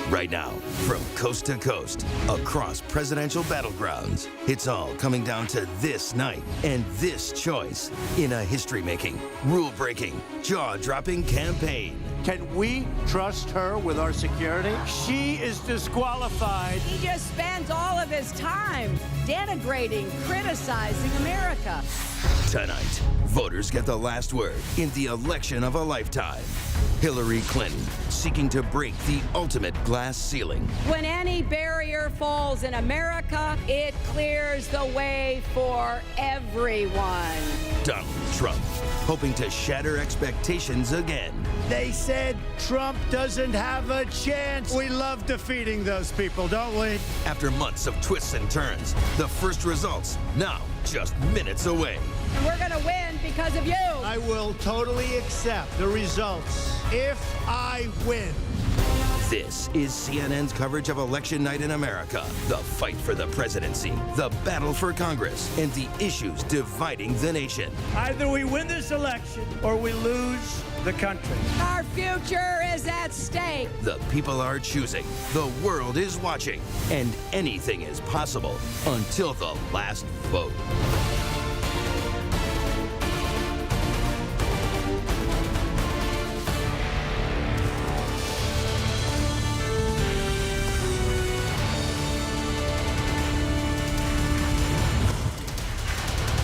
Right now, from coast to coast, across presidential battlegrounds, it's all coming down to this night and this choice in a history-making, rule-breaking, jaw-dropping campaign. Can we trust her with our security? She is disqualified. He just spends all of his time denigrating, criticizing America. Tonight, voters get the last word in the election of a lifetime. Hillary Clinton seeking to break the ultimate glass ceiling. When any barrier falls in America, it clears the way for everyone. Donald Trump hoping to shatter expectations again. They said Trump doesn't have a chance. We love defeating those people, don't we? After months of twists and turns, the first results now just minutes away. And we're going to win because of you. I will totally accept the results if I win. This is CNN's coverage of election night in America. The fight for the presidency, the battle for Congress, and the issues dividing the nation. Either we win this election or we lose the country. Our future is at stake. The people are choosing, the world is watching, and anything is possible until the last vote.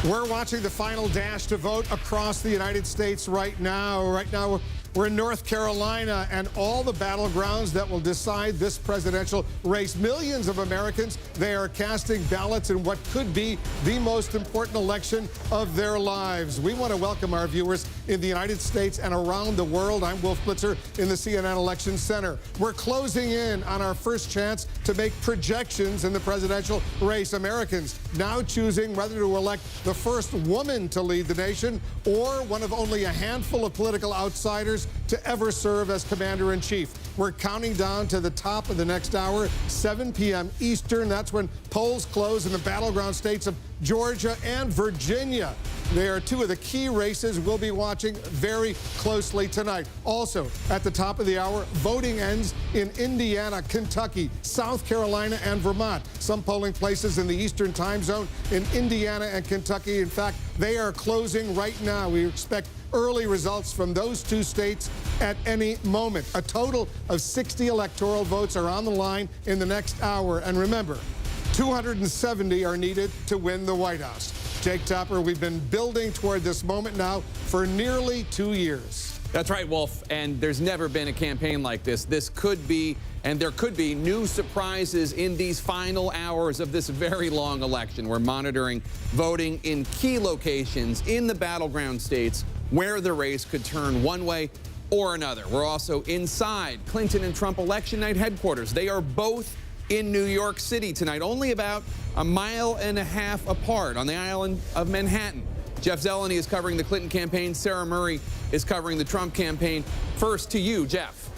We're watching the final dash to vote across the United States right now. Right now, we're in North Carolina, and all the battlegrounds that will decide this presidential race. Millions of Americans, they are casting ballots in what could be the most important election of their lives. We want to welcome our viewers in the United States and around the world. I'm Wolf Blitzer in the CNN Election Center. We're closing in on our first chance to make projections in the presidential race. Americans now choosing whether to elect the first woman to lead the nation or one of only a handful of political outsiders to ever serve as commander-in-chief. We're counting down to the top of the next hour, 7 p.m. Eastern. That's when polls close in the battleground states of Georgia and Virginia. They are two of the key races we'll be watching very closely tonight. Also, at the top of the hour, voting ends in Indiana, Kentucky, South Carolina, and Vermont. Some polling places in the Eastern time zone in Indiana and Kentucky. In fact, they are closing right now. We expect early results from those two states at any moment. A total of 60 electoral votes are on the line in the next hour. And remember, 270 are needed to win the White House. Jake Topper, we've been building toward this moment now for nearly 2 years. That's right, Wolf, and there's never been a campaign like this. This could be, and there could be, new surprises in these final hours of this very long election. We're monitoring voting in key locations in the battleground states where the race could turn one way or another. We're also inside Clinton and Trump election night headquarters. They are both in New York City tonight, only about a mile and a half apart on the island of Manhattan. Jeff Zeleny is covering the Clinton campaign. Sarah Murray is covering the Trump campaign. First to you, Jeff.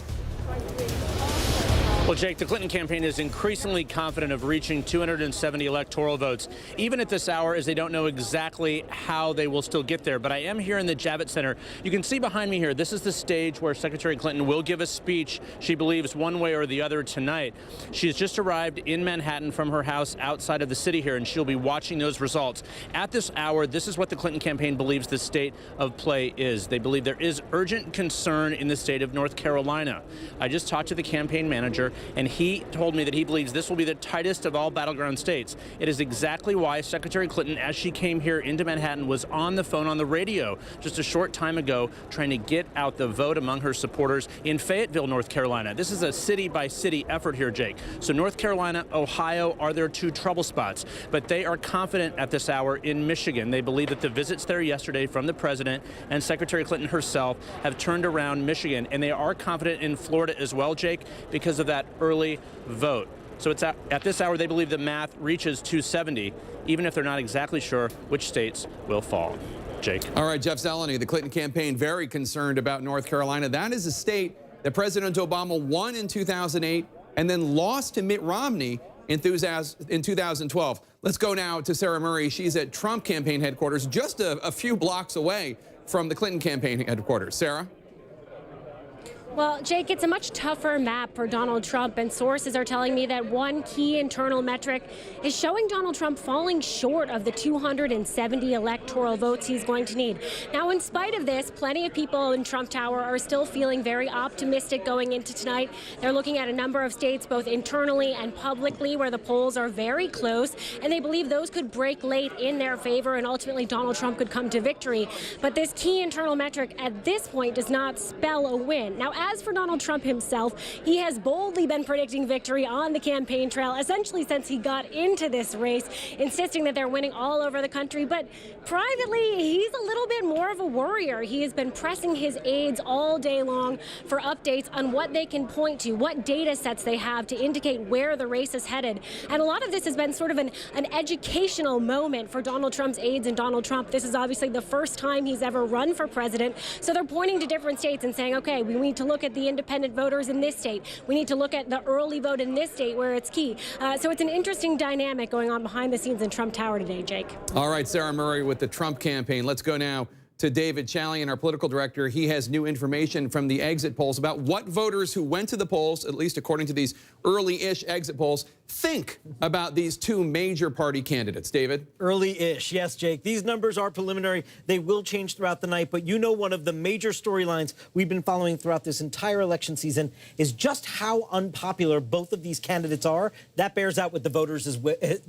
Well, Jake, the Clinton campaign is increasingly confident of reaching 270 electoral votes, even at this hour, as they don't know exactly how they will still get there. But I am here in the Javits Center. You can see behind me here, this is the stage where Secretary Clinton will give a speech, she believes, one way or the other tonight. She has just arrived in Manhattan from her house outside of the city here, and she'll be watching those results. At this hour, this is what the Clinton campaign believes the state of play is. They believe there is urgent concern in the state of North Carolina. I just talked to the campaign manager, and he told me that he believes this will be the tightest of all battleground states. It is exactly why Secretary Clinton, as she came here into Manhattan, was on the phone on the radio just a short time ago trying to get out the vote among her supporters in Fayetteville, North Carolina. This is a city-by-city effort here, Jake. So North Carolina, Ohio are their two trouble spots, but they are confident at this hour in Michigan. They believe that the visits there yesterday from the president and Secretary Clinton herself have turned around Michigan, and they are confident in Florida as well, Jake, because of that early vote. So it's at this hour they believe the math reaches 270, even if they're not exactly sure which states will fall. Jake. All right, Jeff Zeleny, the Clinton campaign very concerned about North Carolina. That is a state that President Obama won in 2008 and then lost to Mitt Romney in 2012. Let's go now to Sarah Murray. She's at Trump campaign headquarters, just a few blocks away from the Clinton campaign headquarters. Sarah? Well, Jake, it's a much tougher map for Donald Trump, and sources are telling me that one key internal metric is showing Donald Trump falling short of the 270 electoral votes he's going to need. Now, in spite of this, plenty of people in Trump Tower are still feeling very optimistic going into tonight. They're looking at a number of states, both internally and publicly, where the polls are very close, and they believe those could break late in their favor, and ultimately Donald Trump could come to victory. But this key internal metric at this point does not spell a win. Now, as for Donald Trump himself, he has boldly been predicting victory on the campaign trail, essentially since he got into this race, insisting that they're winning all over the country. But privately, he's a little bit more of a worrier. He has been pressing his aides all day long for updates on what they can point to, what data sets they have to indicate where the race is headed. And a lot of this has been sort of an educational moment for Donald Trump's aides and Donald Trump. This is obviously the first time he's ever run for president. So they're pointing to different states and saying, okay, we need to look at the independent voters in this state. We need to look at the early vote in this state where it's key. So it's an interesting dynamic going on behind the scenes in Trump Tower today, Jake. All right, Sarah Murray with the Trump campaign. Let's go now to David Chalian, our political director. He has new information from the exit polls about what voters who went to the polls, at least according to these early-ish exit polls, think about these two major party candidates. David? Early-ish, yes, Jake. These numbers are preliminary. They will change throughout the night, but you know one of the major storylines we've been following throughout this entire election season is just how unpopular both of these candidates are. That bears out with the voters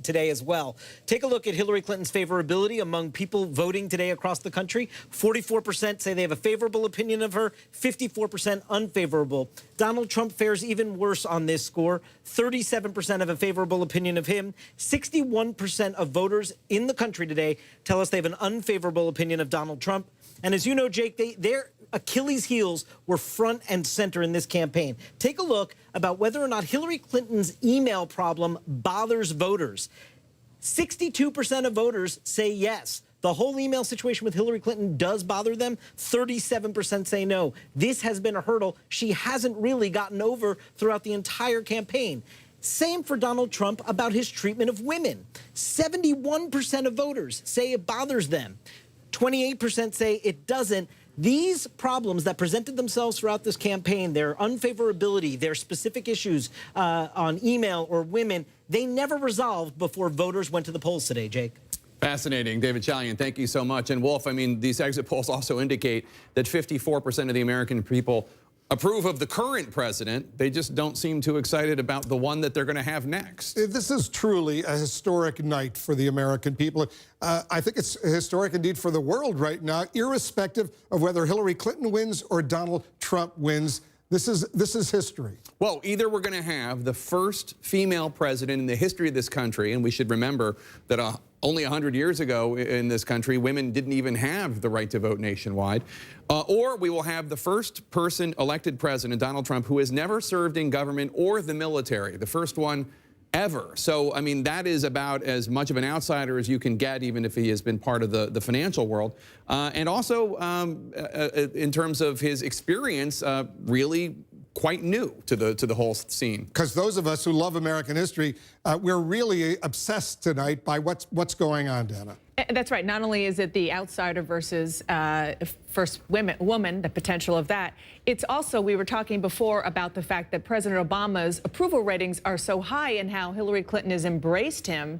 today as well. Take a look at Hillary Clinton's favorability among people voting today across the country. 44% say they have a favorable opinion of her, 54% unfavorable. Donald Trump fares even worse on this score. 37% have a favorable opinion of him. 61% of voters in the country today tell us they have an unfavorable opinion of Donald Trump. And as you know, Jake, their Achilles' heels were front and center in this campaign. Take a look about whether or not Hillary Clinton's email problem bothers voters. 62% of voters say yes. The whole email situation with Hillary Clinton does bother them. 37% say no. This has been a hurdle she hasn't really gotten over throughout the entire campaign. Same for Donald Trump about his treatment of women. 71% of voters say it bothers them. 28% say it doesn't. These problems that presented themselves throughout this campaign, their unfavorability, their specific issues on email or women, they never resolved before voters went to the polls today, Jake. Fascinating. David Chalian, thank you so much. And Wolf, I mean, these exit polls also indicate that 54% of the American people approve of the current president. They just don't seem too excited about the one that they're going to have next. This is truly a historic night for the American people. I think it's historic indeed for the world right now, irrespective of whether Hillary Clinton wins or Donald Trump wins. This is history. Well, either we're going to have the first female president in the history of this country, and we should remember that only 100 years ago in this country, women didn't even have the right to vote nationwide, or we will have the first person elected president, Donald Trump, who has never served in government or the military, the first one ever. So, I mean, that is about as much of an outsider as you can get, even if he has been part of the financial world. And also, in terms of his experience, really quite new to the whole scene. Because those of us who love American history, we're really obsessed tonight by what's going on, Dana. That's right. Not only is it the outsider versus first woman, the potential of that, it's also, we were talking before about the fact that President Obama's approval ratings are so high and how Hillary Clinton has embraced him.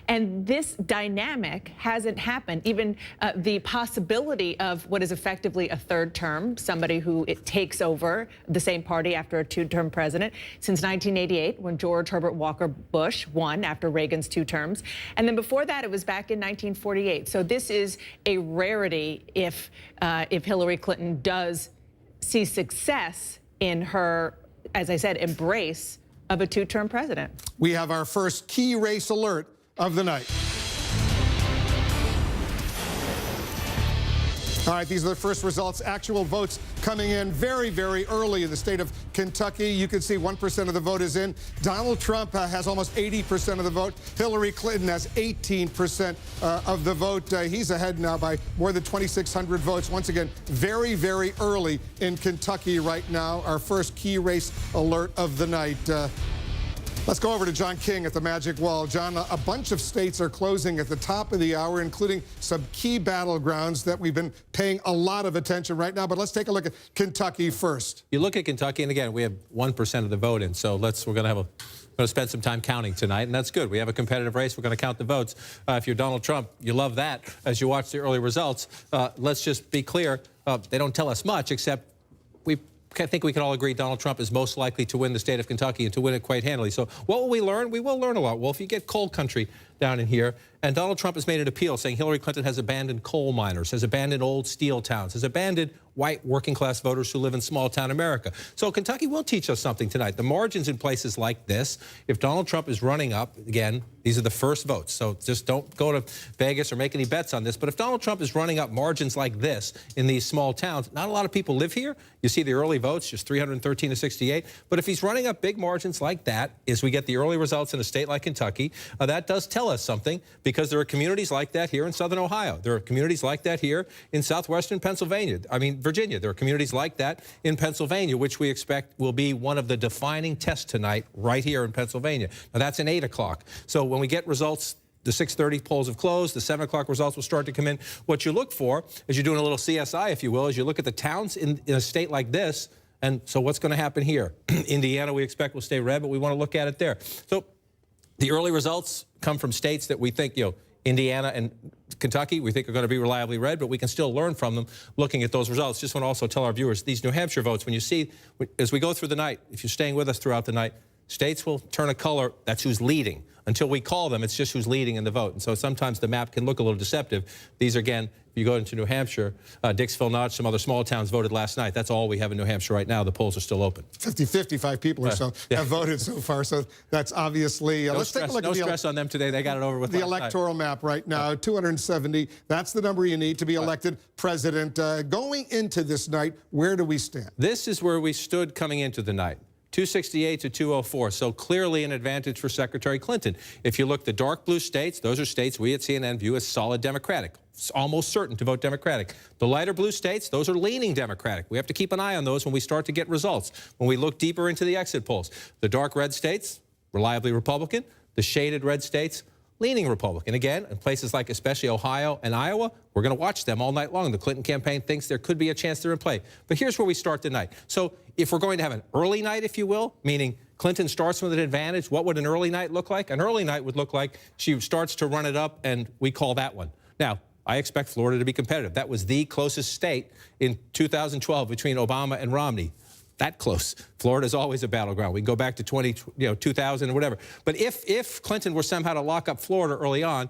And this dynamic hasn't happened. Even the possibility of what is effectively a third term, somebody who takes over the same party after a two-term president, since 1988, when George Herbert Walker Bush won after Reagan's 2 terms. And then before that, it was back in 1948. So this is a rarity if Hillary Clinton does see success in her, as I said, embrace of a 2-term president. We have our first key race alert of the night. All right, these are the first results. Actual votes coming in very, very early in the state of Kentucky. You can see 1% of the vote is in. Donald Trump has almost 80% of the vote. Hillary Clinton has 18% of the vote. He's ahead now by more than 2,600 votes. Once again, very, very early in Kentucky right now. Our first key race alert of the night. Let's go over to John King at the Magic Wall. John, a bunch of states are closing at the top of the hour, including some key battlegrounds that we've been paying a lot of attention right now. But let's take a look at Kentucky first. You look at Kentucky, and again, we have 1% of the vote in, so we're going to spend some time counting tonight, and that's good. We have a competitive race. We're going to count the votes. If you're Donald Trump, you love that as you watch the early results. Let's just be clear. They don't tell us much, except I think we can all agree Donald Trump is most likely to win the state of Kentucky and to win it quite handily. So what will we learn? We will learn a lot. Well, if you get coal country down in here, and Donald Trump has made an appeal saying Hillary Clinton has abandoned coal miners, has abandoned old steel towns, has abandoned white working-class voters who live in small-town America. So Kentucky will teach us something tonight. The margins in places like this, if Donald Trump is running up, again, these are the first votes, so just don't go to Vegas or make any bets on this, but if Donald Trump is running up margins like this in these small towns, not a lot of people live here. You see the early votes, just 313 to 68, but if he's running up big margins like that, as we get the early results in a state like Kentucky, that does tell us something, because there are communities like that here in southern Ohio. There are communities like that here in southwestern Pennsylvania. Virginia. There are communities like that in Pennsylvania, which we expect will be one of the defining tests tonight right here in Pennsylvania. Now, that's an 8 o'clock. So when we get results, the 6:30 polls have closed. The 7 o'clock results will start to come in. What you look for, as you're doing a little CSI, if you will, is you look at the towns in a state like this, and so what's going to happen here? Indiana, we expect, will stay red, but we want to look at it there. So the early results come from states that we think, Indiana and Kentucky, we think are going to be reliably red, but we can still learn from them looking at those results. Just want to also tell our viewers, these New Hampshire votes, when you see, as we go through the night, if you're staying with us throughout the night, states will turn a color. That's who's leading. Until we call them, it's just who's leading in the vote. And so sometimes the map can look a little deceptive. These, again, if you go into New Hampshire, Dixville, Notch, some other small towns voted last night. That's all we have in New Hampshire right now. The polls are still open. 55 people or so have voted so far. So that's obviously... let's take a look at stress on them today. They got it over with the electoral map right now. 270. That's the number you need to be elected president. Going into this night, where do we stand? This is where we stood coming into the night. 268 to 204, so clearly an advantage for Secretary Clinton. If you look, the dark blue states, those are states we at CNN view as solid Democratic. It's almost certain to vote Democratic. The lighter blue states, those are leaning Democratic. We have to keep an eye on those when we start to get results. When we look deeper into the exit polls, the dark red states, reliably Republican. The shaded red states, leaning Republican. Again, in places like especially Ohio and Iowa, we're going to watch them all night long. The Clinton campaign thinks there could be a chance they're in play. But here's where we start the night. So if we're going to have an early night, if you will, meaning Clinton starts with an advantage, what would an early night look like? An early night would look like she starts to run it up, and we call that one. Now, I expect Florida to be competitive. That was the closest state in 2012 between Obama and Romney. That close. Florida is always a battleground. We can go back to 2000 or whatever. But if Clinton were somehow to lock up Florida early on,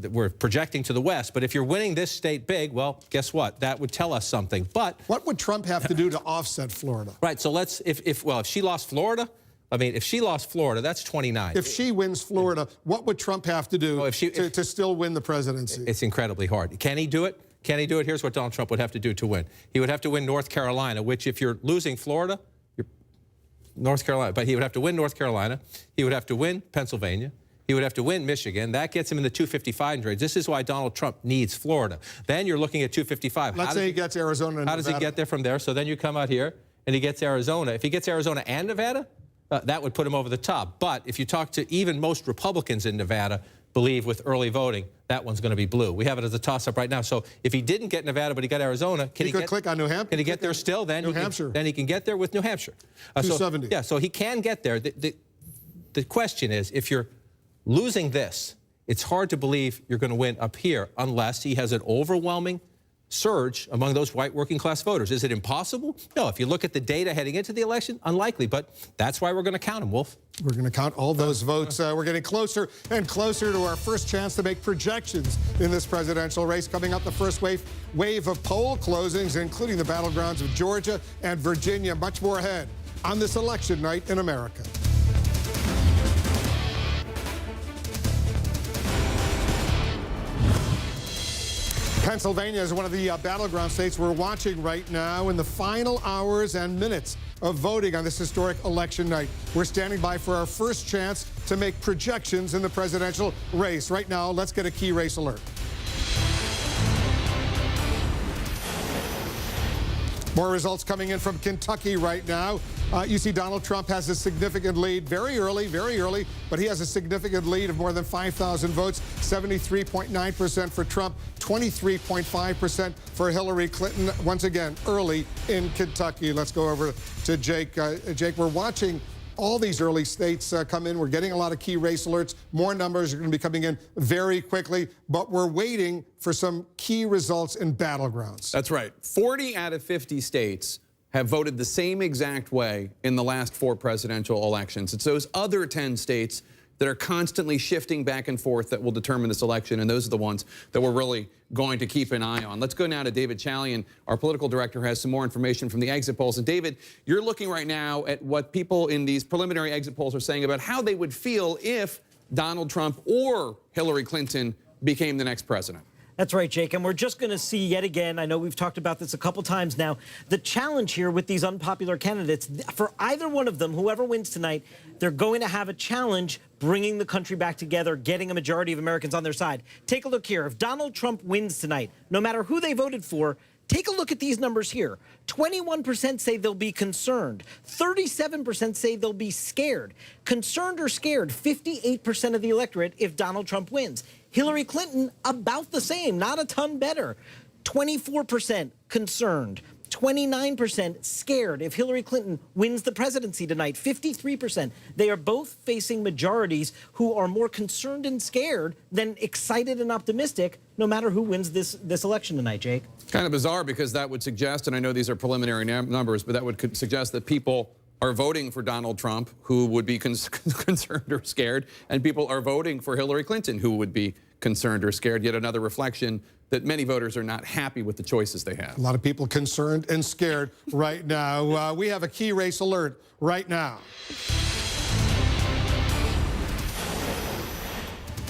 we're projecting to the west, but if you're winning this state big, well, guess what? That would tell us something. But what would Trump have to do to offset Florida? Right. So if she lost Florida, if she lost Florida, that's 29. If she wins Florida, what would Trump have to do to still win the presidency? It's incredibly hard. Can he do it? Can he do it? Here's what Donald Trump would have to do to win. He would have to win North Carolina, which if you're losing Florida, North Carolina, but he would have to win North Carolina. He would have to win Pennsylvania. He would have to win Michigan. That gets him in the 255 range. This is why Donald Trump needs Florida. Then you're looking at 255. Let's say he gets Arizona and How does he get there from there? So then you come out here and he gets Arizona. If he gets Arizona and Nevada, that would put him over the top. But if you talk to even most Republicans in Nevada, believe with early voting, that one's going to be blue. We have it as a toss-up right now. So if he didn't get Nevada, but he got Arizona, he could click on New Hampshire. Can he get there still? Then New Hampshire. Then he can get there with New Hampshire. 270. So he can get there. The question is, if you're losing this, it's hard to believe you're going to win up here unless he has an overwhelming surge among those white working class voters. Is it impossible? No. If you look at the data heading into the election, unlikely. But that's why we're going to count them, Wolf. We're going to count all those votes. We're getting closer and closer to our first chance to make projections in this presidential race. Coming up, the first wave of poll closings, including the battlegrounds of Georgia and Virginia. Much more ahead on this election night in America. Pennsylvania is one of the battleground states we're watching right now in the final hours and minutes of voting on this historic election night. We're standing by for our first chance to make projections in the presidential race. Right now, let's get a key race alert. More results coming in from Kentucky right now. You see Donald Trump has a significant lead very early, but he has a significant lead of more than 5,000 votes, 73.9% for Trump, 23.5% for Hillary Clinton, once again, early in Kentucky. Let's go over to Jake. Jake, we're watching all these early states come in. We're getting a lot of key race alerts. More numbers are going to be coming in very quickly, but we're waiting for some key results in battlegrounds. That's right. 40 out of 50 states have voted the same exact way in the last 4 presidential elections. It's those other 10 states that are constantly shifting back and forth that will determine this election, and those are the ones that we're really going to keep an eye on. Let's go now to David Chalian. Our political director has some more information from the exit polls. And David, you're looking right now at what people in these preliminary exit polls are saying about how they would feel if Donald Trump or Hillary Clinton became the next president. That's right, Jake, and we're just going to see yet again, I know we've talked about this a couple times now, the challenge here with these unpopular candidates. For either one of them, whoever wins tonight, they're going to have a challenge bringing the country back together, getting a majority of Americans on their side. Take a look here. If Donald Trump wins tonight, no matter who they voted for, take a look at these numbers here. 21% say they'll be concerned. 37% say they'll be scared. Concerned or scared, 58% of the electorate if Donald Trump wins. Hillary Clinton, about the same, not a ton better. 24% concerned. 29% scared if Hillary Clinton wins the presidency tonight. 53%. They are both facing majorities who are more concerned and scared than excited and optimistic, no matter who wins this election tonight, Jake. Kind of bizarre, because that would suggest, and I know these are preliminary numbers, but that would suggest that people are voting for Donald Trump who would be concerned or scared, and people are voting for Hillary Clinton who would be concerned or scared. Yet another reflection that many voters are not happy with the choices they have. A lot of people concerned and scared right now. We have a key race alert right now.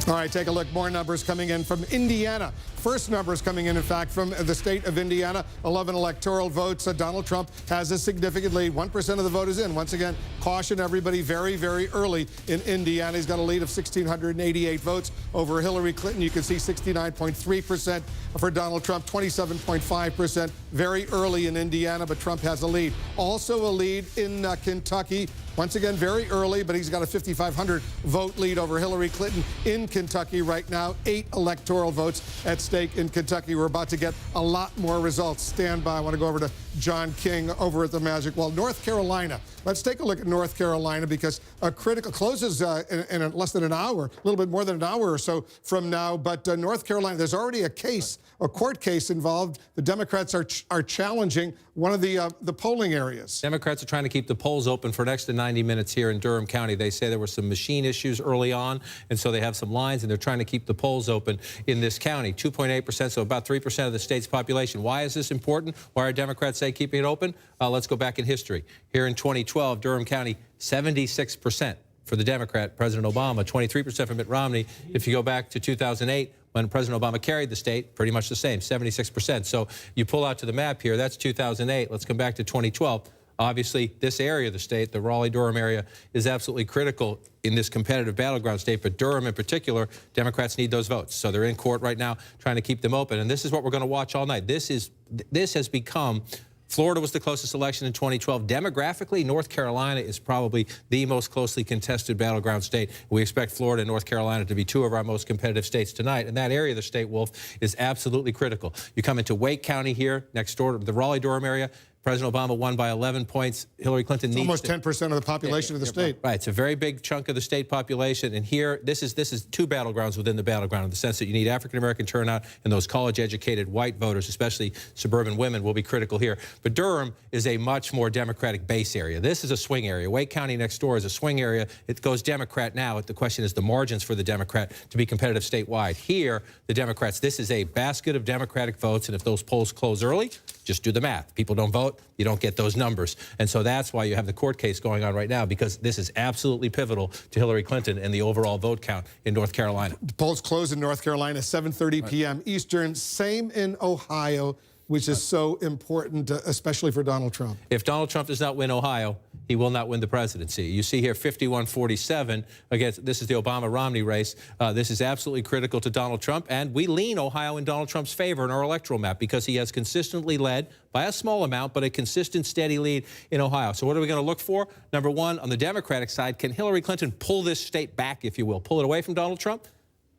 All right, take a look. More numbers coming in from Indiana. First numbers coming in fact, from the state of Indiana. 11 electoral votes. Donald Trump has a significant lead. 1% of the vote is in. Once again, caution everybody, very, very early in Indiana. He's got a lead of 1,688 votes over Hillary Clinton. You can see 69.3% for Donald Trump, 27.5%. Very early in Indiana, but Trump has a lead. Also a lead in Kentucky. Once again, very early, but he's got a 5,500 vote lead over Hillary Clinton in Kentucky right now. 8 electoral votes at stake in Kentucky. We're about to get a lot more results. Stand by. I want to go over to John King over at the Magic Wall. North Carolina. Let's take a look at North Carolina, because a critical closes in less than an hour, a little bit more than an hour or so from now. But North Carolina, there's already a case, a court case involved. The Democrats are challenging one of the polling areas. Democrats are trying to keep the polls open for an extra 90 minutes here in Durham County. They say there were some machine issues early on, and so they have some lines, and they're trying to keep the polls open in this county. 2.8%, so about 3% of the state's population. Why is this important? Why are Democrats say keeping it open? Let's go back in history. Here in 2012, Durham County, 76% for the Democrat, President Obama, 23% for Mitt Romney. If you go back to 2008, when President Obama carried the state, pretty much the same, 76%. So you pull out to the map here, that's 2008. Let's come back to 2012. Obviously, this area of the state, the Raleigh-Durham area, is absolutely critical in this competitive battleground state, but Durham in particular, Democrats need those votes. So they're in court right now trying to keep them open, and this is what we're going to watch all night. This has become... Florida was the closest election in 2012. Demographically, North Carolina is probably the most closely contested battleground state. We expect Florida and North Carolina to be 2 of our most competitive states tonight. And that area of the state, Wolf, is absolutely critical. You come into Wake County here, next door to the Raleigh-Durham area. President Obama won by 11 points. Hillary Clinton needs almost 10% of the population of the state. Right, it's a very big chunk of the state population. And here, this is 2 battlegrounds within the battleground, in the sense that you need African-American turnout, and those college-educated white voters, especially suburban women, will be critical here. But Durham is a much more Democratic base area. This is a swing area. Wake County next door is a swing area. It goes Democrat now. The question is the margins for the Democrat to be competitive statewide. Here, the Democrats, this is a basket of Democratic votes, and if those polls close early, just do the math. People don't vote, you don't get those numbers. And so that's why you have the court case going on right now, because this is absolutely pivotal to Hillary Clinton and the overall vote count in North Carolina. The polls close in North Carolina, 7:30 p.m. Eastern. Same in Ohio, which is so important, especially for Donald Trump. If Donald Trump does not win Ohio, he will not win the presidency. You see here 51-47 against, this is the Obama-Romney race. This is absolutely critical to Donald Trump, and we lean Ohio in Donald Trump's favor in our electoral map because he has consistently led by a small amount, but a consistent, steady lead in Ohio. So what are we going to look for? Number one, on the Democratic side, can Hillary Clinton pull this state back, if you will, pull it away from Donald Trump?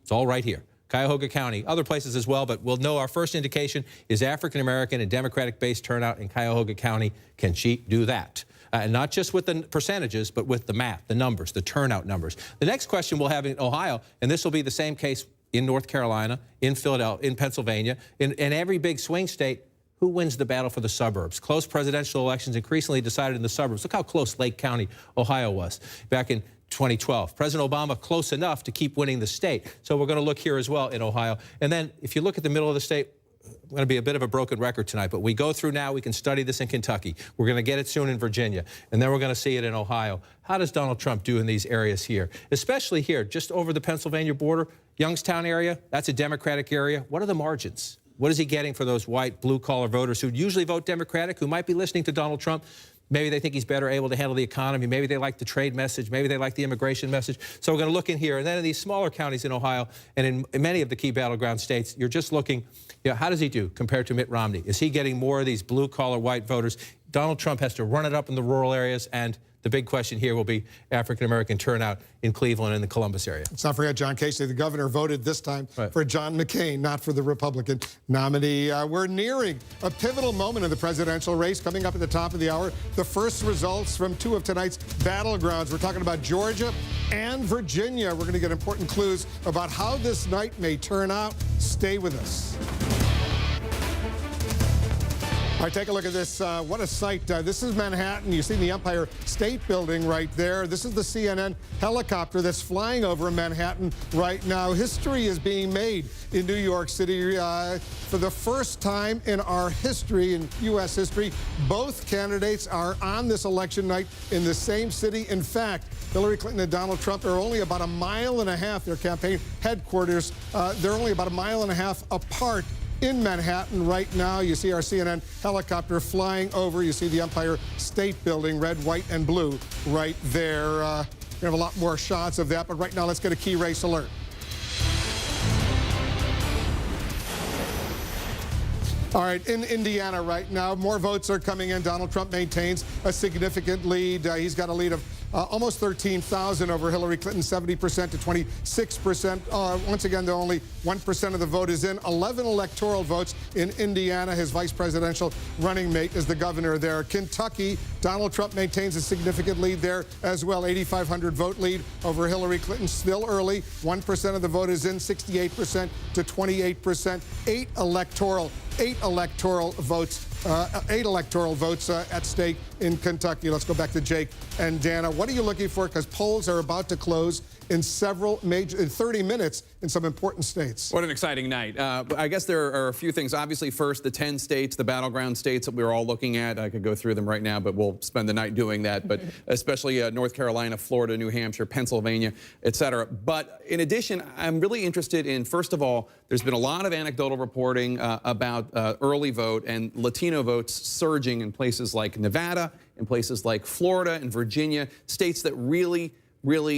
It's all right here. Cuyahoga County, other places as well, but we'll know our first indication is African-American and Democratic-based turnout in Cuyahoga County. Can she do that? And not just with the percentages, but with the math, the numbers, the turnout numbers. The next question we'll have in Ohio, and this will be the same case in North Carolina, in Philadelphia, in Pennsylvania, in every big swing state, who wins the battle for the suburbs? Close presidential elections increasingly decided in the suburbs. Look how close Lake County, Ohio was back in 2012. President Obama close enough to keep winning the state. So we're going to look here as well in Ohio. And then if you look at the middle of the state, I'm going to be a bit of a broken record tonight, but we go through now, we can study this in Kentucky. We're going to get it soon in Virginia, and then we're going to see it in Ohio. How does Donald Trump do in these areas here? Especially here, just over the Pennsylvania border, Youngstown area, that's a Democratic area. What are the margins? What is he getting for those white, blue-collar voters who usually vote Democratic, who might be listening to Donald Trump? Maybe they think he's better able to handle the economy. Maybe they like the trade message. Maybe they like the immigration message. So we're going to look in here. And then in these smaller counties in Ohio and in many of the key battleground states, you're just looking, you know, how does he do compared to Mitt Romney? Is he getting more of these blue-collar white voters? Donald Trump has to run it up in the rural areas, and the big question here will be African-American turnout in Cleveland and the Columbus area. Let's not forget John Casey, the governor, voted this time for John McCain, not for the Republican nominee. We're nearing a pivotal moment in the presidential race. Coming up at the top of the hour, the first results from two of tonight's battlegrounds. We're talking about Georgia and Virginia. We're going to get important clues about how this night may turn out. Stay with us. All right, take a look at this. What a sight. This is Manhattan. You see the Empire State Building right there. This is the CNN helicopter that's flying over Manhattan right now. History is being made in New York City for the first time in our history, in U.S. history. Both candidates are on this election night in the same city. In fact, Hillary Clinton and Donald Trump are only about a mile and a half, their campaign headquarters, they're only about a mile and a half apart in Manhattan right now. You see our CNN helicopter flying over. You see the Empire State Building, red, white, and blue right there. We have a lot more shots of that, but right now let's get a key race alert. All right, in Indiana right now, more votes are coming in. Donald Trump maintains a significant lead. He's got a lead of almost 13,000 over Hillary Clinton, 70% to 26%. Once again, though, only 1% of the vote is in. 11 electoral votes in Indiana. His vice presidential running mate is the governor there. Kentucky, Donald Trump maintains a significant lead there as well. 8,500 vote lead over Hillary Clinton. Still early. 1% of the vote is in, 68% to 28%. Eight electoral votes at stake in Kentucky. Let's go back to Jake and Dana. What are you looking for? Because polls are about to close in 30 minutes in some important states. What an exciting night. I guess there are a few things. Obviously, first, the 10 states, the battleground states that we're all looking at. I could go through them right now, but we'll spend the night doing that. But especially North Carolina, Florida, New Hampshire, Pennsylvania, et cetera. But in addition, I'm really interested in, first of all, there's been a lot of anecdotal reporting about early vote and Latino votes surging in places like Nevada, in places like Florida and Virginia, states that really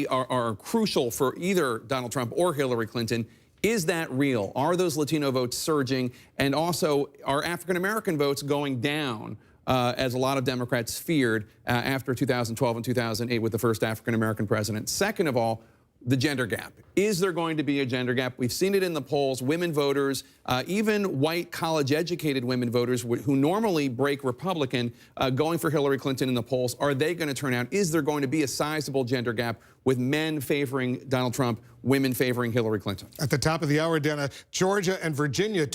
are crucial for either Donald Trump or Hillary Clinton. Is that real? Are those Latino votes surging? And also, are African-American votes going down, as a lot of Democrats feared after 2012 and 2008 with the first African-American president? Second of all, the gender gap. Is there going to be a gender gap? We've seen it in the polls. Women voters, even white college-educated women voters who normally break Republican, going for Hillary Clinton in the polls, are they going to turn out? Is there going to be a sizable gender gap with men favoring Donald Trump, women favoring Hillary Clinton? At the top of the hour, Dana, Georgia and Virginia.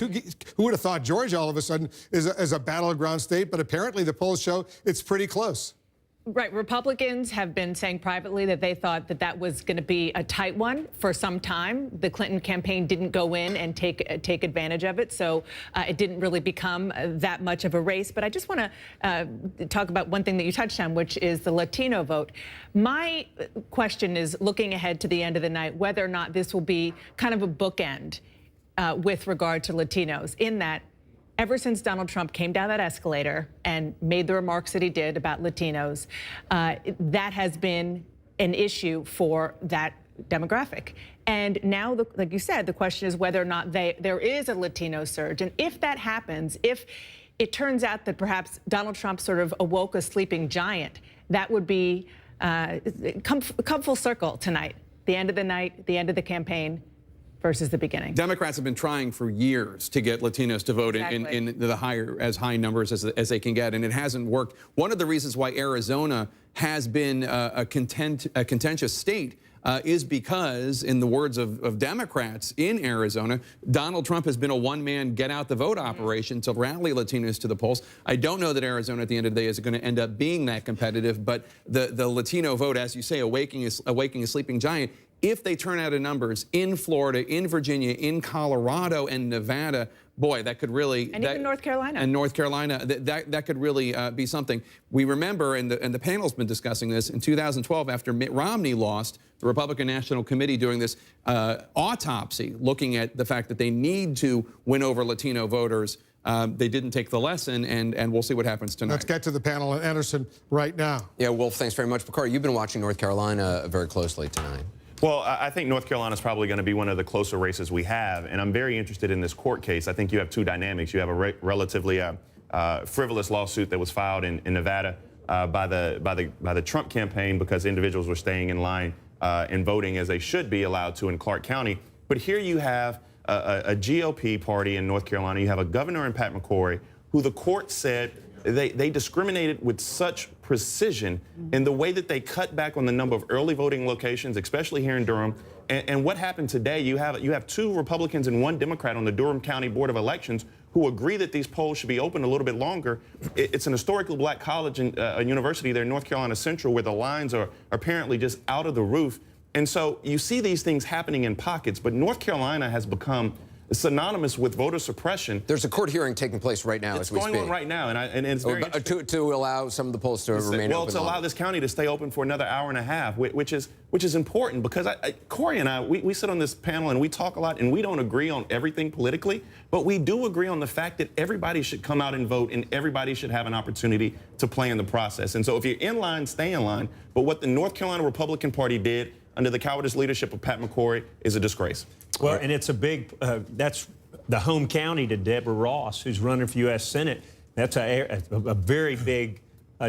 Who would have thought Georgia all of a sudden is a battleground state? But apparently the polls show it's pretty close. Right. Republicans have been saying privately that they thought that that was going to be a tight one for some time. The Clinton campaign didn't go in and take advantage of it, so it didn't really become that much of a race. But I just want to talk about one thing that you touched on, which is the Latino vote. My question is, looking ahead to the end of the night, whether or not this will be kind of a bookend with regard to Latinos, in that ever since Donald Trump came down that escalator and made the remarks that he did about Latinos, that has been an issue for that demographic. And now, like you said, the question is whether or not there is a Latino surge. And if that happens, if it turns out that perhaps Donald Trump sort of awoke a sleeping giant, that would be come full circle tonight. The end of the night, the end of the campaign versus the beginning. Democrats have been trying for years to get Latinos to vote in the high numbers as they can get, and it hasn't worked. One of the reasons why Arizona has been a contentious state is because, in the words of Democrats in Arizona, Donald Trump has been a one-man get-out-the-vote operation to rally Latinos to the polls. I don't know that Arizona, at the end of the day, is going to end up being that competitive, but the Latino vote, as you say, awakening a sleeping giant, if they turn out in numbers in Florida, in Virginia, in Colorado, and Nevada, boy, that could really... And even North Carolina. And North Carolina, that could really be something. We remember, and the panel's been discussing this, in 2012, after Mitt Romney lost, the Republican National Committee doing this autopsy, looking at the fact that they need to win over Latino voters. They didn't take the lesson, and we'll see what happens tonight. Let's get to the panel and Anderson right now. Yeah, Wolf, thanks very much. Bakari, you've been watching North Carolina very closely tonight. Well, I think North Carolina is probably going to be one of the closer races we have, and I'm very interested in this court case. I think you have two dynamics. You have a relatively frivolous lawsuit that was filed in Nevada by the Trump campaign because individuals were staying in line and voting as they should be allowed to in Clark County. But here you have a GOP party in North Carolina. You have a governor in Pat McCrory who the court said they discriminated with such precision in the way that they cut back on the number of early voting locations, especially here in Durham. And what happened today, you have two Republicans and one Democrat on the Durham County Board of Elections who agree that these polls should be open a little bit longer. It's an historically black college and a university there in North Carolina Central where the lines are apparently just out of the roof. And so you see these things happening in pockets, but North Carolina has become synonymous with voter suppression. There's a court hearing taking place right now as we speak. It's going on right now, and it's very to allow some of the polls to remain open. Well, to allow this county to stay open for another hour and a half, which is important because Corey and I, we sit on this panel and we talk a lot, and we don't agree on everything politically, but we do agree on the fact that everybody should come out and vote, and everybody should have an opportunity to play in the process. And so if you're in line, stay in line. But what the North Carolina Republican Party did under the cowardice leadership of Pat McCrory is a disgrace. Well, and it's a big, that's the home county to Deborah Ross, who's running for U.S. Senate. That's a very big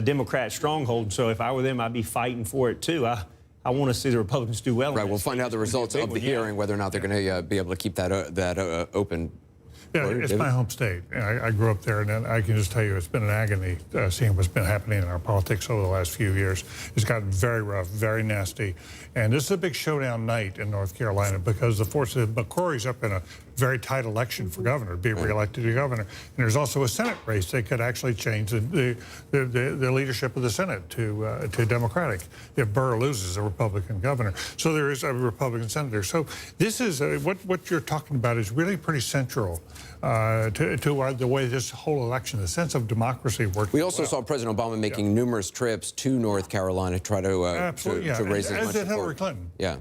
Democrat stronghold. So if I were them, I'd be fighting for it, too. I want to see the Republicans do well. Right, we'll find out the results of the hearing, whether or not they're going to be able to keep that open. Yeah, it's my home state. I grew up there, and I can just tell you it's been an agony seeing what's been happening in our politics over the last few years. It's gotten very rough, very nasty. And this is a big showdown night in North Carolina because the forces of McCrory's up in a very tight election for governor, be reelected to governor. And there's also a Senate race that could actually change the leadership of the Senate to Democratic if Burr loses a Republican governor. So there is a Republican senator. So this is what you're talking about is really pretty central to the way this whole election, the sense of democracy works. We also saw President Obama making numerous trips to North Carolina to try to raise as much support. Hillary Clinton. Yeah.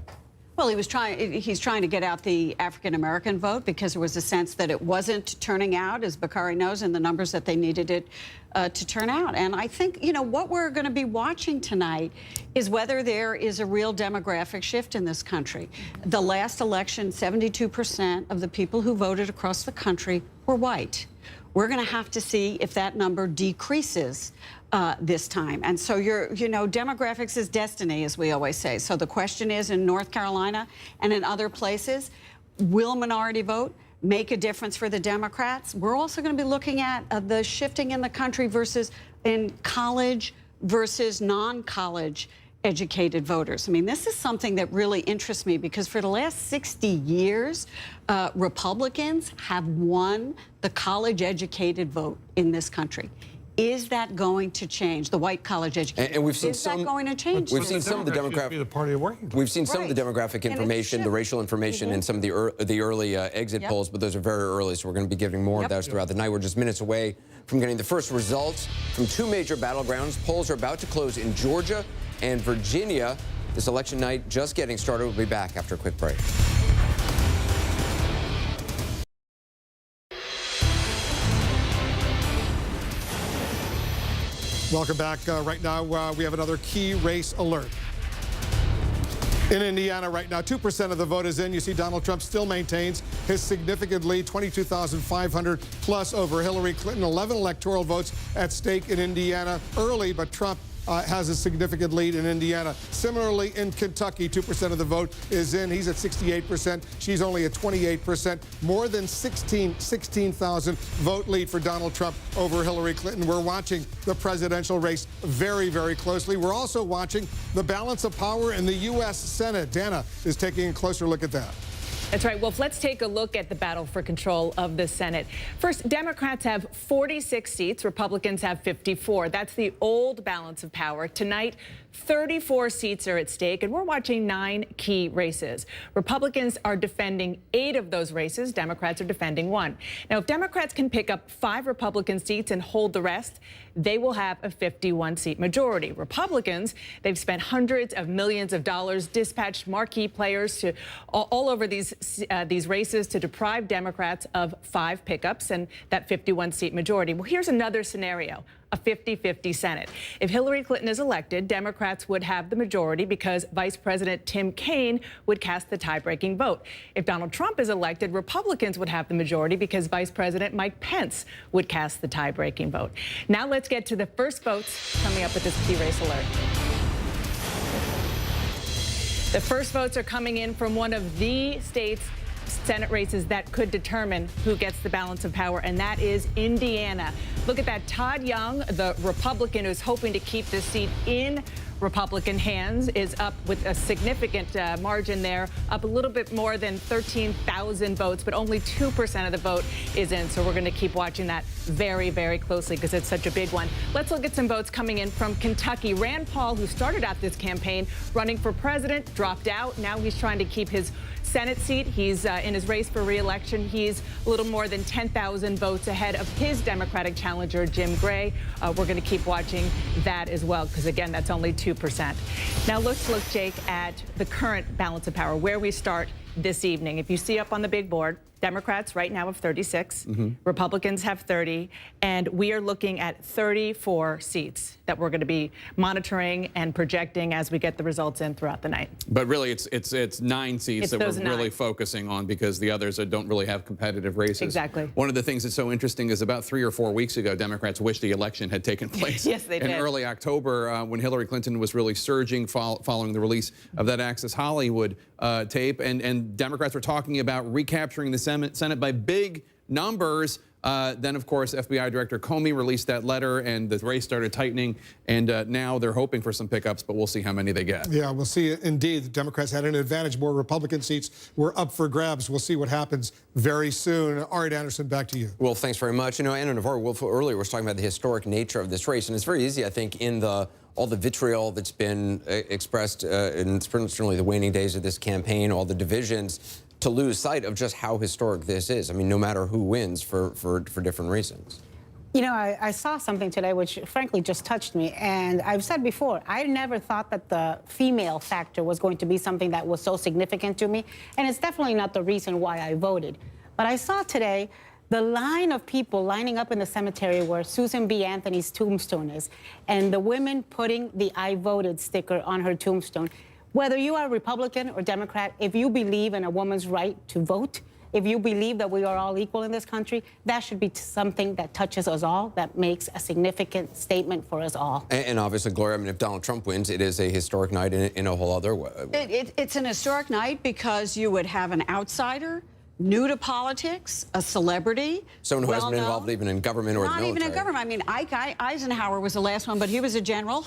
Well, he's trying to get out the African-American vote because there was a sense that it wasn't turning out, as Bakari knows, in the numbers that they needed it to turn out. And I think, you know, what we're going to be watching tonight is whether there is a real demographic shift in this country. The last election, 72% of the people who voted across the country were white. We're going to have to see if that number decreases this time. And so demographics is destiny, as we always say. So the question is, in North Carolina and in other places, will minority vote make a difference for the Democrats? We're also going to be looking at the shifting in the country versus in college versus non-college educated voters. I mean, this is something that really interests me because for the last 60 years, Republicans have won the college-educated vote in this country. Is that going to change? The white college education. And we've seen that going to change? We've seen some of the demographic. We've seen some of the demographic information, the racial information, and some of the early exit polls, but those are very early, so we're going to be giving more of those throughout the night. We're just minutes away from getting the first results from two major battlegrounds. Polls are about to close in Georgia and Virginia. This election night just getting started. We'll be back after a quick break. Welcome back. Right now, we have another key race alert. In Indiana right now, 2% of the vote is in. You see Donald Trump still maintains his significant lead, 22,500 plus over Hillary Clinton. 11 electoral votes at stake in Indiana early, but Trump has a significant lead in Indiana. Similarly, in Kentucky, 2% of the vote is in. He's at 68%. She's only at 28%. More than 16,000 vote lead for Donald Trump over Hillary Clinton. We're watching the presidential race very, very closely. We're also watching the balance of power in the U.S. Senate. Dana is taking a closer look at that. That's right. Well, let's take a look at the battle for control of the Senate. First, Democrats have 46 seats. Republicans have 54. That's the old balance of power. Tonight, 34 seats are at stake, and we're watching 9 key races. Republicans are defending 8 of those races. Democrats are defending 1. Now, if Democrats can pick up 5 Republican seats and hold the rest, they will have a 51-seat majority. Republicans, they've spent hundreds of millions of dollars, dispatched marquee players to all over these races to deprive Democrats of 5 pickups and that 51-seat majority. Well, here's another scenario. A 50-50 Senate. If Hillary Clinton is elected, Democrats would have the majority because Vice President Tim Kaine would cast the tie-breaking vote. If Donald Trump is elected, Republicans would have the majority because Vice President Mike Pence would cast the tie-breaking vote. Now let's get to the first votes coming up with this key race alert. The first votes are coming in from one of the state's Senate races that could determine who gets the balance of power, and that is Indiana. Look at that. Todd Young, the Republican who's hoping to keep this seat in Republican hands, is up with a significant margin there, up a little bit more than 13,000 votes, but only 2% of the vote is in. So we're going to keep watching that very, very closely because it's such a big one. Let's look at some votes coming in from Kentucky. Rand Paul, who started out this campaign running for president, dropped out. Now he's trying to keep his Senate seat. He's in his race for re-election. He's a little more than 10,000 votes ahead of his Democratic challenger, Jim Gray. We're going to keep watching that as well because, again, that's only 2%. Now let's look, Jake, at the current balance of power, where we start this evening. If you see up on the big board, Democrats right now have 36, Republicans have 30, and we are looking at 34 seats that we're going to be monitoring and projecting as we get the results in throughout the night. But really, it's 9 seats that we're really focusing on because the others don't really have competitive races. Exactly. One of the things that's so interesting is about 3 or 4 weeks ago, Democrats wished the election had taken place. Yes, they did. In early October, when Hillary Clinton was really surging following the release of that Access Hollywood tape, and Democrats were talking about recapturing the Senate by big numbers. Then, of course, FBI Director Comey released that letter, and the race started tightening. And now they're hoping for some pickups, but we'll see how many they get. Yeah, we'll see. Indeed, the Democrats had an advantage. More Republican seats were up for grabs. We'll see what happens very soon. Art Anderson, back to you. Well, thanks very much. You know, Anna Navarro earlier was talking about the historic nature of this race, and it's very easy, I think, in all the vitriol that's been expressed in certainly the waning days of this campaign, all the divisions, to lose sight of just how historic this is. I mean, no matter who wins for different reasons. You know, I saw something today which frankly just touched me, and I've said before, I never thought that the female factor was going to be something that was so significant to me, and it's definitely not the reason why I voted. But I saw today the line of people lining up in the cemetery where Susan B. Anthony's tombstone is, and the women putting the I voted sticker on her tombstone. Whether you are Republican or Democrat, if you believe in a woman's right to vote, if you believe that we are all equal in this country, that should be something that touches us all, that makes a significant statement for us all. And obviously, Gloria, I mean, if Donald Trump wins, it is a historic night in a whole other way. It's an historic night because you would have an outsider, new to politics, a celebrity. Someone who hasn't been involved even in government or the military. Not even in government. I mean, Eisenhower was the last one, but he was a general.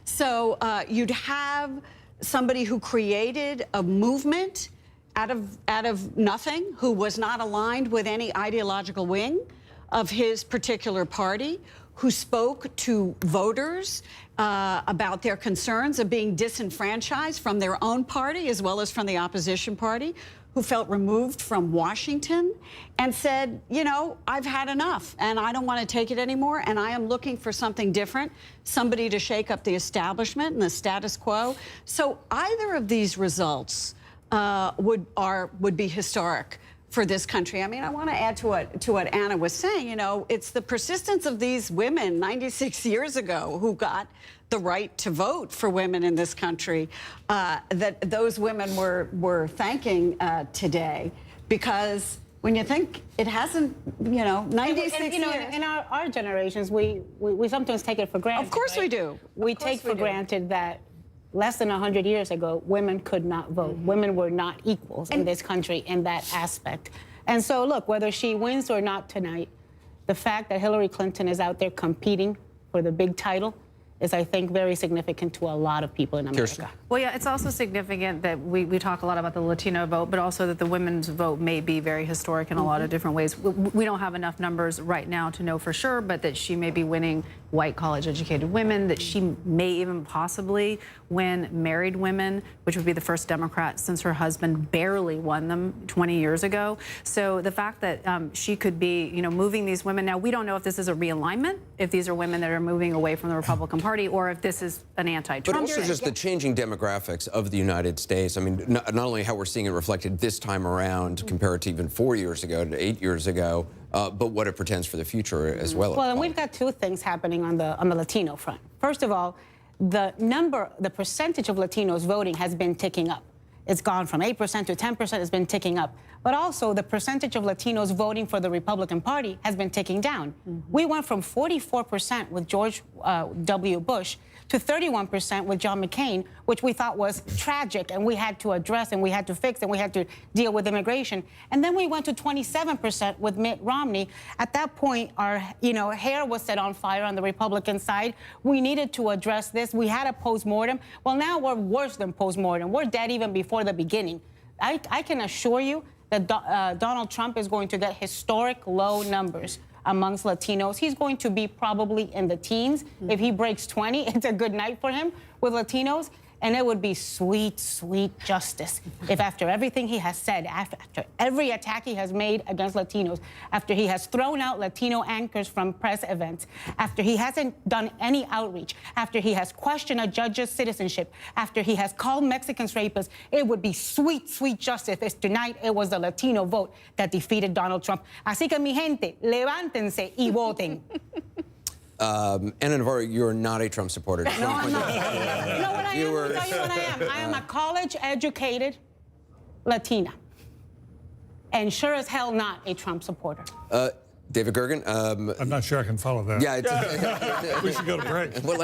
So you'd have somebody who created a movement out of nothing, who was not aligned with any ideological wing of his particular party, who spoke to voters about their concerns of being disenfranchised from their own party as well as from the opposition party, who felt removed from Washington and said, you know, I've had enough and I don't want to take it anymore and I am looking for something different, somebody to shake up the establishment and the status quo. So either of these results would be historic for this country. I mean, I want to add to what Anna was saying. You know, it's the persistence of these women 96 years ago who got the right to vote for women in this country that those women were thanking today, because when you think it hasn't, you know, 96 and, you know, years. in our generations, we sometimes take it for granted. Of course right? we do. We take for granted that less than 100 years ago, women could not vote. Women were not equals in this country in that aspect. And so, look, whether she wins or not tonight, the fact that Hillary Clinton is out there competing for the big title is, I think, very significant to a lot of people in America. Kirsten. Well, yeah, it's also significant that we talk a lot about the Latino vote, but also that the women's vote may be very historic in a lot of different ways. We don't have enough numbers right now to know for sure, but that she may be winning white college-educated women, that she may even possibly win married women, which would be the first Democrat since her husband barely won them 20 years ago. So the fact that she could be, you know, moving these women. Now, we don't know if this is a realignment, if these are women that are moving away from the Republican Party, or if this is an anti-Trump. But also just the changing demographics of the United States. I mean, not only how we're seeing it reflected this time around compared to even 4 years ago to 8 years ago, but what it portends for the future as well. Well, and we've got two things happening on the Latino front. First of all, the percentage of Latinos voting has been ticking up. It's gone from 8% to 10%, it's been ticking up. But also, the percentage of Latinos voting for the Republican Party has been ticking down. We went from 44% with George W. Bush to 31% with John McCain, which we thought was tragic, and we had to address, and we had to fix, and we had to deal with immigration. And then we went to 27% with Mitt Romney. At that point, our hair was set on fire on the Republican side. We needed to address this. We had a postmortem. Well, now we're worse than postmortem. We're dead even before the beginning. I can assure you that Donald Trump is going to get historic low numbers amongst Latinos. He's going to be probably in the teens. If he breaks 20, it's a good night for him with Latinos. And it would be sweet, sweet justice if after everything he has said, after every attack he has made against Latinos, after he has thrown out Latino anchors from press events, after he hasn't done any outreach, after he has questioned a judge's citizenship, after he has called Mexicans rapists, it would be sweet, sweet justice if tonight it was the Latino vote that defeated Donald Trump. Así que, mi gente, levántense y voten. Anna Navarro, you're not a Trump supporter. No, I'm not. You know what I am? I'll tell you what I am. I am a college-educated Latina, and sure as hell not a Trump supporter. David Gergen. I'm not sure I can follow that. Yeah, we should go to break. What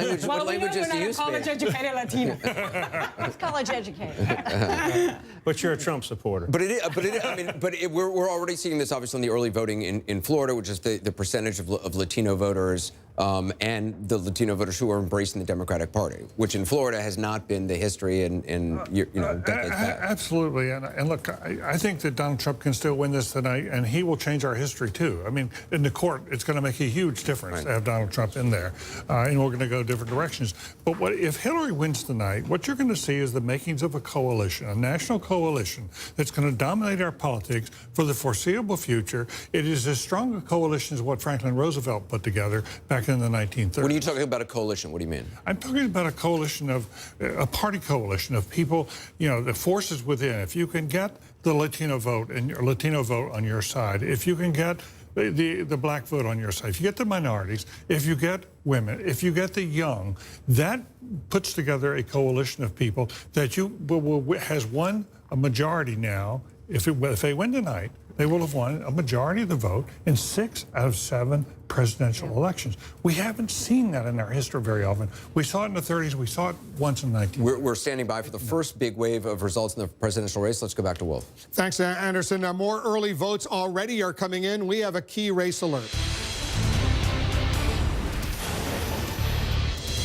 languages do you speak? College-educated Latina. He's college-educated. But you're a Trump supporter. But we're already seeing this obviously in the early voting in Florida, which is the percentage of Latino voters and the Latino voters who are embracing the Democratic Party, which in Florida has not been the history in decades back. Absolutely, and look, I think that Donald Trump can still win this tonight, and he will change our history too. I mean, in the court, it's going to make a huge difference to have Donald Trump in there, and we're going to go different directions. But if Hillary wins tonight, what you're going to see is the makings of a coalition, a national coalition that's going to dominate our politics for the foreseeable future. It is as strong a coalition as what Franklin Roosevelt put together back in the 1930s. When you're talking about a coalition, what do you mean? I'm talking about a coalition of, a party coalition of people, the forces within. If you can get the Latino vote and your Latino vote on your side, if you can get the black vote on your side, if you get the minorities, if you get women, if you get the young, that puts together a coalition of people that has won a majority now. If they win tonight, they will have won a majority of the vote in 6 out of 7 presidential elections. We haven't seen that in our history very often. We saw it in the 30s. We saw it once in the 1930s. We're standing by for the first big wave of results in the presidential race. Let's go back to Wolf. Thanks, Anderson. Now, more early votes already are coming in. We have a key race alert.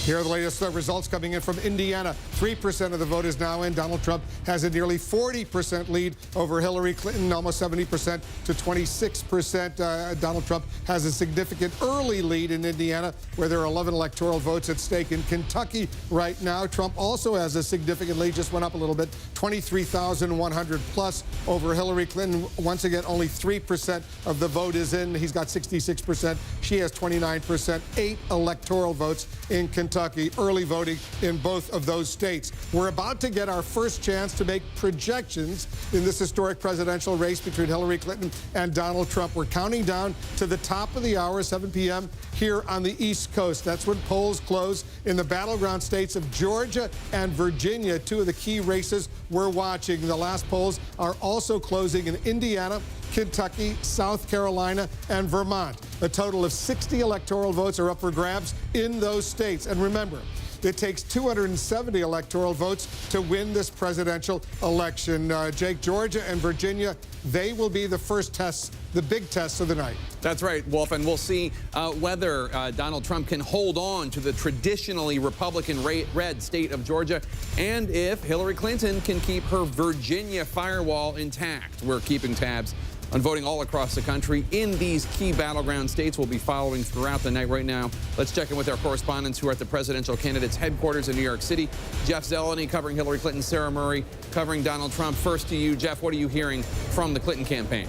Here are the latest results coming in from Indiana. 3% of the vote is now in. Donald Trump has a nearly 40% lead over Hillary Clinton, almost 70% to 26%. Donald Trump has a significant early lead in Indiana, where there are 11 electoral votes at stake. In Kentucky right now, Trump also has a significant lead, just went up a little bit, 23,100 plus over Hillary Clinton. Once again, only 3% of the vote is in. He's got 66%. She has 29%. 8 electoral votes in Kentucky. Kentucky, early voting in both of those states. We're about to get our first chance to make projections in this historic presidential race between Hillary Clinton and Donald Trump. We're counting down to the top of the hour, 7 p.m. here on the East Coast. That's when polls close in the battleground states of Georgia and Virginia, two of the key races we're watching. The last polls are also closing in Indiana, Kentucky, South Carolina, and Vermont. A total of 60 electoral votes are up for grabs in those states. And remember, it takes 270 electoral votes to win this presidential election. Jake, Georgia and Virginia, they will be the first tests, the big tests of the night. That's right, Wolf, and we'll see whether Donald Trump can hold on to the traditionally Republican red state of Georgia, and if Hillary Clinton can keep her Virginia firewall intact. We're keeping tabs on voting all across the country in these key battleground states. We'll be following throughout the night. Right now, let's check in with our correspondents who are at the presidential candidates' headquarters in New York City. Jeff Zeleny covering Hillary Clinton, Sarah Murray covering Donald Trump. First to you, Jeff, what are you hearing from the Clinton campaign?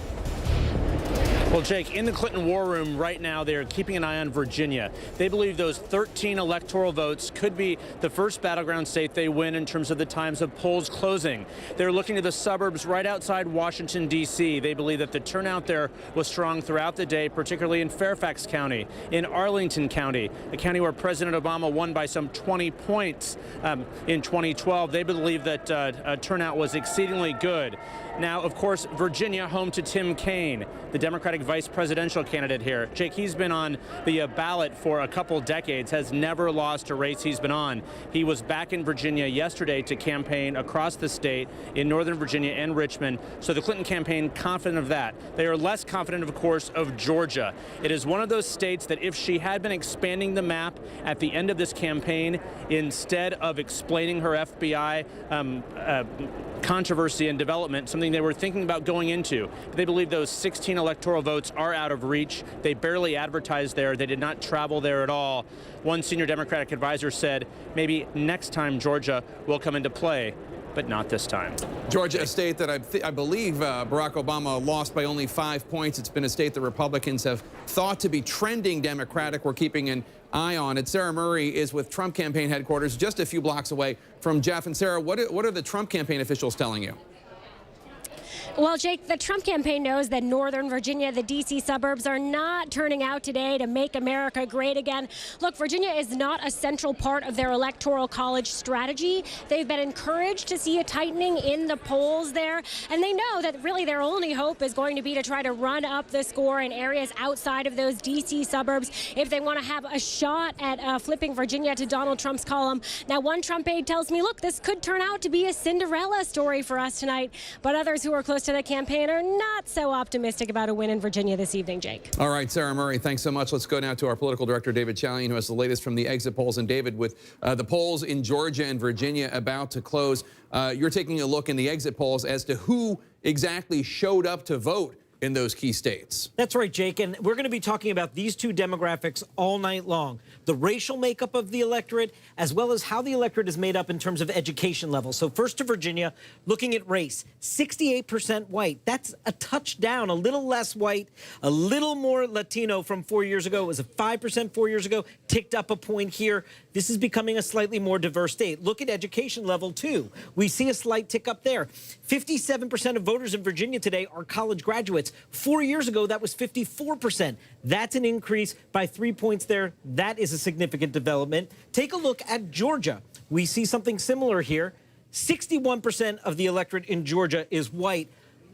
Well, Jake, in the Clinton war room right now, they are keeping an eye on Virginia. They believe those 13 electoral votes could be the first battleground state they win in terms of the times of polls closing. They're looking to the suburbs right outside Washington, D.C. They believe that the turnout there was strong throughout the day, particularly in Fairfax County, in Arlington County, a county where President Obama won by some 20 points in 2012. They believe that turnout was exceedingly good. Now, of course, Virginia, home to Tim Kaine, the Democratic vice presidential candidate here. Jake, he's been on the ballot for a couple decades, has never lost a race he's been on. He was back in Virginia yesterday to campaign across the state in Northern Virginia and Richmond. So the Clinton campaign confident of that. They are less confident, of course, of Georgia. It is one of those states that if she had been expanding the map at the end of this campaign, instead of explaining her FBI controversy and development, something they were thinking about going into. They believe those 16 electoral votes are out of reach. They barely advertised there. They did not travel there at all. One senior Democratic advisor said maybe next time Georgia will come into play, but not this time. Georgia, a state that I believe Barack Obama lost by only 5 points. It's been a state that Republicans have thought to be trending Democratic. We're keeping an eye on it. Sarah Murray is with Trump campaign headquarters just a few blocks away from Jeff. And Sarah, what are the Trump campaign officials telling you? Well, Jake, the Trump campaign knows that Northern Virginia, the D.C. suburbs, are not turning out today to make America great again. Look, Virginia is not a central part of their electoral college strategy. They've been encouraged to see a tightening in the polls there, and they know that really their only hope is going to be to try to run up the score in areas outside of those D.C. suburbs if they want to have a shot at flipping Virginia to Donald Trump's column. Now, one Trump aide tells me, look, this could turn out to be a Cinderella story for us tonight, but others who are close to the campaign are not so optimistic about a win in Virginia this evening, Jake. All right, Sarah Murray, thanks so much. Let's go now to our political director, David Chalian, who has the latest from the exit polls. And David, with the polls in Georgia and Virginia about to close, you're taking a look in the exit polls as to who exactly showed up to vote in those key states. That's right, Jake, and we're going to be talking about these two demographics all night long. The racial makeup of the electorate, as well as how the electorate is made up in terms of education level. So first to Virginia, looking at race, 68% white. That's a touch down, a little less white, a little more Latino from 4 years ago. It was a 5% 4 years ago, ticked up a point here. This is becoming a slightly more diverse state. Look at education level, too. We see a slight tick up there. 57% of voters in Virginia today are college graduates. 4 years ago, that was 54%. That's an increase by 3 points there. That is a significant development. Take a look at Georgia. We see something similar here. 61% of the electorate in Georgia is white.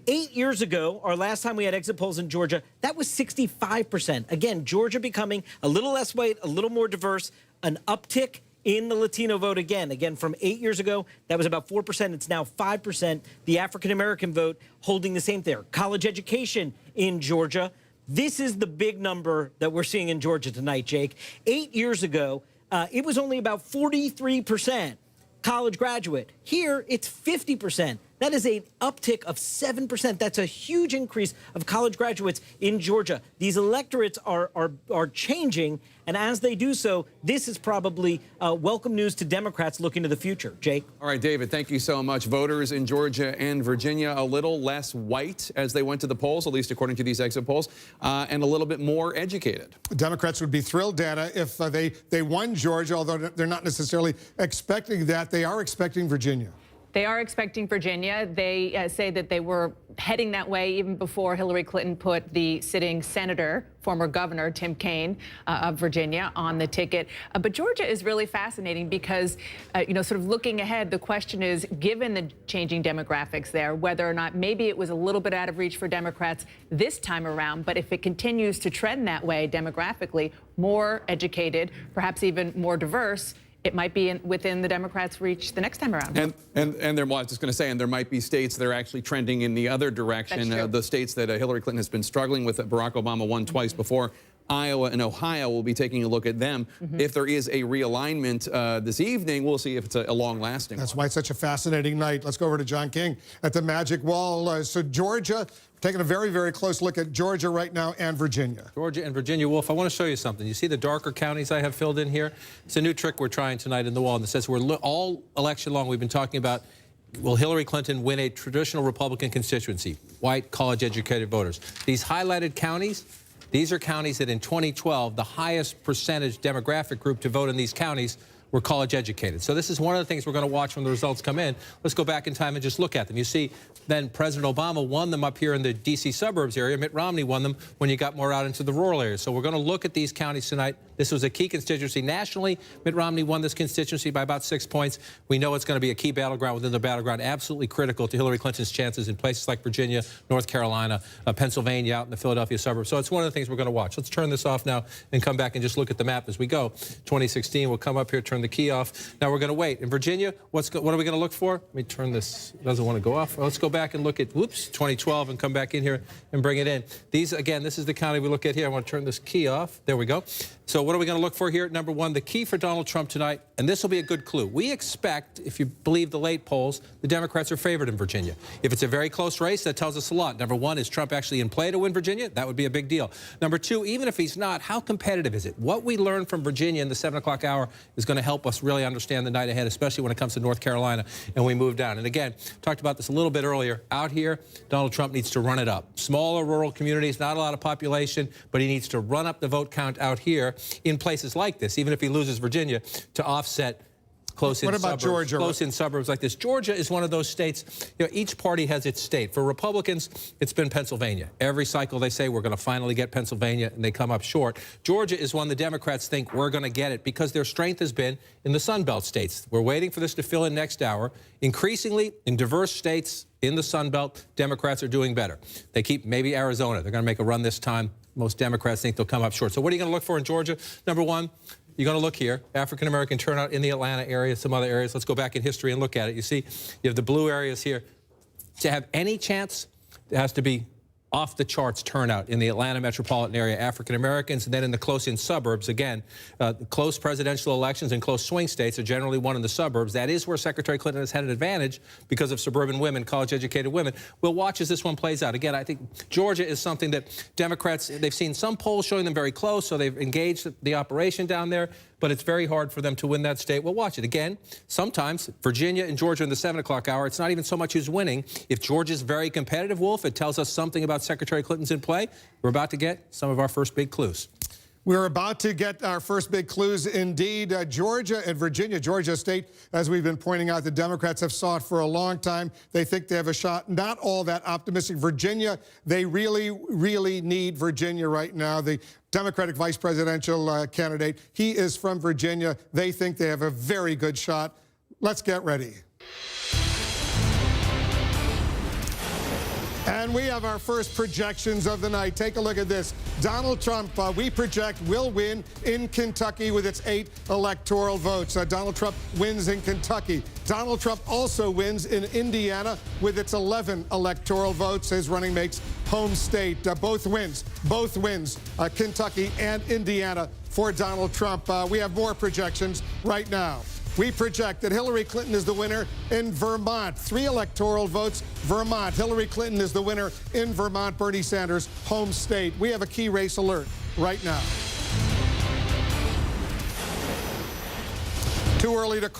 8 years ago, our last time we had exit polls in Georgia, that was 65%. Again, Georgia becoming a little less white, a little more diverse, an uptick in the Latino vote again from 8 years ago, that was about 4%. It's now 5%. The African-American vote holding the same there. College education in Georgia. This is the big number that we're seeing in Georgia tonight, Jake. 8 years ago, it was only about 43% college graduate. Here, it's 50%. That is an uptick of 7%. That's a huge increase of college graduates in Georgia. These electorates are changing, and as they do so, this is probably welcome news to Democrats looking to the future. Jake? All right, David, thank you so much. Voters in Georgia and Virginia a little less white as they went to the polls, at least according to these exit polls, and a little bit more educated. Democrats would be thrilled, Dana, if they won Georgia, although they're not necessarily expecting that. They are expecting Virginia. They are expecting Virginia. They say that they were heading that way even before Hillary Clinton put the sitting senator, former governor Tim Kaine of Virginia, on the ticket. But Georgia is really fascinating because, sort of looking ahead, the question is, given the changing demographics there, whether or not maybe it was a little bit out of reach for Democrats this time around. But if it continues to trend that way demographically, more educated, perhaps even more diverse, it might be within the Democrats' reach the next time around. And there, well, I was just going to say, and there might be states that are actually trending in the other direction. The states that Hillary Clinton has been struggling with, that Barack Obama won twice before, Iowa and Ohio, will be taking a look at them. If there is a realignment this evening, we'll see if it's a long-lasting one. That's why it's such a fascinating night. Let's go over to John King at the Magic Wall. So Georgia, taking a very, very close look at Georgia right now and Virginia. Georgia and Virginia. Wolf, I want to show you something. You see the darker counties I have filled in here? It's a new trick we're trying tonight in the wall. And it says all election long we've been talking about, will Hillary Clinton win a traditional Republican constituency? White, college-educated voters. These highlighted counties, these are counties that in 2012, the highest percentage demographic group to vote in these counties were college educated. So this is one of the things we're going to watch when the results come in. Let's go back in time and just look at them. You see, then President Obama won them up here in the D.C. suburbs area. Mitt Romney won them when you got more out into the rural areas. So we're going to look at these counties tonight. This was a key constituency nationally. Mitt Romney won this constituency by about 6 points. We know it's going to be a key battleground within the battleground, absolutely critical to Hillary Clinton's chances in places like Virginia, North Carolina, Pennsylvania, out in the Philadelphia suburbs. So it's one of the things we're going to watch. Let's turn this off now and come back and just look at the map as we go. 2016, we'll come up here, turn the key off. Now we're going to wait. In Virginia, what are we going to look for? Let me turn this. It doesn't want to go off. Let's go back and look at, 2012 and come back in here and bring it in. These, again, this is the county we look at here. I want to turn this key off. There we go. So what are we going to look for here? Number one, the key for Donald Trump tonight, and this will be a good clue. We expect, if you believe the late polls, the Democrats are favored in Virginia. If it's a very close race, that tells us a lot. Number one, is Trump actually in play to win Virginia? That would be a big deal. Number two, even if he's not, how competitive is it? What we learn from Virginia in the 7 o'clock hour is going to help us really understand the night ahead, especially when it comes to North Carolina and we move down. And again, talked about this a little bit earlier. Out here, Donald Trump needs to run it up. Smaller rural communities, not a lot of population, but he needs to run up the vote count out here in places like this, even if he loses Virginia, to offset close-in suburbs like this. Georgia is one of those states, each party has its state. For Republicans, it's been Pennsylvania. Every cycle they say, we're going to finally get Pennsylvania, and they come up short. Georgia is one the Democrats think we're going to get it because their strength has been in the Sun Belt states. We're waiting for this to fill in next hour. Increasingly, in diverse states in the Sun Belt, Democrats are doing better. They keep maybe Arizona. They're going to make a run this time. Most Democrats think they'll come up short. So what are you going to look for in Georgia? Number one, you're going to look here, African-American turnout in the Atlanta area, some other areas. Let's go back in history and look at it. You see, you have the blue areas here. To have any chance, it has to be off-the-charts turnout in the Atlanta metropolitan area, African-Americans, and then in the close-in suburbs. Again, close presidential elections and close swing states are generally won in the suburbs. That is where Secretary Clinton has had an advantage because of suburban women, college-educated women. We'll watch as this one plays out. Again, I think Georgia is something that Democrats, they've seen some polls showing them very close, so they've engaged the operation down there, but it's very hard for them to win that state. We'll watch it. Again, sometimes Virginia and Georgia in the 7 o'clock hour, it's not even so much who's winning. If Georgia's very competitive, Wolf, it tells us something about Secretary Clinton's in play. We're about to get some of our first big clues. We're about to get our first big clues indeed. Georgia and Virginia, Georgia State, as we've been pointing out, the Democrats have sought for a long time. They think they have a shot. Not all that optimistic. Virginia, they really, really need Virginia right now. The Democratic vice presidential candidate, he is from Virginia. They think they have a very good shot. Let's get ready. And we have our first projections of the night. Take a look at this. Donald Trump, we project, will win in Kentucky with its 8 electoral votes. Donald Trump wins in Kentucky. Donald Trump also wins in Indiana with its 11 electoral votes. His running mate's home state. Both wins, Kentucky and Indiana for Donald Trump. We have more projections right now. We project that Hillary Clinton is the winner in Vermont. 3 electoral votes, Vermont. Hillary Clinton is the winner in Vermont, Bernie Sanders' home state. We have a key race alert right now. Too early to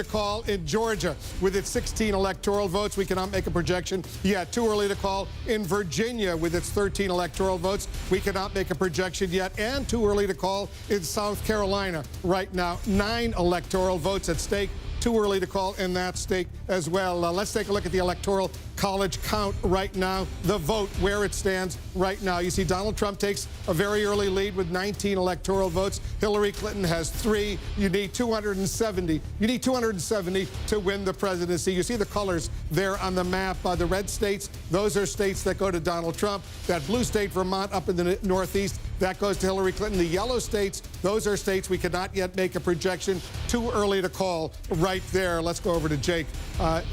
call in Georgia with its 16 electoral votes. We cannot make a projection yet. Too early to call in Virginia with its 13 electoral votes. We cannot make a projection yet. And too early to call in South Carolina right now. 9 electoral votes at stake. Too early to call in that state as well. Let's take a look at the Electoral College count right now. The vote, where it stands right now. You see Donald Trump takes a very early lead with 19 electoral votes. Hillary Clinton has 3. You need 270. You need 270 to win the presidency. You see the colors there on the map. The red states, those are states that go to Donald Trump. That blue state, Vermont, up in the Northeast, that goes to Hillary Clinton. The yellow states, those are states we cannot yet make a projection. Too early to call right there. Let's go over to Jake.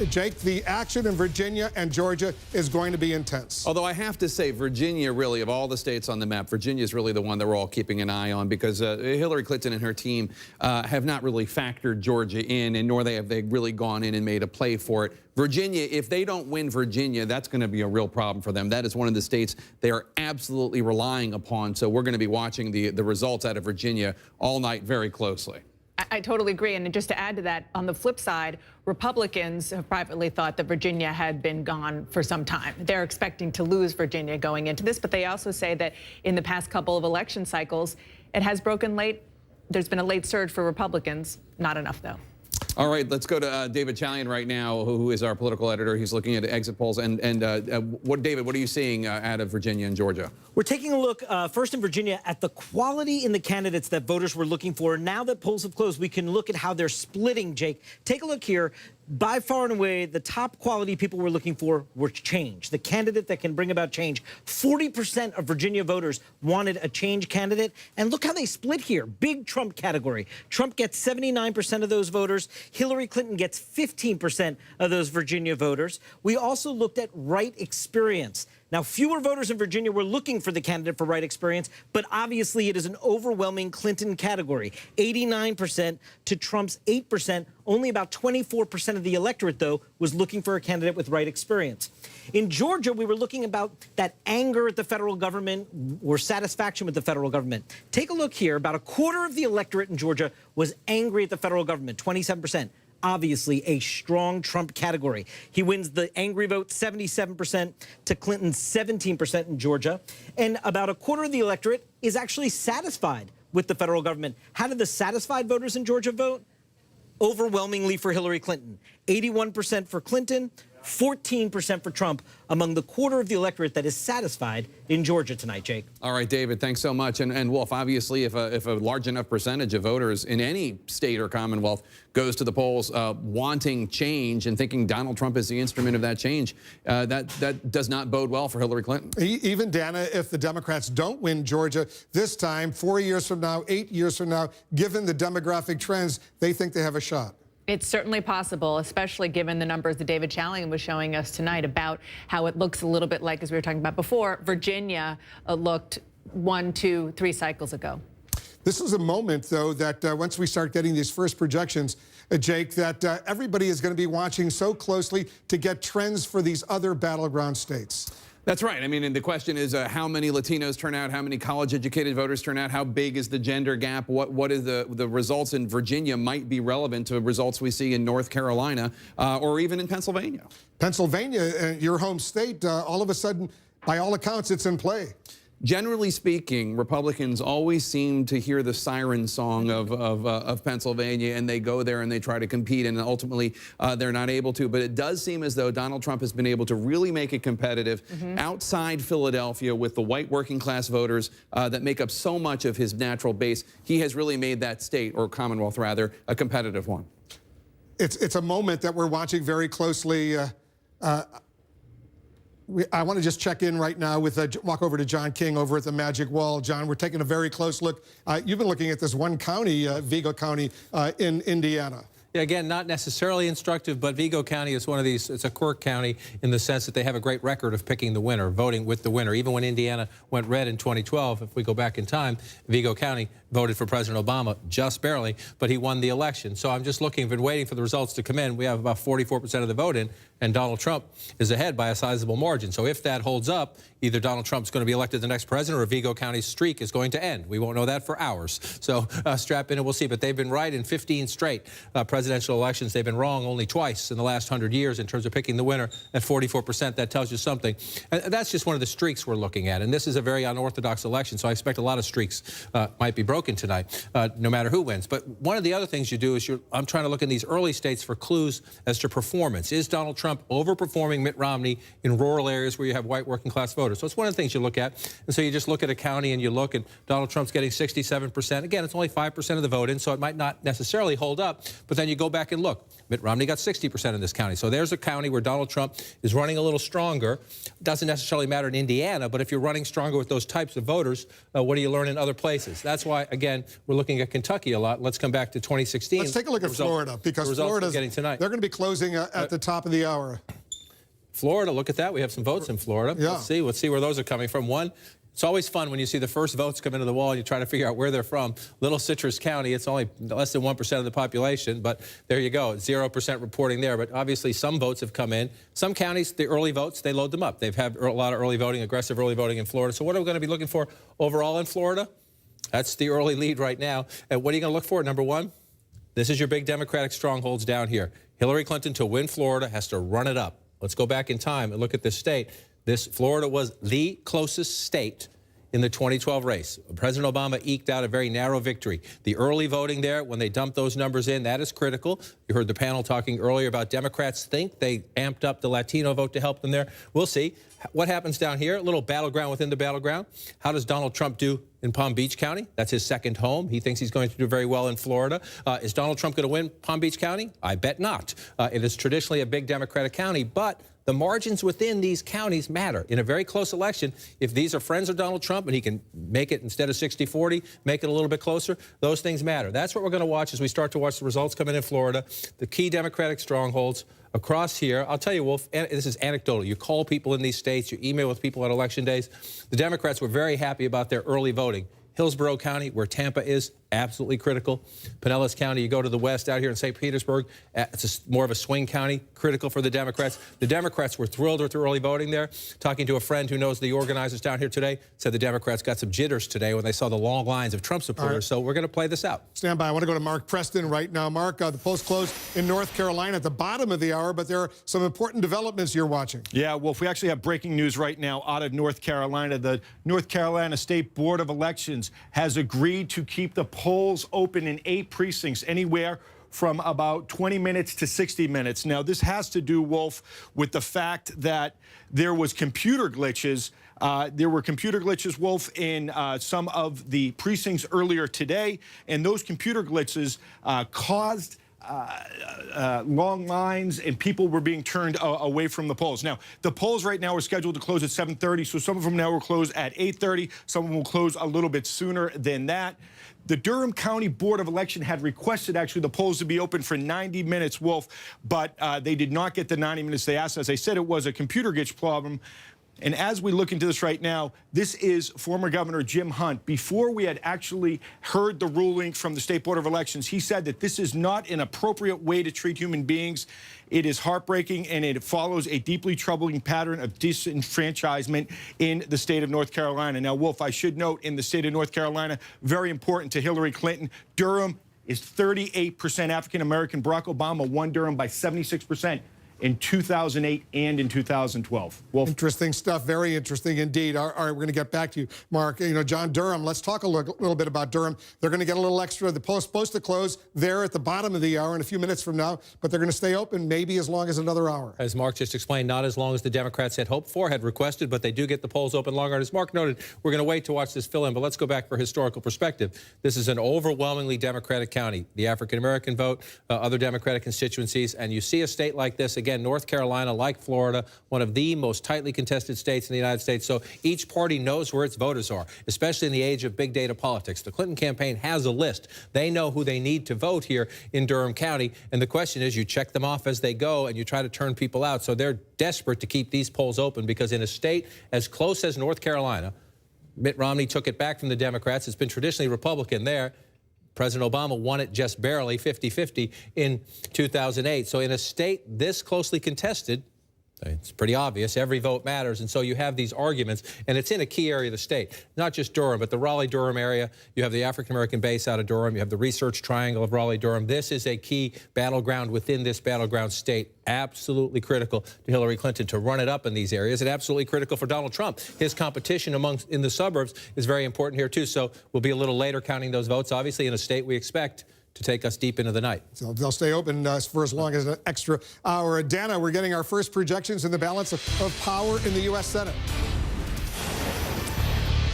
Jake, the action in Virginia and Georgia is going to be intense. Although I have to say, Virginia, really, of all the states on the map, Virginia is really the one that we're all keeping an eye on, because Hillary Clinton and her team have not really factored Georgia in, and nor have they really gone in and made a play for it. Virginia, if they don't win Virginia, that's going to be a real problem for them. That is one of the states they are absolutely relying upon. So we're going to be watching the results out of Virginia all night very closely. I totally agree. And just to add to that, on the flip side, Republicans have privately thought that Virginia had been gone for some time. They're expecting to lose Virginia going into this, but they also say that in the past couple of election cycles, it has broken late. There's been a late surge for Republicans. Not enough, though. All right, let's go to David Chalian right now, who is our political editor. He's looking at exit polls. David, what are you seeing out of Virginia and Georgia? We're taking a look first in Virginia at the quality in the candidates that voters were looking for. Now that polls have closed, we can look at how they're splitting, Jake. Take a look here. By far and away, the top quality people were looking for were change, the candidate that can bring about change. 40% of Virginia voters wanted a change candidate. And look how they split here. Big Trump category. Trump gets 79% of those voters. Hillary Clinton gets 15% of those Virginia voters. We also looked at right experience. Now, fewer voters in Virginia were looking for the candidate for right experience, but obviously it is an overwhelming Clinton category. 89% to Trump's 8%. Only about 24% of the electorate, though, was looking for a candidate with right experience. In Georgia, we were looking about that anger at the federal government or satisfaction with the federal government. Take a look here. About a quarter of the electorate in Georgia was angry at the federal government, 27%. Obviously a strong Trump category. He wins the angry vote 77% to Clinton's 17% in Georgia. And about a quarter of the electorate is actually satisfied with the federal government. How did the satisfied voters in Georgia vote? Overwhelmingly for Hillary Clinton. 81% for Clinton, 14% for Trump among the quarter of the electorate that is satisfied in Georgia tonight, Jake. All right, David, thanks so much. And Wolf, obviously, if a large enough percentage of voters in any state or commonwealth goes to the polls wanting change and thinking Donald Trump is the instrument of that change, that does not bode well for Hillary Clinton. Even, Dana, if the Democrats don't win Georgia this time, 4 years from now, 8 years from now, given the demographic trends, they think they have a shot. It's certainly possible, especially given the numbers that David Chalian was showing us tonight about how it looks a little bit like, as we were talking about before, Virginia looked 1, 2, 3 cycles ago. This is a moment, though, that once we start getting these first projections, Jake, that everybody is going to be watching so closely to get trends for these other battleground states. That's right. I mean, and the question is how many Latinos turn out, how many college-educated voters turn out, how big is the gender gap, what is the results in Virginia might be relevant to results we see in North Carolina or even in Pennsylvania. Pennsylvania, your home state, all of a sudden, by all accounts, it's in play. Generally speaking, Republicans always seem to hear the siren song of Pennsylvania, and they go there and they try to compete, and ultimately they're not able to. But it does seem as though Donald Trump has been able to really make it competitive outside Philadelphia with the white working class voters that make up so much of his natural base. He has really made that state, or Commonwealth rather, a competitive one. It's a moment that we're watching very closely. I want to just check in right now with, walk over to John King over at the Magic Wall. John, we're taking a very close look. You've been looking at this one county, Vigo County in Indiana. again, not necessarily instructive, but Vigo County is one of these, it's a quirk county in the sense that they have a great record of picking the winner, voting with the winner. Even when Indiana went red in 2012, if we go back in time, Vigo County voted for President Obama just barely, but he won the election. So I'm just looking, been waiting for the results to come in. We have about 44% of the vote in, and Donald Trump is ahead by a sizable margin. So if that holds up, either Donald Trump's going to be elected the next president or Vigo County's streak is going to end. We won't know that for hours. So strap in and we'll see. But they've been right in 15 straight presidential elections. They've been wrong only twice in the last 100 years in terms of picking the winner at 44%. That tells you something. And that's just one of the streaks we're looking at. And this is a very unorthodox election, so I expect a lot of streaks might be broken tonight, no matter who wins. But one of the other things you do is I'm trying to look in these early states for clues as to performance. Is Donald Trump overperforming Mitt Romney in rural areas where you have white working class voters? So it's one of the things you look at. And so you just look at a county and you look and Donald Trump's getting 67%. Again, it's only 5% of the vote in, so it might not necessarily hold up. But then you go back and look. Mitt Romney got 60% in this county. So there's a county where Donald Trump is running a little stronger. Doesn't necessarily matter in Indiana, but if you're running stronger with those types of voters, what do you learn in other places? That's why, again, we're looking at Kentucky a lot. Let's come back to 2016. Let's take a look at Florida, because Florida's getting tonight. They're going to be closing at the top of the hour. Florida, look at that. We have some votes in Florida. Yeah. Let's see where those are coming from. One, it's always fun when you see the first votes come into the wall and you try to figure out where they're from. Little Citrus County, it's only less than 1% of the population, but there you go, 0% reporting there. But obviously some votes have come in. Some counties, the early votes, they load them up. They've had a lot of early voting, aggressive early voting in Florida. So what are we going to be looking for overall in Florida? That's the early lead right now. And what are you going to look for? Number one, this is your big Democratic strongholds down here. Hillary Clinton, to win Florida, has to run it up. Let's go back in time and look at this state. Florida was the closest state in the 2012 race. President Obama eked out a very narrow victory. The early voting there, when they dumped those numbers in, that is critical. You heard the panel talking earlier about Democrats think they amped up the Latino vote to help them there. We'll see. What happens down here? A little battleground within the battleground. How does Donald Trump do in Palm Beach County? That's his second home. He thinks he's going to do very well in Florida. Is Donald Trump going to win Palm Beach County? I bet not. It is traditionally a big Democratic county, but the margins within these counties matter. In a very close election, if these are friends of Donald Trump and he can make it, instead of 60-40, make it a little bit closer, those things matter. That's what we're going to watch as we start to watch the results come in Florida, the key Democratic strongholds across here. I'll tell you, Wolf, and this is anecdotal. You call people in these states, you email with people on election days. The Democrats were very happy about their early voting. Hillsborough County, where Tampa is, absolutely critical. Pinellas County, you go to the west out here in St. Petersburg, it's more of a swing county, critical for the Democrats. The Democrats were thrilled with the early voting there. Talking to a friend who knows the organizers down here today, said the Democrats got some jitters today when they saw the long lines of Trump supporters. Right. So we're going to play this out. Stand by. I want to go to Mark Preston right now. Mark, the polls closed in North Carolina at the bottom of the hour, but there are some important developments you're watching. Yeah, Wolf, we actually have breaking news right now out of North Carolina. The North Carolina State Board of Elections has agreed to keep the polls open in 8 precincts, anywhere from about 20 minutes to 60 minutes. Now, this has to do, Wolf, with the fact that there was computer glitches. There were computer glitches, Wolf, in some of the precincts earlier today, and those computer glitches caused long lines, and people were being turned away from the polls. Now, the polls right now are scheduled to close at 7:30, so some of them now will close at 8:30. Some of them will close a little bit sooner than that. The Durham County Board of Election had requested, actually, the polls to be open for 90 minutes, Wolf, but they did not get the 90 minutes they asked. As I said, it was a computer glitch problem. And as we look into this right now, this is former Governor Jim Hunt. Before we had actually heard the ruling from the State Board of Elections, he said that this is not an appropriate way to treat human beings. It is heartbreaking, and it follows a deeply troubling pattern of disenfranchisement in the state of North Carolina. Now, Wolf, I should note, in the state of North Carolina, very important to Hillary Clinton, Durham is 38% African-American. Barack Obama won Durham by 76%. In 2008 and in 2012. Wolf. Interesting stuff. Very interesting indeed. All right, we're going to get back to you, Mark. You know, John Durham, let's talk a little bit about Durham. They're going to get a little extra. The poll's supposed to close there at the bottom of the hour in a few minutes from now, but they're going to stay open maybe as long as another hour. As Mark just explained, not as long as the Democrats had hoped for, had requested, but they do get the polls open longer. And as Mark noted, we're going to wait to watch this fill in, but let's go back for historical perspective. This is an overwhelmingly Democratic county. The African-American vote, other Democratic constituencies, and you see a state like this, again, again, North Carolina, like Florida, one of the most tightly contested states in the United States. So each party knows where its voters are, especially in the age of big data politics. The Clinton campaign has a list. They know who they need to vote here in Durham County. And the question is, you check them off as they go and you try to turn people out. So they're desperate to keep these polls open because in a state as close as North Carolina, Mitt Romney took it back from the Democrats. It's been traditionally Republican there. President Obama won it just barely, 50-50, in 2008. So in a state this closely contested, it's pretty obvious, every vote matters. And so you have these arguments, and it's in a key area of the state, not just Durham, but the Raleigh-Durham area. You have the African-American base out of Durham. You have the research triangle of Raleigh-Durham. This is a key battleground within this battleground state. Absolutely critical to Hillary Clinton to run it up in these areas, and absolutely critical for Donald Trump. His competition in the suburbs is very important here, too. So we'll be a little later counting those votes, obviously, in a state we expect to take us deep into the night. So they'll stay open for as long as an extra hour. Dana, we're getting our first projections in the balance of power in the U.S. Senate.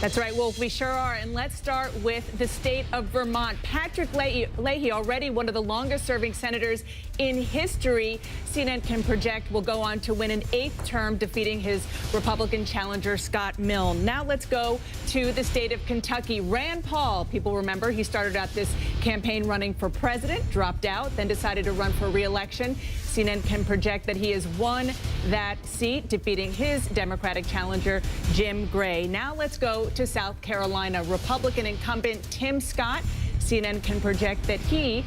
That's right, Wolf, we sure are. And let's start with the state of Vermont. Patrick Leahy, already one of the longest-serving senators in history, CNN can project will go on to win an 8th term, defeating his Republican challenger, Scott Milne. Now let's go to the state of Kentucky. Rand Paul, people remember, he started out this campaign running for president, dropped out, then decided to run for re-election. CNN can project that he has won that seat, defeating his Democratic challenger, Jim Gray. Now let's go to South Carolina. Republican incumbent Tim Scott, CNN can project that he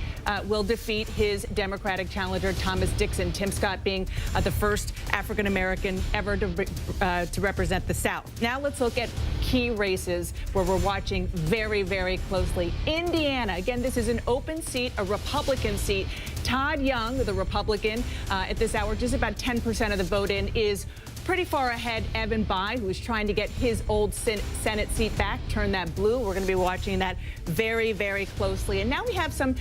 will defeat his Democratic challenger, Thomas Dixon. Tim Scott being the first African-American ever to represent the South. Now let's look at key races where we're watching very, very closely. Indiana, again, this is an open seat, a Republican seat. Todd Young, the Republican, at this hour, just about 10% of the vote in, is pretty far ahead Evan Bayh, who's trying to get his old Senate seat back, turn that blue. We're going to be watching that very, very closely. And now we have some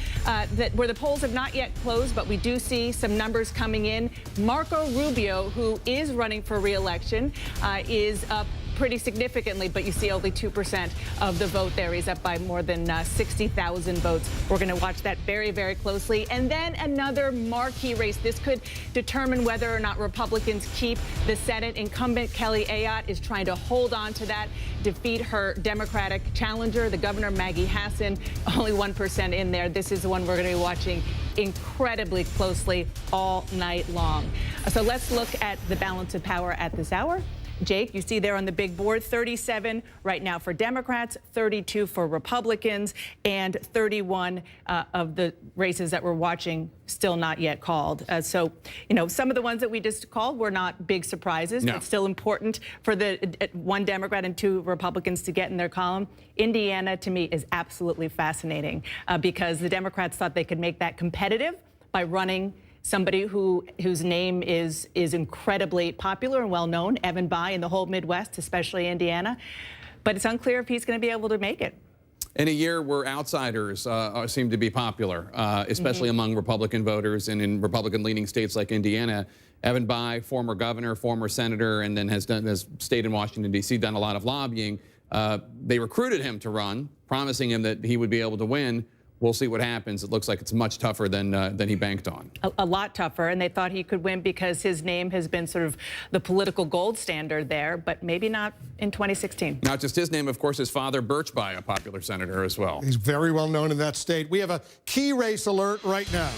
where the polls have not yet closed, but we do see some numbers coming in. Marco Rubio, who is running for re-election, is up pretty significantly, but you see only 2% of the vote there. He's up by more than 60,000 votes. We're going to watch that very, very closely. And then another marquee race. This could determine whether or not Republicans keep the Senate. Incumbent Kelly Ayotte is trying to hold on to that, defeat her Democratic challenger, the Governor Maggie Hassan, only 1% in there. This is the one we're going to be watching incredibly closely all night long. So let's look at the balance of power at this hour. Jake, you see there on the big board, 37 right now for Democrats, 32 for Republicans, and 31 of the races that we're watching still not yet called. So, you know, some of the ones that we just called were not big surprises, but still important for the one Democrat and 2 Republicans to get in their column. Indiana, to me, is absolutely fascinating because the Democrats thought they could make that competitive by running somebody whose name is incredibly popular and well-known, Evan Bayh, in the whole Midwest, especially Indiana. But it's unclear if he's going to be able to make it. In a year where outsiders seem to be popular, especially among Republican voters and in Republican-leaning states like Indiana, Evan Bayh, former governor, former senator, and then has stayed in Washington, D.C., done a lot of lobbying. They recruited him to run, promising him that he would be able to win. We'll see what happens. It looks like it's much tougher than he banked on. A lot tougher, and they thought he could win because his name has been sort of the political gold standard there, but maybe not in 2016. Not just his name, of course, his father, Birch Bayh, a popular senator as well. He's very well known in that state. We have a key race alert right now.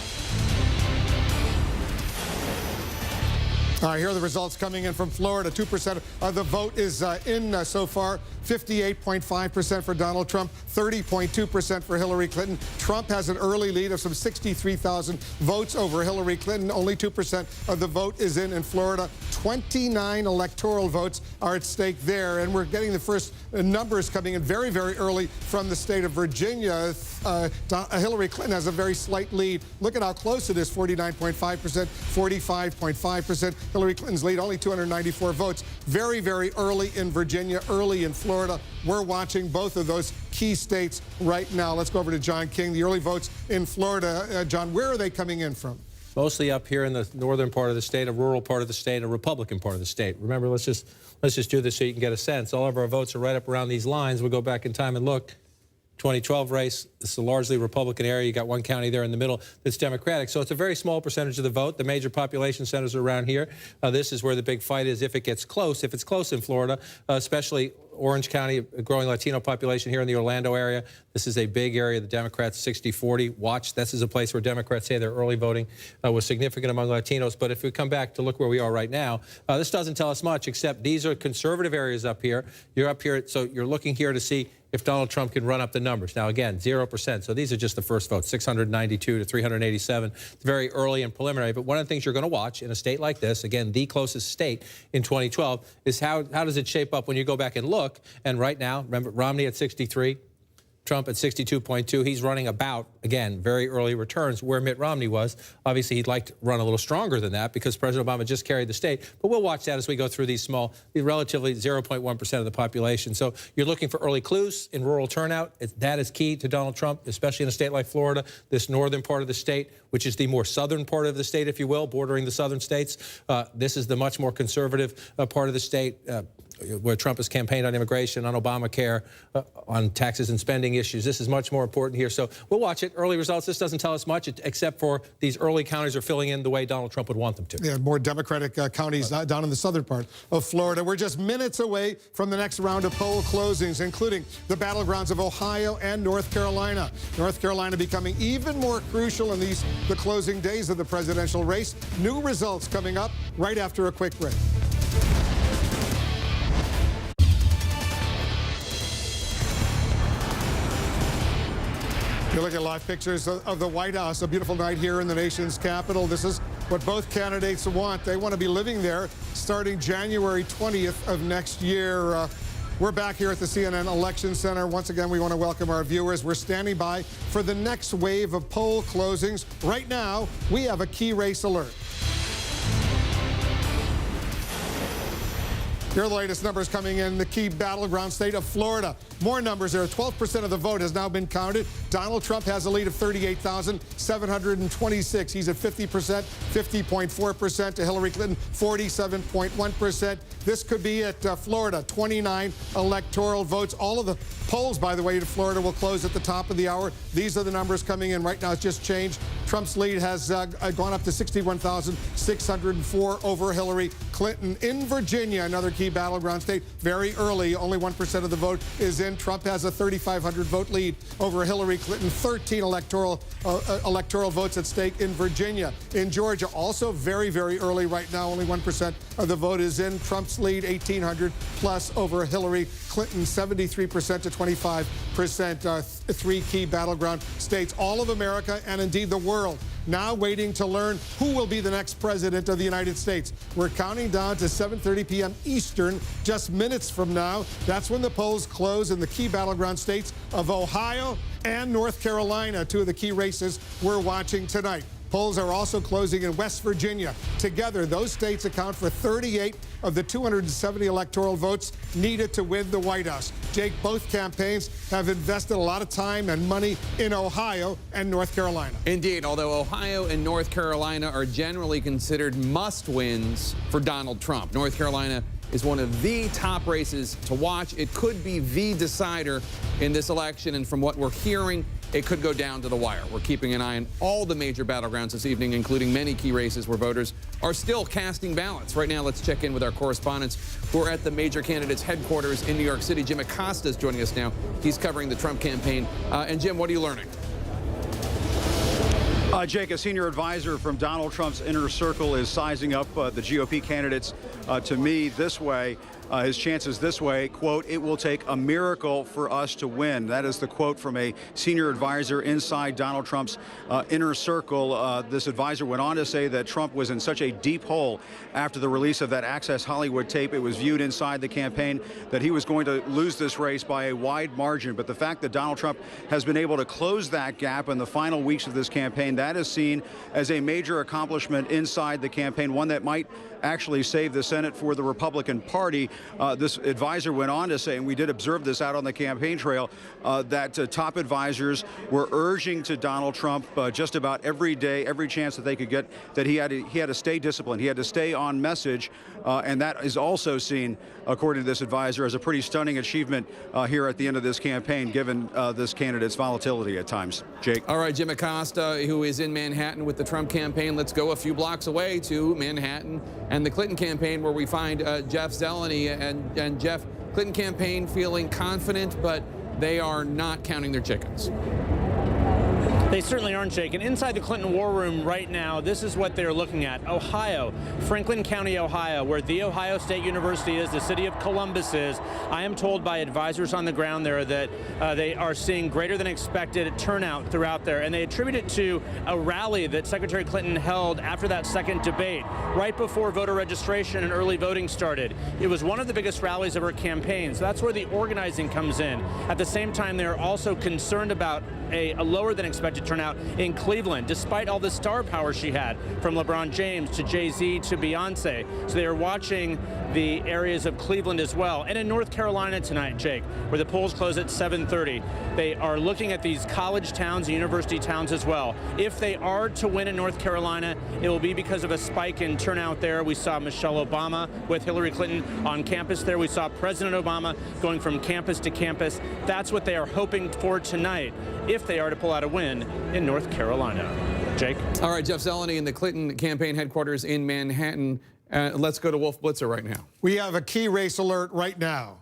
All right, here are the results coming in from Florida. 2% of the vote is in so far. 58.5% for Donald Trump, 30.2% for Hillary Clinton. Trump has an early lead of some 63,000 votes over Hillary Clinton. Only 2% of the vote is in Florida. 29 electoral votes are at stake there. And we're getting the first numbers coming in very, very early from the state of Virginia. Hillary Clinton has a very slight lead. Look at how close it is, 49.5%, 45.5%. Hillary Clinton's lead, only 294 votes. Very, very early in Virginia, early in Florida. We're watching both of those key states right now. Let's go over to John King. The early votes in Florida. John, where are they coming in from? Mostly up here in the northern part of the state, a rural part of the state, a Republican part of the state. Remember, let's just do this so you can get a sense. All of our votes are right up around these lines. We'll go back in time and look. 2012 race. This is a largely Republican area. You got one county there in the middle that's Democratic. So it's a very small percentage of the vote. The major population centers are around here. This is where the big fight is if it gets close. If it's close in Florida, especially Orange County, a growing Latino population here in the Orlando area. This is a big area. The Democrats 60-40. Watch, this is a place where Democrats say their early voting was significant among Latinos. But if we come back to look where we are right now, this doesn't tell us much, except these are conservative areas up here. You're up here, so you're looking here to see if Donald Trump can run up the numbers. Now, again, 0%. So these are just the first votes, 692 to 387. It's very early and preliminary. But one of the things you're going to watch in a state like this, again, the closest state in 2012, is how does it shape up when you go back and look. And right now, remember, Romney at 63. Trump at 62.2. He's running about, again, very early returns where Mitt Romney was. Obviously, he'd like to run a little stronger than that because President Obama just carried the state. But we'll watch that as we go through these small, relatively 0.1% of the population. So you're looking for early clues in rural turnout. That is key to Donald Trump, especially in a state like Florida, this northern part of the state, which is the more southern part of the state, if you will, bordering the southern states. This is the much more conservative part of the state. Where Trump has campaigned on immigration, on Obamacare, on taxes and spending issues. This is much more important here. So we'll watch it. Early results, this doesn't tell us much, except for these early counties are filling in the way Donald Trump would want them to. Yeah, more Democratic counties down in the southern part of Florida. We're just minutes away from the next round of poll closings, including the battlegrounds of Ohio and North Carolina. North Carolina becoming even more crucial in the closing days of the presidential race. New results coming up right after a quick break. You look at live pictures of the White House, a beautiful night here in the nation's capital. This is what both candidates want. They want to be living there starting January 20th of next year. We're back here at the CNN Election Center. Once again, we want to welcome our viewers. We're standing by for the next wave of poll closings. Right now, we have a key race alert. Here are the latest numbers coming in the key battleground state of Florida. More numbers there. 12% of the vote has now been counted. Donald Trump has a lead of 38,726. He's at 50%, 50.4% to Hillary Clinton, 47.1%. This could be at Florida, 29 electoral votes. All of the polls, by the way, to Florida will close at the top of the hour. These are the numbers coming in right now. It's just changed. Trump's lead has gone up to 61,604 over Hillary Clinton. In Virginia, another key battleground state, very early, only 1% of the vote is in. Trump has a 3,500 vote lead over Hillary Clinton. 13 electoral votes at stake in Virginia. In Georgia, also very, very early right now, only 1% of the vote is in. Trump's lead, 1,800 plus over Hillary Clinton, 73% to 25%. Three key battleground states, all of America and indeed the world, now waiting to learn who will be the next president of the United States. We're counting down to 7:30 p.m. Eastern, just minutes from now. That's when the polls close in the key battleground states of Ohio and North Carolina, two of the key races we're watching tonight. Polls are also closing in West Virginia. Together, those states account for 38 of the 270 electoral votes needed to win the White House. Jake, both campaigns have invested a lot of time and money in Ohio and North Carolina. Indeed, although Ohio and North Carolina are generally considered must-wins for Donald Trump. North Carolina is one of the top races to watch. It could be the decider in this election, and from what we're hearing, it could go down to the wire. We're keeping an eye on all the major battlegrounds this evening, including many key races where voters are still casting ballots. Right now, let's check in with our correspondents who are at the major candidates' headquarters in New York City. Jim Acosta is joining us now. He's covering the Trump campaign. And Jim, what are you learning? Jake, a senior advisor from Donald Trump's inner circle is sizing up the GOP candidates to me this way. His chances this way, quote, "It will take a miracle for us to win." That is the quote from a senior advisor inside Donald Trump's inner circle. This advisor went on to say that Trump was in such a deep hole after the release of that Access Hollywood tape. It was viewed inside the campaign that he was going to lose this race by a wide margin. But the fact that Donald Trump has been able to close that gap in the final weeks of this campaign, that is seen as a major accomplishment inside the campaign, one that might actually save the Senate for the Republican Party. This advisor went on to say, and we did observe this out on the campaign trail, that top advisors were urging to Donald Trump just about every day, every chance that they could get, that he had to stay disciplined, he had to stay on message, and that is also seen, according to this advisor, as a pretty stunning achievement here at the end of this campaign, given this candidate's volatility at times. Jake. All right, Jim Acosta, who is in Manhattan with the Trump campaign. Let's go a few blocks away to Manhattan and the Clinton campaign, where we find Jeff Zeleny. And Jeff, Clinton campaign feeling confident, but they are not counting their chickens. They certainly aren't, Jake. And inside the Clinton war room right now, this is what they're looking at. Ohio, Franklin County, Ohio, where The Ohio State University is, the city of Columbus is. I am told by advisors on the ground there that they are seeing greater than expected turnout throughout there. And they attribute it to a rally that Secretary Clinton held after that second debate, right before voter registration and early voting started. It was one of the biggest rallies of her campaign. So that's where the organizing comes in. At the same time, they're also concerned about a lower than expected turnout in Cleveland, despite all the star power she had, from LeBron James to Jay-Z to Beyonce. So they are watching the areas of Cleveland as well. And in North Carolina tonight, Jake, where the polls close at 7:30, they are looking at these college towns and university towns as well. If they are to win in North Carolina, it will be because of a spike in turnout there. We saw Michelle Obama with Hillary Clinton on campus there. We saw President Obama going from campus to campus. That's what they are hoping for tonight, if they are to pull out a win in North Carolina. Jake? All right, Jeff Zeleny in the Clinton campaign headquarters in Manhattan. Let's go to Wolf Blitzer right now. We have a key race alert right now.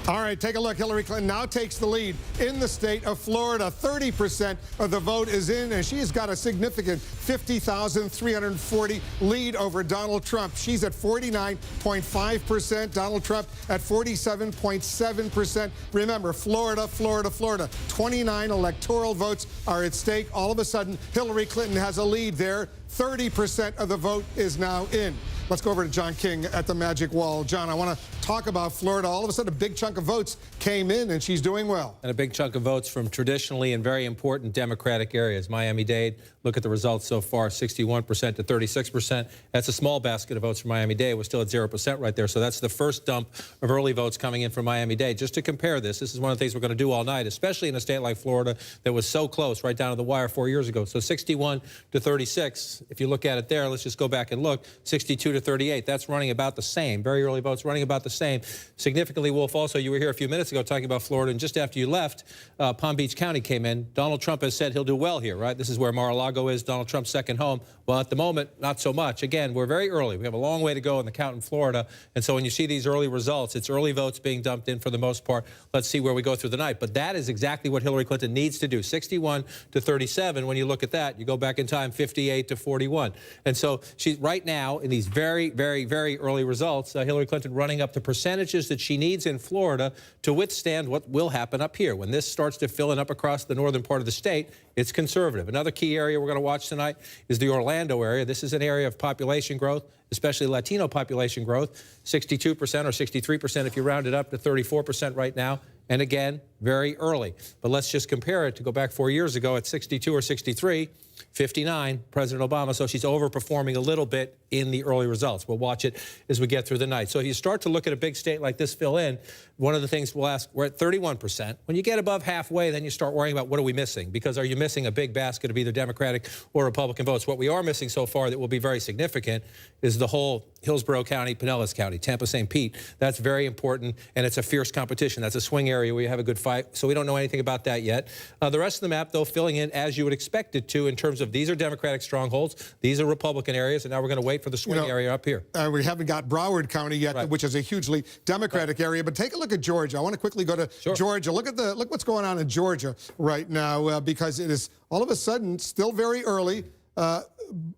All right, take a look. Hillary Clinton now takes the lead in the state of Florida. 30% of the vote is in, and she has got a significant 50,340 lead over Donald Trump. She's at 49.5%. Donald Trump at 47.7%. Remember, Florida, Florida, Florida. 29 electoral votes are at stake. All of a sudden, Hillary Clinton has a lead there. 30% of the vote is now in. Let's go over to John King at the Magic Wall. John, I want to talk about Florida. All of a sudden, a big chunk of votes came in, and she's doing well. And a big chunk of votes from traditionally and very important Democratic areas. Miami-Dade, look at the results so far, 61% to 36%. That's a small basket of votes from Miami-Dade. We're still at 0% right there. So that's the first dump of early votes coming in from Miami-Dade. Just to compare this is one of the things we're going to do all night, especially in a state like Florida that was so close, right down to the wire 4 years ago. So 61 to 36. If you look at it there, let's just go back and look. 62 to 38. That's running about the same. Very early votes running about the same. Significantly, Wolf, also, you were here a few minutes ago talking about Florida, and just after you left, Palm Beach County came in. Donald Trump has said he'll do well here, right? This is where Mar-a-Lago is, Donald Trump's second home. Well, at the moment, not so much. Again, we're very early. We have a long way to go in the count in Florida. And so when you see these early results, it's early votes being dumped in for the most part. Let's see where we go through the night. But that is exactly what Hillary Clinton needs to do. 61 to 37. When you look at that, you go back in time, 58 to 41. And so she's right now in these very, very, very early results, Hillary Clinton running up the percentages that she needs in Florida to withstand what will happen up here. When this starts to fill in up across the northern part of the state, it's conservative. Another key area we're going to watch tonight is the Orlando area. This is an area of population growth, especially Latino population growth, 62% or 63% if you round it up to 34% right now. And again, very early. But let's just compare it to go back 4 years ago at 62 or 63, 59, President Obama. So she's overperforming a little bit in the early results. We'll watch it as we get through the night. So if you start to look at a big state like this fill in, one of the things we'll ask, we're at 31%. When you get above halfway, then you start worrying about what are we missing? Because are you missing a big basket of either Democratic or Republican votes? What we are missing so far that will be very significant is the whole Hillsborough County, Pinellas County, Tampa, St. Pete. That's very important, and it's a fierce competition. That's a swing area where you have a good fight, so we don't know anything about that yet. The rest of the map, though, filling in as you would expect it to in terms of these are Democratic strongholds, these are Republican areas, and now we're going to wait for the swing area up here. We haven't got Broward County yet, right, which is a hugely Democratic area, but take a look at Georgia. I want to quickly go to Georgia. Look what's going on in Georgia right now, because it is all of a sudden still very early.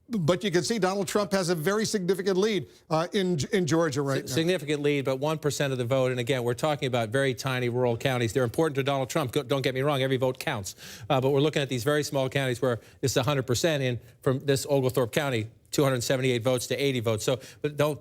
But you can see Donald Trump has a very significant lead in Georgia right now. Significant lead, but 1% of the vote. And again, we're talking about very tiny rural counties. They're important to Donald Trump. Don't get me wrong, every vote counts. But we're looking at these very small counties where it's 100% in from this Oglethorpe County, 278 votes to 80 votes. So, but don't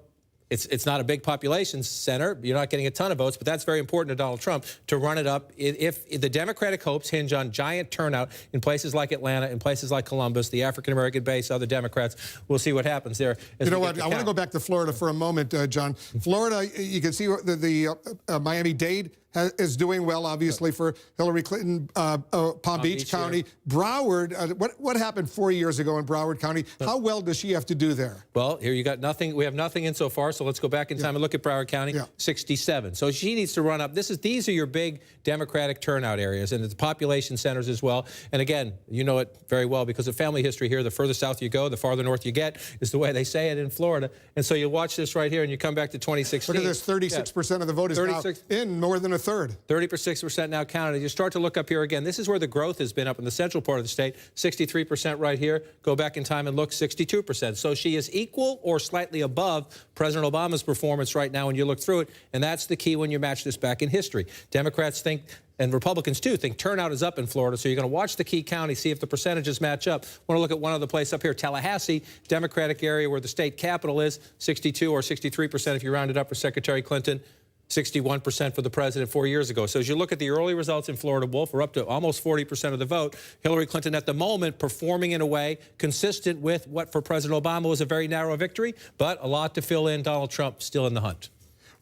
It's not a big population center. You're not getting a ton of votes, but that's very important to Donald Trump to run it up. If the Democratic hopes hinge on giant turnout in places like Atlanta, in places like Columbus, the African-American base, other Democrats, we'll see what happens there. You know what? I want to go back to Florida for a moment, John. Florida, you can see the Miami-Dade is doing well, obviously, for Hillary Clinton. Palm Beach County. Yeah. Broward, what happened 4 years ago in Broward County? How well does she have to do there? Well, here you got nothing. We have nothing in so far, so let's go back in time and look at Broward County, 67. So she needs to run up. These are your big Democratic turnout areas, and it's population centers as well. And again, you know it very well because of family history here. The further south you go, the farther north you get, is the way they say it in Florida. And so you watch this right here, and you come back to 2016. Look at this, 36% of the vote is now in, more than a third. 36% now counted. You start to look up here again. This is where the growth has been up in the central part of the state. 63% right here. Go back in time and look, 62%. So she is equal or slightly above President Obama's performance right now when you look through it. And that's the key when you match this back in history. Democrats think, and Republicans too, think turnout is up in Florida. So you're going to watch the key county, see if the percentages match up. I want to look at one other place up here, Tallahassee, Democratic area where the state capital is, 62 or 63% if you round it up for Secretary Clinton. 61% for the president 4 years ago. So as you look at the early results in Florida, Wolf, we're up to almost 40% of the vote. Hillary Clinton at the moment performing in a way consistent with what for President Obama was a very narrow victory, but a lot to fill in. Donald Trump still in the hunt.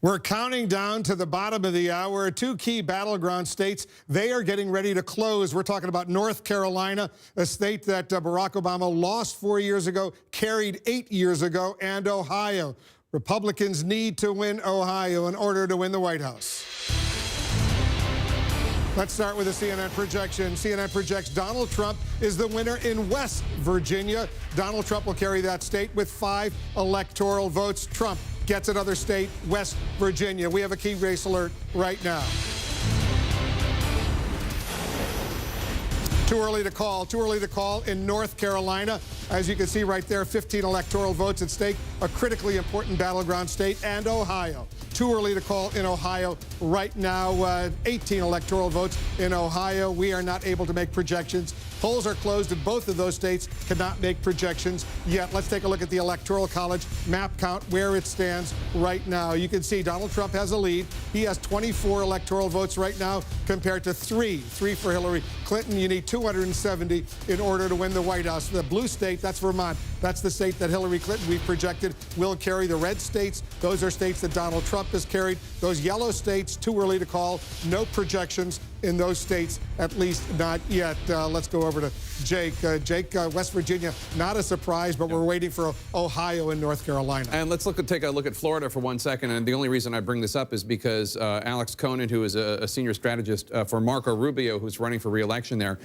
We're counting down to the bottom of the hour. Two key battleground states, they are getting ready to close. We're talking about North Carolina, a state that Barack Obama lost 4 years ago, carried 8 years ago, and Ohio. Republicans need to win Ohio in order to win the White House. Let's start with a CNN projection. CNN projects Donald Trump is the winner in West Virginia. Donald Trump will carry that state with 5 electoral votes. Trump gets another state, West Virginia. We have a key race alert right now. Too early to call in North Carolina. As you can see right there, 15 electoral votes at stake, a critically important battleground state, and Ohio. Too early to call in Ohio right now. 18 electoral votes in Ohio. We are not able to make projections. Polls are closed in both of those states, cannot make projections yet. Let's take a look at the Electoral College map count, where it stands right now. You can see Donald Trump has a lead. He has 24 electoral votes right now compared to 3 for Hillary Clinton. You need 270 in order to win the White House. The blue state, that's Vermont. That's the state that Hillary Clinton, we've projected, will carry. The red states, those are states that Donald Trump has carried. Those yellow states, too early to call. No projections in those states, at least not yet. Let's go over to Jake. Jake, West Virginia, not a surprise, but we're waiting for Ohio and North Carolina. And let's take a look at Florida for 1 second. And the only reason I bring this up is because Alex Conan, who is a senior strategist for Marco Rubio, who's running for re-election there,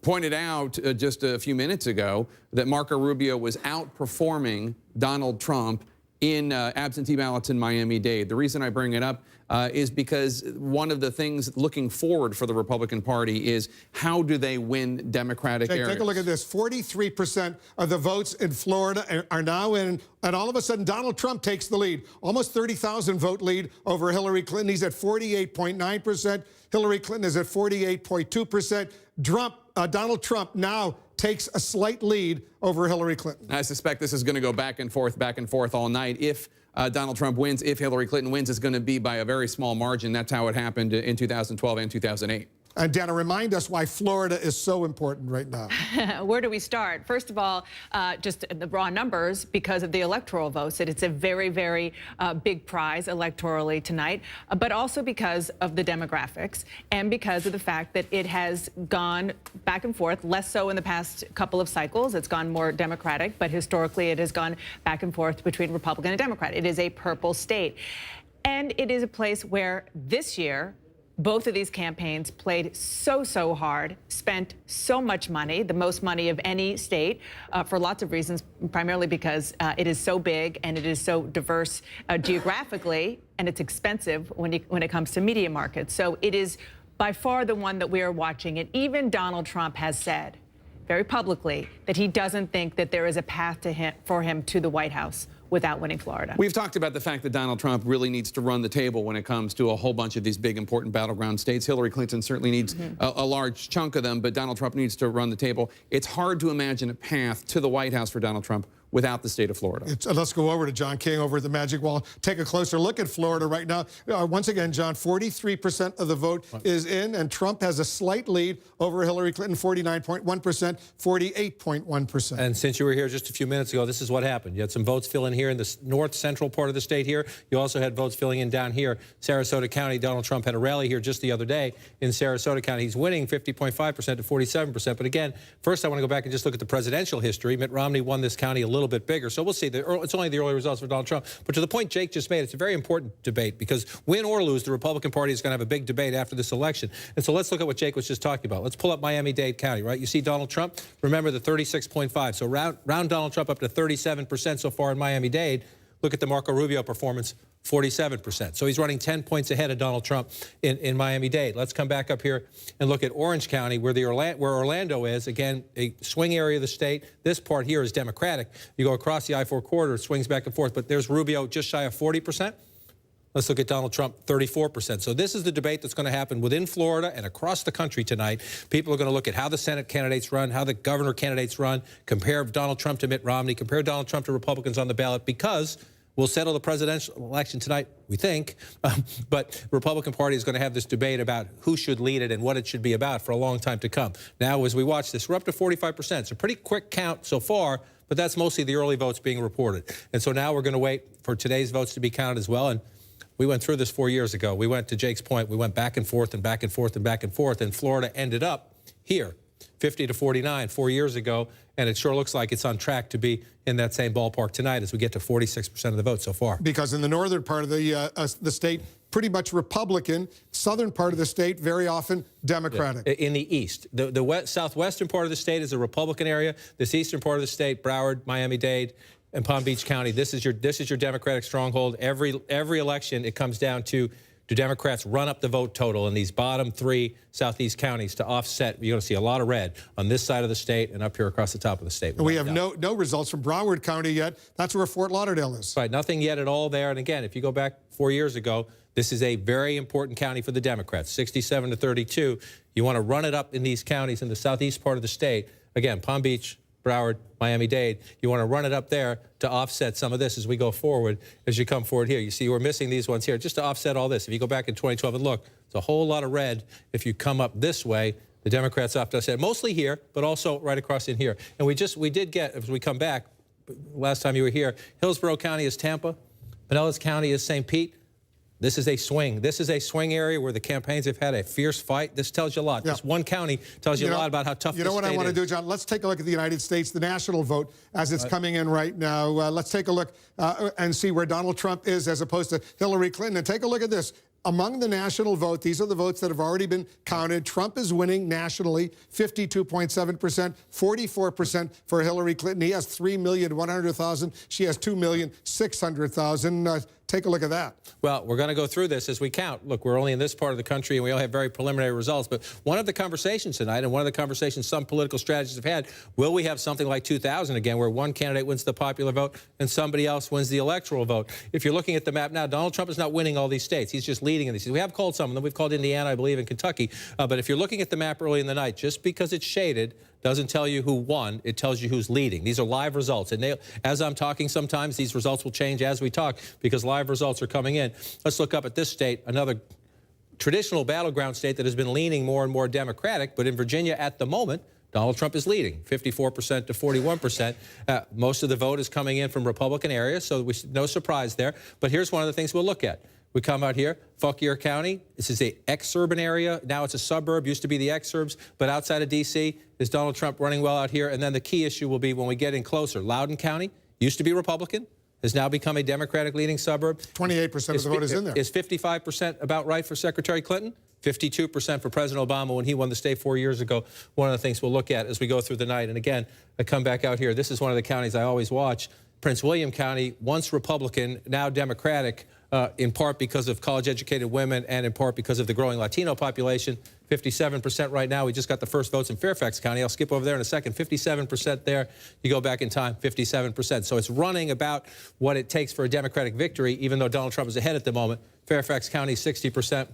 pointed out just a few minutes ago that Marco Rubio was outperforming Donald Trump in absentee ballots in Miami-Dade. The reason I bring it up is because one of the things looking forward for the Republican Party is how do they win Democratic areas? Take a look at this. 43% of the votes in Florida are now in, and all of a sudden Donald Trump takes the lead. Almost 30,000 vote lead over Hillary Clinton. He's at 48.9%. Hillary Clinton is at 48.2%. Donald Trump now takes a slight lead over Hillary Clinton. I suspect this is going to go back and forth all night. If Donald Trump wins, if Hillary Clinton wins, it's going to be by a very small margin. That's how it happened in 2012 and 2008. And Dana, remind us why Florida is so important right now. Where do we start? First of all, just the raw numbers, because of the electoral votes, that it's a very, very big prize electorally tonight, but also because of the demographics and because of the fact that it has gone back and forth, less so in the past couple of cycles. It's gone more Democratic, but historically it has gone back and forth between Republican and Democrat. It is a purple state. And it is a place where this year, both of these campaigns played so hard, spent so much money, the most money of any state, for lots of reasons, primarily because it is so big and it is so diverse geographically, and it's expensive when it comes to media markets. So it is by far the one that we are watching. And even Donald Trump has said very publicly that he doesn't think that there is a path for him to the White House without winning Florida. We've talked about the fact that Donald Trump really needs to run the table when it comes to a whole bunch of these big, important battleground states. Hillary Clinton certainly needs a large chunk of them, but Donald Trump needs to run the table. It's hard to imagine a path to the White House for Donald Trump without the state of Florida. Let's go over to John King over at the Magic Wall. Take a closer look at Florida right now. Once again, John, 43% of the vote is in, and Trump has a slight lead over Hillary Clinton, 49.1%, 48.1%. And since you were here just a few minutes ago, this is what happened. You had some votes fill in here in the north central part of the state here. You also had votes filling in down here. Sarasota County, Donald Trump had a rally here just the other day in Sarasota County. He's winning 50.5% to 47%. But again, first I want to go back and just look at the presidential history. Mitt Romney won this county a little bit bigger. So we'll see. It's only the early results for Donald Trump. But to the point Jake just made, it's a very important debate because win or lose, the Republican Party is going to have a big debate after this election. And so let's look at what Jake was just talking about. Let's pull up Miami-Dade County, right? You see Donald Trump, remember the 36.5. So round Donald Trump up to 37% so far in Miami-Dade. Look at the Marco Rubio performance, 47%. So he's running 10 points ahead of Donald Trump in Miami-Dade. Let's come back up here and look at Orange County, where Orlando is. Again, a swing area of the state. This part here is Democratic. You go across the I-4 corridor, it swings back and forth. But there's Rubio just shy of 40%. Let's look at Donald Trump, 34%. So this is the debate that's going to happen within Florida and across the country tonight. People are going to look at how the Senate candidates run, how the governor candidates run, compare Donald Trump to Mitt Romney, compare Donald Trump to Republicans on the ballot, because we'll settle the presidential election tonight, we think. But the Republican Party is going to have this debate about who should lead it and what it should be about for a long time to come. Now, as we watch this, we're up to 45%. It's a pretty quick count so far, but that's mostly the early votes being reported. And so now we're going to wait for today's votes to be counted as well. And we went through this 4 years ago. We went, to Jake's point, we went back and forth and back and forth and back and forth, and Florida ended up here, 50 to 49 4 years ago, and it sure looks like it's on track to be in that same ballpark tonight as we get to 46% of the vote so far. Because in the northern part of the state, pretty much Republican. Southern part of the state, very often Democratic. In the east. The southwestern part of the state is a Republican area. This eastern part of the state, Broward, Miami-Dade, and Palm Beach County, this is your Democratic stronghold. Every election, it comes down to, do Democrats run up the vote total in these bottom three southeast counties to offset? You're going to see a lot of red on this side of the state and up here across the top of the state. And we have no results from Broward County yet. That's where Fort Lauderdale is. Right, nothing yet at all there. And again, if you go back 4 years ago, this is a very important county for the Democrats, 67 to 32. You want to run it up in these counties in the southeast part of the state. Again, Palm Beach, Broward, Miami-Dade. You want to run it up there to offset some of this as we go forward, as you come forward here. You see we're missing these ones here just to offset all this. If you go back in 2012 and look, it's a whole lot of red. If you come up this way, the Democrats have to offset, mostly here, but also right across in here. And we did get, as we come back, last time you were here, Hillsborough County is Tampa, Pinellas County is St. Pete. This is a swing. This is a swing area where the campaigns have had a fierce fight. This tells you a lot. Yeah. This one county tells you a lot about how tough this state is. You know what I want to do, John? Let's take a look at the United States, the national vote, as it's coming in right now. Let's take a look and see where Donald Trump is as opposed to Hillary Clinton. And take a look at this. Among the national vote, these are the votes that have already been counted. Trump is winning nationally, 52.7%, 44% for Hillary Clinton. He has 3,100,000. She has 2,600,000. Take a look at that. Well, we're going to go through this as we count. Look, we're only in this part of the country, and we all have very preliminary results. But one of the conversations tonight, and one of the conversations some political strategists have had, will we have something like 2000 again, where one candidate wins the popular vote and somebody else wins the electoral vote? If you're looking at the map now, Donald Trump is not winning all these states. He's just leading in these. We have called some of them. We've called Indiana, I believe, and Kentucky. But if you're looking at the map early in the night, just because it's shaded doesn't tell you who won. It tells you who's leading. These are live results. And as I'm talking, sometimes these results will change as we talk because live results are coming in. Let's look up at this state, another traditional battleground state that has been leaning more and more Democratic. But in Virginia at the moment, Donald Trump is leading, 54% to 41%. Most of the vote is coming in from Republican areas, so no surprise there. But here's one of the things we'll look at. We come out here, Fauquier County. This is a exurban area. Now it's a suburb. Used to be the exurbs. But outside of D.C., is Donald Trump running well out here? And then the key issue will be when we get in closer. Loudoun County used to be Republican, has now become a Democratic leading suburb. 28% of the vote is in there. Is 55% about right for Secretary Clinton? 52% for President Obama when he won the state 4 years ago. One of the things we'll look at as we go through the night. And again, I come back out here. This is one of the counties I always watch. Prince William County, once Republican, now Democratic, in part because of college-educated women and in part because of the growing Latino population. 57% right now. We just got the first votes in Fairfax County. I'll skip over there in a second. 57% there. You go back in time, 57%. So it's running about what it takes for a Democratic victory, even though Donald Trump is ahead at the moment. Fairfax County, 60%.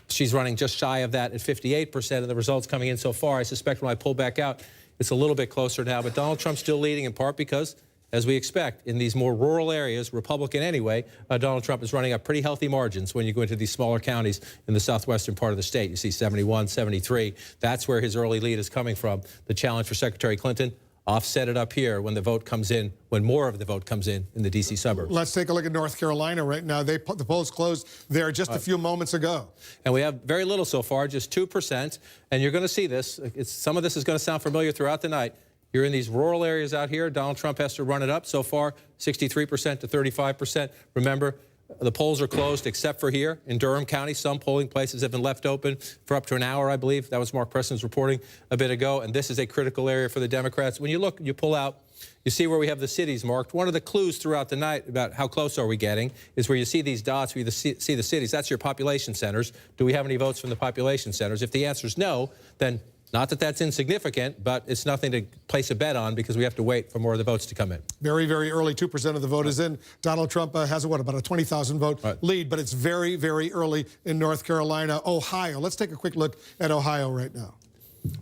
She's running just shy of that at 58%, and the results coming in so far, I suspect when I pull back out It's a little bit closer now, but Donald Trump's still leading in part because, as we expect, in these more rural areas, Republican anyway, Donald Trump is running up pretty healthy margins when you go into these smaller counties in the southwestern part of the state. You see 71, 73. That's where his early lead is coming from. The challenge for Secretary Clinton, offset it up here when the vote comes in, when more of the vote comes in the D.C. suburbs. Let's take a look at North Carolina right now. The polls closed there just a few moments ago. And we have very little so far, just 2%. And you're going to see this. Some of this is going to sound familiar throughout the night. You're in these rural areas out here. Donald Trump has to run it up. So far, 63% to 35%. Remember, the polls are closed except for here in Durham County. Some polling places have been left open for up to an hour, I believe. That was Mark Preston's reporting a bit ago. And this is a critical area for the Democrats. When you look, you pull out, you see where we have the cities marked. One of the clues throughout the night about how close are we getting is where you see these dots, where you see the cities. That's your population centers. Do we have any votes from the population centers? If the answer is no, then not that that's insignificant, but it's nothing to place a bet on because we have to wait for more of the votes to come in. Very, very early. 2% of the vote is in. Donald Trump has, about a 20,000 vote lead, but it's very, very early in North Carolina. Ohio. Let's take a quick look at Ohio right now.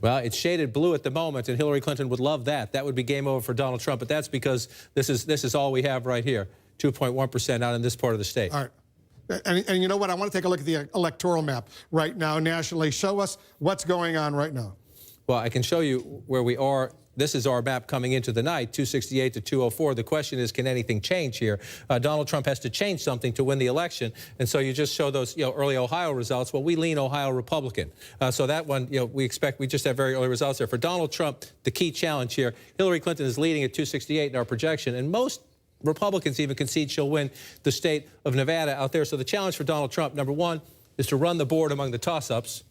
Well, it's shaded blue at the moment, and Hillary Clinton would love that. That would be game over for Donald Trump, but that's because this is all we have right here, 2.1% out in this part of the state. All right. And you know what? I want to take a look at the electoral map right now nationally. Show us what's going on right now. Well, I can show you where we are. This is our map coming into the night, 268 to 204. The question is, can anything change here? Donald Trump has to change something to win the election. And so you just show those early Ohio results. Well, we lean Ohio Republican. So that one, we just have very early results there. For Donald Trump, the key challenge here, Hillary Clinton is leading at 268 in our projection. And most Republicans even concede she'll win the state of Nevada out there. So the challenge for Donald Trump, number one, is to run the board among the toss-ups,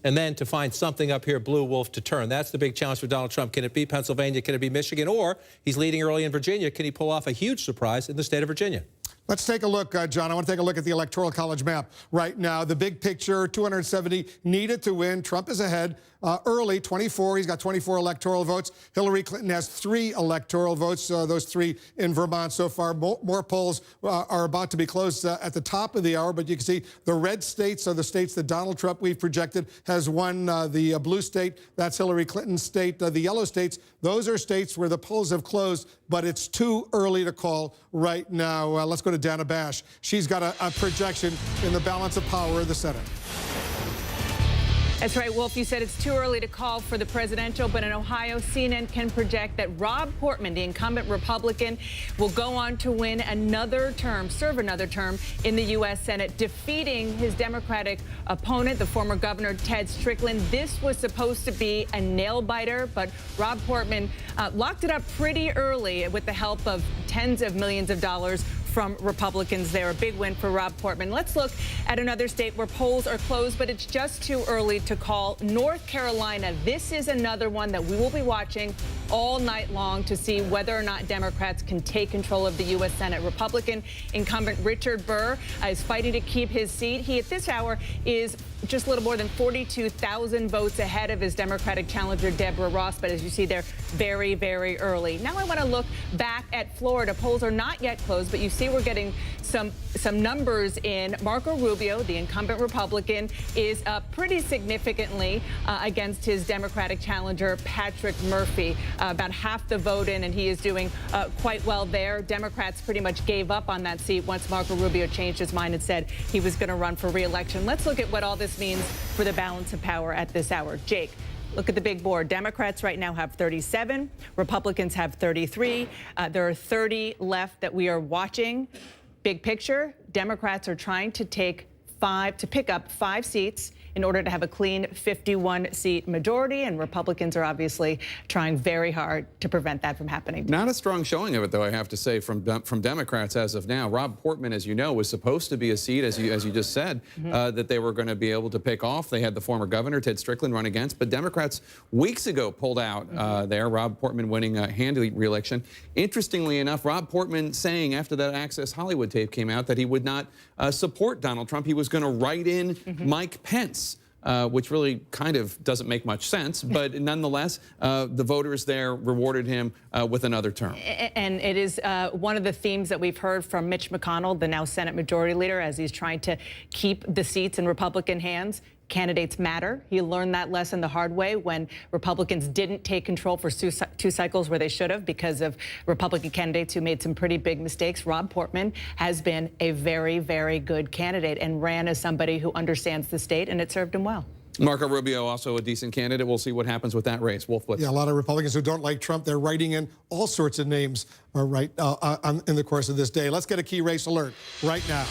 and then to find something up here, blue wolf, to turn. That's the big challenge for Donald Trump. Can it be Pennsylvania? Can it be Michigan? Or he's leading early in Virginia. Can he pull off a huge surprise in the state of Virginia? Let's take a look, John. I want to take a look at the Electoral College map right now. The big picture, 270 needed to win. Trump is ahead early, 24. He's got 24 electoral votes. Hillary Clinton has 3 electoral votes, those 3 in Vermont so far. More polls are about to be closed at the top of the hour, but you can see the red states are the states that Donald Trump, we've projected, has won. The blue state, that's Hillary Clinton's state. The yellow states, those are states where the polls have closed, but it's too early to call right now. Let's go to Dana Bash. She's got a projection in the balance of power of the Senate. That's right, Wolf. You said it's too early to call for the presidential, but in Ohio, CNN can project that Rob Portman, the incumbent Republican, will go on to win another term, serve another term in the U.S. Senate, defeating his Democratic opponent, the former Governor Ted Strickland. This was supposed to be a nail-biter, but Rob Portman locked it up pretty early with the help of tens of millions of dollars from Republicans there. A big win for Rob Portman. Let's look at another state where polls are closed, but it's just too early to call. North Carolina. This is another one that we will be watching all night long to see whether or not Democrats can take control of the U.S. Senate. Republican incumbent Richard Burr is fighting to keep his seat. He, at this hour, is just a little more than 42,000 votes ahead of his Democratic challenger, Deborah Ross. But as you see, they're very, very early. Now I want to look back at Florida. Polls are not yet closed, but you see we're getting some numbers in. Marco Rubio, the incumbent Republican, is up pretty significantly against his Democratic challenger, Patrick Murphy. About half the vote in, and he is doing quite well there. Democrats pretty much gave up on that seat once Marco Rubio changed his mind and said he was going to run for re-election. Let's look at what all this means for the balance of power at this hour. Jake, look at the big board. Democrats right now have 37. Republicans have 33. There are 30 left that we are watching. Big picture, Democrats are trying to pick up 5 seats in order to have a clean 51-seat majority, and Republicans are obviously trying very hard to prevent that from happening. Not a strong showing of it, though, I have to say, from Democrats as of now. Rob Portman, as you know, was supposed to be a seat, as you just said, that they were going to be able to pick off. They had the former governor, Ted Strickland, run against, but Democrats weeks ago pulled out there. Rob Portman winning a handily re-election. Interestingly enough, Rob Portman saying after that Access Hollywood tape came out that he would not support Donald Trump. He was going to write in Mike Pence. Which really kind of doesn't make much sense, but nonetheless, the voters there rewarded him with another term. And it is one of the themes that we've heard from Mitch McConnell, the now Senate Majority Leader, as he's trying to keep the seats in Republican hands. candidates matter. He learned that lesson the hard way when Republicans didn't take control for two cycles where they should have because of Republican candidates who made some pretty big mistakes. Rob Portman has been a very, very good candidate and ran as somebody who understands the state, and it served him well. Marco Rubio, also a decent candidate. We'll see what happens with that race. Wolf Blitz. Yeah, a lot of Republicans who don't like Trump, they're writing in all sorts of names in the course of this day. Let's get a key race alert right now.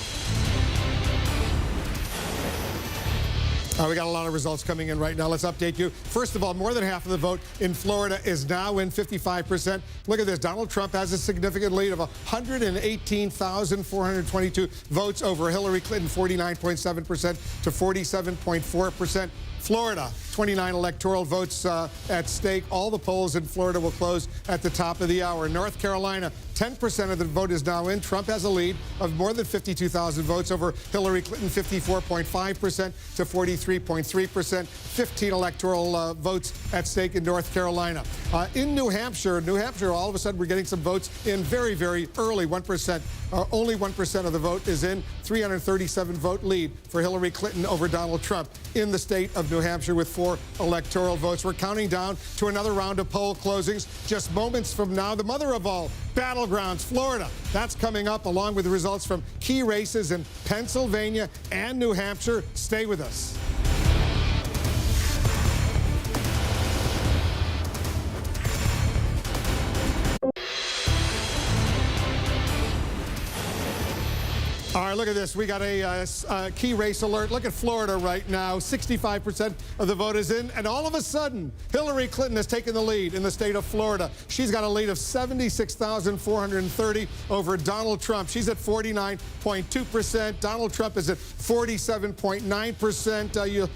We got a lot of results coming in right now. Let's update you. First of all, more than half of the vote in Florida is now in 55%. Look at this. Donald Trump has a significant lead of 118,422 votes over Hillary Clinton, 49.7% to 47.4%. Florida, 29 electoral votes at stake. All the polls in Florida will close at the top of the hour. North Carolina, 10% of the vote is now in. Trump has a lead of more than 52,000 votes over Hillary Clinton, 54.5% to 43.3%. 15 electoral votes at stake in North Carolina. In New Hampshire, all of a sudden we're getting some votes in very, very early, 1%. Only 1% of the vote is in. 337 vote lead for Hillary Clinton over Donald Trump in the state of New Hampshire with 4 electoral votes. We're counting down to another round of poll closings just moments from now. The mother of all battlegrounds, Florida. That's coming up along with the results from key races in Pennsylvania and New Hampshire. Stay with us. All right, look at this. We got a key race alert. Look at Florida right now. 65% of the vote is in. And all of a sudden, Hillary Clinton has taken the lead in the state of Florida. She's got a lead of 76,430 over Donald Trump. She's at 49.2%. Donald Trump is at 47.9%.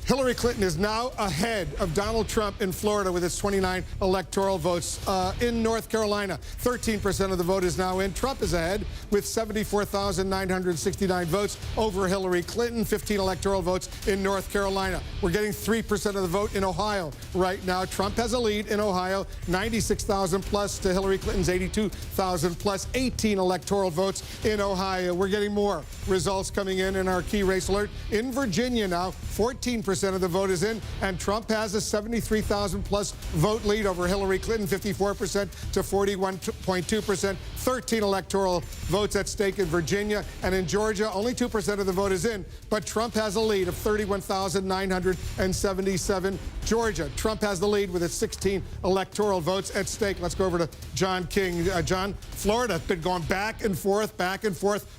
Hillary Clinton is now ahead of Donald Trump in Florida with its 29 electoral votes. In North Carolina, 13% of the vote is now in. Trump is ahead with 74,969 votes over Hillary Clinton, 15 electoral votes in North Carolina. We're getting 3% of the vote in Ohio right now. Trump has a lead in Ohio, 96,000 plus to Hillary Clinton's 82,000 plus, 18 electoral votes in Ohio. We're getting more results coming in our key race alert. In Virginia now, 14% of the vote is in, and Trump has a 73,000 plus vote lead over Hillary Clinton, 54% to 41.2%. 13 electoral votes at stake in Virginia, and in Georgia, only 2% of the vote is in, but Trump has a lead of 31,977. Georgia, Trump has the lead with its 16 electoral votes at stake. Let's go over to John King. John, Florida has been going back and forth.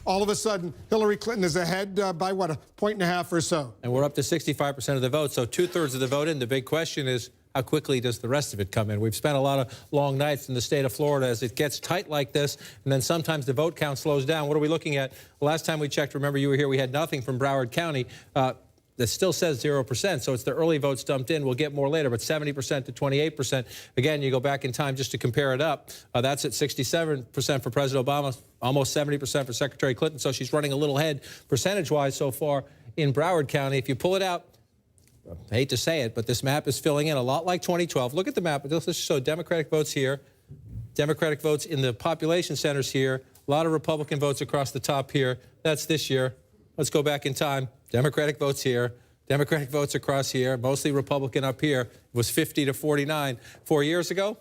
All of a sudden, Hillary Clinton is ahead by, what, 1.5 points or so. And we're up to 65% of the vote, so 2/3 of the vote in. The big question is, how quickly does the rest of it come in? We've spent a lot of long nights in the state of Florida as it gets tight like this, and then sometimes the vote count slows down. What are we looking at? Last time we checked, remember you were here, we had nothing from Broward County. That still says 0%, so it's the early votes dumped in. We'll get more later, but 70% to 28%. Again, you go back in time just to compare it up. That's at 67% for President Obama, almost 70% for Secretary Clinton, so she's running a little ahead percentage-wise so far in Broward County. If you pull it out, I hate to say it, but this map is filling in a lot like 2012. Look at the map. Let's show Democratic votes here, Democratic votes in the population centers here, a lot of Republican votes across the top here. That's this year. Let's go back in time. Democratic votes here, Democratic votes across here, mostly Republican up here. It was 50 to 49 4 years ago.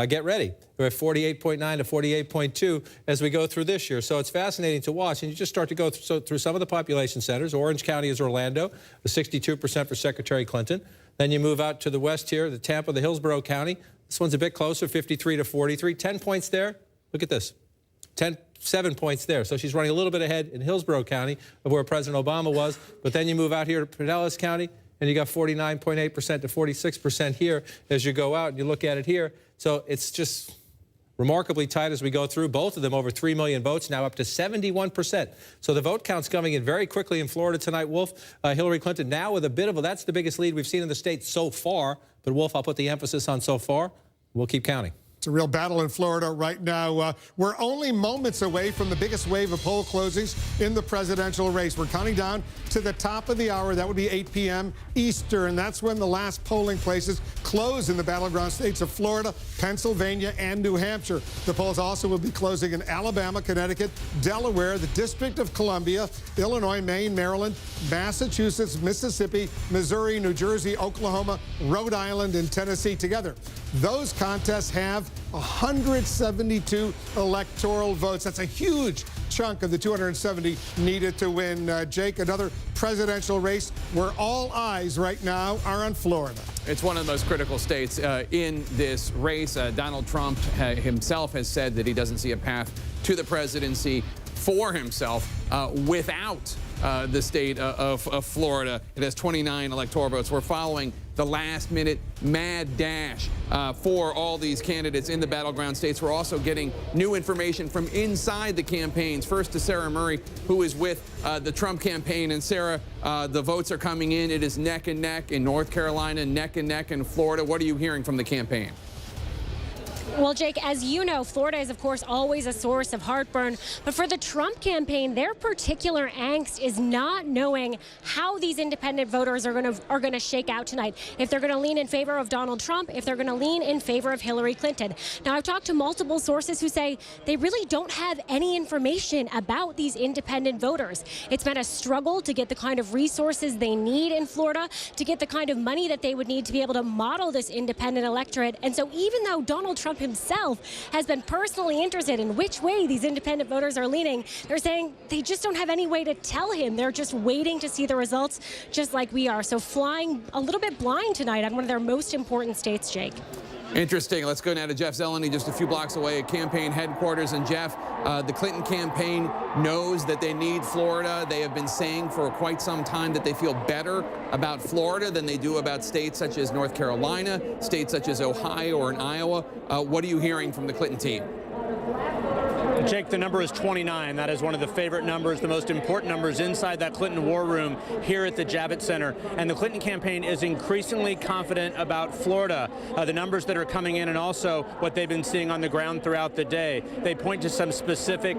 Get ready. We're at 48.9 to 48.2 as we go through this year. So it's fascinating to watch. And you just start to go through some of the population centers. Orange County is Orlando, the 62% for Secretary Clinton. Then you move out to the west here, the Tampa, the Hillsborough County. This one's a bit closer, 53 to 43. 10 points there. Look at this. 7 points there. So she's running a little bit ahead in Hillsborough County of where President Obama was. But then you move out here to Pinellas County, and you got 49.8% to 46% here as you go out and you look at it here. So it's just remarkably tight as we go through. Both of them over 3 million votes, now up to 71%. So the vote count's coming in very quickly in Florida tonight, Wolf. Hillary Clinton now with a bit of that's the biggest lead we've seen in the state so far. But, Wolf, I'll put the emphasis on so far. We'll keep counting. It's a real battle in Florida right now. We're only moments away from the biggest wave of poll closings in the presidential race. We're counting down to the top of the hour. That would be 8 p.m. Eastern. That's when the last polling places close in the battleground states of Florida, Pennsylvania, and New Hampshire. The polls also will be closing in Alabama, Connecticut, Delaware, the District of Columbia, Illinois, Maine, Maryland, Massachusetts, Mississippi, Missouri, New Jersey, Oklahoma, Rhode Island, and Tennessee. Together, those contests have 172 electoral votes. That's a huge chunk of the 270 needed to win. Jake, another presidential race where all eyes right now are on Florida. It's one of the most critical states in this race. Donald Trump himself has said that he doesn't see a path to the presidency for himself without the state of Florida. It has 29 electoral votes. We're following the last-minute mad dash for all these candidates in the battleground states. We're also getting new information from inside the campaigns. First to Sarah Murray, who is with the Trump campaign. And Sarah, the votes are coming in. It is neck and neck in North Carolina, neck and neck in Florida. What are you hearing from the campaign? Well, Jake, as you know, Florida is, of course, always a source of heartburn. But for the Trump campaign, their particular angst is not knowing how these independent voters are going to shake out tonight. If they're going to lean in favor of Donald Trump, if they're going to lean in favor of Hillary Clinton. Now, I've talked to multiple sources who say they really don't have any information about these independent voters. It's been a struggle to get the kind of resources they need in Florida, to get the kind of money that they would need to be able to model this independent electorate. And so even though Donald Trump himself has been personally interested in which way these independent voters are leaning, they're saying they just don't have any way to tell him. They're just waiting to see the results, just like we are. So flying a little bit blind tonight on one of their most important states, Jake. Interesting. Let's go now to Jeff Zeleny, just a few blocks away at campaign headquarters. And Jeff, the Clinton campaign knows that they need Florida. They have been saying for quite some time that they feel better about Florida than they do about states such as North Carolina, states such as Ohio or in Iowa. What are you hearing from the Clinton team? Jake, the number is 29. That is one of the favorite numbers, the most important numbers inside that Clinton war room here at the Javits Center. And the Clinton campaign is increasingly confident about Florida, the numbers that are coming in and also what they've been seeing on the ground throughout the day. They point to some specific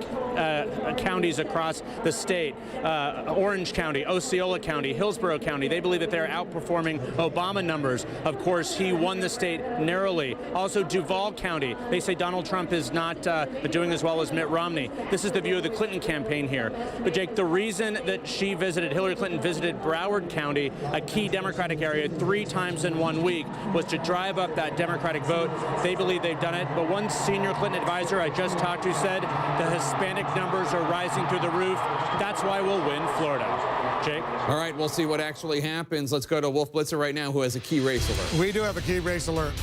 counties across the state, Orange County, Osceola County, Hillsborough County. They believe that they're outperforming Obama numbers. Of course, he won the state narrowly. Also, Duval County. They say Donald Trump is not doing as well as Mitt Romney. This is the view of the Clinton campaign here. But Jake, the reason that Hillary Clinton visited Broward County, a key Democratic area, 3 times in 1 week, was to drive up that Democratic vote. They believe they've done it. But one senior Clinton advisor I just talked to said the Hispanic numbers are rising through the roof. That's why we'll win Florida. Jake? All right, we'll see what actually happens. Let's go to Wolf Blitzer right now, who has a key race alert. We do have a key race alert.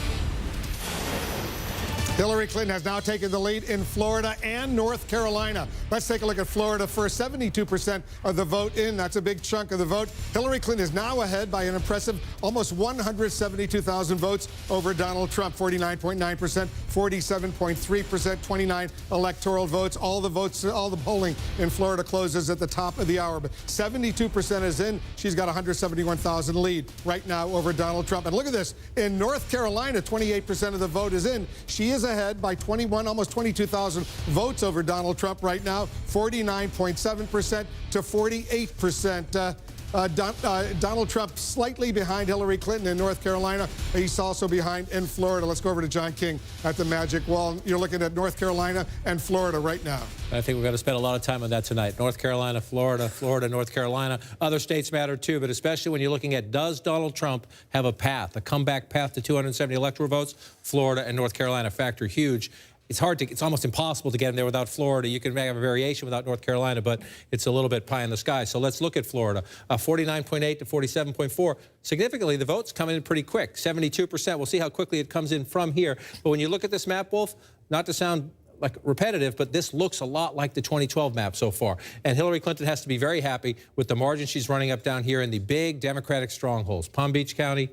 Hillary Clinton has now taken the lead in Florida and North Carolina. Let's take a look at Florida first. 72% of the vote in. That's a big chunk of the vote. Hillary Clinton is now ahead by an impressive almost 172,000 votes over Donald Trump. 49.9%, 47.3%, 29 electoral votes. All the polling in Florida closes at the top of the hour. But 72% is in. She's got 171,000 lead right now over Donald Trump. And look at this. In North Carolina, 28% of the vote is in. She is ahead by 21, almost 22,000 votes over Donald Trump right now, 49.7% to 48%. Donald Trump slightly behind Hillary Clinton in North Carolina. He's also behind in Florida. Let's go over to John King at the Magic Wall. You're looking at North Carolina and Florida right now. I think we're going to spend a lot of time on that tonight. North Carolina, Florida, North Carolina. Other states matter too, but especially when you're looking at does Donald Trump have a path, a comeback path to 270 electoral votes? Florida and North Carolina factor huge. It's almost impossible to get him there without Florida. You can have a variation without North Carolina, but it's a little bit pie in the sky. So let's look at Florida. 49.8 to 47.4. Significantly, the votes come in pretty quick. 72%. We'll see how quickly it comes in from here. But when you look at this map, Wolf, not to sound like repetitive, but this looks a lot like the 2012 map so far. And Hillary Clinton has to be very happy with the margin she's running up down here in the big Democratic strongholds. Palm Beach County,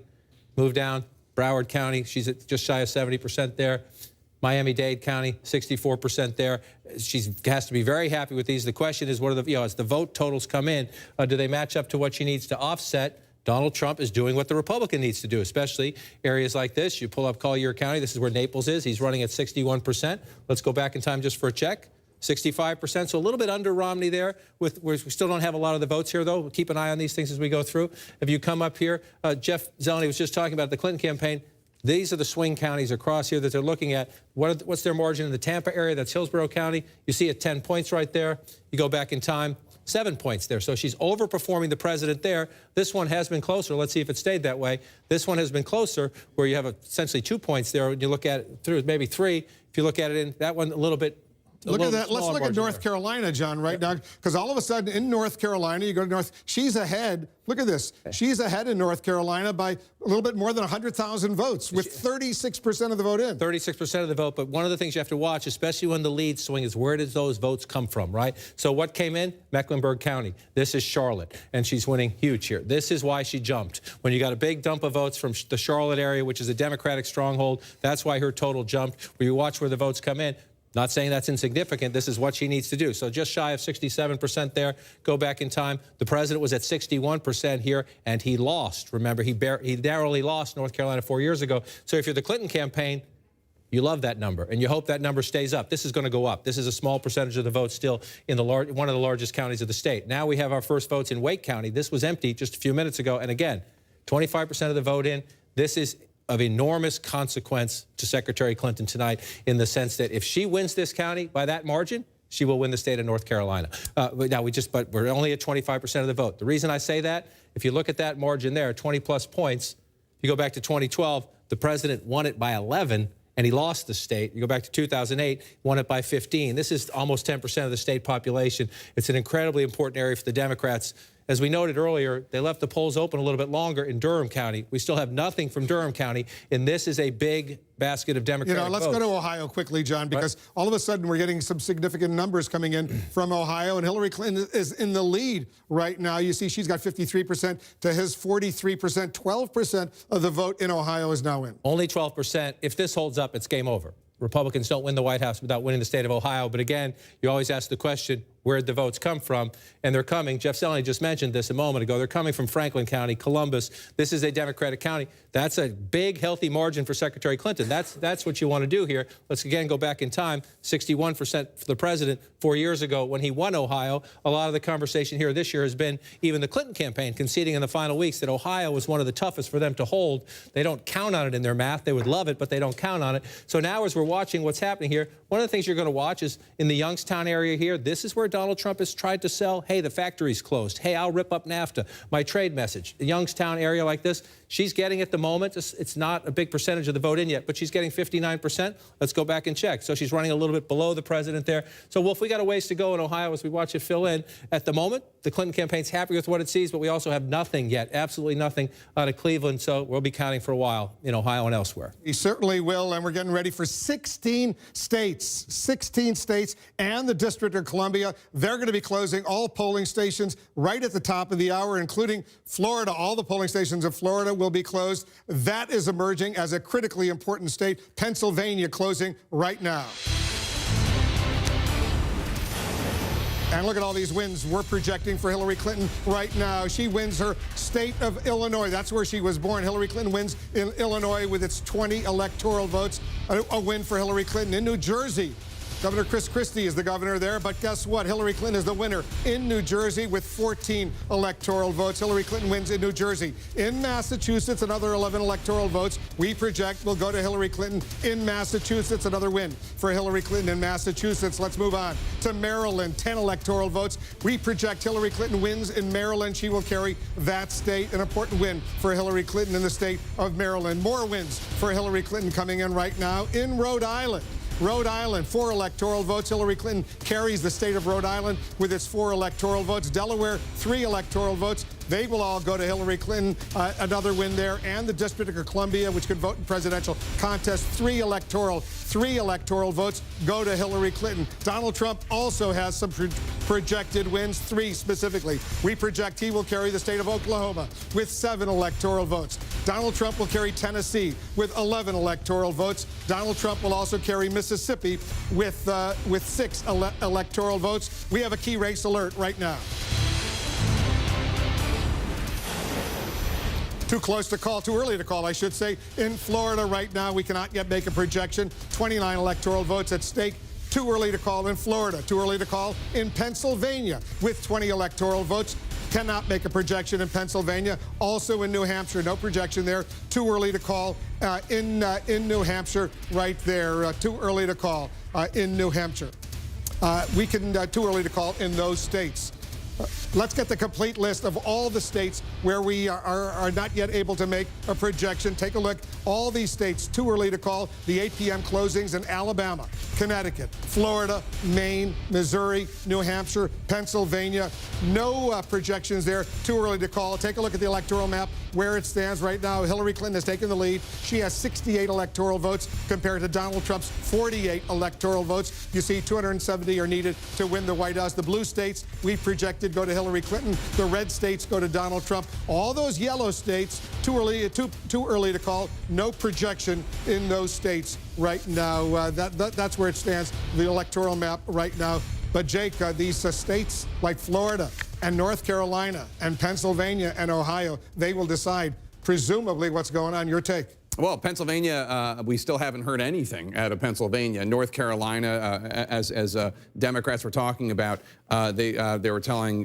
move down. Broward County, she's at just shy of 70% there. Miami-Dade County, 64% there. She has to be very happy with these. The question is, what are the, as the vote totals come in, do they match up to what she needs to offset Donald Trump is doing what the Republican needs to do, especially areas like this. You pull up Collier County. This is where Naples is. He's running at 61%. Let's go back in time just for a check. 65%, so a little bit under Romney there. We still don't have a lot of the votes here, though. We'll keep an eye on these things as we go through. If you come up here, Jeff Zeleny was just talking about the Clinton campaign. These are the swing counties across here that they're looking at. What's their margin in the Tampa area? That's Hillsborough County. You see it 10 points right there. You go back in time, 7 points there. So she's overperforming the president there. This one has been closer. Let's see if it stayed that way. This one has been closer, where you have essentially 2 points there. When you look at it through, maybe 3. If you look at it in that one, a little bit. Look at that. Let's look at North Carolina, John, right now, because all of a sudden in North Carolina, you go to North, she's ahead. Look at this. She's ahead in North Carolina by a little bit more than 100,000 votes, with 36% of the vote in. 36% of the vote. But one of the things you have to watch, especially when the leads swing, is where does those votes come from, right? So what came in? Mecklenburg County. This is Charlotte, and she's winning huge here. This is why she jumped. When you got a big dump of votes from the Charlotte area, which is a Democratic stronghold, that's why her total jumped. Where you watch where the votes come in. Not saying that's insignificant. This is what she needs to do. So just shy of 67% there. Go back in time. The president was at 61% here, and he lost. Remember, he narrowly lost North Carolina 4 years ago. So if you're the Clinton campaign, you love that number, and you hope that number stays up. This is going to go up. This is a small percentage of the vote still in one of the largest counties of the state. Now we have our first votes in Wake County. This was empty just a few minutes ago. And again, 25% of the vote in. This is of enormous consequence to Secretary Clinton tonight, in the sense that if she wins this county by that margin, she will win the state of North Carolina. But we're only at 25% of the vote. The reason I say that, if you look at that margin there, 20-plus points, you go back to 2012, the president won it by 11, and he lost the state. You go back to 2008, won it by 15. This is almost 10% of the state population. It's an incredibly important area for the Democrats. As we noted earlier, they left the polls open a little bit longer in Durham County. We still have nothing from Durham County, and this is a big basket of Democratic votes. Let's go to Ohio quickly, John, because all of a sudden we're getting some significant numbers coming in from Ohio, and Hillary Clinton is in the lead right now. You see she's got 53% to his 43%. 12% of the vote in Ohio is now in. Only 12%. If this holds up, it's game over. Republicans don't win the White House without winning the state of Ohio. But again, you always ask the question, where'd the votes come from? And they're coming. Jeff Zeleny just mentioned this a moment ago. They're coming from Franklin County, Columbus. This is a Democratic county. That's a big, healthy margin for Secretary Clinton. That's what you want to do here. Let's again go back in time. 61% for the president 4 years ago when he won Ohio. A lot of the conversation here this year has been even the Clinton campaign conceding in the final weeks that Ohio was one of the toughest for them to hold. They don't count on it in their math. They would love it, but they don't count on it. So now as we're watching what's happening here, one of the things you're going to watch is in the Youngstown area here, this is where Donald Trump has tried to sell, hey, the factory's closed. Hey, I'll rip up NAFTA. My trade message. The Youngstown area like this, she's getting at the moment, it's not a big percentage of the vote in yet, but she's getting 59%. Let's go back and check. So she's running a little bit below the president there. So, Wolf, we got a ways to go in Ohio as we watch it fill in. At the moment, the Clinton campaign's happy with what it sees, but we also have nothing yet, absolutely nothing out of Cleveland. So we'll be counting for a while in Ohio and elsewhere. We certainly will, and we're getting ready for 16 states. 16 states and the District of Columbia. They're going to be closing all polling stations right at the top of the hour, including Florida. All the polling stations of Florida will be closed. That is emerging as a critically important state. Pennsylvania closing right now. And look at all these wins we're projecting for Hillary Clinton right now. She wins her state of Illinois. That's where she was born. Hillary Clinton wins in Illinois with its 20 electoral votes. A win for Hillary Clinton. In New Jersey, Governor Chris Christie is the governor there, but guess what? Hillary Clinton is the winner in New Jersey with 14 electoral votes. Hillary Clinton wins in New Jersey. In Massachusetts, another 11 electoral votes we project will go to Hillary Clinton in Massachusetts. Another win for Hillary Clinton in Massachusetts. Let's move on to Maryland. 10 electoral votes. We project Hillary Clinton wins in Maryland. She will carry that state. An important win for Hillary Clinton in the state of Maryland. More wins for Hillary Clinton coming in right now in Rhode Island. Rhode Island, 4 electoral votes. Hillary Clinton carries the state of Rhode Island with its 4 electoral votes. Delaware, 3 electoral votes. They will all go to Hillary Clinton. Another win there. And the District of Columbia, which could vote in presidential contest, 3 electoral votes go to Hillary Clinton. Donald Trump also has some projected wins, 3 specifically. We project he will carry the state of Oklahoma with 7 electoral votes. Donald Trump will carry Tennessee with 11 electoral votes. Donald Trump will also carry Mississippi with 6 electoral votes. We have a key race alert right now. Too close to call, too early to call, I should say. In Florida right now, we cannot yet make a projection. 29 electoral votes at stake. Too early to call in Florida. Too early to call in Pennsylvania with 20 electoral votes. Cannot make a projection in Pennsylvania. Also in New Hampshire, no projection there. Too early to call in New Hampshire right there. Too early to call in New Hampshire. Too early to call in those states. Let's get the complete list of all the states where we are not yet able to make a projection. Take a look. All these states, too early to call. The 8 p.m. closings in Alabama, Connecticut, Florida, Maine, Missouri, New Hampshire, Pennsylvania. No projections there. Too early to call. Take a look at the electoral map where it stands right now. Hillary Clinton has taken the lead. She has 68 electoral votes compared to Donald Trump's 48 electoral votes. You see 270 are needed to win the White House. The blue states we projected go to Hillary Clinton. The red states go to Donald Trump. All those yellow states, too early to call. No projection in those states right now. That's where it stands, the electoral map right now. But Jake, these states like Florida and North Carolina and Pennsylvania and Ohio, they will decide presumably what's going on. Your take? Well, Pennsylvania, we still haven't heard anything out of Pennsylvania. North Carolina, as Democrats were talking about, they were telling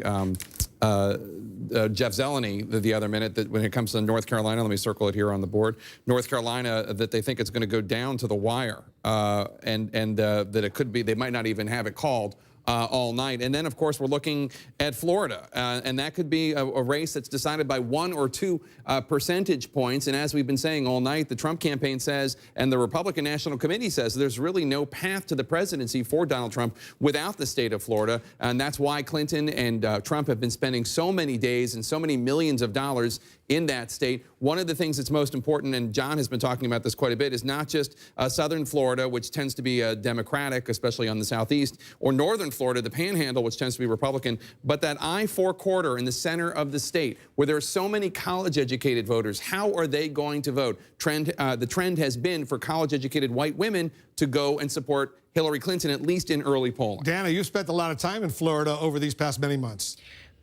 Jeff Zeleny the other minute that when it comes to North Carolina, let me circle it here on the board, North Carolina, that they think it's going to go down to the wire, and that it could be, they might not even have it called all night. And then, of course, we're looking at Florida, and that could be a race that's decided by 1 or 2 percentage points. And as we've been saying all night, the Trump campaign says, and the Republican National Committee says, there's really no path to the presidency for Donald Trump without the state of Florida. And that's why Clinton and Trump have been spending so many days and so many millions of dollars in that state. One of the things that's most important, and John has been talking about this quite a bit, is not just southern Florida, which tends to be Democratic, especially on the southeast, or northern Florida, the Panhandle, which tends to be Republican, but that I-4 corridor in the center of the state, where there are so many college-educated voters. How are they going to vote? The trend has been for college-educated white women to go and support Hillary Clinton, at least in early polling. Dana, you spent a lot of time in Florida over these past many months.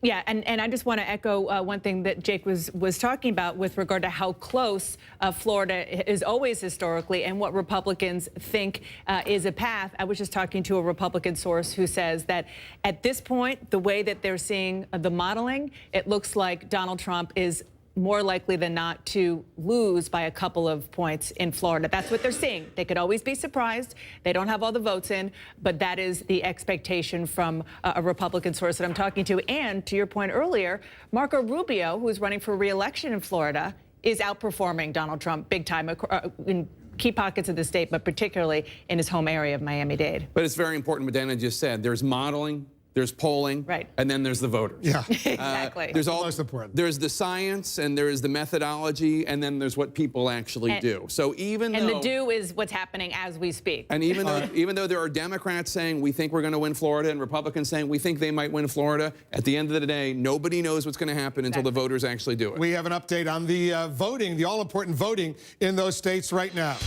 Yeah, and I just want to echo one thing that Jake was talking about with regard to how close Florida is always historically and what Republicans think is a path. I was just talking to a Republican source who says that at this point, the way that they're seeing the modeling, it looks like Donald Trump is more likely than not to lose by a couple of points in Florida. That's what they're seeing. They could always be surprised. They don't have all the votes in, but that is the expectation from a Republican source that I'm talking to. And to your point earlier, Marco Rubio, who is running for re-election in Florida, is outperforming Donald Trump big time in key pockets of the state, but particularly in his home area of Miami-Dade. But it's very important what Dana just said. There's modeling, there's polling, right, and then there's the voters. Yeah, exactly. There's all most important. There's the science, and there's the methodology, and then there's what people actually do. So even and the do is what's happening as we speak. And even though there are Democrats saying we think we're going to win Florida, and Republicans saying we think they might win Florida, at the end of the day, nobody knows what's going to happen until the voters actually do it. We have an update on the voting, the all-important voting in those states right now.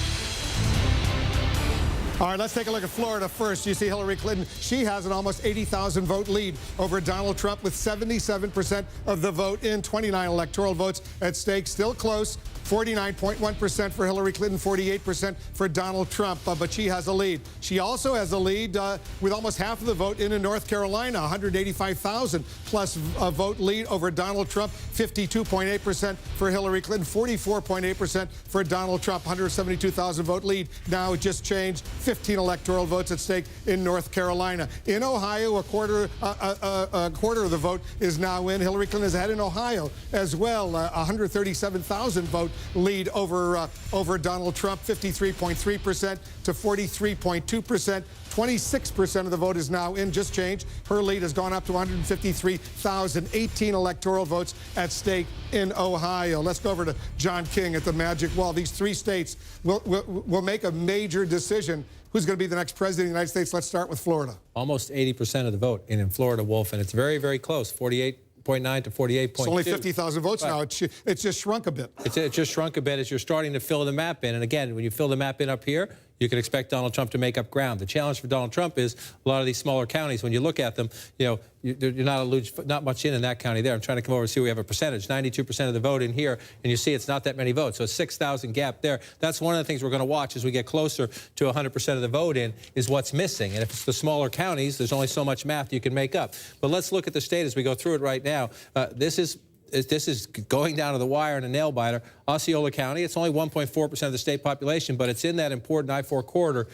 All right, let's take a look at Florida first. You see Hillary Clinton. She has an almost 80,000 vote lead over Donald Trump with 77% of the vote in, 29 electoral votes at stake. Still close. 49.1% for Hillary Clinton, 48% for Donald Trump, but she has a lead. She also has a lead with almost half of the vote in North Carolina, 185,000 plus vote lead over Donald Trump, 52.8% for Hillary Clinton, 44.8% for Donald Trump, 172,000 vote lead. Now it just changed, 15 electoral votes at stake in North Carolina. In Ohio, a quarter of the vote is now in. Hillary Clinton is ahead in Ohio as well, 137,000 vote lead over Donald Trump, 53.3% to 43.2%. 26% of the vote is now in, just changed. Her lead has gone up to 153,000, 18 electoral votes at stake in Ohio. Let's go over to John King at the Magic Wall. These 3 states will make a major decision. Who's going to be the next president of the United States? Let's start with Florida. Almost 80% of the vote in Florida, Wolf, and it's very, very close, 48.9 to 48.2. It's only 50,000 votes now. It's just shrunk a bit. It's just shrunk a bit as you're starting to fill the map in. And again, when you fill the map in up here, you can expect Donald Trump to make up ground. The challenge for Donald Trump is a lot of these smaller counties, when you look at them, you're not much in that county there. I'm trying to come over and see we have a percentage, 92% of the vote in here, and you see it's not that many votes. So a 6,000 gap there. That's one of the things we're going to watch as we get closer to 100% of the vote in, is what's missing. And if it's the smaller counties, there's only so much math you can make up. But let's look at the state as we go through it right now. This is going down to the wire and a nail biter. Osceola County, it's only 1.4% of the state population, but it's in that important I-4 corridor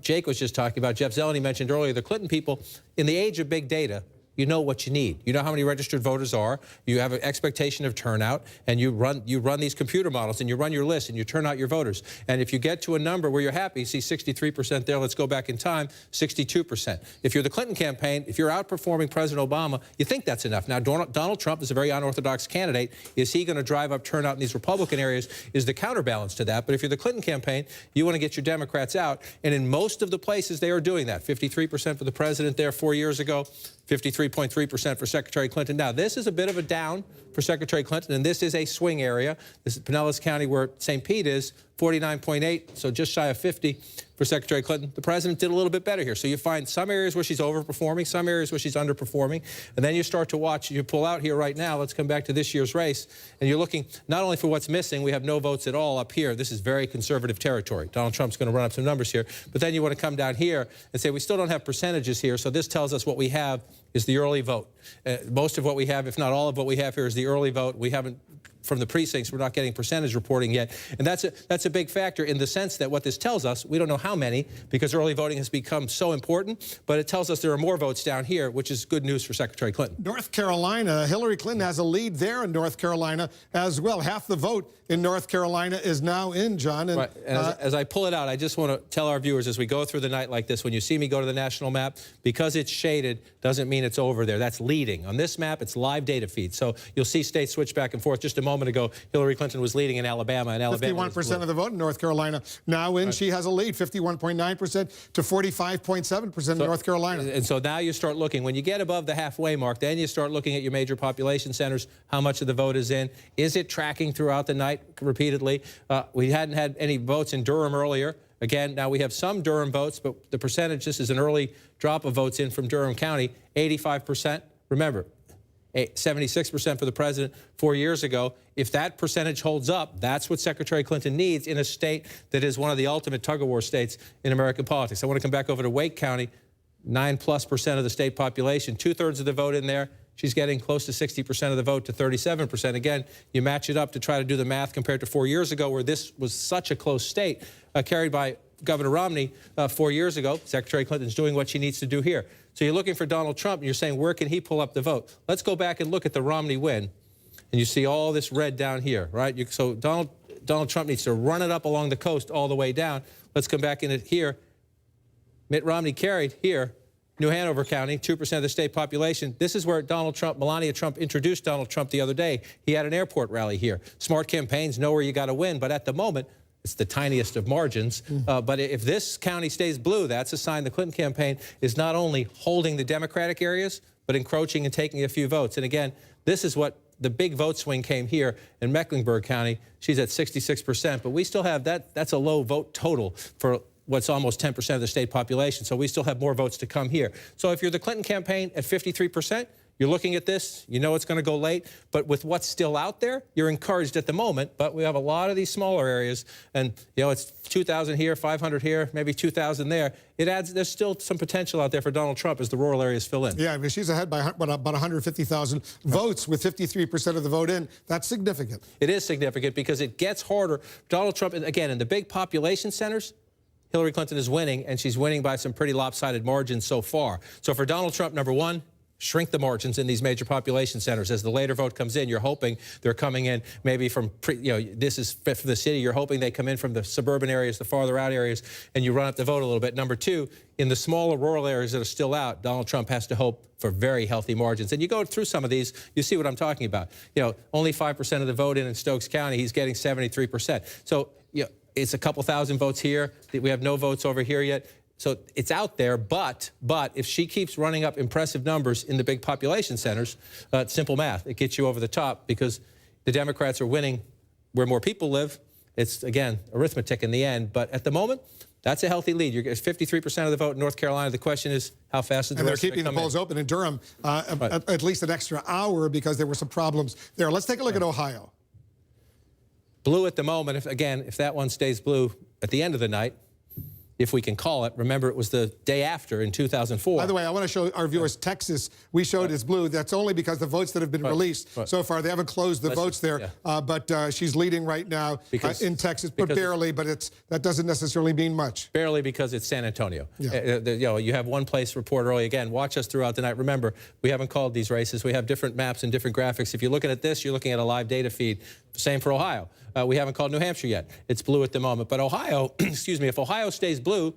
Jake was just talking about. Jeff Zeleny mentioned earlier, the Clinton people, in the age of big data, you know what you need. You know how many registered voters are. You have an expectation of turnout, and you run these computer models, and you run your list, and you turn out your voters. And if you get to a number where you're happy, you see 63% there. Let's go back in time, 62%. If you're the Clinton campaign, if you're outperforming President Obama, you think that's enough. Now, Donald Trump is a very unorthodox candidate. Is he going to drive up turnout in these Republican areas? Is the counterbalance to that. But if you're the Clinton campaign, you want to get your Democrats out. And in most of the places, they are doing that. 53% for the president there 4 years ago. 53.3% for Secretary Clinton. Now, this is a bit of a down for Secretary Clinton, and this is a swing area. This is Pinellas County, where St. Pete is, 49.8, so just shy of 50 for Secretary Clinton. The president did a little bit better here. So you find some areas where she's overperforming, some areas where she's underperforming, and then you start to watch. You pull out here right now. Let's come back to this year's race, and you're looking not only for what's missing. We have no votes at all up here. This is very conservative territory. Donald Trump's going to run up some numbers here, but then you want to come down here and say we still don't have percentages here, so this tells us what we have is the early vote. Most of what we have, if not all of what we have here, is the early vote. We haven't, from the precincts, we're not getting percentage reporting yet. And that's a big factor in the sense that what this tells us, we don't know how many, because early voting has become so important, but it tells us there are more votes down here, which is good news for Secretary Clinton. North Carolina, Hillary Clinton has a lead there in North Carolina as well. Half the vote in North Carolina is now in, John. And, right. And as I pull it out, I just want to tell our viewers, as we go through the night like this, when you see me go to the national map, because it's shaded doesn't mean it's over there. That's leading. On this map, it's live data feed. So you'll see states switch back and forth. Just a moment ago, Hillary Clinton was leading in Alabama, and Alabama 51% of the vote in North Carolina now in. Right. She has a lead, 51.9% to 45.7% in North Carolina. And so now you start looking. When you get above the halfway mark, then you start looking at your major population centers, how much of the vote is in. Is it tracking throughout the night repeatedly? We hadn't had any votes in Durham earlier. Again, now we have some Durham votes, but the percentage, this is an early drop of votes in from Durham County, 85%. Remember, 76% for the president 4 years ago. If that percentage holds up, that's what Secretary Clinton needs in a state that is one of the ultimate tug-of-war states in American politics. I want to come back over to Wake County, 9+% of the state population, 2/3 of the vote in there. She's getting close to 60% of the vote to 37%. Again, you match it up to try to do the math compared to 4 years ago, where this was such a close state, carried by Governor Romney 4 years ago. Secretary Clinton's doing what she needs to do here. So you're looking for Donald Trump, and you're saying, where can he pull up the vote? Let's go back and look at the Romney win, and you see all this red down here, right? So Donald Trump needs to run it up along the coast all the way down. Let's come back in it here. Mitt Romney carried here. New Hanover County, 2% of the state population. This is where Melania Trump introduced Donald Trump the other day. He had an airport rally here. Smart campaigns know where you got to win, but at the moment, it's the tiniest of margins. But if this county stays blue, that's a sign the Clinton campaign is not only holding the Democratic areas, but encroaching and taking a few votes. And again, this is what the big vote swing came here in Mecklenburg County. She's at 66%, but we still have that's a low vote total for what's almost 10% of the state population. So we still have more votes to come here. So if you're the Clinton campaign at 53%, you're looking at this, you know it's going to go late, but with what's still out there, you're encouraged at the moment. But we have a lot of these smaller areas, and it's 2,000 here, 500 here, maybe 2,000 there. It adds, there's still some potential out there for Donald Trump as the rural areas fill in. Yeah, I mean, she's ahead by about 150,000 votes with 53% of the vote in. That's significant. It is significant because it gets harder. Donald Trump, again, in the big population centers, Hillary Clinton is winning, and she's winning by some pretty lopsided margins so far. So for Donald Trump, number one, shrink the margins in these major population centers. As the later vote comes in, you're hoping they're coming in maybe from, this is for the city. You're hoping they come in from the suburban areas, the farther out areas, and you run up the vote a little bit. Number two, in the smaller rural areas that are still out, Donald Trump has to hope for very healthy margins. And you go through some of these, you see what I'm talking about. Only 5% of the vote in Stokes County, he's getting 73%. So, it's a couple thousand votes here. We have no votes over here yet. So it's out there, but if she keeps running up impressive numbers in the big population centers, it's simple math. It gets you over the top because the Democrats are winning where more people live. It's, again, arithmetic in the end. But at the moment, That's a healthy lead. You're 53% of the vote in North Carolina. The question is, how fast is the And they're race gonna keeping the come polls in? open in Durham at least an extra hour because there were some problems there. Let's take a look at Ohio. Blue at the moment. If that one stays blue at the end of the night, if we can call it. Remember, it was the day after in 2004. By the way, I want to show our viewers Texas. We showed as blue. That's only because the votes that have been released so far, they haven't closed the votes there. But she's leading right now in Texas, but barely. But that doesn't necessarily mean much. Barely because it's San Antonio. You have one place report early. Again, watch us throughout the night. Remember, we haven't called these races. We have different maps and different graphics. If you're looking at this, you're looking at a live data feed. Same for Ohio. We haven't called New Hampshire yet. It's blue at the moment. But Ohio, excuse me, if Ohio stays blue,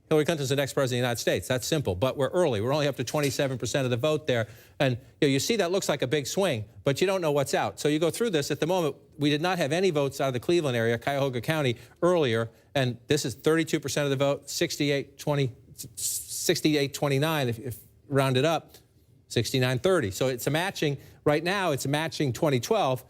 Hillary Clinton's the next president of the United States. That's simple. But we're early. We're only up to 27% of the vote there. And you see that looks like a big swing, but you don't know what's out. So you go through this. At the moment, we did not have any votes out of the Cleveland area, Cuyahoga County, earlier. And this is 32% of the vote, 68-29 if rounded up, 69-30. So it's a matching. Right now, it's matching 2012.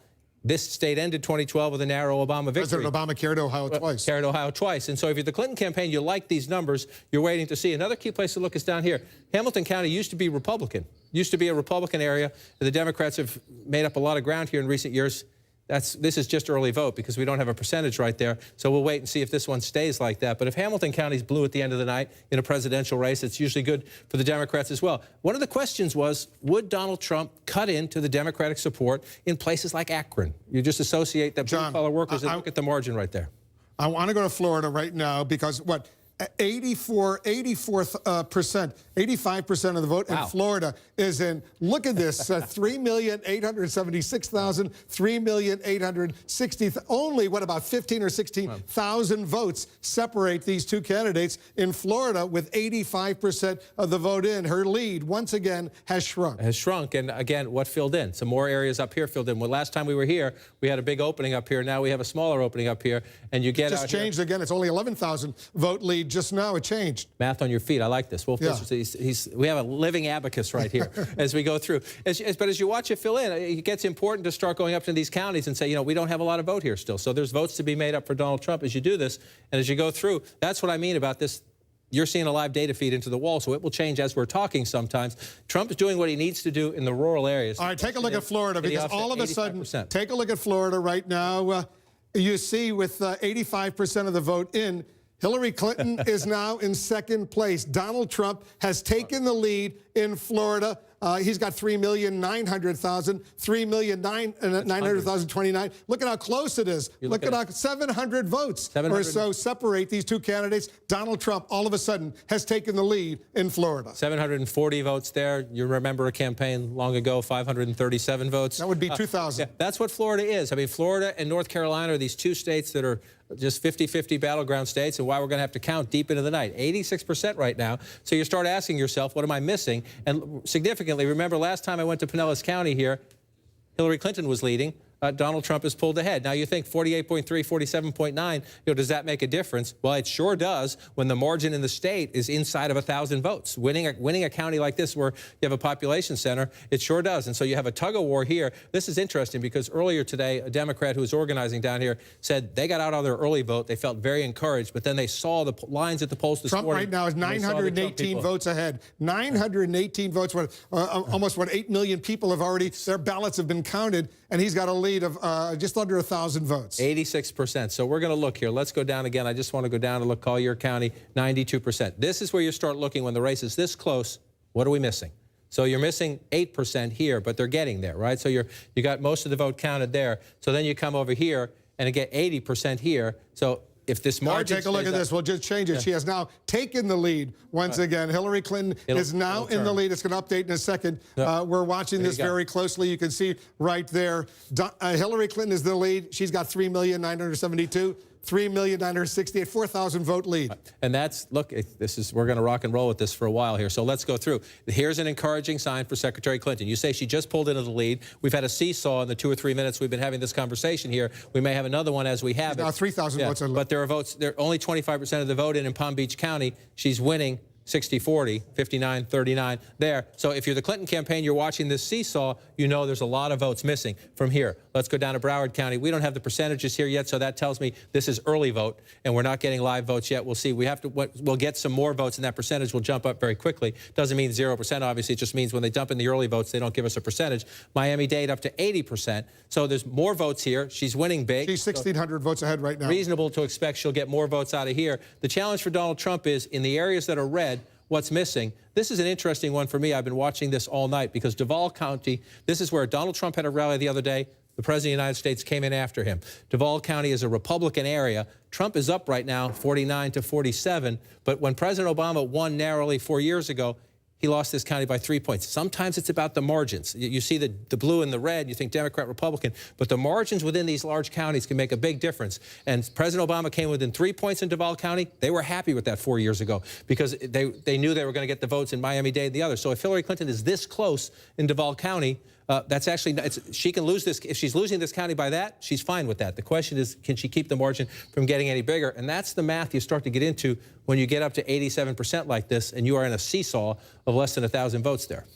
This state ended 2012 with a narrow Obama victory. President Obama carried Ohio twice. Carried Ohio twice. And so if you're the Clinton campaign, you like these numbers, you're waiting to see. Another key place to look is down here. Hamilton County used to be Republican. Used to be a Republican area. The Democrats have made up a lot of ground here in recent years. This is just early vote because we don't have a percentage right there. So we'll wait and see if this one stays like that. But if Hamilton County's blue at the end of the night in a presidential race, it's usually good for the Democrats as well. One of the questions was, would Donald Trump cut into the Democratic support in places like Akron? You just associate that blue-collar workers and look at the margin right there. I want to go to Florida right now because 85% of the vote in Florida is in, look at this, 3,876,000, 3,860,000, only about 15 or 16,000 votes separate these two candidates in Florida with 85% of the vote in. Her lead, once again, has shrunk. Has shrunk, and again, what filled in? Some more areas up here filled in. Well, last time we were here, we had a big opening up here. Now we have a smaller opening up here, and you get just out changed here. Again. It's only 11,000 vote lead. Just now it changed. Math on your feet. I like this. Wolf, we have a living abacus right here as we go through. But as you watch it fill in, it gets important to start going up to these counties and say, we don't have a lot of vote here still. So there's votes to be made up for Donald Trump as you do this. And as you go through, that's what I mean about this. You're seeing a live data feed into the wall, so it will change as we're talking sometimes. Trump is doing what he needs to do in the rural areas. All right, take a look at Florida, because all of a sudden, take a look at Florida right now. You see with 85% of the vote in, Hillary Clinton is now in second place. Donald Trump has taken the lead in Florida. He's got 3,900,000, 3,900,029. Look at how close it is. Look at how 700 votes or so separate these two candidates. Donald Trump, all of a sudden, has taken the lead in Florida. 740 votes there. You remember a campaign long ago, 537 votes. That would be 2,000. Yeah, that's what Florida is. I mean, Florida and North Carolina are these two states that are just 50-50 battleground states, and why we're going to have to count deep into the night. 86% right now. So you start asking yourself, what am I missing? And significantly, remember last time I went to Pinellas County here, Hillary Clinton was leading. Donald Trump has pulled ahead. Now you think 48.3, 47.9, does that make a difference? Well, it sure does when the margin in the state is inside of 1,000 votes. Winning a county like this where you have a population center, it sure does. And so you have a tug-of-war here. This is interesting because earlier today, a Democrat who was organizing down here said they got out on their early vote. They felt very encouraged, but then they saw the lines at the polls this morning. Trump right now is 918 votes ahead. 918 votes. Almost 8 million people have already, their ballots have been counted, and he's got a lead of just under 1,000 votes. 86%. So we're going to look here. Let's go down again. I just want to go down and look Collier County, 92%. This is where you start looking when the race is this close. What are we missing? So you're missing 8% here, but they're getting there, right? So you got most of the vote counted there. So then you come over here and get 80% here. So if this margin take a look at this. We'll just change it. Yeah. She has now taken the lead once again. Hillary Clinton is now in the lead. It's going to update in a second. We're watching this very closely. You can see right there. Hillary Clinton is the lead. She's got 3,972,000. 3,968,000, 4,000 vote lead. And that's, look, we're going to rock and roll with this for a while here. So let's go through. Here's an encouraging sign for Secretary Clinton. You say she just pulled into the lead. We've had a seesaw in the 2 or 3 minutes we've been having this conversation here. We may have another one as we have it. Now 3,000 votes. But there are votes, only 25% of the vote in Palm Beach County. She's winning 60-40, 59-39 there. So if you're the Clinton campaign, you're watching this seesaw, you know there's a lot of votes missing from here. Let's go down to Broward County. We don't have the percentages here yet, so that tells me this is early vote, and we're not getting live votes yet. We'll see. We'll get some more votes, and that percentage will jump up very quickly. Doesn't mean 0%, obviously. It just means when they dump in the early votes, they don't give us a percentage. Miami-Dade up to 80%. So there's more votes here. She's winning big. She's 1,600 votes ahead right now. Reasonable to expect she'll get more votes out of here. The challenge for Donald Trump is in the areas that are red, what's missing? This is an interesting one for me. I've been watching this all night because Duval County, this is where Donald Trump had a rally the other day. The President of the United States came in after him. Duval County is a Republican area. Trump is up right now, 49-47. But when President Obama won narrowly 4 years ago, he lost this county by 3 points. Sometimes it's about the margins. You see the blue and the red, you think Democrat, Republican, but the margins within these large counties can make a big difference. And President Obama came within 3 points in Duval County. They were happy with that 4 years ago because they knew they were going to get the votes in Miami-Dade and the others. So if Hillary Clinton is this close in Duval County, that's actually, she can lose this. If she's losing this county by that, she's fine with that. The question is, can she keep the margin from getting any bigger? And that's the math you start to get into when you get up to 87% like this and you are in a seesaw of less than 1,000 votes there.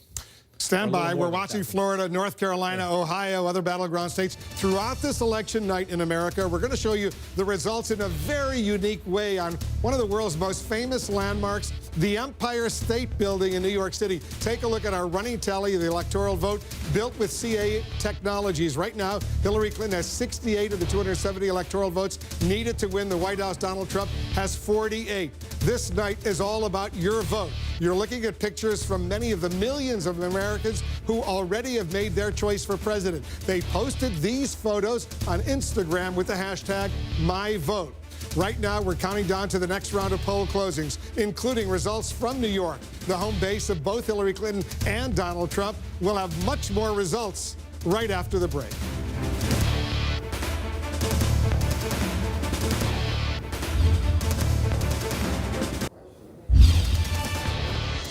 Stand by. We're watching Florida, North Carolina, Ohio, other battleground states throughout this election night in America. We're going to show you the results in a very unique way on one of the world's most famous landmarks, the Empire State Building in New York City. Take a look at our running tally of the electoral vote built with CA technologies. Right now, Hillary Clinton has 68 of the 270 electoral votes needed to win the White House. Donald Trump has 48. This night is all about your vote. You're looking at pictures from many of the millions of Americans who already have made their choice for president. They posted these photos on Instagram with the hashtag #MyVote. Right now, we're counting down to the next round of poll closings, including results from New York, the home base of both Hillary Clinton and Donald Trump. We'll have much more results right after the break.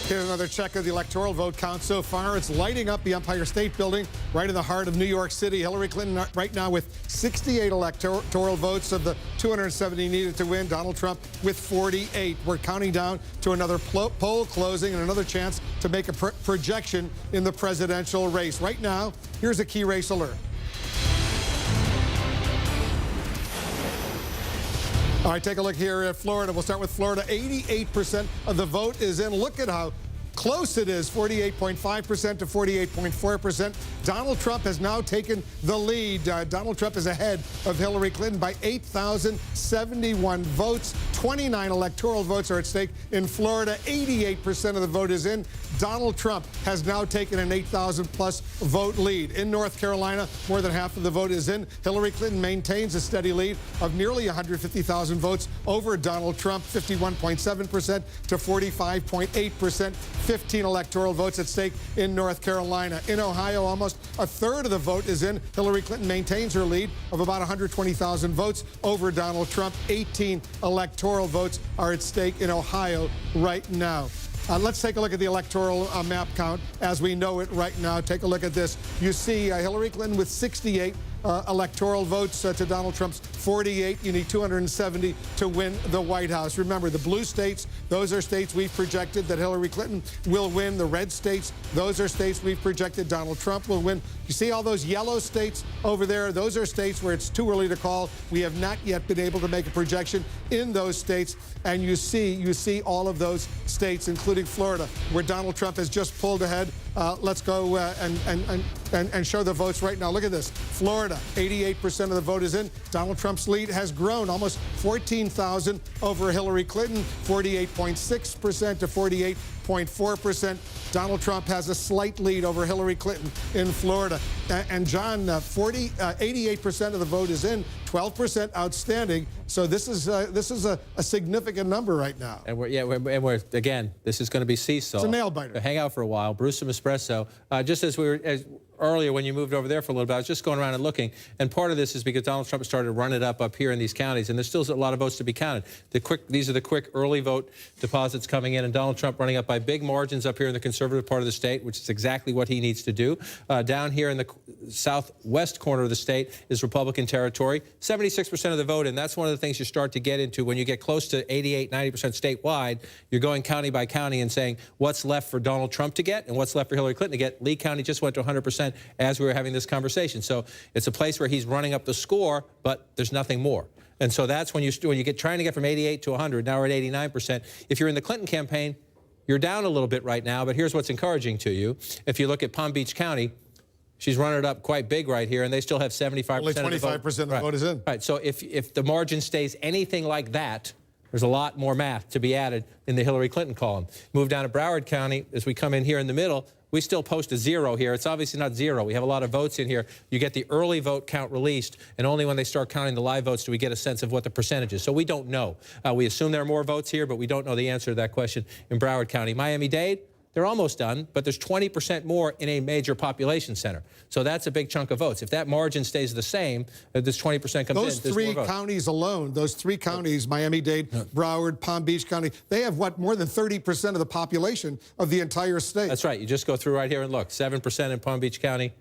Here's another check of the electoral vote count so far. It's lighting up the Empire State Building right in the heart of New York City. Hillary Clinton right now with 68 electoral votes of the 270 needed to win. Donald Trump with 48. We're counting down to another poll closing and another chance to make a projection in the presidential race. Right now, here's a key race alert. All right, take a look here at Florida. We'll start with Florida. 88% of the vote is in. Look at how close it is, 48.5% to 48.4%. Donald Trump has now taken the lead. Donald Trump is ahead of Hillary Clinton by 8,071 votes. 29 electoral votes are at stake in Florida. 88% of the vote is in. Donald Trump has now taken an 8,000-plus vote lead. In North Carolina, more than half of the vote is in. Hillary Clinton maintains a steady lead of nearly 150,000 votes over Donald Trump, 51.7% to 45.8%. 15 electoral votes at stake in North Carolina. In Ohio, almost a third of the vote is in. Hillary Clinton maintains her lead of about 120,000 votes over Donald Trump. 18 electoral votes are at stake in Ohio right now. Let's take a look at the electoral map count as we know it right now. Take a look at this. You see Hillary Clinton with 68 electoral votes to Donald Trump's 48. You need 270 to win the White House. Remember, the blue states, those are states we've projected that Hillary Clinton will win. The red states, those are states we've projected Donald Trump will win. You see all those yellow states over there? Those are states where it's too early to call. We have not yet been able to make a projection in those states. And you see all of those states, including Florida, where Donald Trump has just pulled ahead. Let's go and show the votes right now. Look at this. Florida, 88% of the vote is in. Donald Trump's lead has grown almost 14,000 over Hillary Clinton, 48.6% to 48.4%. Donald Trump has a slight lead over Hillary Clinton in Florida. And John, 88% of the vote is in, 12% outstanding. So this is a significant number right now. And we're again, this is going to be seesaw. It's a nail biter. Hang out for a while. Brew some espresso. Just as we were earlier when you moved over there for a little bit, I was just going around and looking. And part of this is because Donald Trump started to run it up here in these counties, and there's still a lot of votes to be counted. These are the quick early vote deposits coming in, and Donald Trump running up by big margins up here in the conservative part of the state, which is exactly what he needs to do. Down here in the southwest corner of the state is Republican territory. 76% of the vote, and that's one of the things you start to get into when you get close to 88, 90% statewide. You're going county by county and saying what's left for Donald Trump to get and what's left for Hillary Clinton to get. Lee County just went to 100% as we were having this conversation. So it's a place where he's running up the score, but there's nothing more. And so that's when you get trying to get from 88 to 100. Now we're at 89%. If you're in the Clinton campaign, you're down a little bit right now, but here's what's encouraging to you. If you look at Palm Beach County, she's running it up quite big right here, and they still have 75% Only 25% of the vote is in. Right, so if the margin stays anything like that, there's a lot more math to be added in the Hillary Clinton column. Move down to Broward County, as we come in here in the middle, we still post a 0 here. It's obviously not 0. We have a lot of votes in here. You get the early vote count released, and only when they start counting the live votes do we get a sense of what the percentage is. So we don't know. We assume there are more votes here, but we don't know the answer to that question in Broward County. Miami-Dade, they're almost done, but there's 20% more in a major population center. So that's a big chunk of votes. If that margin stays the same, this 20% comes in. Those three counties alone, those three counties, Miami-Dade, Broward, Palm Beach County, they have, what, more than 30% of the population of the entire state. That's right. You just go through right here and look. 7% in Palm Beach County,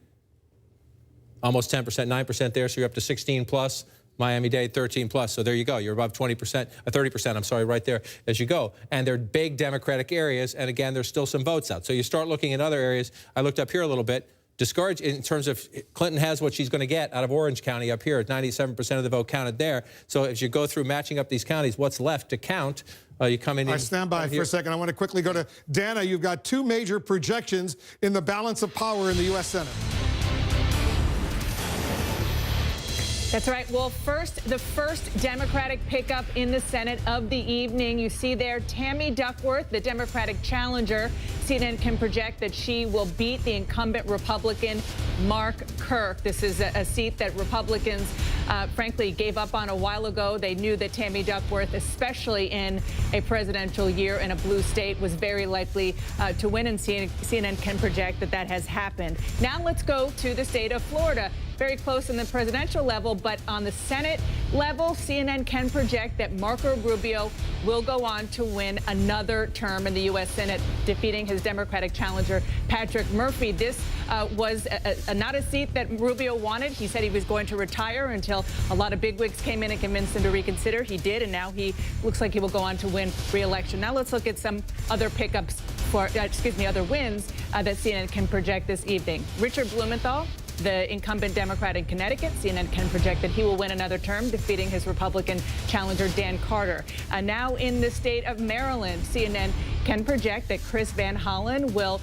almost 10%, 9% there, so you're up to 16 plus. Miami-Dade, 13 plus. So there you go. You're above 20%, 30%, I'm sorry, right there as you go. And they're big Democratic areas. And again, there's still some votes out. So you start looking at other areas. I looked up here a little bit. Discouraged in terms of Clinton has what she's going to get out of Orange County up here at 97% of the vote counted there. So as you go through matching up these counties, what's left to count? You come in. All right, stand by for a second. I want to quickly go to Dana. You've got two major projections in the balance of power in the U.S. Senate. That's right. Well, the first Democratic pickup in the Senate of the evening. You see there Tammy Duckworth, the Democratic challenger. CNN can project that she will beat the incumbent Republican Mark Kirk. This is a seat that Republicans, frankly, gave up on a while ago. They knew that Tammy Duckworth, especially in a presidential year in a blue state, was very likely to win, and CNN can project that that has happened. Now let's go to the state of Florida. Very close in the presidential level, but on the Senate level, CNN can project that Marco Rubio will go on to win another term in the U.S. Senate, defeating his Democratic challenger, Patrick Murphy. This was not a seat that Rubio wanted. He said he was going to retire until a lot of bigwigs came in and convinced him to reconsider. He did, and now he looks like he will go on to win re-election. Now let's look at some other pickups for, other wins that CNN can project this evening. Richard Blumenthal, the incumbent Democrat in Connecticut, CNN can project that he will win another term, defeating his Republican challenger, Dan Carter. Now in the state of Maryland, CNN can project that Chris Van Hollen will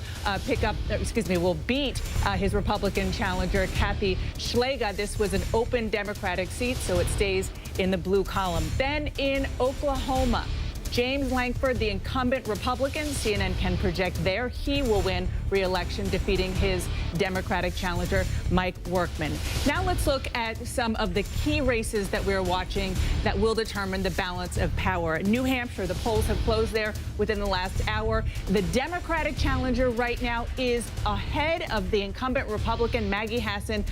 will beat his Republican challenger, Kathy Schlega. This was an open Democratic seat, so it stays in the blue column. Then in Oklahoma, James Lankford, the incumbent Republican, CNN can project there he will win re-election, defeating his Democratic challenger, Mike Workman. Now let's look at some of the key races that we're watching that will determine the balance of power. New Hampshire, the polls have closed there within the last hour. The Democratic challenger right now is ahead of the incumbent Republican, Maggie Hassan,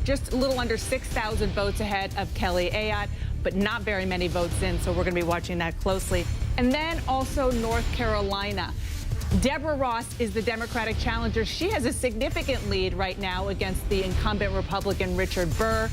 just a little under 6,000 votes ahead of Kelly Ayotte, but not very many votes in, so we're going to be watching that closely. And then also North Carolina. Deborah Ross is the Democratic challenger. She has a significant lead right now against the incumbent Republican Richard Burr.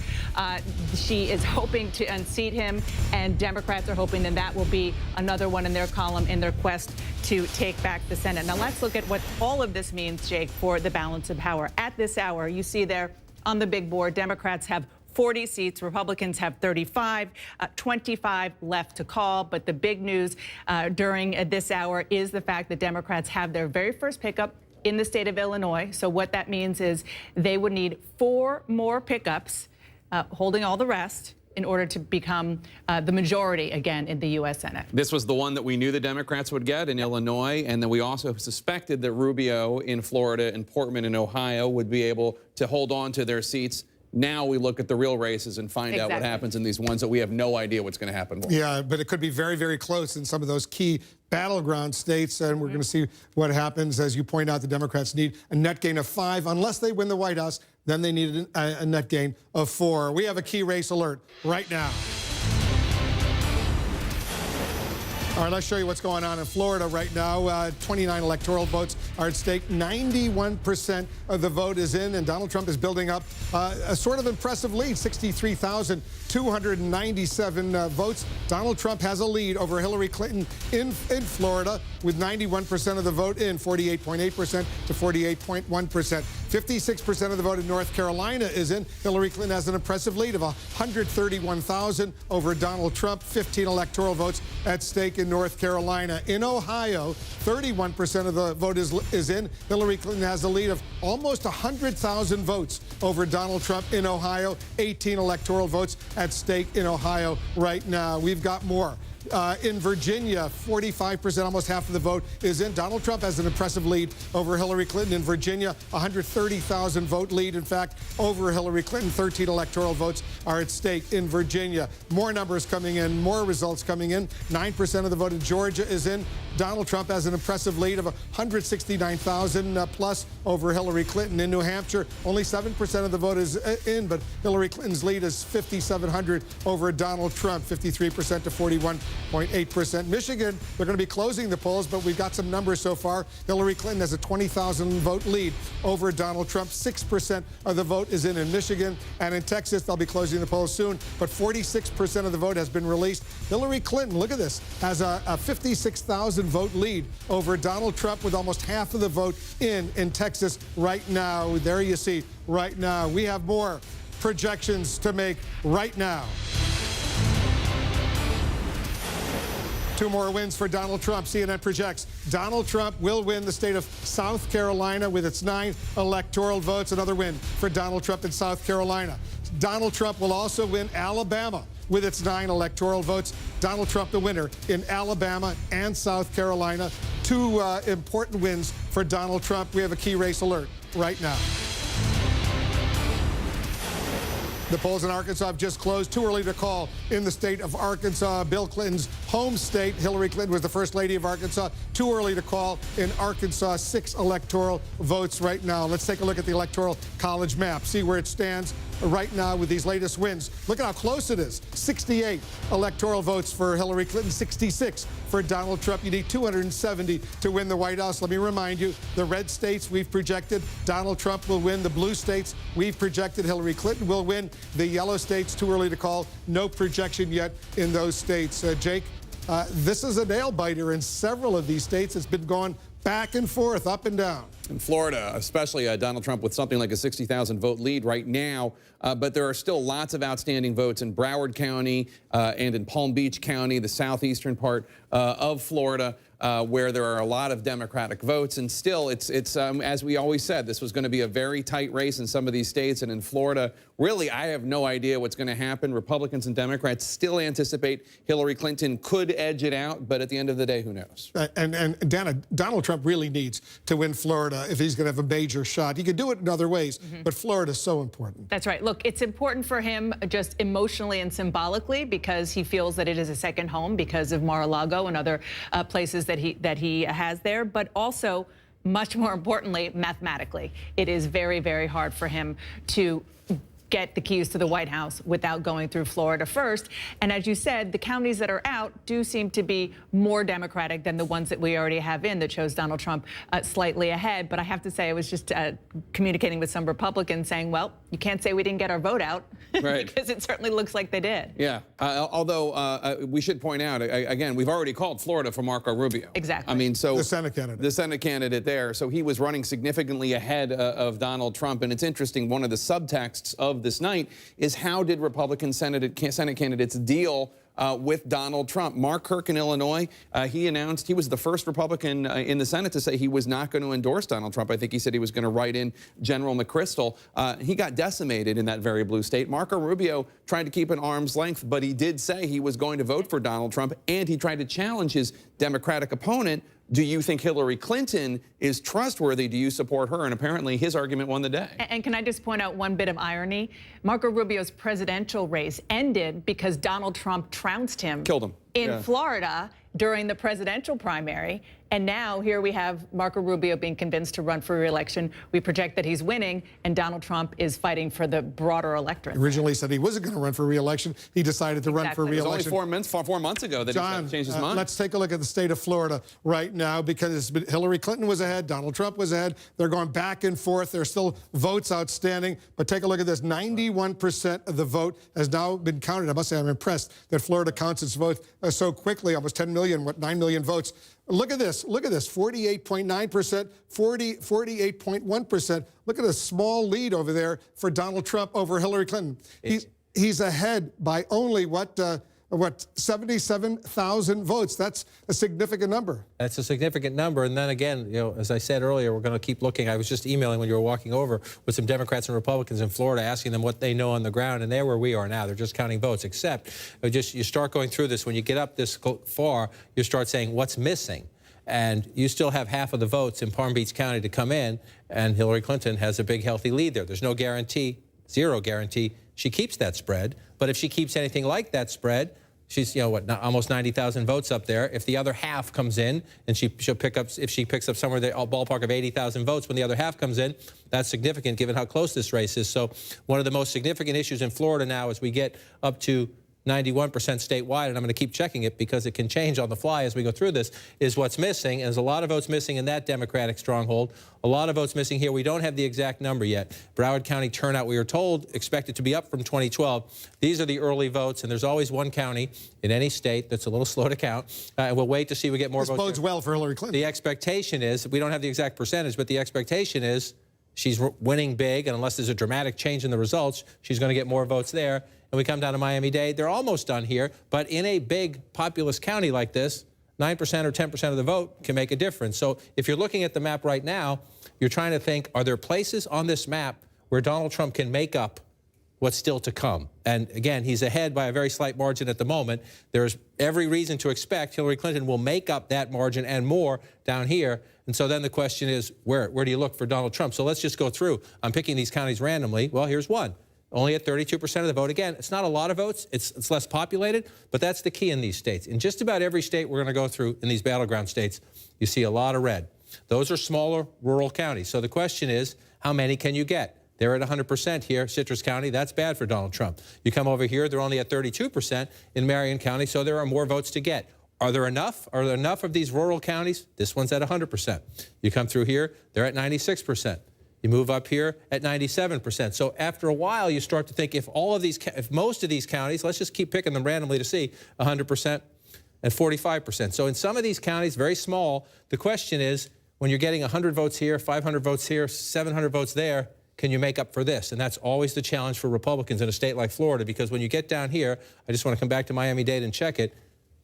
She is hoping to unseat him, and Democrats are hoping that that will be another one in their column in their quest to take back the Senate. Now let's look at what all of this means, Jake, for the balance of power. At this hour, you see there on the big board, Democrats have 40 seats. Republicans have 35, 25 left to call. But the big news during this hour is the fact that Democrats have their very first pickup in the state of Illinois. So what that means is they would need 4 more pickups, holding all the rest, in order to become the majority again in the U.S. Senate. This was the one that we knew the Democrats would get in Illinois, and then we also suspected that Rubio in Florida and Portman in Ohio would be able to hold on to their seats. Now we look at the real races and find out what happens in these ones that we have no idea what's going to happen. Yeah, but it could be very, very close in some of those key battleground states, and we're going to see what happens. As you point out, the Democrats need a net gain of 5. Unless they win the White House, then they need a net gain of 4. We have a key race alert right now. All right, let's show you what's going on in Florida right now. 29 electoral votes are at stake. 91% of the vote is in, and Donald Trump is building up a sort of impressive lead, 63,297 votes. Donald Trump has a lead over Hillary Clinton in Florida with 91% of the vote in, 48.8% to 48.1%. 56% of the vote in North Carolina is in. Hillary Clinton has an impressive lead of 131,000 over Donald Trump. 15 electoral votes at stake in North Carolina. In Ohio, 31% of the vote is in. Hillary Clinton has a lead of almost 100,000 votes over Donald Trump in Ohio. 18 electoral votes at stake in Ohio right now. We've got more. In Virginia, 45%, almost half of the vote is in. Donald Trump has an impressive lead over Hillary Clinton in Virginia, 130,000 vote lead, in fact, over Hillary Clinton. 13 electoral votes are at stake in Virginia. More numbers coming in, more results coming in. 9% of the vote in Georgia is in. Donald Trump has an impressive lead of 169,000 plus over Hillary Clinton. In New Hampshire, only 7% of the vote is in, but Hillary Clinton's lead is 5,700 over Donald Trump, 53% to 41.8%. Michigan, they're going to be closing the polls, but we've got some numbers so far. Hillary Clinton has a 20,000 vote lead over Donald Trump. 6% of the vote is in Michigan. And in Texas, they'll be closing the polls soon, but 46% of the vote has been released. Hillary Clinton, look at this, has a 56,000 vote lead over Donald Trump with almost half of the vote in Texas right now. There you see right now. We have more projections to make right now. Two more wins for Donald Trump. CNN projects Donald Trump will win the state of South Carolina with its 9 electoral votes. Another win for Donald Trump in South Carolina. Donald Trump will also win Alabama with its 9 electoral votes. Donald Trump the winner in Alabama and South Carolina. Two important wins for Donald Trump. We have a key race alert right now. The polls in Arkansas have just closed. Too early to call in the state of Arkansas, Bill Clinton's home state. Hillary Clinton was the first lady of Arkansas. Too early to call in Arkansas. 6 electoral votes right now. Let's take a look at the Electoral College map, see where it stands right now with these latest wins. Look at how close it is. 68 electoral votes for Hillary Clinton, 66 for Donald Trump. You need 270 to win the White House. Let me remind you, the red states we've projected Donald Trump will win. The blue states we've projected Hillary Clinton will win. The yellow states, too early to call. No projection yet in those states. Jake, this is a nail-biter in several of these states. It's been going back and forth, up and down. In Florida, especially Donald Trump with something like a 60,000 vote lead right now, but there are still lots of outstanding votes in Broward County and in Palm Beach County, the southeastern part of Florida, where there are a lot of Democratic votes. And still, it's as we always said, this was going to be a very tight race in some of these states. And in Florida, really, I have no idea what's going to happen. Republicans and Democrats still anticipate Hillary Clinton could edge it out, but at the end of the day, who knows? And Dana, Donald Trump really needs to win Florida if he's going to have a major shot. He could do it in other ways, but Florida is so important. That's right. Look, it's important for him just emotionally and symbolically because he feels that it is a second home because of Mar-a-Lago and other places that he has there, but also, much more importantly, mathematically, it is very, very hard for him to get the keys to the White House without going through Florida first. And as you said, the counties that are out do seem to be more Democratic than the ones that we already have in that shows Donald Trump slightly ahead. But I have to say, I was just communicating with some Republicans saying, well, you can't say we didn't get our vote out right. because it certainly looks like they did. Yeah, although we should point out, again, we've already called Florida for Marco Rubio. Exactly. I mean, so the Senate candidate. The Senate candidate there. So he was running significantly ahead of Donald Trump. And it's interesting, one of the subtexts of this night is how did Republican Senate candidates deal with Donald Trump? Mark Kirk in Illinois, he announced he was the first Republican in the Senate to say he was not going to endorse Donald Trump. I think he said he was going to write in General McChrystal. He got decimated in that very blue state. Marco Rubio tried to keep an arm's length, but he did say he was going to vote for Donald Trump, and he tried to challenge his Democratic opponent. Do you think Hillary Clinton is trustworthy? Do you support her? And apparently his argument won the day. And can I just point out one bit of irony? Marco Rubio's presidential race ended because Donald Trump trounced him. Killed him. In Florida, during the presidential primary. And now here we have Marco Rubio being convinced to run for re-election. We project that he's winning, and Donald Trump is fighting for the broader electorate. Originally said he wasn't going to run for re-election. He decided to run for re-election. It was only 4 months ago that he changed his mind. Let's take a look at the state of Florida right now, because Hillary Clinton was ahead, Donald Trump was ahead. They're going back and forth. There's still votes outstanding. But take a look at this. 91% of the vote has now been counted. I must say I'm impressed that Florida counts its votes so quickly, almost 10 million, 9 million votes. Look at this. Look at this. 48.9%, 48.1%. Look at a small lead over there for Donald Trump over Hillary Clinton. He's ahead by only what 77,000 votes. That's a significant number. That's a significant number. And then again, you know, as I said earlier, we're going to keep looking. I was just emailing when you were walking over with some Democrats and Republicans in Florida, asking them what they know on the ground, and they're where we are now. They're just counting votes. Except, you start going through this. When you get up this far, you start saying what's missing. And you still have half of the votes in Palm Beach County to come in, and Hillary Clinton has a big, healthy lead there. There's no guarantee, zero guarantee, she keeps that spread. But if she keeps anything like that spread, she's, you know, what, almost 90,000 votes up there. If the other half comes in, and she'll pick up, if she picks up somewhere the ballpark of 80,000 votes when the other half comes in, that's significant given how close this race is. So one of the most significant issues in Florida now, as we get up to 91% statewide, and I'm going to keep checking it because it can change on the fly as we go through this, is what's missing. And there's a lot of votes missing in that Democratic stronghold. A lot of votes missing here. We don't have the exact number yet. Broward County turnout, we are told, expected to be up from 2012. These are the early votes, and there's always one county in any state that's a little slow to count. And we'll wait to see if we get more votes. This bodes well for Hillary Clinton. The expectation is, we don't have the exact percentage, but the expectation is she's winning big, and unless there's a dramatic change in the results, she's going to get more votes there. And we come down to Miami-Dade, they're almost done here, but in a big populous county like this, 9% or 10% of the vote can make a difference. So if you're looking at the map right now, you're trying to think, are there places on this map where Donald Trump can make up what's still to come? And again, he's ahead by a very slight margin at the moment. There's every reason to expect Hillary Clinton will make up that margin and more down here. And so then the question is, where do you look for Donald Trump? So let's just go through. I'm picking these counties randomly. Well, here's one. Only at 32% of the vote. Again, it's not a lot of votes. It's less populated, but that's the key in these states. In just about every state we're going to go through in these battleground states, you see a lot of red. Those are smaller rural counties. So the question is, how many can you get? They're at 100% here, Citrus County. That's bad for Donald Trump. You come over here, they're only at 32% in Marion County, so there are more votes to get. Are there enough? Are there enough of these rural counties? This one's at 100%. You come through here, they're at 96%. You move up here at 97%. So after a while, you start to think if most of these counties, let's just keep picking them randomly to see, 100% and 45%. So in some of these counties, very small, the question is, when you're getting 100 votes here, 500 votes here, 700 votes there, can you make up for this? And that's always the challenge for Republicans in a state like Florida, because when you get down here, I just want to come back to Miami-Dade and check it,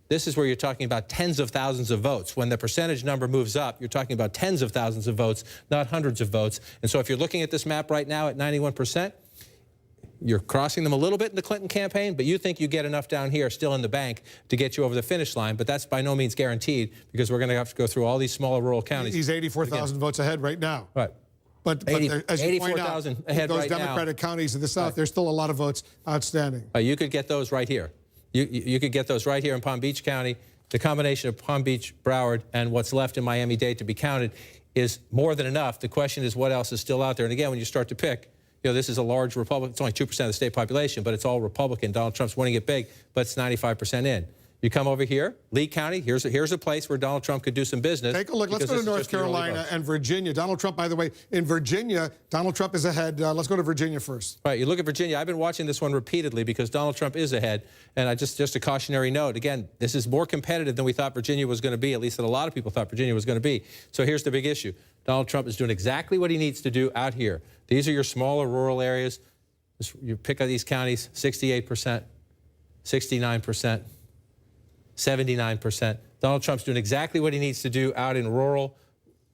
this is where you're talking about tens of thousands of votes. When the percentage number moves up, you're talking about tens of thousands of votes, not hundreds of votes. And so if you're looking at this map right now at 91%, you're crossing them a little bit in the Clinton campaign, but you think you get enough down here still in the bank to get you over the finish line. But that's by no means guaranteed, because we're going to have to go through all these smaller rural counties. He's 84,000 votes ahead right now. Right. But as you point out, ahead those right Democratic counties in the South, there's still a lot of votes outstanding. You could get those right here. You could get those right here in Palm Beach County. The combination of Palm Beach, Broward, and what's left in Miami-Dade to be counted is more than enough. The question is what else is still out there. And again, when you start to pick, you know, this is a large Republican. It's only 2% of the state population, but it's all Republican. Donald Trump's winning it big, but it's 95% in. You come over here, Lee County, here's a place where Donald Trump could do some business. Take a look. Let's go to North Carolina and Virginia. Donald Trump, by the way, in Virginia, Donald Trump is ahead. Let's go to Virginia first. Right, you look at Virginia. I've been watching this one repeatedly because Donald Trump is ahead. And just a cautionary note, again, this is more competitive than we thought Virginia was going to be, at least that a lot of people thought Virginia was going to be. So here's the big issue. Donald Trump is doing exactly what he needs to do out here. These are your smaller rural areas. You pick out these counties, 68%, 69%. 79%. Donald Trump's doing exactly what he needs to do out in rural,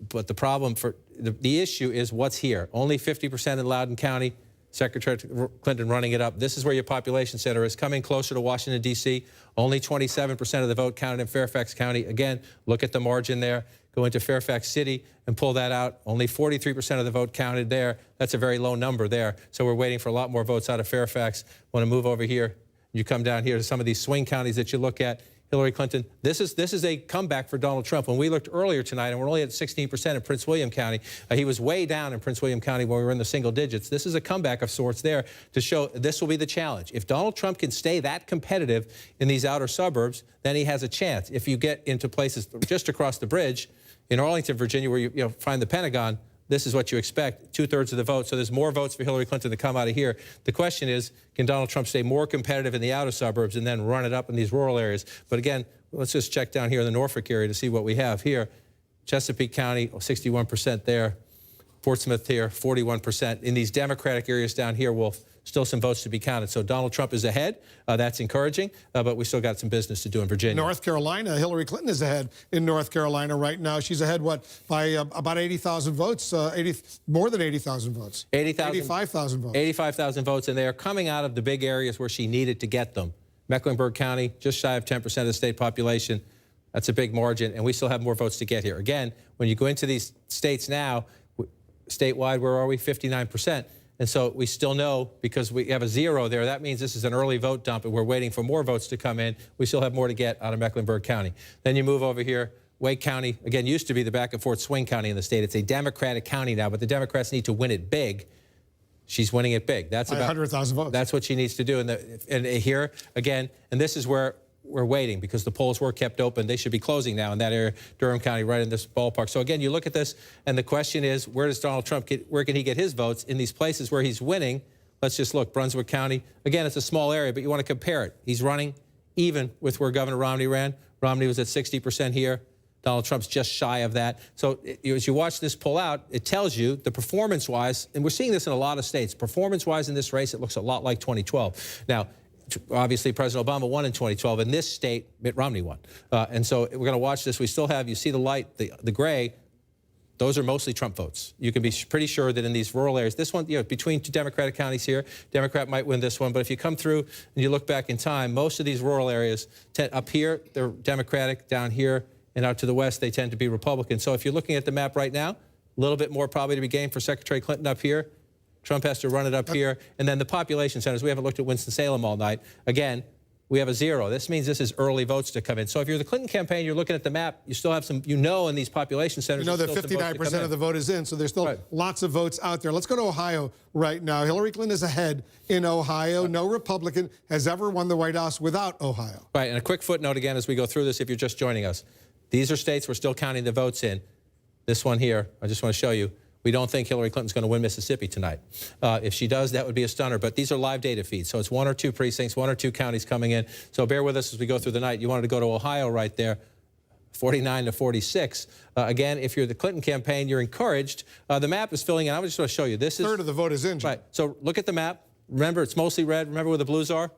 but the problem for the issue is what's here. Only 50% in Loudoun County. Secretary Clinton running it up. This is where your population center is, coming closer to Washington, D.C. Only 27% of the vote counted in Fairfax County. Again, look at the margin there. Go into Fairfax City and pull that out. Only 43% of the vote counted there. That's a very low number there. So we're waiting for a lot more votes out of Fairfax. Want to move over here. You come down here to some of these swing counties that you look at. Hillary Clinton. This is a comeback for Donald Trump. When we looked earlier tonight, and we're only at 16% in Prince William County, he was way down in Prince William County when we were in the single digits. This is a comeback of sorts there to show this will be the challenge. If Donald Trump can stay that competitive in these outer suburbs, then he has a chance. If you get into places just across the bridge in Arlington, Virginia, where you find the Pentagon, this is what you expect, 2/3 of the vote. So there's more votes for Hillary Clinton to come out of here. The question is, can Donald Trump stay more competitive in the outer suburbs and then run it up in these rural areas? But again, let's just check down here in the Norfolk area to see what we have here. Chesapeake County, 61% there. Portsmouth here, 41%. In these Democratic areas down here, still some votes to be counted. So Donald Trump is ahead. That's encouraging, but we still got some business to do in Virginia. North Carolina, Hillary Clinton is ahead in North Carolina right now. She's ahead, what, by about 80,000 votes, more than 80,000 votes. 85,000 votes. 85,000 votes, and they are coming out of the big areas where she needed to get them. Mecklenburg County, just shy of 10% of the state population. That's a big margin, and we still have more votes to get here. Again, when you go into these states now, statewide, where are we? 59%. And so we still know, because we have a 0 there, that means this is an early vote dump, and we're waiting for more votes to come in. We still have more to get out of Mecklenburg County. Then you move over here. Wake County, again, used to be the back and forth swing county in the state. It's a Democratic county now, but the Democrats need to win it big. She's winning it big. That's about 100,000 votes. That's what she needs to do. And here, again, and this is where we're waiting, because the polls were kept open. They should be closing now in that area, Durham County, right in this ballpark. So again, you look at this, and the question is, where does Donald Trump where can he get his votes in these places where he's winning? Let's just look. Brunswick County, again, it's a small area, but you want to compare it. He's running even with where Governor Romney ran. Romney was at 60% here. Donald Trump's just shy of that. So as you watch this pull out, it tells you the performance-wise, and we're seeing this in a lot of states, performance-wise in this race, it looks a lot like 2012. Now, obviously, President Obama won in 2012. In this state, Mitt Romney won. And so we're going to watch this. We still have, you see the light, the gray, those are mostly Trump votes. You can be pretty sure that in these rural areas, this one, between two Democratic counties here, Democrat might win this one. But if you come through and you look back in time, most of these rural areas, up here, they're Democratic. Down here and out to the west, they tend to be Republican. So if you're looking at the map right now, a little bit more probably to be gained for Secretary Clinton up here. Trump has to run it up here. And then the population centers, we haven't looked at Winston-Salem all night. Again, we have a 0. This means this is early votes to come in. So if you're the Clinton campaign, you're looking at the map, you still have some, in these population centers. You know that 59% of the vote is in, so there's still lots of votes out there. Let's go to Ohio right now. Hillary Clinton is ahead in Ohio. No Republican has ever won the White House without Ohio. Right, and a quick footnote again as we go through this, if you're just joining us. These are states we're still counting the votes in. This one here, I just want to show you. We don't think Hillary Clinton's going to win Mississippi tonight. If she does, that would be a stunner. But these are live data feeds, so it's 1 or 2 precincts, 1 or 2 counties coming in. So bear with us as we go through the night. You wanted to go to Ohio right there, 49 to 46. Again, if you're the Clinton campaign, you're encouraged. The map is filling in. I just want to show you. This is third of the vote is in. Right. So look at the map. Remember, it's mostly red. Remember where the blues are?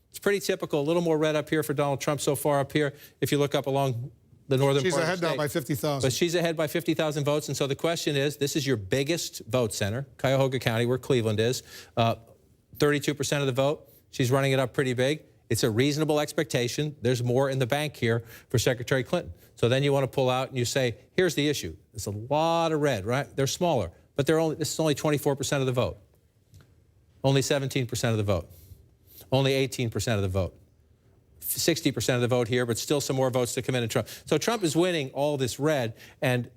It's pretty typical. A little more red up here for Donald Trump so far up here. If you look up along the northern part of the state. She's ahead now by 50,000. But she's ahead by 50,000 votes. And so the question is, this is your biggest vote center, Cuyahoga County, where Cleveland is. 32% of the vote. She's running it up pretty big. It's a reasonable expectation. There's more in the bank here for Secretary Clinton. So then you want to pull out and you say, here's the issue. It's a lot of red, right? They're smaller, but this is only 24% of the vote. Only 17% of the vote. Only 18% of the vote. 60% of the vote here, but still some more votes to come in Trump. So Trump is winning all this red, and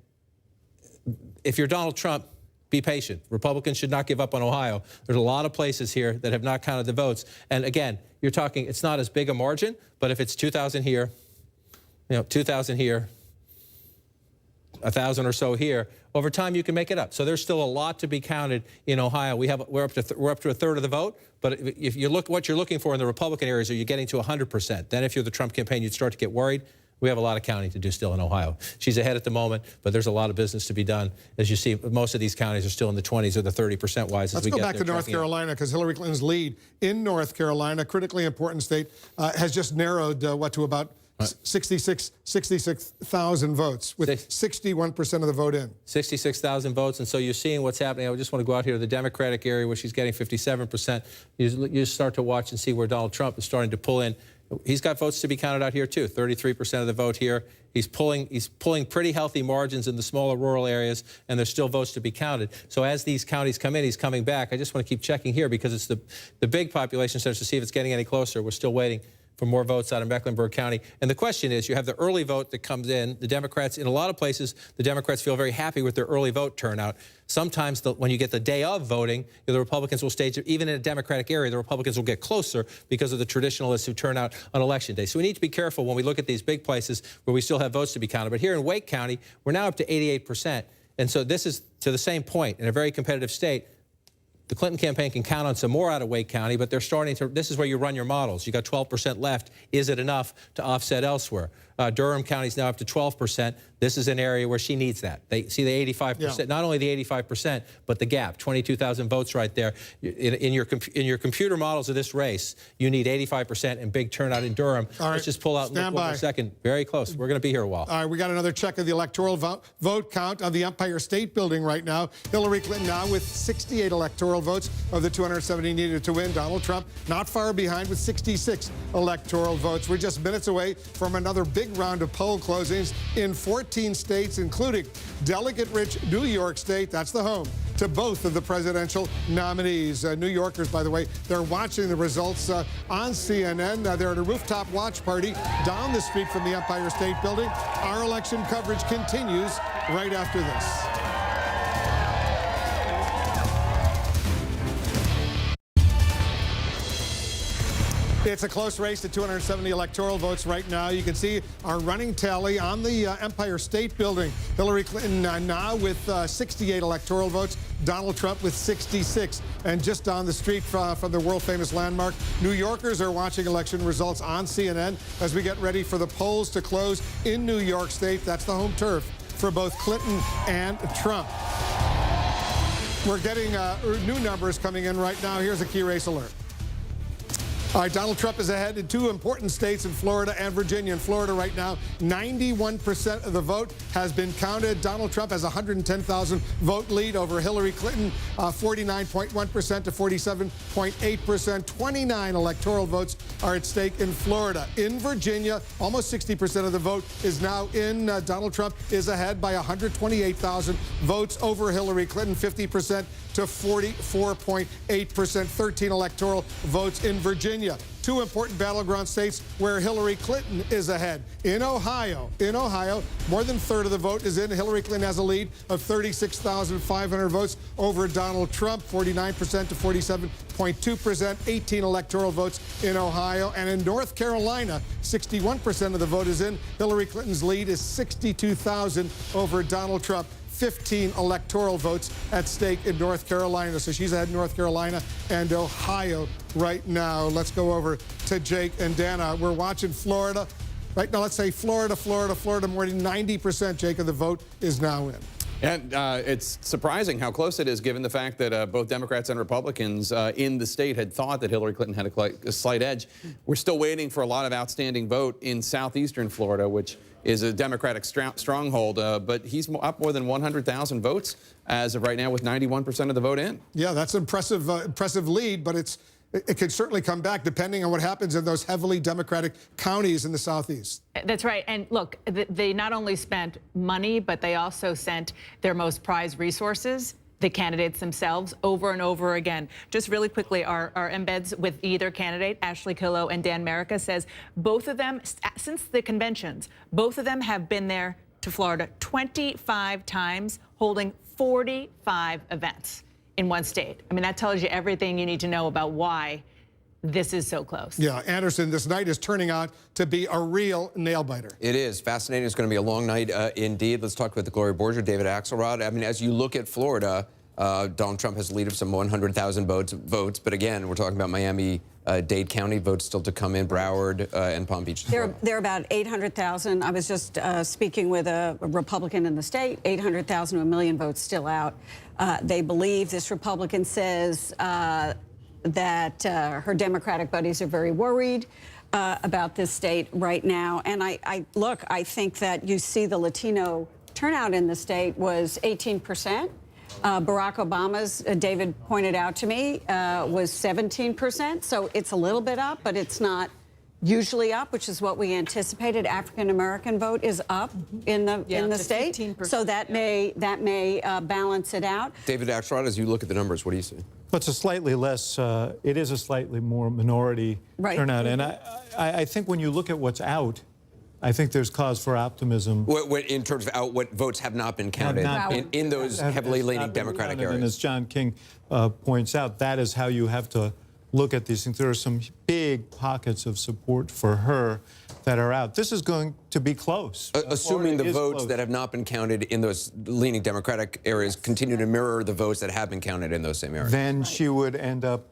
if you're Donald Trump, be patient. Republicans should not give up on Ohio. There's a lot of places here that have not counted the votes. And again, you're talking, it's not as big a margin, but if it's 2,000 here, 2,000 here, 1,000 or so here, over time you can make it up. So there's still a lot to be counted in Ohio. We're up to a third of the vote, but if you look what you're looking for in the Republican areas, are you getting to 100%? Then if you're the Trump campaign, you'd start to get worried. We have a lot of counting to do still in Ohio. She's ahead at the moment, but there's a lot of business to be done. As you see, most of these counties are still in the 20s or the 30% wise. Let's go back to North Carolina, because Hillary Clinton's lead in North Carolina, critically important state, has just narrowed to about 66,000 votes, with 61% of the vote in. 66,000 votes, and so you're seeing what's happening. I just want to go out here to the Democratic area where she's getting 57%. You start to watch and see where Donald Trump is starting to pull in. He's got votes to be counted out here too. 33% of the vote here. He's pulling pretty healthy margins in the smaller rural areas, and there's still votes to be counted. So as these counties come in, he's coming back. I just want to keep checking here because it's the big population centers to see if it's getting any closer. We're still waiting for more votes out of Mecklenburg County. And the question is, you have the early vote that comes in. The Democrats, in a lot of places, the Democrats feel very happy with their early vote turnout. Sometimes when you get the day of voting, the Republicans will stage, even in a Democratic area, the Republicans will get closer because of the traditionalists who turn out on Election Day. So we need to be careful when we look at these big places where we still have votes to be counted. But here in Wake County, we're now up to 88%. And so this is to the same point. In a very competitive state, the Clinton campaign can count on some more out of Wake County, but they're starting to, this is where you run your models. You got 12% left. Is it enough to offset elsewhere? Durham County's now up to 12%. This is an area where she needs that. They see the 85%, not only the 85%, but the gap, 22,000 votes right there. In your computer models of this race, you need 85% and big turnout in Durham. All right. Let's just pull out and look one more second. Very close. We're going to be here a while. All right, we got another check of the electoral vote count of the Empire State Building right now. Hillary Clinton now with 68 electoral votes of the 270 needed to win. Donald Trump not far behind with 66 electoral votes. We're just minutes away from another big round of poll closings in 14 states, including delegate-rich New York State. That's the home to both of the presidential nominees. New Yorkers, by the way, they're watching the results on CNN. They're at a rooftop watch party down the street from the Empire State Building. Our election coverage continues right after this. It's a close race to 270 electoral votes right now. You can see our running tally on the Empire State Building. Hillary Clinton now with 68 electoral votes. Donald Trump with 66. And just down the street from the world-famous landmark, New Yorkers are watching election results on CNN as we get ready for the polls to close in New York State. That's the home turf for both Clinton and Trump. We're getting new numbers coming in right now. Here's a key race alert. All right, Donald Trump is ahead in two important states in Florida and Virginia. In Florida right now, 91% of the vote has been counted. Donald Trump has a 110,000 vote lead over Hillary Clinton, 49.1% to 47.8%. 29 electoral votes are at stake in Florida. In Virginia, almost 60% of the vote is now in. Donald Trump is ahead by 128,000 votes over Hillary Clinton, 50% to 44.8%. 13 electoral votes in Virginia. Two important battleground states where Hillary Clinton is ahead. In Ohio, more than a third of the vote is in. Hillary Clinton has a lead of 36,500 votes over Donald Trump, 49% to 47.2%, 18 electoral votes in Ohio. And in North Carolina, 61% of the vote is in. Hillary Clinton's lead is 62,000 over Donald Trump. 15 electoral votes at stake in North Carolina. So she's ahead in North Carolina and Ohio right now. Let's go over to Jake and Dana. We're watching Florida. Right now, let's say Florida, more than 90%, Jake, of the vote is now in. And it's surprising how close it is, given the fact that both Democrats and Republicans in the state had thought that Hillary Clinton had a slight edge. We're still waiting for a lot of outstanding vote in southeastern Florida, which is a Democratic stronghold, but he's up more than 100,000 votes as of right now, with 91% of the vote in. Yeah, that's an impressive lead, but it could certainly come back depending on what happens in those heavily Democratic counties in the southeast. That's right. And look, they not only spent money, but they also sent their most prized resources, the candidates themselves, over and over again. Just really quickly, our embeds with either candidate, Ashley Killow and Dan Merica, says both of them, since the conventions, both of them have been there to Florida 25 times, holding 45 events in one state. I mean, that tells you everything you need to know about why this is so close. Yeah, Anderson, this night is turning out to be a real nail-biter. It is. Fascinating. It's going to be a long night indeed. Let's talk with the Gloria Borger, David Axelrod. I mean, as you look at Florida, Donald Trump has a lead of some 100,000 votes. But again, we're talking about Miami-Dade County votes still to come in, Broward and Palm Beach. There are about 800,000. I was just speaking with a Republican in the state, 800,000 to 1 million votes still out. They believe, this Republican says, that her Democratic buddies are very worried about this state right now. And I think that you see the Latino turnout in the state was 18%. Barack Obama's, David pointed out to me, was 17%. So it's a little bit up, but it's not usually up, which is what we anticipated. African-American vote is up in the state, 15%. So that may balance it out. David Axelrod, as you look at the numbers, what do you see? Well, it's a slightly less, it is a slightly more minority turnout. And I think when you look at what's out, I think there's cause for optimism. In terms of what votes have not been counted in those heavily leaning Democratic areas. And as John King points out, that is how you have to look at these things. There are some big pockets of support for her that are out. This is going to be close. Assuming the votes that have not been counted in those leaning Democratic areas continue to mirror the votes that have been counted in those same areas. Then she would end up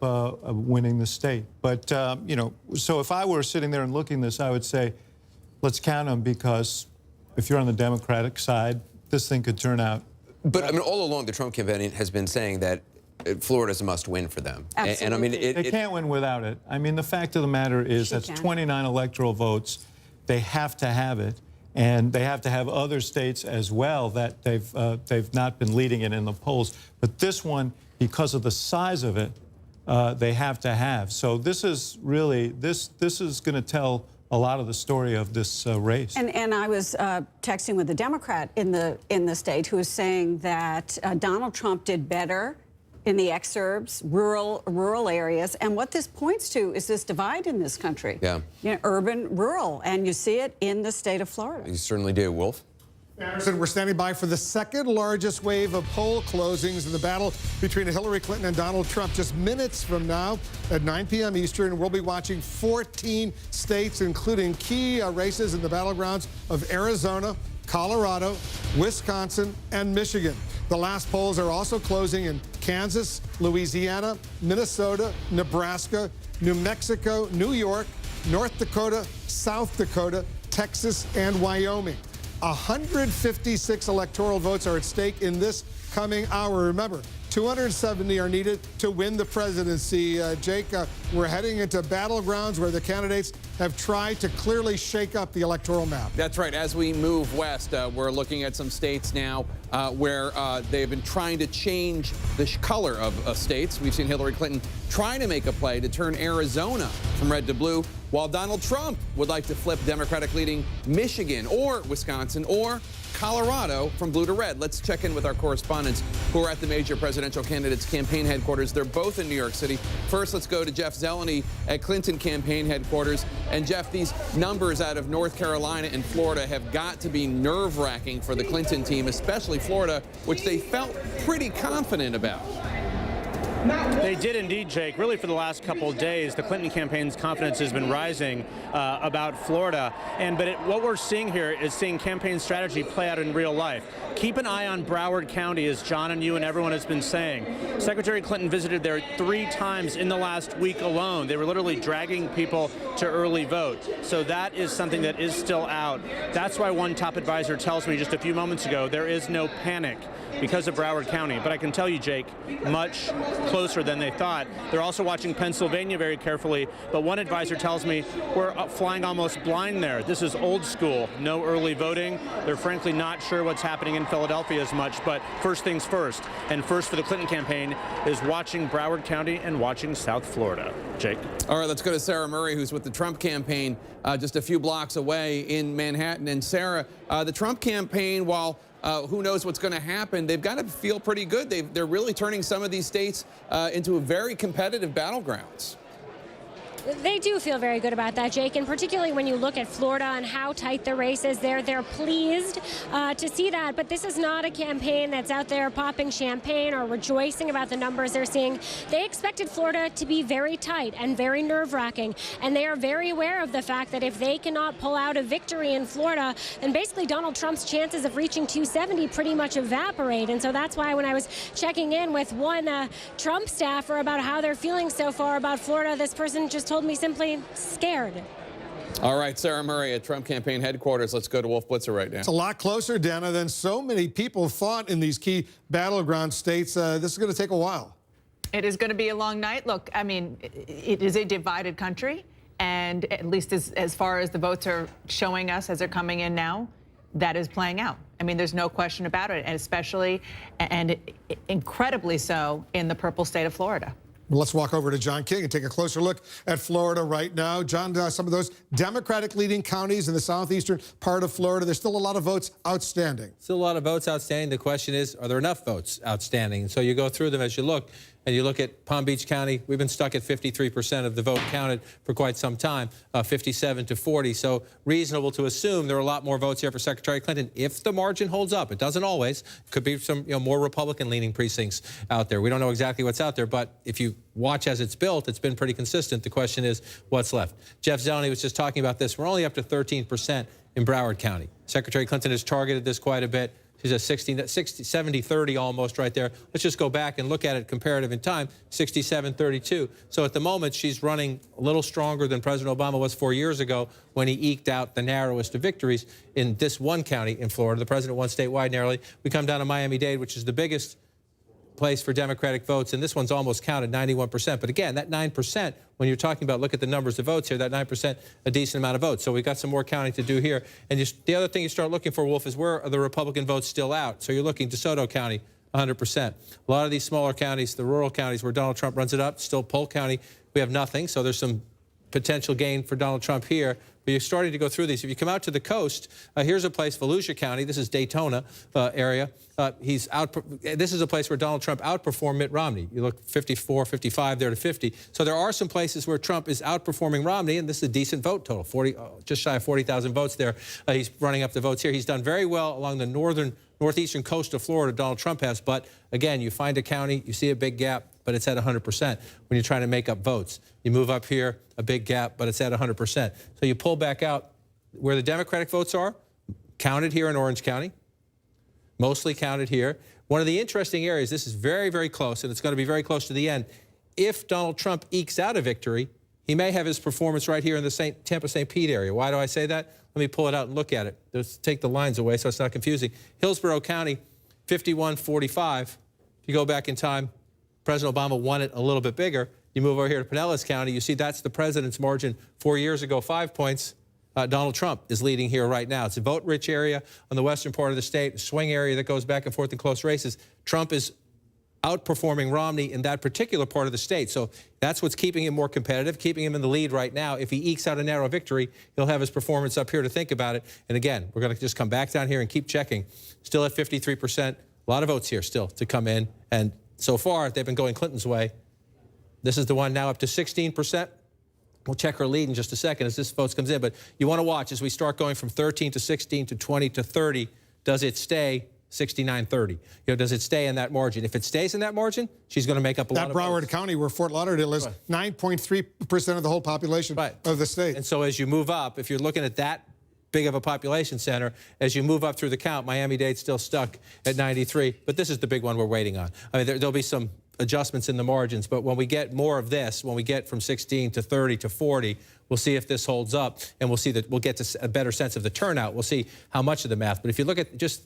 winning the state. But, you know, so if I were sitting there and looking at this, I would say, let's count them, because if you're on the Democratic side, this thing could turn out. But, I mean, all along, the Trump campaign has been saying that Florida's a must-win for them. Absolutely. And I mean, they can't win without it. I mean, the fact of the matter is that's 29 electoral votes. They have to have it, and they have to have other states as well that they've not been leading it in the polls. But this one, because of the size of it, they have to have. So this is really this is going to tell a lot of the story of this race. And I was texting with a Democrat in the state who was saying that Donald Trump did better in the exurbs, rural areas, and what this points to is this divide in this country. Yeah. You know, urban, rural, and you see it in the state of Florida. You certainly do, Wolf. Anderson, we're standing by for the second largest wave of poll closings in the battle between Hillary Clinton and Donald Trump. Just minutes from now at 9 p.m. Eastern, we'll be watching 14 states, including key races in the battlegrounds of Arizona, Colorado, Wisconsin, and Michigan. The last polls are also closing in Kansas, Louisiana, Minnesota, Nebraska, New Mexico, New York, North Dakota, South Dakota, Texas, and Wyoming. 156 electoral votes are at stake in this coming hour. Remember, 270 are needed to win the presidency. Jake, we're heading into battlegrounds where the candidates have tried to clearly shake up the electoral map. That's right. As we move west, we're looking at some states now where they've been trying to change the color of states. We've seen Hillary Clinton trying to make a play to turn Arizona from red to blue, while Donald Trump would like to flip Democratic-leading Michigan or Wisconsin or Colorado from blue to red. Let's check in with our correspondents who are at the major presidential candidates' campaign headquarters. They're both in New York City. First, let's go to Jeff Zeleny at Clinton campaign headquarters. And Jeff, these numbers out of North Carolina and Florida have got to be nerve-wracking for the Clinton team, especially Florida, which they felt pretty confident about. They did indeed, Jake. Really, for the last couple of days, the Clinton campaign's confidence has been rising about Florida. But what we're seeing here is seeing campaign strategy play out in real life. Keep an eye on Broward County, as John and you and everyone has been saying. Secretary Clinton visited there 3 times in the last week alone. They were literally dragging people to early vote. So that is something that is still out. That's why one top advisor tells me just a few moments ago there is no panic because of Broward County. But I can tell you, Jake, much closer than they thought. They're also watching Pennsylvania very carefully, but one advisor tells me we're flying almost blind there. This is old school, no early voting. They're frankly not sure what's happening in Philadelphia as much, but first things first. And first for the Clinton campaign is watching Broward County and watching South Florida. Jake. All right, let's go to Sarah Murray, who's with the Trump campaign just a few blocks away in Manhattan. And Sarah, the Trump campaign, while who knows what's going to happen, they've got to feel pretty good. They're really turning some of these states into a very competitive battlegrounds. They do feel very good about that, Jake, and particularly when you look at Florida and how tight the race is there. They're pleased to see that, but this is not a campaign that's out there popping champagne or rejoicing about the numbers they're seeing. They expected Florida to be very tight and very nerve-wracking, and they are very aware of the fact that if they cannot pull out a victory in Florida, then basically Donald Trump's chances of reaching 270 pretty much evaporate. And so that's why when I was checking in with one Trump staffer about how they're feeling so far about Florida, this person just told me simply scared. All right, Sarah Murray at Trump campaign headquarters. Let's go to Wolf Blitzer right now. It's a lot closer, Dana, than so many people thought in these key battleground states. This is going to take a while. It is going to be a long night. Look, I mean, it is a divided country, and at least as far as the votes are showing us as they're coming in now, that is playing out. I mean, there's no question about it, and especially and incredibly so in the purple state of Florida. Let's walk over to John King and take a closer look at Florida right now. John, some of those Democratic-leading counties in the southeastern part of Florida, there's still a lot of votes outstanding. Still a lot of votes outstanding. The question is, are there enough votes outstanding? And so you go through them as you look, and you look at Palm Beach County. We've been stuck at 53% of the vote counted for quite some time, 57 to 40. So reasonable to assume there are a lot more votes here for Secretary Clinton if the margin holds up. It doesn't always. Could be some more Republican-leaning precincts out there. We don't know exactly what's out there, but if you watch as it's built, it's been pretty consistent. The question is, what's left? Jeff Zeleny was just talking about this. We're only up to 13% in Broward County. Secretary Clinton has targeted this quite a bit. She's at 70-30 almost right there. Let's just go back and look at it comparative in time, 67-32. So at the moment, she's running a little stronger than President Obama was 4 years ago when he eked out the narrowest of victories in this one county in Florida. The president won statewide narrowly. We come down to Miami-Dade, which is the biggest place for Democratic votes, and this one's almost counted, 91%. But again, that 9%, when you're talking about, look at the numbers of votes here, that 9%, a decent amount of votes. So we've got some more counting to do here. And the other thing you start looking for, Wolf, is where are the Republican votes still out? So you're looking DeSoto County, 100%. A lot of these smaller counties, the rural counties where Donald Trump runs it up, still Polk County, we have nothing. So there's some potential gain for Donald Trump here. But you're starting to go through these. If you come out to the coast, here's a place, Volusia County. This is Daytona area. This is a place where Donald Trump outperformed Mitt Romney. You look 54, 55 there to 50. So there are some places where Trump is outperforming Romney, and this is a decent vote total, just shy of 40,000 votes there. He's running up the votes here. He's done very well along the northeastern coast of Florida, Donald Trump has. But again, you find a county, you see a big gap, but it's at 100% when you're trying to make up votes. You move up here, a big gap, but it's at 100%. So you pull back out where the Democratic votes are, counted here in Orange County, mostly counted here. One of the interesting areas, this is very, very close, and it's going to be very close to the end. If Donald Trump ekes out a victory, he may have his performance right here in the Tampa-St. Pete area. Why do I say that? Let me pull it out and look at it. Let's take the lines away so it's not confusing. Hillsborough County, 51-45. If you go back in time, President Obama won it a little bit bigger. You move over here to Pinellas County, you see that's the president's margin 4 years ago, 5 points. Donald Trump is leading here right now. It's a vote-rich area on the western part of the state, a swing area that goes back and forth in close races. Trump is outperforming Romney in that particular part of the state. So that's what's keeping him more competitive, keeping him in the lead right now. If he ekes out a narrow victory, he'll have his performance up here to think about it. And again, we're going to just come back down here and keep checking. Still at 53%. A lot of votes here still to come in. And so far, they've been going Clinton's way. This is the one now up to 16%. We'll check her lead in just a second as this vote comes in. But you want to watch as we start going from 13 to 16 to 20 to 30. Does it stay 69-30? Does it stay in that margin? If it stays in that margin, she's going to make up a lot of votes. That Broward County, where Fort Lauderdale is, 9.3% of the whole population of the state. And so as you move up, if you're looking at that big of a population center, as you move up through the count, Miami-Dade's still stuck at 93. But this is the big one we're waiting on. I mean, there'll be some adjustments in the margins, but when we get more of this, when we get from 16 to 30 to 40, we'll see if this holds up, and we'll see that we'll get to a better sense of the turnout. We'll see how much of the math. But if you look at just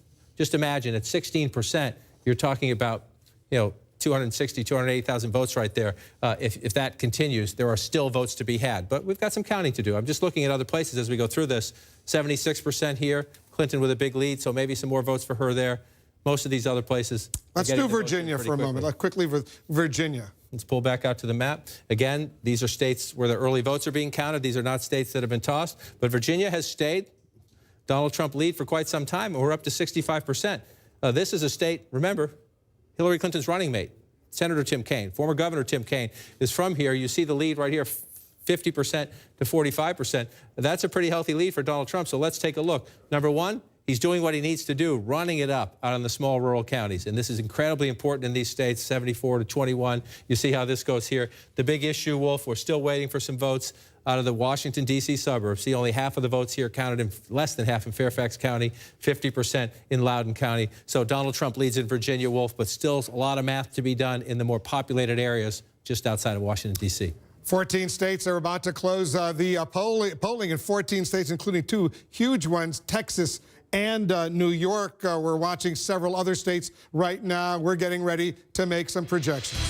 imagine at 16%, you're talking about 260, 280,000 votes right there. If that continues, there are still votes to be had. But we've got some counting to do. I'm just looking at other places as we go through this. 76% here, Clinton with a big lead, so maybe some more votes for her there. Most of these other places. Let's do Virginia for a moment. Quickly with Virginia. Let's pull back out to the map. Again, these are states where the early votes are being counted. These are not states that have been tossed. But Virginia has stayed Donald Trump lead for quite some time, and we're up to 65%. This is a state, remember, Hillary Clinton's running mate, Senator Tim Kaine, former Governor Tim Kaine, is from here. You see the lead right here, 50% to 45%. That's a pretty healthy lead for Donald Trump, so let's take a look. Number one, he's doing what he needs to do, running it up out in the small rural counties. And this is incredibly important in these states, 74 to 21. You see how this goes here. The big issue, Wolf, we're still waiting for some votes out of the Washington, D.C. suburbs. See, only half of the votes here counted in, less than half in Fairfax County, 50% in Loudoun County. So Donald Trump leads in Virginia, Wolf, but still a lot of math to be done in the more populated areas just outside of Washington, D.C. 14 states are about to close the polling in 14 states, including two huge ones, Texas and New York. We're watching several other states right now. We're getting ready to make some projections.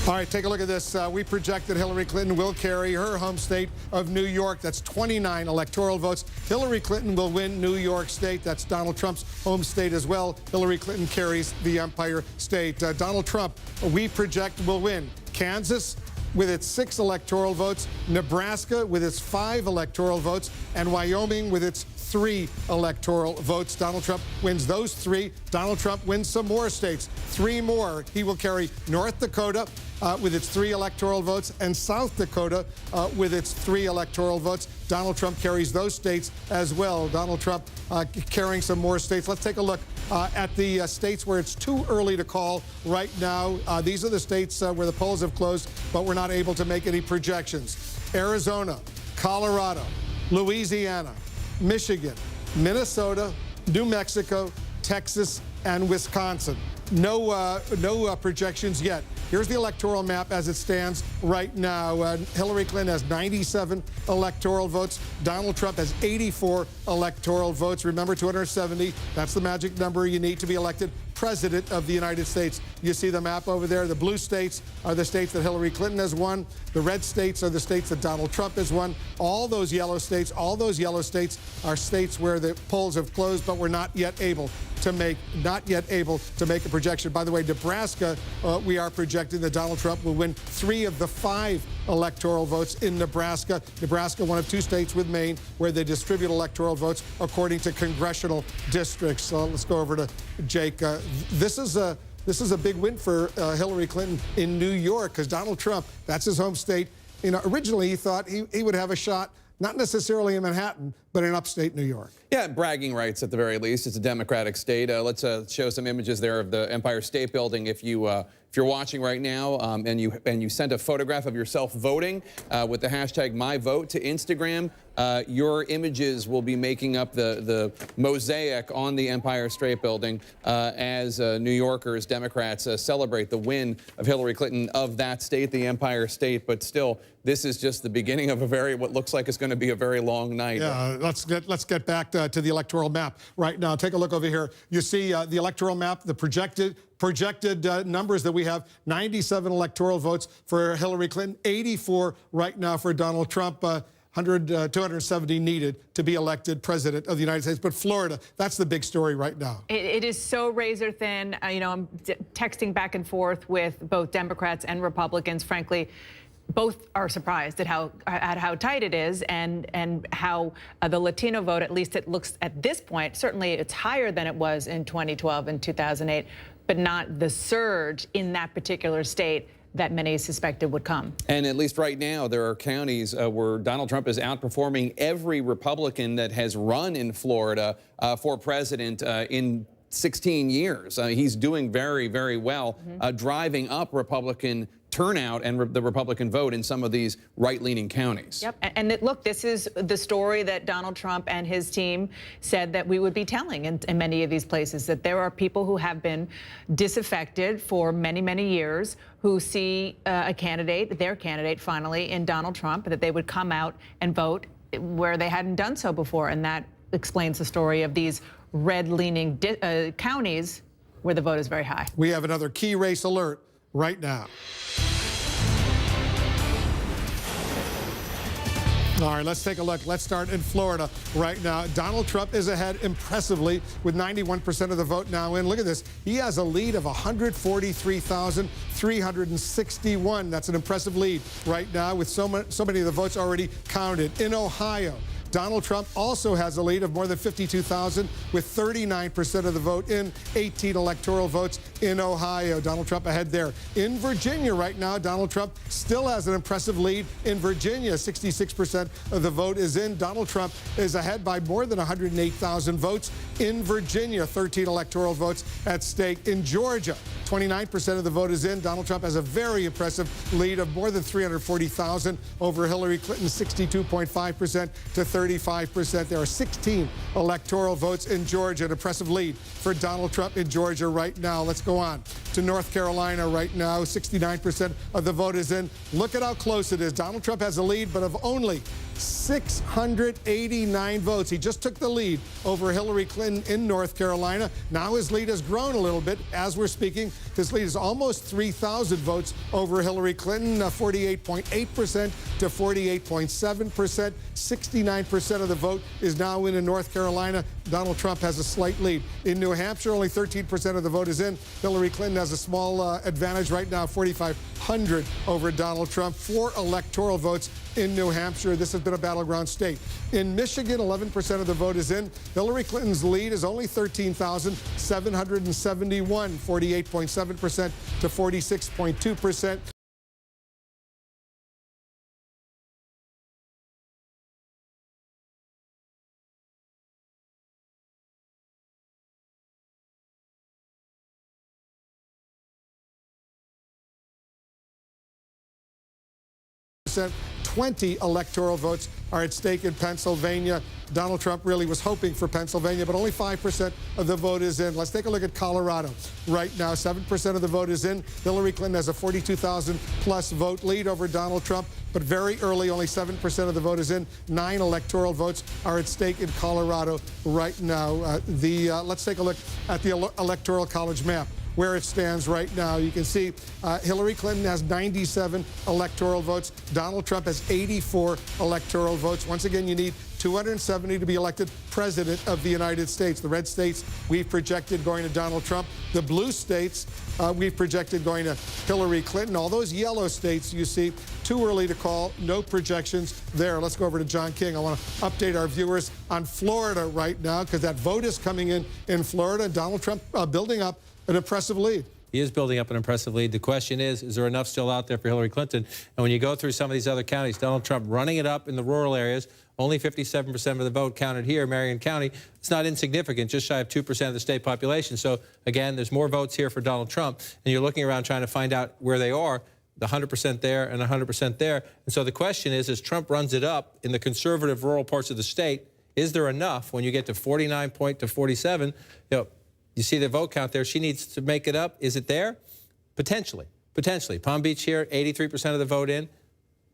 All right, take a look at this. We project that Hillary Clinton will carry her home state of New York. That's 29 electoral votes. Hillary Clinton will win New York State. That's Donald Trump's home state as well. Hillary Clinton carries the Empire State. Donald Trump, we project, will win Kansas with its 6 electoral votes, Nebraska with its 5 electoral votes, and Wyoming with its 3 electoral votes. Donald Trump wins those 3. Donald Trump wins some more states, 3 more. He will carry North Dakota with its 3 electoral votes, and South Dakota with its 3 electoral votes. Donald Trump carries those states as well. Donald Trump carrying some more states. Let's take a look at the states where it's too early to call right now. These are the states where the polls have closed, but we're not able to make any projections. Arizona, Colorado, Louisiana, Michigan, Minnesota, New Mexico, Texas, and Wisconsin. No projections yet. Here's the electoral map as it stands right now. Hillary Clinton has 97 electoral votes. Donald Trump has 84 electoral votes. Remember, 270, that's the magic number you need to be elected President of the United States. You see the map over there. The blue states are the states that Hillary Clinton has won. The red states are the states that Donald Trump has won. All those yellow states are states where the polls have closed, but we're not yet able to make a projection. By the way, Nebraska, we are projecting that Donald Trump will win 3 of the 5 electoral votes in Nebraska. Nebraska, one of 2 states with Maine where they distribute electoral votes according to congressional districts. So let's go over to Jake. This is a big win for Hillary Clinton in New York because Donald Trump, that's his home state. You know, originally he thought he would have a shot, not necessarily in Manhattan, but in upstate New York. Yeah, bragging rights at the very least. It's a Democratic state. Let's show some images there of the Empire State Building. If you're watching right now and you sent a photograph of yourself voting with the hashtag #MyVote to Instagram, your images will be making up the mosaic on the Empire State Building as New Yorkers, Democrats celebrate the win of Hillary Clinton of that state, the Empire State. But still, this is just the beginning of what looks like it's going to be a very long night. Yeah, let's get back to the electoral map right now. Take a look over here. You see the electoral map, the projected numbers that we have. 97 electoral votes for Hillary Clinton, 84 right now for Donald Trump. 270 needed to be elected president of the United States. But Florida, that's the big story right now. It is so razor thin. You know, I'm texting back and forth with both Democrats and Republicans. Frankly, both are surprised at how tight it is and how the Latino vote, at least it looks at this point, certainly it's higher than it was in 2012 and 2008, but not the surge in that particular state that many suspected would come. And at least right now, there are counties where Donald Trump is outperforming every Republican that has run in Florida for president in 16 years. He's doing very, very well, driving up Republican turnout and the Republican vote in some of these right-leaning counties. Yep, and look, this is the story that Donald Trump and his team said that we would be telling in many of these places, that there are people who have been disaffected for many, many years who see their candidate finally in Donald Trump, that they would come out and vote where they hadn't done so before. And that explains the story of these red-leaning counties where the vote is very high. We have another key race alert right now. All right, let's take a look. Let's start in Florida right now. Donald Trump is ahead impressively with 91% of the vote now in. Look at this. He has a lead of 143,361. That's an impressive lead right now with so many of the votes already counted. In Ohio, Donald Trump also has a lead of more than 52,000 with 39% of the vote in, 18 electoral votes in Ohio. Donald Trump ahead there. In Virginia right now, Donald Trump still has an impressive lead in Virginia. 66% of the vote is in. Donald Trump is ahead by more than 108,000 votes in Virginia. 13 electoral votes at stake. In Georgia, 29% of the vote is in. Donald Trump has a very impressive lead of more than 340,000 over Hillary Clinton, 62.5% to 35%. There are 16 electoral votes in Georgia, an impressive lead for Donald Trump in Georgia right now. Let's go on to North Carolina right now. 69% of the vote is in. Look at how close it is. Donald Trump has a lead, but of only 689 votes. He just took the lead over Hillary Clinton in North Carolina. Now his lead has grown a little bit as we're speaking. His lead is almost 3,000 votes over Hillary Clinton, 48.8% to 48.7%. 69% of the vote is now in North Carolina. Donald Trump has a slight lead. In New Hampshire, only 13% of the vote is in. Hillary Clinton has a small advantage right now, 4,500 over Donald Trump. 4 electoral votes in New Hampshire. This has been a battleground state. In Michigan, 11% of the vote is in. Hillary Clinton's lead is only 13,771, 48.7% to 46.2%. %. 20 electoral votes are at stake in Pennsylvania. Donald Trump really was hoping for Pennsylvania, but only 5% of the vote is in. Let's take a look at Colorado. Right now, 7% of the vote is in. Hillary Clinton has a 42,000-plus vote lead over Donald Trump, but very early, only 7% of the vote is in. 9 electoral votes are at stake in Colorado right now. Let's take a look at the Electoral College map. Where it stands right now. You can see Hillary Clinton has 97 electoral votes. Donald Trump has 84 electoral votes. Once again, you need 270 to be elected president of the United States. The red states we've projected going to Donald Trump. The blue states we've projected going to Hillary Clinton. All those yellow states you see, too early to call, no projections there. Let's go over to John King. I want to update our viewers on Florida right now because that vote is coming in Florida. Donald Trump building up an impressive lead. He is building up an impressive lead. The question is there enough still out there for Hillary Clinton? And when you go through some of these other counties, Donald Trump running it up in the rural areas, only 57% of the vote counted here, Marion County. It's not insignificant, just shy of 2% of the state population. So, again, there's more votes here for Donald Trump. And you're looking around trying to find out where they are, the 100% there and 100% there. And so the question is, as Trump runs it up in the conservative rural parts of the state, is there enough when you get to 49 point to 47? You see the vote count there. She needs to make it up. Is it there? Potentially. Potentially. Palm Beach here, 83% of the vote in.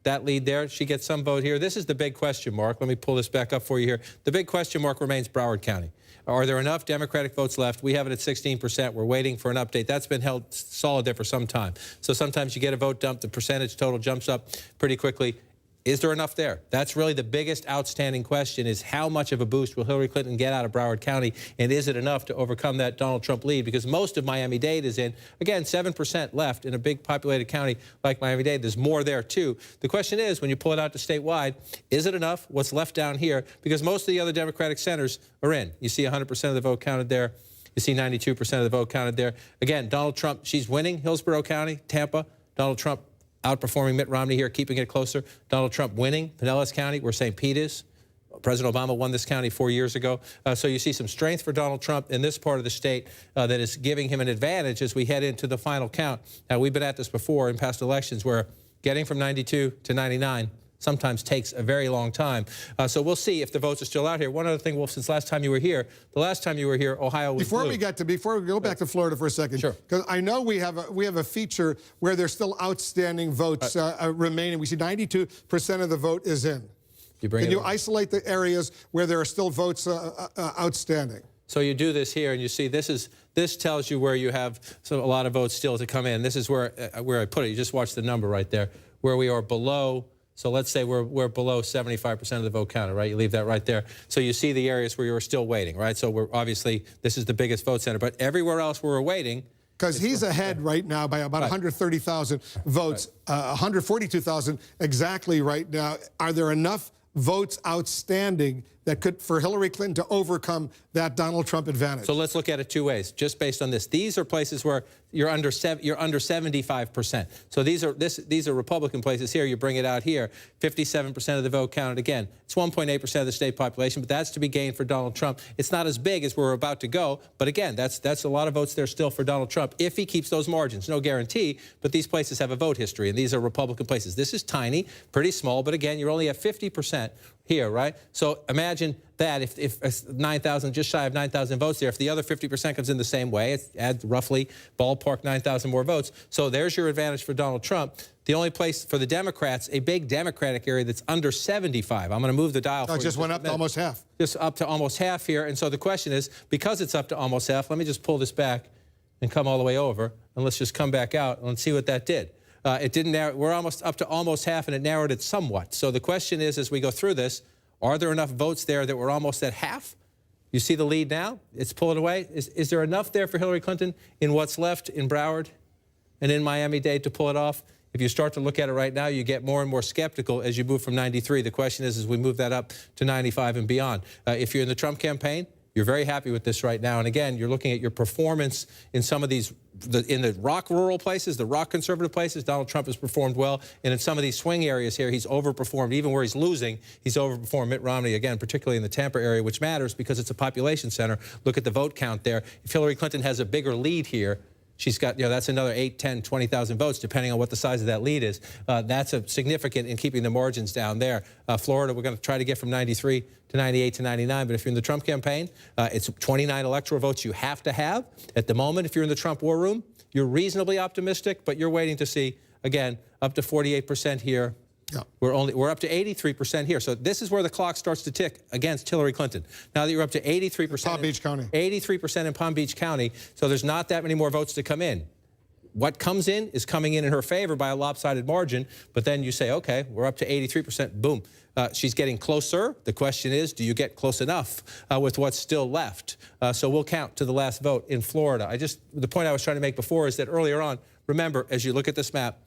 That lead there. She gets some vote here. This is the big question mark. Let me pull this back up for you here. The big question mark remains Broward County. Are there enough Democratic votes left? We have it at 16%. We're waiting for an update. That's been held solid there for some time. So sometimes you get a vote dump. The percentage total jumps up pretty quickly. Is there enough there? That's really the biggest outstanding question, is how much of a boost will Hillary Clinton get out of Broward County, and is it enough to overcome that Donald Trump lead? Because most of Miami-Dade is in. Again, 7% left in a big populated county like Miami-Dade. There's more there, too. The question is, when you pull it out to statewide, is it enough? What's left down here? Because most of the other Democratic centers are in. You see 100% of the vote counted there. You see 92% of the vote counted there. Again, Donald Trump, she's winning Hillsborough County, Tampa. Donald Trump outperforming Mitt Romney here, keeping it closer. Donald Trump winning Pinellas County, where St. Pete is. President Obama won this county 4 years ago. So you see some strength for Donald Trump in this part of the state that is giving him an advantage as we head into the final count. Now, we've been at this before in past elections where getting from 92 to 99 sometimes takes a very long time. So we'll see if the votes are still out here. One other thing, Wolf, since last time you were here, Ohio was blue. Before we go back to Florida for a second, sure, because I know we have a feature where there's still outstanding votes remaining. We see 92% of the vote is in. Can you isolate the areas where there are still votes outstanding? So you do this here, and you see this tells you where you have a lot of votes still to come in. This is where I put it. You just watch the number right there, where we are below. So let's say we're below 75% of the vote counted, right? You leave that right there. So you see the areas where you're still waiting, right? So we're obviously, this is the biggest vote center, but everywhere else where we're waiting. Because he's ahead right now by about 130,000 votes, 142,000 exactly right now. Are there enough votes outstanding that could, for Hillary Clinton to overcome that Donald Trump advantage? So let's look at it two ways, just based on this. These are places where you're under 75%. So these are Republican places here. You bring it out here, 57% of the vote counted again. It's 1.8% of the state population, but that's to be gained for Donald Trump. It's not as big as we're about to go, but again, that's a lot of votes there still for Donald Trump if he keeps those margins. No guarantee, but these places have a vote history, and these are Republican places. This is tiny, pretty small, but again, you're only at 50%. 48% here, right? So imagine that if 9,000, just shy of 9,000 votes there, if the other 50% comes in the same way, it adds roughly ballpark 9,000 more votes. So there's your advantage for Donald Trump. The only place for the Democrats, a big Democratic area that's under 75. I'm going to move the dial for you. Just went up to almost half. Just up to almost half here. And so the question is, because it's up to almost half, let me just pull this back and come all the way over, and let's just come back out and let's see what that did. It didn't narrow. We're almost up to almost half, and it narrowed it somewhat. So the question is, as we go through this, are there enough votes there that we're almost at half? You see the lead now? It's pulling away. Is there enough there for Hillary Clinton in what's left in Broward and in Miami-Dade to pull it off? If you start to look at it right now, you get more and more skeptical as you move from 93. The question is, as we move that up to 95 and beyond. If you're in the Trump campaign, you're very happy with this right now. And again, you're looking at your performance in some of these, in the rock rural places, the rock conservative places, Donald Trump has performed well. And in some of these swing areas here, he's overperformed. Even where he's losing, he's overperformed Mitt Romney, again, particularly in the Tampa area, which matters because it's a population center. Look at the vote count there. If Hillary Clinton has a bigger lead here, she's got, that's another 8, 10, 20,000 votes, depending on what the size of that lead is. That's a significant in keeping the margins down there. Florida, we're going to try to get from 93 to 98 to 99. But if you're in the Trump campaign, it's 29 electoral votes you have to have. At the moment, if you're in the Trump war room, you're reasonably optimistic, but you're waiting to see, again, up to 48% here. Yeah. We're up to 83% here. So this is where the clock starts to tick against Hillary Clinton. Now that you're up to 83%. Palm Beach County. 83% in Palm Beach County. So there's not that many more votes to come in. What comes in is coming in her favor by a lopsided margin. But then you say, OK, we're up to 83%. Boom. She's getting closer. The question is, do you get close enough with what's still left? So we'll count to the last vote in Florida. The point I was trying to make before is that earlier on, remember, as you look at this map,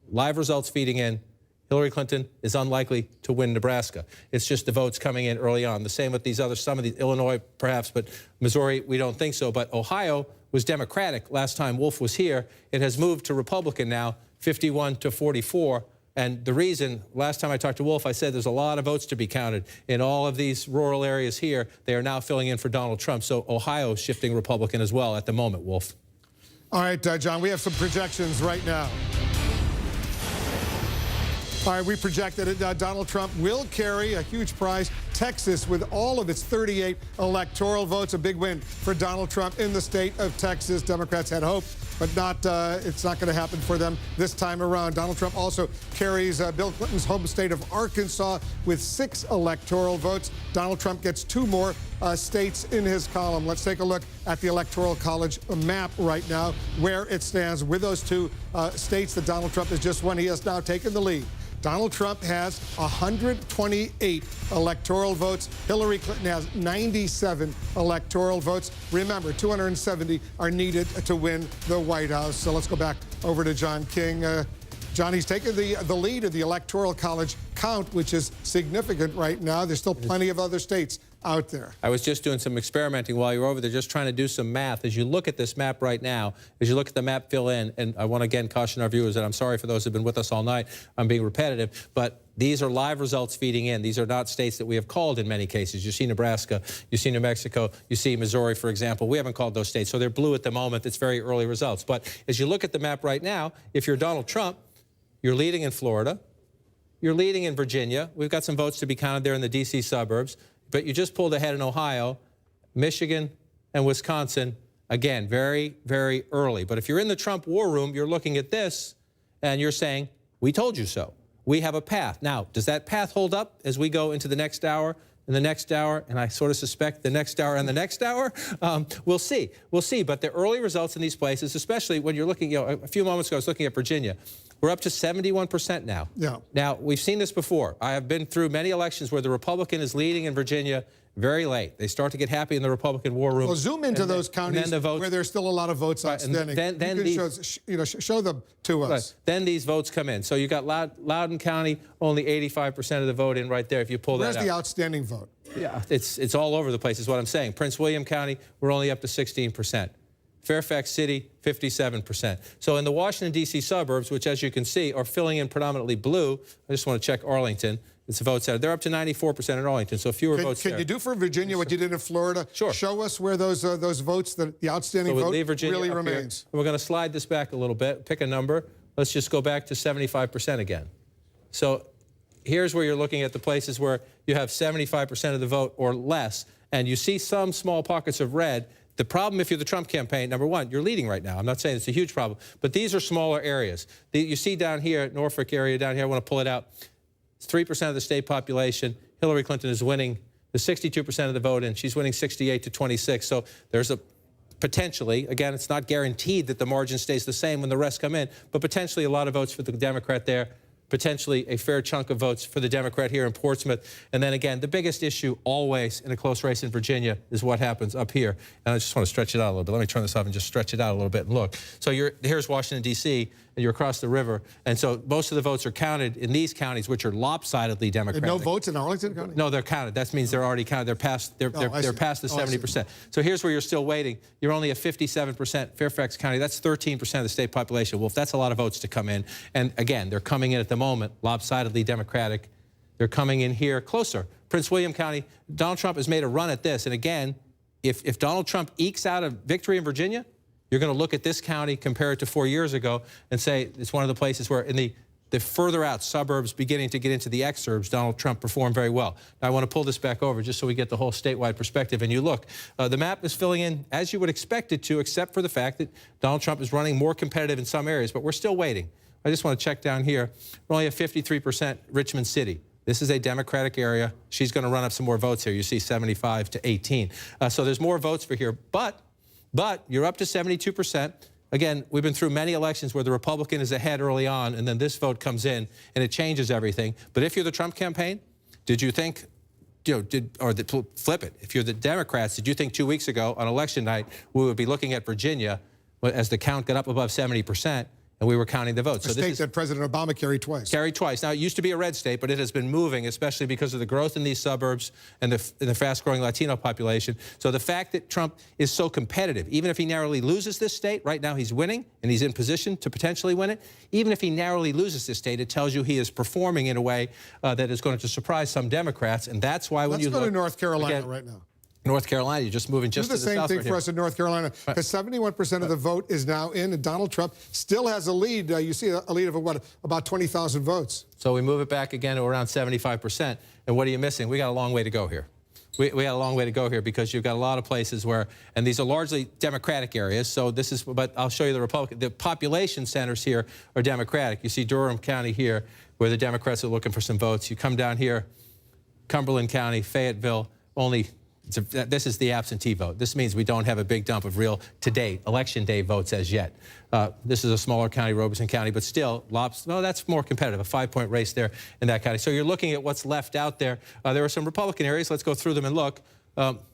live results feeding in, Hillary Clinton is unlikely to win Nebraska. It's just the votes coming in early on. The same with these others, some of these, Illinois perhaps, but Missouri, we don't think so. But Ohio was Democratic last time Wolf was here. It has moved to Republican now, 51 to 44. And the reason, last time I talked to Wolf, I said there's a lot of votes to be counted in all of these rural areas here. They are now filling in for Donald Trump. So Ohio is shifting Republican as well at the moment, Wolf. All right, John, we have some projections right now. All right, we projected it. Donald Trump will carry a huge prize. Texas, with all of its 38 electoral votes, a big win for Donald Trump in the state of Texas. Democrats had hope, but it's not going to happen for them this time around. Donald Trump also carries Bill Clinton's home state of Arkansas with 6 electoral votes. Donald Trump gets 2 more states in his column. Let's take a look at the Electoral College map right now, where it stands with those 2 states that Donald Trump has just won. He has now taken the lead. Donald Trump has 128 electoral votes. Hillary Clinton has 97 electoral votes. Remember, 270 are needed to win the White House. So let's go back over to John King. John, he's taken the lead of the Electoral College count, which is significant right now. There's still plenty of other states out there. I was just doing some experimenting while you were over there, just trying to do some math. As you look at this map right now, as you look at the map fill in, and I want to again caution our viewers that I'm sorry for those who've been with us all night. I'm being repetitive, but these are live results feeding in. These are not states that we have called in many cases. You see Nebraska, you see New Mexico, you see Missouri, for example. We haven't called those states, so they're blue at the moment. It's very early results. But as you look at the map right now, if you're Donald Trump, you're leading in Florida. You're leading in Virginia. We've got some votes to be counted there in the D.C. suburbs. But you just pulled ahead in Ohio, Michigan, and Wisconsin. Again, very, very early. But if you're in the Trump war room, you're looking at this, and you're saying, we told you so. We have a path. Now, does that path hold up as we go into the next hour and the next hour, and I sort of suspect the next hour and the next hour? We'll see. We'll see. But the early results in these places, especially when you're looking, a few moments ago I was looking at Virginia. We're up to 71% now. Yeah. Now, we've seen this before. I have been through many elections where the Republican is leading in Virginia very late. They start to get happy in the Republican war room. Well, zoom into those counties where there's still a lot of votes outstanding. Show them to us. Right. Then these votes come in. So you got Loudoun County, only 85% of the vote in right there. If you pull that out. Where's the outstanding vote? Yeah, it's all over the place is what I'm saying. Prince William County, we're only up to 16%. Fairfax City, 57%. So in the Washington, D.C. suburbs, which, as you can see, are filling in predominantly blue, I just want to check Arlington. It's the votes out. They're up to 94% in Arlington, so fewer votes there. Can you do for Virginia what you did in Florida? Sure. Show us where those votes, the outstanding vote, really remains. We're going to slide this back a little bit, pick a number. Let's just go back to 75% again. So here's where you're looking at the places where you have 75% of the vote or less, and you see some small pockets of red. The problem, if you're the Trump campaign, number one, you're leading right now. I'm not saying it's a huge problem, but these are smaller areas. You see down here, Norfolk area down here, I want to pull it out. It's 3% of the state population. Hillary Clinton is winning the 62% of the vote, and she's winning 68 to 26. So there's a potentially, again, it's not guaranteed that the margin stays the same when the rest come in, but potentially a lot of votes for the Democrat there, potentially a fair chunk of votes for the Democrat here in Portsmouth. And then again, the biggest issue always in a close race in Virginia is what happens up here. And I just want to stretch it out a little bit. Let me turn this off and just stretch it out a little bit and look. So here's Washington, D.C., and you're across the river. And so most of the votes are counted in these counties, which are lopsidedly Democratic. No votes in Arlington County? No, they're counted. That means they're already counted. They're past, they're past the 70%. So here's where you're still waiting. You're only at 57%. Fairfax County, that's 13% of the state population. Well, if that's a lot of votes to come in, and again, they're coming in at the moment, lopsidedly Democratic. They're coming in here closer. Prince William County, Donald Trump has made a run at this. And again, if Donald Trump ekes out a victory in Virginia, you're going to look at this county, compare it to 4 years ago, and say it's one of the places where in the further out suburbs beginning to get into the exurbs, Donald Trump performed very well. Now, I want to pull this back over just so we get the whole statewide perspective. And you look, the map is filling in as you would expect it to, except for the fact that Donald Trump is running more competitive in some areas, but we're still waiting. I just want to check down here. We're only at 53% Richmond City. This is a Democratic area. She's going to run up some more votes here. You see 75 to 18. So there's more votes for here, but you're up to 72%. Again, we've been through many elections where the Republican is ahead early on, and then this vote comes in, and it changes everything. But if you're the Trump campaign, did you think, flip it, if you're the Democrats, did you think 2 weeks ago on election night we would be looking at Virginia as the count got up above 70%? And we were counting the votes. A state that President Obama carried twice. Carried twice. Now, it used to be a red state, but it has been moving, especially because of the growth in these suburbs and the fast-growing Latino population. So the fact that Trump is so competitive, even if he narrowly loses this state, right now he's winning, and he's in position to potentially win it. Even if he narrowly loses this state, it tells you he is performing in a way that is going to surprise some Democrats, and that's why when you look... Let's go to North Carolina right now. North Carolina, you're just moving just to the south. Do the same thing right for us in North Carolina, because 71% of the vote is now in, and Donald Trump still has a lead. You see a lead of, what, about 20,000 votes. So we move it back again to around 75%. And what are you missing? We got a long way to go here. We got a long way to go here because you've got a lot of places where, and these are largely Democratic areas, so this is, but I'll show you the Republican. The population centers here are Democratic. You see Durham County here, where the Democrats are looking for some votes. You come down here, Cumberland County, Fayetteville, only... This is the absentee vote. This means we don't have a big dump of real, to date, election day votes as yet. This is a smaller county, Robeson County, but still, that's more competitive, a 5-point race there in that county. So you're looking at what's left out there. There are some Republican areas. Let's go through them and look.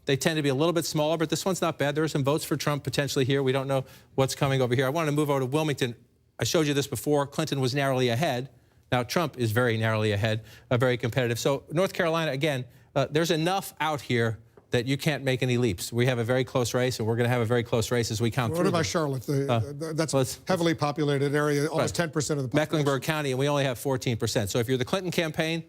They tend to be a little bit smaller, but this one's not bad. There are some votes for Trump potentially here. We don't know what's coming over here. I want to move over to Wilmington. I showed you this before. Clinton was narrowly ahead. Now, Trump is very narrowly ahead, very competitive. So North Carolina, again, there's enough out here that you can't make any leaps. We have a very close race, and we're going to have a very close race as we count through. What about Charlotte? That's a heavily populated area, almost 10% of the population. Mecklenburg County, and we only have 14%. So if you're the Clinton campaign,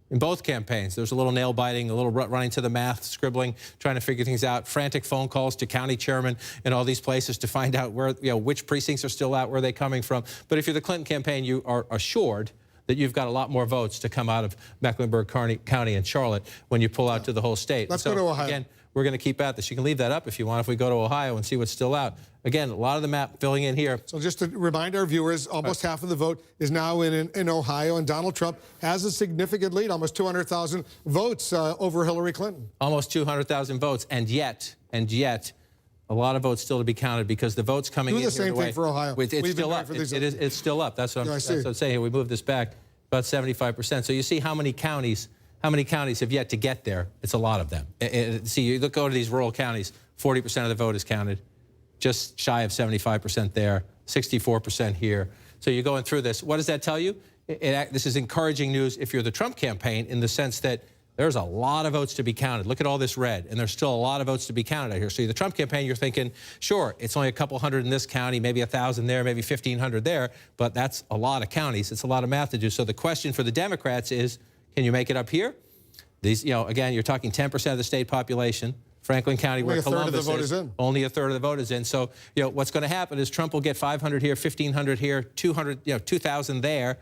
in both campaigns, there's a little nail biting, a little running to the math, scribbling, trying to figure things out, frantic phone calls to county chairmen in all these places to find out where, which precincts are still out, where they're coming from. But if you're the Clinton campaign, you are assured that you've got a lot more votes to come out of Mecklenburg County and Charlotte when you pull out to the whole state. Let's go to Ohio. Again, we're going to keep at this. You can leave that up if you want if we go to Ohio and see what's still out. Again, a lot of the map filling in here. So just to remind our viewers, almost half of the vote is now in Ohio, and Donald Trump has a significant lead, almost 200,000 votes over Hillary Clinton. Almost 200,000 votes, and yet, a lot of votes still to be counted because the votes coming in here. Do the same thing for Ohio. It's still up. It's still up. That's what I'm saying here. We moved this back about 75%. So you see how many counties have yet to get there. It's a lot of them. See, you go to these rural counties, 40% of the vote is counted, just shy of 75% there, 64% here. So you're going through this. What does that tell you? This is encouraging news if you're the Trump campaign in the sense that there's a lot of votes to be counted. Look at all this red, and there's still a lot of votes to be counted out here. So the Trump campaign, you're thinking, sure, it's only a couple hundred in this county, maybe 1,000 there, maybe 1,500 there, but that's a lot of counties. It's a lot of math to do. So the question for the Democrats is, can you make it up here? These, again, you're talking 10% of the state population. Franklin County, where Columbus is, only a third of the vote is in. So, what's going to happen is Trump will get 500 here, 1,500 here, 200, 2,000 there.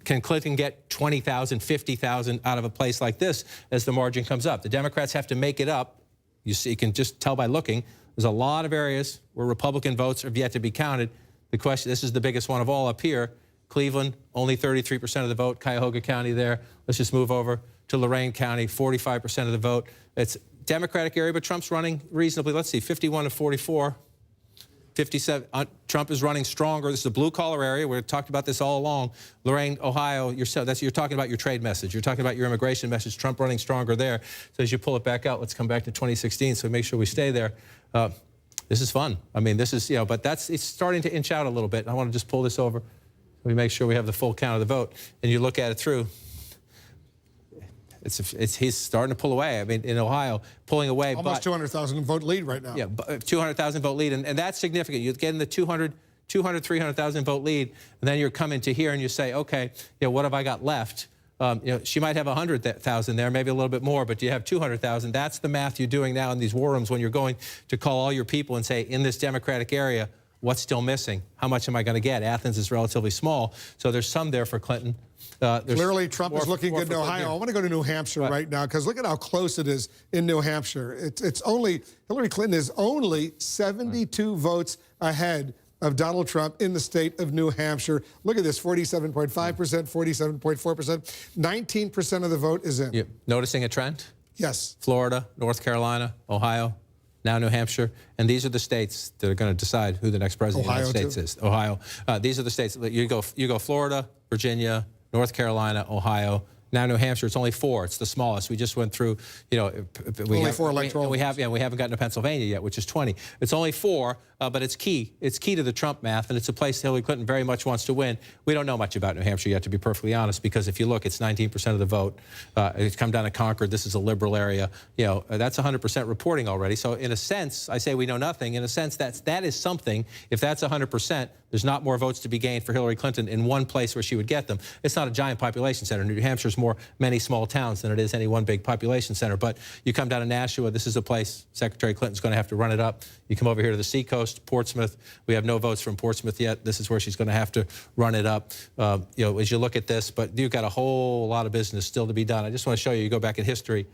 Can Clinton get 20,000, 50,000 out of a place like this as the margin comes up? The Democrats have to make it up. You see, you can just tell by looking. There's a lot of areas where Republican votes have yet to be counted. The question, this is the biggest one of all up here. Cleveland, only 33% of the vote. Cuyahoga County there. Let's just move over to Lorain County, 45% of the vote. It's Democratic area, but Trump's running reasonably. Let's see, 51 to 44. 57. Trump is running stronger. This is a blue-collar area. We've talked about this all along. Lorain, Ohio, you're talking about your trade message. You're talking about your immigration message. Trump running stronger there. So as you pull it back out, let's come back to 2016. So make sure we stay there. This is fun. I mean, this is, but it's starting to inch out a little bit. I want to just pull this over. We make sure we have the full count of the vote. And you look at it through. He's starting to pull away. I mean, in Ohio, pulling away. Almost 200,000 vote lead right now. Yeah, 200,000 vote lead, and that's significant. You get in the 300,000 vote lead, and then you're coming to here and you say, okay, what have I got left? She might have 100,000 there, maybe a little bit more, but you have 200,000. That's the math you're doing now in these war rooms when you're going to call all your people and say, in this Democratic area, what's still missing? How much am I going to get? Athens is relatively small, so there's some there for Clinton. Clearly, Trump is looking good in Ohio. I want to go to New Hampshire right now because look at how close it is in New Hampshire. It's only, Hillary Clinton is only 72 votes ahead of Donald Trump in the state of New Hampshire. Look at this, 47.5%, 47.4%. 19% of the vote is in. You're noticing a trend? Yes. Florida, North Carolina, Ohio, now New Hampshire, and these are the states that are going to decide who the next president of the United States is. Ohio. These are the states. You go Florida, Virginia, North Carolina, Ohio. Now New Hampshire, it's only 4. It's the smallest. We just went through, only 4 electoral. We haven't gotten to Pennsylvania yet, which is 20. It's only 4, but it's key. It's key to the Trump math, and it's a place Hillary Clinton very much wants to win. We don't know much about New Hampshire yet, to be perfectly honest, because if you look, it's 19% of the vote. It's come down to Concord. This is a liberal area. That's 100% reporting already. So in a sense, I say we know nothing. In a sense, that is something. If that's 100%, there's not more votes to be gained for Hillary Clinton in one place where she would get them. It's not a giant population center. New Hampshire's many small towns than it is any one big population center. But you come down to Nashua, this is a place Secretary Clinton's going to have to run it up. You come over here to the seacoast, Portsmouth. We have no votes from Portsmouth yet. This is where she's going to have to run it up. As you look at this, but you've got a whole lot of business still to be done. I just want to show you go back in history.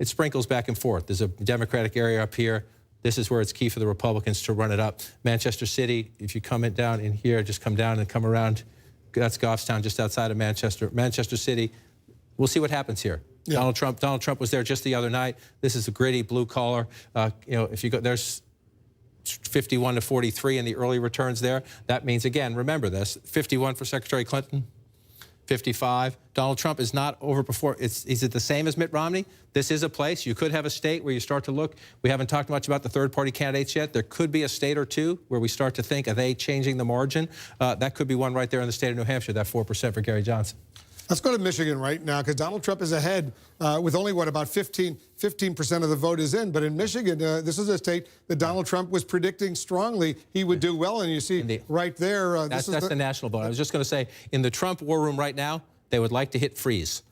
It sprinkles back and forth. There's a Democratic area up here. This is where it's key for the Republicans to run it up. Manchester City, if you come down in here, just come down and come around. That's Goffstown, just outside of Manchester. Manchester City, we'll see what happens here. Yeah. Donald Trump was there just the other night. This is a gritty blue collar. If you go, there's 51 to 43 in the early returns there. That means, again, remember this, 51 for Secretary Clinton, 55. Donald Trump is not overperforming. Is it the same as Mitt Romney? This is a place. You could have a state where you start to look. We haven't talked much about the third-party candidates yet. There could be a state or two where we start to think, are they changing the margin? That could be one right there in the state of New Hampshire, that 4% for Gary Johnson. Let's go to Michigan right now because Donald Trump is ahead with only, about 15% of the vote is in. But in Michigan, this is a state that Donald Trump was predicting strongly he would do well. And you see right there. That's the national vote. I was just going to say, in the Trump war room right now, they would like to hit freeze.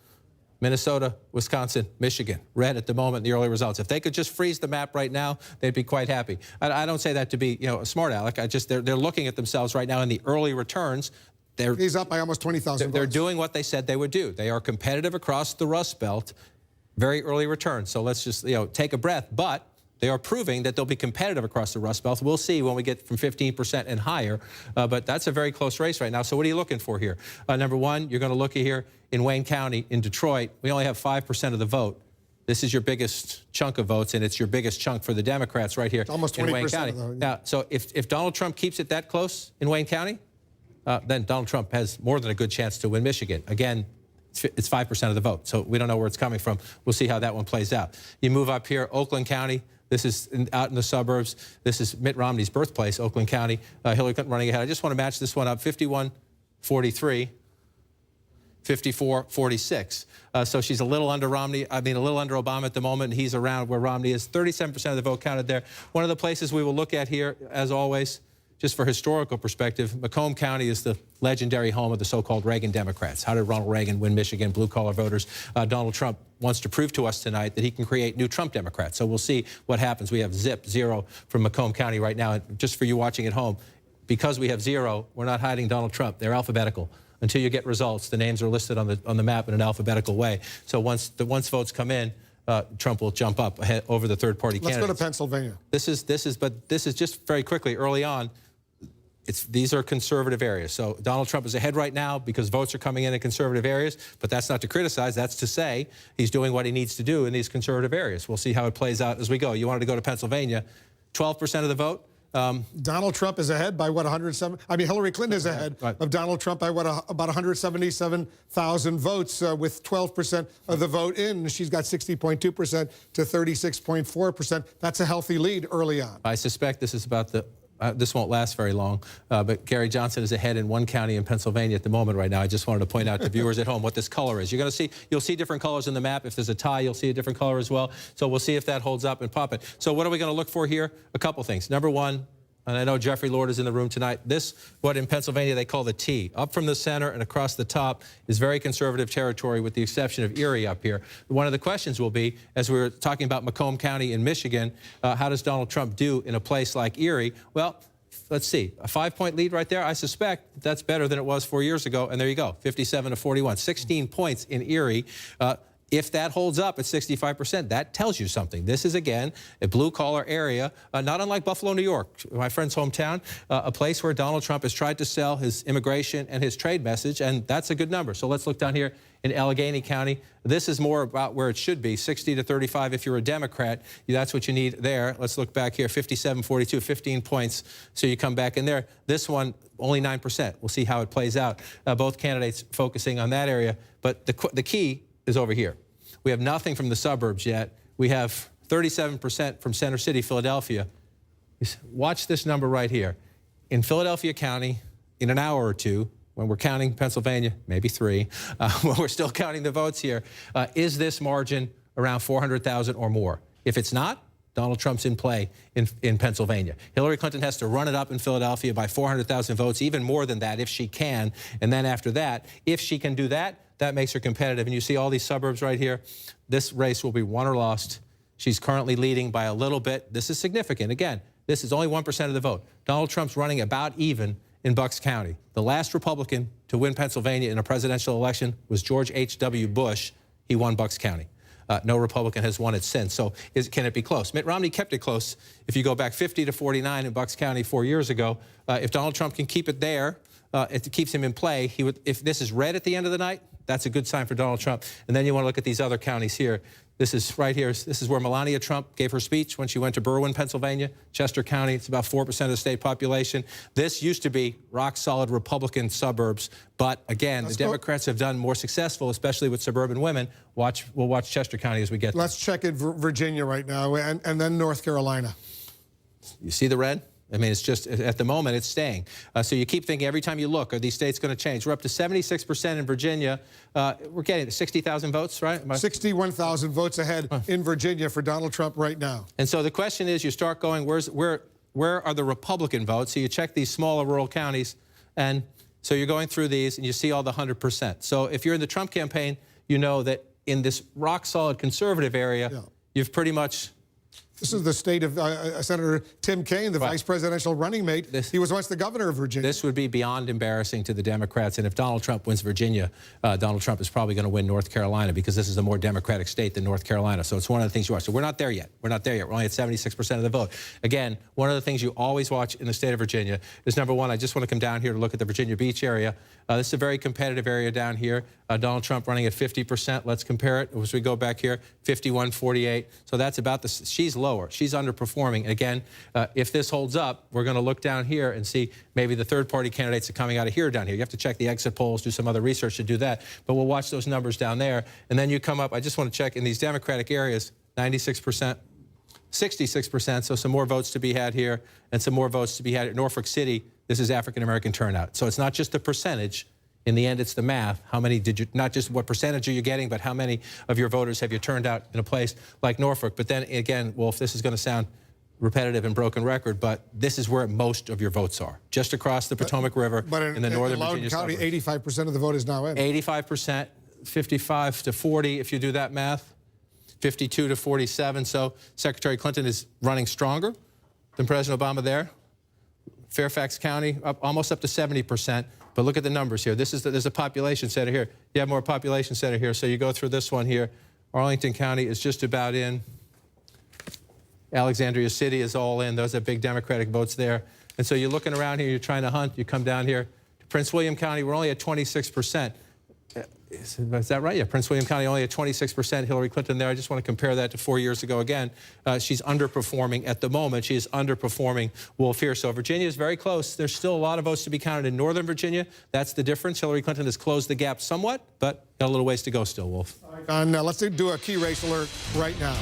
Minnesota, Wisconsin, Michigan, red at the moment in the early results. If they could just freeze the map right now, they'd be quite happy. I don't say that to be a smart aleck. They're looking at themselves right now in the early returns. He's up by almost 20,000 votes. They're doing what they said they would do. They are competitive across the Rust Belt, very early returns. So let's just take a breath. But they are proving that they'll be competitive across the Rust Belt. We'll see when we get from 15% and higher. But that's a very close race right now. So what are you looking for here? Number one, you're going to look at here in Wayne County, in Detroit. We only have 5% of the vote. This is your biggest chunk of votes, and it's your biggest chunk for the Democrats right here in Wayne County. Though, yeah. Now, so if Donald Trump keeps it that close in Wayne County, then Donald Trump has more than a good chance to win Michigan. Again, it's 5% of the vote, so we don't know where it's coming from. We'll see how that one plays out. You move up here, Oakland County. This is out in the suburbs. This is Mitt Romney's birthplace, Oakland County. Hillary Clinton running ahead. I just want to match this one up, 51-43. 54-46. So she's a little under Romney, a little under Obama at the moment, and he's around where Romney is. 37% of the vote counted there. One of the places we will look at here, as always, just for historical perspective, Macomb County is the legendary home of the so-called Reagan Democrats. How did Ronald Reagan win Michigan, blue-collar voters? Donald Trump wants to prove to us tonight that he can create new Trump Democrats. So we'll see what happens. We have zero from Macomb County right now. And just for you watching at home, because we have 0, we're not hiding Donald Trump. They're alphabetical. until you get results. The names are listed on the map in an alphabetical way. So once votes come in, Trump will jump up ahead over the third-party candidates. Let's go to Pennsylvania. This is just very quickly early on. These are conservative areas. So Donald Trump is ahead right now because votes are coming in conservative areas, but that's not to criticize. That's to say he's doing what he needs to do in these conservative areas. We'll see how it plays out as we go. You wanted to go to Pennsylvania. 12% of the vote. Donald Trump is ahead by what, 107? I mean, Hillary Clinton is ahead of Donald Trump by what, about 177,000 votes with 12% of the vote in. She's got 60.2% to 36.4%. That's a healthy lead early on. I suspect this is about the. This won't last very long, but Gary Johnson is ahead in one county in Pennsylvania at the moment right now. I just wanted to point out to viewers at home what this color is. You'll see different colors in the map. If there's a tie, you'll see a different color as well. So we'll see if that holds up and pop it. So what are we going to look for here? A couple things. Number one, and I know Jeffrey Lord is in the room tonight, what in Pennsylvania they call the T, up from the center and across the top, is very conservative territory with the exception of Erie up here. One of the questions will be, as we were talking about Macomb County in Michigan, how does Donald Trump do in a place like Erie? Well, let's see, a 5-point lead right there. I suspect that's better than it was 4 years ago. And there you go, 57 to 41, 16 points in Erie. If that holds up at 65%, that tells you something. This is, again, a blue-collar area, not unlike Buffalo, New York, my friend's hometown, a place where Donald Trump has tried to sell his immigration and his trade message, and that's a good number. So let's look down here in Allegheny County. This is more about where it should be, 60 to 35 if you're a Democrat. That's what you need there. Let's look back here, 57-42, 15 points. So you come back in there. This one, only 9%. We'll see how it plays out. Both candidates focusing on that area. But the key is over here. We have nothing from the suburbs yet. We have 37% from Center City, Philadelphia. Watch this number right here. In Philadelphia County, in an hour or two, when we're counting Pennsylvania, maybe 3, when we're still counting the votes here, is this margin around 400,000 or more? If it's not, Donald Trump's in play in Pennsylvania. Hillary Clinton has to run it up in Philadelphia by 400,000 votes, even more than that if she can. And then after that, if she can do that, that makes her competitive. And you see all these suburbs right here. This race will be won or lost. She's currently leading by a little bit. This is significant. Again, this is only 1% of the vote. Donald Trump's running about even in Bucks County. The last Republican to win Pennsylvania in a presidential election was George H.W. Bush. He won Bucks County. No Republican has won it since. So can it be close? Mitt Romney kept it close. If you go back 50 to 49 in Bucks County 4 years ago, if Donald Trump can keep it there, it keeps him in play. If this is red at the end of the night, that's a good sign for Donald Trump. And then you want to look at these other counties here. This is right here. This is where Melania Trump gave her speech when she went to Berwyn, Pennsylvania, Chester County. It's about 4% of the state population. This used to be rock-solid Republican suburbs. But, again, the Democrats have done more successful, especially with suburban women. We'll watch Chester County as we get there. Let's check in Virginia right now and then North Carolina. You see the red? I mean, it's just, at the moment, it's staying. So you keep thinking every time you look, are these states going to change? We're up to 76% in Virginia. We're getting 60,000 votes, right? 61,000 votes ahead in Virginia for Donald Trump right now. And so the question is, you start going, where are the Republican votes? So you check these smaller rural counties, and so you're going through these, and you see all the 100%. So if you're in the Trump campaign, you know that in this rock-solid conservative area, you've pretty much... This is the state of Senator Tim Kaine, the vice presidential running mate. He was once the governor of Virginia. This would be beyond embarrassing to the Democrats. And if Donald Trump wins Virginia, Donald Trump is probably going to win North Carolina because this is a more Democratic state than North Carolina. So it's one of the things you watch. So we're not there yet. We're not there yet. We're only at 76% of the vote. Again, one of the things you always watch in the state of Virginia is, number one, I just want to come down here to look at the Virginia Beach area. This is a very competitive area down here. Donald Trump running at 50%. Let's compare it as we go back here, 51-48. So that's about the, she's lower. She's underperforming. Again, if this holds up, we're going to look down here and see maybe the third-party candidates are coming out of here down here. You have to check the exit polls, do some other research to do that. But we'll watch those numbers down there. And then you come up, I just want to check in these Democratic areas, 96%. 66%, so some more votes to be had here and some more votes to be had at Norfolk City. This is African-American turnout. So it's not just the percentage. In the end, it's the math. How many did you, not just what percentage are you getting, but how many of your voters have you turned out in a place like Norfolk? But then again, Wolf, this is going to sound repetitive and broken record, but this is where most of your votes are, just across the Potomac River in the northern Virginia County, suburbs. 85% of the vote is now in. 85%, 55 to 40, if you do that math. 52 to 47. So Secretary Clinton is running stronger than President Obama there. Fairfax County, almost up to 70%. But look at the numbers here. There's a population center here. You have more population center here. So you go through this one here. Arlington County is just about in. Alexandria City is all in. Those are big Democratic votes there. And so you're looking around here, you're trying to hunt. You come down here to Prince William County, we're only at 26%. Is that right? Yeah, Prince William County only at 26%. Hillary Clinton there. I just want to compare that to 4 years ago again. She's underperforming at the moment. She is underperforming Wolf here. So Virginia is very close. There's still a lot of votes to be counted in Northern Virginia. That's the difference. Hillary Clinton has closed the gap somewhat, but got a little ways to go still, Wolf. Let's do a key race alert right now.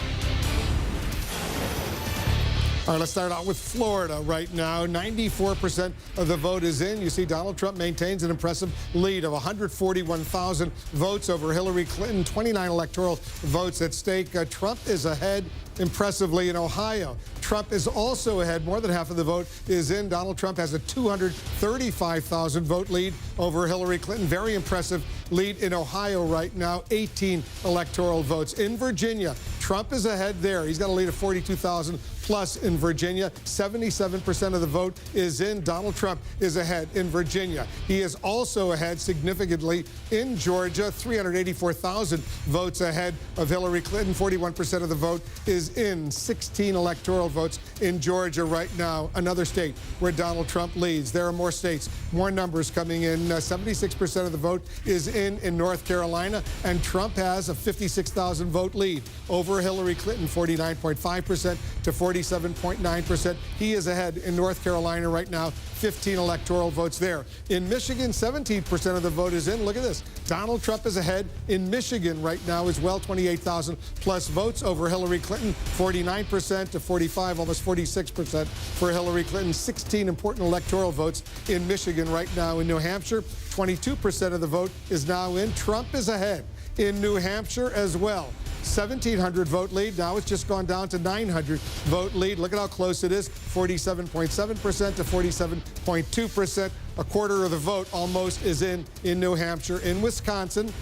All right, let's start out with Florida right now. 94% of the vote is in. You see Donald Trump maintains an impressive lead of 141,000 votes over Hillary Clinton, 29 electoral votes at stake. Trump is ahead impressively in Ohio. Trump is also ahead. More than half of the vote is in. Donald Trump has a 235,000 vote lead over Hillary Clinton. Very impressive lead in Ohio right now, 18 electoral votes. In Virginia, Trump is ahead there. He's got a lead of 42,000 plus in Virginia. 77% of the vote is in. Donald Trump is ahead in Virginia. He is also ahead significantly in Georgia, 384,000 votes ahead of Hillary Clinton. 41% of the vote is in. 16 electoral votes in Georgia right now, another state where Donald Trump leads. There are more states, more numbers coming in. 76% of the vote is in North Carolina, and Trump has a 56,000 vote lead over Hillary Clinton, 49.5% to 47.9%. He is ahead in North Carolina right now, 15 electoral votes there. In Michigan, 17% of the vote is in. Look at this. Donald Trump is ahead in Michigan right now as well, 28,000 plus votes over Hillary Clinton, 49% to 45, almost 46% for Hillary Clinton. 16 important electoral votes in Michigan right now. In New Hampshire, 22% of the vote is now in. Trump is ahead in New Hampshire as well. 1,700 vote lead. Now it's just gone down to 900 vote lead. Look at how close it is. 47.7% to 47.2%. A quarter of the vote almost is in New Hampshire. In Wisconsin,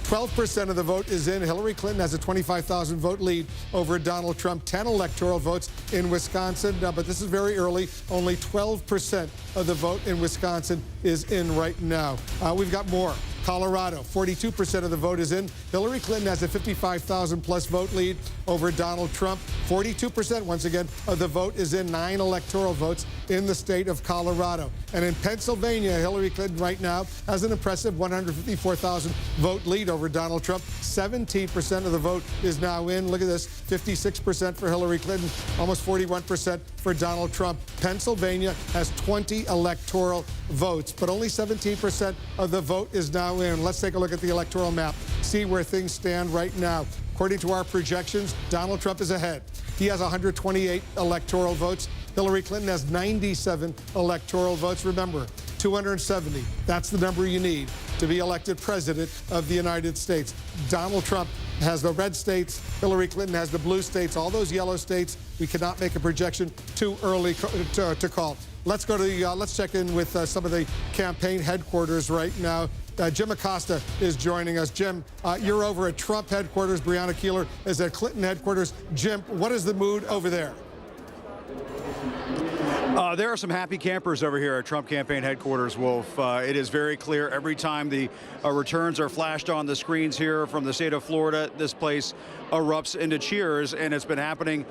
12% of the vote is in. Hillary Clinton has a 25,000 vote lead over Donald Trump. 10 electoral votes in Wisconsin, but this is very early. Only 12% of the vote in Wisconsin is in right now. We've got more. Colorado, 42% of the vote is in. Hillary Clinton has a 55,000 plus vote lead over Donald Trump. 42%, once again, of the vote is in. 9 electoral votes in the state of Colorado. And in Pennsylvania, Hillary Clinton right now has an impressive 154,000 vote lead over Donald Trump. 17% of the vote is now in. Look at this, 56% for Hillary Clinton, almost 41% for Donald Trump. Pennsylvania has 20 electoral votes, but only 17% of the vote is now in. Let's take a look at the electoral map, see where things stand right now. According to our projections, Donald Trump is ahead. He has 128 electoral votes. Hillary Clinton has 97 electoral votes. Remember, 270, that's the number you need to be elected president of the United States. Donald Trump has the red states. Hillary Clinton has the blue states. All those yellow states, we cannot make a projection too early to call. Let's go to let's check in with some of the campaign headquarters right now. Jim Acosta is joining us. Jim, you're over at Trump headquarters. Breonna Keeler is at Clinton headquarters. Jim, what is the mood over there? There are some happy campers over here at Trump campaign headquarters, Wolf. It is very clear every time the returns are flashed on the screens here from the state of Florida, this place erupts into cheers, and it's been happening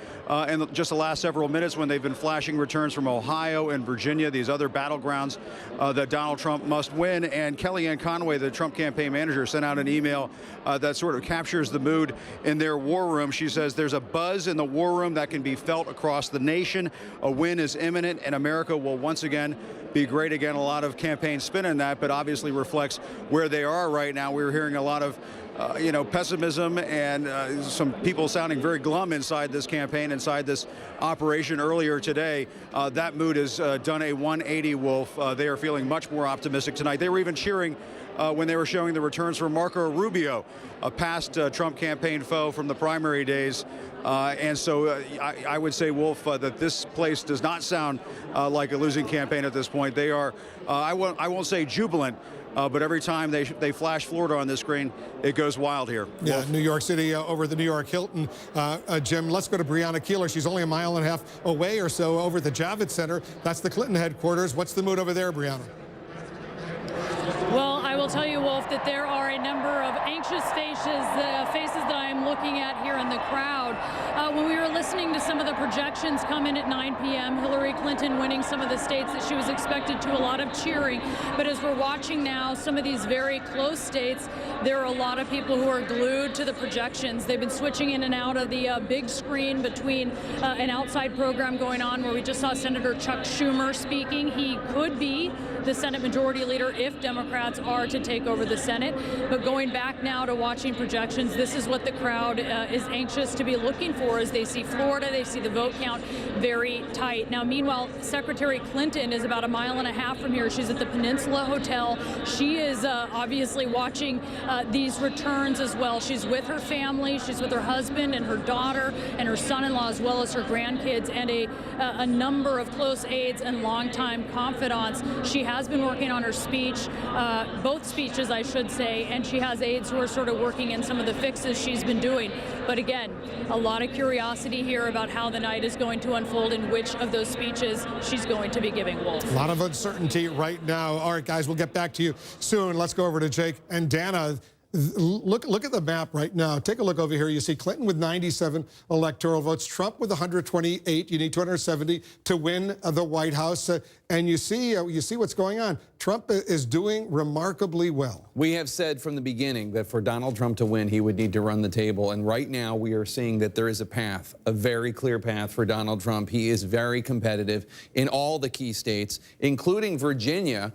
in just the last several minutes when they've been flashing returns from Ohio and Virginia, these other battlegrounds that Donald Trump must win. And Kellyanne Conway, the Trump campaign manager, sent out an email that sort of captures the mood in their war room. She says there's a buzz in the war room that can be felt across the nation. A win is imminent, and America will once again be great again. A lot of campaign spin in that, but obviously reflects where they are right now. We were hearing a lot of pessimism and some people sounding very glum inside this campaign, inside this operation earlier today. That mood has done a 180, Wolf. They are feeling much more optimistic tonight. They were even cheering when they were showing the returns from Marco Rubio, a past Trump campaign foe from the primary days. And so I would say, Wolf, that this place does not sound like a losing campaign at this point. They are, I won't say jubilant, but every time they flash Florida on this screen, it goes wild here. Yeah, Wolf. New York City over the New York Hilton. Jim, let's go to Breonna Keeler. She's only a mile and a half away or so over at the Javits Center. That's the Clinton headquarters. What's the mood over there, Breonna? I will tell you, Wolf, that there are a number of anxious faces that I am looking at here in the crowd. When we were listening to some of the projections come in at 9 p.m., Hillary Clinton winning some of the states that she was expected to, a lot of cheering. But as we're watching now, some of these very close states, there are a lot of people who are glued to the projections. They've been switching in and out of the big screen between an outside program going on where we just saw Senator Chuck Schumer speaking. He could be the Senate Majority Leader if Democrats are to take over the Senate. But going back now to watching projections, this is what the crowd is anxious to be looking for as they see Florida, they see the vote count very tight. Now, meanwhile, Secretary Clinton is about a mile and a half from here. She's at the Peninsula Hotel. She is obviously watching these returns as well. She's with her family. She's with her husband and her daughter and her son-in-law, as well as her grandkids, and a number of close aides and longtime confidants. She has been working on her speech, both speeches, I should say, and she has aides who are sort of working in some of the fixes she's been doing. But again, a lot of curiosity here about how the night is going to unfold and which of those speeches she's going to be giving, Wolf. A lot of uncertainty right now. All right, guys, we'll get back to you soon. Let's go over to Jake and Dana. Look at the map right now. Take a look over here. You see Clinton with 97 electoral votes, Trump with 128. You need 270 to win the White House. And you see what's going on. Trump is doing remarkably well. We have said from the beginning that for Donald Trump to win, he would need to run the table. And right now we are seeing that there is a path, a very clear path for Donald Trump. He is very competitive in all the key states, including Virginia,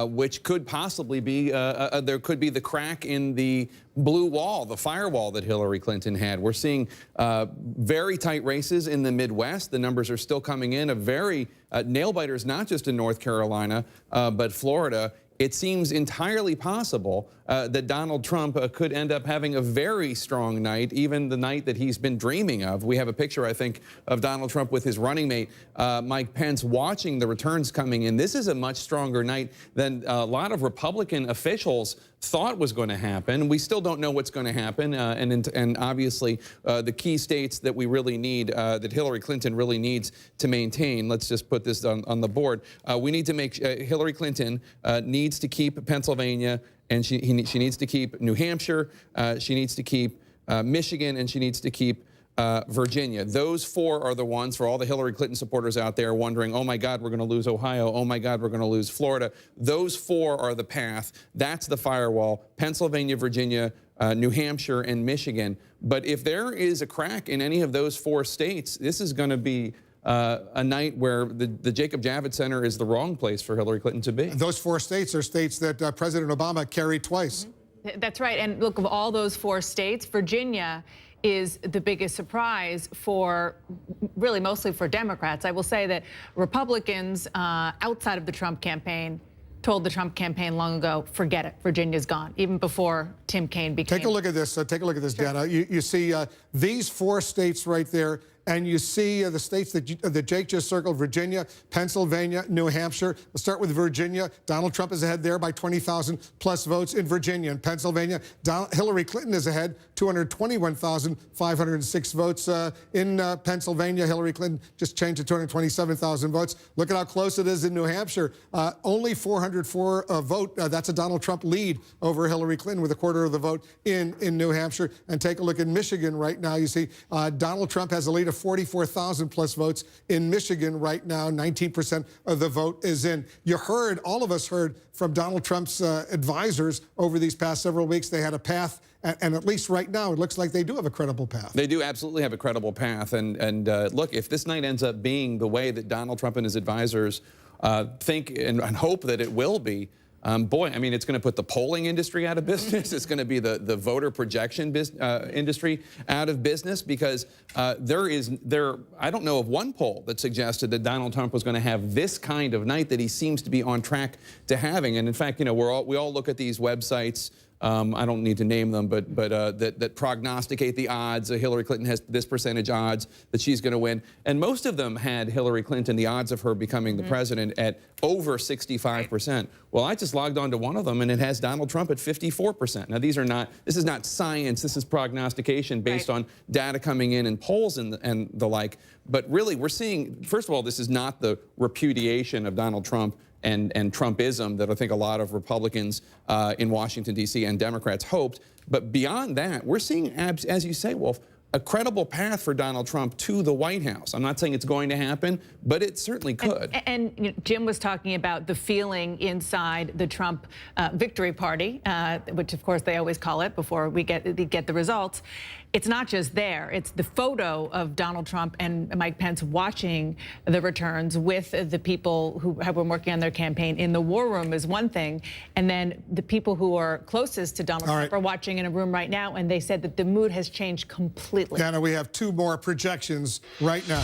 which could possibly be, there could be the crack in the blue wall, the firewall that Hillary Clinton had. We're seeing very tight races in the Midwest. The numbers are still coming in. A very nail-biters, not just in North Carolina, but Florida. It seems entirely possible that Donald Trump could end up having a very strong night, even the night that he's been dreaming of. We have a picture, I think, of Donald Trump with his running mate, Mike Pence, watching the returns coming in. This is a much stronger night than a lot of Republican officials thought was going to happen. We still don't know what's going to happen. And obviously, the key states that we really need, that Hillary Clinton really needs to maintain, let's just put this on the board. We need to make, Hillary Clinton needs to keep Pennsylvania, and she needs to keep New Hampshire, she needs to keep Michigan, and she needs to keep Virginia. Those four are the ones for all the Hillary Clinton supporters out there wondering, oh my God, we're going to lose Ohio. Oh my God, we're going to lose Florida. Those four are the path. That's the firewall. Pennsylvania, Virginia, New Hampshire, and Michigan. But if there is a crack in any of those four states, this is going to be a night where the Jacob Javits Center is the wrong place for Hillary Clinton to be. Those four states are states that President Obama carried twice. That's right. And look, of all those four states, Virginia is the biggest surprise for, really mostly for Democrats. I will say that Republicans outside of the Trump campaign told the Trump campaign long ago, forget it, Virginia's gone, even before Tim Kaine became. Take a look at this. Take a look at this, sure. Dana. You see these four states right there. And you see the states that Jake just circled: Virginia, Pennsylvania, New Hampshire. Let's start with Virginia. Donald Trump is ahead there by 20,000 plus votes in Virginia. In Pennsylvania, Hillary Clinton is ahead, 221,506 votes. In Pennsylvania, Hillary Clinton just changed to 227,000 votes. Look at how close it is in New Hampshire. Only 404 vote. That's a Donald Trump lead over Hillary Clinton with a quarter of the vote in New Hampshire. And take a look at Michigan right now. You see Donald Trump has a lead of 44,000 plus votes in Michigan right now. 19% of the vote is in. You heard, all of us heard from Donald Trump's advisors over these past several weeks. They had a path, and at least right now, it looks like they do have a credible path. They do absolutely have a credible path. And look, if this night ends up being the way that Donald Trump and his advisors think and hope that it will be, boy, I mean, it's going to put the polling industry out of business. It's going to be the voter projection industry out of business, because I don't know of one poll that suggested that Donald Trump was going to have this kind of night that he seems to be on track to having. And in fact, you know, we all look at these websites. I don't need to name them, but that prognosticate the odds. Hillary Clinton has this percentage odds that she's going to win. And most of them had Hillary Clinton, the odds of her becoming the president, at over 65%. Well, I just logged on to one of them, and it has Donald Trump at 54%. Now, this is not science. This is prognostication based on data coming in and polls and the like. But really, we're seeing, first of all, this is not the repudiation of Donald Trump and Trumpism that I think a lot of Republicans in Washington, D.C. and Democrats hoped. But beyond that, we're seeing, as you say, Wolf, a credible path for Donald Trump to the White House. I'm not saying it's going to happen, but it certainly could. And you know, Jim was talking about the feeling inside the Trump victory party, which of course they always call it before we get the results. It's not just there. It's the photo of Donald Trump and Mike Pence watching the returns with the people who have been working on their campaign in the war room is one thing. And then the people who are closest to Donald Trump are watching in a room right now, and they said that the mood has changed completely. Dana, we have two more projections right now.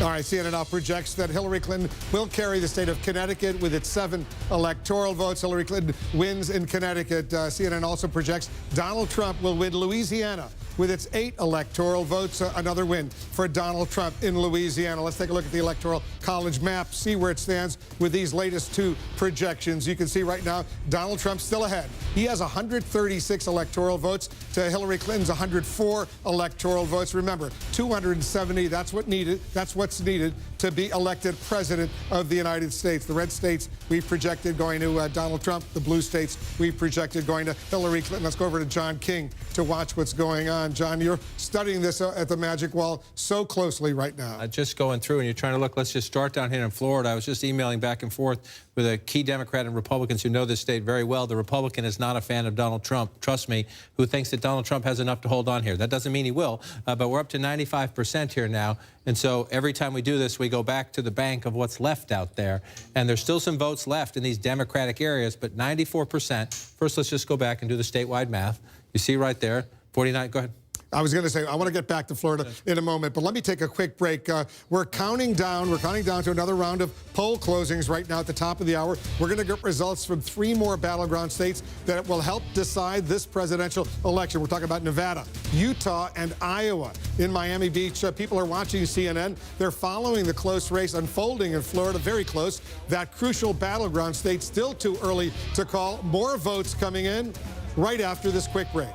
All right, CNN now projects that Hillary Clinton will carry the state of Connecticut with its 7 electoral votes. Hillary Clinton wins in Connecticut. CNN also projects Donald Trump will win Louisiana with its 8 electoral votes. Another win for Donald Trump in Louisiana. Let's take a look at the Electoral College map, see where it stands with these latest 2 projections. You can see right now Donald Trump's still ahead. He has 136 electoral votes to Hillary Clinton's 104 electoral votes. Remember, 270, that's what's needed to be elected president of the United States. The red states we've projected going to Donald Trump. The blue states we've projected going to Hillary Clinton. Let's go over to John King to watch what's going on. John, you're studying this at the Magic Wall so closely right now. Just going through, and you're trying to look, let's just start down here in Florida. I was just emailing back and forth with a key Democrat and Republicans who know this state very well. The Republican is not a fan of Donald Trump, trust me, who thinks that Donald Trump has enough to hold on here. That doesn't mean he will, but we're up to 95% here now. And so every time we do this, we go back to the bank of what's left out there. And there's still some votes left in these Democratic areas, but 94%. First, let's just go back and do the statewide math. You see right there, 49, go ahead. I was going to say, I want to get back to Florida in a moment, but let me take a quick break. We're counting down to another round of poll closings right now at the top of the hour. We're going to get results from 3 more battleground states that will help decide this presidential election. We're talking about Nevada, Utah, and Iowa. In Miami Beach, people are watching CNN. They're following the close race unfolding in Florida, very close. That crucial battleground state still too early to call. More votes coming in right after this quick break.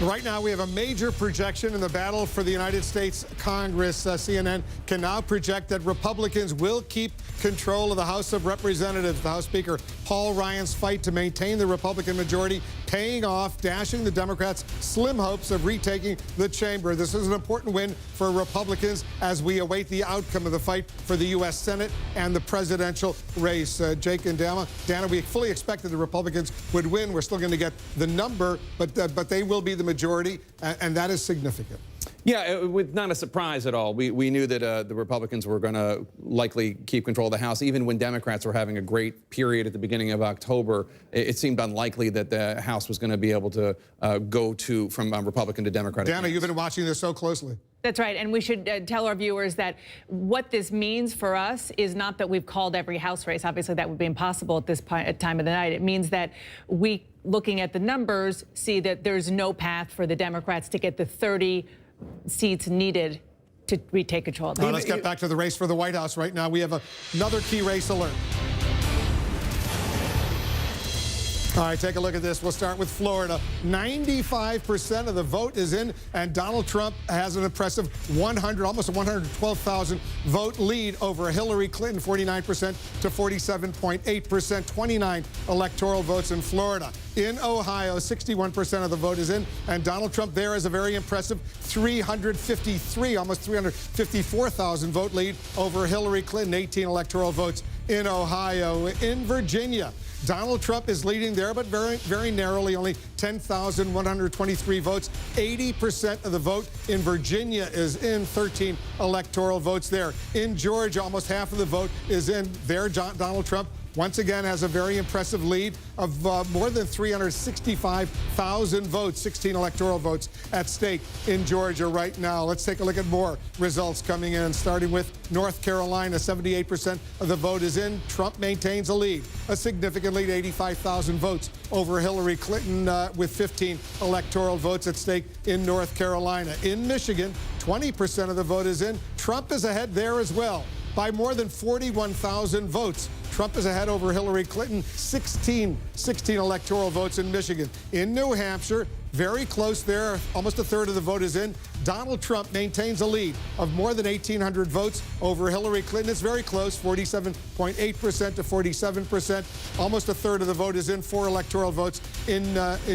Right now, we have a major projection in the battle for the United States Congress. CNN can now project that Republicans will keep control of the House of Representatives. The House Speaker Paul Ryan's fight to maintain the Republican majority paying off, dashing the Democrats' slim hopes of retaking the chamber. This is an important win for Republicans as we await the outcome of the fight for the U.S. Senate and the presidential race. Jake and Dana, we fully expected the Republicans would win. We're still going to get the number, but they will be the majority, and that is significant. Yeah, it was not a surprise at all. We knew that the Republicans were going to likely keep control of the House. Even when Democrats were having a great period at the beginning of October, it seemed unlikely that the House was going to be able to go from Republican to Democratic. Dana, you've been watching this so closely. That's right, and we should tell our viewers that what this means for us is not that we've called every House race. Obviously, that would be impossible at this time of the night. It means that we, looking at the numbers, see that there's no path for the Democrats to get the 30 seats needed to retake control of the House. Let's get back to the race for the White House right now. We have another key race alert. All right, take a look at this. We'll start with Florida. 95% of the vote is in, and Donald Trump has an impressive almost 112,000 vote lead over Hillary Clinton, 49% to 47.8%, 29 electoral votes in Florida. In Ohio, 61% of the vote is in, and Donald Trump there has a very impressive almost 354,000 vote lead over Hillary Clinton, 18 electoral votes in Ohio. In Virginia, Donald Trump is leading there, but very, very narrowly, only 10,123 votes. 80% of the vote in Virginia is in, 13 electoral votes there. In Georgia, almost half of the vote is in there. Donald Trump once again has a very impressive lead of more than 365,000 votes, 16 electoral votes at stake in Georgia right now. Let's take a look at more results coming in, starting with North Carolina. 78% of the vote is in. Trump maintains a lead, a significant lead, 85,000 votes over Hillary Clinton with 15 electoral votes at stake in North Carolina. In Michigan, 20% of the vote is in. Trump is ahead there as well. by more than 41,000 votes. Trump is ahead over Hillary Clinton, 16 electoral votes in Michigan. In New Hampshire, very close there, almost a third of the vote is in. Donald Trump maintains a lead of more than 1,800 votes over Hillary Clinton. It's very close, 47.8% to 47%. Almost a third of the vote is in, 4 electoral votes in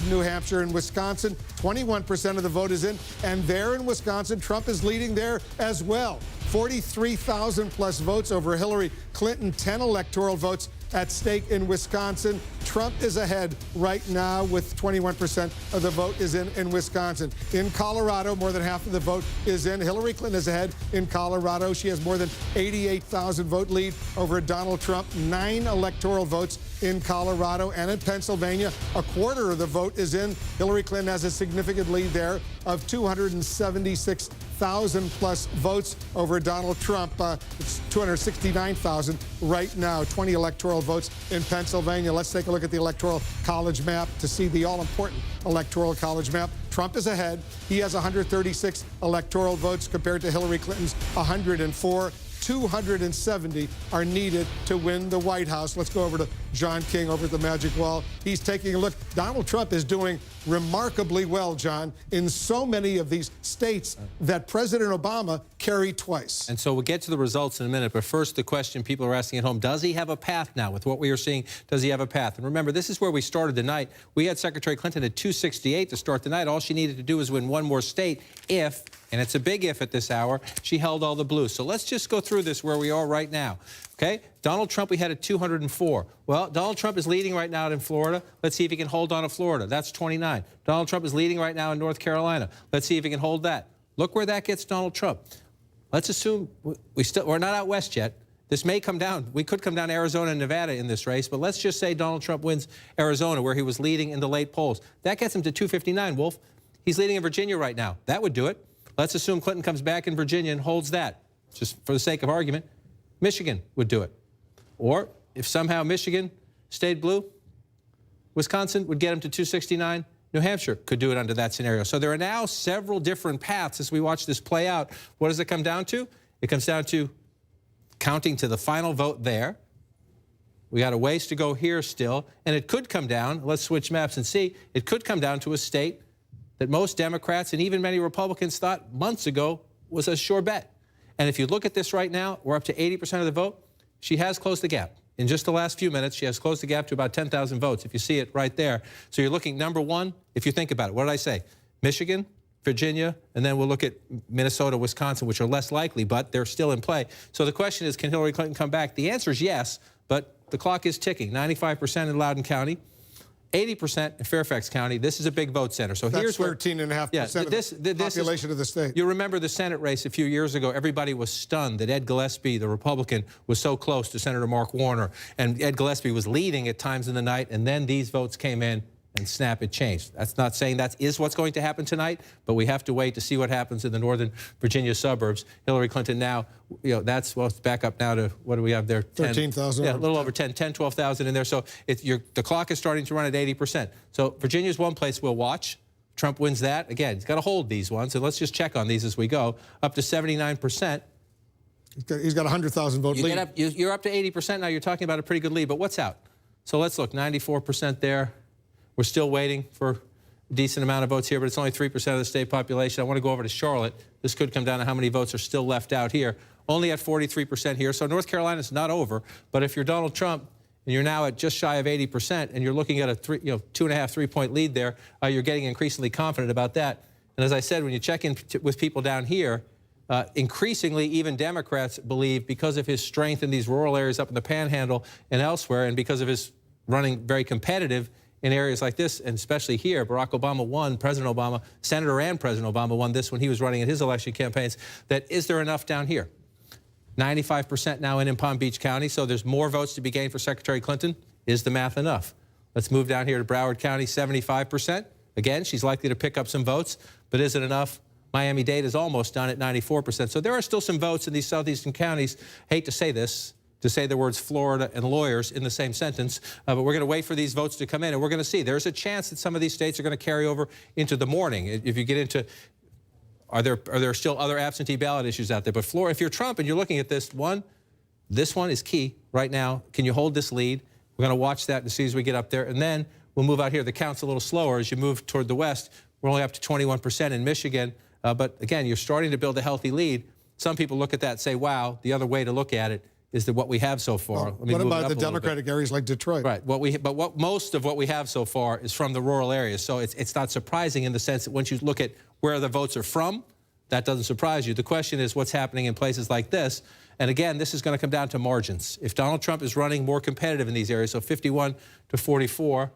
New Hampshire. In Wisconsin, 21% of the vote is in. And there in Wisconsin, Trump is leading there as well. 43,000 plus votes over Hillary Clinton, 10 electoral votes at stake in Wisconsin. Trump is ahead right now with 21% of the vote is in Wisconsin. In Colorado, more than half of the vote is in. Hillary Clinton is ahead in Colorado. She has more than 88,000 vote lead over Donald Trump. 9 electoral votes in Colorado. And in Pennsylvania, a quarter of the vote is in. Hillary Clinton has a significant lead there of 276,000 plus votes over Donald Trump. It's 269,000 right now. 20 electoral votes in Pennsylvania. Let's take a look at the Electoral College map to see the all-important Electoral College map. Trump is ahead. He has 136 electoral votes compared to Hillary Clinton's 104. 270 are needed to win the White House. Let's go over to John King over at the Magic Wall. He's taking a look. Donald Trump is doing remarkably well, John, in so many of these states that President Obama carried twice. And so we'll get to the results in a minute, but first the question people are asking at home, does he have a path now? With what we are seeing, does he have a path? And remember, this is where we started the night. We had Secretary Clinton at 268 to start the night. All she needed to do was win one more state if, and it's a big if at this hour, she held all the blues. So let's just go through this where we are right now. Okay, Donald Trump, we had at 204. Well, Donald Trump is leading right now in Florida. Let's see if he can hold on to Florida. That's 29. Donald Trump is leading right now in North Carolina. Let's see if he can hold that. Look where that gets Donald Trump. Let's assume we're not out west yet. This may come down. We could come down to Arizona and Nevada in this race, but let's just say Donald Trump wins Arizona, where he was leading in the late polls. That gets him to 259, Wolf. He's leading in Virginia right now. That would do it. Let's assume Clinton comes back in Virginia and holds that, just for the sake of argument. Michigan would do it. Or if somehow Michigan stayed blue, Wisconsin would get him to 269. New Hampshire could do it under that scenario. So there are now several different paths as we watch this play out. What does it come down to? It comes down to counting to the final vote there. We got a ways to go here still. And it could come down, let's switch maps and see, it could come down to a state that most Democrats and even many Republicans thought months ago was a sure bet. And if you look at this right now, we're up to 80% of the vote. She has closed the gap. In just the last few minutes, she has closed the gap to about 10,000 votes, if you see it right there. So you're looking, number one, if you think about it, what did I say? Michigan, Virginia, and then we'll look at Minnesota, Wisconsin, which are less likely, but they're still in play. So the question is, can Hillary Clinton come back? The answer is yes, but the clock is ticking. 95% in Loudoun County. 80% in Fairfax County. This is a big vote center. So that's here's where 13.5% of the population of the state. You remember the Senate race a few years ago. Everybody was stunned that Ed Gillespie, the Republican, was so close to Senator Mark Warner. And Ed Gillespie was leading at times in the night. And then these votes came in and snap, it changed. That's not saying that is what's going to happen tonight, but we have to wait to see what happens in the Northern Virginia suburbs. Hillary Clinton now, well, it's back up now to, what do we have there? 13,000. Yeah, a little over 12,000 in there. So the clock is starting to run at 80%. So Virginia's one place we'll watch. Trump wins that. Again, he's got to hold these ones, and let's just check on these as we go. Up to 79%. He's got 100,000 vote lead. You're up to 80% now. You're talking about a pretty good lead, but what's out? So let's look, 94% there. We're still waiting for a decent amount of votes here, but it's only 3% of the state population. I want to go over to Charlotte. This could come down to how many votes are still left out here. Only at 43% here. So North Carolina's not over. But if you're Donald Trump and you're now at just shy of 80% and you're looking at a 2.5, 3-point lead there, you're getting increasingly confident about that. And as I said, when you check in with people down here, increasingly even Democrats believe, because of his strength in these rural areas up in the Panhandle and elsewhere, and because of his running very competitive in areas like this, and especially here, Barack Obama won, President Obama, Senator and President Obama won this when he was running in his election campaigns, that is there enough down here? 95% now in Palm Beach County, so there's more votes to be gained for Secretary Clinton. Is the math enough? Let's move down here to Broward County, 75%. Again, she's likely to pick up some votes, but is it enough? Miami-Dade is almost done at 94%. So there are still some votes in these southeastern counties. Hate to say this, to say the words Florida and lawyers in the same sentence, but we're going to wait for these votes to come in, and we're going to see. There's a chance that some of these states are going to carry over into the morning. If you get into, are there still other absentee ballot issues out there? But Florida, if you're Trump and you're looking at this, one, this one is key right now. Can you hold this lead? We're going to watch that as soon as we get up there. And then we'll move out here. The count's a little slower as you move toward the west. We're only up to 21% in Michigan. But again, you're starting to build a healthy lead. Some people look at that and say, wow, the other way to look at it is that what we have so far. What about the Democratic areas like Detroit? Right. Most of what we have so far is from the rural areas. So it's not surprising in the sense that once you look at where the votes are from, that doesn't surprise you. The question is what's happening in places like this. And again, this is going to come down to margins. If Donald Trump is running more competitive in these areas, so 51 to 44,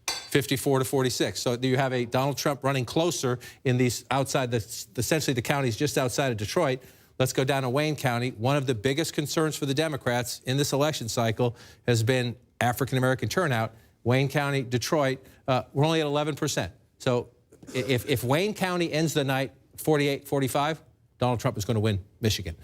54 to 46. So you have a Donald Trump running closer in these outside, essentially the counties just outside of Detroit. Let's go down to Wayne County. One of the biggest concerns for the Democrats in this election cycle has been African-American turnout. Wayne County, Detroit, we're only at 11%. So if Wayne County ends the night 48, 45, Donald Trump is going to win Michigan.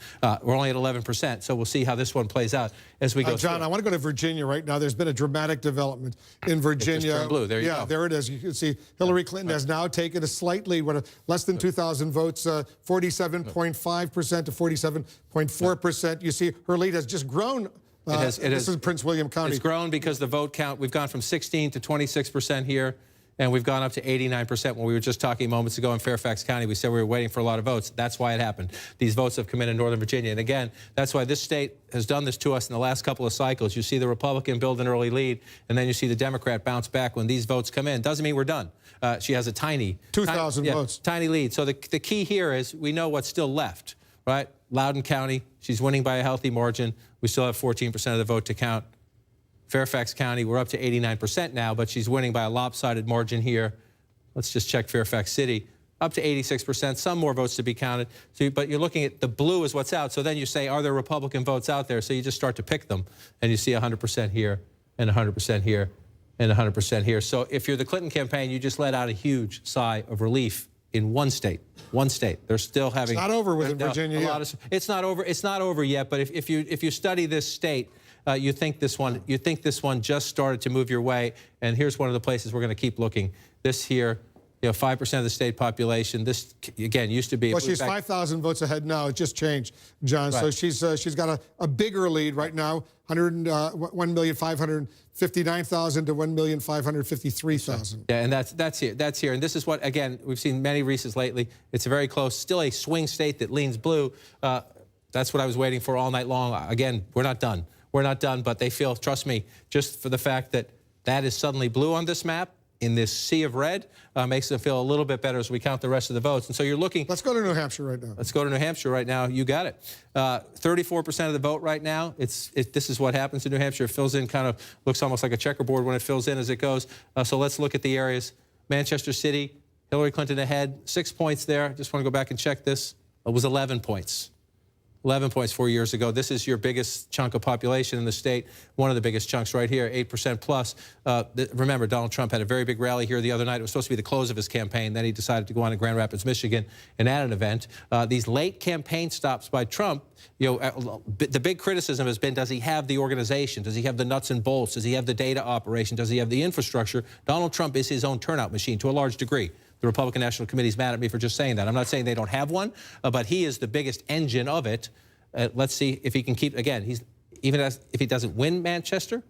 We're only at 11%, so we'll see how this one plays out as we go John, through. I want to go to Virginia right now. There's been a dramatic development in Virginia. It just turned blue. There you go. Yeah, there it is. You can see Hillary Clinton has now taken a slightly, less than 2,000 votes, 47.5% to 47.4%. You see her lead has just grown. This is Prince William County. It's grown because the vote count, we've gone from 16 to 26% here. And we've gone up to 89% when we were just talking moments ago in Fairfax County. We said we were waiting for a lot of votes. That's why it happened. These votes have come in Northern Virginia. And again, that's why this state has done this to us in the last couple of cycles. You see the Republican build an early lead, and then you see the Democrat bounce back when these votes come in. Doesn't mean we're done. She has a tiny 2,000 votes. Tiny lead. So the key here is we know what's still left, right? Loudoun County, she's winning by a healthy margin. We still have 14% of the vote to count. Fairfax County, we're up to 89% now, but she's winning by a lopsided margin here. Let's just check Fairfax City. Up to 86%, some more votes to be counted. So, but you're looking at the blue is what's out. So then you say, are there Republican votes out there? So you just start to pick them, and you see 100% here, and 100% here, and 100% here. So if you're the Clinton campaign, you just let out a huge sigh of relief in one state. One state. They're still having. It's not over with Virginia yet. It's not over. It's not over yet. But if you study this state. You think this one just started to move your way, and here's one of the places we're going to keep looking. This here, 5% of the state population. This again used to be. Well, she's 5,000 votes ahead now. It just changed, John. Right. So she's got a bigger lead right now, 1,559,000 to 1,553,000. Yeah, and that's here. That's here, and this is what again we've seen many races lately. It's a very close, still a swing state that leans blue. That's what I was waiting for all night long. Again, we're not done. We're not done, but they feel, trust me, just for the fact that that is suddenly blue on this map, in this sea of red, makes them feel a little bit better as we count the rest of the votes. And so you're looking. Let's go to New Hampshire right now. Let's go to New Hampshire right now. You got it. 34% of the vote right now. This is what happens in New Hampshire. It fills in, kind of looks almost like a checkerboard when it fills in as it goes. So let's look at the areas. Manchester City, Hillary Clinton ahead, 6 points there. Just want to go back and check this. It was 11 points. 11 points 4 years ago. This is your biggest chunk of population in the state, one of the biggest chunks right here, 8% plus. Remember, Donald Trump had a very big rally here the other night. It was supposed to be the close of his campaign. Then he decided to go on to Grand Rapids, Michigan, and at an event. These late campaign stops by Trump, the big criticism has been, does he have the organization? Does he have the nuts and bolts? Does he have the data operation? Does he have the infrastructure? Donald Trump is his own turnout machine to a large degree. The Republican National Committee is mad at me for just saying that. I'm not saying they don't have one, but he is the biggest engine of it. Let's see if he can keep, again, if he doesn't win Manchester,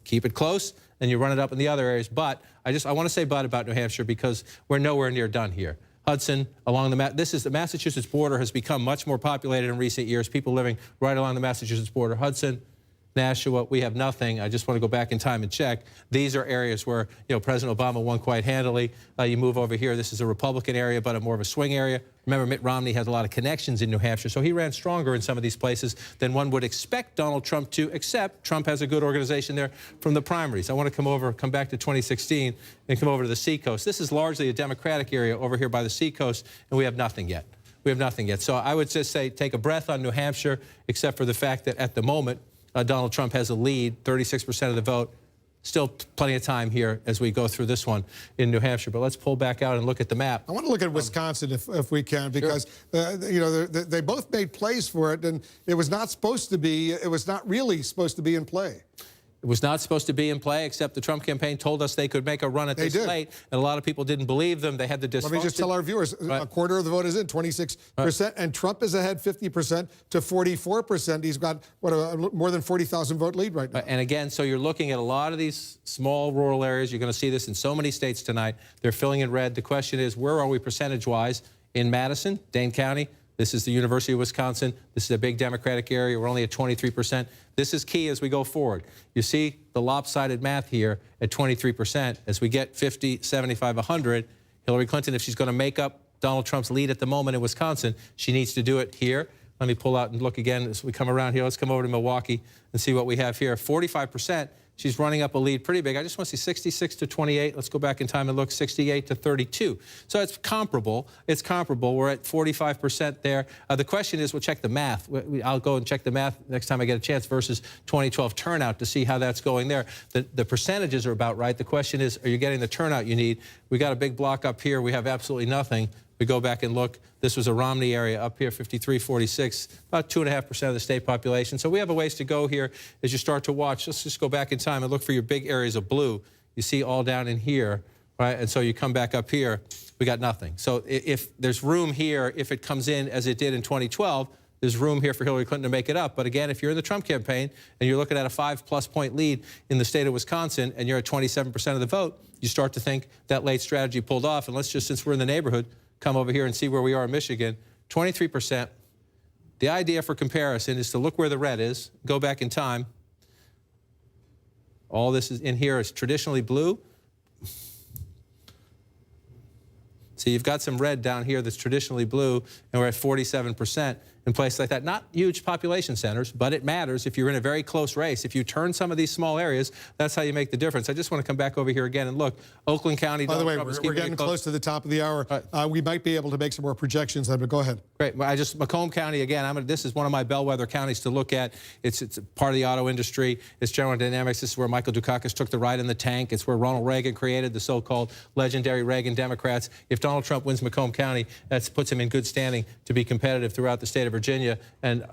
keep it close, and you run it up in the other areas. But I want to say but about New Hampshire because we're nowhere near done here. Hudson, along the the Massachusetts border has become much more populated in recent years. People living right along the Massachusetts border. Hudson, Nashua, we have nothing. I just want to go back in time and check. These are areas where President Obama won quite handily. You move over here. This is a Republican area, but more of a swing area. Remember, Mitt Romney has a lot of connections in New Hampshire, so he ran stronger in some of these places than one would expect Donald Trump to, except Trump has a good organization there from the primaries. I want to come back to 2016 and come over to the Seacoast. This is largely a Democratic area over here by the Seacoast, and we have nothing yet. We have nothing yet. So I would just say take a breath on New Hampshire, except for the fact that at the moment, Donald Trump has a lead, 36% of the vote. Still plenty of time here as we go through this one in New Hampshire. But let's pull back out and look at the map. I want to look at Wisconsin if we can, because they both made plays for it, and it was not supposed to be. It was not really supposed to be in play. It was not supposed to be in play, except the Trump campaign told us they could make a run at this late, and a lot of people didn't believe them. They had the dysfunction. Let me just tell our viewers, a quarter of the vote is in, 26%, and Trump is ahead 50% to 44%. He's got, more than 40,000 vote lead right now. And again, so you're looking at a lot of these small rural areas. You're going to see this in so many states tonight. They're filling in red. The question is, where are we percentage-wise? In Madison, Dane County, this is the University of Wisconsin. This is a big Democratic area. We're only at 23%. This is key as we go forward. You see the lopsided math here at 23%. As we get 50, 75, 100, Hillary Clinton, if she's going to make up Donald Trump's lead at the moment in Wisconsin, she needs to do it here. Let me pull out and look again as we come around here. Let's come over to Milwaukee and see what we have here. 45%. She's running up a lead pretty big. I just want to see 66 to 28. Let's go back in time and look 68 to 32. So it's comparable. It's comparable. We're at 45% there. The question is, we'll check the math. I'll go and check the math next time I get a chance versus 2012 turnout to see how that's going there. The percentages are about right. The question is, are you getting the turnout you need? We got a big block up here. We have absolutely nothing. We go back and look. This was a Romney area up here, 53, 46, about 2.5% of the state population. So we have a ways to go here as you start to watch. Let's just go back in time and look for your big areas of blue. You see all down in here, right? And so you come back up here, we got nothing. So if there's room here, if it comes in as it did in 2012, there's room here for Hillary Clinton to make it up. But again, if you're in the Trump campaign and you're looking at a 5+ point lead in the state of Wisconsin and you're at 27% of the vote, you start to think that late strategy pulled off. And let's just, since we're in the neighborhood, come over here and see where we are in Michigan, 23%. The idea for comparison is to look where the red is, go back in time. All this is in here is traditionally blue. So you've got some red down here that's traditionally blue, and we're at 47% in places like that. Not huge population centers, but it matters if you're in a very close race. If you turn some of these small areas, that's how you make the difference. I just want to come back over here again and look. Oakland County. By the way, we're getting close to the top of the hour. We might be able to make some more projections, but go ahead. Great. Macomb County, again, this is one of my bellwether counties to look at. It's part of the auto industry. It's General Dynamics. This is where Michael Dukakis took the ride in the tank. It's where Ronald Reagan created the so-called legendary Reagan Democrats. If Donald Trump wins Macomb County, that puts him in good standing to be competitive throughout the state of Virginia. And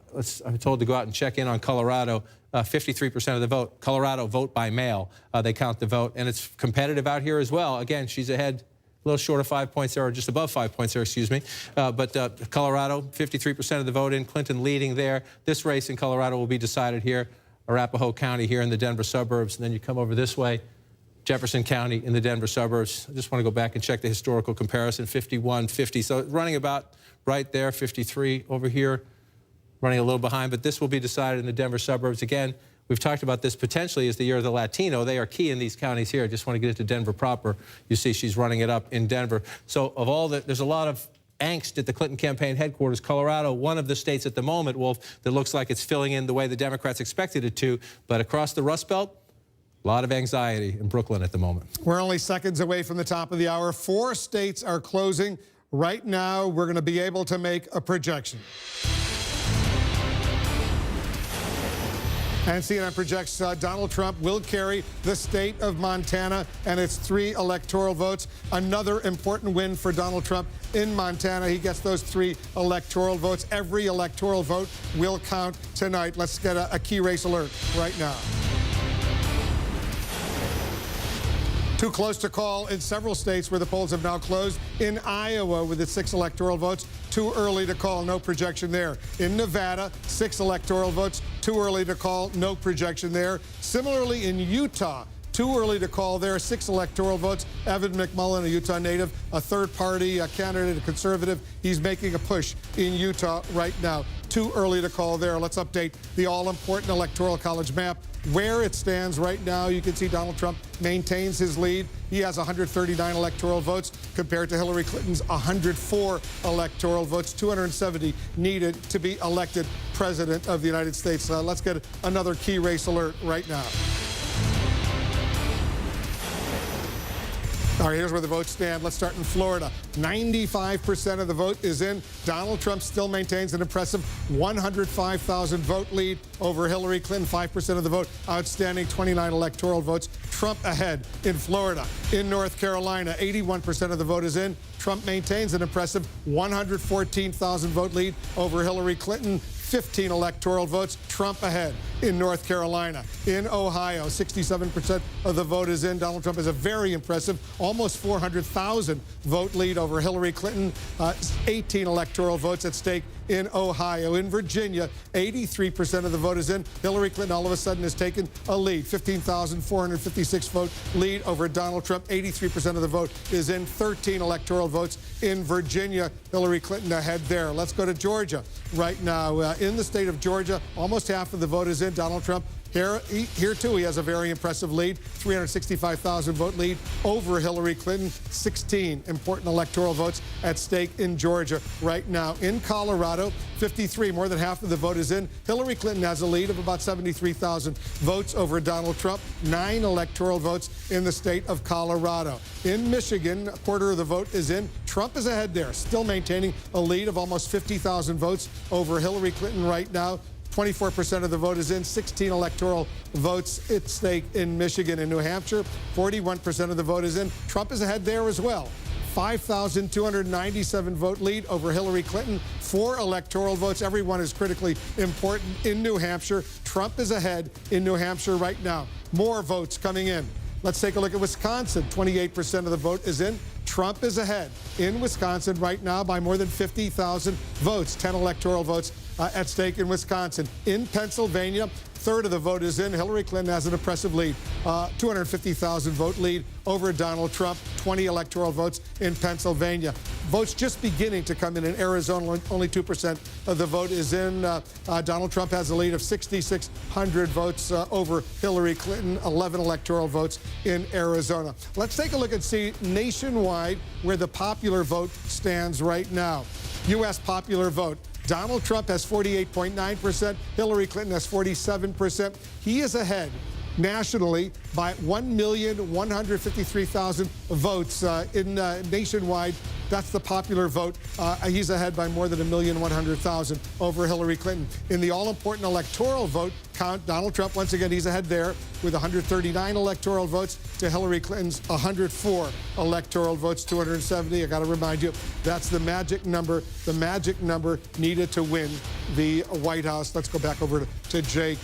I'm told to go out and check in on Colorado. 53% of the vote. Colorado vote by mail. They count the vote. And it's competitive out here as well. Again, she's ahead a little short of 5 points there, or just above 5 points there, excuse me. But Colorado, 53% of the vote in. Clinton leading there. This race in Colorado will be decided here. Arapahoe County here in the Denver suburbs. And then you come over this way. Jefferson County in the Denver suburbs. I just want to go back and check the historical comparison. 51, 50. So running about right there. 53 over here. Running a little behind, but this will be decided in the Denver suburbs. Again, we've talked about this potentially as the year of the Latino. They are key in these counties here. I just want to get it to Denver proper. You see she's running it up in Denver. So of all the, there's a lot of angst at the Clinton campaign headquarters. Colorado, one of the states at the moment, Wolf, that looks like it's filling in the way the Democrats expected it to. But across the Rust Belt, a lot of anxiety in Brooklyn at the moment. We're only seconds away from the top of the hour. 4 states are closing. Right now, we're going to be able to make a projection. And CNN projects Donald Trump will carry the state of Montana and its 3 electoral votes. Another important win for Donald Trump in Montana. He gets those 3 electoral votes. Every electoral vote will count tonight. Let's get a key race alert right now. Too close to call in several states where the polls have now closed. In Iowa, with its 6 electoral votes, too early to call, no projection there. In Nevada, 6 electoral votes, too early to call, no projection there. Similarly, in Utah, too early to call there, 6 electoral votes. Evan McMullen, a Utah native, a third-party candidate, a conservative. He's making a push in Utah right now. Too early to call there. Let's update the all-important Electoral College map. Where it stands right now, you can see Donald Trump maintains his lead. He has 139 electoral votes compared to Hillary Clinton's 104 electoral votes. 270 needed to be elected president of the United States. Let's get another key race alert right now. All right, here's where the votes stand. Let's start in Florida. 95% of the vote is in. Donald Trump still maintains an impressive 105,000 vote lead over Hillary Clinton. 5% of the vote outstanding, 29 electoral votes. Trump ahead in Florida. In North Carolina, 81% of the vote is in. Trump maintains an impressive 114,000 vote lead over Hillary Clinton. 15 electoral votes. Trump ahead. in North Carolina. In Ohio, 67% of the vote is in. Donald Trump has a very impressive, almost 400,000 vote lead over Hillary Clinton. 18 electoral votes at stake in Ohio. In Virginia, 83% of the vote is in. Hillary Clinton all of a sudden has taken a lead, 15,456 vote lead over Donald Trump. 83% of the vote is in. 13 electoral votes in Virginia. Hillary Clinton ahead there. Let's go to Georgia right now. In the state of Georgia, almost half of the vote is in. Donald Trump here too, he has a very impressive lead, 365,000 vote lead over Hillary Clinton. 16 important electoral votes at stake in Georgia right now. In Colorado, 53, more than half of the vote is in. Hillary Clinton has a lead of about 73,000 votes over Donald Trump. 9 electoral votes in the state of Colorado. In Michigan, a quarter of the vote is in. Trump is ahead there, still maintaining a lead of almost 50,000 votes over Hillary Clinton right now. 24% of the vote is in. 16 electoral votes at stake in Michigan. In New Hampshire, 41% of the vote is in. Trump is ahead there as well. 5,297 vote lead over Hillary Clinton. 4 electoral votes. Everyone is critically important in New Hampshire. Trump is ahead in New Hampshire right now. More votes coming in. Let's take a look at Wisconsin. 28% of the vote is in. Trump is ahead in Wisconsin right now by more than 50,000 votes. 10 electoral votes at stake in Wisconsin. In Pennsylvania, third of the vote is in. Hillary Clinton has an impressive lead, 250,000 vote lead over Donald Trump. 20 electoral votes in Pennsylvania. Votes just beginning to come in Arizona. Only 2% of the vote is in. Donald Trump has a lead of 6,600 votes over Hillary Clinton. 11 electoral votes in Arizona. Let's take a look and see nationwide where the popular vote stands right now. U.S. popular vote. Donald Trump has 48.9%. Hillary Clinton has 47%. He is ahead nationally by 1,153,000 votes nationwide. That's the popular vote. He's ahead by more than 1,100,000 over Hillary Clinton. In the all-important electoral vote count, Donald Trump, once again, he's ahead there with 139 electoral votes to Hillary Clinton's 104 electoral votes, 270. I got to remind you, that's the magic number needed to win the White House. Let's go back over to Jake.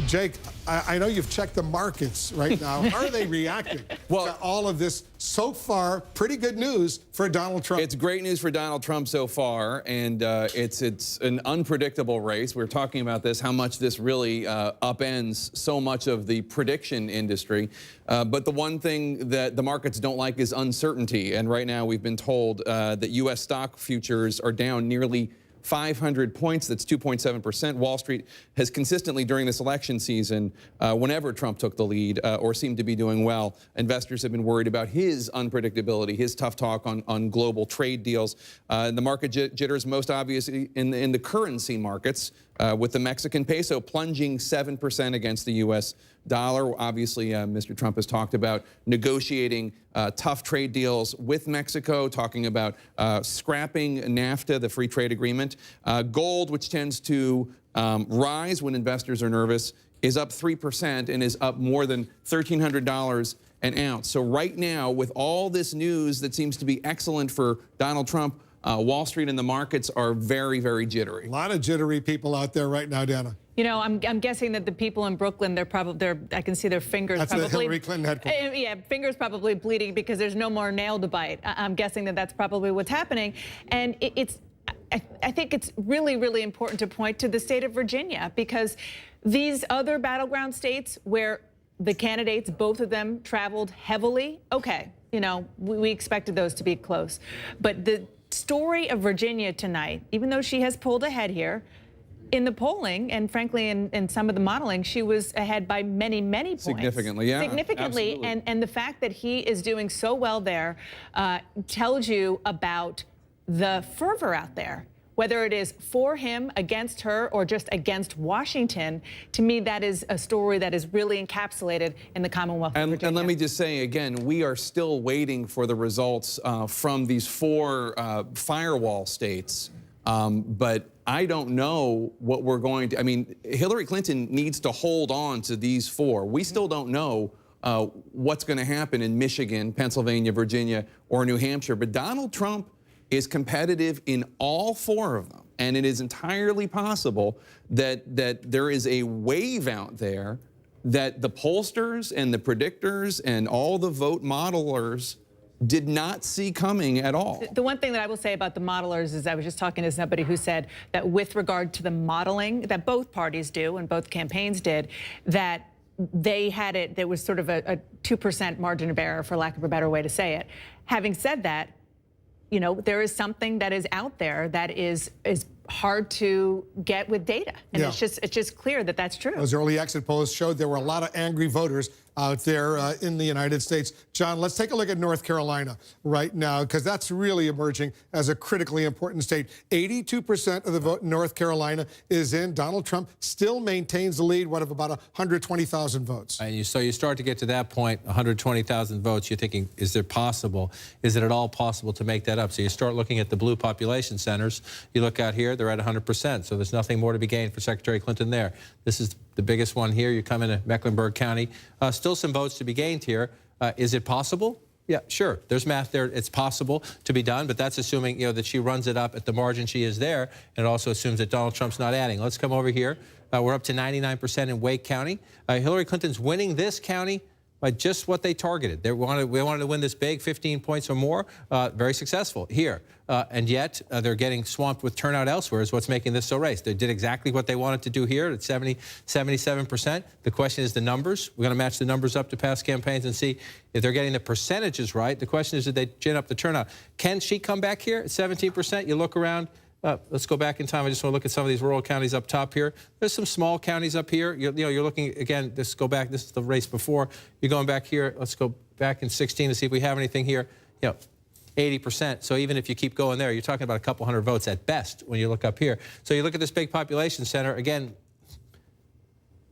Jake, I know you've checked the markets right now. How are they reacting to all of this so far? Pretty good news for Donald Trump. It's great news for Donald Trump so far, and it's an unpredictable race. We're talking about this, how much this really upends so much of the prediction industry. But the one thing that the markets don't like is uncertainty. And right now we've been told that U.S. stock futures are down nearly 500 points. That's 2.7%. Wall Street has consistently during this election season, whenever Trump took the lead or seemed to be doing well, investors have been worried about his unpredictability, his tough talk on global trade deals. The market jitters most obviously in the currency markets, with the Mexican peso plunging 7% against the U.S. dollar. Obviously, Mr. Trump has talked about negotiating tough trade deals with Mexico, talking about scrapping NAFTA, the free trade agreement. Gold, which tends to rise when investors are nervous, is up 3% and is up more than $1,300 an ounce. So right now, with all this news that seems to be excellent for Donald Trump, Wall Street and the markets are very, very jittery. A lot of jittery people out there right now, Dana. You know, I'm guessing that the people in Brooklyn, I can see their fingers that's probably. That's the Hillary Clinton headquarters. Yeah, fingers probably bleeding because there's no more nail to bite. I'm guessing that that's probably what's happening. And I think it's really, really important to point to the state of Virginia, because these other battleground states where the candidates, both of them, traveled heavily, okay, you know, we expected those to be close. But the story of Virginia tonight, even though she has pulled ahead here, in the polling, and frankly, in some of the modeling, she was ahead by many, many points. Significantly, yeah. Significantly, absolutely. And the fact that he is doing so well there tells you about the fervor out there. Whether it is for him, against her, or just against Washington, to me, that is a story that is really encapsulated in the Commonwealth of Virginia. And let me just say again, we are still waiting for the results from these 4 firewall states. But I don't know what we're going to, I mean, Hillary Clinton needs to hold on to these 4. We still don't know what's going to happen in Michigan, Pennsylvania, Virginia, or New Hampshire. But Donald Trump is competitive in all 4 of them. And it is entirely possible that there is a wave out there that the pollsters and the predictors and all the vote modelers did not see coming at all. The one thing that I will say about the modelers is I was just talking to somebody who said that with regard to the modeling that both parties do and both campaigns did, that they had it, there was sort of a 2% margin of error, for lack of a better way to say it. Having said that, you know, there is something that is out there that is hard to get with data. And it's just clear that that's true. Those early exit polls showed there were a lot of angry voters out there in the United States. John, let's take a look at North Carolina right now, because that's really emerging as a critically important state. 82% of the vote in North Carolina is in. Donald Trump still maintains the lead, what, of about 120,000 votes. And so you start to get to that point, 120,000 votes, you're thinking, is it possible? Is it at all possible to make that up? So you start looking at the blue population centers. You look out here, they're at 100%, so there's nothing more to be gained for Secretary Clinton there. This is the biggest one here. You come into Mecklenburg County. Still some votes to be gained here. Is it possible? Yeah, sure. There's math there. It's possible to be done, but that's assuming, you know, that she runs it up at the margin she is there, and it also assumes that Donald Trump's not adding. Let's come over here. We're up to 99% in Wake County. Hillary Clinton's winning this county by just what they targeted. We wanted to win this big, 15 points or more. Very successful here. And yet, they're getting swamped with turnout elsewhere is what's making this so race. They did exactly what they wanted to do here at 77%. The question is the numbers. We're going to match the numbers up to past campaigns and see if they're getting the percentages right. The question is, did they gin up the turnout? Can she come back here at 17%? You look around. Let's go back in time. I just want to look at some of these rural counties up top here. There's some small counties up here. You're looking, again, this go back. This is the race before. You're going back here. Let's go back in 16 to see if we have anything here. 80%. So even if you keep going there, you're talking about a couple hundred votes at best when you look up here. So you look at this big population center. Again,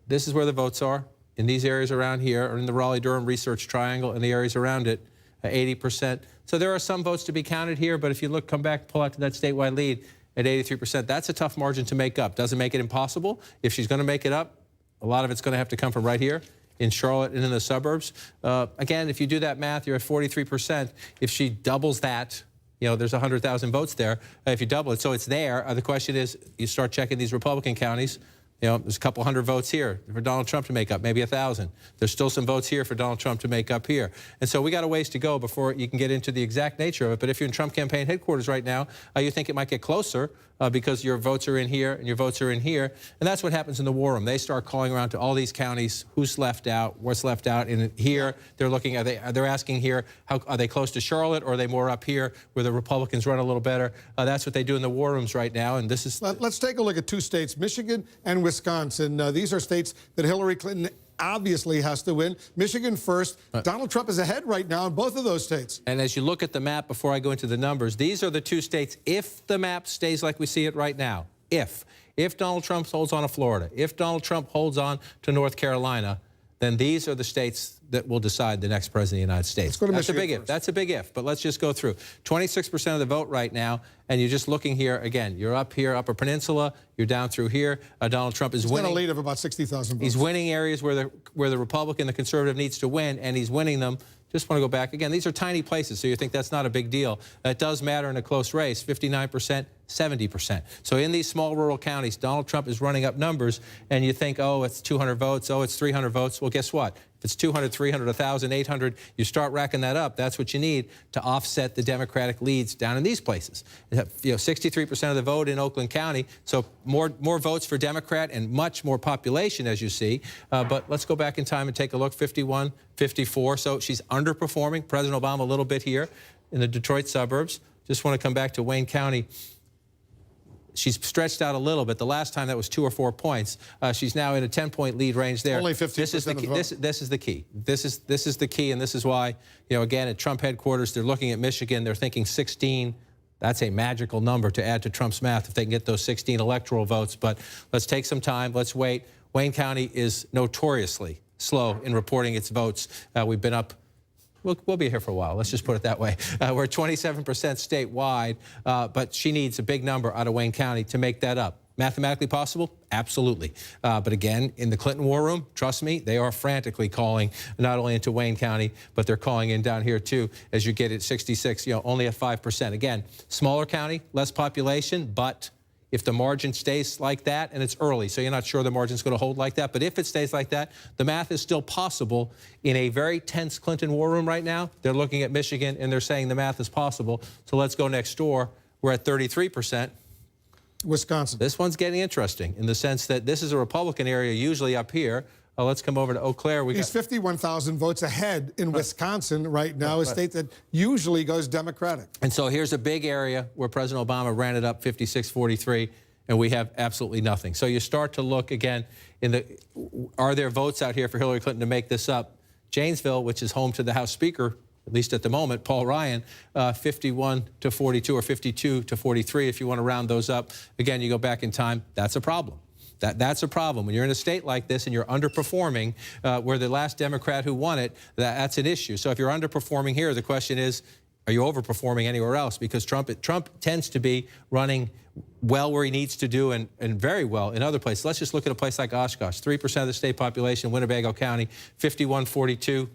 this is where the votes are in these areas around here, or in the Raleigh-Durham Research Triangle and the areas around it, 80%. So there are some votes to be counted here, but if you look, come back, pull out to that statewide lead at 83%, that's a tough margin to make up. Doesn't make it impossible. If she's going to make it up, a lot of it's going to have to come from right here in Charlotte and in the suburbs. Again, if you do that math, you're at 43%. If she doubles that, you know, there's 100,000 votes there. If you double it, so it's there. The question is, you start checking these Republican counties. You know, there's a couple hundred votes here for Donald Trump to make up, maybe 1,000. There's still some votes here for Donald Trump to make up here. And so we got a ways to go before you can get into the exact nature of it. But if you're in Trump campaign headquarters right now, you think it might get closer because your votes are in here and your votes are in here. And that's what happens in the war room. They start calling around to all these counties, who's left out, what's left out. And here, they're looking, they're asking here, how, are they close to Charlotte, or are they more up here where the Republicans run a little better? That's what they do in the war rooms right now. And this is... Let's take a look at two states, Michigan and Wisconsin. These are states that Hillary Clinton obviously has to win. Michigan first. Donald Trump is ahead right now in both of those states. And as you look at the map, before I go into the numbers, these are the two states, if the map stays like we see it right now, if Donald Trump holds on to Florida, if Donald Trump holds on to North Carolina, then these are the states that will decide the next president of the United States. Let's go to That's Michigan a big if. That's a big if. But let's just go through. 26% of the vote right now, and you're just looking here again. You're up here, Upper Peninsula. You're down through here. Donald Trump is winning. He's got a lead of about 60,000 votes. He's winning areas where the Republican, the conservative needs to win, and he's winning them. Just want to go back again. These are tiny places, so you think that's not a big deal. It does matter in a close race. 59%, 70%. So in these small rural counties, Donald Trump is running up numbers, and you think, oh, it's 200 votes. Oh, it's 300 votes. Well, guess what? If it's 200, 300, 1,000, 800, you start racking that up. That's what you need to offset the Democratic leads down in these places. You know, 63% of the vote in Oakland County, so more votes for Democrat and much more population, as you see. But let's go back in time and take a look. 51, 54. So she's underperforming President Obama a little bit here in the Detroit suburbs. Just want to come back to Wayne County. She's stretched out a little bit. The last time that was 2 or 4 points. She's now in a 10-point lead range there. Only 50% This is the key. This is the key. This is the key, and this is why, you know, again, at Trump headquarters, they're looking at Michigan. They're thinking 16. That's a magical number to add to Trump's math if they can get those 16 electoral votes. But let's take some time. Let's wait. Wayne County is notoriously slow in reporting its votes. We've been up. We'll be here for a while. Let's just put it that way. We're 27% statewide, but she needs a big number out of Wayne County to make that up. Mathematically possible? Absolutely. But again, in the Clinton war room, trust me, they are frantically calling not only into Wayne County, but they're calling in down here too, as you get at 66, you know, only at 5%. Again, smaller county, less population, but if the margin stays like that, and it's early, so you're not sure the margin's going to hold like that, but if it stays like that, the math is still possible. In a very tense Clinton war room right now, they're looking at Michigan, and they're saying the math is possible. So let's go next door. We're at 33%. Wisconsin. This one's getting interesting in the sense that this is a Republican area usually up here. Let's come over to Eau Claire. He's 51,000 votes ahead in Wisconsin right now, a state that usually goes Democratic. And so here's a big area where President Obama ran it up 56-43, and we have absolutely nothing. So you start to look again are there votes out here for Hillary Clinton to make this up? Janesville, which is home to the House Speaker, at least at the moment, Paul Ryan, 51-42 or 52-43, if you want to round those up. Again, you go back in time, that's a problem. That's a problem. When you're in a state like this and you're underperforming, where the last Democrat who won it, that's an issue. So if you're underperforming here, the question is, are you overperforming anywhere else? Because Trump tends to be running well where he needs to do and very well in other places. Let's just look at a place like Oshkosh, 3% of the state population, Winnebago County, 51-42.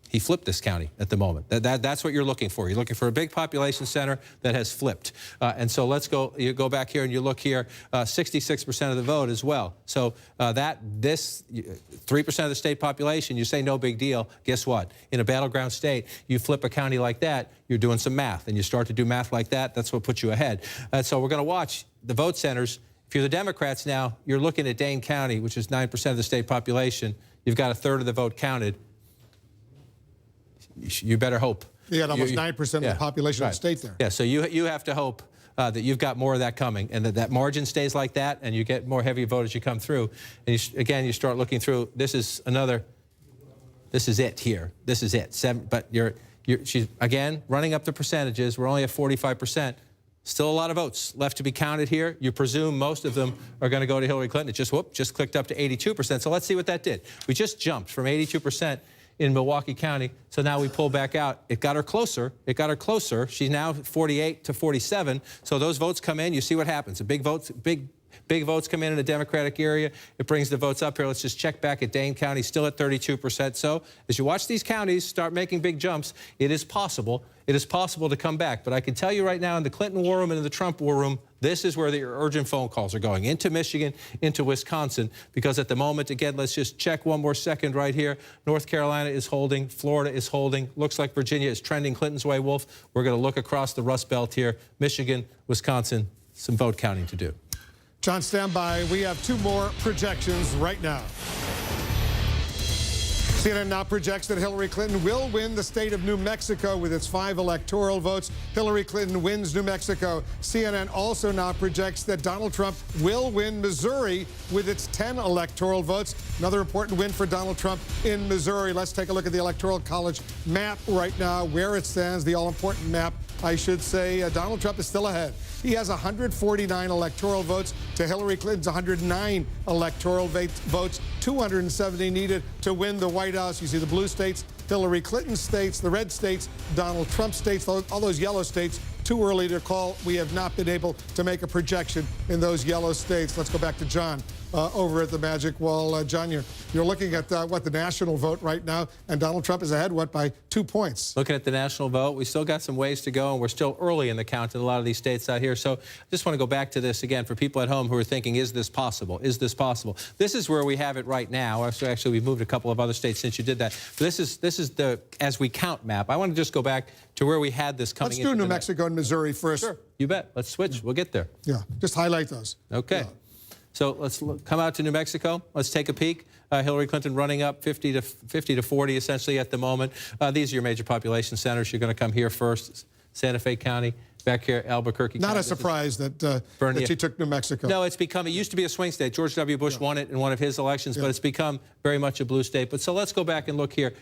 He flipped this county at the moment. That's what you're looking for. You're looking for a big population center that has flipped. And so you go back here and you look here, 66% of the vote as well. So 3% of the state population, you say no big deal. Guess what? In a battleground state, you flip a county like that, you're doing some math. And you start to do math like that, that's what puts you ahead. So we're going to watch the vote centers. If you're the Democrats now, you're looking at Dane County, which is 9% of the state population. You've got a third of the vote counted. You better hope. You got almost 9% of the population of the state there. Yeah, so you have to hope that you've got more of that coming and that margin stays like that and you get more heavy vote as you come through. And again, you start looking through. This is it here. This is it. But she's, again, running up the percentages. We're only at 45%. Still a lot of votes left to be counted here. You presume most of them are going to go to Hillary Clinton. It just clicked up to 82%. So let's see what that did. We just jumped from 82% in Milwaukee County. So now we pull back out. It got her closer. She's now 48-47. So those votes come in. You see what happens. The big votes come in a Democratic area. It brings the votes up here. Let's just check back at Dane County, still at 32%. So as you watch these counties start making big jumps, it is possible. It is possible to come back. But I can tell you right now, in the Clinton war room and in the Trump war room, this is where the urgent phone calls are going, into Michigan, into Wisconsin, because at the moment, again, let's just check one more second right here. North Carolina is holding. Florida is holding. Looks like Virginia is trending Clinton's way, Wolf. We're going to look across the Rust Belt here. Michigan, Wisconsin, some vote counting to do. John, stand by. We have two more projections right now. CNN now projects that Hillary Clinton will win the state of New Mexico with its 5 electoral votes. Hillary Clinton wins New Mexico. CNN also now projects that Donald Trump will win Missouri with its 10 electoral votes. Another important win for Donald Trump in Missouri. Let's take a look at the Electoral College map right now, where it stands, the all-important map, I should say. Donald Trump is still ahead. He has 149 electoral votes to Hillary Clinton's 109 electoral votes, 270 needed to win the White House. You see the blue states, Hillary Clinton states, the red states, Donald Trump states, all those yellow states. Too early to call. We have not been able to make a projection in those yellow states. Let's go back to John over at the Magic Wall. John, you're looking at the national vote right now, and Donald Trump is ahead, by 2 points? Looking at the national vote, we still got some ways to go, and we're still early in the count in a lot of these states out here. So I just want to go back to this again for people at home who are thinking, is this possible? Is this possible? This is where we have it right now. Actually, we've moved a couple of other states since you did that. But this is the as we count map. I want to just go back to where we had this coming. Let's do New Mexico and Missouri first. Sure, you bet. Let's switch. We'll get there. Yeah, just highlight those. Okay. Yeah. So let's come out to New Mexico. Let's take a peek. Hillary Clinton running up 50 to 40 essentially at the moment. These are your major population centers. You're going to come here first. Santa Fe County, back here, Albuquerque County. Not a surprise that she took New Mexico. No, it used to be a swing state. George W. Bush won it in one of his elections, but it's become very much a blue state. But so let's go back and look here.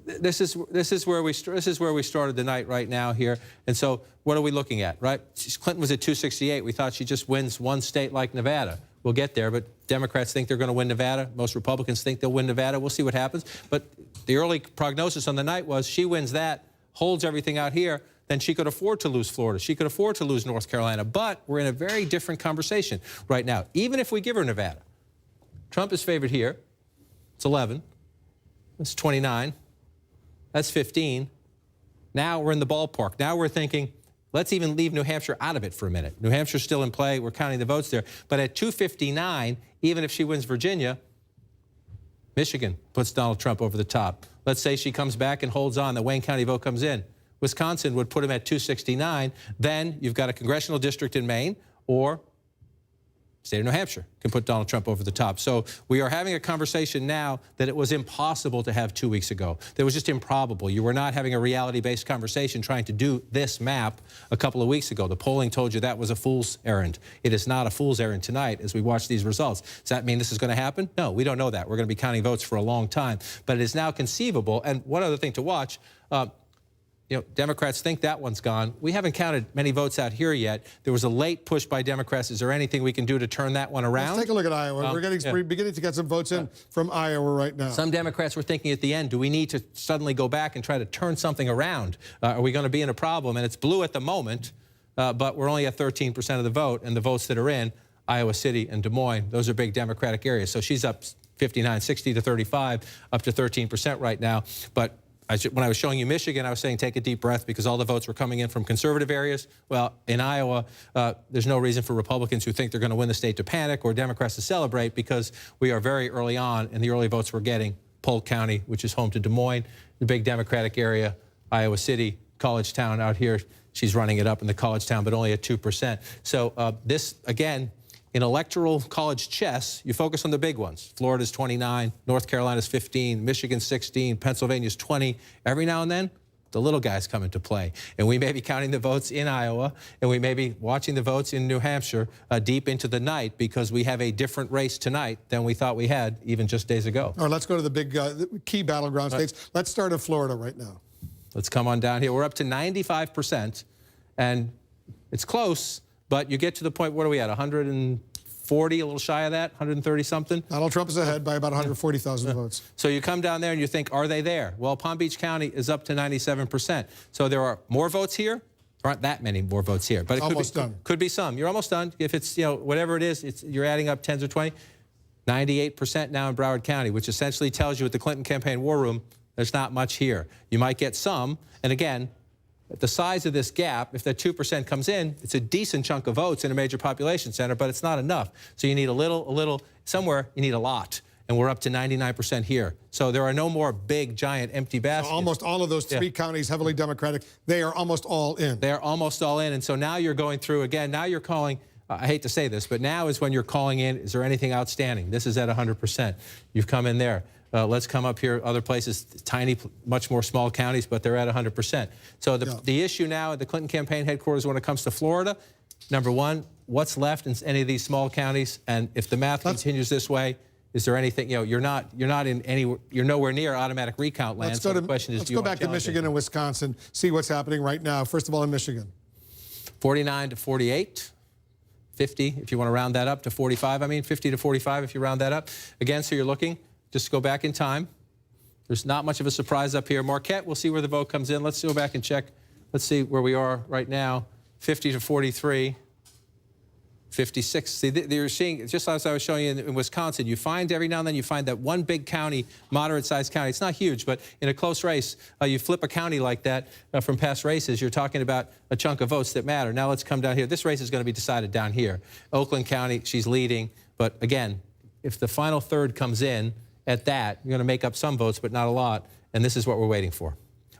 This is where we started the night right now here. And so what are we looking at, right? Clinton was at 268. We thought she just wins one state like Nevada. We'll get there, but Democrats think they're going to win Nevada. Most Republicans think they'll win Nevada. We'll see what happens. But the early prognosis on the night was she wins that, holds everything out here, then she could afford to lose Florida. She could afford to lose North Carolina. But we're in a very different conversation right now. Even if we give her Nevada, Trump is favored here. It's 11. It's 29. That's 15. Now we're in the ballpark. Now we're thinking Let's even leave New Hampshire out of it for a minute. New Hampshire's still in play. We're counting the votes there. But at 259, even if she wins Virginia, Michigan puts Donald Trump over the top. Let's say she comes back and holds on. The Wayne County vote comes in. Wisconsin would put him at 269. Then you've got a congressional district in Maine, or state of New Hampshire can put Donald Trump over the top. So we are having a conversation now that it was impossible to have 2 weeks ago. That was just improbable. You were not having a reality-based conversation trying to do this map a couple of weeks ago. The polling told you that was a fool's errand. It is not a fool's errand tonight as we watch these results. Does that mean this is going to happen? No, we don't know that. We're going to be counting votes for a long time. But it is now conceivable. And one other thing to watch, you know, Democrats think that one's gone. We haven't counted many votes out here yet. There was a late push by Democrats. Is there anything we can do to turn that one around? Let's take a look at Iowa. We're beginning to get some votes in from Iowa right now. Some Democrats were thinking at the end, do we need to suddenly go back and try to turn something around? Are we going to be in a problem? And it's blue at the moment, but we're only at 13% of the vote. And the votes that are in Iowa City and Des Moines, those are big Democratic areas. So she's up 59, 60 to 35, up to 13% right now. But when I was showing you Michigan, I was saying take a deep breath because all the votes were coming in from conservative areas. Well, in Iowa, there's no reason for Republicans who think they're going to win the state to panic or Democrats to celebrate because we are very early on, and the early votes we're getting, Polk County, which is home to Des Moines, the big Democratic area, Iowa City, College Town out here. She's running it up in the College Town, but only at 2%. So this, again, in electoral college chess, you focus on the big ones. Florida's 29, North Carolina's 15, Michigan's 16, Pennsylvania's 20. Every now and then, the little guys come into play. And we may be counting the votes in Iowa, and we may be watching the votes in New Hampshire deep into the night because we have a different race tonight than we thought we had even just days ago. All right, let's go to the big key battleground states. Let's start in Florida right now. Let's come on down here. We're up to 95%, and it's close. But you get to the point, what are we at, 140, a little shy of that, 130 something? Donald Trump is ahead by about 140,000 votes. So you come down there and you think, are they there? Well, Palm Beach County is up to 97%. So there are more votes here. There aren't that many more votes here. But it almost done. Could be some. You're almost done. If it's, you know, whatever it is, you're adding up 10s or 20. 98% now in Broward County, which essentially tells you at the Clinton campaign war room, there's not much here. You might get some. And again, the size of this gap, if that 2% comes in, it's a decent chunk of votes in a major population center, but it's not enough. So you need a little, somewhere you need a lot. And we're up to 99% here. So there are no more big, giant, empty baskets. So almost all of those three counties, heavily Democratic, they are almost all in. They are almost all in. And so now you're going through, again, now you're calling, I hate to say this, but now is when you're calling in, is there anything outstanding? This is at 100%. You've come in there. Let's come up here, other places, tiny, much more small counties, but they're at 100%. So the issue now at the Clinton campaign headquarters when it comes to Florida, number one, what's left in any of these small counties? And if the math continues this way, is there anything, you know, you're nowhere near automatic recount land. Let's go back to Michigan and Wisconsin, see what's happening right now. First of all, in Michigan. 49 to 48. 50, if you want to round that up to 45. I mean, 50 to 45 if you round that up. Again, so you're looking. Just go back in time. There's not much of a surprise up here. Marquette, we'll see where the vote comes in. Let's go back and check. Let's see where we are right now. 50 to 43, 56. See, you're seeing, just as I was showing you in Wisconsin, you find every now and then you find that one big county, moderate-sized county. It's not huge, but in a close race, you flip a county like that from past races, you're talking about a chunk of votes that matter. Now let's come down here. This race is going to be decided down here. Oakland County, she's leading. But again, if the final third comes in, at that, you're going to make up some votes, but not a lot, and this is what we're waiting for.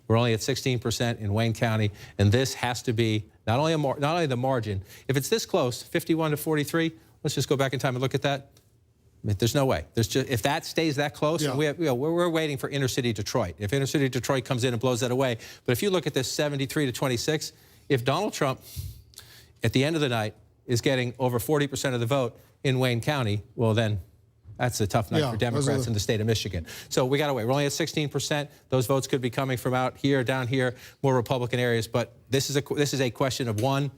We're only at 16% in Wayne County, and this has to be not only the margin. If it's this close, 51 to 43, let's just go back in time and look at that. I mean, there's no way. If that stays that close, and we're waiting for inner-city Detroit. If inner-city Detroit comes in and blows that away, but if you look at this 73 to 26, if Donald Trump, at the end of the night, is getting over 40% of the vote in Wayne County, well then, that's a tough night for Democrats in the state of Michigan. So we got to wait. We're only at 16%. Those votes could be coming from out here, down here, more Republican areas. But this is a question of, one,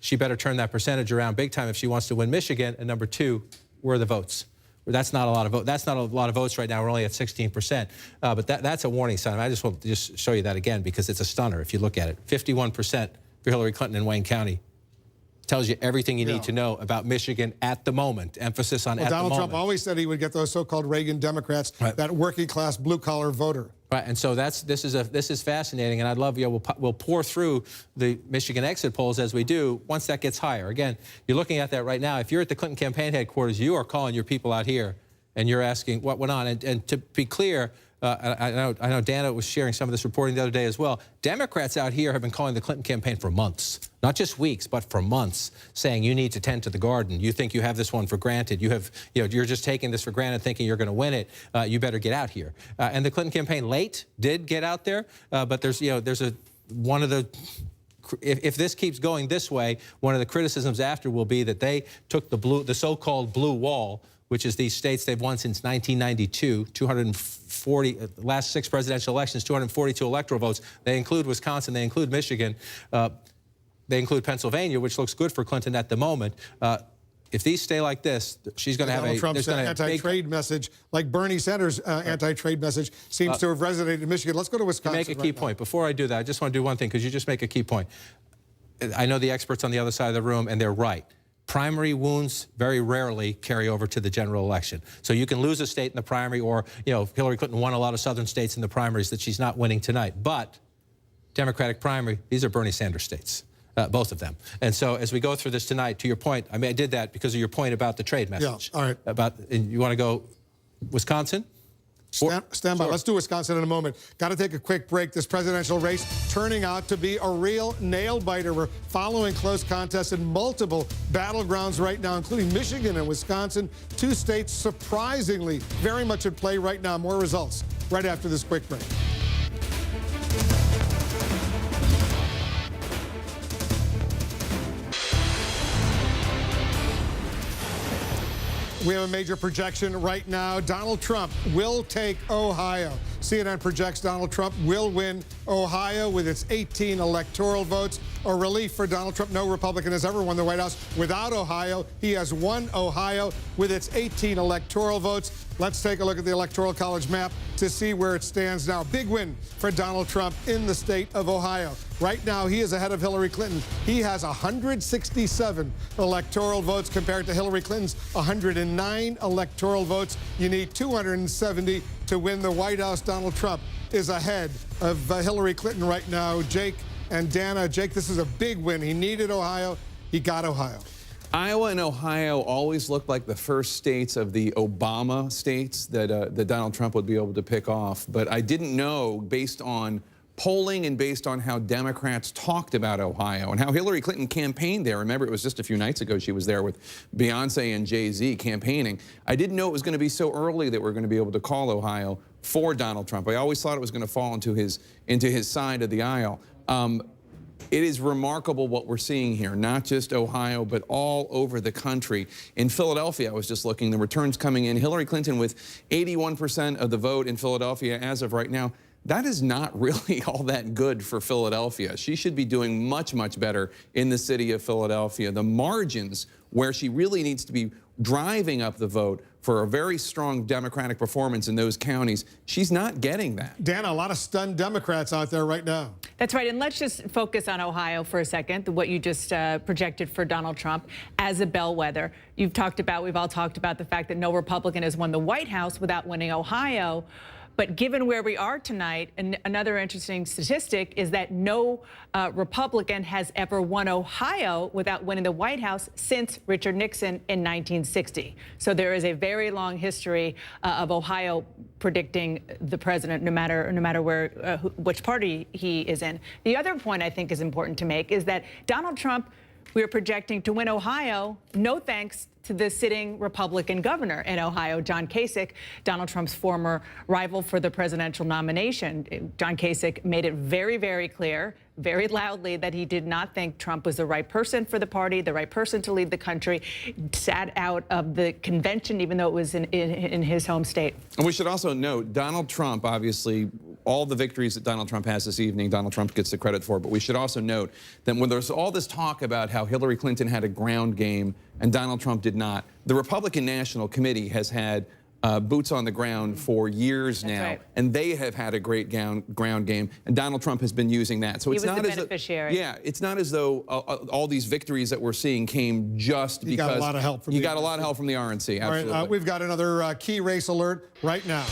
she better turn that percentage around big time if she wants to win Michigan. And number two, where are the votes? That's not a lot of votes. That's not a lot of votes right now. We're only at 16%. But that's a warning sign. I just want to just show you that again because it's a stunner if you look at it. 51% for Hillary Clinton in Wayne County. Tells you everything you need to know about Michigan at the moment. Emphasis on at the moment. Donald Trump always said he would get those so-called Reagan Democrats, that working-class blue-collar voter. Right, and so this is fascinating, and I'd love, we'll pour through the Michigan exit polls as we do once that gets higher. Again, you're looking at that right now. If you're at the Clinton campaign headquarters, you are calling your people out here, and you're asking what went on. And to be clear, I know Dana was sharing some of this reporting the other day as well. Democrats out here have been calling the Clinton campaign for months, not just weeks, but for months, saying you need to tend to the garden. You think you have this one for granted. You're just taking this for granted, thinking you're going to win it. You better get out here. And the Clinton campaign late did get out there, but there's one of the. If this keeps going this way, one of the criticisms after will be that they took the so-called blue wall, which is these states they've won since 1992, 240, last 6 presidential elections, 242 electoral votes. They include Wisconsin, they include Michigan, they include Pennsylvania, which looks good for Clinton at the moment. If these stay like this, she's going to have Donald Trump's anti-trade message, like Bernie Sanders' anti-trade message, seems to have resonated in Michigan. Let's go to Wisconsin. To make a key point. Before I do that, I just want to do one thing, because you just make a key point. I know the experts on the other side of the room, and they're right. Primary wounds very rarely carry over to the general election. So you can lose a state in the primary, or, Hillary Clinton won a lot of southern states in the primaries that she's not winning tonight. But Democratic primary, these are Bernie Sanders states, both of them. And so as we go through this tonight, to your point, I did that because of your point about the trade message. Yeah, all right. You want to go Wisconsin? Stand by. Sure. Let's do Wisconsin in a moment. Got to take a quick break. This presidential race turning out to be a real nail-biter. We're following close contests in multiple battlegrounds right now, including Michigan and Wisconsin. 2 states surprisingly very much at play right now. More results right after this quick break. We have a major projection right now. Donald Trump will take Ohio. CNN projects Donald Trump will win Ohio with its 18 electoral votes. A relief for Donald Trump. No Republican has ever won the White House without Ohio. He has won Ohio with its 18 electoral votes. Let's take a look at the Electoral College map to see where it stands now. Big win for Donald Trump in the state of Ohio. Right now, he is ahead of Hillary Clinton. He has 167 electoral votes compared to Hillary Clinton's 109 electoral votes. You need 270 to win the White House. Donald Trump is ahead of Hillary Clinton right now. Jake and Dana. Jake, this is a big win. He needed Ohio. He got Ohio. Iowa and Ohio always looked like the first states of the Obama states that Donald Trump would be able to pick off. But I didn't know, based on polling and based on how Democrats talked about Ohio and how Hillary Clinton campaigned there. Remember, it was just a few nights ago she was there with Beyonce and Jay-Z campaigning. I didn't know it was going to be so early that we're going to be able to call Ohio for Donald Trump. I always thought it was going to fall into his side of the aisle. It is remarkable what we're seeing here, not just Ohio, but all over the country. In Philadelphia, I was just looking, the returns coming in. Hillary Clinton with 81% of the vote in Philadelphia as of right now. That is not really all that good for Philadelphia. She should be doing much, much better in the city of Philadelphia. The margins where she really needs to be driving up the vote for a very strong Democratic performance in those counties, she's not getting that. Dana, a lot of stunned Democrats out there right now. That's right, and let's just focus on Ohio for a second, what you just projected for Donald Trump as a bellwether. We've all talked about the fact that no Republican has won the White House without winning Ohio. But given where we are tonight, and another interesting statistic is that no Republican has ever won Ohio without winning the White House since Richard Nixon in 1960. So there is a very long history of Ohio predicting the president, no matter where which party he is in. The other point I think is important to make is that Donald Trump, we are projecting to win Ohio, no thanks to the sitting Republican governor in Ohio, John Kasich, Donald Trump's former rival for the presidential nomination. John Kasich made it very, very clear, very loudly, that he did not think Trump was the right person for the party, the right person to lead the country, sat out of the convention, even though it was in his home state. And we should also note, Donald Trump, obviously, all the victories that Donald Trump has this evening, Donald Trump gets the credit for. But we should also note that when there's all this talk about how Hillary Clinton had a ground game and Donald Trump did not, the Republican National Committee has had boots on the ground for years now, right. And they have had a great ground game, and Donald Trump has been using that. So he it's was not the as beneficiary. it's not as though all these victories that we're seeing came just because got a lot of help from you got a lot of help from the RNC. Absolutely. All right, we've got another key race alert right now.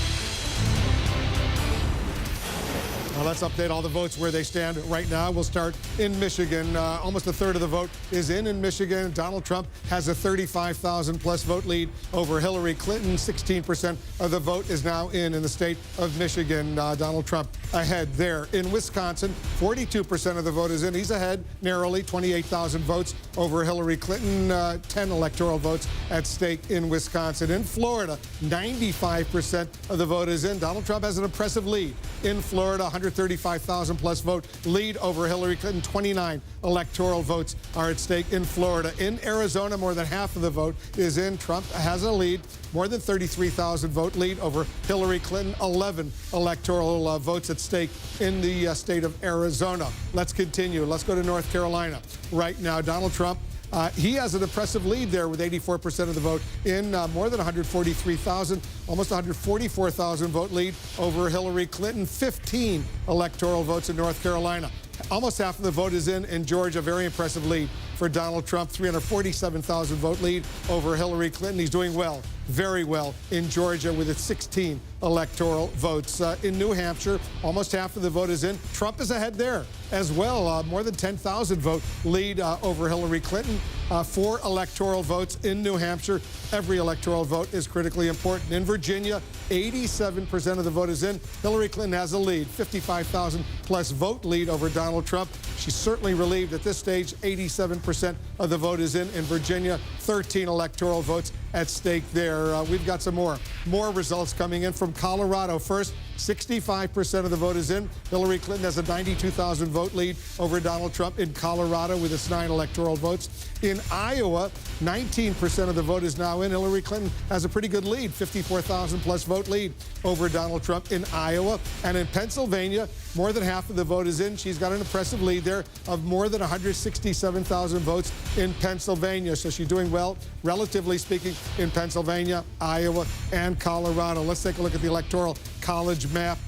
Now let's update all the votes where they stand right now. We'll start in Michigan. Almost a third of the vote is in Michigan. Donald Trump has a 35,000-plus vote lead over Hillary Clinton. 16% of the vote is now in the state of Michigan. Donald Trump ahead there. In Wisconsin, 42% of the vote is in. He's ahead narrowly, 28,000 votes over Hillary Clinton. 10 electoral votes at stake in Wisconsin. In Florida, 95% of the vote is in. Donald Trump has an impressive lead. In Florida, 135,000-plus vote lead over Hillary Clinton. 29 electoral votes are at stake in Florida. In Arizona, more than half of the vote is in. Trump has a lead, more than 33,000 vote lead over Hillary Clinton. 11 electoral votes at stake in the state of Arizona. Let's continue. Let's go to North Carolina. Right now, Donald Trump, he has an impressive lead there with 84% of the vote in, more than 143,000, almost 144,000 vote lead over Hillary Clinton. 15 electoral votes in North Carolina. Almost half of the vote is in Georgia. Very impressive lead for Donald Trump. 347,000 vote lead over Hillary Clinton. He's doing well, very well in Georgia with its 16 electoral votes. In New Hampshire, almost half of the vote is in. Trump is ahead there as well. More than 10,000 vote lead over Hillary Clinton. 4 electoral votes in New Hampshire. Every electoral vote is critically important. In Virginia, 87% of the vote is in. Hillary Clinton has a lead, 55,000 plus vote lead over Donald Trump. She's certainly relieved at this stage. 87% of the vote is in Virginia. 13 electoral votes at stake there. We've got some more results coming in from Colorado. First, 65% of the vote is in. Hillary Clinton has a 92,000 vote lead over Donald Trump in Colorado with its 9 electoral votes. In Iowa, 19% of the vote is now in. Hillary Clinton has a pretty good lead, 54,000 plus vote lead over Donald Trump in Iowa. And in Pennsylvania, more than half of the vote is in. She's got an impressive lead there of more than 167,000 votes in Pennsylvania. So she's doing well, relatively speaking, in Pennsylvania, Iowa, and Colorado. Let's take a look at the Electoral College map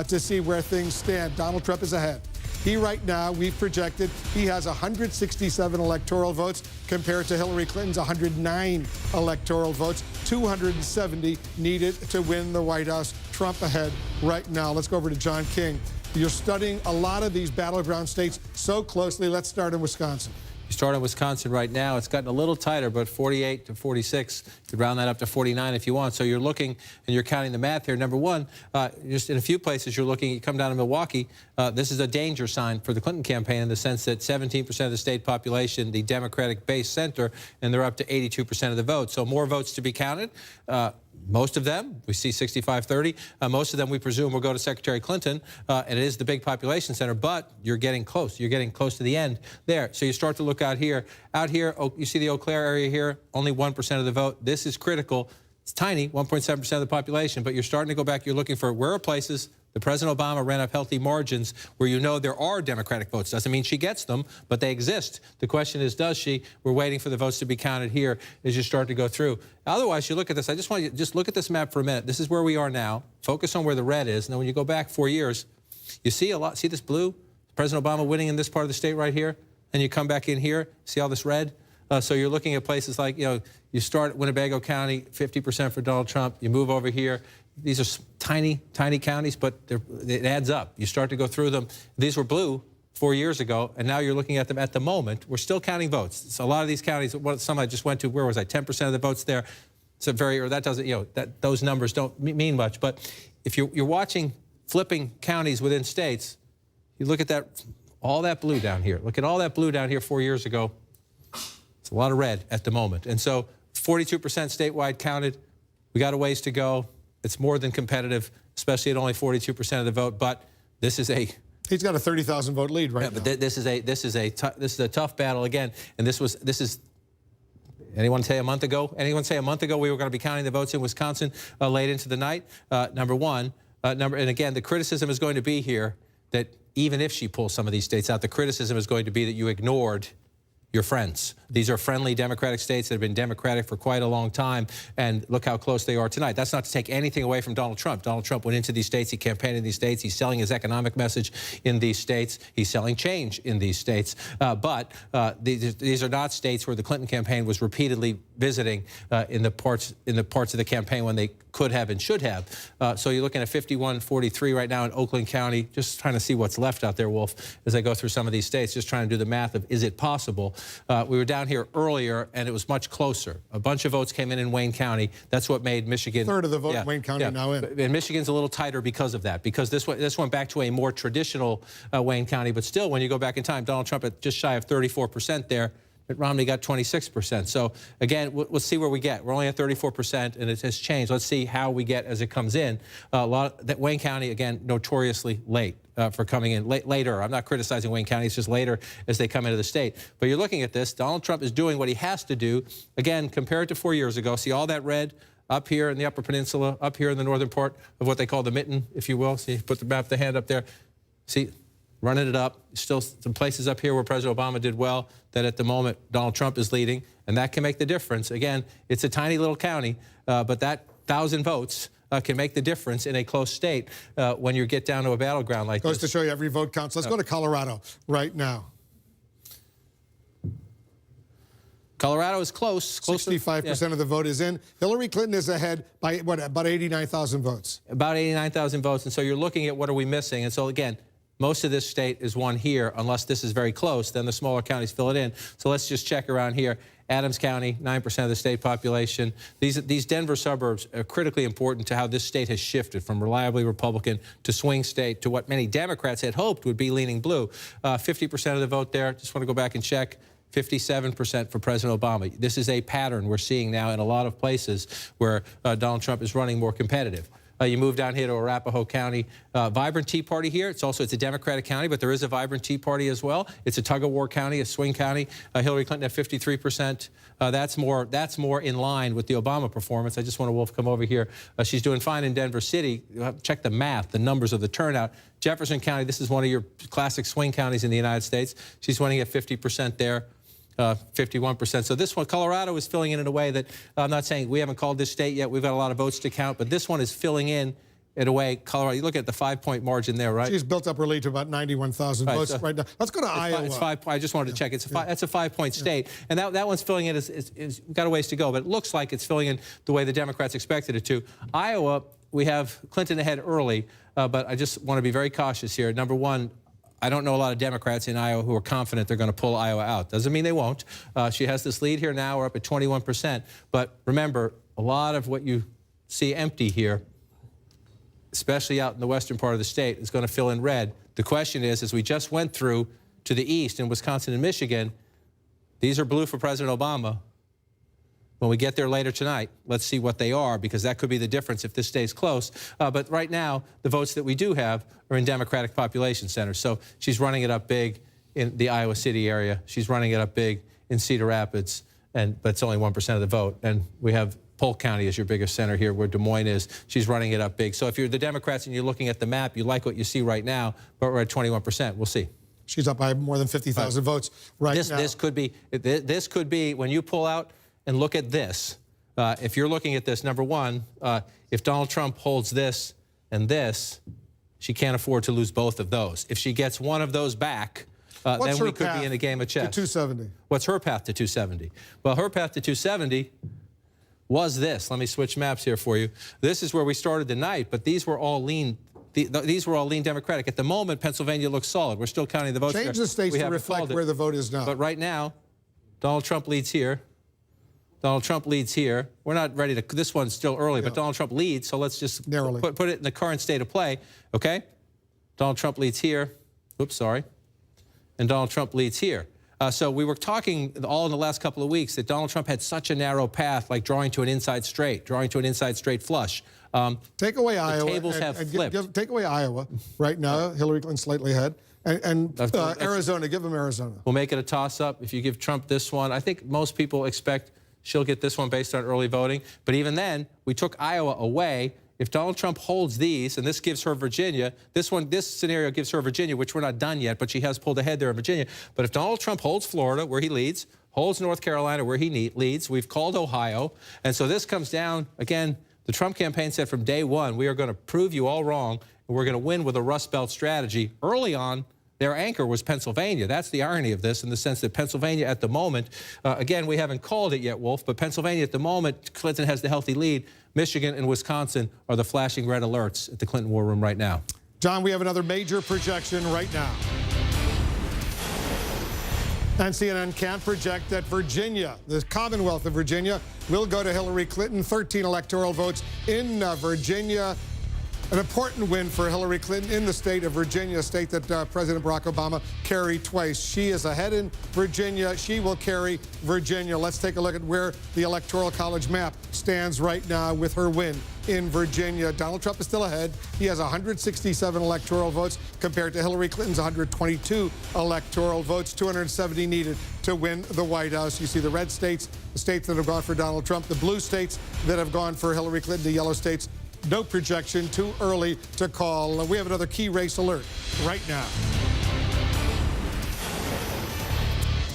to see where things stand. Donald Trump is ahead. He right now, we've projected, he has 167 electoral votes compared to Hillary Clinton's 109 electoral votes. 270 needed to win the White House. Trump ahead right now. Let's go over to John King. You're studying a lot of these battleground states so closely. Let's start in Wisconsin. You start in Wisconsin right now. It's gotten a little tighter, but 48 to 46. You could round that up to 49 if you want. So you're looking and you're counting the math here. Number one, just in a few places you're looking, you come down to Milwaukee. This is a danger sign for the Clinton campaign in the sense that 17% of the state population, the Democratic base center, and they're up to 82% of the vote. So more votes to be counted. Most of them, we see 65-30. Most of them, we presume, will go to Secretary Clinton, and it is the big population center, but you're getting close. You're getting close to the end there. So you start to look out here. Out here, you see the Eau Claire area here, only 1% of the vote. This is critical. It's tiny, 1.7% of the population, but you're starting to go back. You're looking for where are places. The President Obama ran up healthy margins where you know there are Democratic votes. Doesn't mean she gets them, but they exist. The question is, does she? We're waiting for the votes to be counted here as you start to go through. Otherwise, you look at this. I just want you to just look at this map for a minute. This is where we are now. Focus on where the red is. Now, when you go back 4 years, you see a lot. See this blue? President Obama winning in this part of the state right here. And you come back in here, see all this red? So you're looking at places like, you start at Winnebago County, 50% for Donald Trump. You move over here. These are tiny, tiny counties, but it adds up. You start to go through them. These were blue 4 years ago, and now you're looking at them at the moment. We're still counting votes. So a lot of these counties, some I just went to, where was I? 10% of the votes there. So that doesn't, those numbers don't mean much. But if you're watching flipping counties within states, you look at that, all that blue down here. Look at all that blue down here 4 years ago. It's a lot of red at the moment. And so 42% statewide counted. We got a ways to go. It's more than competitive, especially at only 42% of the vote. But this is he's got a 30,000 vote lead right now. But this is a tough battle again. And this is. Anyone say a month ago? Anyone say a month ago we were going to be counting the votes in Wisconsin late into the night? Number one. And again, the criticism is going to be here that even if she pulls some of these states out, the criticism is going to be that you ignored your friends. These are friendly Democratic states that have been Democratic for quite a long time, and look how close they are tonight. That's not to take anything away from Donald Trump. Donald Trump went into these states. He campaigned in these states. He's selling his economic message in these states. He's selling change in these states. But these are not states where the Clinton campaign was repeatedly visiting in the parts of the campaign when they could have and should have. So you're looking at 51-43 right now in Oakland County. Just trying to see what's left out there, Wolf, as I go through some of these states, just trying to do the math of is it possible. We were down here earlier, and it was much closer. A bunch of votes came in Wayne County. That's what made Michigan. Third of the vote in Wayne County now in. And Michigan's a little tighter because of that, because this went back to a more traditional Wayne County. But still, when you go back in time, Donald Trump at just shy of 34% there. Mitt Romney got 26%. So, again, we'll see where we get. We're only at 34%, and it has changed. Let's see how we get as it comes in. Wayne County, again, notoriously late for coming in later. I'm not criticizing Wayne County. It's just later as they come into the state. But you're looking at this. Donald Trump is doing what he has to do. Again, compared to 4 years ago. See all that red up here in the Upper Peninsula, up here in the northern part of what they call the mitten, if you will. See, put the map, the hand up there. See, running it up. Still some places up here where President Obama did well that at the moment Donald Trump is leading, and that can make the difference. Again, it's a tiny little county, but that 1,000 votes can make the difference in a close state when you get down to a battleground like this. Goes to show you every vote counts. Let's go to Colorado right now. Colorado is close. 65% of the vote is in. Hillary Clinton is ahead by, what, about 89,000 votes? About 89,000 votes, and so you're looking at what are we missing. And so, again, most of this state is won here. Unless this is very close, then the smaller counties fill it in. So let's just check around here. Adams County, 9% of the state population. These Denver suburbs are critically important to how this state has shifted from reliably Republican to swing state to what many Democrats had hoped would be leaning blue. 50% of the vote there. Just want to go back and check. 57% for President Obama. This is a pattern we're seeing now in a lot of places where Donald Trump is running more competitive. You move down here to Arapahoe County. Vibrant Tea Party here. It's a Democratic county, but there is a vibrant Tea Party as well. It's a tug-of-war county, a swing county. Hillary Clinton at 53%. That's more in line with the Obama performance. I just want to, Wolf, come over here. She's doing fine in Denver City. You'll have to check the math, the numbers of the turnout. Jefferson County, this is one of your classic swing counties in the United States. She's winning at 50% there. 51%. So this one, Colorado is filling in a way that I'm not saying we haven't called this state yet. We've got a lot of votes to count, but this one is filling in a way. Colorado, you look at the 5-point margin there, right? She's built up her lead to about 91,000 votes right now. Let's go to Iowa. I just wanted to check. That's a 5-point state, and that one's filling in. Is got a ways to go, but it looks like it's filling in the way the Democrats expected it to. Iowa, we have Clinton ahead early, but I just want to be very cautious here. Number one, I don't know a lot of Democrats in Iowa who are confident they're going to pull Iowa out. Doesn't mean they won't. She has this lead here now. We're up at 21%. But remember, a lot of what you see empty here, especially out in the western part of the state, is going to fill in red. The question is, as we just went through to the east in Wisconsin and Michigan, these are blue for President Obama. When we get there later tonight, let's see what they are, because that could be the difference if this stays close. But right now, the votes that we do have are in Democratic population centers. So she's running it up big in the Iowa City area. She's running it up big in Cedar Rapids, but it's only 1% of the vote. And we have Polk County as your biggest center here, where Des Moines is. She's running it up big. So if you're the Democrats and you're looking at the map, you like what you see right now, but we're at 21%. We'll see. She's up by more than 50,000 votes right now. This could be, when you pull out and look at this, if you're looking at this, number one, if Donald Trump holds this and this, she can't afford to lose both of those. If she gets one of those back, then we could be in a game of chess. To 270. What's her path to 270? Well, her path to 270 was this. Let me switch maps here for you. This is where we started the night, but these were all lean. These were all lean Democratic. At the moment, Pennsylvania looks solid. We're still counting the votes. Change the states to reflect where the vote is now. But right now, Donald Trump leads here. Donald Trump leads here. We're not ready to, this one's still early, but Donald Trump leads, so let's just put it in the current state of play, okay? Donald Trump leads here. Oops, sorry. And Donald Trump leads here. So we were talking all in the last couple of weeks that Donald Trump had such a narrow path, like drawing to an inside straight flush. Take away Iowa. Tables have flipped. Take away Iowa right now. Hillary Clinton slightly ahead. And Arizona, give them Arizona. We'll make it a toss-up. If you give Trump this one, I think most people expect she'll get this one based on early voting. But even then, we took Iowa away. If Donald Trump holds these, and this gives her Virginia, this scenario gives her Virginia, which we're not done yet, but she has pulled ahead there in Virginia. But if Donald Trump holds Florida, where he leads, holds North Carolina, where he leads, we've called Ohio. And so this comes down, again, the Trump campaign said from day one, we are going to prove you all wrong, and we're going to win with a Rust Belt strategy early on, Their anchor was Pennsylvania. That's the irony of this, in the sense that Pennsylvania at the moment, again, we haven't called it yet, Wolf, but Pennsylvania at the moment, Clinton has the healthy lead. Michigan and Wisconsin are the flashing red alerts at the Clinton War Room right now. John, we have another major projection right now. And CNN can project that Virginia, the Commonwealth of Virginia, will go to Hillary Clinton. 13 electoral votes in Virginia. An important win for Hillary Clinton in the state of Virginia, a state that President Barack Obama carried twice. She is ahead in Virginia. She will carry Virginia. Let's take a look at where the Electoral College map stands right now with her win in Virginia. Donald Trump is still ahead. He has 167 electoral votes compared to Hillary Clinton's 122 electoral votes, 270 needed to win the White House. You see the red states, the states that have gone for Donald Trump, the blue states that have gone for Hillary Clinton, the yellow states. No projection, too early to call. We have another key race alert right now.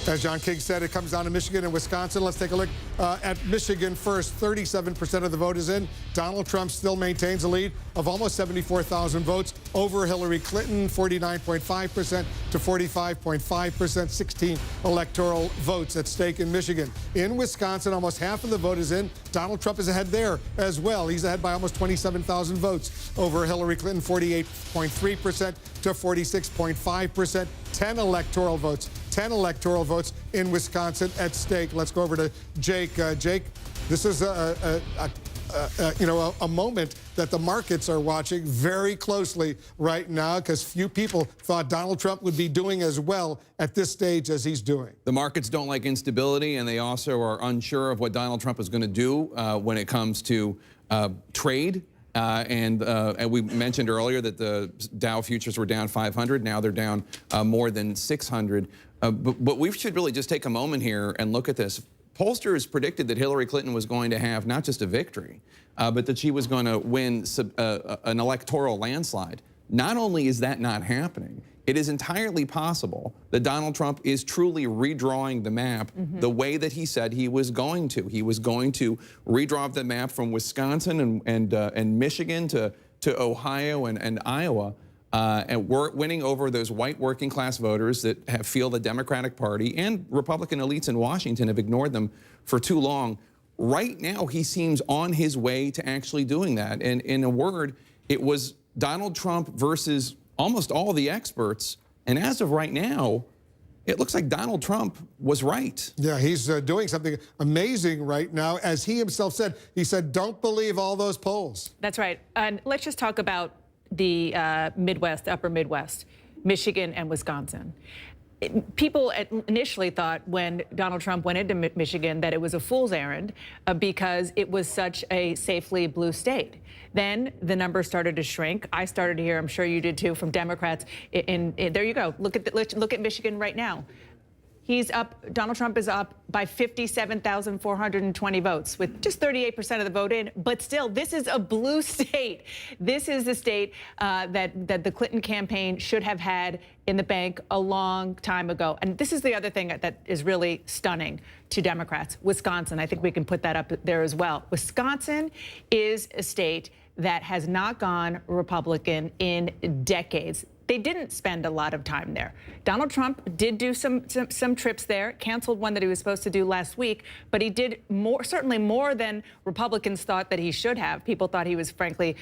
As John King said, it comes down to Michigan and Wisconsin. Let's take a look at Michigan first. 37% of the vote is in. Donald Trump still maintains a lead of almost 74,000 votes over Hillary Clinton, 49.5% to 45.5%, 16 electoral votes at stake in Michigan. In Wisconsin, almost half of the vote is in. Donald Trump is ahead there as well. He's ahead by almost 27,000 votes over Hillary Clinton, 48.3% to 46.5%, 10 electoral votes. 10 electoral votes in Wisconsin at stake. Let's go over to Jake. Jake, this is a moment that the markets are watching very closely right now, because few people thought Donald Trump would be doing as well at this stage as he's doing. The markets don't like instability, and they also are unsure of what Donald Trump is going to do when it comes to trade. And we mentioned earlier that the Dow futures were down 500. Now they're down more than 600. But we should really just take a moment here and look at this. Pollsters predicted that Hillary Clinton was going to have not just a victory, but that she was going to win an electoral landslide. Not only is that not happening, it is entirely possible that Donald Trump is truly redrawing the map the way that he said he was going to. He was going to redraw the map from Wisconsin and Michigan to Ohio and Iowa, and we're winning over those white working class voters that feel the Democratic Party and Republican elites in Washington have ignored them for too long. Right now, he seems on his way to actually doing that. And in a word, it was Donald Trump versus almost all the experts. And as of right now, it looks like Donald Trump was right. Yeah, he's doing something amazing right now. As he himself said, he said, don't believe all those polls. That's right. And let's just talk about the Midwest, upper Midwest, Michigan and Wisconsin. People initially thought when Donald Trump went into Michigan that it was a fool's errand because it was such a safely blue state. Then the numbers started to shrink. I started to hear, I'm sure you did too, from Democrats. There you go. Look at Michigan right now. He's up, Donald Trump is up by 57,420 votes with just 38% of the vote in. But still, this is a blue state. This is the state that the Clinton campaign should have had in the bank a long time ago. And this is the other thing that is really stunning to Democrats. Wisconsin, I think we can put that up there as well. Wisconsin is a state that has not gone Republican in decades. They didn't spend a lot of time there. Donald Trump did do some trips there, canceled one that he was supposed to do last week, but he did certainly more than Republicans thought that he should have. People thought he was, frankly,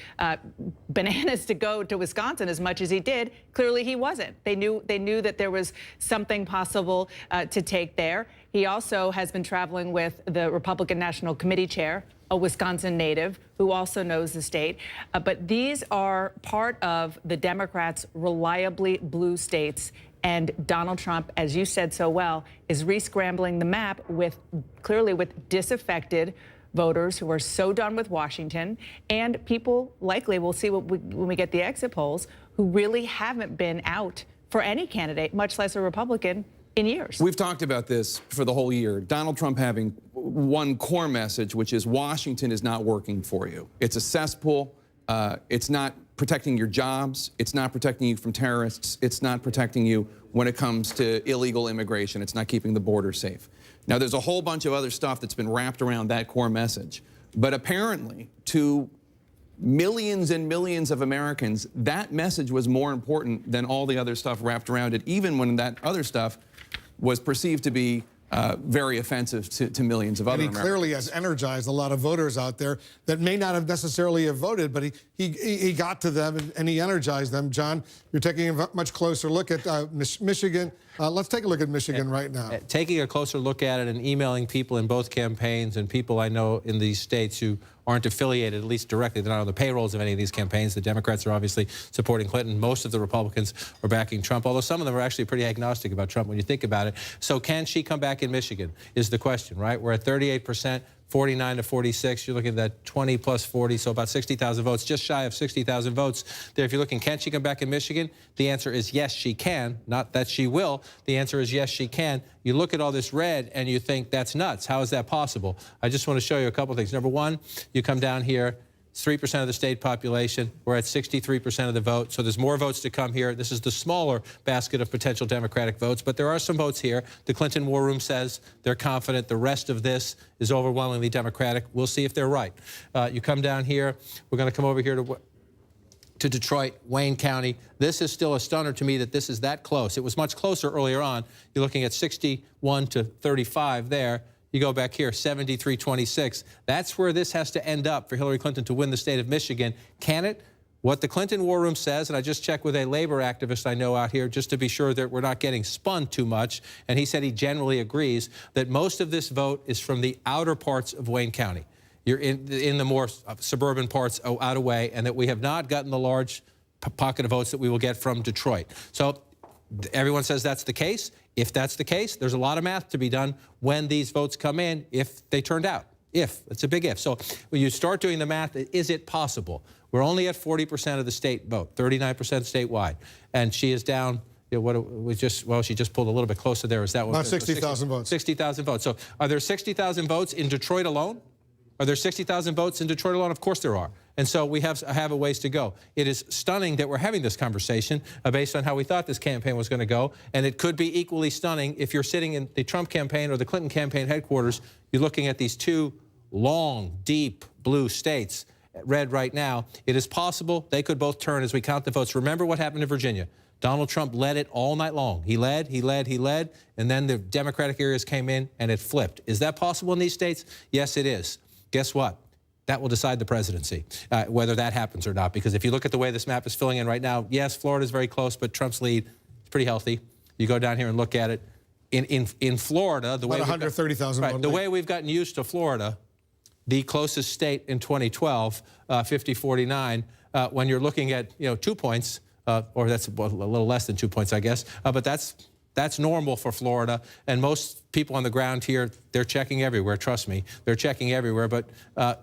bananas to go to Wisconsin as much as he did. Clearly, he wasn't. They knew that there was something possible to take there. He also has been traveling with the Republican National Committee chair, a Wisconsin native who also knows the state. But these are part of the Democrats' reliably blue states. And Donald Trump, as you said so well, is re-scrambling the map clearly with disaffected voters who are so done with Washington, and people likely, we'll see when we get the exit polls, who really haven't been out for any candidate, much less a Republican, in years. We've talked about this for the whole year. Donald Trump having one core message, which is Washington is not working for you. It's a cesspool. It's not protecting your jobs. It's not protecting you from terrorists. It's not protecting you when it comes to illegal immigration. It's not keeping the border safe. Now, there's a whole bunch of other stuff that's been wrapped around that core message. But apparently, to millions and millions of Americans, that message was more important than all the other stuff wrapped around it, even when that other stuff was perceived to be very offensive to millions of other And he Americans. clearly has energized a lot of voters out there that may not have necessarily have voted, but he got to them and he energized them. John, you're taking a much closer look at Michigan. Let's take a look at Michigan right now. Taking a closer look at it and emailing people in both campaigns and people I know in these states who aren't affiliated, at least directly. They're not on the payrolls of any of these campaigns. The Democrats are obviously supporting Clinton. Most of the Republicans are backing Trump, although some of them are actually pretty agnostic about Trump when you think about it. So can she come back in Michigan is the question, right? We're at 38%. 49 to 46, you're looking at that 20 plus 40, so about 60,000 votes, just shy of 60,000 votes there. If you're looking, can she come back in Michigan? The answer is yes, she can. Not that she will. The answer is yes, she can. You look at all this red and you think that's nuts. How is that possible? I just want to show you a couple things. Number one, you come down here. It's 3% of the state population. We're at 63% of the vote. So there's more votes to come here. This is the smaller basket of potential Democratic votes, but there are some votes here. The Clinton War Room says they're confident the rest of this is overwhelmingly Democratic. We'll see if they're right. You come down here. We're going to come over here to Detroit, Wayne County. This is still a stunner to me that this is that close. It was much closer earlier on. You're looking at 61 to 35 there. You go back here, 73-26. That's where this has to end up for Hillary Clinton to win the state of Michigan. Can it? What the Clinton War Room says, and I just checked with a labor activist I know out here just to be sure that we're not getting spun too much, and he said he generally agrees that most of this vote is from the outer parts of Wayne County. You're in the more suburban parts out away, and that we have not gotten the large pocket of votes that we will get from Detroit. So everyone says that's the case. If that's the case, there's a lot of math to be done when these votes come in, if they turned out. If. It's a big if. So when you start doing the math, is it possible? We're only at 40% of the state vote, 39% statewide. And she is down, you know, she just pulled a little bit closer there. Is that what? About 60,000 votes. 60,000 votes. So are there 60,000 votes in Detroit alone? Are there 60,000 votes in Detroit alone? Of course there are. And so we have a ways to go. It is stunning that we're having this conversation based on how we thought this campaign was going to go. And it could be equally stunning if you're sitting in the Trump campaign or the Clinton campaign headquarters. You're looking at these two long, deep blue states, red right now. It is possible they could both turn as we count the votes. Remember what happened in Virginia. Donald Trump led it all night long. He led, and then the Democratic areas came in and it flipped. Is that possible in these states? Yes, it is. Guess what? That will decide the presidency, whether that happens or not. Because if you look at the way this map is filling in right now, yes, Florida's very close, but Trump's lead is pretty healthy. You go down here and look at it. In Florida, the way 130,000. Right, the way we've gotten used to Florida, the closest state in 2012, 50-49, when you're looking at 2 points, or that's a little less than 2 points, I guess, but that's normal for Florida, and most people on the ground here, they're checking everywhere, trust me. They're checking everywhere, but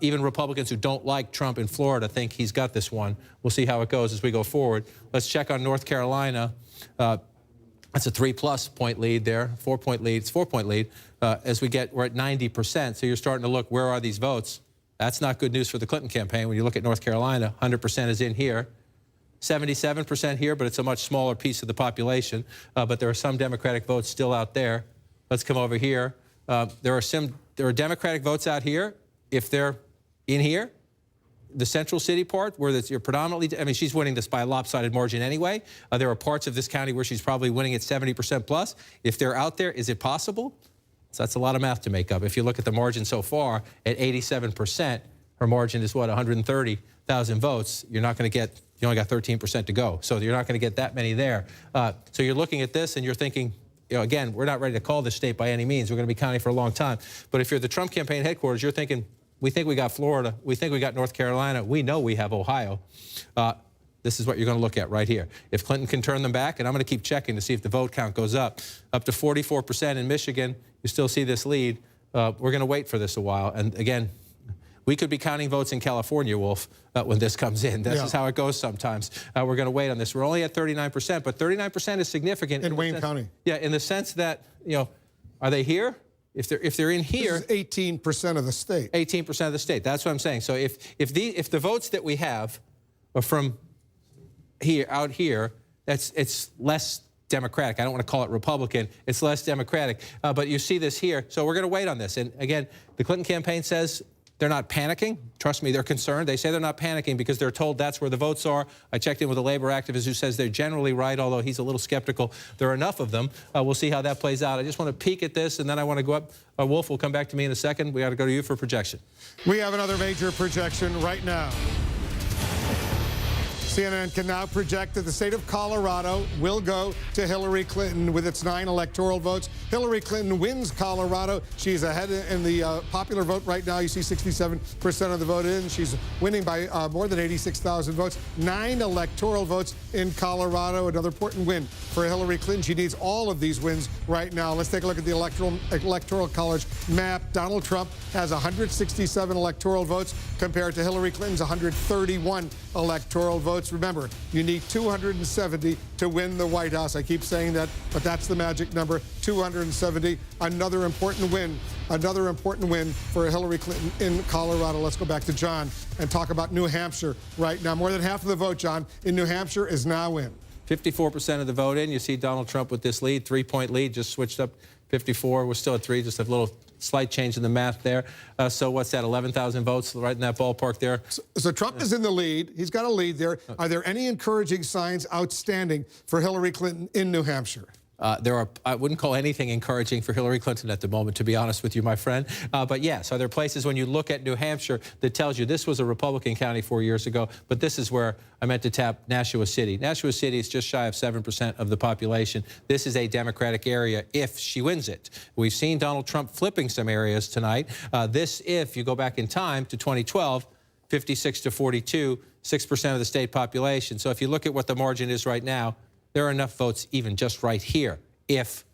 even Republicans who don't like Trump in Florida think he's got this one. We'll see how it goes as we go forward. Let's check on North Carolina. That's a 3+ point lead there, 4-point lead. It's 4-point lead. We're at 90%, so you're starting to look, where are these votes? That's not good news for the Clinton campaign. When you look at North Carolina, 100% is in here. 77% here, but it's a much smaller piece of the population. But there are some Democratic votes still out there. Let's come over here. There are Democratic votes out here. If they're in here, the central city part, where you're predominantly, I mean, she's winning this by a lopsided margin anyway. There are parts of this county where she's probably winning at 70% plus. If they're out there, is it possible? So that's a lot of math to make up. If you look at the margin so far at 87%, her margin is what, 130,000 votes. You're not going to get, you only got 13% to go. So you're not going to get that many there. So you're looking at this and you're thinking, again, we're not ready to call this state by any means. We're going to be counting for a long time. But if you're the Trump campaign headquarters, you're thinking, we think we got Florida. We think we got North Carolina. We know we have Ohio. This is what you're going to look at right here. If Clinton can turn them back, and I'm going to keep checking to see if the vote count goes up to 44% in Michigan, you still see this lead. We're going to wait for this a while. And again, we could be counting votes in California, Wolf, when this comes in. This is how it goes sometimes. We're going to wait on this. We're only at 39%, but 39% is significant. In Wayne County. Yeah, in the sense that, are they here? If they're in here, this is 18% of the state. 18% of the state. That's what I'm saying. So if the votes that we have are from here out here, it's less Democratic. I don't want to call it Republican. It's less Democratic. But you see this here. So we're going to wait on this. And again, the Clinton campaign says they're not panicking. Trust me, they're concerned. They say they're not panicking because they're told that's where the votes are. I checked in with a labor activist who says they're generally right, although he's a little skeptical. There are enough of them. We'll see how that plays out. I just want to peek at this, and then I want to go up. Wolf will come back to me in a second. We got to go to you for projection. We have another major projection right now. CNN can now project that the state of Colorado will go to Hillary Clinton with its 9 electoral votes. Hillary Clinton wins Colorado. She's ahead in the popular vote right now. You see 67% of the vote in. She's winning by more than 86,000 votes. 9 electoral votes in Colorado. Another important win for Hillary Clinton. She needs all of these wins right now. Let's take a look at the electoral college map. Donald Trump has 167 electoral votes compared to Hillary Clinton's 131 electoral votes. Remember, you need 270 to win the White House. I keep saying that, but that's the magic number, 270. Another important win for Hillary Clinton in Colorado. Let's go back to John and talk about New Hampshire right now. More than half of the vote, John, in New Hampshire is now in. 54% of the vote in. You see Donald Trump with this lead, 3-point lead, just switched up 54. We're still at 3, just a little slight change in the math there. So what's that, 11,000 votes right in that ballpark there? So Trump is in the lead. He's got a lead there. Are there any encouraging signs outstanding for Hillary Clinton in New Hampshire? I wouldn't call anything encouraging for Hillary Clinton at the moment, to be honest with you, my friend. But yes, are there places when you look at New Hampshire that tells you this was a Republican county 4 years ago, but this is where I meant to tap Nashua City. Nashua City is just shy of 7% of the population. This is a Democratic area if she wins it. We've seen Donald Trump flipping some areas tonight. This, if you go back in time to 2012, 56 to 42, 6% of the state population. So if you look at what the margin is right now, there are enough votes even just right here if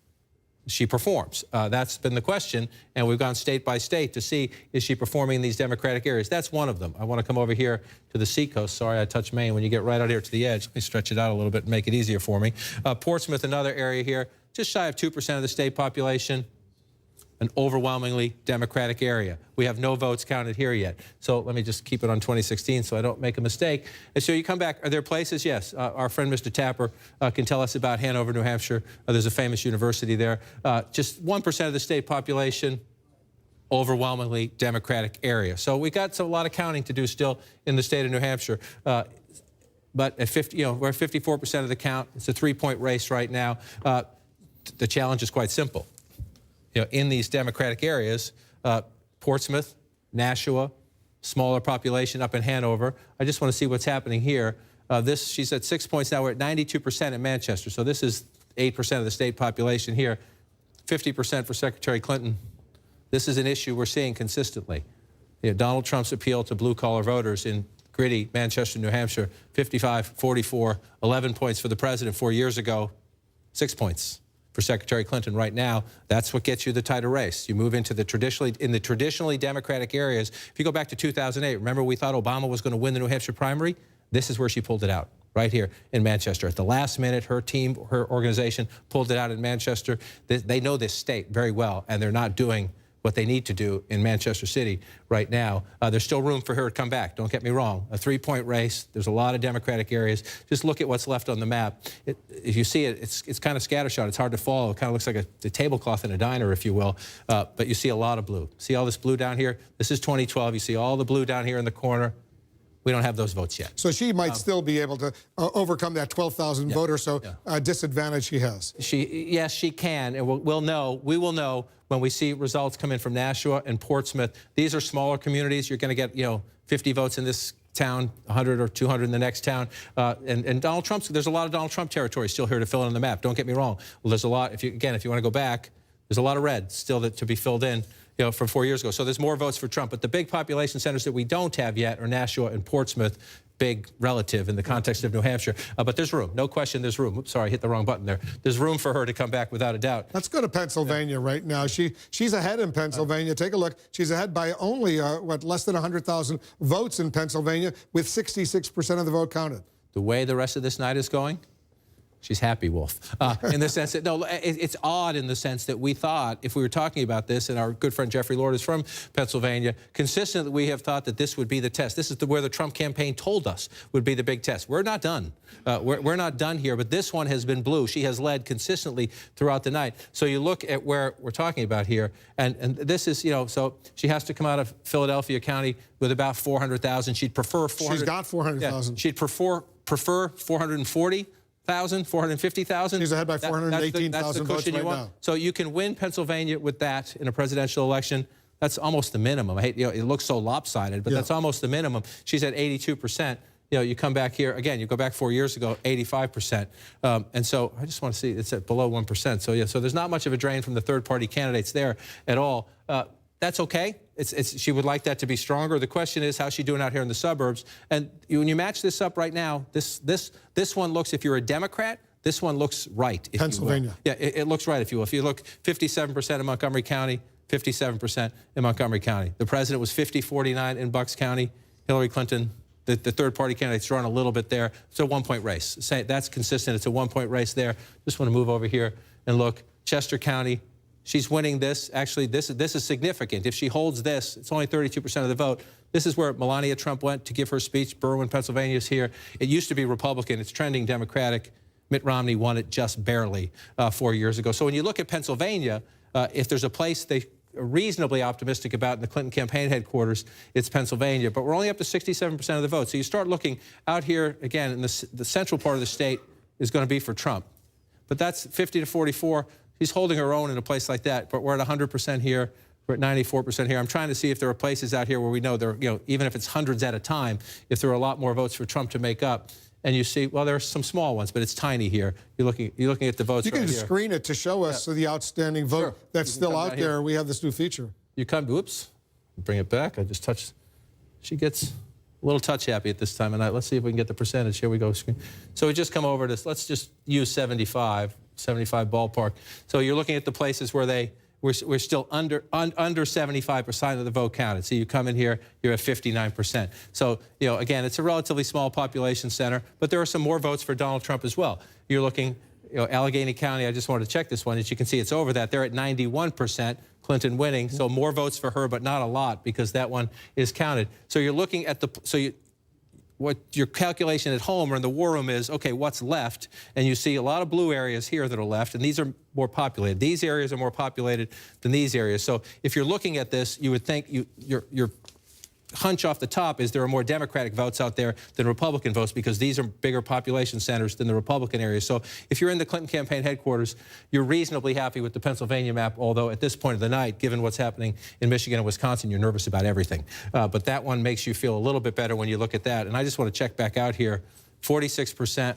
she performs. That's been the question, and we've gone state by state to see, is she performing in these Democratic areas? That's one of them. I want to come over here to the seacoast. Sorry, I touched Maine. When you get right out here to the edge, let me stretch it out a little bit and make it easier for me. Portsmouth, another area here, just shy of 2% of the state population. An overwhelmingly Democratic area. We have no votes counted here yet. So let me just keep it on 2016 so I don't make a mistake. And so you come back, are there places? Yes. Our friend Mr. Tapper can tell us about Hanover, New Hampshire. There's a famous university there. Just 1% of the state population, overwhelmingly Democratic area. So we got a lot of counting to do still in the state of New Hampshire. But at 50, we're at 54% of the count. It's a 3-point race right now. The challenge is quite simple. In these Democratic areas, Portsmouth, Nashua, smaller population up in Hanover. I just want to see what's happening here. She's at 6 points now. We're at 92% in Manchester. So this is 8% of the state population here. 50% for Secretary Clinton. This is an issue we're seeing consistently. Donald Trump's appeal to blue-collar voters in gritty Manchester, New Hampshire, 55-44, 11 points for the president 4 years ago, 6 points for Secretary Clinton right now. That's what gets you the tighter race. You move into the traditionally Democratic areas. If you go back to 2008, remember we thought Obama was going to win the New Hampshire primary? This is where she pulled it out, right here in Manchester. At the last minute, her team, her organization pulled it out in Manchester. They know this state very well, and they're not doing what they need to do in Manchester City right now. There's still room for her to come back. Don't get me wrong. A 3-point race. There's a lot of Democratic areas. Just look at what's left on the map. If you see it, it's kind of scattershot. It's hard to follow. It kind of looks like a tablecloth in a diner, if you will. But you see a lot of blue. See all this blue down here? This is 2012. You see all the blue down here in the corner. We don't have those votes yet. So she might still be able to overcome that 12,000 vote or so disadvantage she has. Yes, she can, and we will know when we see results come in from Nashua and Portsmouth. These are smaller communities. You're going to get 50 votes in this town, 100 or 200 in the next town. And Donald Trump's, there's a lot of Donald Trump territory still here to fill in on the map. Don't get me wrong. Well, there's a lot, if you want to go back, there's a lot of red still to be filled in. From 4 years ago. So there's more votes for Trump. But the big population centers that we don't have yet are Nashua and Portsmouth, big relative in the context of New Hampshire. But there's room. No question there's room. Oops, sorry, I hit the wrong button there. There's room for her to come back without a doubt. Let's go to Pennsylvania right now. She's ahead in Pennsylvania. Take a look. She's ahead by only, less than 100,000 votes in Pennsylvania with 66% of the vote counted. The way the rest of this night is going, She's happy, Wolf, in the sense that, no, it's odd in the sense that we thought, if we were talking about this, and our good friend Jeffrey Lord is from Pennsylvania, consistently we have thought that this would be the test. This is where the Trump campaign told us would be the big test. We're not done. We're not done here, but this one has been blue. She has led consistently throughout the night. So you look at where we're talking about here, and this is, you know, so she has to come out of Philadelphia County with about 400,000. She'd prefer 400. She's got 400,000. Yeah, she'd prefer 440,000, 450,000. She's ahead by 418,000 votes right now. So you can win Pennsylvania with that in a presidential election. That's almost the minimum. I hate, you know, it looks so lopsided, but that's almost the minimum. She's at 82%. You know, you come back here again. You go back 4 years ago, 85%. And so I just want to see it's at below 1%. So yeah, so there's not much of a drain from the third-party candidates there at all. That's okay. She would like that to be stronger. The question is, how's she doing out here in the suburbs? And when you match this up right now, this one looks, if you're a Democrat, this one looks right. Pennsylvania. Yeah, it looks right, if you will. If you look, 57% in Montgomery County, 57% in Montgomery County. The president was 50-49 in Bucks County. Hillary Clinton, the third-party candidate's drawn a little bit there. It's a one-point race. That's consistent. It's a one-point race there. Just want to move over here and look. Chester County. She's winning this. Actually, this is significant. If she holds this, it's only 32% of the vote. This is where Melania Trump went to give her speech. Berwyn, Pennsylvania is here. It used to be Republican. It's trending Democratic. Mitt Romney won it just barely 4 years ago. So when you look at Pennsylvania, if there's a place they are reasonably optimistic about in the Clinton campaign headquarters, it's Pennsylvania. But we're only up to 67% of the vote. So you start looking out here, again, in the central part of the state is going to be for Trump. But that's 50-44. She's holding her own in a place like that, but we're at 100% here. We're at 94% here. I'm trying to see if there are places out here where we know there, you know, even if it's hundreds at a time, if there are a lot more votes for Trump to make up. And you see, well, there are some small ones, but it's tiny here. You're looking at the votes. You can right just here. screen it to show us the outstanding vote that's still out there. Here. We have this new feature. You come, oops, bring it back. I just touched. She gets a little touch happy at this time of night. Let's see if we can get the percentage. Here we go. So we just come over to, let's just use 75 ballpark. So you're looking at the places where we're still under 75% of the vote counted. So you come in here, you're at 59%. So, you know, again, it's a relatively small population center, but there are some more votes for Donald Trump as well. You're looking, you know, Allegheny County, I just wanted to check this one. As you can see, it's over that. They're at 91%, Clinton winning. So more votes for her, but not a lot because that one is counted. So you're looking at what your calculation at home or in the war room is, okay, what's left? And you see a lot of blue areas here that are left, and these are more populated. These areas are more populated than these areas. So if you're looking at this, you would think your hunch off the top is there are more Democratic votes out there than Republican votes because these are bigger population centers than the Republican areas. So if you're in the Clinton campaign headquarters, you're reasonably happy with the Pennsylvania map, although at this point of the night, given what's happening in Michigan and Wisconsin, you're nervous about everything. But that one makes you feel a little bit better when you look at that. And I just want to check back out here. 46%.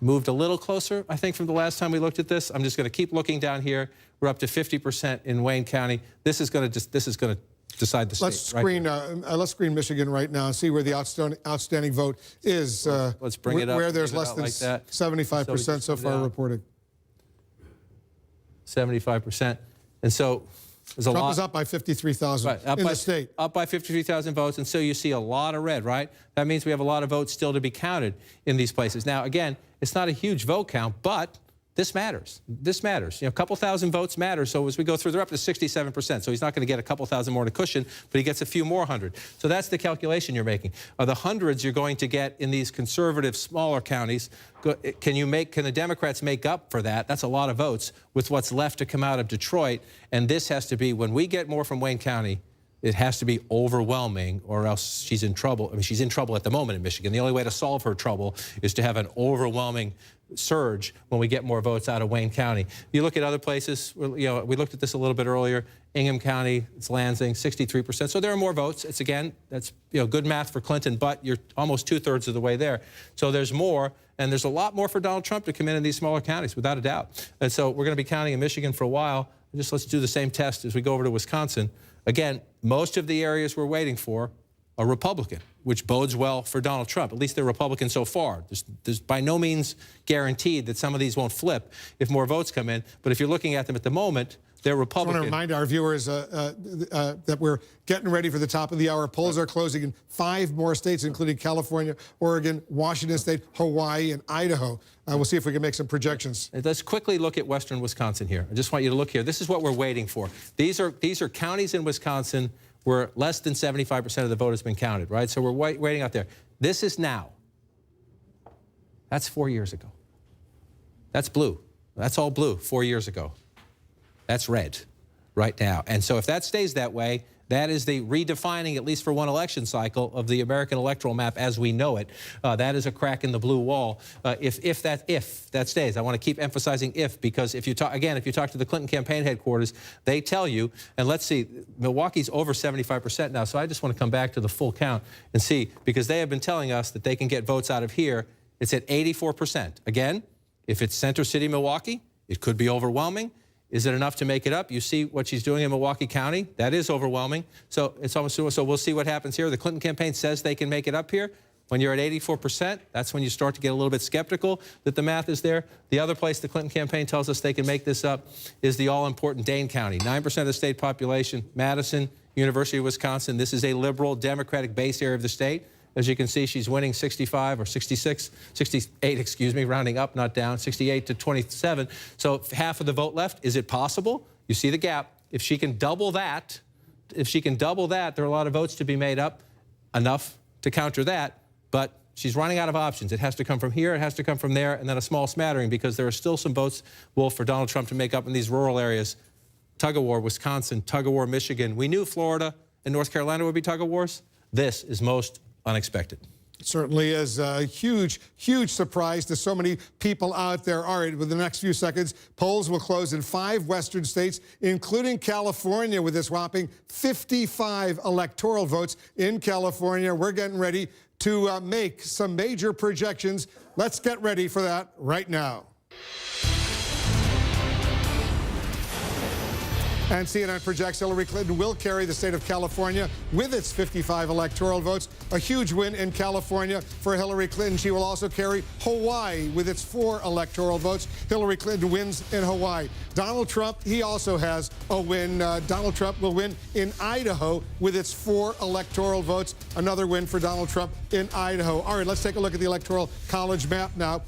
Moved a little closer, I think, from the last time we looked at this. I'm just going to keep looking down here. We're up to 50% in Wayne County. This is going to decide the state. Let's screen Michigan right now and see where the outstanding vote is. Let's bring it up. Where there's less than 75% so far reported. 75%. And so there's a lot. Trump is up by 53,000 in the state. Up by 53,000 votes. And so you see a lot of red, right? That means we have a lot of votes still to be counted in these places. Now, again, it's not a huge vote count, but this matters. This matters. You know, a couple thousand votes matter. So as we go through, they're up to 67%. So he's not going to get a couple thousand more to cushion, but he gets a few more hundred. So that's the calculation you're making. The hundreds you're going to get in these conservative, smaller counties, can the Democrats make up for that? That's a lot of votes with what's left to come out of Detroit. And this has to be, when we get more from Wayne County, it has to be overwhelming or else she's in trouble. I mean, she's in trouble at the moment in Michigan. The only way to solve her trouble is to have an overwhelming surge when we get more votes out of Wayne County. You look at other places, you know, we looked at this a little bit earlier. Ingham County, it's Lansing, 63%. So there are more votes. It's, again, that's, you know, good math for Clinton, but you're almost 2/3 of the way there. So there's more, and there's a lot more for Donald Trump to come in these smaller counties, without a doubt. And so we're going to be counting in Michigan for a while. Just let's do the same test as we go over to Wisconsin. Again, most of the areas we're waiting for are Republican, which bodes well for Donald Trump. At least they're Republican so far. There's by no means guaranteed that some of these won't flip if more votes come in. But if you're looking at them at the moment, they're I Republican. want to remind our viewers that we're getting ready for the top of the hour. Polls are closing in 5 more states, including California, Oregon, Washington State, Hawaii, and Idaho. We'll see if we can make some projections. Let's quickly look at western Wisconsin here. I just want you to look here. This is what we're waiting for. These are counties in Wisconsin where less than 75% of the vote has been counted, right? So we're waiting out there. This is now. That's 4 years ago. That's blue. That's all blue 4 years ago. That's red right now. And so if that stays that way, that is the redefining, at least for one election cycle, of the American electoral map as we know it. That is a crack in the blue wall. If that stays, I want to keep emphasizing if, because if you talk to the Clinton campaign headquarters, they tell you, and let's see, Milwaukee's over 75% now. So I just want to come back to the full count and see, because they have been telling us that they can get votes out of here. It's at 84%. Again, if it's Center City, Milwaukee, it could be overwhelming. Is it enough to make it up? You see what she's doing in Milwaukee County? That is overwhelming. So it's almost so we'll see what happens here. The Clinton campaign says they can make it up here. When you're at 84%, that's when you start to get a little bit skeptical that the math is there. The other place the Clinton campaign tells us they can make this up is the all-important Dane County. 9% of the state population, Madison, University of Wisconsin. This is a liberal Democratic base area of the state. As you can see, she's winning 68, excuse me, rounding up, not down, 68 to 27. So half of the vote left. Is it possible? You see the gap. If she can double that, there are a lot of votes to be made up, enough to counter that. But she's running out of options. It has to come from here, it has to come from there, and then a small smattering, because there are still some votes, Wolf, for Donald Trump to make up in these rural areas. Tug of war, Wisconsin, tug of war, Michigan. We knew Florida and North Carolina would be tug of wars. This is most unexpected. It certainly is a huge, huge surprise to so many people out there. All right, with the next few seconds, polls will close in 5 western states, including California, with this whopping 55 electoral votes in California. We're getting ready to make some major projections. Let's get ready for that right now. And CNN projects Hillary Clinton will carry the state of California with its 55 electoral votes. A huge win in California for Hillary Clinton. She will also carry Hawaii with its 4 electoral votes. Hillary Clinton wins in Hawaii. Donald Trump, he also has a win. Donald Trump will win in Idaho with its 4 electoral votes. Another win for Donald Trump in Idaho. All right, let's take a look at the Electoral College map now.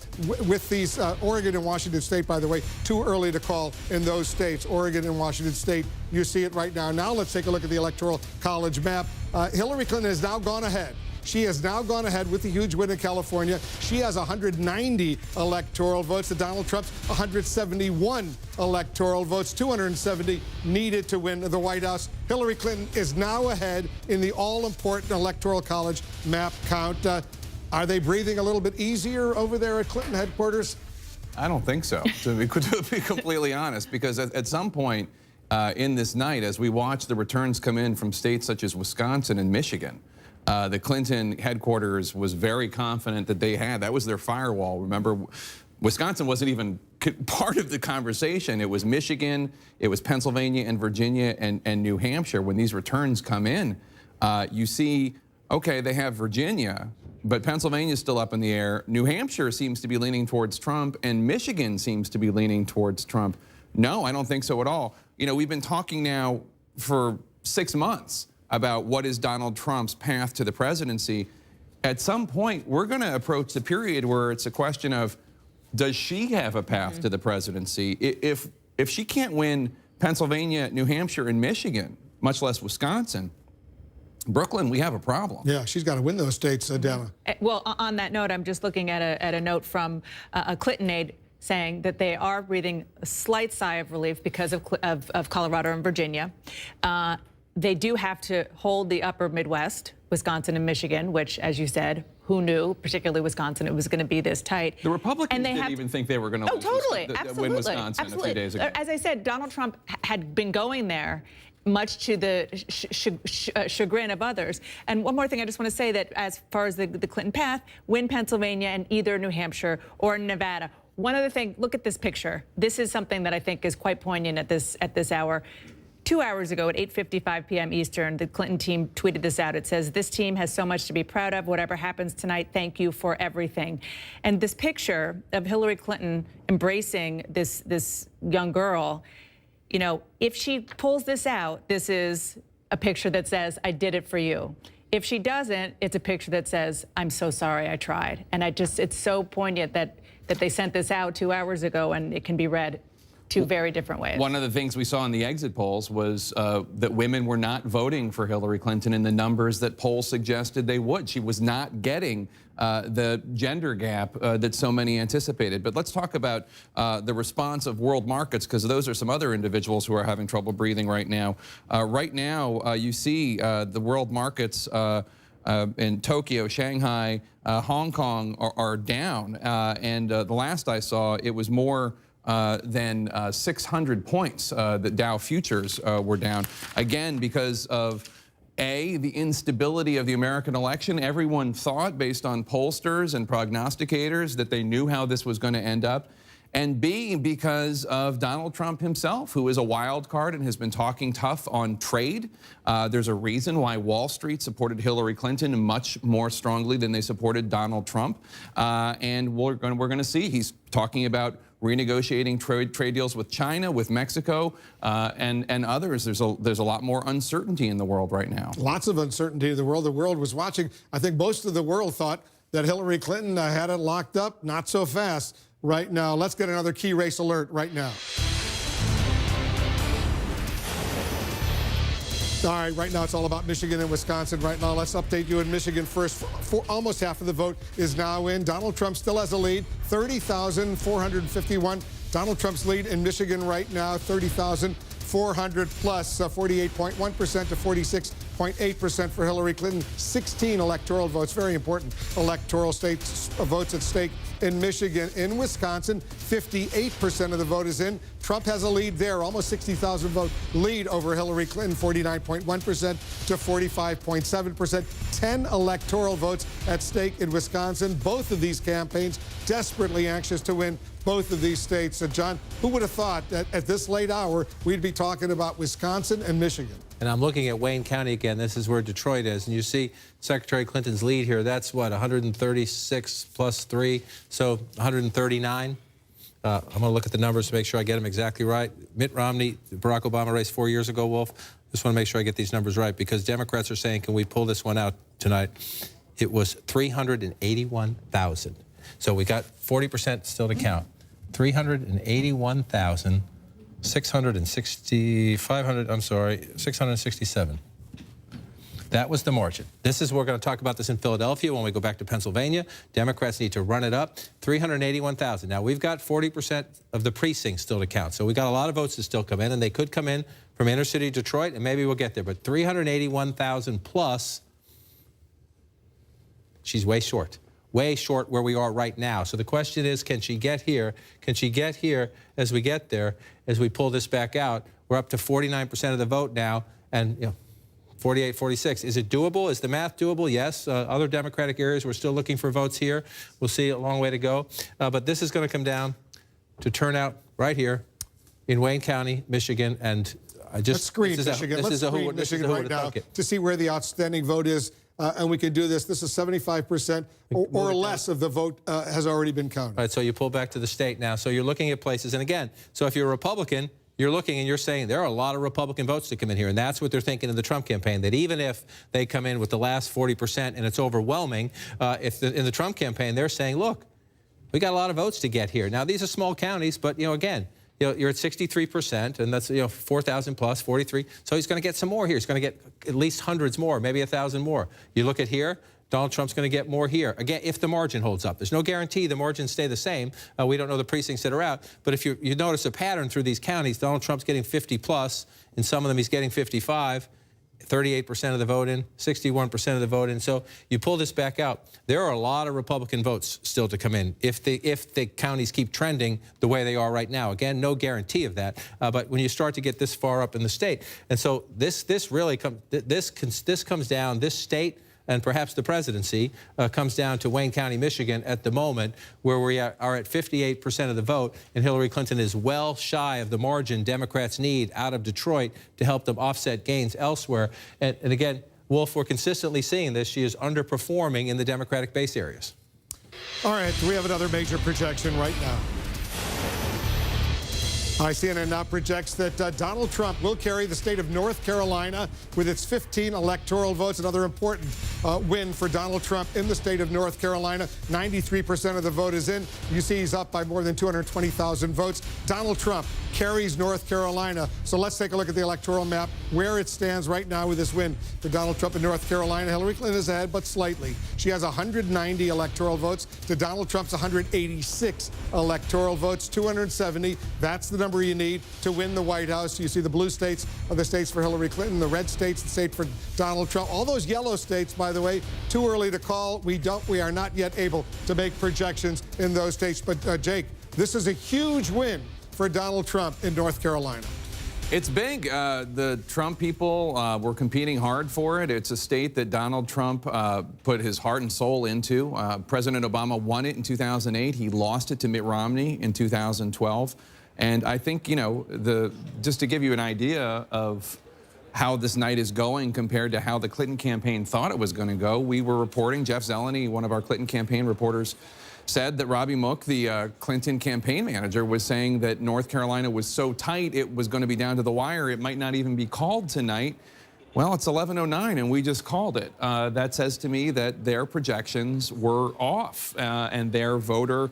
With these, Oregon and Washington State, by the way, too early to call in those states. Oregon and Washington State. You see it right now. Now let's take a look at the Electoral College map. Hillary Clinton has now gone ahead. She has now gone ahead with the huge win in California. She has 190 electoral votes to Donald Trump's 171 electoral votes, 270 needed to win the White House. Hillary Clinton is now ahead in the all-important Electoral College map count. Are they breathing a little bit easier over there at Clinton headquarters? I don't think so, to be completely honest, because at some point, in this night, as we watch the returns come in from states such as Wisconsin and Michigan, the Clinton headquarters was very confident that they had. That was their firewall. Remember, Wisconsin wasn't even part of the conversation. It was Michigan, it was Pennsylvania and Virginia and New Hampshire. When these returns come in, you see, okay, they have Virginia, but Pennsylvania's still up in the air. New Hampshire seems to be leaning towards Trump, and Michigan seems to be leaning towards Trump. No, I don't think so at all. You know, we've been talking now for 6 months about what is Donald Trump's path to the presidency. At some point, we're going to approach the period where it's a question of, does she have a path to the presidency? If she can't win Pennsylvania, New Hampshire, and Michigan, much less Wisconsin, Brooklyn, we have a problem. Yeah, she's got to win those states, Dana. Well, on that note, I'm just looking at a note from a Clinton aide saying that they are breathing a slight sigh of relief because of Colorado and Virginia. They do have to hold the upper Midwest, Wisconsin and Michigan, which, as you said, who knew, particularly Wisconsin, it was going to be this tight. The Republicans didn't even think they were going to win Wisconsin a few days ago. As I said, Donald Trump had been going there, much to the chagrin of others. And one more thing I just want to say, that as far as the Clinton path, win Pennsylvania and either New Hampshire or Nevada. One other thing, look at this picture. This is something that I think is quite poignant at this hour. 2 hours ago at 8:55 p.m. Eastern, the Clinton team tweeted this out. It says, "This team has so much to be proud of. Whatever happens tonight, thank you for everything." And this picture of Hillary Clinton embracing this young girl, you know, if she pulls this out, this is a picture that says, I did it for you. If she doesn't, it's a picture that says, I'm so sorry I tried. And it's so poignant that they sent this out 2 hours ago, and it can be read two very different ways. One of the things we saw in the exit polls was that women were not voting for Hillary Clinton in the numbers that polls suggested they would. She was not getting the gender gap that so many anticipated. But let's talk about the response of world markets, because those are some other individuals who are having trouble breathing right now. Right now, you see the world markets in Tokyo, Shanghai, Hong Kong are down. And the last I saw, it was more than 600 points that Dow futures were down. Again, because of the instability of the American election. Everyone thought, based on pollsters and prognosticators, that they knew how this was going to end up. And B, because of Donald Trump himself, who is a wild card and has been talking tough on trade. There's a reason why Wall Street supported Hillary Clinton much more strongly than they supported Donald Trump. And we're going to see he's talking about renegotiating trade deals with China, with Mexico, and others. There's a lot more uncertainty in the world right now. Lots of uncertainty in the world. The world was watching. I think most of the world thought that Hillary Clinton had it locked up. Not so fast right now. Let's get another key race alert right now. All right now it's all about Michigan and Wisconsin. Right now, let's update you in Michigan first. Almost half of the vote is now in. Donald Trump still has a lead, 30,451. Donald Trump's lead in Michigan right now, 30,400 plus, 48.1% to 46.8% for Hillary Clinton. 16 electoral votes, very important electoral votes at stake in Michigan. In Wisconsin, 58% of the vote is in. Trump has a lead there, almost 60,000 vote lead over Hillary Clinton, 49.1% to 45.7%. 10 electoral votes at stake in Wisconsin. Both of these campaigns desperately anxious to win both of these states. So, John, who would have thought that at this late hour we'd be talking about Wisconsin and Michigan? And I'm looking at Wayne County again. This is where Detroit is. And you see Secretary Clinton's lead here. That's what, 136 plus 3, so 139. I'm going to look at the numbers to make sure I get them exactly right. Mitt Romney, Barack Obama race 4 years ago, Wolf. Just want to make sure I get these numbers right, because Democrats are saying, can we pull this one out tonight? It was 381,000. So we got 40% still to count. 381,000. 667. That was the margin. We're going to talk about this in Philadelphia when we go back to Pennsylvania. Democrats need to run it up. 381,000. Now, we've got 40% of the precincts still to count. So we got a lot of votes to still come in, and they could come in from inner city Detroit, and maybe we'll get there. But 381,000 plus, she's way short where we are right now. So the question is, can she get here? Can she get here as we get there, as we pull this back out? We're up to 49% of the vote now, and 48, 46. Is it doable? Is the math doable? Yes. Other Democratic areas, we're still looking for votes here. We'll see, a long way to go. But this is going to come down to turnout right here in Wayne County, Michigan, and let's screen Michigan. Let's screen Michigan right now to see where the outstanding vote is. And we can do this. This is 75% or less of the vote has already been counted. All right, so you pull back to the state now. So you're looking at places. And again, so if you're a Republican, you're looking and you're saying there are a lot of Republican votes to come in here. And that's what they're thinking in the Trump campaign, that even if they come in with the last 40% and it's overwhelming, in the Trump campaign, they're saying, look, we got a lot of votes to get here. Now, these are small counties, but, again, you're at 63%, and that's 4,000 plus 43. So he's going to get some more here. He's going to get at least hundreds more, maybe 1,000 more. You look at here, Donald Trump's going to get more here. Again, if the margin holds up. There's no guarantee the margins stay the same. We don't know the precincts that are out. But if you notice a pattern through these counties, Donald Trump's getting 50 plus. In some of them, he's getting 55. 38% of the vote in, 61% of the vote in. So you pull this back out, there are a lot of Republican votes still to come in if the counties keep trending the way they are right now. Again, no guarantee of that. But when you start to get this far up in the state, and so this comes down, this state and perhaps the presidency comes down to Wayne County, Michigan at the moment, where we are at 58% of the vote, and Hillary Clinton is well shy of the margin Democrats need out of Detroit to help them offset gains elsewhere. And again, Wolf, we're consistently seeing this. She is underperforming in the Democratic base areas. All right, we have another major projection right now. CNN now projects that Donald Trump will carry the state of North Carolina with its 15 electoral votes. Another important win for Donald Trump in the state of North Carolina. 93% of the vote is in. You see he's up by more than 220,000 votes. Donald Trump carries North Carolina. So let's take a look at the electoral map, where it stands right now with this win for Donald Trump in North Carolina. Hillary Clinton is ahead, but slightly. She has 190 electoral votes to Donald Trump's 186 electoral votes, 270. That's the number you need to win the White House. You see the blue states are the states for Hillary Clinton, the red states the state for Donald Trump. All those yellow states, by the way, too early to call. We are not yet able to make projections in those states. But Jake, this is a huge win for Donald Trump in North Carolina. It's big. The Trump people were competing hard for it. It's a state that Donald Trump put his heart and soul into. President Obama won it in 2008. He lost it to Mitt Romney in 2012. And I think, you know, just to give you an idea of how this night is going compared to how the Clinton campaign thought it was going to go, we were reporting, Jeff Zeleny, one of our Clinton campaign reporters, said that Robbie Mook, the Clinton campaign manager, was saying that North Carolina was so tight it was going to be down to the wire. It might not even be called tonight. Well, it's 11:09 and we just called it. That says to me that their projections were off and their voter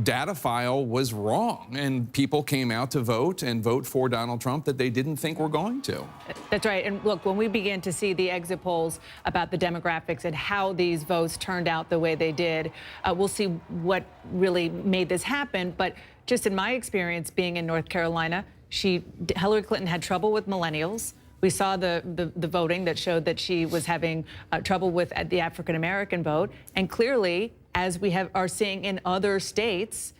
data file was wrong, and people came out to vote and vote for Donald Trump that they didn't think were going to. That's right. And look, when we begin to see the exit polls about the demographics and how these votes turned out the way they did, we'll see what really made this happen. But just in my experience being in North Carolina, Hillary Clinton had trouble with millennials. We saw the voting that showed that she was having trouble with the African-American vote. And clearly, as we are seeing in other states,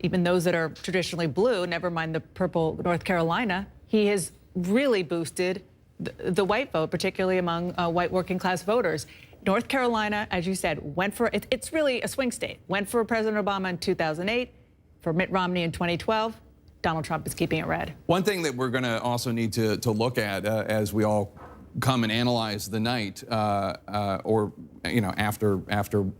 even those that are traditionally blue, never mind the purple North Carolina, he has really boosted the white vote, particularly among white working class voters. North Carolina, as you said, went for it's really a swing state. Went for President Obama in 2008, for Mitt Romney in 2012. Donald Trump is keeping it red. One thing that we're going to also need to look at as we all come and analyze the night, or you know, after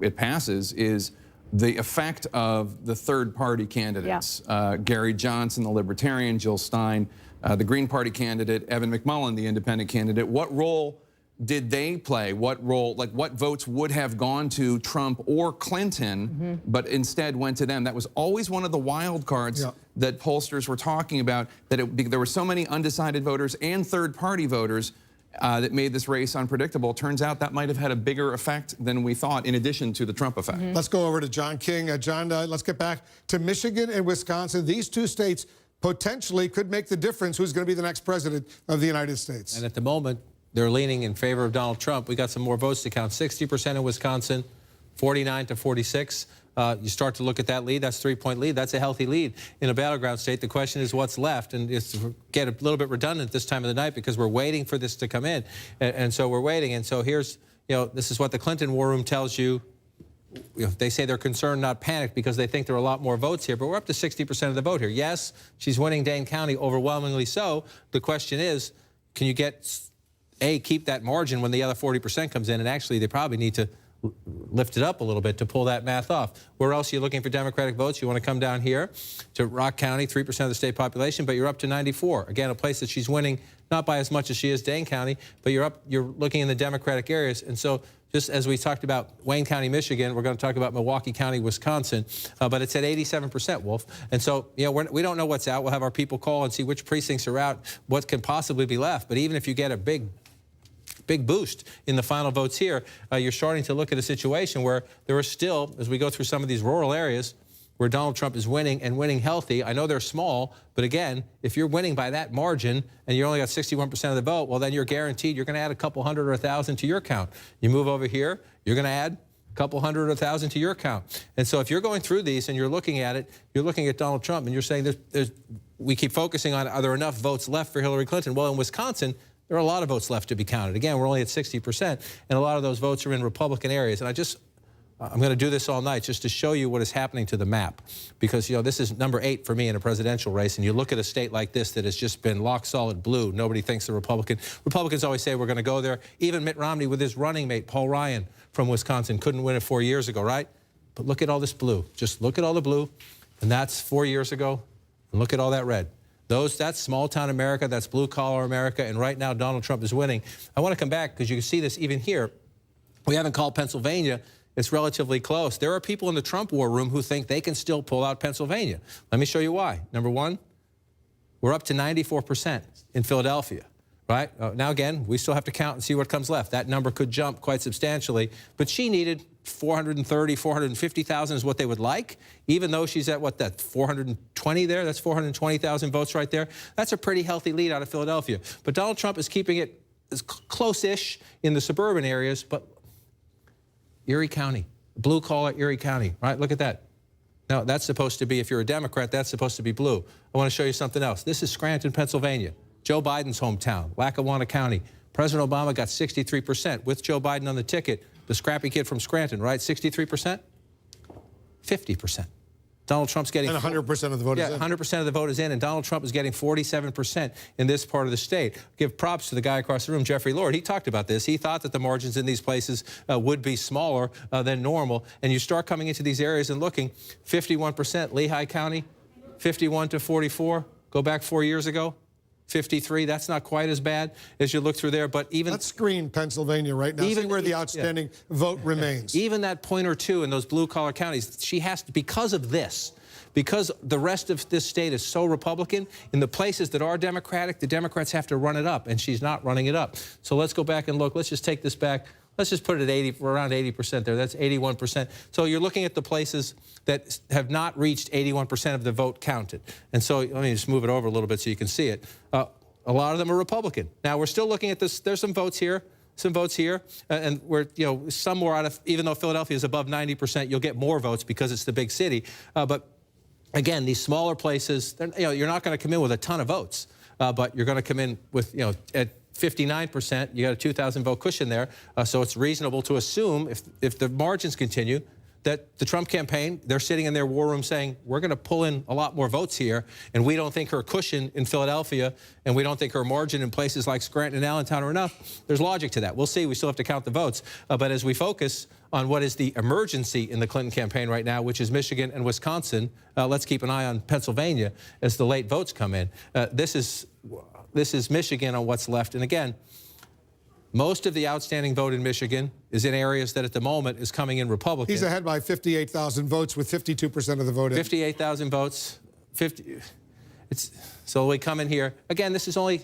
it passes, is the effect of the third-party candidates. Yeah. Gary Johnson, the Libertarian, Jill Stein, the Green Party candidate, Evan McMullin, the Independent candidate. What role did they play? What role, like what votes would have gone to Trump or Clinton, but instead went to them? That was always one of the wild cards that pollsters were talking about, that there were so many undecided voters and third-party voters that made this race unpredictable. Turns out that might have had a bigger effect than we thought, in addition to the Trump effect. Let's go over to John King. John, let's get back to Michigan and Wisconsin. These two states potentially could make the difference who's going to be the next president of the United States. And at the moment, they're leaning in favor of Donald Trump. We got some more votes to count. 60% in Wisconsin, 49 to 46. You start to look at that lead. That's a 3-point lead. That's a healthy lead in a battleground state. The question is what's left. And it's get a little bit redundant this time of the night because we're waiting for this to come in. And so we're waiting. And so here's, you know, this is what the Clinton War Room tells you. They say they're concerned, not panicked, because they think there are a lot more votes here. But we're up to 60% of the vote here. Yes, she's winning Dane County, overwhelmingly so. The question is, can you keep that margin when the other 40% comes in? And actually, they probably need to lift it up a little bit to pull that math off. Where else are you looking for Democratic votes? You want to come down here to Rock County, 3% of the state population, but you're up to 94. Again, a place that she's winning not by as much as she is Dane County, but you're looking in the Democratic areas. And so just as we talked about Wayne County, Michigan, we're going to talk about Milwaukee County, Wisconsin, but it's at 87%, Wolf. And so, you know, we don't know what's out. We'll have our people call and see which precincts are out, what can possibly be left. But even if you get a big boost in the final votes here, you're starting to look at a situation where there are still, as we go through some of these rural areas, where Donald Trump is winning and winning healthy. I know they're small, but again, if you're winning by that margin and you only got 61% of the vote, well, then you're guaranteed you're going to add a couple hundred or 1,000 to your count. You move over here, you're going to add a couple hundred or 1,000 to your count. And so if you're going through these and you're looking at it, you're looking at Donald Trump and you're saying we keep focusing on, are there enough votes left for Hillary Clinton? Well, in Wisconsin, there are a lot of votes left to be counted. Again, we're only at 60%, and a lot of those votes are in Republican areas. And I'm going to do this all night just to show you what is happening to the map. Because, you know, this is number 8 for me in a presidential race, and you look at a state like this that has just been lock-solid blue. Nobody thinks the Republicans always say we're going to go there. Even Mitt Romney with his running mate, Paul Ryan, from Wisconsin, couldn't win it 4 years ago, right? But look at all this blue. Just look at all the blue, and that's 4 years ago. And look at all that red. That's small-town America, that's blue-collar America, and right now Donald Trump is winning. I want to come back because you can see this even here. We haven't called Pennsylvania. It's relatively close. There are people in the Trump war room who think they can still pull out Pennsylvania. Let me show you why. Number one, we're up to 94% in Philadelphia, right? Now, again, we still have to count and see what comes left. That number could jump quite substantially, but she needed 430, 450,000 is what they would like, even though she's at, what, that 420 there? That's 420,000 votes right there. That's a pretty healthy lead out of Philadelphia. But Donald Trump is keeping it as close-ish in the suburban areas, but Erie County, blue-collar Erie County, right? Look at that. Now, that's supposed to be, if you're a Democrat, that's supposed to be blue. I want to show you something else. This is Scranton, Pennsylvania, Joe Biden's hometown, Lackawanna County. President Obama got 63% with Joe Biden on the ticket. The scrappy kid from Scranton, right? 63%? 50%. Donald Trump's getting... And 100% of the vote is in. 100% of the vote is in, and Donald Trump is getting 47% in this part of the state. Give props to the guy across the room, Jeffrey Lord. He talked about this. He thought that the margins in these places would be smaller than normal. And you start coming into these areas and looking, 51%, Lehigh County, 51 to 44. Go back 4 years ago. 53, that's not quite as bad as you look through there, but even... Let's screen Pennsylvania right now, see where the outstanding vote remains. Even that point or two in those blue-collar counties, she has to, because of this, because the rest of this state is so Republican, in the places that are Democratic, the Democrats have to run it up, and she's not running it up. So let's go back and look. Let's just take this back. Let's just put it at 80, around 80% there. That's 81%. So you're looking at the places that have not reached 81% of the vote counted. And so let me just move it over a little bit so you can see it. A lot of them are Republican. Now, we're still looking at this. There's some votes here, and we're, some more out of, even though Philadelphia is above 90%, you'll get more votes because it's the big city. But again, these smaller places, you're not going to come in with a ton of votes, but you're going to come in with, at 59%, you got a 2,000 vote cushion there. So it's reasonable to assume, if the margins continue, that the Trump campaign, they're sitting in their war room saying, we're going to pull in a lot more votes here, and we don't think her cushion in Philadelphia, and we don't think her margin in places like Scranton and Allentown are enough. There's logic to that. We'll see. We still have to count the votes. But as we focus on what is the emergency in the Clinton campaign right now, which is Michigan and Wisconsin, let's keep an eye on Pennsylvania as the late votes come in. This is Michigan on what's left. And again, most of the outstanding vote in Michigan is in areas that at the moment is coming in Republican. He's ahead by 58,000 votes with 52% of the vote in. 58,000 votes. So we come in here. Again, this is only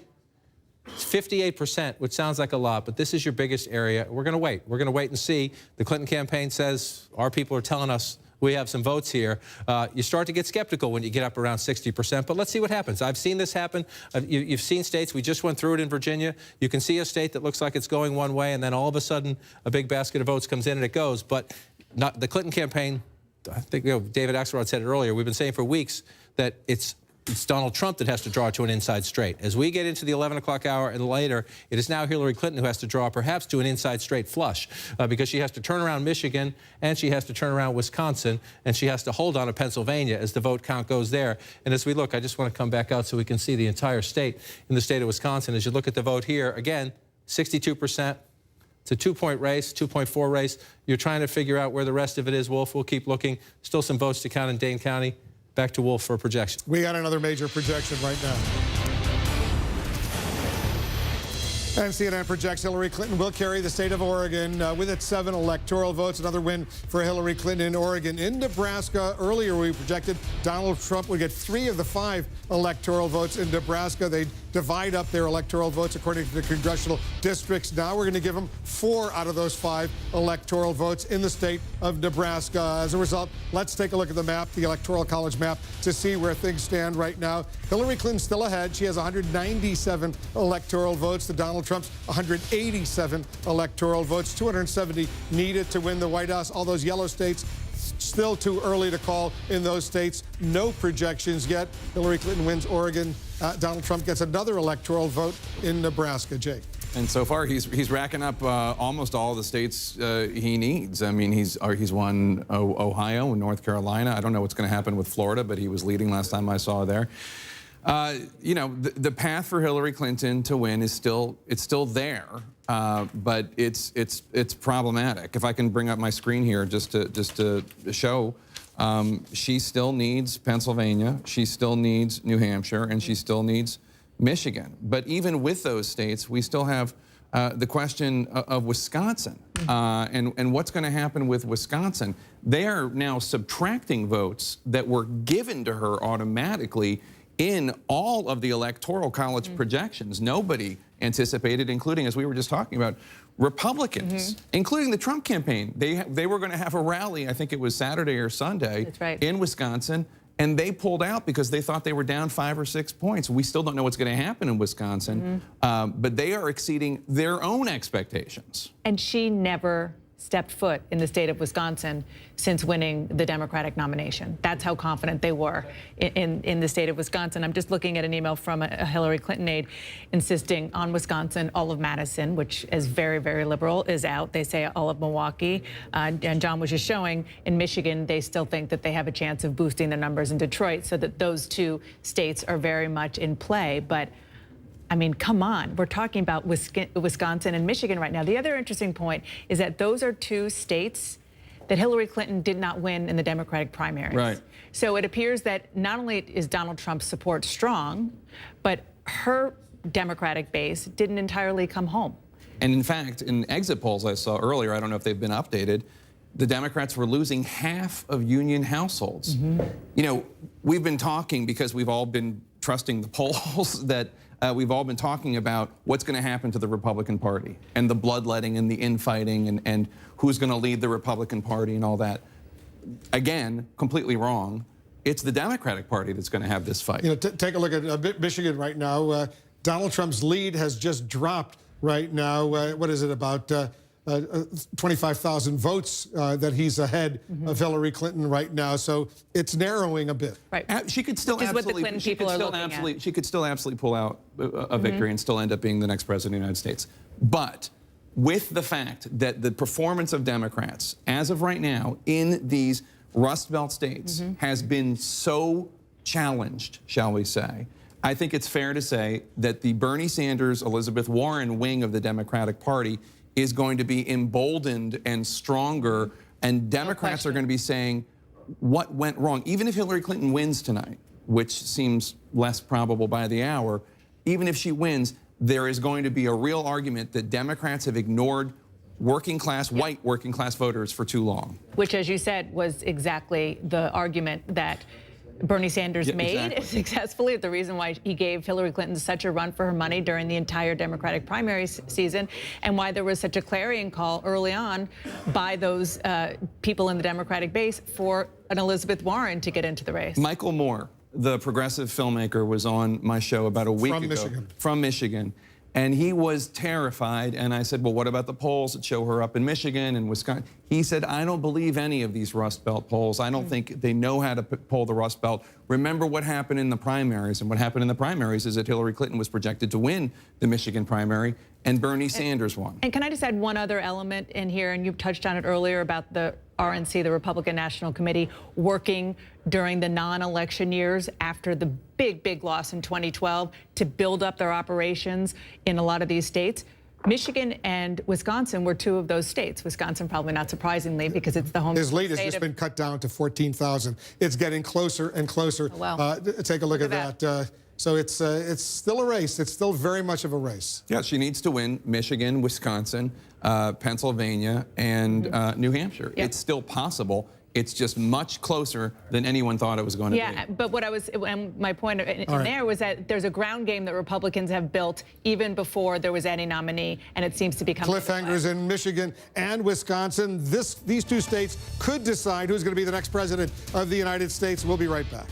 58%, which sounds like a lot, but this is your biggest area. We're going to wait. We're going to wait and see. The Clinton campaign says our people are telling us we have some votes here. You start to get skeptical when you get up around 60%, but let's see what happens. I've seen this happen. You've seen states. We just went through it in Virginia. You can see a state that looks like it's going one way, and then all of a sudden a big basket of votes comes in and it goes. But the Clinton campaign, I think David Axelrod said it earlier, we've been saying for weeks that it's Donald Trump that has to draw to an inside straight. As we get into the 11 o'clock hour and later, it is now Hillary Clinton who has to draw perhaps to an inside straight flush because she has to turn around Michigan and she has to turn around Wisconsin and she has to hold on to Pennsylvania as the vote count goes there. And as we look, I just want to come back out so we can see the entire state in the state of Wisconsin. As you look at the vote here, again, 62%. It's a 2-point race, 2.4 race. You're trying to figure out where the rest of it is, Wolf. We'll keep looking. Still some votes to count in Dane County. Back to Wolf for a projection. We got another major projection right now. And CNN projects Hillary Clinton will carry the state of Oregon with its 7 electoral votes. Another win for Hillary Clinton in Oregon. In Nebraska, earlier we projected Donald Trump would get 3 of the 5 electoral votes in Nebraska. They divide up their electoral votes according to the congressional districts. Now we're going to give them 4 out of those 5 electoral votes in the state of Nebraska. As a result, let's take a look at the map, the Electoral College map, to see where things stand right now. Hillary Clinton's still ahead. She has 197 electoral votes to Donald Trump's 187 electoral votes. 270 needed to win the White House. All those yellow states, still too early to call in those states. No projections yet. Hillary Clinton wins Oregon. Donald Trump gets another electoral vote in Nebraska. Jake. And so far, he's racking up almost all the states he needs. I mean, he's won Ohio and North Carolina. I don't know what's going to happen with Florida, but he was leading last time I saw there. The path for Hillary Clinton to win is still there, but it's problematic. If I can bring up my screen here just to show She still needs Pennsylvania, she still needs New Hampshire, and she still needs Michigan. But even with those states, we still have the question of Wisconsin and what's going to happen with Wisconsin. They are now subtracting votes that were given to her automatically in all of the Electoral College projections. Nobody anticipated, including, as we were just talking about, Republicans, including the Trump campaign. They were going to have a rally, I think it was Saturday or Sunday, in Wisconsin, and they pulled out because they thought they were down 5 or 6 points. We still don't know what's going to happen in Wisconsin, but they are exceeding their own expectations. And she never stepped foot in the state of Wisconsin since winning the Democratic nomination. That's how confident they were in the state of Wisconsin. I'm just looking at an email from a Hillary Clinton aide insisting on Wisconsin. All of Madison, which is very, very liberal, is out. They say all of Milwaukee. And John was just showing in Michigan, they still think that they have a chance of boosting their numbers in Detroit, so that those two states are very much in play. But I mean, come on. We're talking about Wisconsin and Michigan right now. The other interesting point is that those are two states that Hillary Clinton did not win in the Democratic primaries. Right. So it appears that not only is Donald Trump's support strong, but her Democratic base didn't entirely come home. And in fact, in exit polls I saw earlier, I don't know if they've been updated, the Democrats were losing half of union households. You know, we've been talking, because we've all been trusting the polls, that we've all been talking about what's going to happen to the Republican Party and the bloodletting and the infighting and who's going to lead the Republican Party and all that. Again, completely wrong. It's the Democratic Party that's going to have this fight. You know, take a look at Michigan right now. Donald Trump's lead has just dropped right now. What is it, about 25,000 votes that he's ahead of Hillary Clinton right now, so it's narrowing a bit. Right. She could still absolutely, she could still absolutely pull out a victory and still end up being the next president of the United States. But with the fact that the performance of Democrats, as of right now, in these Rust Belt states has been so challenged, shall we say, I think it's fair to say that the Bernie Sanders, Elizabeth Warren wing of the Democratic Party is going to be emboldened and stronger, and Democrats are going to be saying, what went wrong? Even if Hillary Clinton wins tonight, which seems less probable by the hour, even if she wins, there is going to be a real argument that Democrats have ignored working class, white working class voters for too long. Which, as you said, was exactly the argument that Bernie Sanders made successfully. The reason why he gave Hillary Clinton such a run for her money during the entire Democratic primary season, and why there was such a clarion call early on by those people in the Democratic base for an Elizabeth Warren to get into the race. Michael Moore, the progressive filmmaker, was on my show about a week ago. From Michigan. And he was terrified, and I said, well, what about the polls that show her up in Michigan and Wisconsin? He said, I don't believe any of these Rust Belt polls. I don't think they know how to poll the Rust Belt. Remember what happened in the primaries, and what happened in the primaries is that Hillary Clinton was projected to win the Michigan primary, and Bernie Sanders won. And can I just add one other element in here, and you touched on it earlier about the RNC, the Republican National Committee, working during the non-election years after the big loss in 2012 to build up their operations in a lot of these states. Michigan and Wisconsin were two of those states. Wisconsin, probably not surprisingly, because it's the home His lead has state just been cut down to 14,000. It's getting closer and closer. Oh, wow. Take a look at that. So it's still a race. It's still very much of a race. Yeah, she needs to win Michigan, Wisconsin, Pennsylvania, and New Hampshire. Yep. It's still possible. It's just much closer than anyone thought it was going to be. Yeah, but what I was, and my point there was that there's a ground game that Republicans have built even before there was any nominee, and it seems to be coming. Cliffhangers in Michigan and Wisconsin. These two states could decide who's going to be the next president of the United States. We'll be right back.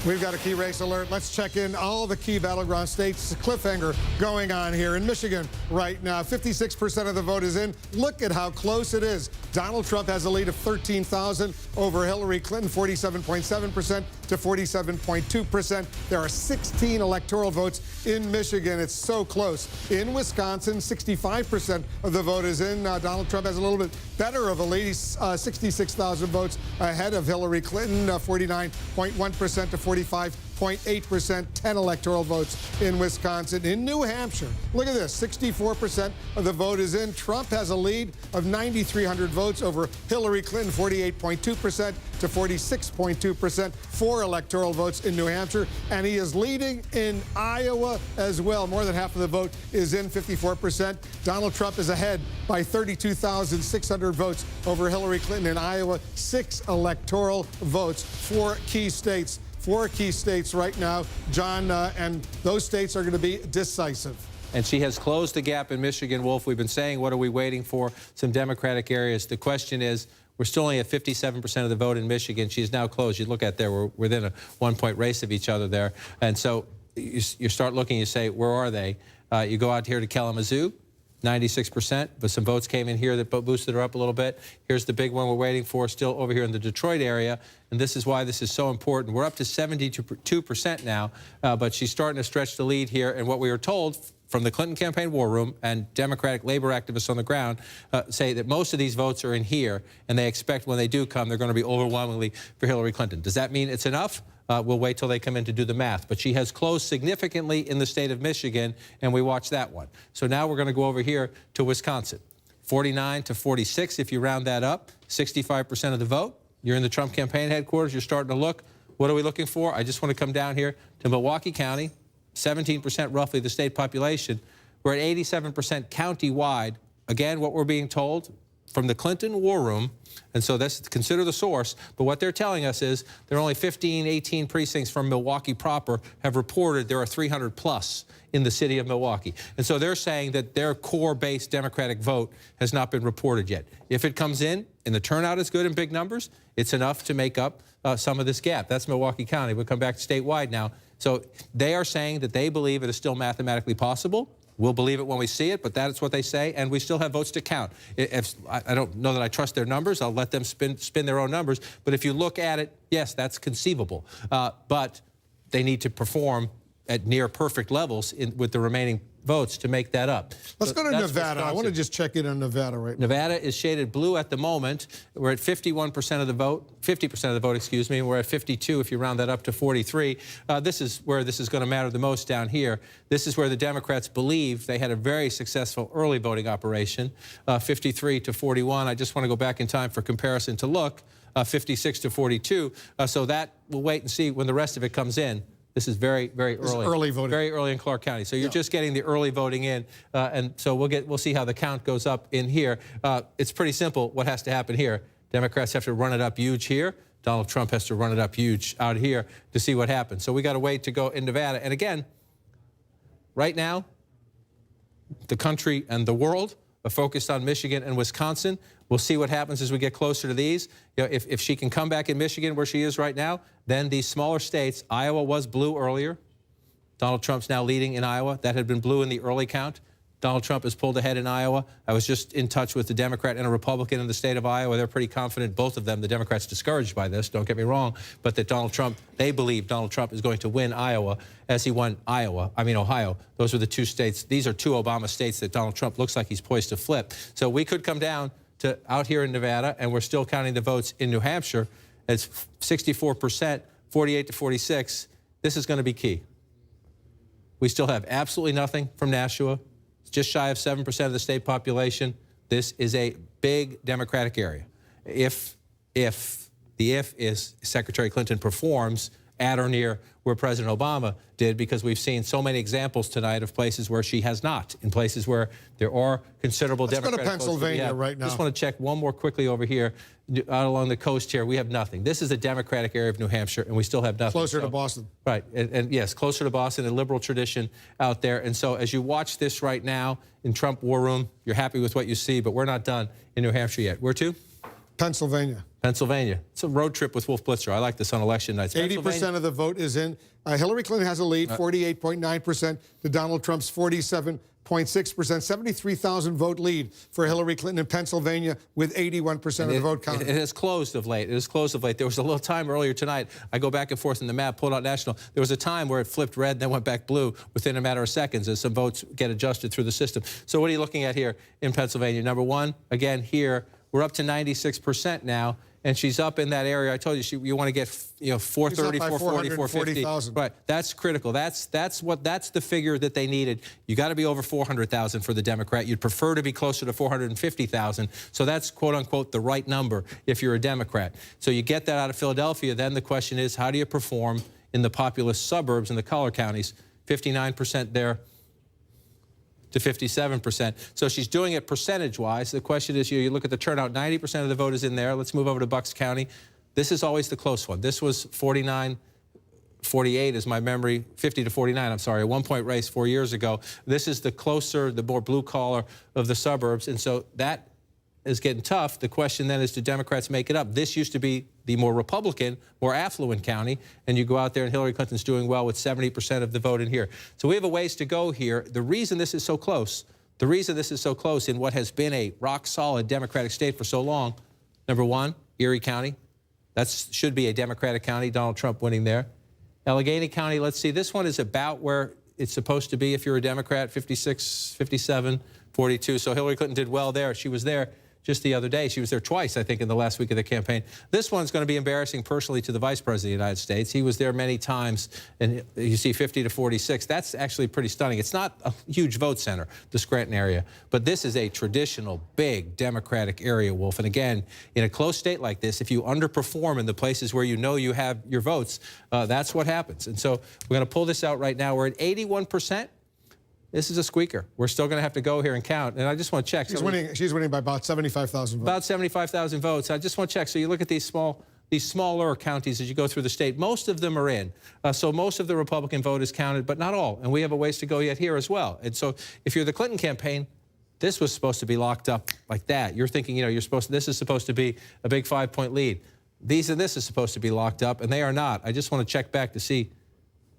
We've got a key race alert. Let's check in all the key battleground states. Cliffhanger going on here in Michigan right now. 56% of the vote is in. Look at how close it is. Donald Trump has a lead of 13,000 over Hillary Clinton, 47.7% to 47.2%. There are 16 electoral votes in Michigan. It's so close. In Wisconsin, 65% of the vote is in. Donald Trump has a little bit better of a lead, 66,000 votes ahead of Hillary Clinton, 49.1% to 45.2%. 48.8%, 10 electoral votes in Wisconsin. In New Hampshire, look at this, 64% of the vote is in. Trump has a lead of 9,300 votes over Hillary Clinton, 48.2% to 46.2%, 4 electoral votes in New Hampshire, and he is leading in Iowa as well. More than half of the vote is in, 54%. Donald Trump is ahead by 32,600 votes over Hillary Clinton in Iowa. 6 electoral votes, 4 key states. 4 key states right now, John, and those states are going to be decisive. And she has closed the gap in Michigan, Wolf. We've been saying, what are we waiting for? Some Democratic areas. The question is, we're still only at 57% of the vote in Michigan. She's now closed. You look at there, we're within a 1-point race of each other there. And so you start looking, you say, where are they? You go out here to Kalamazoo, 96%, but some votes came in here that boosted her up a little bit. Here's the big one we're waiting for, still over here in the Detroit area, and this is why this is so important. We're up to 72% now, but she's starting to stretch the lead here, and what we were told from the Clinton campaign war room and Democratic labor activists on the ground say that most of these votes are in here, and they expect when they do come, they're going to be overwhelmingly for Hillary Clinton. Does that mean it's enough? We'll wait till they come in to do the math. But she has closed significantly in the state of Michigan, and we watch that one. So now we're going to go over here to Wisconsin. 49 to 46, if you round that up, 65% of the vote. You're in the Trump campaign headquarters. You're starting to look. What are we looking for? I just want to come down here to Milwaukee County, 17% roughly the state population. We're at 87% county-wide. Again, what we're being told from the Clinton war room, and so that's consider the source, but what they're telling us is there are only 15, 18 precincts from Milwaukee proper have reported there are 300 plus in the city of Milwaukee. And so they're saying that their core-based Democratic vote has not been reported yet. If it comes in and the turnout is good in big numbers, it's enough to make up some of this gap. That's Milwaukee County. We'll come back to statewide now. So they are saying that they believe it is still mathematically possible. We'll believe it when we see it, but that is what they say, and we still have votes to count. I don't know that I trust their numbers. I'll let them spin their own numbers. But if you look at it, yes, that's conceivable. But they need to perform at near perfect levels with the remaining votes to make that up. Let's go to Nevada. I want to just check in on Nevada right now. Nevada is shaded blue at the moment. We're at 51% of the vote, 50% of the vote, excuse me. We're at 52 if you round that up to 43. This is where this is going to matter the most down here. This is where the Democrats believe they had a very successful early voting operation, 53 to 41. I just want to go back in time for comparison to look, 56 to 42. So that we'll wait and see when the rest of it comes in. This is very, very early. Early voting. Very early in Clark County. So you're just getting the early voting in, and so we'll see how the count goes up in here. It's pretty simple what has to happen here. Democrats have to run it up huge here. Donald Trump has to run it up huge out here to see what happens. So we got to wait to go in Nevada. And again, right now, the country and the world are focused on Michigan and Wisconsin. We'll see what happens as we get closer to these. You know, if she can come back in Michigan where she is right now, then these smaller states, Iowa was blue earlier. Donald Trump's now leading in Iowa. That had been blue in the early count. Donald Trump has pulled ahead in Iowa. I was just in touch with a Democrat and a Republican in the state of Iowa. They're pretty confident, both of them. The Democrats discouraged by this, don't get me wrong, but that they believe Donald Trump is going to win Iowa as he won Ohio. Those are the 2 states. These are 2 Obama states that Donald Trump looks like he's poised to flip. So we could come down to out here in Nevada, and we're still counting the votes in New Hampshire. It's 64%, 48 to 46. This is going to be key. We still have absolutely nothing from Nashua. It's just shy of 7% of the state population. This is a big Democratic area. If Secretary Clinton performs at or near where President Obama did, because we've seen so many examples tonight of places where she has not, in places where there are considerable Democratic votes. Let's go to Pennsylvania right now. I just want to check one more quickly over here, out along the coast here. We have nothing. This is a Democratic area of New Hampshire, and we still have nothing. Closer to Boston. Right, and yes, closer to Boston, a liberal tradition out there. And so as you watch this right now in Trump War Room, you're happy with what you see, but we're not done in New Hampshire yet. Where to? Pennsylvania. Pennsylvania. It's a road trip with Wolf Blitzer. I like this on election nights. 80% of the vote is in. Hillary Clinton has a lead, 48.9% to Donald Trump's 47.6%. 73,000 vote lead for Hillary Clinton in Pennsylvania with 81% of the vote counted. It has closed of late. It has closed of late. There was a little time earlier tonight. I go back and forth in the map, pulled out national. There was a time where it flipped red, then went back blue within a matter of seconds as some votes get adjusted through the system. So what are you looking at here in Pennsylvania? Number one, again, here, we're up to 96% now. and she's up in that area. I told you you want to get 430, 440, 450. Right, that's critical. That's the figure that they needed. You got to be over 400,000 for the Democrat. You'd prefer to be closer to 450,000. So that's quote unquote the right number if you're a Democrat. So you get that out of Philadelphia. Then the question is, how do you perform in the populous suburbs in the collar counties? 59% there to 57%. So she's doing it percentage-wise. The question is, you look at the turnout, 90% of the vote is in there. Let's move over to Bucks County. This is always the close one. This was 49-48 is my memory, 50 to 49, I'm sorry, a one-point race 4 years ago. This is the closer, the more blue-collar of the suburbs, and so that is getting tough. The question then is, do Democrats make it up? This used to be the more Republican, more affluent county, and you go out there and Hillary Clinton's doing well with 70% of the vote in here. So we have a ways to go here. The reason this is so close, in what has been a rock-solid Democratic state for so long, number one, Erie County. That should be a Democratic county, Donald Trump winning there. Allegheny County, let's see, this one is about where it's supposed to be if you're a Democrat, 56, 57, 42. So Hillary Clinton did well there. She was there just the other day. She was there twice, I think, in the last week of the campaign. This one's going to be embarrassing personally to the Vice President of the United States. He was there many times, and you see 50 to 46. That's actually pretty stunning. It's not a huge vote center, the Scranton area, but this is a traditional, big Democratic area, Wolf. And again, in a close state like this, if you underperform in the places where you know you have your votes, that's what happens. And so we're going to pull this out right now. We're at 81%. This is a squeaker. We're still going to have to go here and count. And I just want to check. She's winning by about 75,000 votes. About 75,000 votes. I just want to check. So you look at these smaller counties as you go through the state. Most of them are in. So most of the Republican vote is counted, but not all. And we have a ways to go yet here as well. And so if you're the Clinton campaign, this was supposed to be locked up like that. You're thinking, this is supposed to be a big 5-point lead. This is supposed to be locked up, and they are not. I just want to check back to see,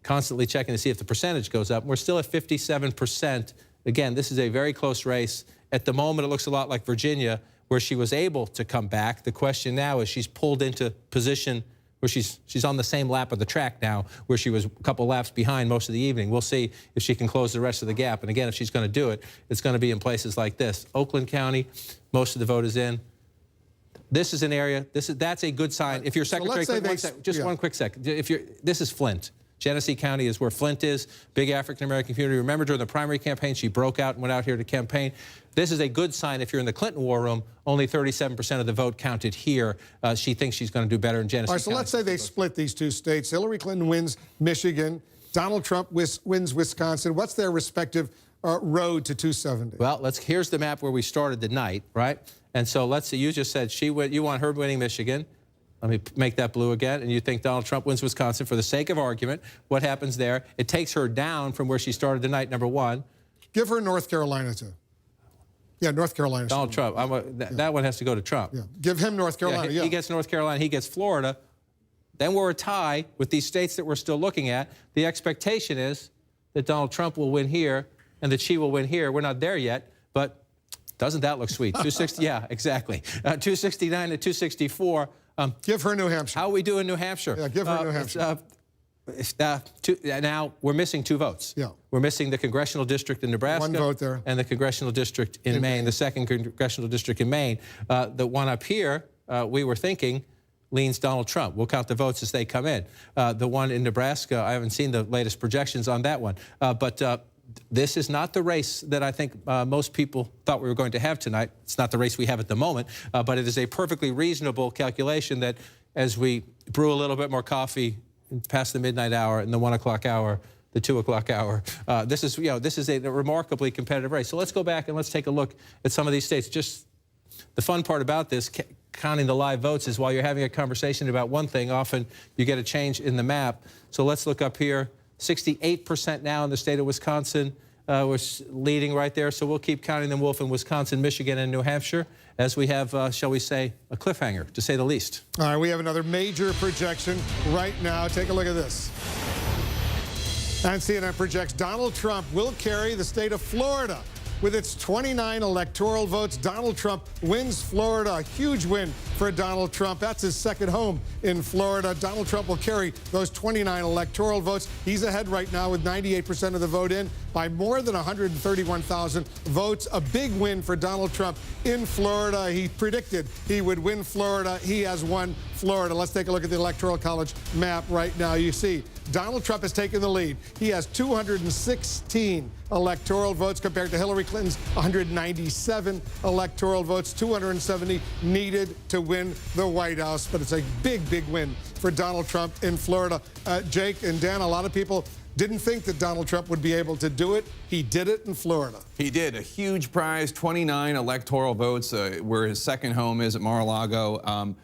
constantly checking to see if the percentage goes up. We're still at 57%. Again, this is a very close race. At the moment, it looks a lot like Virginia, where she was able to come back. The question now is she's pulled into position where she's on the same lap of the track now, where she was a couple laps behind most of the evening. We'll see if she can close the rest of the gap. And again, if she's going to do it, it's going to be in places like this. Oakland County, most of the vote is in. This is an area, that's a good sign. If you're Secretary, one quick second. This is Flint. Genesee County is where Flint is, big African-American community. Remember, during the primary campaign, she broke out and went out here to campaign. This is a good sign if you're in the Clinton war room. Only 37% of the vote counted here. She thinks she's going to do better in Genesee County. All right, so let's say they split these two states. Hillary Clinton wins Michigan. Donald Trump wins Wisconsin. What's their respective road to 270? Well, here's the map where we started the night, right? And so let's see, you just said you want her winning Michigan. Let me make that blue again. And you think Donald Trump wins Wisconsin. For the sake of argument, what happens there? It takes her down from where she started the night, number one. Give her North Carolina, too. Yeah, North Carolina. Donald Trump. That one has to go to Trump. Yeah. Give him North Carolina. He gets North Carolina. He gets Florida. Then we're a tie with these states that we're still looking at. The expectation is that Donald Trump will win here and that she will win here. We're not there yet, but doesn't that look sweet? 260. Yeah, exactly. 269 to 264. Give her New Hampshire. How are we do in New Hampshire? Yeah, give her New Hampshire. Now, we're missing 2 votes. Yeah. We're missing the congressional district in Nebraska. 1 vote there. And the congressional district in Maine, the 2nd congressional district in Maine. The one up here, we were thinking, leans Donald Trump. We'll count the votes as they come in. The one in Nebraska, I haven't seen the latest projections on that one. But this is not the race that I think most people thought we were going to have tonight. It's not the race we have at the moment, but it is a perfectly reasonable calculation that as we brew a little bit more coffee past the midnight hour and the 1 o'clock hour, the 2 o'clock hour, this is a remarkably competitive race. So let's go back and let's take a look at some of these states. Just the fun part about this, counting the live votes, is while you're having a conversation about one thing, often you get a change in the map. So let's look up here. 68% now in the state of Wisconsin. We're leading right there, so we'll keep counting them, Wolf, in Wisconsin, Michigan, and New Hampshire, as we have, shall we say, a cliffhanger, to say the least. All right, we have another major projection right now. Take a look at this. And CNN projects Donald Trump will carry the state of Florida with its 29 electoral votes, Donald Trump wins Florida. A huge win for Donald Trump. That's his second home in Florida. Donald Trump will carry those 29 electoral votes. He's ahead right now with 98% of the vote in by more than 131,000 votes. A big win for Donald Trump in Florida. He predicted he would win Florida. He has won Florida. Let's take a look at the Electoral College map right now. You see Donald Trump has taken the lead. He has 216 electoral votes compared to Hillary Clinton's 197 electoral votes, 270 needed to win the White House. But it's a big, big win for Donald Trump in Florida. Jake and Dan, a lot of people didn't think that Donald Trump would be able to do it. He did it in Florida. He did. A huge prize, 29 electoral votes, where his second home is at Mar-a-Lago.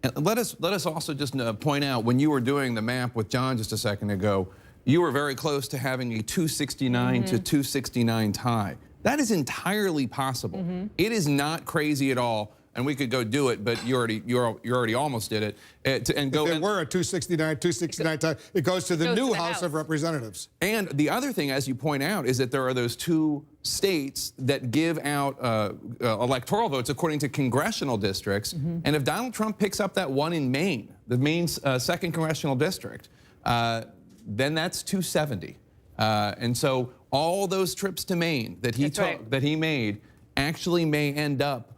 And let us also just point out, when you were doing the map with John just a second ago, you were very close to having a 269 to 269 tie. That is entirely possible. It is not crazy at all. And we could go do it, but you already almost did it. If there were a 269 tie, it goes to the new House of Representatives. And the other thing, as you point out, is that there are those two states that give out electoral votes according to congressional districts. And if Donald Trump picks up that one in Maine, the Maine's second congressional district, then that's 270. And so all those trips to Maine that he made actually may end up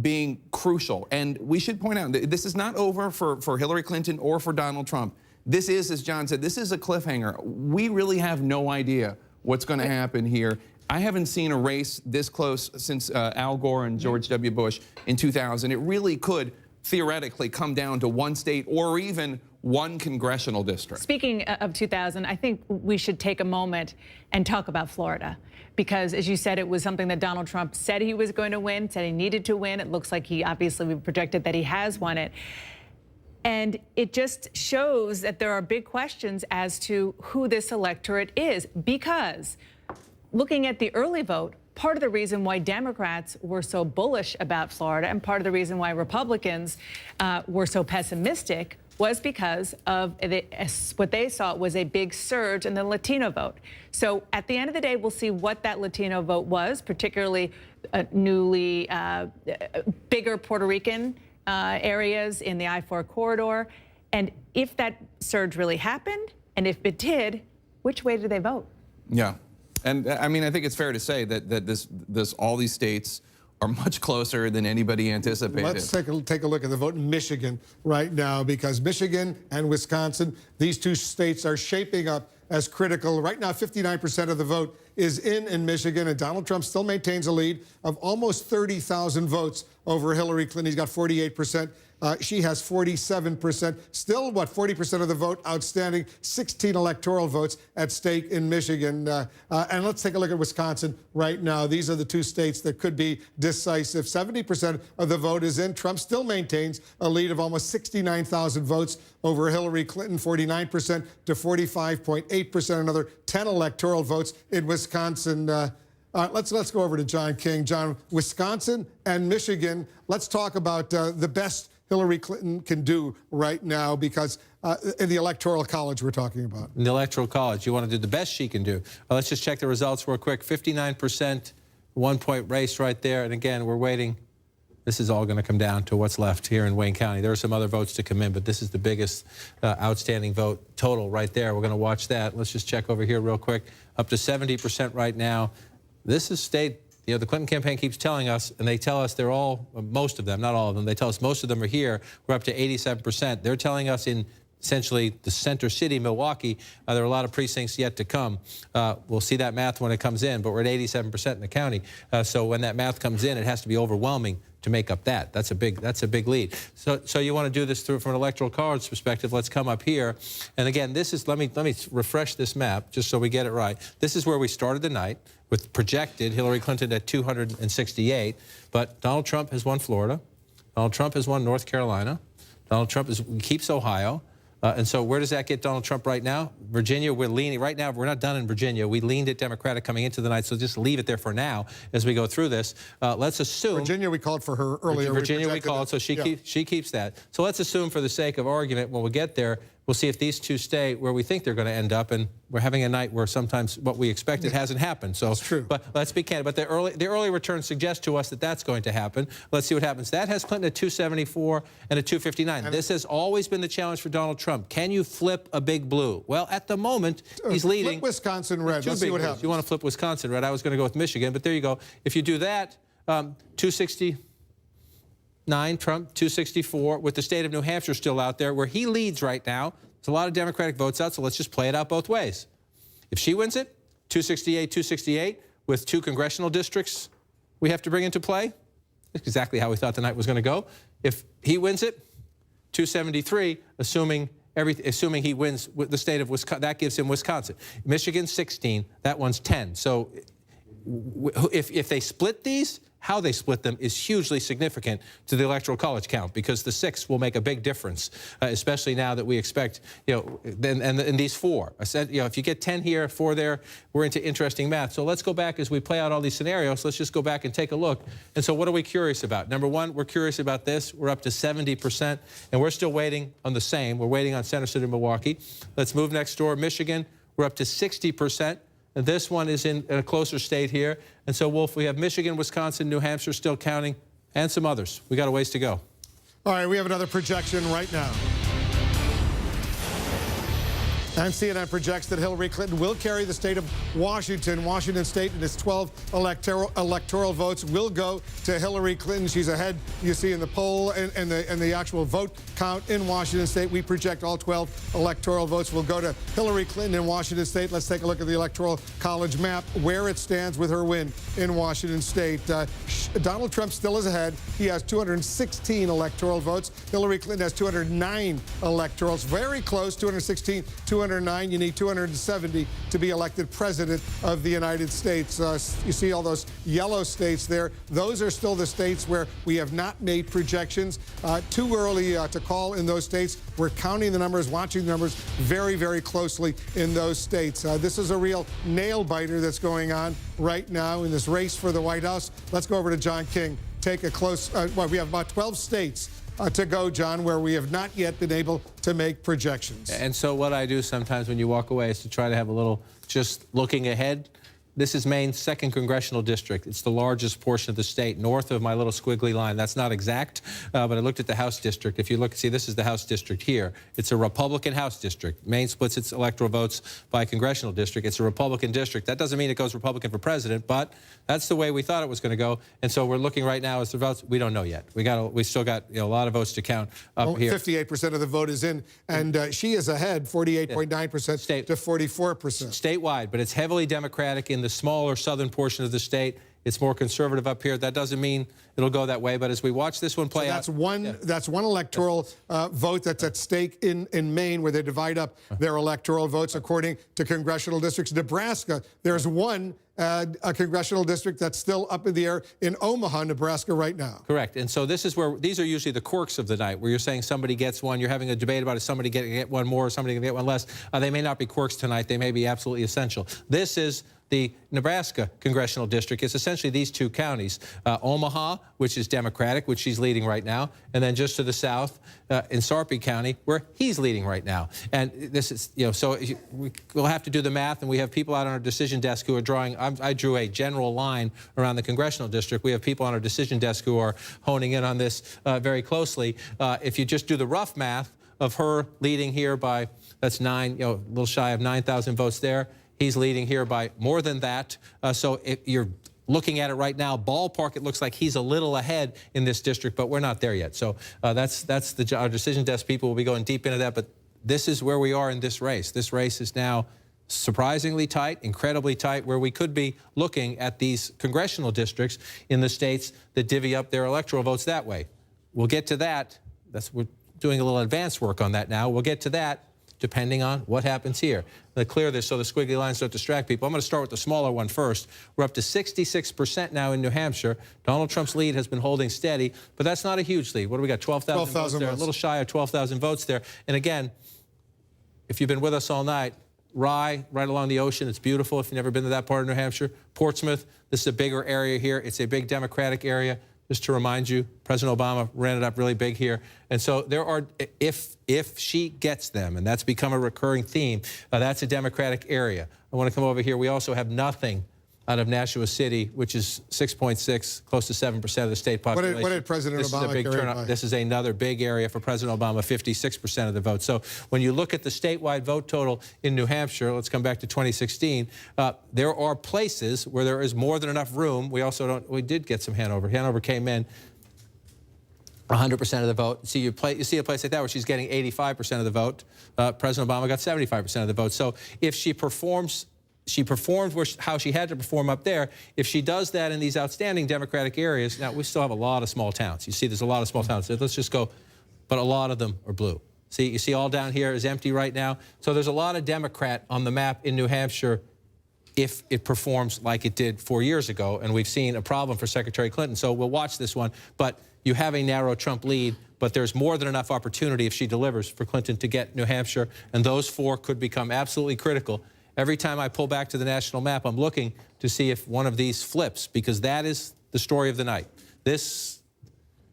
being crucial. And we should point out that this is not over for Hillary Clinton or for Donald Trump. This is, as John said, this is a cliffhanger. We really have no idea what's going to happen here. I haven't seen a race this close since Al Gore and George W. Bush in 2000. It really could theoretically come down to one state or even one congressional district. Speaking of 2000, I think we should take a moment and talk about Florida. Because, as you said, it was something that Donald Trump said he was going to win, said he needed to win. It looks like we projected that he has won it. And it just shows that there are big questions as to who this electorate is. Because looking at the early vote, part of the reason why Democrats were so bullish about Florida and part of the reason why Republicans were so pessimistic was because of what they saw was a big surge in the Latino vote. So at the end of the day, we'll see what that Latino vote was, particularly newly bigger Puerto Rican areas in the I-4 corridor. And if that surge really happened, and if it did, which way did they vote? Yeah. And I mean, I think it's fair to say that all these states are much closer than anybody anticipated. Let's take a look at the vote in Michigan right now, because Michigan and Wisconsin, these two states are shaping up as critical. Right now, 59% of the vote is in Michigan, and Donald Trump still maintains a lead of almost 30,000 votes over Hillary Clinton. He's got 48%. She has 47%. Still, 40% of the vote outstanding, 16 electoral votes at stake in Michigan. And let's take a look at Wisconsin right now. These are the two states that could be decisive. 70% of the vote is in. Trump still maintains a lead of almost 69,000 votes over Hillary Clinton, 49% to 45.8%. Another 10 electoral votes in Wisconsin. Let's go over to John King. John, Wisconsin and Michigan, let's talk about the best Hillary Clinton can do right now, because in the Electoral College we're talking about. In the Electoral College, you want to do the best she can do. Let's just check the results real quick. 59%, 1-point race right there. And again, we're waiting. This is all going to come down to what's left here in Wayne County. There are some other votes to come in, but this is the biggest outstanding vote total right there. We're going to watch that. Let's just check over here real quick. Up to 70% right now. This is state. You know, the Clinton campaign keeps telling us, and they tell us they're all, most of them, not all of them, they tell us most of them are here. We're up to 87%. They're telling us in essentially the center city, Milwaukee, there are a lot of precincts yet to come. We'll see that math when it comes in, but we're at 87% in the county. So when that math comes in, it has to be overwhelming to make up that. That's a big lead. So you want to do this through from an Electoral College perspective. Let's come up here. And again, this is, let me refresh this map just so we get it right. This is where we started the night with projected Hillary Clinton at 268. But Donald Trump has won Florida. Donald Trump has won North Carolina. Donald Trump keeps Ohio. And so where does that get Donald Trump right now? Virginia, we're leaning. Right now, we're not done in Virginia. We leaned it Democratic coming into the night, so just leave it there for now as we go through this. Let's assume... Virginia, we called for her earlier. Virginia, we called, so she keeps that. So let's assume for the sake of argument, when we get there, We'll see if these two stay where we think they're going to end up, and we're having a night where sometimes what we expected hasn't happened. So, that's true. But let's be candid. But the early returns suggest to us that that's going to happen. Let's see what happens. That has Clinton at 274 and a 259. And this has always been the challenge for Donald Trump. Can you flip a big blue? Well, at the moment, he's leading. Flip Wisconsin red. Let's see what happens. You want to flip Wisconsin red? I was going to go with Michigan, but there you go. If you do that, 269, Trump, 264, with the state of New Hampshire still out there, where he leads right now. There's a lot of Democratic votes out, so let's just play it out both ways. If she wins it, 268, 268, with 2 congressional districts we have to bring into play. That's exactly how we thought the night was going to go. If he wins it, 273, assuming he wins the state of Wisconsin, that gives him Wisconsin. Michigan, 16, that one's 10. So if they split these, how they split them is hugely significant to the Electoral College count, because the 6 will make a big difference, especially now that we expect, and these 4. If you get 10 here, 4 there, we're into interesting math. So let's go back as we play out all these scenarios. Let's just go back and take a look. And so what are we curious about? Number one, we're curious about this. We're up to 70%, and we're still waiting on the same. We're waiting on Center City, Milwaukee. Let's move next door. Michigan, we're up to 60%. And this one is in a closer state here. And so, Wolf, we have Michigan, Wisconsin, New Hampshire still counting, and some others. We got a ways to go. All right, we have another projection right now. And CNN projects that Hillary Clinton will carry the state of Washington. Washington State and its 12 electoral votes will go to Hillary Clinton. She's ahead, you see, in the poll and the actual vote count in Washington State. We project all 12 electoral votes will go to Hillary Clinton in Washington State. Let's take a look at the Electoral College map, where it stands with her win in Washington State. Donald Trump still is ahead. He has 216 electoral votes. Hillary Clinton has 209 electorals. Very close, 216, 209. You need 270 to be elected president of the United States. You see all those yellow states there. Those are still the states where we have not made projections. Too early to call in those states. We're counting the numbers, watching the numbers very, very closely in those states. This is a real nail-biter that's going on right now in this race for the White House. Let's go over to John King. Take a close, we have about 12 states to go, John, where we have not yet been able to make projections. And so what I do sometimes when you walk away is to try to have a little just looking ahead. This is Maine's 2nd congressional district. It's the largest portion of the state, north of my little squiggly line. That's not exact, but I looked at the House district. If you look, see, this is the House district here. It's a Republican House district. Maine splits its electoral votes by congressional district. It's a Republican district. That doesn't mean it goes Republican for president, but that's the way we thought it was going to go. And so we're looking right now as the votes. We don't know yet. We still got a lot of votes to count up here. 58% of the vote is in, and she is ahead, 48.9% to 44%. Statewide, but it's heavily Democratic in the smaller southern portion of the state. It's more conservative up here. That doesn't mean it'll go that way. But as we watch this one play out, that's one electoral vote that's at stake in Maine, where they divide up their electoral votes according to congressional districts. Nebraska, there's one a congressional district that's still up in the air in Omaha, Nebraska right now. Correct. And so this is where these are usually the quirks of the night, where you're saying somebody gets one. You're having a debate about if somebody get one more or somebody can get one less. They may not be quirks tonight. They may be absolutely essential. This is the Nebraska congressional district. It's essentially these two counties, Omaha, which is Democratic, which she's leading right now, and then just to the south in Sarpy County, where he's leading right now. And this is, so we'll have to do the math, and we have people out on our decision desk who are drawing. I drew a general line around the congressional district. We have people on our decision desk who are honing in on this very closely. If you just do the rough math of her leading here by, that's a little shy of 9,000 votes there. He's leading here by more than that. So if you're looking at it right now, ballpark, it looks like he's a little ahead in this district, but we're not there yet. So that's our decision desk people will be going deep into that. But this is where we are in this race. This race is now surprisingly tight, incredibly tight, where we could be looking at these congressional districts in the states that divvy up their electoral votes that way. We'll get to that. We're doing a little advanced work on that now. We'll get to that depending on what happens here. To clear this so the squiggly lines don't distract people, I'm going to start with the smaller one first. We're up to 66% now in New Hampshire. Donald Trump's lead has been holding steady, but that's not a huge lead. What do we got, 12,000 votes there? A little shy of 12,000 votes there. And again, if you've been with us all night, Rye, right along the ocean, it's beautiful if you've never been to that part of New Hampshire. Portsmouth, this is a bigger area here. It's a big Democratic area. just to remind you, President Obama ran it up really big here. And so there are, if she gets them, and that's become a recurring theme, that's a Democratic area. I want to come over here. We also have nothing out of Nashua City, which is 6.6, close to 7% of the state population. What did President Obama carry by? This is another big area for President Obama, 56% of the vote. So when you look at the statewide vote total in New Hampshire, let's come back to 2016, there are places where there is more than enough room. We did get some Hanover. Hanover came in 100% of the vote. See, you see a place like that where she's getting 85% of the vote. President Obama got 75% of the vote. So if she performed how she had to perform up there. If she does that in these outstanding Democratic areas, now we still have a lot of small towns. You see there's a lot of small towns. So let's just go, but a lot of them are blue. See, you see all down here is empty right now. So there's a lot of Democrat on the map in New Hampshire if it performs like it did 4 years ago. And we've seen a problem for Secretary Clinton. So we'll watch this one. But you have a narrow Trump lead, but there's more than enough opportunity if she delivers for Clinton to get New Hampshire. And those 4 could become absolutely critical. Every time I pull back to the national map, I'm looking to see if one of these flips, because that is the story of the night. This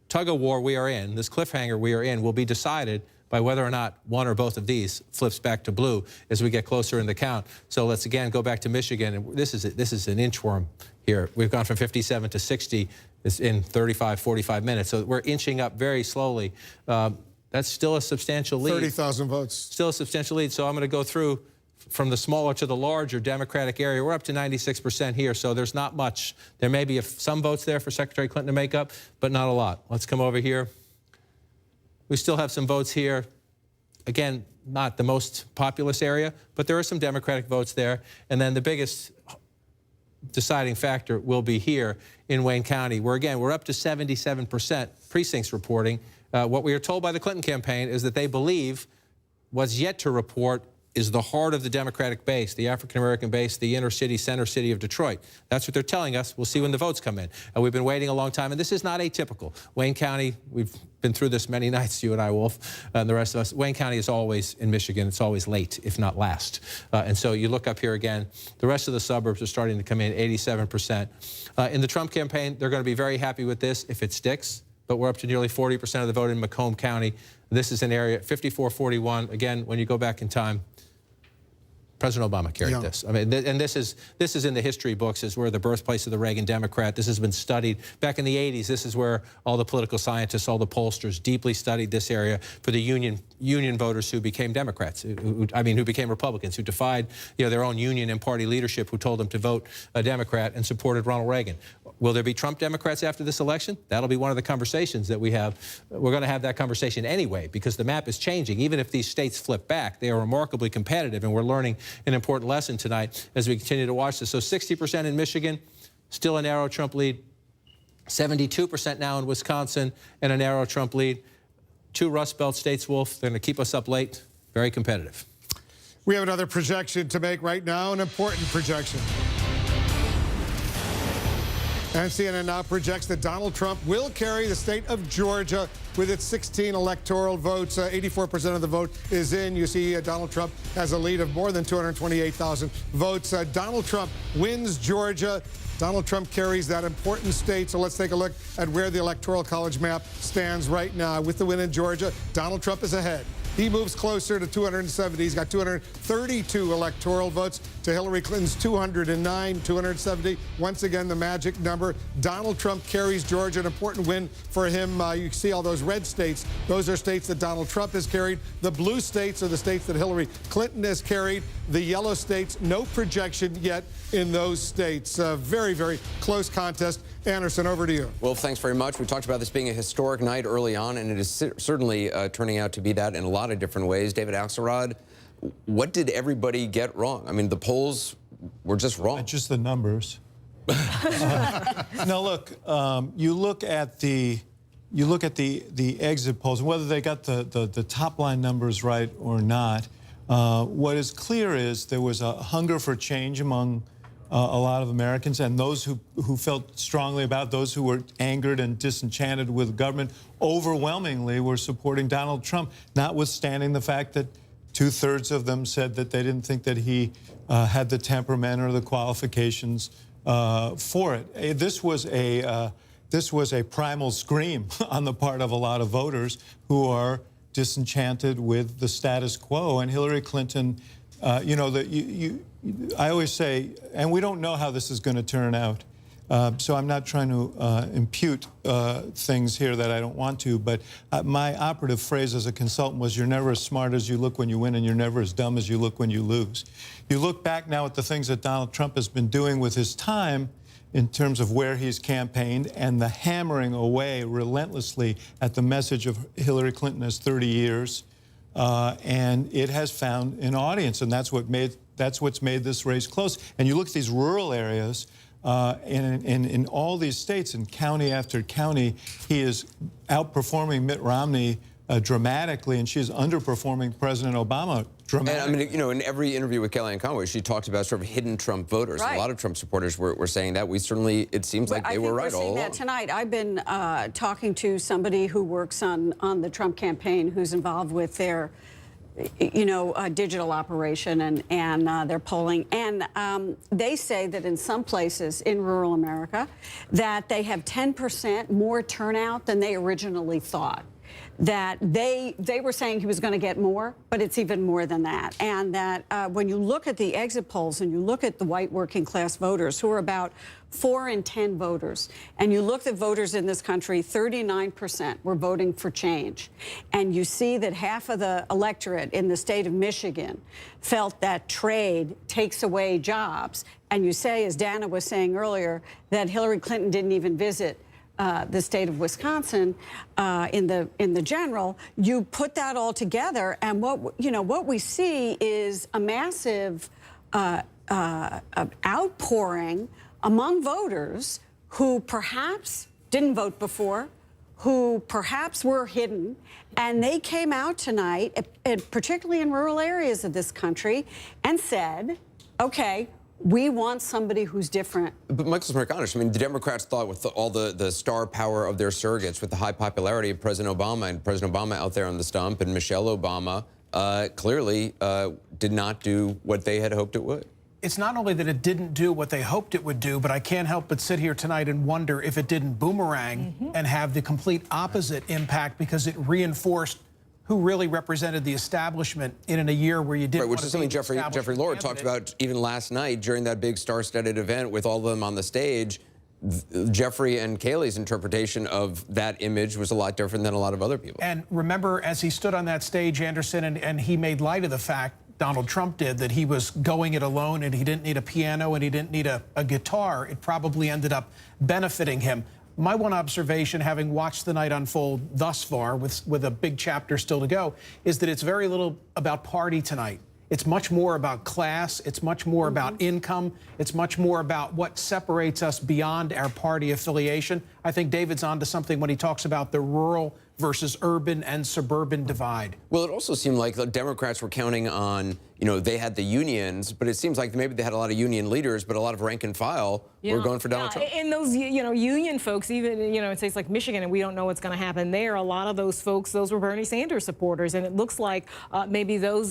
tug-of-war we are in, this cliffhanger we are in, will be decided by whether or not one or both of these flips back to blue as we get closer in the count. So let's again go back to Michigan. And this is an inchworm here. We've gone from 57 to 60 in 35, 45 minutes. So we're inching up very slowly. That's still a substantial lead. 30,000 votes. Still a substantial lead. So I'm going to go through from the smaller to the larger Democratic area. We're up to 96% here, so there's not much. There may be some votes there for Secretary Clinton to make up, but not a lot. Let's come over here. We still have some votes here. Again, not the most populous area, but there are some Democratic votes there. And then the biggest deciding factor will be here in Wayne County, where, again, we're up to 77% precincts reporting. What we are told by the Clinton campaign is that they believe what's yet to report is the heart of the Democratic base, the African-American base, the inner city, center city of Detroit. That's what they're telling us. We'll see when the votes come in. And we've been waiting a long time, and this is not atypical. Wayne County, we've been through this many nights, you and I, Wolf, and the rest of us. Wayne County is always, in Michigan, it's always late, if not last. And so you look up here again, the rest of the suburbs are starting to come in, 87%. In the Trump campaign, they're going to be very happy with this if it sticks, but we're up to nearly 40% of the vote in Macomb County. This is an area, 54-41. Again, when you go back in time, President Obama carried this. I mean, and this is in the history books as where the birthplace of the Reagan Democrat. This has been studied. Back in the 80s, this is where all the political scientists, all the pollsters deeply studied this area for the union voters who became Democrats, who became Republicans, who defied their own union and party leadership, who told them to vote a Democrat and supported Ronald Reagan. Will there be Trump Democrats after this election? That'll be one of the conversations that we have. We're going to have that conversation anyway, because the map is changing. Even if these states flip back, they are remarkably competitive, and we're learning an important lesson tonight as we continue to watch this. So 60% in Michigan, still a narrow Trump lead. 72% now in Wisconsin, and a narrow Trump lead. 2 Rust Belt states, Wolf. They're going to keep us up late. Very competitive. We have another projection to make right now, an important projection. And CNN now projects that Donald Trump will carry the state of Georgia with its 16 electoral votes. 84% of the vote is in. You see Donald Trump has a lead of more than 228,000 votes. Donald Trump wins Georgia. Donald Trump carries that important state. So let's take a look at where the Electoral College map stands right now. With the win in Georgia, Donald Trump is ahead. He moves closer to 270. He's got 232 electoral votes to Hillary Clinton's 209, 270. Once again, the magic number. Donald Trump carries Georgia, an important win for him. You see all those red states. Those are states that Donald Trump has carried. The blue states are the states that Hillary Clinton has carried. The yellow states, no projection yet in those states. Very, very close contest. Anderson, over to you. Well, thanks very much. We talked about this being a historic night early on, and it is certainly turning out to be that in a lot of different ways. David Axelrod, what did everybody get wrong? I mean, the polls were just wrong. Just the numbers. No, look, you look at the exit polls, and whether they got the top line numbers right or not. What is clear is there was a hunger for change among a lot of Americans, and those who felt strongly about, those who were angered and disenchanted with government, overwhelmingly were supporting Donald Trump, notwithstanding the fact that 2/3 of them said that they didn't think that he had the temperament or the qualifications for it. This was a this was a primal scream on the part of a lot of voters who are disenchanted with the status quo. And Hillary Clinton, you know, I always say, and we don't know how this is going to turn out. So I'm not trying to impute things here that I don't want to, but my operative phrase as a consultant was, you're never as smart as you look when you win, and you're never as dumb as you look when you lose. You look back now at the things that Donald Trump has been doing with his time in terms of where he's campaigned and the hammering away relentlessly at the message of Hillary Clinton as 30 years, and it has found an audience, and that's what's made this race close. And you look at these rural areas, in all these states, in county after county, he is outperforming Mitt Romney dramatically, and she is underperforming President Obama dramatically. And I mean, you know, in every interview with Kellyanne Conway, she talked about sort of hidden Trump voters. Right. A lot of Trump supporters were saying that. We certainly, it seems like they were right all along. That tonight, I've been talking to somebody who works on the Trump campaign, who's involved with their, you know, digital operation and their polling. And they say that in some places in rural America, that they have 10% more turnout than they originally thought. That they were saying he was going to get more, but it's even more than that. And that when you look at the exit polls and you look at the white working class voters, who are about 4 in 10 voters, and you look at voters in this country, 39% were voting for change. And you see that half of the electorate in the state of Michigan felt that trade takes away jobs. And you say, as Dana was saying earlier, that Hillary Clinton didn't even visit the state of Wisconsin in the general. You put that all together, and what we see is a massive outpouring among voters who perhaps didn't vote before, who perhaps were hidden, and they came out tonight, particularly in rural areas of this country, and said, okay, we want somebody who's different. But Michael Smerconish, I mean, the Democrats thought with all the star power of their surrogates, with the high popularity of President Obama, and President Obama out there on the stump, and Michelle Obama clearly did not do what they had hoped it would. It's not only that it didn't do what they hoped it would do, but I can't help but sit here tonight and wonder if it didn't boomerang and have the complete opposite impact, because it reinforced who really represented the establishment in a year where you didn't. Right, which is something Jeffrey Lord talked about even last night during that big star-studded event with all of them on the stage. Jeffrey and Kayleigh's interpretation of that image was a lot different than a lot of other people. And remember, as he stood on that stage, Anderson, and he made light of the fact, Donald Trump did, that he was going it alone and he didn't need a piano and he didn't need a guitar. It probably ended up benefiting him. My one observation, having watched the night unfold thus far, with a big chapter still to go, is that it's very little about party tonight. It's much more about class. It's much more about income. It's much more about what separates us beyond our party affiliation. I think David's onto something when he talks about the rural versus urban and suburban divide. Well, it also seemed like the Democrats were counting on, you know, they had the unions, but it seems like maybe they had a lot of union leaders, but a lot of rank and file were going for Donald Trump. And those, you know, union folks, even, you know, in states like Michigan, and we don't know what's going to happen there, a lot of those folks, those were Bernie Sanders supporters, and it looks like maybe those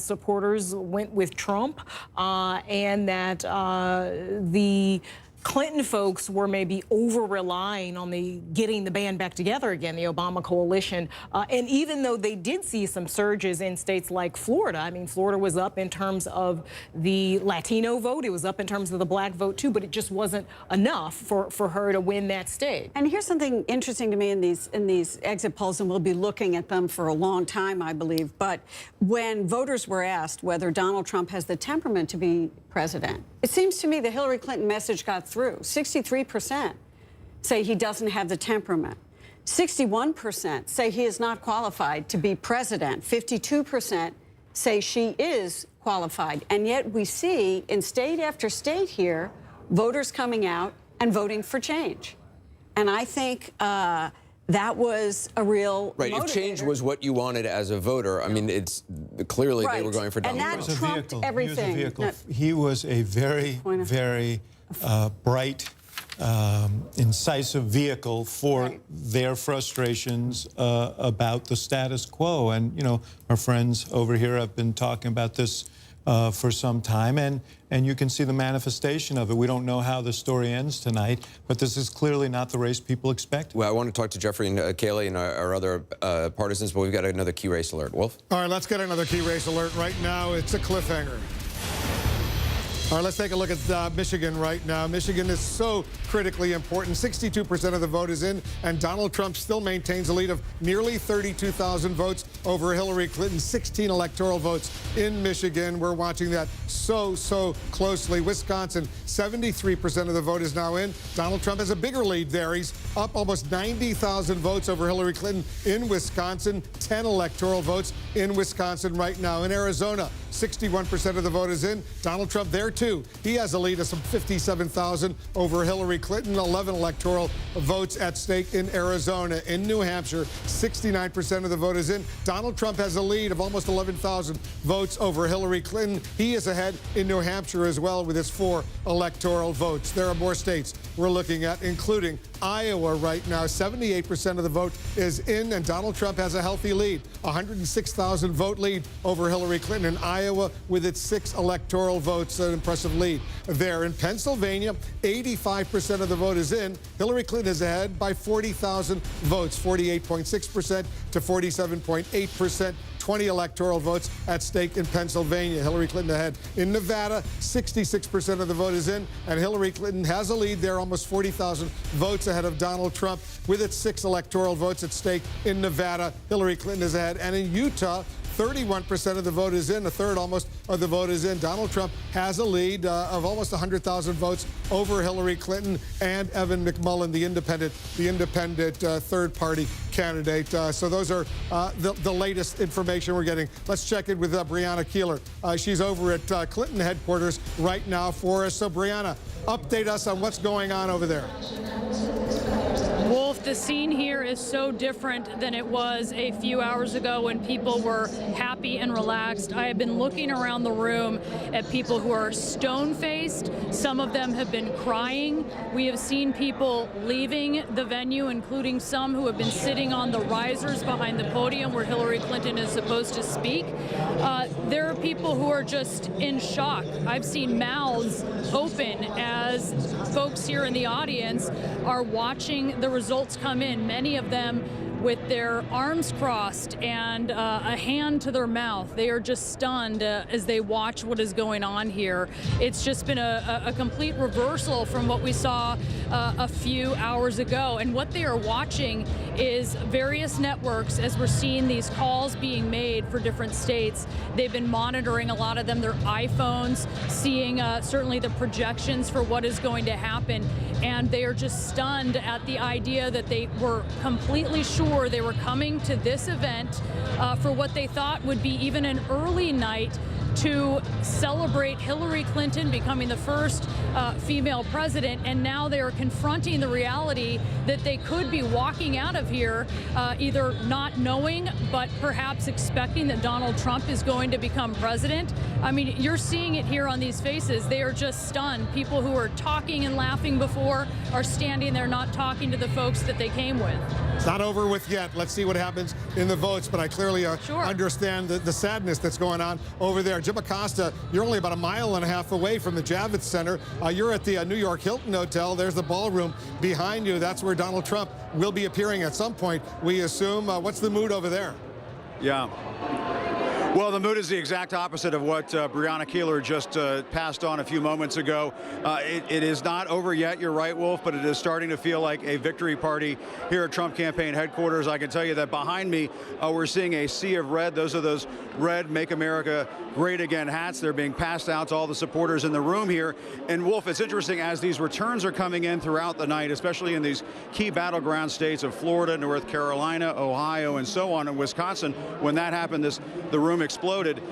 supporters went with Trump, and that the Clinton folks were maybe over-relying on getting the band back together again, the Obama coalition. And even though they did see some surges in states like Florida, I mean, Florida was up in terms of the Latino vote, it was up in terms of the black vote too, but it just wasn't enough for her to win that state. And here's something interesting to me in these exit polls, and we'll be looking at them for a long time, I believe. But when voters were asked whether Donald Trump has the temperament to be president, it seems to me the Hillary Clinton message got through. 63% say he doesn't have the temperament. 61% say he is not qualified to be president. 52% say she is qualified. And yet we see in state after state here, voters coming out and voting for change. And I think that was a real Right, motivator. if change was what you wanted as a voter, I mean, it's clearly they were going for Donald Trump. And that trumped everything. He was a vehicle. He was a very, very bright, incisive vehicle for their frustrations about the status quo. And, you know, our friends over here have been talking about this for some time, and you can see the manifestation of it. We don't know how the story ends tonight, but this is clearly not the race people expect. Well, I want to talk to Jeffrey and Kayleigh and our other partisans, but we've got another key race alert. Wolf? All right, let's get another key race alert. Right now, it's a cliffhanger. All right, let's take a look at Michigan right now. Michigan is so critically important. 62% of the vote is in, and Donald Trump still maintains a lead of nearly 32,000 votes over Hillary Clinton. 16 electoral votes in Michigan. We're watching that so closely. Wisconsin, 73% of the vote is now in. Donald Trump has a bigger lead there. He's up almost 90,000 votes over Hillary Clinton in Wisconsin. 10 electoral votes in Wisconsin right now. In Arizona, 61% of the vote is in. Donald Trump there, too. He has a lead of some 57,000 over Hillary Clinton. 11 electoral votes at stake in Arizona. In New Hampshire, 69% of the vote is in. Donald Trump has a lead of almost 11,000 votes over Hillary Clinton. He is ahead in New Hampshire as well with his 4 electoral votes. There are more states we're looking at, including Iowa right now. 78% of the vote is in, and Donald Trump has a healthy lead. 106,000 vote lead over Hillary Clinton in Iowa with its 6 electoral votes. An impressive lead there. In Pennsylvania, 85% of the vote is in. Hillary Clinton is ahead by 40,000 votes, 48.6% to 47.8%. 20 electoral votes at stake in Pennsylvania. Hillary Clinton ahead. In Nevada, 66% of the vote is in, and Hillary Clinton has a lead there, almost 40,000 votes ahead of Donald Trump with its 6 electoral votes at stake in Nevada. Hillary Clinton is ahead. And in Utah, 31% of the vote is in, a third almost of the vote is in. Donald Trump has a lead of almost 100,000 votes over Hillary Clinton and Evan McMullin, the independent third-party candidate. So those are the latest information we're getting. Let's check in with Brianna Keeler. She's over at Clinton headquarters right now for us. So Brianna, update us on what's going on over there. Wolf, the scene here is so different than it was a few hours ago when people were happy and relaxed. I have been looking around the room at people who are stone-faced. Some of them have been crying. We have seen people leaving the venue, including some who have been sitting on the risers behind the podium where Hillary Clinton is supposed to speak. There are people who are just in shock. I've seen mouths open as folks here in the audience are watching the results come in, many of them with their arms crossed and a hand to their mouth. They are just stunned as they watch what is going on here. It's just been a complete reversal from what we saw a few hours ago. And what they are watching is various networks, as we're seeing these calls being made for different states. They've been monitoring, a lot of them, their iPhones, seeing certainly the projections for what is going to happen. And they are just stunned at the idea that they were completely sure they were coming to this event for what they thought would be even an early night to celebrate Hillary Clinton becoming the first female president, and now they are confronting the reality that they could be walking out of here either not knowing, but perhaps expecting that Donald Trump is going to become president. I mean, you're seeing it here on these faces. They are just stunned. People who were talking and laughing before are standing there not talking to the folks that they came with. It's not over with yet. Let's see what happens in the votes, but I clearly understand the sadness that's going on over there. Jim Acosta, you're only about 1.5 miles away from the Javits Center. You're at the New York Hilton Hotel. There's the ballroom behind you. That's where Donald Trump will be appearing at some point, we assume. What's the mood over there? Yeah. Well, the mood is the exact opposite of what Brianna Keeler just passed on a few moments ago. It is not over yet, you're right, Wolf, but it is starting to feel like a victory party here at Trump campaign headquarters. I can tell you that behind me, we're seeing a sea of red. Those are those red Make America Great Again hats. They're being passed out to all the supporters in the room here. And Wolf, it's interesting, as these returns are coming in throughout the night, especially in these key battleground states of Florida, North Carolina, Ohio, and so on, and Wisconsin. When that happened, the room exploded.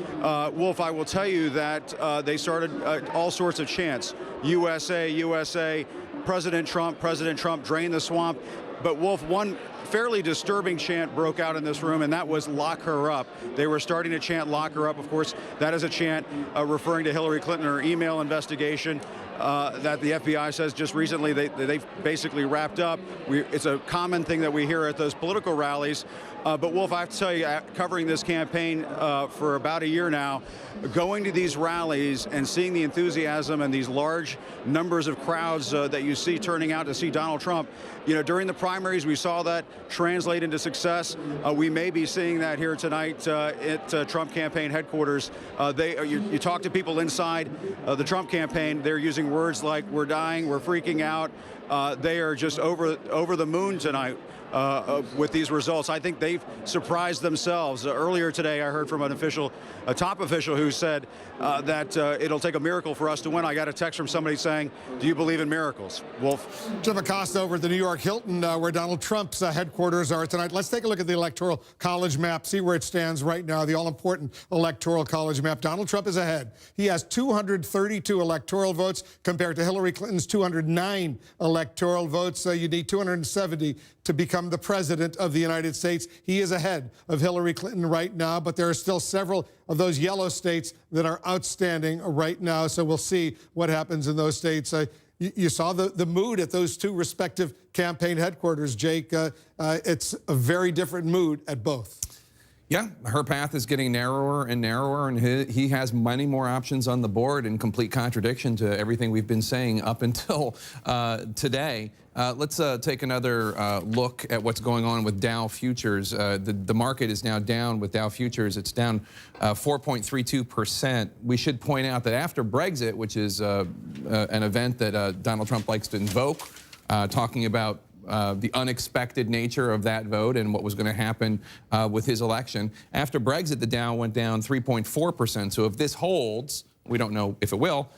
Wolf, I will tell you that they started all sorts of chants. USA, USA, President Trump, drain the swamp. But Wolf, one fairly disturbing chant broke out in this room, and that was lock her up. They were starting to chant lock her up. Of course, that is a chant referring to Hillary Clinton, her email investigation. that the FBI says just recently they've basically wrapped up. It's a common thing that we hear at those political rallies. But Wolf, I have to tell you, covering this campaign for about a year now, going to these rallies and seeing the enthusiasm and these large numbers of crowds that you see turning out to see Donald Trump, you know, during the primaries, we saw that translate into success. We may be seeing that here tonight at Trump campaign headquarters. You talk to people inside the Trump campaign, they're using words like "we're dying," "we're freaking out." They are just over the moon tonight with these results. I think they've surprised themselves. Earlier today, I heard from a top official who said that it'll take a miracle for us to win. I got a text from somebody saying, "Do you believe in miracles?" Wolf. Jim Acosta over at the New York Hilton, where Donald Trump's headquarters are tonight. Let's take a look at the Electoral College map, see where it stands right now, the all-important Electoral College map. Donald Trump is ahead. He has 232 electoral votes compared to Hillary Clinton's 209 electoral votes. You need 270 to become the president of the United States. He is ahead of Hillary Clinton right now, but there are still several of those yellow states that are outstanding right now, so we'll see what happens in those states. You saw the mood at those two respective campaign headquarters, Jake. It's a very different mood at both. Yeah, her path is getting narrower and narrower, and he has many more options on the board, in complete contradiction to everything we've been saying up until today. Let's take another look at what's going on with Dow futures. The market is now down with Dow futures. It's down 4.32%. We should point out that after Brexit, which is an event that Donald Trump likes to invoke, talking about the unexpected nature of that vote and what was going to happen with his election. After Brexit, the Dow went down 3.4%. So if this holds, we don't know if it will,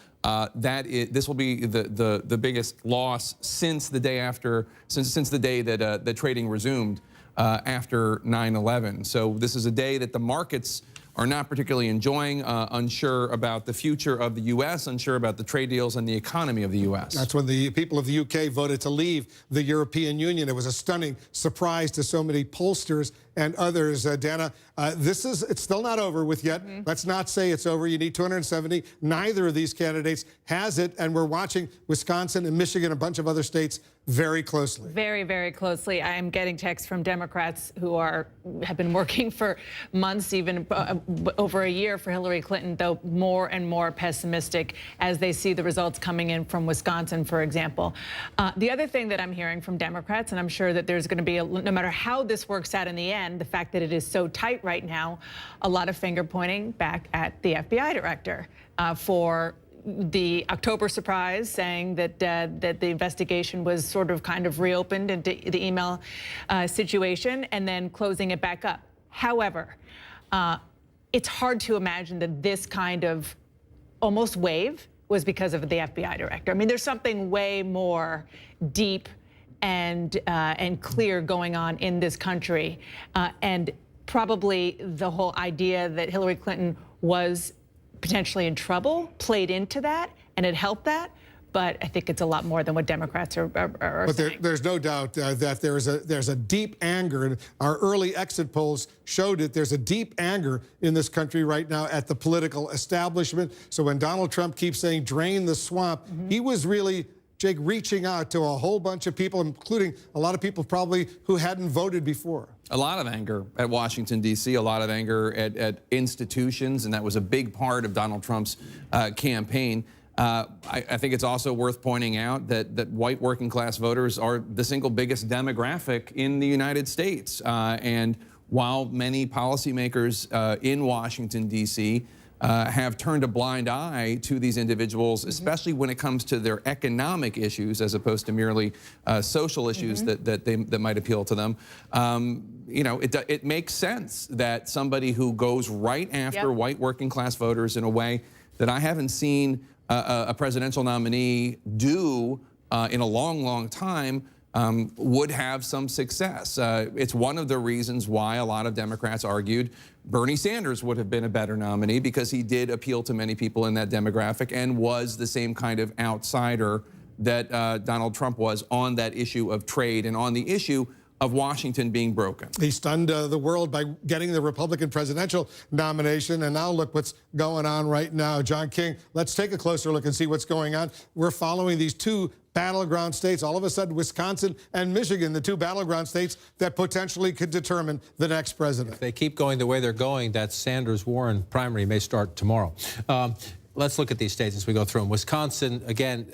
this will be the biggest loss since the day after, since the day that the trading resumed after 9/11. So this is a day that the markets are not particularly enjoying, unsure about the future of the U.S., unsure about the trade deals and the economy of the U.S. That's when the people of the UK voted to leave the European Union. It was a stunning surprise to so many pollsters and others. Dana, it's still not over with yet. Let's not say it's over. You need 270. Neither of these candidates has it, and we're watching Wisconsin and Michigan, a bunch of other states, very closely. Very, very closely. I am getting texts from Democrats who have been working for months, even over a year, for Hillary Clinton, though more and more pessimistic as they see the results coming in from Wisconsin, for example. The other thing that I'm hearing from Democrats, and I'm sure that there's going to be, no matter how this works out in the end, the fact that it is so tight right now, a lot of finger pointing back at the FBI director for the October surprise, saying that that the investigation was sort of kind of reopened into the email situation, and then closing it back up. However, it's hard to imagine that this kind of almost wave was because of the FBI director. I mean, there's something way more deep and clear going on in this country, and probably the whole idea that Hillary Clinton was potentially in trouble played into that, and it helped that. But I think it's a lot more than what Democrats are saying. There's no doubt that there's a deep anger, and our early exit polls showed it. There's a deep anger in this country right now at the political establishment. So when Donald Trump keeps saying drain the swamp, he was really, Jake, reaching out to a whole bunch of people, including a lot of people probably who hadn't voted before. A lot of anger at Washington, D.C., a lot of anger at institutions, and that was a big part of Donald Trump's campaign. I think it's also worth pointing out that white working class voters are the single biggest demographic in the United States. And while many policymakers in Washington, D.C., have turned a blind eye to these individuals, especially when it comes to their economic issues, as opposed to merely social issues that might appeal to them. You know, it makes sense that somebody who goes right after white working class voters in a way that I haven't seen a presidential nominee do in a long, long time would have some success. It's one of the reasons why a lot of Democrats argued Bernie Sanders would have been a better nominee, because he did appeal to many people in that demographic and was the same kind of outsider that Donald Trump was on that issue of trade and on the issue of Washington being broken. He stunned the world by getting the Republican presidential nomination, and now look what's going on right now. John King, let's take a closer look and see what's going on. We're following these two battleground states. All of a sudden, Wisconsin and Michigan, the two battleground states that potentially could determine the next president. If they keep going the way they're going, that Sanders-Warren primary may start tomorrow. Let's look at these states as we go through them. Wisconsin, again,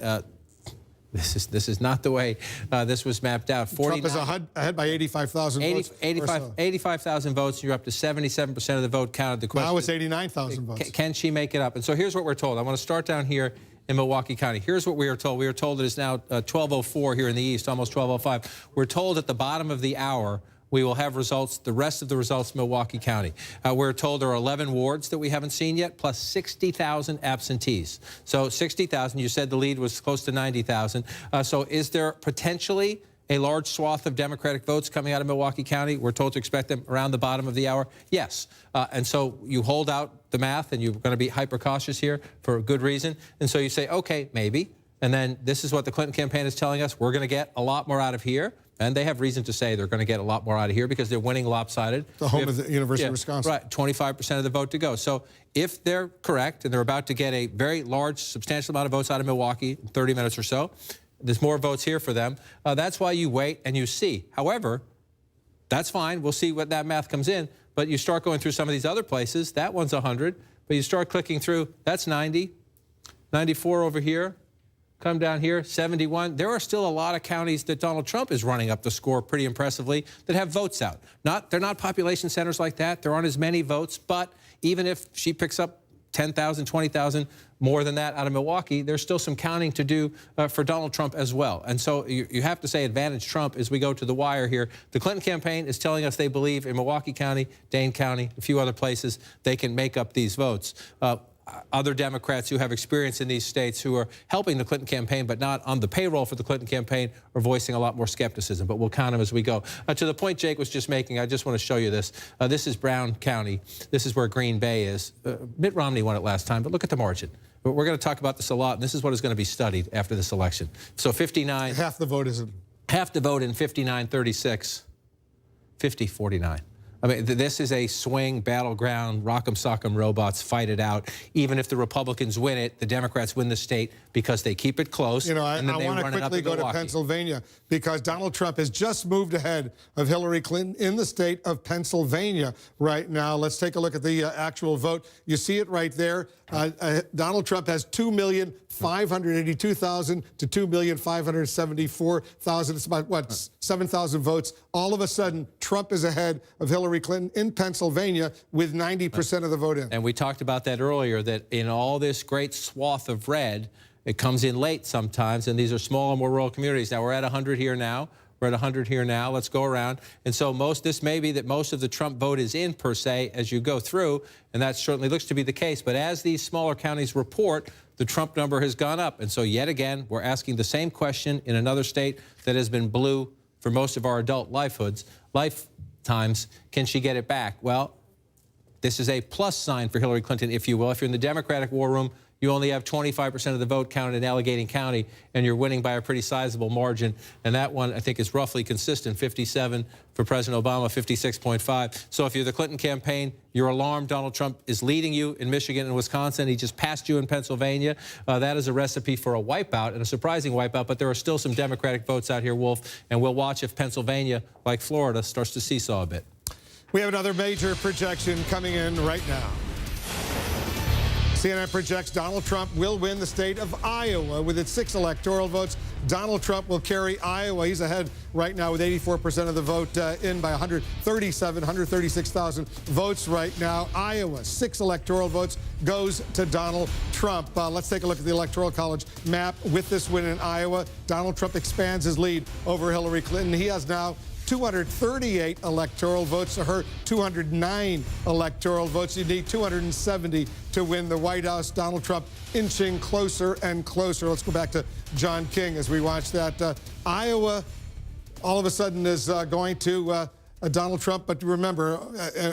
this is not the way this was mapped out. Trump is ahead by 85,000 votes. 85,000 votes. You're up to 77% of the vote counted. The question now it's 89,000 votes. Can she make it up? And so here's what we're told. I want to start down here in Milwaukee County. Here's what we are told. We are told it is now 12:04 here in the east, almost 12:05. We're told at the bottom of the hour we will have results, the rest of the results in Milwaukee County. We're told there are 11 wards that we haven't seen yet, plus 60,000 absentees. So 60,000, you said the lead was close to 90,000. So is there potentially a large swath of Democratic votes coming out of Milwaukee County? We're told to expect them around the bottom of the hour. Yes. And so you hold out the math, and you're going to be hyper cautious here for a good reason. And so you say, okay, maybe. And then this is what the Clinton campaign is telling us. We're going to get a lot more out of here. And they have reason to say they're going to get a lot more out of here because they're winning lopsided. The home of the University of Wisconsin. Right, 25% of the vote to go. So if they're correct and they're about to get a very large, substantial amount of votes out of Milwaukee in 30 minutes or so, there's more votes here for them. That's why you wait and you see. However, that's fine. We'll see what that math comes in. But you start going through some of these other places. That one's 100. But you start clicking through. That's 90. 94 over here. Come down here, 71. There are still a lot of counties that Donald Trump is running up the score pretty impressively that have votes out. They're not population centers like that. There aren't as many votes. But even if she picks up 10,000, 20,000 more than that out of Milwaukee, there's still some counting to do for Donald Trump as well. And so you have to say advantage Trump as we go to the wire here. The Clinton campaign is telling us they believe in Milwaukee County, Dane County, a few other places, they can make up these votes. Other Democrats who have experience in these states who are helping the Clinton campaign but not on the payroll for the Clinton campaign are voicing a lot more skepticism. But we'll count them as we go. To the point Jake was just making, I just want to show you this. This is Brown County. This is where Green Bay is. Mitt Romney won it last time, but look at the margin. But we're going to talk about this a lot, and this is what is going to be studied after this election. So 59. Half the vote isn't. Half the vote in 59-36. 50-49. I mean, this is a swing battleground, rock'em sock'em robots fight it out. Even if the Republicans win it, the Democrats win the state because they keep it close. You know, I want to quickly go to Pennsylvania because Donald Trump has just moved ahead of Hillary Clinton in the state of Pennsylvania right now. Let's take a look at the actual vote. You see it right there. Donald Trump has 2,582,000 to 2,574,000. It's about, what, 7,000 votes. All of a sudden, Trump is ahead of Hillary Clinton in Pennsylvania with 90% of the vote in. And we talked about that earlier, that in all this great swath of red, it comes in late sometimes, and these are smaller, more rural communities. Now, we're at 100 here now. We're at 100 here now. Let's go around. And so this may be that most of the Trump vote is in, per se, as you go through, and that certainly looks to be the case. But as these smaller counties report, the Trump number has gone up. And so yet again, we're asking the same question in another state that has been blue for most of our adult lifetimes. Can she get it back? Well, this is a plus sign for Hillary Clinton, if you will. If you're in the Democratic war room, you only have 25% of the vote counted in Allegheny County, and you're winning by a pretty sizable margin. And that one, I think, is roughly consistent, 57 for President Obama, 56.5. So if you're the Clinton campaign, you're alarmed. Donald Trump is leading you in Michigan and Wisconsin. He just passed you in Pennsylvania. That is a recipe for a wipeout, and a surprising wipeout. But there are still some Democratic votes out here, Wolf, and we'll watch if Pennsylvania, like Florida, starts to seesaw a bit. We have another major projection coming in right now. CNN projects Donald Trump will win the state of Iowa with its 6 electoral votes. Donald Trump will carry Iowa. He's ahead right now with 84% of the vote in by 136,000 votes right now. Iowa, 6 electoral votes goes to Donald Trump. Let's take a look at the Electoral College map. With this win in Iowa, Donald Trump expands his lead over Hillary Clinton. He has now 238 electoral votes to her 209 electoral votes. You need 270 to win the White House. Donald Trump inching closer and closer. Let's go back to John King as we watch that. Iowa all of a sudden is going to Donald Trump. But remember,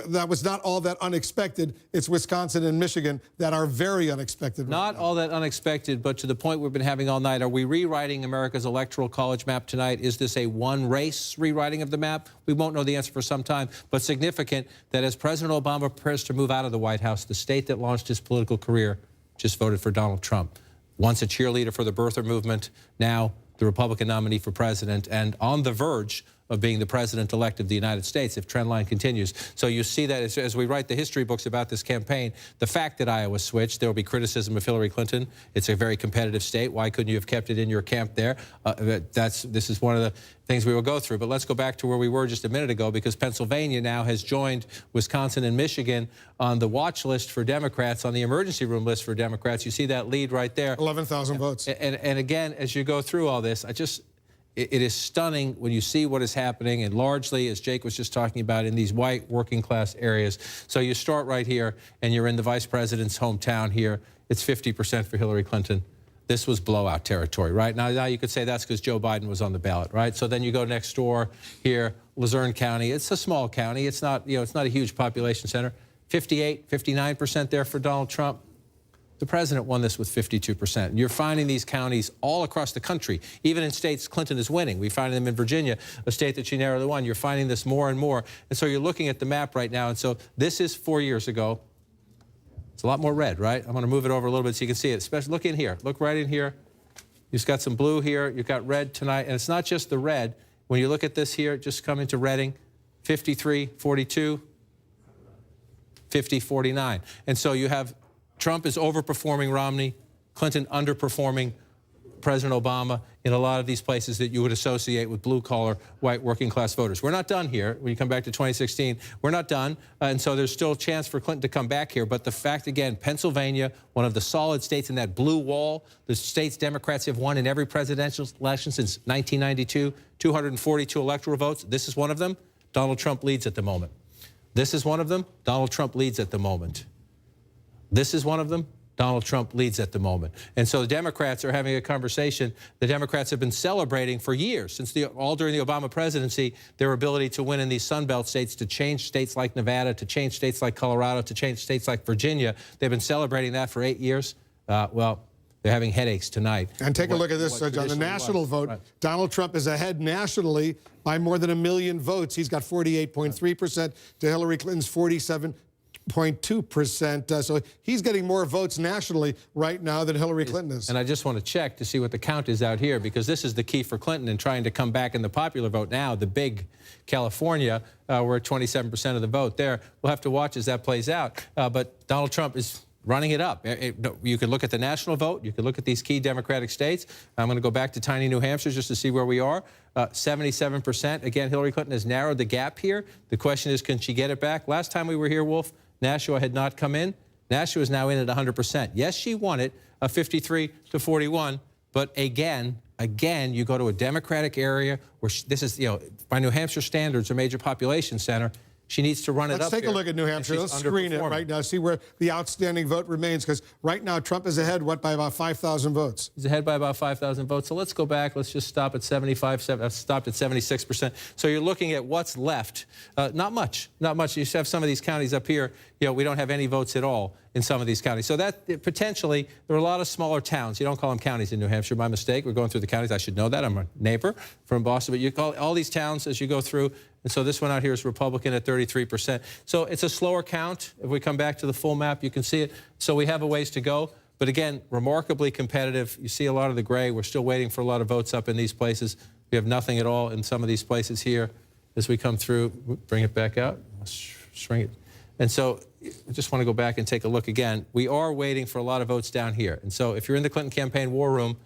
that was not all that unexpected. It's Wisconsin and Michigan that are very unexpected. Not all that unexpected, but to the point we've been having all night. Are we rewriting America's electoral college map tonight? Is this a one-race rewriting of the map? We won't know the answer for some time, but significant that as President Obama prepares to move out of the White House, the state that launched his political career just voted for Donald Trump. Once a cheerleader for the birther movement, now the Republican nominee for president, and on the verge of being the president-elect of the United States if trendline continues. So you see that as we write the history books about this campaign, the fact that Iowa switched, there will be criticism of Hillary Clinton. It's a very competitive state. Why couldn't you have kept it in your camp there? This is one of the things we will go through. But let's go back to where we were just a minute ago, because Pennsylvania now has joined Wisconsin and Michigan on the watch list for Democrats, on the emergency room list for Democrats. You see that lead right there. 11,000 votes. And again, as you go through all this, it is stunning when you see what is happening, and largely, as Jake was just talking about, in these white working class areas. So you start right here, and you're in the vice president's hometown here. It's 50% for Hillary Clinton. This was blowout territory, right? Now you could say that's because Joe Biden was on the ballot, right? So then you go next door here, Luzerne County. It's a small county. It's not, it's not a huge population center. 58, 59% there for Donald Trump. The president won this with 52%. And you're finding these counties all across the country, even in states Clinton is winning. We find them in Virginia, a state that she narrowly won. You're finding this more and more. And so you're looking at the map right now. And so this is 4 years ago. It's a lot more red, right? I'm going to move it over a little bit so you can see it. Especially, look in here. Look right in here. You've got some blue here. You've got red tonight. And it's not just the red. When you look at this here, just come into Reading, 53-42, 50-49. And so you have Trump is overperforming Romney, Clinton underperforming President Obama in a lot of these places that you would associate with blue-collar, white, working-class voters. We're not done here. When you come back to 2016, we're not done. And so there's still a chance for Clinton to come back here. But the fact, again, Pennsylvania, one of the solid states in that blue wall, the states Democrats have won in every presidential election since 1992, 242 electoral votes. This is one of them. Donald Trump leads at the moment. This is one of them. Donald Trump leads at the moment. This is one of them. Donald Trump leads at the moment. And so the Democrats are having a conversation. The Democrats have been celebrating for years, since all during the Obama presidency, their ability to win in these Sun Belt states, to change states like Nevada, to change states like Colorado, to change states like Virginia. They've been celebrating that for 8 years. Well, they're having headaches tonight. And take a look at this, on the national vote. Right. Donald Trump is ahead nationally by more than 1 million votes. He's got 48.3% to Hillary Clinton's 47.2%. So he's getting more votes nationally right now than Hillary Clinton is. And I just want to check to see what the count is out here, because this is the key for Clinton in trying to come back in the popular vote now, the big California, we're at 27% of the vote there. We'll have to watch as that plays out. But Donald Trump is running it up. You can look at the national vote. You can look at these key Democratic states. I'm going to go back to tiny New Hampshire just to see where we are. 77%. Again, Hillary Clinton has narrowed the gap here. The question is, can she get it back? Last time we were here, Wolf, Nashua had not come in. Nashua is now in at 100%. Yes, she won it, 53-41. But again, you go to a Democratic area where this is, by New Hampshire standards, a major population center. She needs to run it up. Let's take a look at New Hampshire. Let's screen it right now, see where the outstanding vote remains, because right now Trump is ahead, by about 5,000 votes. He's ahead by about 5,000 votes. So let's go back. Let's just stop at 75, stopped at 76%. So you're looking at what's left. Not much, not much. You have some of these counties up here, we don't have any votes at all in some of these counties. So that potentially, there are a lot of smaller towns. You don't call them counties in New Hampshire, my mistake. We're going through the counties. I should know that. I'm a neighbor from Boston. But you call all these towns as you go through. And so this one out here is Republican at 33%. So it's a slower count. If we come back to the full map, you can see it. So we have a ways to go. But again, remarkably competitive. You see a lot of the gray. We're still waiting for a lot of votes up in these places. We have nothing at all in some of these places here as we come through. Bring it back out. Let's shrink it. And so I just want to go back and take a look again. We are waiting for a lot of votes down here. And so if you're in the Clinton campaign war room,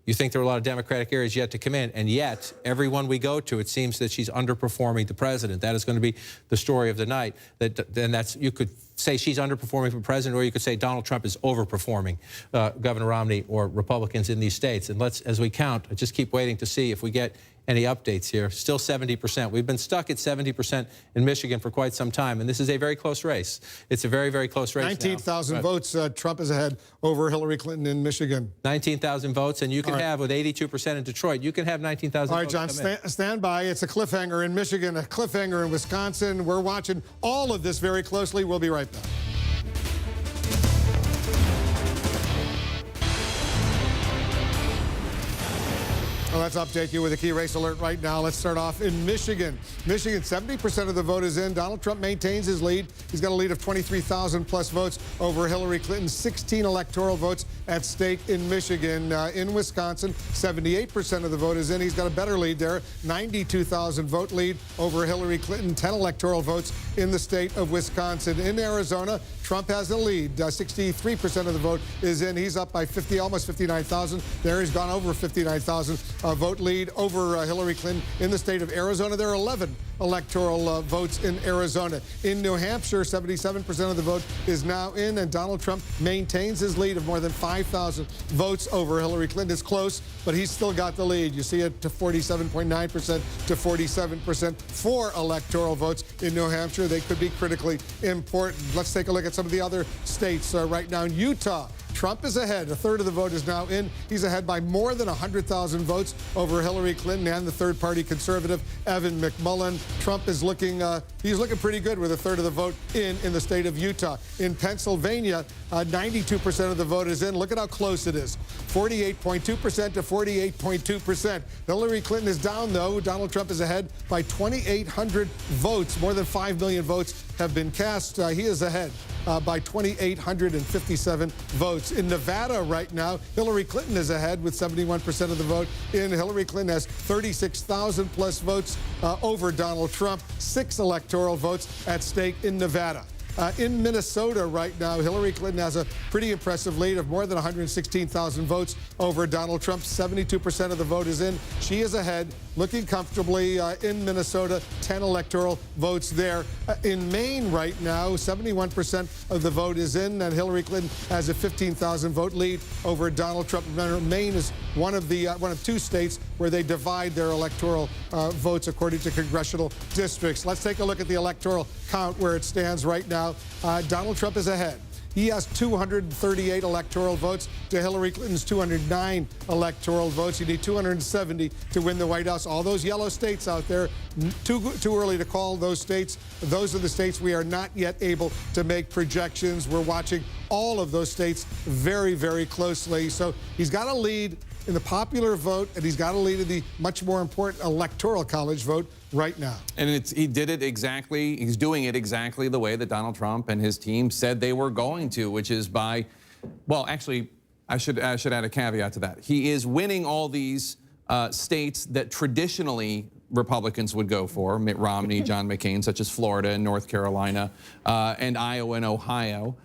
you think there are a lot of Democratic areas yet to come in, and yet every one we go to, it seems that she's underperforming the president. That is going to be the story of the night. You could say she's underperforming for president, or you could say Donald Trump is overperforming Governor Romney or Republicans in these states. And as we count, just keep waiting to see if we get any updates here. Still 70%. We've been stuck at 70% in Michigan for quite some time, and this is a very close race. It's a very, very close race. 19,000 votes. Trump is ahead over Hillary Clinton in Michigan. 19,000 votes, and you can have, with 82% in Detroit, you can have 19,000 All right, votes. John, stand by. It's a cliffhanger in Michigan, a cliffhanger in Wisconsin. We're watching all of this very closely. We'll be right back. Well, let's update you with a key race alert right now. Let's start off in Michigan. Michigan, 70% of the vote is in. Donald Trump maintains his lead. He's got a lead of 23,000 plus votes over Hillary Clinton. 16 electoral votes at stake in Michigan. In Wisconsin, 78% of the vote is in. He's got a better lead there. 92,000 vote lead over Hillary Clinton. 10 electoral votes in the state of Wisconsin. In Arizona, Trump has a lead. 63% of the vote is in. He's up by 50, almost 59,000. There he's gone over 59,000 vote lead over Hillary Clinton. In the state of Arizona, there are 11 electoral votes in Arizona. In New Hampshire, 77% of the vote is now in, and Donald Trump maintains his lead of more than 5,000 votes over Hillary Clinton. It's close, but he's still got the lead. You see it to 47.9% to 47%. 4 electoral votes in New Hampshire. They could be critically important. Let's take a look at some of the other states right now. In Utah, Trump is ahead. A third of the vote is now in. He's ahead by more than 100,000 votes over Hillary Clinton and the third-party conservative, Evan McMullin. Trump is looking, he's looking pretty good with a third of the vote in the state of Utah. In Pennsylvania, 92% of the vote is in. Look at how close it is. 48.2% to 48.2%. Hillary Clinton is down, though. Donald Trump is ahead by 2,800 votes. More than 5 million votes have been cast. He is ahead by 2,857 votes. In Nevada right now, Hillary Clinton is ahead with 71% of the vote. Hillary Clinton has 36,000 plus votes over Donald Trump. 6 electoral votes at stake in Nevada. In Minnesota right now, Hillary Clinton has a pretty impressive lead of more than 116,000 votes over Donald Trump. 72% of the vote is in. She is ahead, looking comfortably in Minnesota. 10 electoral votes there. In Maine right now, 71% of the vote is in, and Hillary Clinton has a 15,000 vote lead over Donald Trump. Remember, Maine is one of 2 states where they divide their electoral votes according to congressional districts. Let's take a look at the electoral count where it stands right now. Donald Trump is ahead. He has 238 electoral votes to Hillary Clinton's 209 electoral votes. You need 270 to win the White House. All those yellow states out there, too early to call those states. Those are the states we are not yet able to make projections. We're watching all of those states very, very closely. So he's got a lead in the popular vote, and he's got a lead in the much more important electoral college vote right now. And he did it exactly, he's doing it exactly the way that Donald Trump and his team said they were going to, which is by, well, actually, I should add a caveat to that. He is winning all these states that traditionally Republicans would go for, Mitt Romney, John McCain, such as Florida and North Carolina, and Iowa and Ohio.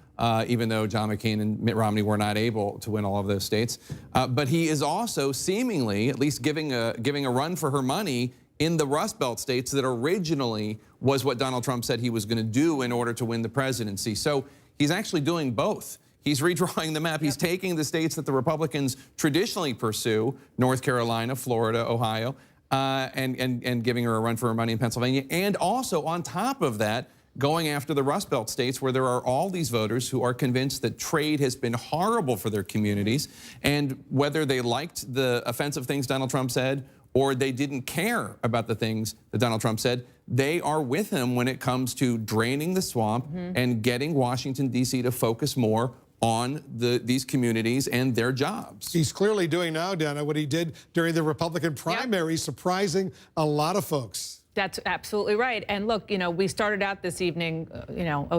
Even though John McCain and Mitt Romney were not able to win all of those states. But he is also seemingly, at least giving a run for her money in the Rust Belt states that originally was what Donald Trump said he was going to do in order to win the presidency. So he's actually doing both. He's redrawing the map. He's taking the states that the Republicans traditionally pursue, North Carolina, Florida, Ohio, and giving her a run for her money in Pennsylvania. And also, on top of that, going after the Rust Belt states where there are all these voters who are convinced that trade has been horrible for their communities, and whether they liked the offensive things Donald Trump said or they didn't care about the things that Donald Trump said, they are with him when it comes to draining the swamp and getting Washington, D.C. to focus more on these communities and their jobs. He's clearly doing now, Dana, what he did during the Republican primary, surprising a lot of folks. That's absolutely right. And look, you know, we started out this evening,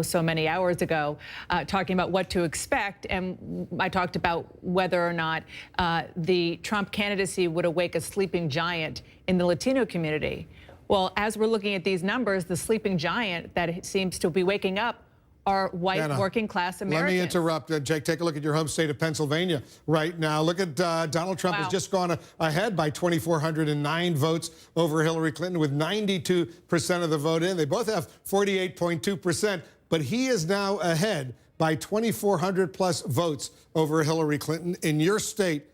so many hours ago, talking about what to expect. And I talked about whether or not the Trump candidacy would awake a sleeping giant in the Latino community. Well, as we're looking at these numbers, the sleeping giant that seems to be waking up are white working-class Americans. Let me interrupt, Jake. Take a look at your home state of Pennsylvania right now. Look at Donald Trump has just gone ahead by 2,409 votes over Hillary Clinton with 92% of the vote in. They both have 48.2%, but he is now ahead by 2,400 plus votes over Hillary Clinton. In your state,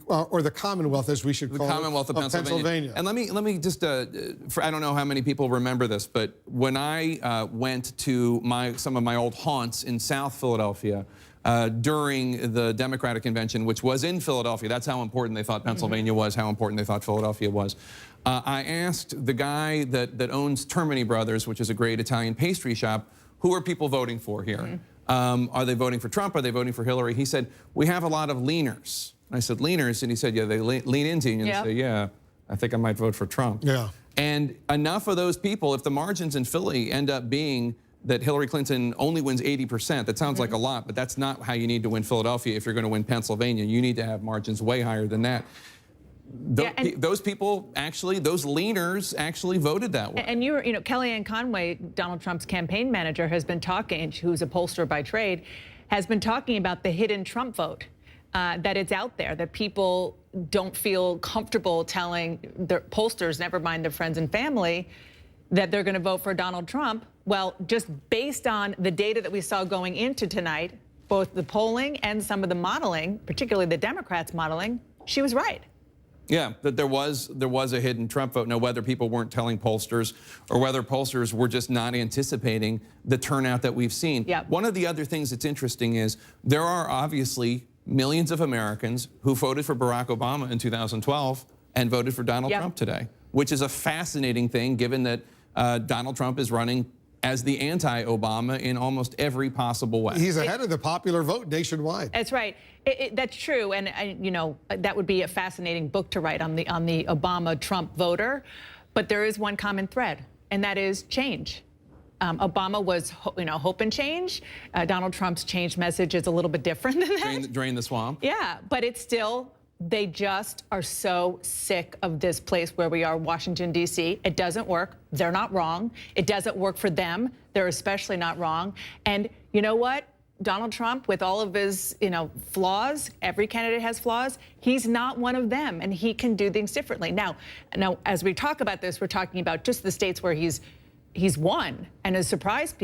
or the Commonwealth, as we should call it. The Commonwealth of Pennsylvania. And let me just, I don't know how many people remember this, but when I went to some of my old haunts in South Philadelphia during the Democratic convention, which was in Philadelphia, that's how important they thought Pennsylvania was, how important they thought Philadelphia was. I asked the guy that owns Termini Brothers, which is a great Italian pastry shop, who are people voting for here? Are they voting for Trump? Are they voting for Hillary? He said, we have a lot of leaners. I said, leaners? And he said, yeah, they lean into you. And they say, yeah, I think I might vote for Trump. Yeah. And enough of those people, if the margins in Philly end up being that Hillary Clinton only wins 80%, that sounds like a lot, but that's not how you need to win Philadelphia if you're going to win Pennsylvania. You need to have margins way higher than that. Those people actually, those leaners actually voted that way. And you know, Kellyanne Conway, Donald Trump's campaign manager, has been talking, who's a pollster by trade, has been talking about the hidden Trump vote, that it's out there, that people don't feel comfortable telling their pollsters, never mind their friends and family, that they're going to vote for Donald Trump. Well, just based on the data that we saw going into tonight, both the polling and some of the modeling, particularly the Democrats' modeling, she was right. Yeah, that there was a hidden Trump vote. Now, whether people weren't telling pollsters or whether pollsters were just not anticipating the turnout that we've seen. Yep. One of the other things that's interesting is there are obviously millions of Americans who voted for Barack Obama in 2012 and voted for Donald Trump today, which is a fascinating thing given that Donald Trump is running as the anti-Obama in almost every possible way. He's ahead of the popular vote nationwide. That's right. That's true, and you know, that would be a fascinating book to write on the Obama-Trump voter. But there is one common thread, and that is change. Obama was, hope and change. Donald Trump's change message is a little bit different than that. Drain the swamp. Yeah, but it's still. They just are so sick of this place where we are, Washington, D.C. It doesn't work. They're not wrong. It doesn't work for them. They're especially not wrong. And you know what? Donald Trump, with all of his, flaws, every candidate has flaws, he's not one of them, and he can do things differently. Now, as we talk about this, we're talking about just the states where he's won and has surprised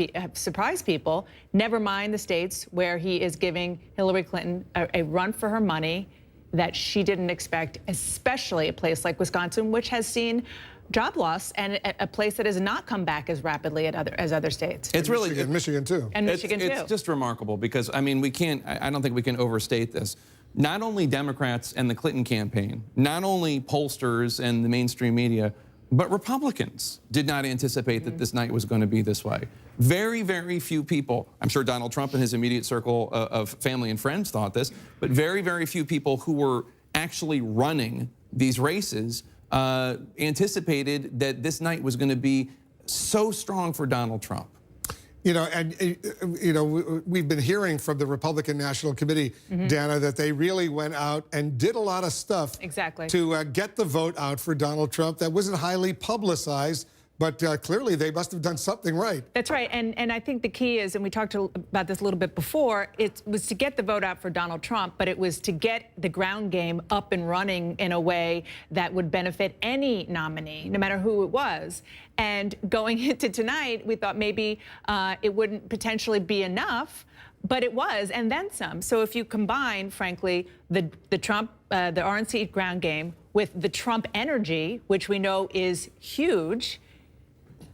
people, never mind the states where he is giving Hillary Clinton a run for her money that she didn't expect, especially a place like Wisconsin, which has seen job loss, and a place that has not come back as rapidly as other states. It's really Michigan too. And Michigan too. It's just remarkable because I mean I don't think we can overstate this. Not only Democrats and the Clinton campaign, not only pollsters and the mainstream media, but Republicans did not anticipate that this night was going to be this way. Very, very few people, I'm sure Donald Trump and his immediate circle of family and friends thought this, but very, very few people who were actually running these races anticipated that this night was going to be so strong for Donald Trump. We've been hearing from the Republican National Committee, Dana, that they really went out and did a lot of stuff to get the vote out for Donald Trump that wasn't highly publicized. But clearly, they must have done something right. That's right. And I think the key is, and we talked about this a little bit before, it was to get the vote out for Donald Trump, but it was to get the ground game up and running in a way that would benefit any nominee, no matter who it was. And going into tonight, we thought maybe it wouldn't potentially be enough, but it was, and then some. So if you combine, frankly, the Trump, the RNC ground game with the Trump energy, which we know is huge,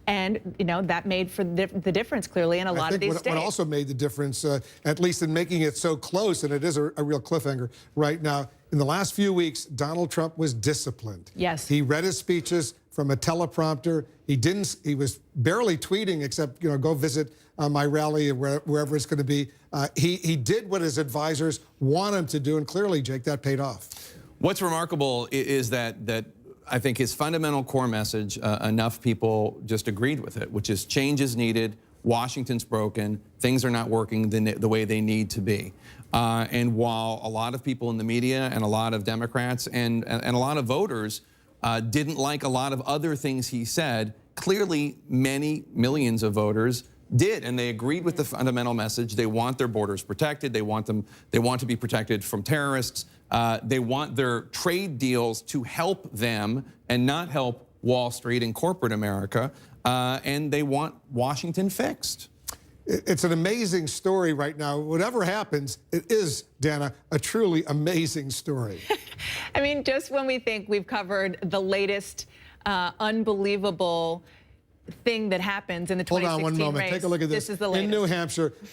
and, that made for the difference, clearly, in a lot of these states. What also made the difference, at least in making it so close, and it is a real cliffhanger right now, in the last few weeks, Donald Trump was disciplined. Yes. He read his speeches from a teleprompter. He was barely tweeting, except, go visit my rally wherever it's going to be. He did what his advisors want him to do, and clearly, Jake, that paid off. What's remarkable is that I think his fundamental core message, enough people just agreed with it, which is change is needed, Washington's broken, things are not working the way they need to be. And while a lot of people in the media and a lot of Democrats and a lot of voters didn't like a lot of other things he said, clearly many millions of voters did, and they agreed with the fundamental message. They want their borders protected. They want to be protected from terrorists. They want their trade deals to help them and not help Wall Street and corporate America. And they want Washington fixed. It's an amazing story right now. Whatever happens, it is, Dana, a truly amazing story. I mean, just when we think we've covered the latest unbelievable thing that happens in the 2016 Hold on one moment. race, Take a look at this. This is the latest.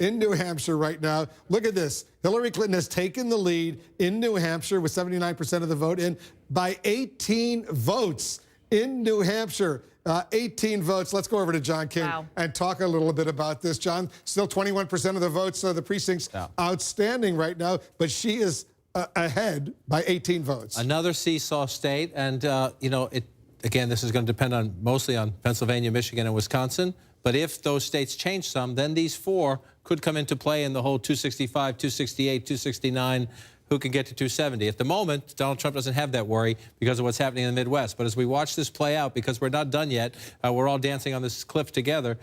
In New Hampshire right now, look at this. Hillary Clinton has taken the lead in New Hampshire with 79% of the vote in by 18 votes in New Hampshire. 18 votes. Let's go over to John King and talk a little bit about this. John, still 21% of the votes. The precinct's outstanding right now, but she is ahead by 18 votes. Another seesaw state, and you know, again, this is going to depend mostly on Pennsylvania, Michigan, and Wisconsin. But if those states change some, then these 4 could come into play in the whole 265, 268, 269. Who can get to 270? At the moment, Donald Trump doesn't have that worry because of what's happening in the Midwest. But as we watch this play out, because we're not done yet, we're all dancing on this cliff together,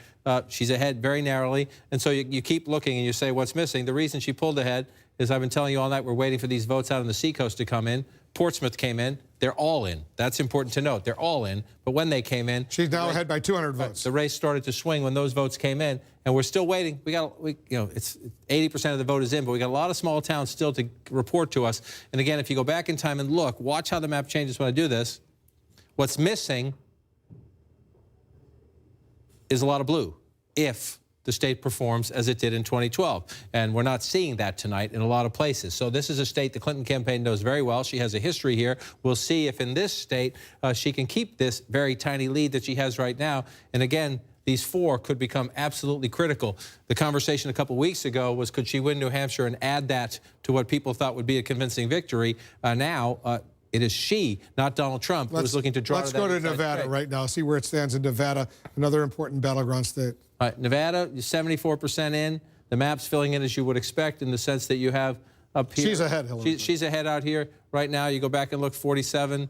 she's ahead very narrowly. And so you keep looking and you say, what's missing? The reason she pulled ahead is I've been telling you all night, we're waiting for these votes out on the seacoast to come in. Portsmouth came in. They're all in. That's important to note. They're all in. But when they came in, she's now ahead by 200 votes. The race started to swing when those votes came in, and we're still waiting. It's 80% of the vote is in, but we got a lot of small towns still to report to us. And again, if you go back in time and look, watch how the map changes when I do this. What's missing is a lot of blue. If the state performs as it did in 2012. And we're not seeing that tonight in a lot of places. So this is a state the Clinton campaign knows very well. She has a history here. We'll see if in this state she can keep this very tiny lead that she has right now. And again, these 4 could become absolutely critical. The conversation a couple weeks ago was, could she win New Hampshire and add that to what people thought would be a convincing victory? Now, it is she, not Donald Trump, who's looking to draw to that. Let's go to Nevada right now, see where it stands in Nevada, another important battleground state. All right, Nevada, 74% in. The map's filling in as you would expect in the sense that you have up here. She's ahead, Hillary. She's ahead out here right now. You go back and look, 47,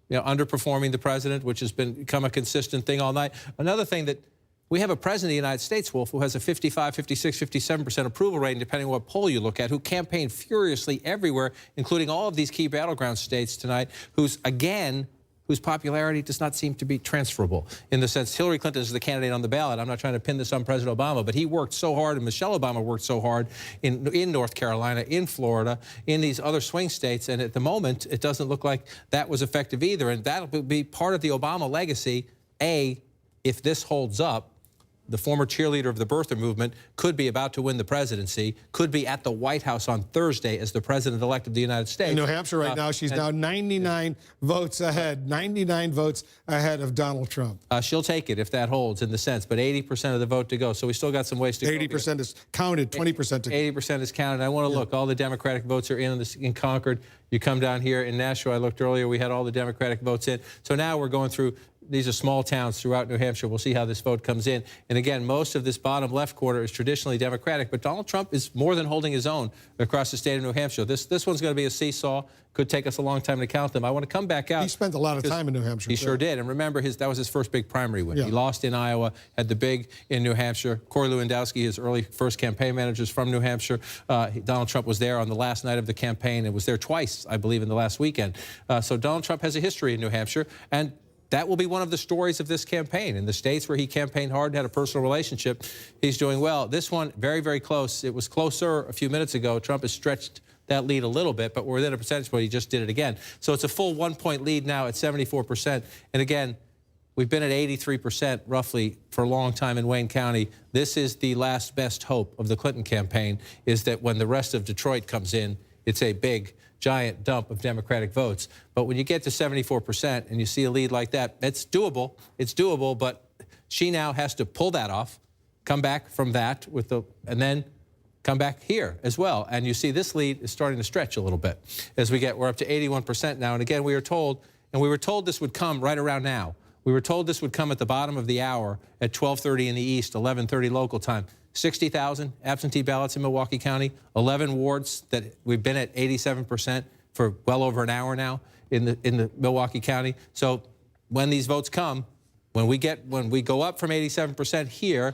you know, underperforming the president, which has become a consistent thing all night. Another thing that we have a president of the United States, Wolf, who has a 55, 56, 57% approval rating, depending on what poll you look at, who campaigned furiously everywhere, including all of these key battleground states tonight, whose popularity does not seem to be transferable in the sense Hillary Clinton is the candidate on the ballot. I'm not trying to pin this on President Obama, but he worked so hard, and Michelle Obama worked so hard in North Carolina, in Florida, in these other swing states, and at the moment, it doesn't look like that was effective either, and that'll be part of the Obama legacy. If this holds up, the former cheerleader of the birther movement could be about to win the presidency, could be at the White House on Thursday as the president-elect of the United States. In New Hampshire right now, she's now 99 votes ahead, 99 votes ahead of Donald Trump. She'll take it if that holds in the sense, but 80% of the vote to go. So we still got some ways to go. 80% is counted, 20% to go. 80% is counted. I want to look. All the Democratic votes are in Concord. You come down here in Nashua. I looked earlier. We had all the Democratic votes in. So now we're going through. These are small towns throughout New Hampshire. We'll see how this vote comes in. And again, most of this bottom left quarter is traditionally Democratic, but Donald Trump is more than holding his own across the state of New Hampshire. This one's going to be a seesaw. Could take us a long time to count them. I want to come back out. He spent a lot of time in New Hampshire. He sure did. And remember, that was his first big primary win. Yeah. He lost in Iowa, had the big in New Hampshire. Corey Lewandowski, his early first campaign manager, is from New Hampshire. Donald Trump was there on the last night of the campaign and was there twice, I believe, in the last weekend. So Donald Trump has a history in New Hampshire, and that will be one of the stories of this campaign. In the states where he campaigned hard and had a personal relationship, he's doing well. This one, very, very close. It was closer a few minutes ago. Trump has stretched that lead a little bit, but we're within a percentage point. He just did it again. So it's a full 1-point lead now at 74%. And again, we've been at 83% roughly for a long time in Wayne County. This is the last best hope of the Clinton campaign, is that when the rest of Detroit comes in, it's a big, giant dump of Democratic votes. But when you get to 74% and you see a lead like that, it's doable. It's doable, but she now has to pull that off, come back from that and then come back here as well. And you see this lead is starting to stretch a little bit as we're up to 81% now. And again, we were told this would come right around now. We were told this would come at the bottom of the hour at 12:30 in the East, 11:30 local time. 60,000 absentee ballots in Milwaukee County, 11 wards that we've been at 87% for well over an hour now in the Milwaukee County. So when these votes come, when we go up from 87% here,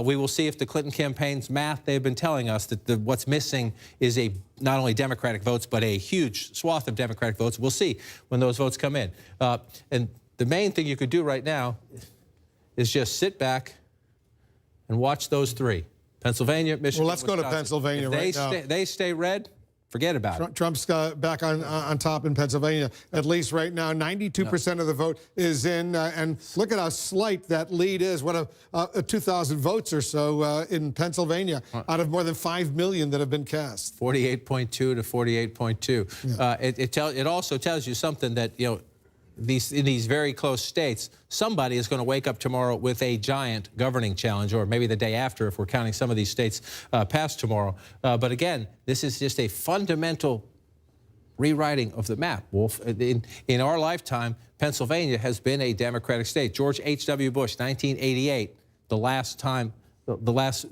we will see if the Clinton campaign's math, they've been telling us that what's missing is not only Democratic votes, but a huge swath of Democratic votes. We'll see when those votes come in. And the main thing you could do right now is just sit back and watch those three. Pennsylvania, Michigan, Well, let's go to Pennsylvania right now. They stay red. Forget about it. Trump's back on top in Pennsylvania, at least right now. 92% of the vote is in. And look at how slight that lead is. What a 2,000 votes or so in Pennsylvania out of more than 5 million that have been cast. 48.2 to 48.2. Yeah. It also tells you something that, you know, in these very close states, somebody is going to wake up tomorrow with a giant governing challenge, or maybe the day after if we're counting some of these states past tomorrow. But again, this is just a fundamental rewriting of the map, Wolf. In our lifetime, Pennsylvania has been a Democratic state. George H.W. Bush, 1988, the last time, the last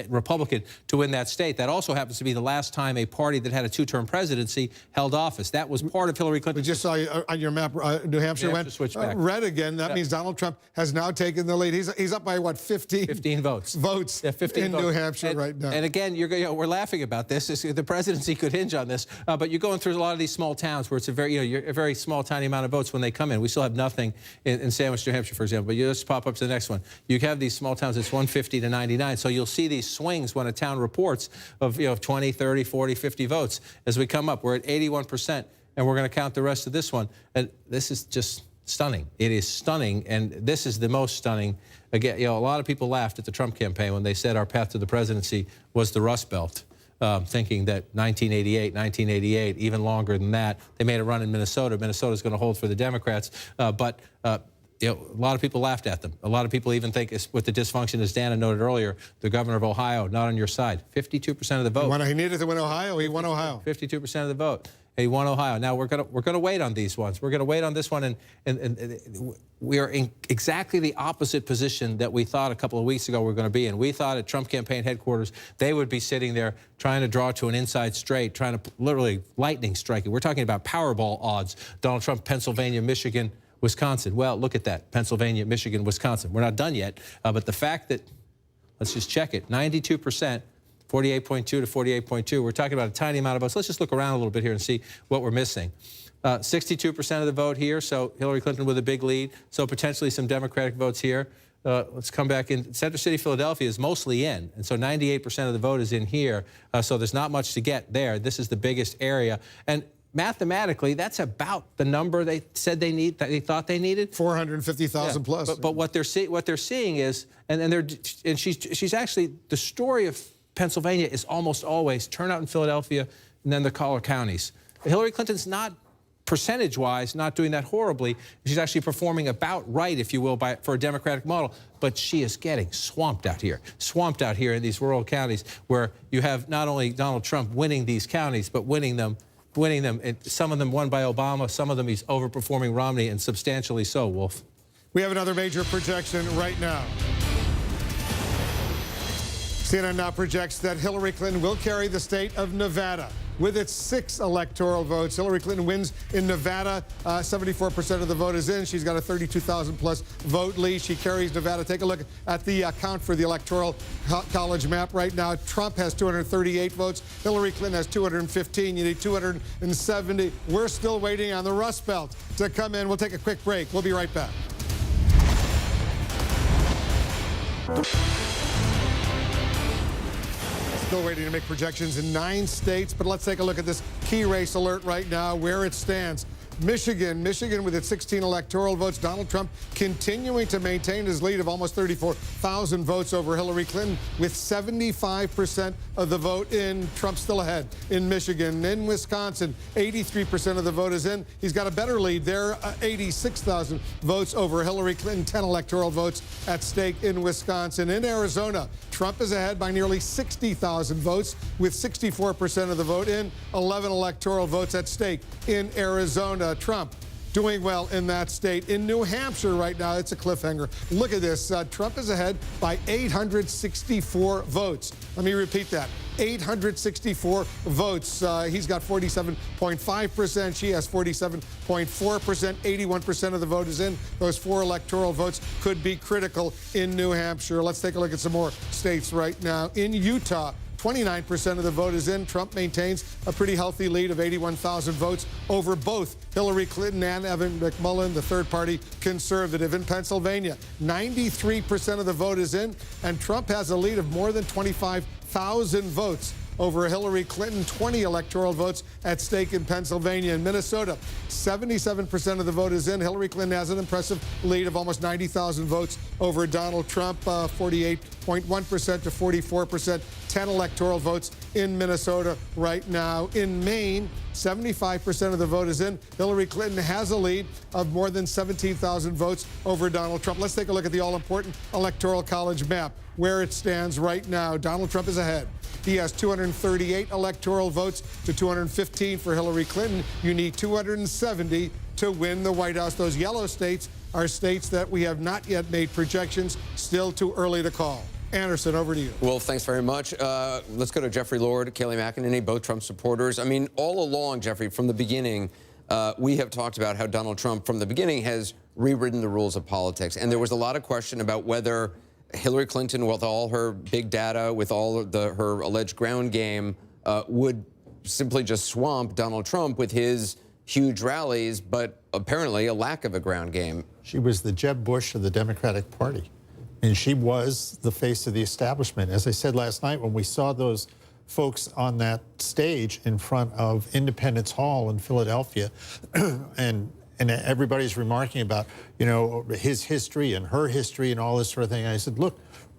Republican to win that state. That also happens to be the last time a party that had a two-term presidency held office. That was part of Hillary Clinton. We just saw on your map, New Hampshire went red again. That means Donald Trump has now taken the lead. He's up by, what, 15 votes? Yeah, 15 in votes. New Hampshire right now. And again, we're laughing about this. The presidency could hinge on this. But you're going through a lot of these small towns where it's a very small, tiny amount of votes when they come in. We still have nothing in Sandwich, New Hampshire, for example. But you just pop up to the next one. You have these small towns. It's 150 to 99. So you'll see these swings when a town reports of 20, 30, 40, 50 votes. As we come up, we're at 81%, and we're going to count the rest of this one. And this is just stunning. It is stunning, and this is the most stunning. Again, a lot of people laughed at the Trump campaign when they said our path to the presidency was the Rust Belt, thinking that 1988, even longer than that. They made a run in Minnesota. Minnesota's going to hold for the Democrats, but a lot of people laughed at them. A lot of people even think, with the dysfunction, as Dana noted earlier, the governor of Ohio not on your side. 52% of the vote. He needed to win Ohio. He won Ohio. 52% of the vote. He won Ohio. Now we're gonna wait on these ones. We're gonna wait on this one, and we are in exactly the opposite position that we thought a couple of weeks ago we were going to be in. We thought at Trump campaign headquarters they would be sitting there trying to draw to an inside straight, trying to literally lightning strike it. We're talking about Powerball odds. Donald Trump, Pennsylvania, Michigan, Wisconsin. Well, look at that. Pennsylvania, Michigan, Wisconsin. We're not done yet, but the fact that, let's just check it, 92%, 48.2 to 48.2. We're talking about a tiny amount of votes. Let's just look around a little bit here and see what we're missing. 62% of the vote here, so Hillary Clinton with a big lead, so potentially some Democratic votes here. Let's come back in. Center City, Philadelphia is mostly in, and so 98% of the vote is in here, so there's not much to get there. This is the biggest area. And mathematically, that's about the number they said they thought they needed. 450,000 plus. But what they're seeing is, and she's actually, the story of Pennsylvania is almost always turnout in Philadelphia and then the collar counties. Hillary Clinton's not, percentage-wise, not doing that horribly. She's actually performing about right, if you will, for a Democratic model. But she is getting swamped out here in these rural counties where you have not only Donald Trump winning these counties, but winning them. And some of them won by Obama, some of them he's overperforming Romney, and substantially so, Wolf. We have another major projection right now. CNN now projects that Hillary Clinton will carry the state of Nevada. With its 6 electoral votes, Hillary Clinton wins in Nevada. 74% of the vote is in. She's got a 32,000-plus vote lead. She carries Nevada. Take a look at the count for the Electoral College map right now. Trump has 238 votes. Hillary Clinton has 215. You need 270. We're still waiting on the Rust Belt to come in. We'll take a quick break. We'll be right back. Still waiting to make projections in 9 states, but let's take a look at this key race alert right now, where it stands. Michigan with its 16 electoral votes. Donald Trump continuing to maintain his lead of almost 34,000 votes over Hillary Clinton, with 75% of the vote in. Trump still ahead in Michigan. In Wisconsin, 83% of the vote is in. He's got a better lead there, 86,000 votes over Hillary Clinton, 10 electoral votes at stake in Wisconsin. In Arizona, Trump is ahead by nearly 60,000 votes, with 64% of the vote in, 11 electoral votes at stake in Arizona. Trump doing well in that state. In New Hampshire right now, it's a cliffhanger. Look at this. Trump is ahead by 864 votes. Let me repeat that. 864 votes. He's got 47.5%. She has 47.4%. 81% of the vote is in. Those 4 electoral votes could be critical in New Hampshire. Let's take a look at some more states right now. In Utah, 29% of the vote is in. Trump maintains a pretty healthy lead of 81,000 votes over both Hillary Clinton and Evan McMullin, the third-party conservative. In Pennsylvania, 93% of the vote is in, and Trump has a lead of more than 25,000 votes over Hillary Clinton, 20 electoral votes at stake in Pennsylvania. In Minnesota, 77% of the vote is in. Hillary Clinton has an impressive lead of almost 90,000 votes over Donald Trump, 48.1% to 44%, 10 electoral votes in Minnesota right now. In Maine, 75% of the vote is in. Hillary Clinton has a lead of more than 17,000 votes over Donald Trump. Let's take a look at the all-important Electoral College map, where it stands right now. Donald Trump is ahead. He has 238 electoral votes to 215 for Hillary Clinton. You need 270 to win the White House. Those yellow states are states that we have not yet made projections. Still too early to call. Anderson, over to you. Well, thanks very much. Let's go to Jeffrey Lord, Kayleigh McEnany, both Trump supporters. I mean, all along, Jeffrey, from the beginning, we have talked about how Donald Trump, from the beginning, has rewritten the rules of politics. And there was a lot of question about whether Hillary Clinton, with all her big data, with all of her alleged ground game, would simply just swamp Donald Trump with his huge rallies, but apparently a lack of a ground game. She was the Jeb Bush of the Democratic Party, and she was the face of the establishment. As I said last night, when we saw those folks on that stage in front of Independence Hall in Philadelphia, and everybody's remarking about, you know, his history and her history and all this sort of thing. And I said, look,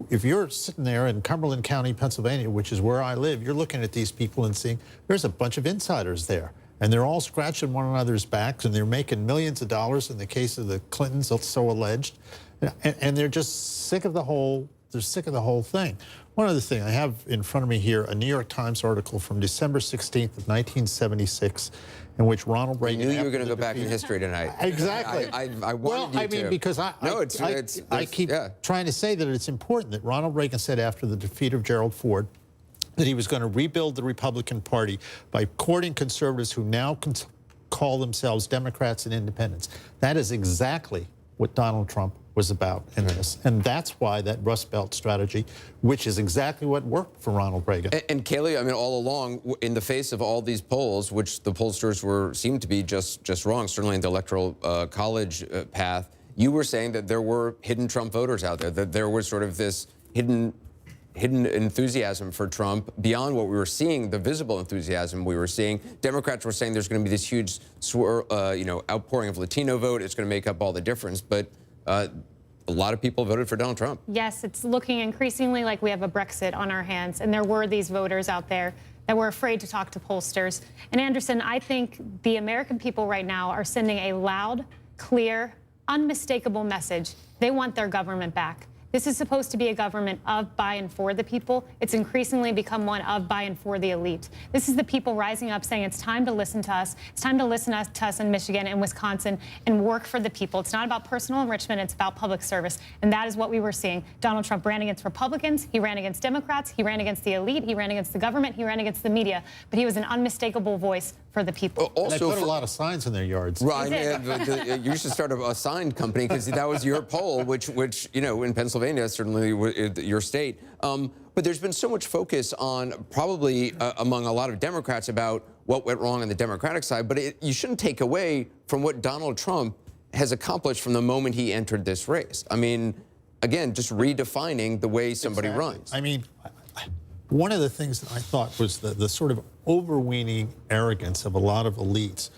if you're sitting there in Cumberland County, Pennsylvania, which is where I live, you're looking at these people and seeing there's a bunch of insiders there. And they're all scratching one another's backs, and they're making millions of dollars in the case of the Clintons, so alleged. And they're just sick of the whole, they're sick of the whole thing. One other thing, I have in front of me here a New York Times article from December 16th of 1976, in which Ronald Reagan... I knew you were going to go back in history tonight. Exactly. I wanted you to. I mean, because I keep trying to say that it's important that Ronald Reagan said after the defeat of Gerald Ford that he was going to rebuild the Republican Party by courting conservatives who now call themselves Democrats and independents. That is exactly what Donald Trump was about in this. And that's why that Rust Belt strategy, which is exactly what worked for Ronald Reagan. And Kayleigh, I mean, all along, in the face of all these polls, which the pollsters seemed to be just wrong, certainly in the Electoral College path, you were saying that there were hidden Trump voters out there, that there was sort of this hidden enthusiasm for Trump beyond what we were seeing, the visible enthusiasm we were seeing. Democrats were saying there's going to be this huge outpouring of Latino vote. It's going to make up all the difference. But a lot of people voted for Donald Trump. Yes, it's looking increasingly like we have a Brexit on our hands. And there were these voters out there that were afraid to talk to pollsters. And Anderson, I think the American people right now are sending a loud, clear, unmistakable message. They want their government back. This is supposed to be a government of, by, and for the people. It's increasingly become one of, by, and for the elite. This is the people rising up saying it's time to listen to us. It's time to listen to us in Michigan and Wisconsin and work for the people. It's not about personal enrichment. It's about public service. And that is what we were seeing. Donald Trump ran against Republicans. He ran against Democrats. He ran against the elite. He ran against the government. He ran against the media. But he was an unmistakable voice for the people. Also, and they put a lot of signs in their yards. Right. You should start a sign company, because that was your poll, which you know, in Pennsylvania, certainly your state. But there's been so much focus on, probably among a lot of Democrats, about what went wrong on the Democratic side. But you shouldn't take away from what Donald Trump has accomplished from the moment he entered this race. I mean, again, just redefining the way somebody runs. I mean, one of the things that I thought was the sort of overweening arrogance of a lot of elites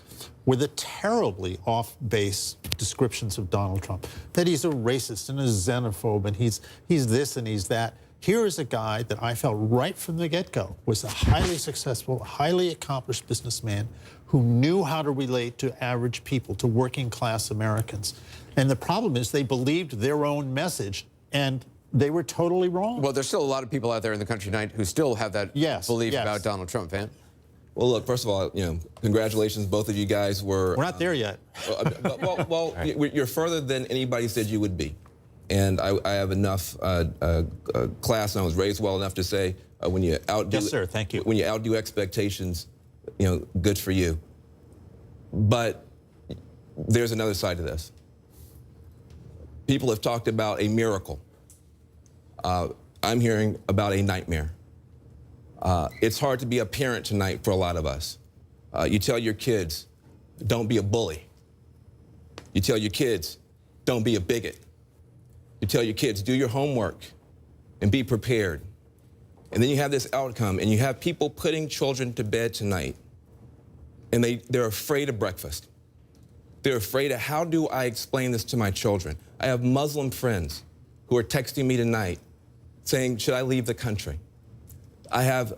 were the terribly off-base descriptions of Donald Trump, that he's a racist and a xenophobe and he's this and he's that. Here is a guy that I felt right from the get-go was a highly successful, highly accomplished businessman who knew how to relate to average people, to working-class Americans. And the problem is they believed their own message, and they were totally wrong. Well, there's still a lot of people out there in the country tonight who still have that belief about Donald Trump, Van. Well, look, first of all, you know, congratulations. Both of you guys were... We're not there yet. Well, you're further than anybody said you would be. And I have enough class, and I was raised well enough to say when you outdo... Yes, sir, thank you. When you outdo expectations, you know, good for you. But there's another side to this. People have talked about a miracle. I'm hearing about a nightmare. It's hard to be a parent tonight for a lot of us. You tell your kids, don't be a bully. You tell your kids, don't be a bigot. You tell your kids, do your homework and be prepared. And then you have this outcome, and you have people putting children to bed tonight, and they're afraid of breakfast. They're afraid of, how do I explain this to my children? I have Muslim friends who are texting me tonight saying, should I leave the country? I have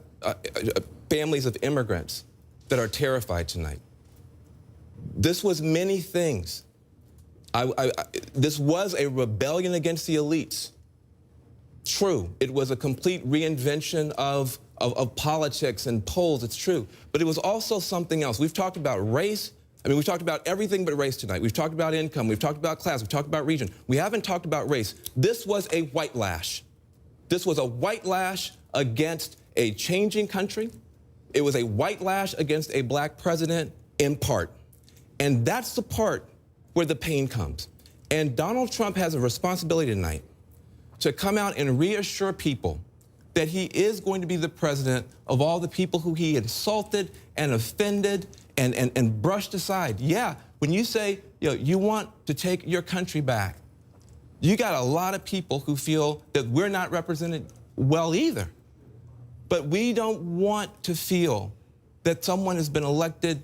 families of immigrants that are terrified tonight. This was many things. This was a rebellion against the elites. True, it was a complete reinvention of politics and polls, it's true. But it was also something else. We've talked about race. I mean, we've talked about everything but race tonight. We've talked about income. We've talked about class. We've talked about region. We haven't talked about race. This was a white lash. This was a white lash against a changing country. It was a white lash against a black president in part. And that's the part where the pain comes. And Donald Trump has a responsibility tonight to come out and reassure people that he is going to be the president of all the people who he insulted and offended and brushed aside. Yeah, when you say, you want to take your country back, you got a lot of people who feel that we're not represented well either. But we don't want to feel that someone has been elected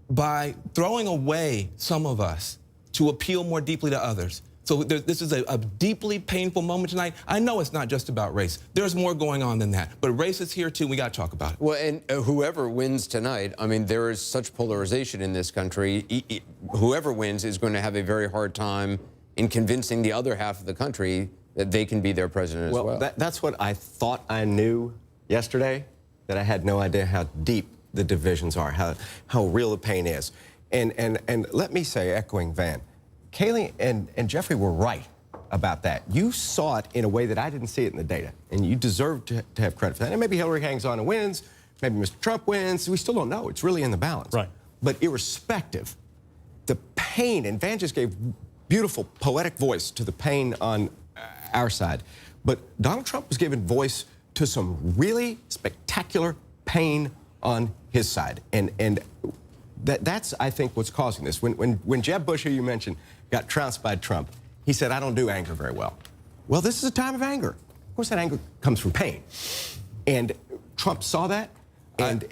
by throwing away some of us to appeal more deeply to others. So this is a deeply painful moment tonight. I know it's not just about race. There's more going on than that. But race is here, too. We got to talk about it. Well, and whoever wins tonight, I mean, there is such polarization in this country. Whoever wins is going to have a very hard time in convincing the other half of the country that they can be their president as well. That's what I thought I knew yesterday, that I had no idea how deep the divisions are, how real the pain is. And let me say, echoing Van, Kayleigh and Jeffrey were right about that. You saw it in a way that I didn't see it in the data, and you deserve to have credit for that. And maybe Hillary hangs on and wins, maybe Mr. Trump wins. We still don't know. It's really in the balance. Right. But irrespective, the pain, and Van just gave beautiful poetic voice to the pain on our side. But Donald Trump was giving voice to some really spectacular pain on his side. And that's, I think, what's causing this. When Jeb Bush, who you mentioned, got trounced by Trump, he said, I don't do anger very well. Well, this is a time of anger. Of course, that anger comes from pain. And Trump saw that, and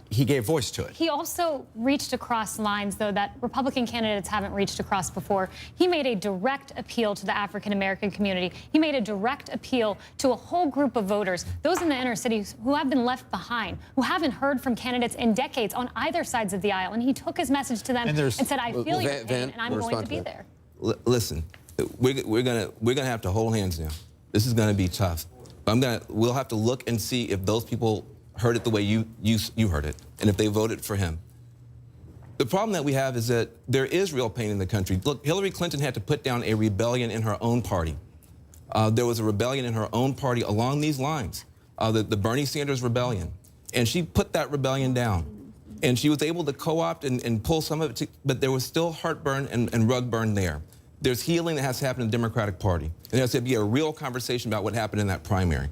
he gave voice to it. He also reached across lines, though, that Republican candidates haven't reached across before. He made a direct appeal to the African-American community. He made a direct appeal to a whole group of voters, those in the inner cities who have been left behind, who haven't heard from candidates in decades on either sides of the aisle. And he took his message to them and said, I feel your pain, and I'm going to be there. Listen, we're gonna have to hold hands now. This is gonna be tough. We'll have to look and see if those people heard it the way you heard it, and if they voted for him. The problem that we have is that there is real pain in the country. Look, Hillary Clinton had to put down a rebellion in her own party. There was a rebellion in her own party along these lines, the Bernie Sanders rebellion. And she put that rebellion down. And she was able to co-opt and pull some of it, but there was still heartburn and rug burn there. There's healing that has to happen in the Democratic Party. And there has to be a real conversation about what happened in that primary.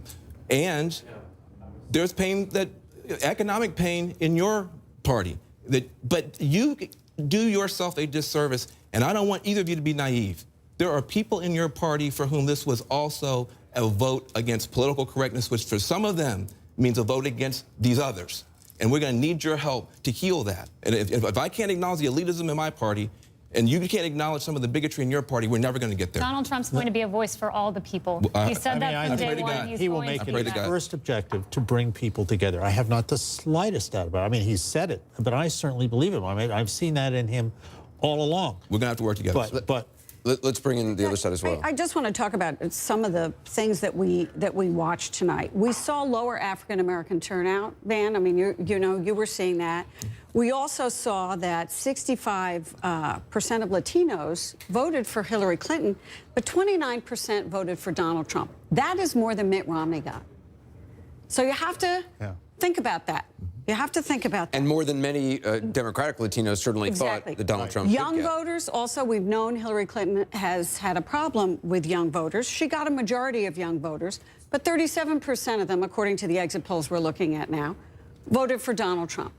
And there's pain, economic pain in your party. But you do yourself a disservice, and I don't want either of you to be naive. There are people in your party for whom this was also a vote against political correctness, which for some of them means a vote against these others. And we're going to need your help to heal that. And if I can't acknowledge the elitism in my party, and you can't acknowledge some of the bigotry in your party, we're never going to get there. Donald Trump's going to be a voice for all the people. He said that from day one. He will make it his first objective to bring people together. I have not the slightest doubt about it. I mean, he said it, but I certainly believe him. I mean, I've seen that in him all along. We're going to have to work together. But let's bring in the other side as well. I just want to talk about some of the things that we watched tonight. We saw lower African-American turnout, Van. I mean, you were seeing that. We also saw that 65% of Latinos voted for Hillary Clinton, but 29% voted for Donald Trump. That is more than Mitt Romney got. So you have to think about that. You have to think about that. And more than many Democratic Latinos certainly thought that Donald Trump Young could get. voters, also, we've known Hillary Clinton has had a problem with young voters. She got a majority of young voters, but 37% of them, according to the exit polls we're looking at now, voted for Donald Trump.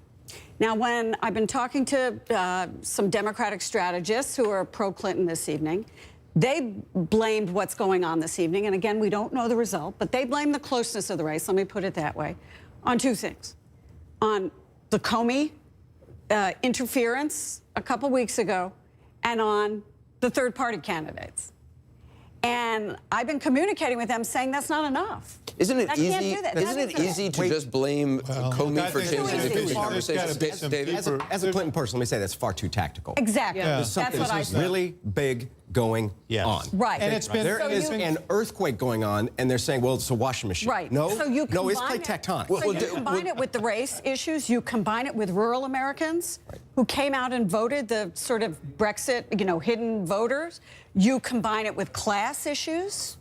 Now, when I've been talking to some Democratic strategists who are pro-Clinton this evening, they blamed what's going on this evening. And again, we don't know the result, but they blame the closeness of the race, let me put it that way, on two things. On the Comey interference a couple weeks ago, and on the third-party candidates. And I've been communicating with them saying that's not enough. Isn't it I easy? can't do that. Isn't it easy to just blame Comey for changing the future conversation? David? As a Clinton person, let me say that's far too tactical. Exactly. There's something That's what I said. really big going on. Right. And it's been, there is an earthquake going on, and they're saying, well, it's a washing machine. Right. No, so you no, it's combine plate tectonic. So you combine it with the race issues, you combine it with rural Americans who came out and voted, the sort of Brexit, you know, hidden voters. You combine it with class issues,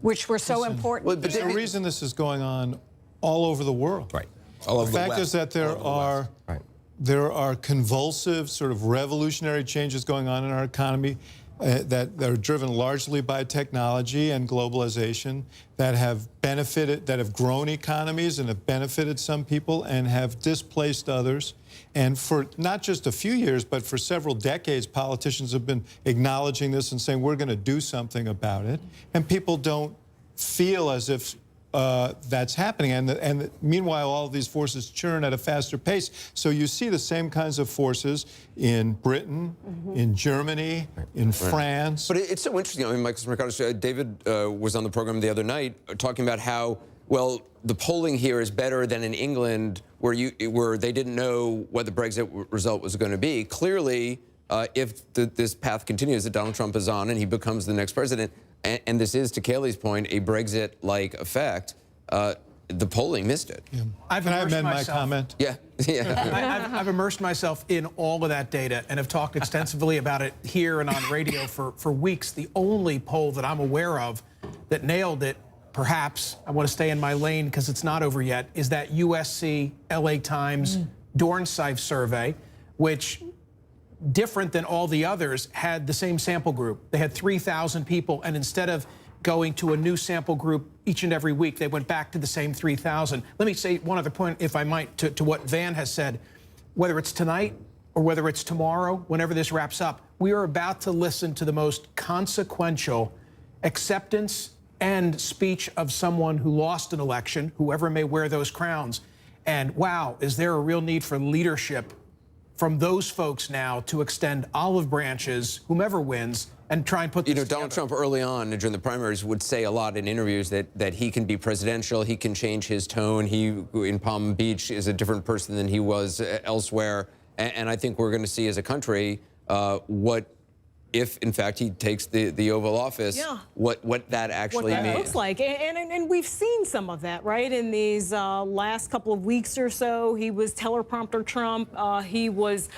which were so important. Well, but there's a reason this is going on all over the world. Right. All over the fact is that there are convulsive, sort of revolutionary changes going on in our economy that are driven largely by technology and globalization that have benefited, that have grown economies and have benefited some people and have displaced others. And for not just a few years, but for several decades, politicians have been acknowledging this and saying, we're going to do something about it. And people don't feel as if that's happening. And meanwhile, all of these forces churn at a faster pace. So you see the same kinds of forces in Britain, in Germany, in France. But it's so interesting. I mean, Michael Smercado, David was on the program the other night talking about how, well, the polling here is better than in England, where they didn't know what the Brexit result was going to be. Clearly, if this path continues that Donald Trump is on and he becomes the next president, and this is, to Kayleigh's point, a Brexit-like effect, the polling missed it. Yeah. Can I amend my comment? Yeah. I've immersed myself in all of that data and have talked extensively about it here and on radio for weeks. The only poll that I'm aware of that nailed it, perhaps, I want to stay in my lane because it's not over yet, is that USC LA Times Dornsife survey, which, different than all the others, had the same sample group. They had 3,000 people, and instead of going to a new sample group each and every week, they went back to the same 3,000. Let me say one other point, if I might, to what Van has said. Whether it's tonight or whether it's tomorrow, whenever this wraps up, we are about to listen to the most consequential acceptance and speech of someone who lost an election, whoever may wear those crowns. And wow, is there a real need for leadership from those folks now to extend olive branches, whomever wins, and try and put this together. Donald Trump early on during the primaries would say a lot in interviews that he can be presidential, he can change his tone. He, in Palm Beach, is a different person than he was elsewhere. And I think we're going to see as a country what, if in fact he takes the Oval Office, what that actually means. What that looks like. And we've seen some of that, right? In these last couple of weeks or so, he was teleprompter Trump. He was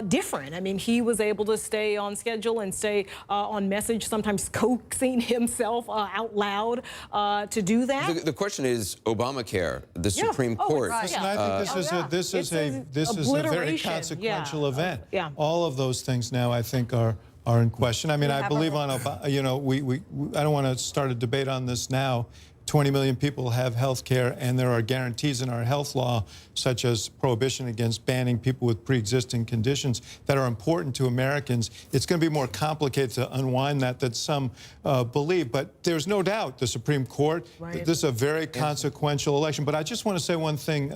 different. I mean, he was able to stay on schedule and stay on message, sometimes coaxing himself out loud to do that. The question is Obamacare, the Supreme Court. Listen, I think this is a very consequential event. All of those things now, I think, are in question. I mean, I believe on, you know, I don't want to start a debate on this now. 20 million people have health care, and there are guarantees in our health law, such as prohibition against banning people with pre-existing conditions, that are important to Americans. It's going to be more complicated to unwind that some believe. But there's no doubt the Supreme Court, this is a very consequential election. But I just want to say one thing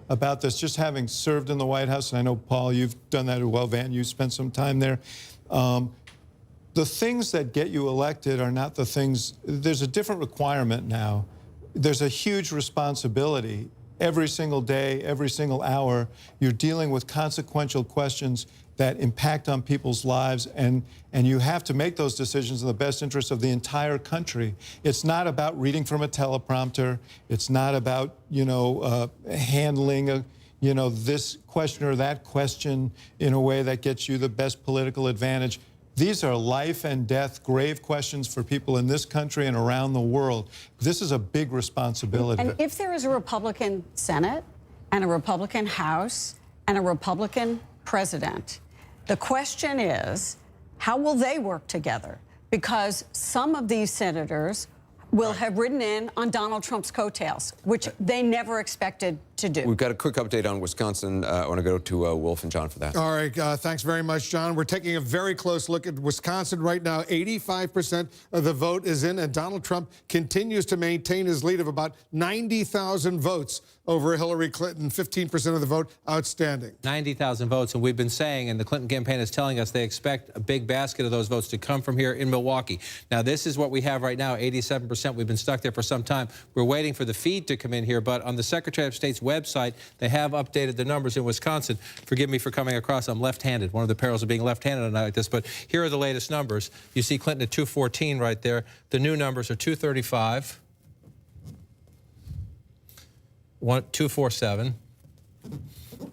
about this, just having served in the White House, and I know, Paul, you've done that as well, Van, you spent some time there. The things that get you elected are not the things. There's a different requirement now. There's a huge responsibility. Every single day, every single hour, you're dealing with consequential questions that impact on people's lives, and you have to make those decisions in the best interest of the entire country. It's not about reading from a teleprompter. It's not about, you know, handling this question or that question in a way that gets you the best political advantage. These are life and death, grave questions for people in this country and around the world. This is a big responsibility. And if there is a Republican Senate, and a Republican House and a Republican president. The question is, how will they work together? Because some of these senators will have ridden in on Donald Trump's coattails, which they never expected to do. We've got a quick update on Wisconsin. I want to go to Wolf and John for that. All right, thanks very much, John. We're taking a very close look at Wisconsin right now. 85% of the vote is in, and Donald Trump continues to maintain his lead of about 90,000 votes over Hillary Clinton, 15% of the vote outstanding. 90,000 votes, and we've been saying, and the Clinton campaign is telling us they expect a big basket of those votes to come from here in Milwaukee. Now, this is what we have right now, 87%. We've been stuck there for some time. We're waiting for the feed to come in here, but on the Secretary of State's website, they have updated the numbers in Wisconsin. Forgive me for coming across. I'm left-handed. One of the perils of being left-handed on a night like this, but here are the latest numbers. You see Clinton at 214 right there. The new numbers are 235. 247,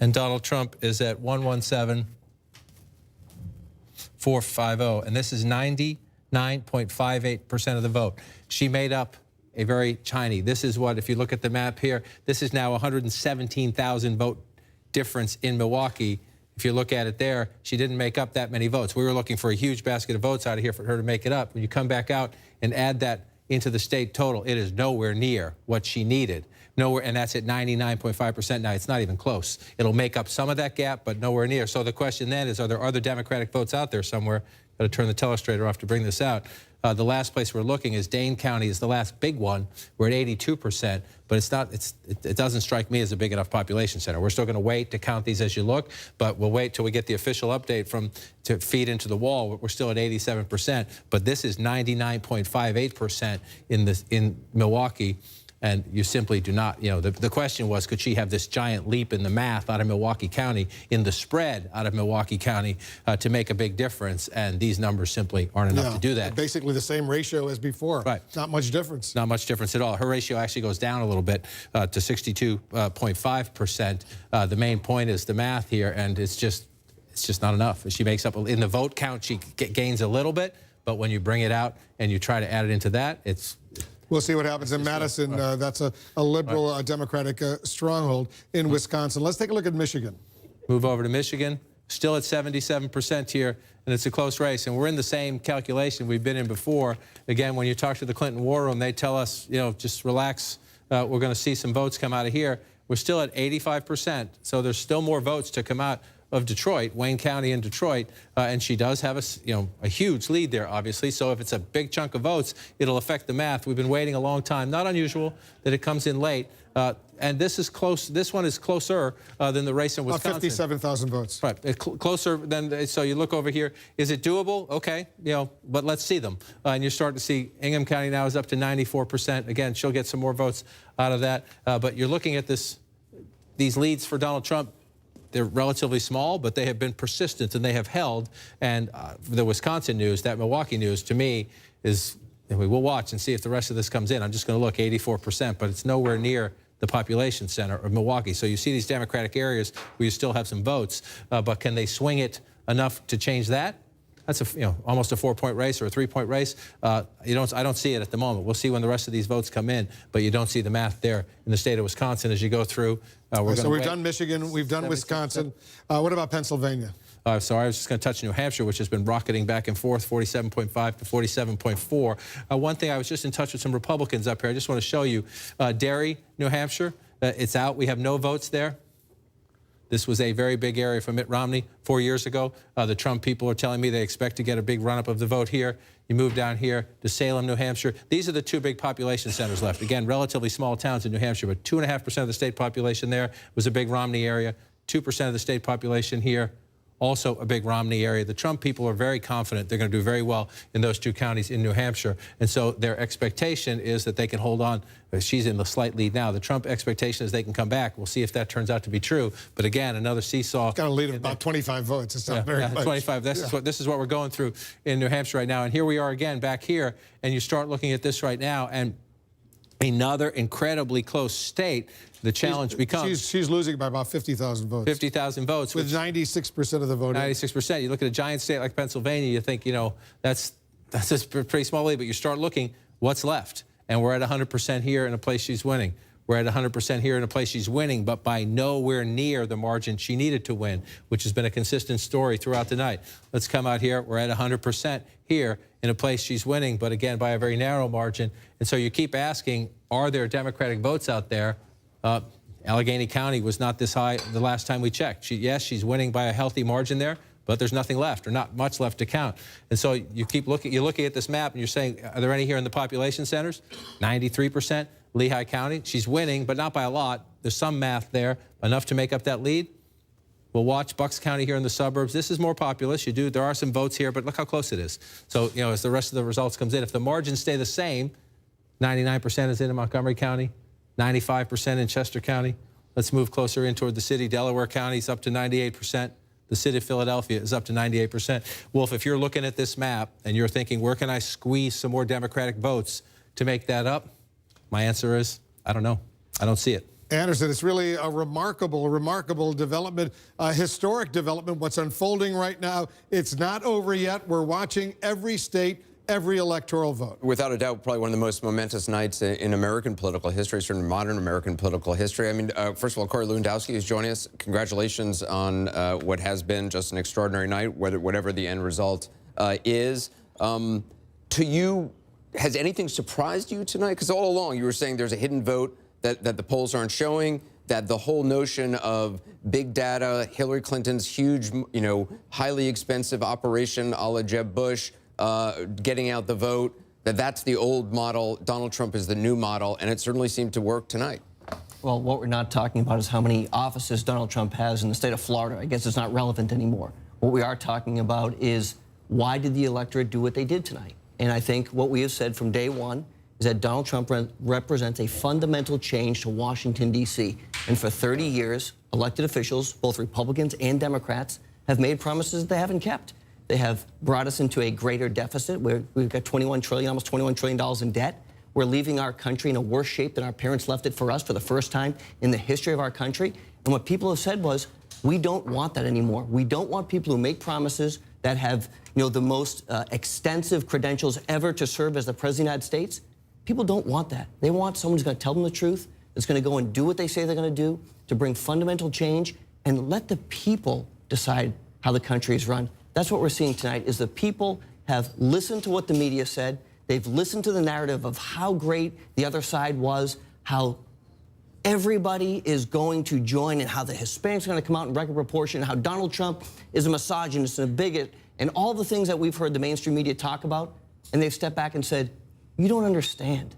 and Donald Trump is at 117,450, and this is 99.58% of the vote. She made up a very tiny. This is what, if you look at the map here, this is now 117,000 vote difference in Milwaukee. If you look at it there, she didn't make up that many votes. We were looking for a huge basket of votes out of here for her to make it up. When you come back out and add that into the state total, it is nowhere near what she needed. Nowhere, and that's at 99.5% now. It's not even close. It'll make up some of that gap, but nowhere near. So the question then is, are there other Democratic votes out there somewhere? Got to turn the telestrator off to bring this out. The last place we're looking is Dane County is the last big one. We're at 82%, but it's not. It doesn't strike me as a big enough population center. We're still going to wait to count these as you look, but we'll wait till we get the official update to feed into the wall. We're still at 87%, but this is 99.58% in Milwaukee. And you simply do not, the question was, could she have this giant leap in the math out of Milwaukee County, in the spread out of Milwaukee County to make a big difference? And these numbers simply aren't enough to do that. Basically the same ratio as before. Right. Not much difference. Not much difference at all. Her ratio actually goes down a little bit to 62.5%. The main point is the math here, and it's just not enough. She makes up, in the vote count, she gains a little bit, but when you bring it out and you try to add it into that, We'll see what happens in Madison. That's a liberal Democratic stronghold in Wisconsin. Let's take a look at Michigan. Move over to Michigan. Still at 77% here, and it's a close race. And we're in the same calculation we've been in before. Again, when you talk to the Clinton War Room, they tell us, just relax. We're going to see some votes come out of here. We're still at 85%, so there's still more votes to come out of Detroit, Wayne County and Detroit, and she does have a huge lead there, obviously. So if it's a big chunk of votes, it'll affect the math. We've been waiting a long time. Not unusual that it comes in late. And this is close. This one is closer than the race in Wisconsin. About 57,000 votes. Right, closer than. So you look over here. Is it doable? Okay, but let's see them. And you're starting to see Ingham County now is up to 94%. Again, she'll get some more votes out of that. But you're looking at these leads for Donald Trump. They're relatively small, but they have been persistent and they have held. And the Wisconsin news, that Milwaukee news, to me is, and we'll watch and see if the rest of this comes in. I'm just going to look 84%, but it's nowhere near the population center of Milwaukee. So you see these Democratic areas where you still have some votes, but can they swing it enough to change that? That's almost a 4-point race or a 3-point race. I don't see it at the moment. We'll see when the rest of these votes come in, but you don't see the math there in the state of Wisconsin as you go through. So we've done Michigan, we've done Wisconsin. What about Pennsylvania? So I was just going to touch New Hampshire, which has been rocketing back and forth, 47.5 to 47.4. One thing, I was just in touch with some Republicans up here. I just want to show you Derry, New Hampshire. It's out. We have no votes there. This was a very big area for Mitt Romney 4 years ago. The Trump people are telling me they expect to get a big run-up of the vote here. You move down here to Salem, New Hampshire. These are the two big population centers left. Again, relatively small towns in New Hampshire, but 2.5% of the state population there was a big Romney area. 2% of the state population here, also a big Romney area. The Trump people are very confident they're going to do very well in those two counties in New Hampshire. And so their expectation is that they can hold on. She's in the slight lead now. The Trump expectation is they can come back. We'll see if that turns out to be true. But again, another seesaw. It's got a lead of about 25 votes. It's not very much. 25. This is what we're going through in New Hampshire right now. And here we are again back here. And you start looking at this right now. And another incredibly close state. The challenge becomes... She's losing by about 50,000 votes. 50,000 votes. With 96% of the vote. 96%. You look at a giant state like Pennsylvania, you think, that's a pretty small lead, but you start looking, what's left? And we're at 100% here in a place she's winning. We're at 100% here in a place she's winning, but by nowhere near the margin she needed to win, which has been a consistent story throughout the night. Let's come out here. We're at 100% here in a place she's winning, but again, by a very narrow margin. And so you keep asking, are there Democratic votes out there? Allegheny County was not this high the last time we checked. Yes, she's winning by a healthy margin there, but there's nothing left, or not much left to count. And so you keep looking, you're looking at this map and you're saying, are there any here in the population centers? 93%. Lehigh County, she's winning, but not by a lot. There's some math there, enough to make up that lead. We'll watch Bucks County here in the suburbs. This is more populous. There are some votes here, but look how close it is. So, as the rest of the results comes in, if the margins stay the same, 99% is in Montgomery County, 95% in Chester County. Let's move closer in toward the city. Delaware County is up to 98%. The city of Philadelphia is up to 98%. Wolf, if you're looking at this map and you're thinking, where can I squeeze some more Democratic votes to make that up? My answer is, I don't know. I don't see it. Anderson, it's really a remarkable development, a historic development, what's unfolding right now. It's not over yet. We're watching every state, every electoral vote. Without a doubt, probably one of the most momentous nights in American political history, certainly modern American political history. I mean, first of all, Corey Lewandowski is joining us. Congratulations on what has been just an extraordinary night, whatever the end result is. To you, has anything surprised you tonight? Because all along you were saying there's a hidden vote that the polls aren't showing, that the whole notion of big data, Hillary Clinton's huge, highly expensive operation a la Jeb Bush, getting out the vote, that's the old model, Donald Trump is the new model, and it certainly seemed to work tonight. Well, what we're not talking about is how many offices Donald Trump has in the state of Florida. I guess it's not relevant anymore. What we are talking about is, why did the electorate do what they did tonight? And I think what we have said from day one is that Donald Trump represents a fundamental change to Washington, D.C. And for 30 years, elected officials, both Republicans and Democrats, have made promises that they haven't kept. They have brought us into a greater deficit where we've got almost $21 trillion in debt. We're leaving our country in a worse shape than our parents left it for us for the first time in the history of our country. And what people have said was, we don't want that anymore. We don't want people who make promises that have, the most extensive credentials ever to serve as the President of the United States. People don't want that. They want someone who's going to tell them the truth, that's going to go and do what they say they're going to do, to bring fundamental change, and let the people decide how the country is run. That's what we're seeing tonight, is the people have listened to what the media said. They've listened to the narrative of how great the other side was, how everybody is going to join, and how the Hispanics are going to come out in record proportion, how Donald Trump is a misogynist and a bigot, and all the things that we've heard the mainstream media talk about. And they've stepped back and said, you don't understand.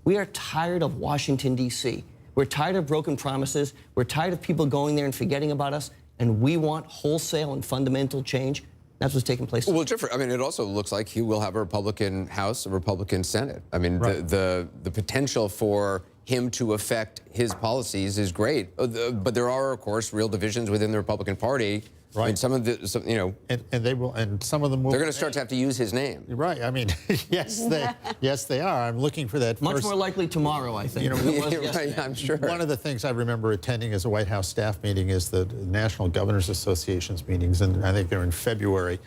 We are tired of Washington, D.C. We're tired of broken promises. We're tired of people going there and forgetting about us. And we want wholesale and fundamental change. That's what's taking place. Well, Jeffrey, I mean, it also looks like he will have a Republican House, a Republican Senate. I mean, right. the potential for him to affect his policies is great. But there are, of course, real divisions within the Republican Party. Right. And some of the, and they will, and some of them will. They're going to start to have to use his name. Right. I mean, yes, they are. I'm looking for that. Much more likely tomorrow, I think. Right, I'm sure. One of the things I remember attending as a White House staff meeting is the National Governors Association's meetings, and I think they're in February,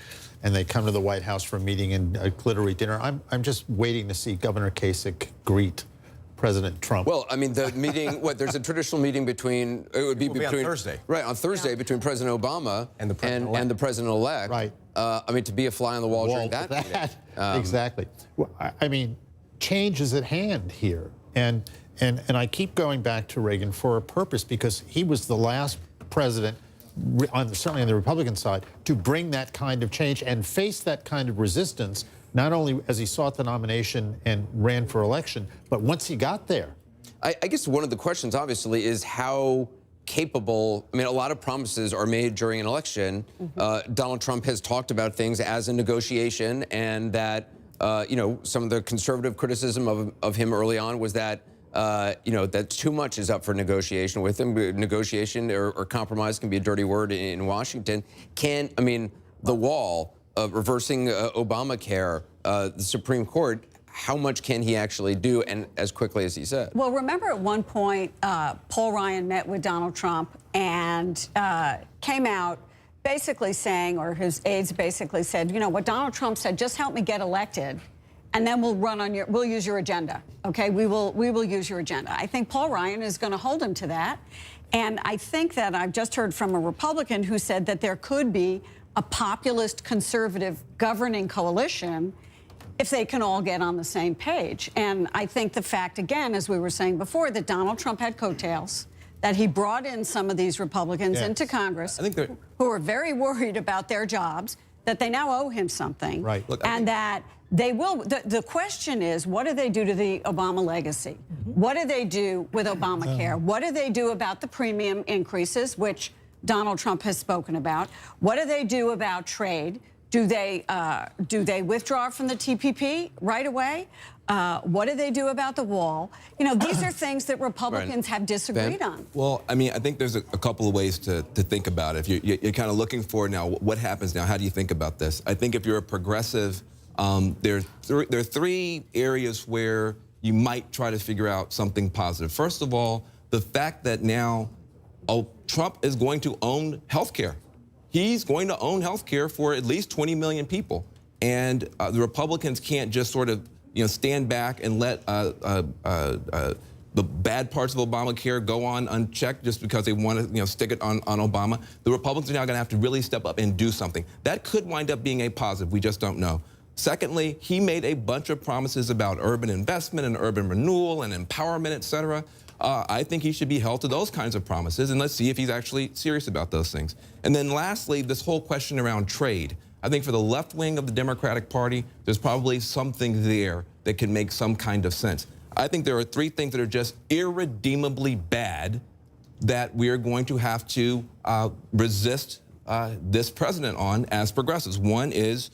and they come to the White House for a meeting and a glittery dinner. I'm just waiting to see Governor Kasich greet President Trump. Well, I mean, the meeting, there's a traditional meeting between, it would be between, on Thursday. Right, on Thursday, between President Obama and the President-elect. Right. I mean, to be a fly on the wall during that meeting. Exactly. Well, I mean, change is at hand here. And I keep going back to Reagan for a purpose, because he was the last president, certainly on the Republican side, to bring that kind of change and face that kind of resistance, not only as he sought the nomination and ran for election, but once he got there. I guess one of the questions, obviously, is how capable, I mean, a lot of promises are made during an election. Donald Trump has talked about things as a negotiation, and that, some of the conservative criticism of him early on was that, that too much is up for negotiation with him. Negotiation or compromise can be a dirty word in Washington. The wall of reversing Obamacare, the Supreme Court, how much can he actually do, and as quickly as he said? Well, remember at one point, Paul Ryan met with Donald Trump and came out basically saying, or his aides basically said, what Donald Trump said, just help me get elected, and then we'll use your agenda. Okay, we will use your agenda. I think Paul Ryan is going to hold him to that. And I think that I've just heard from a Republican who said that there could be a populist conservative governing coalition if they can all get on the same page. And I think the fact, again, as we were saying before, that Donald Trump had coattails, that he brought in some of these Republicans into Congress who are very worried about their jobs, that they now owe him something. Right. Look, and that they will. The question is, what do they do to the Obama legacy? What do they do with Obamacare? What do they do about the premium increases, which Donald Trump has spoken about? What do they do about trade? Do they withdraw from the TPP right away? What do they do about the wall? You know, these are things that Republicans have disagreed on. Well, I mean, I think there's a couple of ways to think about it. If you're kind of looking for now, what happens now? How do you think about this? I think if you're a progressive, there are three areas where you might try to figure out something positive. First of all, the fact that now Trump is going to own health care. He's going to own health care for at least 20 million people. And the Republicans can't just sort of stand back and let the bad parts of Obamacare go on unchecked just because they want to stick it on Obama. The Republicans are now going to have to really step up and do something. That could wind up being a positive. We just don't know. Secondly, he made a bunch of promises about urban investment and urban renewal and empowerment, et cetera. I think he should be held to those kinds of promises, and let's see if he's actually serious about those things. And then lastly, this whole question around trade. I think for the left wing of the Democratic Party, there's probably something there that can make some kind of sense. I think there are three things that are just irredeemably bad that we are going to have to resist this president on as progressives. One is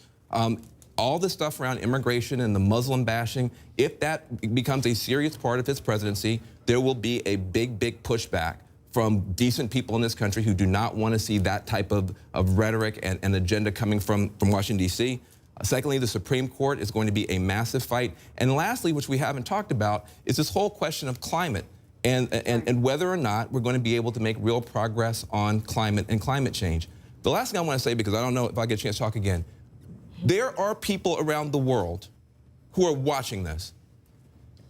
all the stuff around immigration and the Muslim bashing. If that becomes a serious part of his presidency, there will be a big, big pushback from decent people in this country who do not want to see that type of rhetoric and agenda coming from Washington, D.C. Secondly, the Supreme Court is going to be a massive fight. And lastly, which we haven't talked about, is this whole question of climate and whether or not we're going to be able to make real progress on climate and climate change. The last thing I want to say, because I don't know if I get a chance to talk again, there are people around the world who are watching this.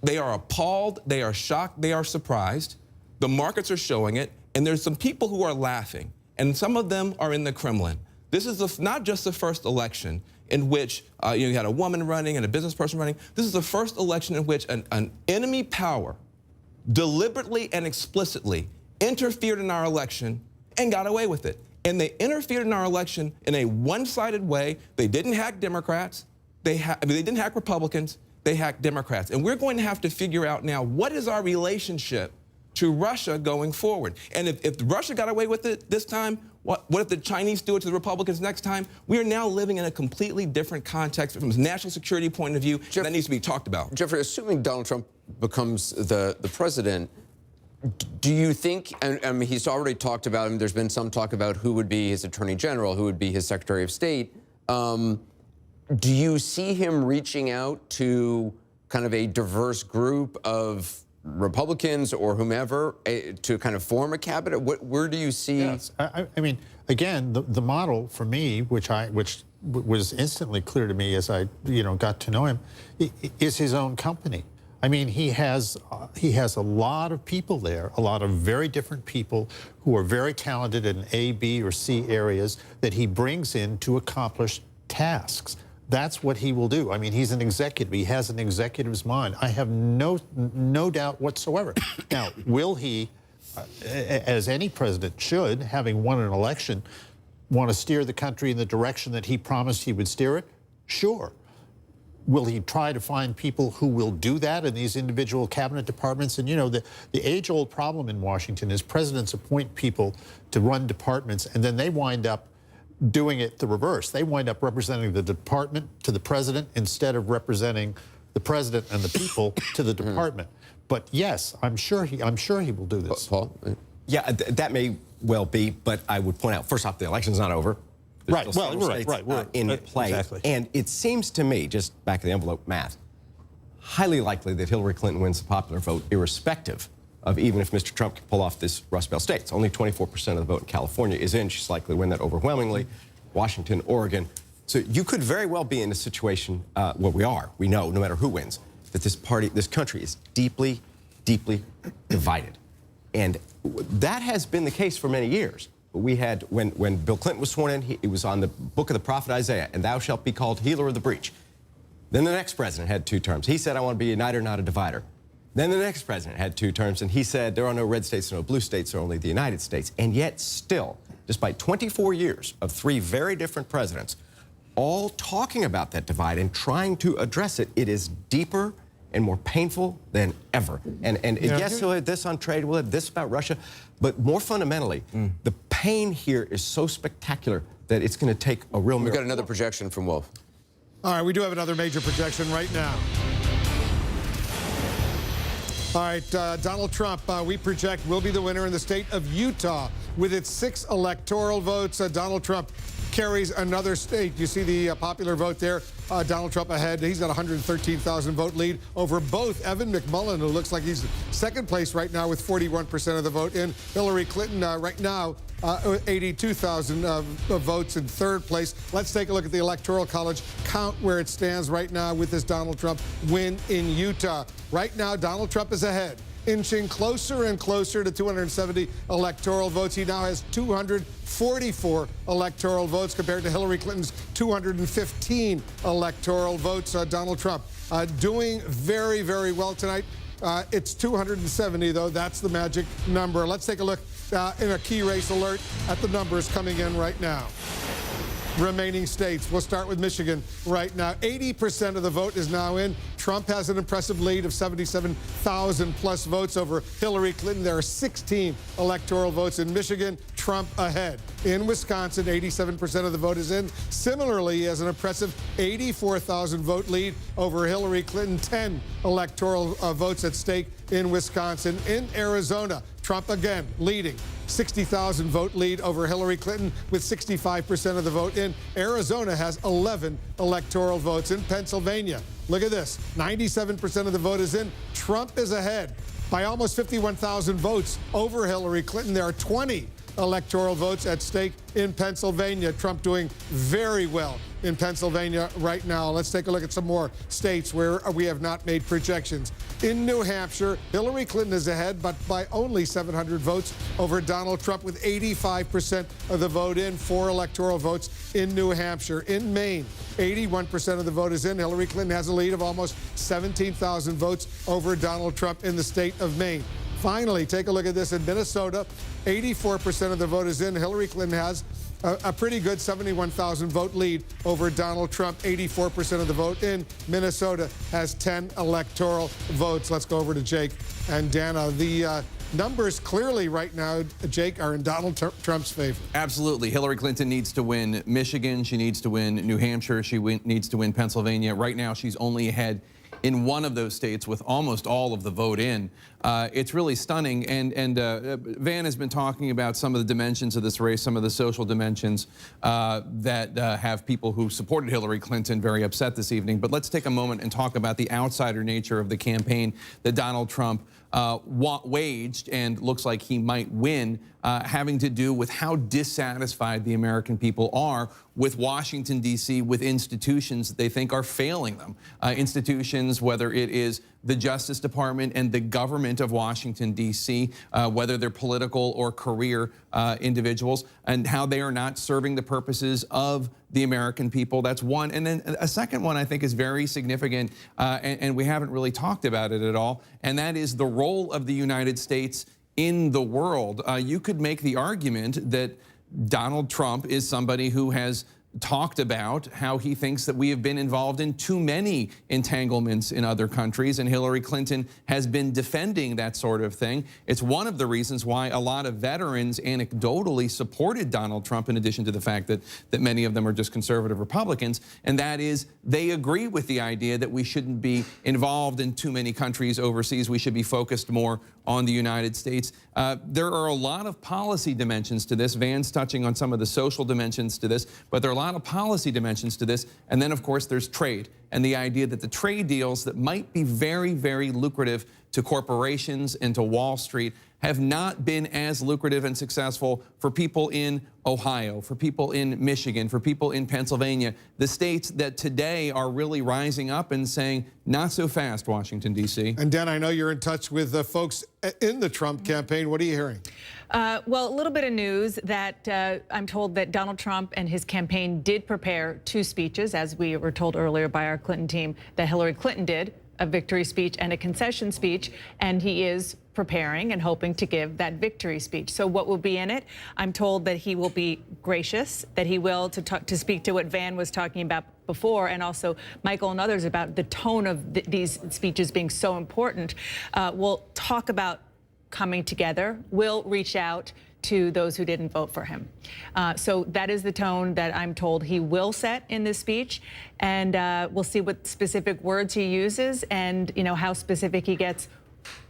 They are appalled, they are shocked, they are surprised. The markets are showing it, and there's some people who are laughing, and some of them are in the Kremlin. This is not just the first election in which you had a woman running and a business person running. This is the first election in which an enemy power deliberately and explicitly interfered in our election and got away with it. And they interfered in our election in a one-sided way. They didn't hack Democrats. They didn't hack Republicans. They hacked Democrats. And we're going to have to figure out now, what is our relationship to Russia going forward? And if Russia got away with it this time, what if the Chinese do it to the Republicans next time? We are now living in a completely different context from a national security point of view. That needs to be talked about. Jeffrey, assuming Donald Trump becomes the president, do you think, and I mean, he's already talked about, there's been some talk about who would be his attorney general, who would be his secretary of state. Do you see him reaching out to kind of a diverse group of Republicans or whomever to kind of form a cabinet? Where do you see? Yes. I mean, again, the model for me, which was instantly clear to me as I got to know him, is his own company. I mean, he has a lot of people there, a lot of very different people who are very talented in A, B, or C areas that he brings in to accomplish tasks. That's what he will do. I mean, he's an executive. He has an executive's mind. I have no doubt whatsoever. Now, will he, as any president should, having won an election, want to steer the country in the direction that he promised he would steer it? Sure. Will he try to find people who will do that in these individual cabinet departments? And the age-old problem in Washington is presidents appoint people to run departments, and then they wind up doing it the reverse. They wind up representing the department to the president instead of representing the president and the people to the department. But yes, I'm sure he will do this. Paul? Yeah, that may well be, but I would point out, first off, the election's not over. Right, well, right. We're in play. Exactly. And it seems to me, just back of the envelope math, highly likely that Hillary Clinton wins the popular vote, irrespective of even if Mr. Trump can pull off this Rust Belt states. Only 24% of the vote in California is in. She's likely to win that overwhelmingly. Washington, Oregon, So you could very well be in a situation, we know, no matter who wins, that this country is deeply, deeply divided. And that has been the case for many years. We had, when Bill Clinton was sworn in, it was on the book of the prophet Isaiah, and thou shalt be called healer of the breach. Then the next president had 2 terms. He said, I want to be a uniter, not a divider. Then the next president had 2 terms, and he said, there are no red states, no blue states, there are only the United States. And yet still, despite 24 years of 3 very different presidents, all talking about that divide and trying to address it, it is deeper and more painful than ever. And yes, we'll have this on trade, we'll have this about Russia, but more fundamentally, the pain here is so spectacular that it's going to take a real miracle. We've got another projection from Wolf. All right, we do have another major projection right now. All right, Donald Trump, we project, will be the winner in the state of Utah with its 6 electoral votes. Donald Trump carries another state. You see the popular vote there. Donald Trump ahead. He's got a 113,000 vote lead over both Evan McMullin, who looks like he's second place right now with 41% of the vote, and Hillary Clinton right now 82,000 votes in third place. Let's take a look at the Electoral College count where it stands right now with this Donald Trump win in Utah. Right now, Donald Trump is ahead, inching closer and closer to 270 electoral votes. He now has 244 electoral votes compared to Hillary Clinton's 215 electoral votes. Donald Trump doing very, very well tonight. It's 270, though. That's the magic number. Let's take a look in a key race alert at the numbers coming in right now. Remaining states. We'll start with Michigan right now. 80% of the vote is now in. Trump has an impressive lead of 77,000 plus votes over Hillary Clinton. There are 16 electoral votes in Michigan. Trump ahead. In Wisconsin, 87% of the vote is in. Similarly, he has an impressive 84,000 vote lead over Hillary Clinton. 10 electoral votes at stake in Wisconsin. In Arizona, Trump again leading. 60,000 vote lead over Hillary Clinton with 65% of the vote in. Arizona has 11 electoral votes. In Pennsylvania, look at this, 97% of the vote is in. Trump is ahead by almost 51,000 votes over Hillary Clinton. There are 20 electoral votes at stake in Pennsylvania. Trump doing very well in Pennsylvania right now. Let's take a look at some more states where we have not made projections. In New Hampshire, Hillary Clinton is ahead, but by only 700 votes over Donald Trump with 85% of the vote in. 4 electoral votes in New Hampshire. In Maine, 81% of the vote is in. Hillary Clinton has a lead of almost 17,000 votes over Donald Trump in the state of Maine. Finally, take a look at this in Minnesota. 84% of the vote is in. Hillary Clinton has a pretty good 71,000 vote lead over Donald Trump. 84% of the vote in. Minnesota has 10 electoral votes. Let's go over to Jake and Dana. The numbers clearly right now, Jake, are in Donald Trump's favor. Absolutely. Hillary Clinton needs to win Michigan. She needs to win New Hampshire. She needs to win Pennsylvania. Right now, she's only ahead in one of those states with almost all of the vote in. It's really stunning. And Van has been talking about some of the dimensions of this race, some of the social dimensions that have people who supported Hillary Clinton very upset this evening. But let's take a moment and talk about the outsider nature of the campaign that Donald Trump waged and looks like he might win, having to do with how dissatisfied the American people are with Washington, D.C., with institutions that they think are failing them. Institutions, whether it is the Justice Department and the government of Washington, D.C., whether they're political or career individuals, and how they are not serving the purposes of the American people. That's one. And then a second one I think is very significant, and we haven't really talked about it at all, and that is the role of the United States in the world. You could make the argument that Donald Trump is somebody who has talked about how he thinks that we have been involved in too many entanglements in other countries, and Hillary Clinton has been defending that sort of thing. It's one of the reasons why a lot of veterans anecdotally supported Donald Trump, in addition to the fact that many of them are just conservative Republicans, and that is they agree with the idea that we shouldn't be involved in too many countries overseas. We should be focused more on the United States. There are a lot of policy dimensions to this. Van's touching on some of the social dimensions to this, but there are a lot of policy dimensions to this. And then, of course, there's trade. and the idea that the trade deals that might be very, very lucrative to corporations and to Wall Street have not been as lucrative and successful for people in Ohio, for people in Michigan, for people in Pennsylvania, the states that today are really rising up and saying, not so fast, Washington, D.C. And Dan, I know you're in touch with folks in the Trump campaign. What are you hearing? Well, a little bit of news that I'm told that Donald Trump and his campaign did prepare 2 speeches, as we were told earlier by our Clinton team, that Hillary Clinton did, a victory speech and a concession speech, and he is preparing and hoping to give that victory speech. So what will be in it? I'm told that he will be gracious, that he will to speak to what Van was talking about before, and also Michael and others about the tone of these speeches being so important. We'll talk about coming together. We'll reach out to those who didn't vote for him. So that is the tone that I'm told he will set in this speech, and we'll see what specific words he uses and how specific he gets,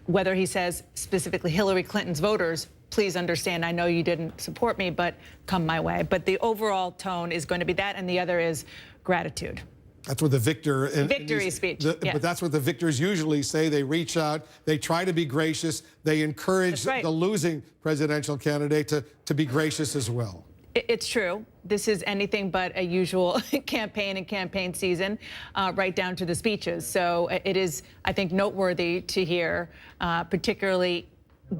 whether he says specifically Hillary Clinton's voters, please understand, I know you didn't support me, but come my way. But the overall tone is going to be that, and the other is gratitude. That's what the victory speech. Yes. But that's what the victors usually say. They reach out, they try to be gracious, they encourage the losing presidential candidate to be gracious as well. It's true. This is anything but a usual campaign and campaign season, right down to the speeches. So it is, I think, noteworthy to hear, particularly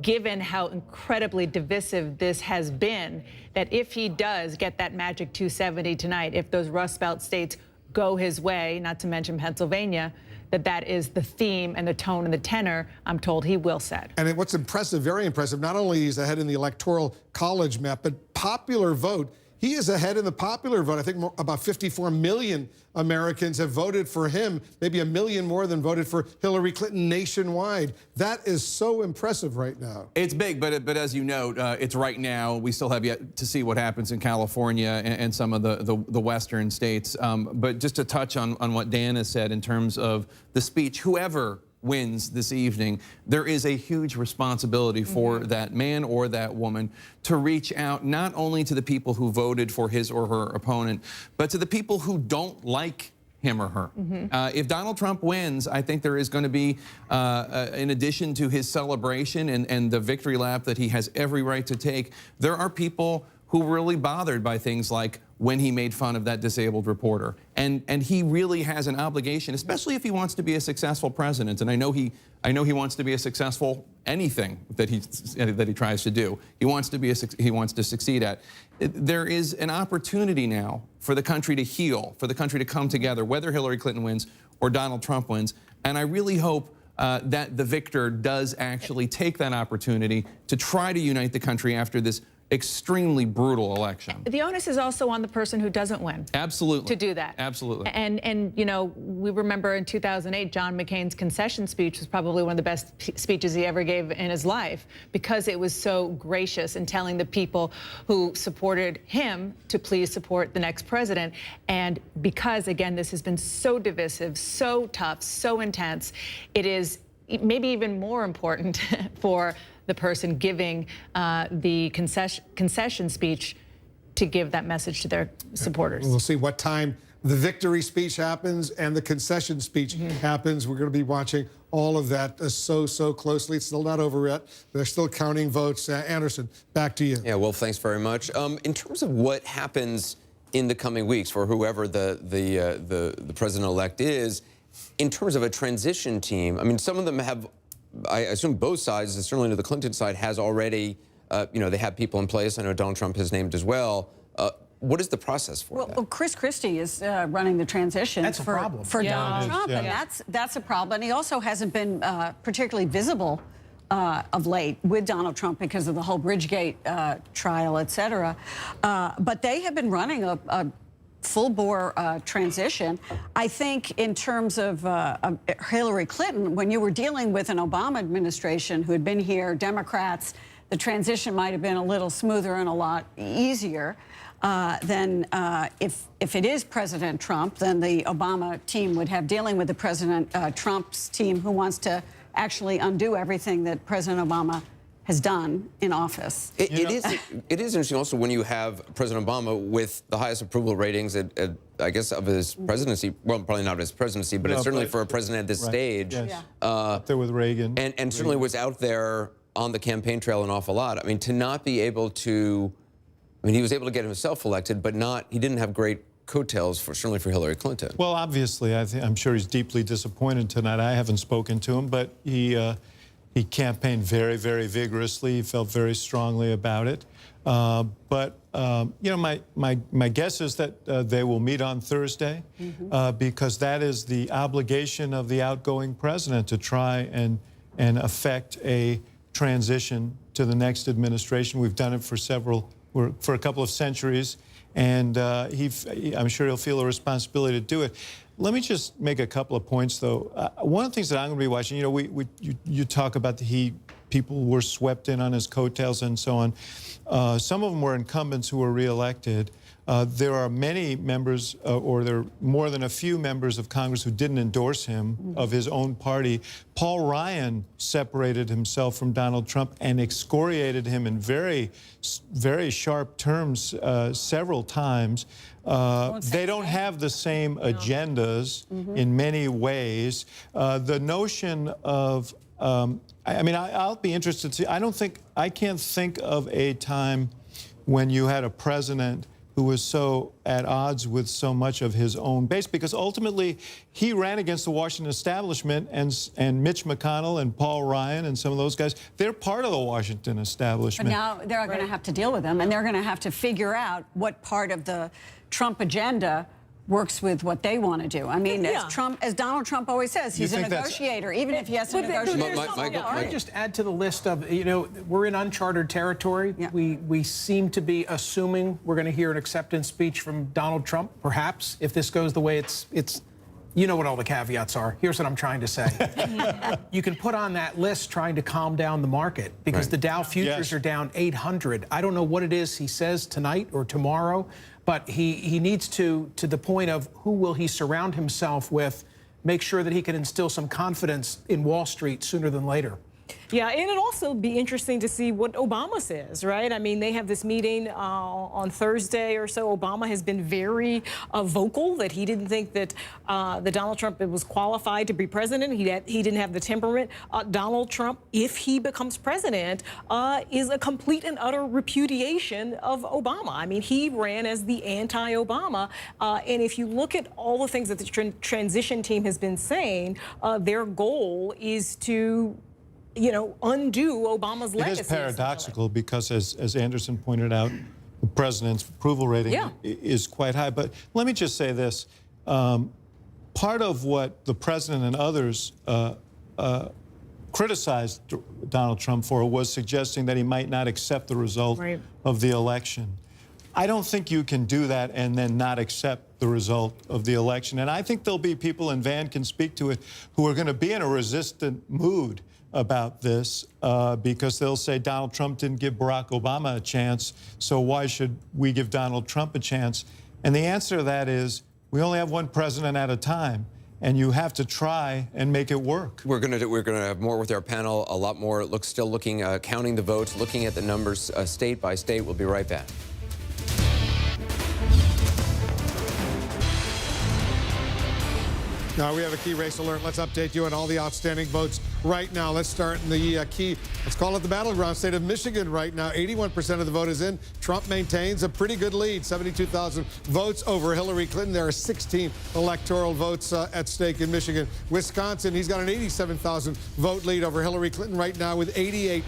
given how incredibly divisive this has been, that if he does get that magic 270 tonight, if those Rust Belt states go his way, not to mention Pennsylvania, that is the theme and the tone and the tenor I'm told he will set. And what's impressive, very impressive, not only is ahead in the Electoral College map, but popular vote. He is ahead in the popular vote. I think about 54 million Americans have voted for him, maybe 1 million more than voted for Hillary Clinton nationwide. That is so impressive right now. It's big, but as you note, it's right now. We still have yet to see what happens in California and some of the western states. But just to touch on what Dan has said in terms of the speech, whoever wins this evening, there is a huge responsibility for that man or that woman to reach out not only to the people who voted for his or her opponent, but to the people who don't like him or her. If Donald Trump wins, I think there is going to be, in addition to his celebration and the victory lap that he has every right to take, there are people who were really bothered by things like when he made fun of that disabled reporter. And he really has an obligation, especially if he wants to be a successful president. And I know he wants to be a successful anything that he tries to do. He wants to succeed at. There is an opportunity now for the country to heal, for the country to come together, whether Hillary Clinton wins or Donald Trump wins. And I really hope that the victor does actually take that opportunity to try to unite the country after this extremely brutal election. The onus is also on the person who doesn't win. Absolutely. To do that. Absolutely. And we remember in 2008, John McCain's concession speech was probably one of the best speeches he ever gave in his life, because it was so gracious in telling the people who supported him to please support the next president. And because, again, this has been so divisive, so tough, so intense, it is maybe even more important for the person giving the concession speech to give that message to their supporters. We'll see what time the victory speech happens and the concession speech happens. We're going to be watching all of that so closely. It's still not over yet. They're still counting votes. Anderson, back to you. Yeah, well, thanks very much. In terms of what happens in the coming weeks for whoever the president-elect is, in terms of a transition team, I mean, some of them have, I assume both sides, and certainly the Clinton side has already, they have people in place. I know Donald Trump has named as well. What is the process for that? Well, Chris Christie is running the transition for Donald Trump, and that's a problem. And he also hasn't been particularly visible of late with Donald Trump because of the whole Bridgegate trial, et cetera. But they have been running a full-bore transition. I think in terms of Hillary Clinton, when you were dealing with an Obama administration who had been here, Democrats, the transition might have been a little smoother and a lot easier than if it is President Trump, then the Obama team would have dealing with the President Trump's team who wants to actually undo everything that President Obama has done in office. It is interesting also when you have President Obama with the highest approval ratings I guess of his presidency. Well, probably not of his presidency, but it's certainly for a president at this stage. Yes. Up there with Reagan. And certainly was out there on the campaign trail an awful lot. I mean, to not be able to, I mean, he was able to get himself elected, but he didn't have great coattails certainly for Hillary Clinton. Well, obviously, I'm sure he's deeply disappointed tonight. I haven't spoken to him, but he campaigned very, very vigorously. He felt very strongly about it. You know, my guess is that they will meet on Thursday because that is the obligation of the outgoing president to try and affect a transition to the next administration. We've done it for a couple of centuries, and I'm sure he'll feel a responsibility to do it. Let me just make a couple of points, though. One of the things that I'm going to be watching, you know, you talk about people were swept in on his coattails and so on. Some of them were incumbents who were reelected. There are many members, or there are more than a few members of Congress who didn't endorse him of his own party. Paul Ryan separated himself from Donald Trump and excoriated him in very, very sharp terms several times. They don't have the same agendas in many ways. The notion of, I mean, I'll be interested to see. I can't think of a time when you had a president who was so at odds with so much of his own base, because ultimately he ran against the Washington establishment, and Mitch McConnell and Paul Ryan and some of those guys, they're part of the Washington establishment. But now they're going to have to deal with them, and they're going to have to figure out what part of the Trump agenda works with what they want to do. I mean, as Donald Trump always says, he's a negotiator, even if he has to negotiate. Can I just add to the list of, you know, we're in uncharted territory. Yeah. We seem to be assuming we're going to hear an acceptance speech from Donald Trump, perhaps, if this goes the way it's. You know what all the caveats are. Here's what I'm trying to say. You can put on that list trying to calm down the market because the Dow futures are down 800. I don't know what it is he says tonight or tomorrow, but he needs to the point of who will he surround himself with, make sure that he can instill some confidence in Wall Street sooner than later. Yeah, and it'll also be interesting to see what Obama says, right? I mean, they have this meeting on Thursday or so. Obama has been very vocal that he didn't think that Donald Trump was qualified to be president. He didn't have the temperament. Donald Trump, if he becomes president, is a complete and utter repudiation of Obama. I mean, he ran as the anti-Obama. And if you look at all the things that the transition team has been saying, their goal is to undo Obama's legacy. It is paradoxical because, as Anderson pointed out, the president's approval rating is quite high. But let me just say this. Part of what the president and others criticized Donald Trump for was suggesting that he might not accept the result of the election. I don't think you can do that and then not accept the result of the election. And I think there'll be people, and Van can speak to it, who are going to be in a resistant mood about this because they'll say Donald Trump didn't give Barack Obama a chance, so why should we give Donald Trump a chance? And the answer to that is we only have one president at a time, and you have to try and make it work. We're going to have more with our panel, a lot more. Still looking, counting the votes, looking at the numbers state by state. We'll be right back. Now we have a key race alert. Let's update you on all the outstanding votes right now. Let's start in the let's call it the battleground state of Michigan right now. 81% of the vote is in. Trump maintains a pretty good lead, 72,000 votes over Hillary Clinton. There are 16 electoral votes at stake in Michigan. Wisconsin, he's got an 87,000 vote lead over Hillary Clinton right now with 88%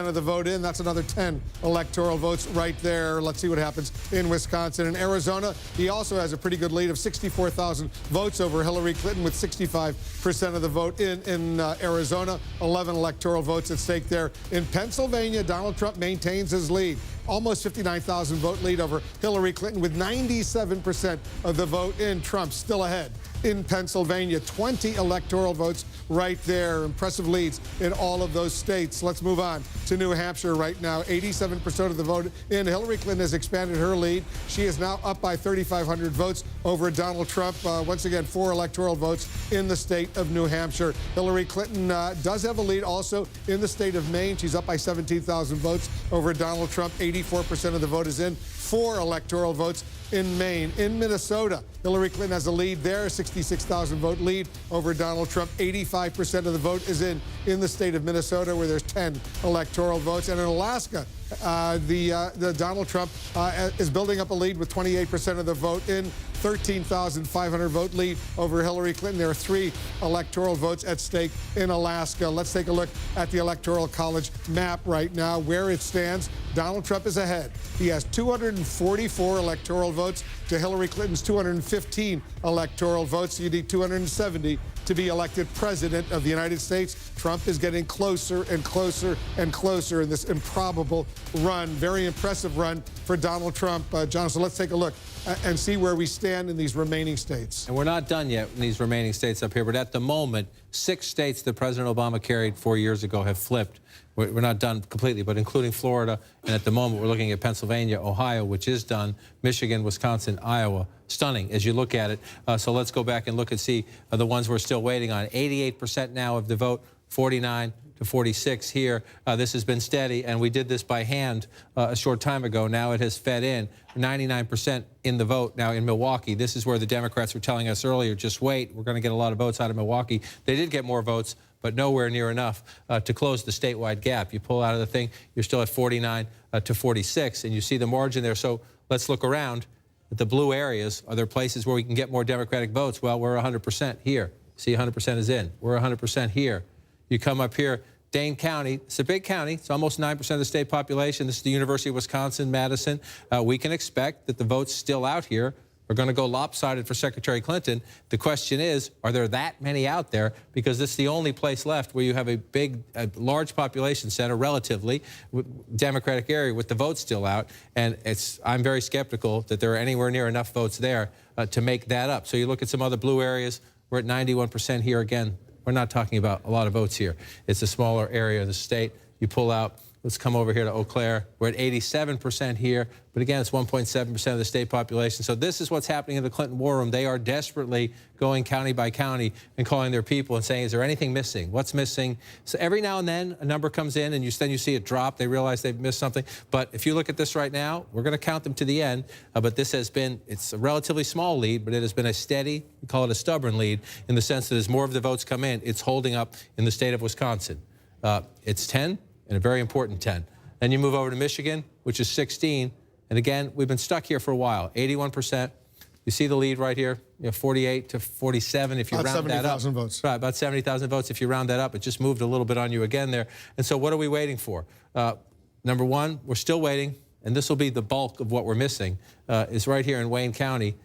of the vote in. That's another 10 electoral votes right there. Let's see what happens in Wisconsin. In Arizona, he also has a pretty good lead of 64,000 votes over Hillary Clinton with 65% of the vote in Arizona. 11 electoral votes at stake there. In Pennsylvania, Donald Trump maintains his lead. Almost 59,000 vote lead over Hillary Clinton with 97% of the vote in. Trump still ahead in Pennsylvania. 20 electoral votes right there. Impressive leads in all of those states. Let's move on to New Hampshire right now. 87% of the vote in. Hillary Clinton has expanded her lead. She is now up by 3,500 votes over Donald Trump. Once again, 4 electoral votes in the state of New Hampshire. Hillary Clinton does have a lead also in the state of Maine. She's up by 17,000 votes over Donald Trump. 84% of the vote is in. 4 electoral votes in Maine. In Minnesota, Hillary Clinton has a lead there, 66,000 vote lead over Donald Trump. 85% of the vote is in the state of Minnesota, where there's 10 electoral votes. And in Alaska, the Donald Trump is building up a lead with 28% of the vote in. 13,500 vote lead over Hillary Clinton. There are 3 electoral votes at stake in Alaska. Let's take a look at the Electoral College map right now, where it stands. Donald Trump is ahead. He has 244 electoral votes to Hillary Clinton's 215 electoral votes. You need 270 to be elected president of the United States. Trump is getting closer and closer and closer in this improbable run. Very impressive run for Donald Trump. John, so let's take a look and see where we stand in these remaining states. And we're not done yet in these remaining states up here, but at the moment, 6 states that President Obama carried 4 years ago have flipped. We're not done completely, but including Florida, and at the moment we're looking at Pennsylvania, Ohio, which is done, Michigan, Wisconsin, Iowa. Stunning as you look at it. So let's go back and look and see the ones we're still waiting on. 88% now of the vote, 49 to 46 here. This has been steady, and we did this by hand a short time ago. Now it has fed in. 99% in the vote now in Milwaukee. This is where the Democrats were telling us earlier, just wait, we're going to get a lot of votes out of Milwaukee. They did get more votes, but nowhere near enough to close the statewide gap. You pull out of the thing, you're still at 49 to 46, and you see the margin there. So let's look around at the blue areas. Are there places where we can get more Democratic votes? Well, we're 100% here. See, 100% is in. We're 100% here. You come up here, Dane County, it's a big county. It's almost 9% of the state population. This is the University of Wisconsin, Madison. We can expect that the votes still out here are going to go lopsided for Secretary Clinton. The question is, are there that many out there? Because this is the only place left where you have a large population center, relatively, Democratic area with the votes still out. And I'm very skeptical that there are anywhere near enough votes there to make that up. So you look at some other blue areas, we're at 91% here again. We're not talking about a lot of votes here. It's a smaller area of the state. You pull out, let's come over here to Eau Claire. We're at 87% here, but again, it's 1.7% of the state population. So this is what's happening in the Clinton War Room. They are desperately going county by county and calling their people and saying, is there anything missing? What's missing? So every now and then, a number comes in, and then you see it drop. They realize they've missed something. But if you look at this right now, we're going to count them to the end. But this has been, it's a relatively small lead, but it has been a steady, we call it a stubborn lead, in the sense that as more of the votes come in, it's holding up in the state of Wisconsin. It's 10. And a very important 10. Then you move over to Michigan, which is 16. And again, we've been stuck here for a while. 81%. You see the lead right here, 48 to 47 if you round that up. About 70,000 votes. Right, about 70,000 votes if you round that up. It just moved a little bit on you again there. And so what are we waiting for? Number one, we're still waiting, and this will be the bulk of what we're missing, is right here in Wayne County.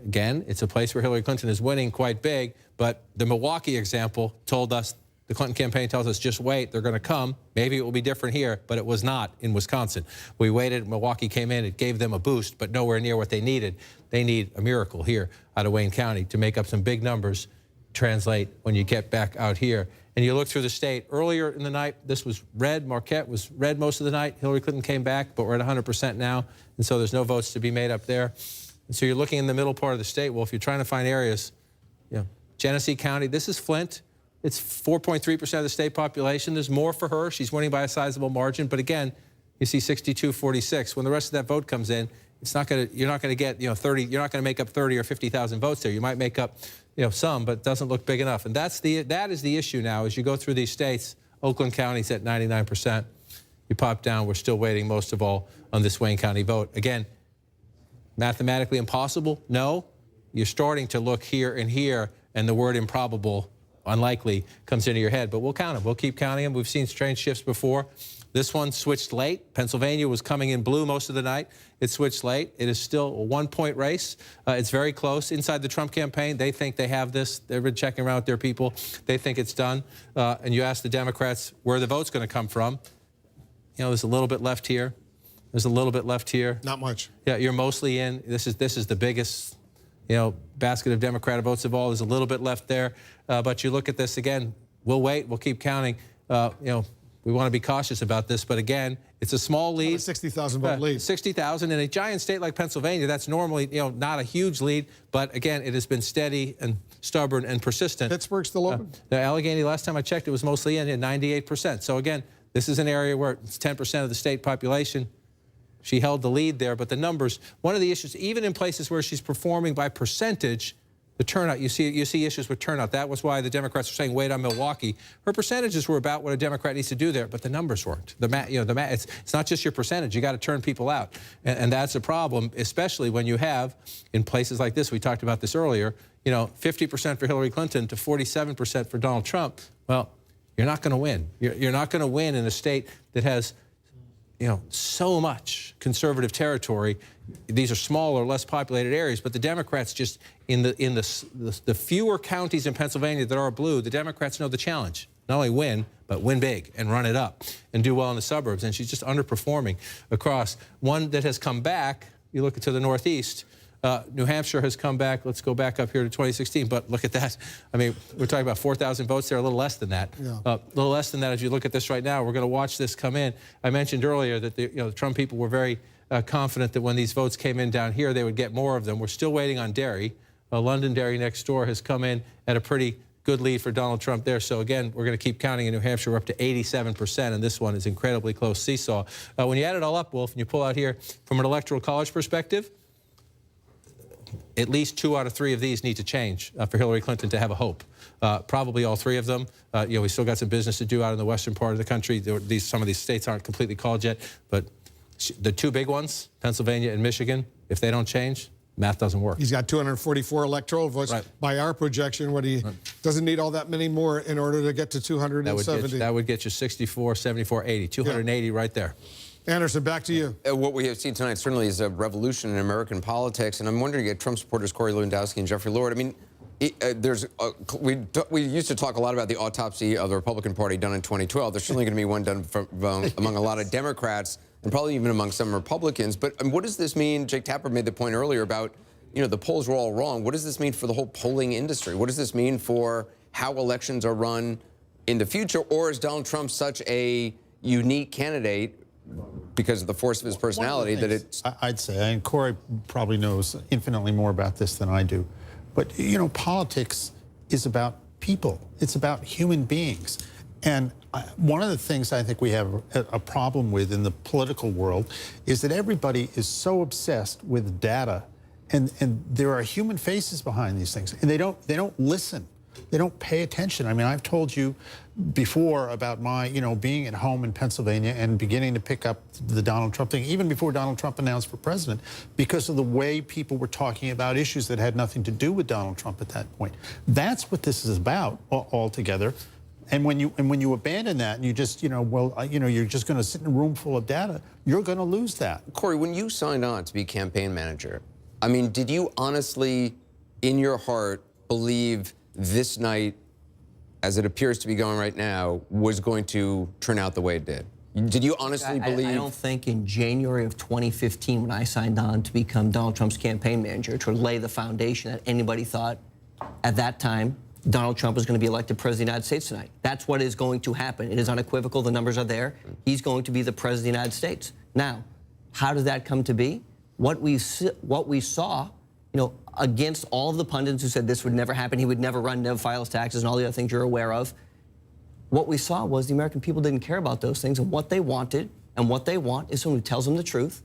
Again, it's a place where Hillary Clinton is winning quite big, but the Milwaukee example told us, the Clinton campaign tells us, just wait, they're going to come. Maybe it will be different here, but it was not in Wisconsin. We waited, Milwaukee came in, it gave them a boost, but nowhere near what they needed. They need a miracle here out of Wayne County to make up some big numbers, translate when you get back out here. And you look through the state, earlier in the night, this was red, Marquette was red most of the night. Hillary Clinton came back, but we're at 100% now, and so there's no votes to be made up there. And so you're looking in the middle part of the state. Well, if you're trying to find areas, Genesee County, this is Flint. It's 4.3% of the state population. There's more for her. She's winning by a sizable margin. But again, you see 62-46. When the rest of that vote comes in, it's not going to. You're not going to get 30. You're not going to make up 30 or 50,000 votes there. You might make up some, but it doesn't look big enough. And that is the issue now as you go through these states. Oakland County's at 99%. You pop down. We're still waiting most of all on this Wayne County vote. Again, mathematically impossible? No. You're starting to look here and here, and the word improbable, unlikely, comes into your head. But we'll count them. We'll keep counting them. We've seen strange shifts before. This one switched late. Pennsylvania was coming in blue most of the night. It switched late. It is still a one-point race. It's very close. Inside the Trump campaign, they think they have this. They've been checking around with their people. They think it's done. And you ask the Democrats where the vote's going to come from. There's a little bit left here. There's a little bit left here. Not much. Yeah, you're mostly in. This is the biggest, basket of Democratic votes of all. There's a little bit left there. But you look at this again. We'll wait. We'll keep counting. we want to be cautious about this, but again, it's a small lead. A 60,000 vote lead. 60,000 in a giant state like Pennsylvania. That's normally, not a huge lead, but again, it has been steady and stubborn and persistent. Pittsburgh's still open. Now, Allegheny, last time I checked, it was mostly in at 98%. So again, this is an area where it's 10% of the state population. She held the lead there, but the numbers, one of the issues, even in places where she's performing by percentage, the turnout, you see issues with turnout. That was why the Democrats were saying wait on Milwaukee. Her percentages were about what a Democrat needs to do there, but the numbers weren't. It's not just your percentage. You got to turn people out, and that's a problem, especially when you have in places like this. We talked about this earlier. 50% for Hillary Clinton to 47% for Donald Trump. Well, you're not going to win. You're not going to win in a state that has so much conservative territory. These are smaller, less populated areas, but the Democrats just, in the fewer counties in Pennsylvania that are blue, the Democrats know the challenge. Not only win, but win big and run it up and do well in the suburbs. And she's just underperforming across. One that has come back, you look to the Northeast, New Hampshire has come back. Let's go back up here to 2016, but look at that. I mean, we're talking about 4,000 votes there, a little less than that. Yeah. A little less than that as you look at this right now. We're going to watch this come in. I mentioned earlier that the Trump people were very confident that when these votes came in down here, they would get more of them. We're still waiting on Derry. Londonderry next door has come in at a pretty good lead for Donald Trump there. So again, we're going to keep counting in New Hampshire. We're up to 87%, and this one is incredibly close seesaw. When you add it all up, Wolf, and you pull out here from an electoral college perspective, at least 2 out of 3 of these need to change for Hillary Clinton to have a hope. Probably all 3 of them. We still got some business to do out in the western part of the country. Some of these states aren't completely called yet, but the 2 big ones, Pennsylvania and Michigan, if they don't change, math doesn't work. He's got 244 electoral votes. Right. By our projection, he doesn't need all that many more in order to get to 270. That would get you 64, 74, 80, 280 right there. Anderson, back to you. What we have seen tonight certainly is a revolution in American politics, and I'm wondering, Trump supporters Corey Lewandowski and Jeffrey Lord, I mean, we used to talk a lot about the autopsy of the Republican Party done in 2012. There's certainly going to be one done among a lot of Democrats and probably even among some Republicans. But what does this mean? Jake Tapper made the point earlier about, the polls were all wrong. What does this mean for the whole polling industry? What does this mean for how elections are run in the future? Or is Donald Trump such a unique candidate because of the force of his personality that it's... I'd say, and Corey probably knows infinitely more about this than I do, but, politics is about people. It's about human beings. And one of the things I think we have a problem with in the political world is that everybody is so obsessed with data, and there are human faces behind these things, and they don't listen. They don't pay attention. I mean, I've told you before about my, being at home in Pennsylvania and beginning to pick up the Donald Trump thing, even before Donald Trump announced for president, because of the way people were talking about issues that had nothing to do with Donald Trump at that point. That's what this is about altogether. And when you abandon that and you just, you're just going to sit in a room full of data, you're going to lose that. Corey, when you signed on to be campaign manager, I mean, did you honestly, in your heart, believe this night, as it appears to be going right now, was going to turn out the way it did? Did you honestly believe? I don't think in January of 2015, when I signed on to become Donald Trump's campaign manager, to lay the foundation, that anybody thought at that time Donald Trump was going to be elected president of the United States tonight. That's what is going to happen. It is unequivocal. The numbers are there. He's going to be the president of the United States. Now, how did that come to be? What we saw, against all of the pundits who said this would never happen, he would never run, never file his taxes, and all the other things you're aware of, what we saw was the American people didn't care about those things, and what they wanted, and what they want is someone who tells them the truth,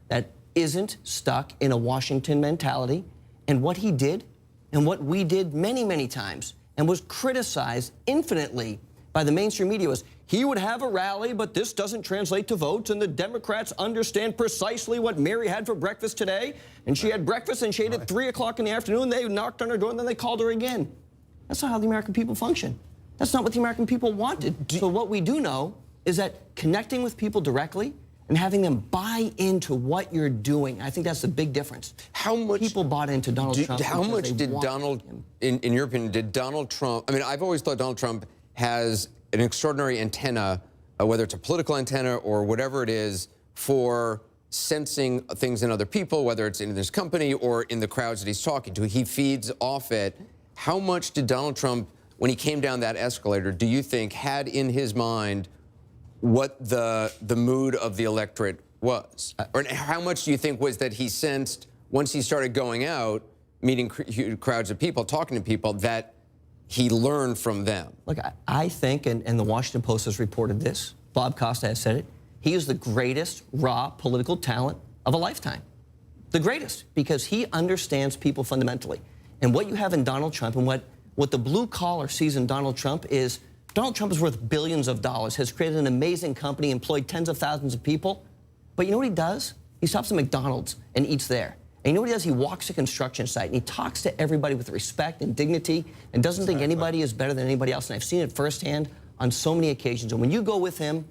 that isn't stuck in a Washington mentality. And what he did, and what we did many, many times, and was criticized infinitely by the mainstream media, was he would have a rally, but this doesn't translate to votes, and the Democrats understand precisely what Mary had for breakfast today, and she had breakfast, and she ate at 3 o'clock in the afternoon. They knocked on her door, and then they called her again. That's not how the American people function. That's not what the American people wanted. So what we do know is that connecting with people directly and having them buy into what you're doing, I think that's the big difference. How much people bought into Donald Trump? How much did Donald, in your opinion, did Donald Trump? I mean, I've always thought Donald Trump has an extraordinary antenna, whether it's a political antenna or whatever it is, for sensing things in other people, whether it's in this company or in the crowds that he's talking to. He feeds off it. How much did Donald Trump, when he came down that escalator, do you think had in his mind what the mood of the electorate was? Or how much do you think was that he sensed, once he started going out, meeting crowds of people, talking to people, that he learned from them? Look, I think, and the Washington Post has reported this, Bob Costa has said it, he is the greatest raw political talent of a lifetime. The greatest, because he understands people fundamentally. And what you have in Donald Trump, and what the blue collar sees in Donald Trump is, Donald Trump is worth billions of dollars, has created an amazing company, employed tens of thousands of people. But you know what he does? He stops at McDonald's and eats there. And you know what he does? He walks a construction site and he talks to everybody with respect and dignity and doesn't think anybody is better than anybody else. And I've seen it firsthand on so many occasions. And when you go with him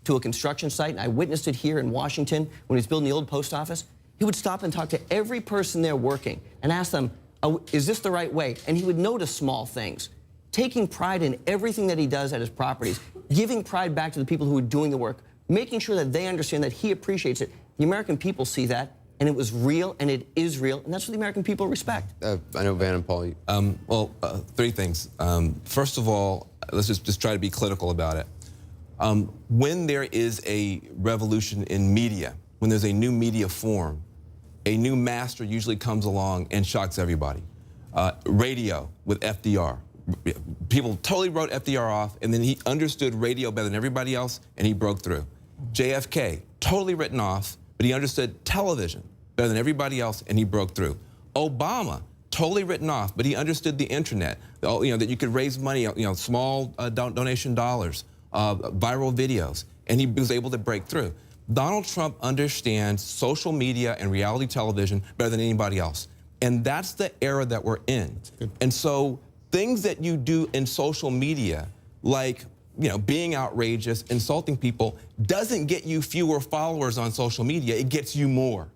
to a construction site, and I witnessed it here in Washington when he was building the old post office, he would stop and talk to every person there working and ask them, oh, is this the right way? And he would notice small things, taking pride in everything that he does at his properties, giving pride back to the people who are doing the work, making sure that they understand that he appreciates it. The American people see that, and it was real, and it is real, and that's what the American people respect. I know Van and Paul. Three things. First of all, let's just try to be clinical about it. When there is a revolution in media, when there's a new media form, a new master usually comes along and shocks everybody. Radio with FDR. People totally wrote FDR off, and then he understood radio better than everybody else, and he broke through. JFK, totally written off, but he understood television better than everybody else, and he broke through. Obama, totally written off, but he understood the internet, that you could raise money, small donation dollars, viral videos, and he was able to break through. Donald Trump understands social media and reality television better than anybody else. And that's the era that we're in. And so things that you do in social media, like being outrageous, insulting people, doesn't get you fewer followers on social media. It gets you more.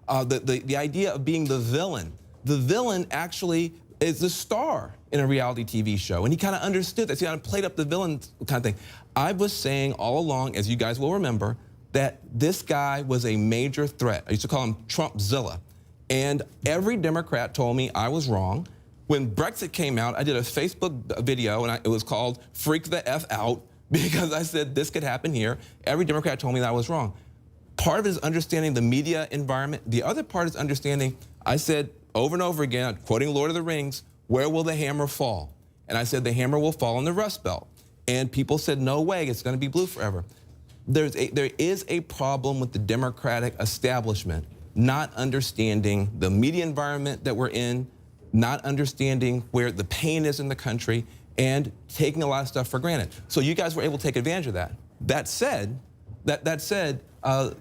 The idea of being the villain actually is the star in a reality TV show. And he kind of understood that. So he kind of played up the villain kind of thing. I was saying all along, as you guys will remember, that this guy was a major threat. I used to call him Trumpzilla. And every Democrat told me I was wrong. When Brexit came out, I did a Facebook video, and it was called Freak the F Out, because I said this could happen here. Every Democrat told me that I was wrong. Part of it is understanding the media environment. The other part is understanding, I said over and over again, I'm quoting Lord of the Rings, where will the hammer fall? And I said the hammer will fall on the Rust Belt. And people said, no way, it's going to be blue forever. There is a problem with the Democratic establishment not understanding the media environment that we're in, not understanding where the pain is in the country, and taking a lot of stuff for granted. So you guys were able to take advantage of that. That said,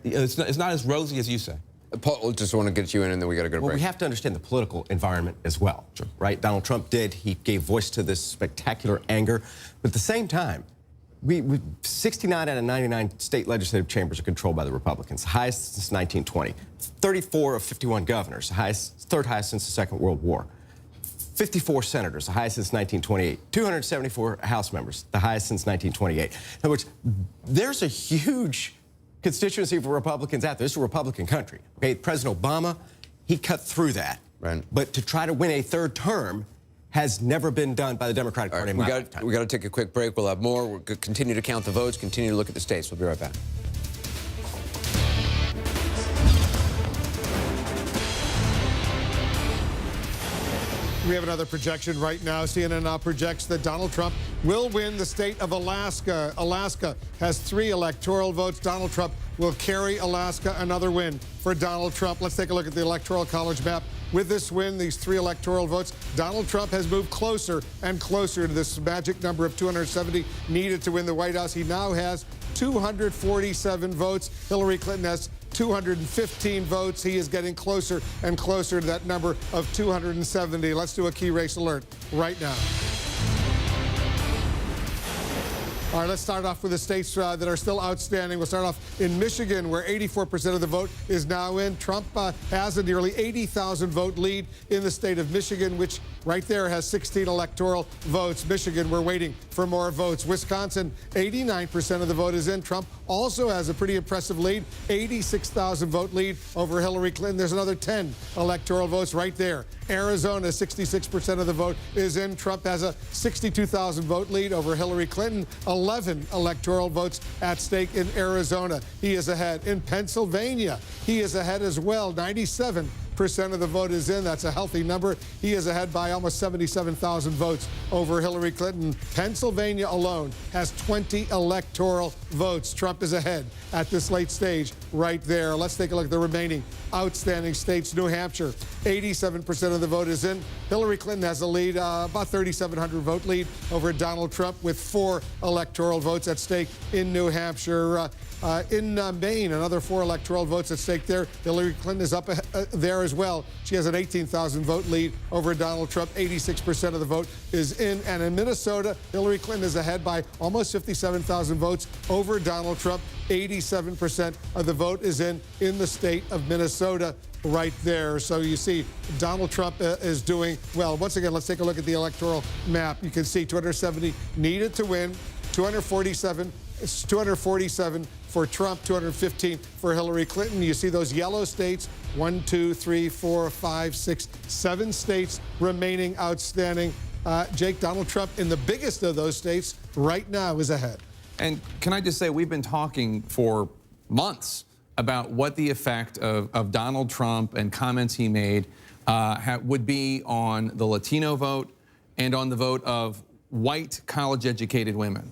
it's not as rosy as you say. Paul, just want to get you in, and then we got to go to break. Well, we have to understand the political environment as well, right? Donald Trump did. He gave voice to this spectacular anger. But at the same time, 69 out of 99 state legislative chambers are controlled by the Republicans, highest since 1920. 34 of 51 governors, third highest since the Second World War. 54 senators, the highest since 1928. 274 House members, the highest since 1928. In other words, there's a huge constituency for Republicans out there. This is a Republican country. Okay, President Obama, he cut through that. Right. But to try to win a third term has never been done by the Democratic Party in my lifetime. We got to take a quick break. We'll have more. We'll continue to count the votes, continue to look at the states. We'll be right back. We have another projection right now. CNN now projects that Donald Trump will win the state of Alaska. Alaska has 3 electoral votes. Donald Trump will carry Alaska. Another win for Donald Trump. Let's take a look at the Electoral College map. With this win, these 3 electoral votes, Donald Trump has moved closer and closer to this magic number of 270 needed to win the White House. He now has 247 votes. Hillary Clinton has 215 votes. He is getting closer and closer to that number of 270. Let's do a key race alert right now. All right, let's start off with the states that are still outstanding. We'll start off in Michigan, where 84% of the vote is now in. Trump has a nearly 80,000 vote lead in the state of Michigan, which right there has 16 electoral votes. Michigan, we're waiting for more votes. Wisconsin, 89% of the vote is in. Trump also has a pretty impressive lead, 86,000 vote lead over Hillary Clinton. There's another 10 electoral votes right there. Arizona, 66% of the vote is in. Trump has a 62,000 vote lead over Hillary Clinton. 11 electoral votes at stake in Arizona. He is ahead. In Pennsylvania, he is ahead as well. 97% of the vote is in. That's a healthy number. He is ahead by almost 77,000 votes over Hillary Clinton. Pennsylvania alone has 20 electoral votes. Trump is ahead at this late stage right there. Let's take a look at the remaining outstanding states. New Hampshire, 87% of the vote is in. Hillary Clinton has a lead, about 3,700 vote lead over Donald Trump with 4 electoral votes at stake in New Hampshire. In Maine, another 4 electoral votes at stake there. Hillary Clinton is up there as well. She has an 18,000 vote lead over Donald Trump. 86% of the vote is in. And in Minnesota, Hillary Clinton is ahead by almost 57,000 votes over Donald Trump. 87% of the vote is in the state of Minnesota right there. So you see Donald Trump is doing well. Once again, let's take a look at the electoral map. You can see 270 needed to win, 247 for Trump, 215 for Hillary Clinton. You see those yellow states, 1, 2, 3, 4, 5, 6, 7 states remaining outstanding. Jake, Donald Trump in the biggest of those states right now is ahead. And can I just say, we've been talking for months about what the effect of Donald Trump and comments he made would be on the Latino vote and on the vote of white college-educated women.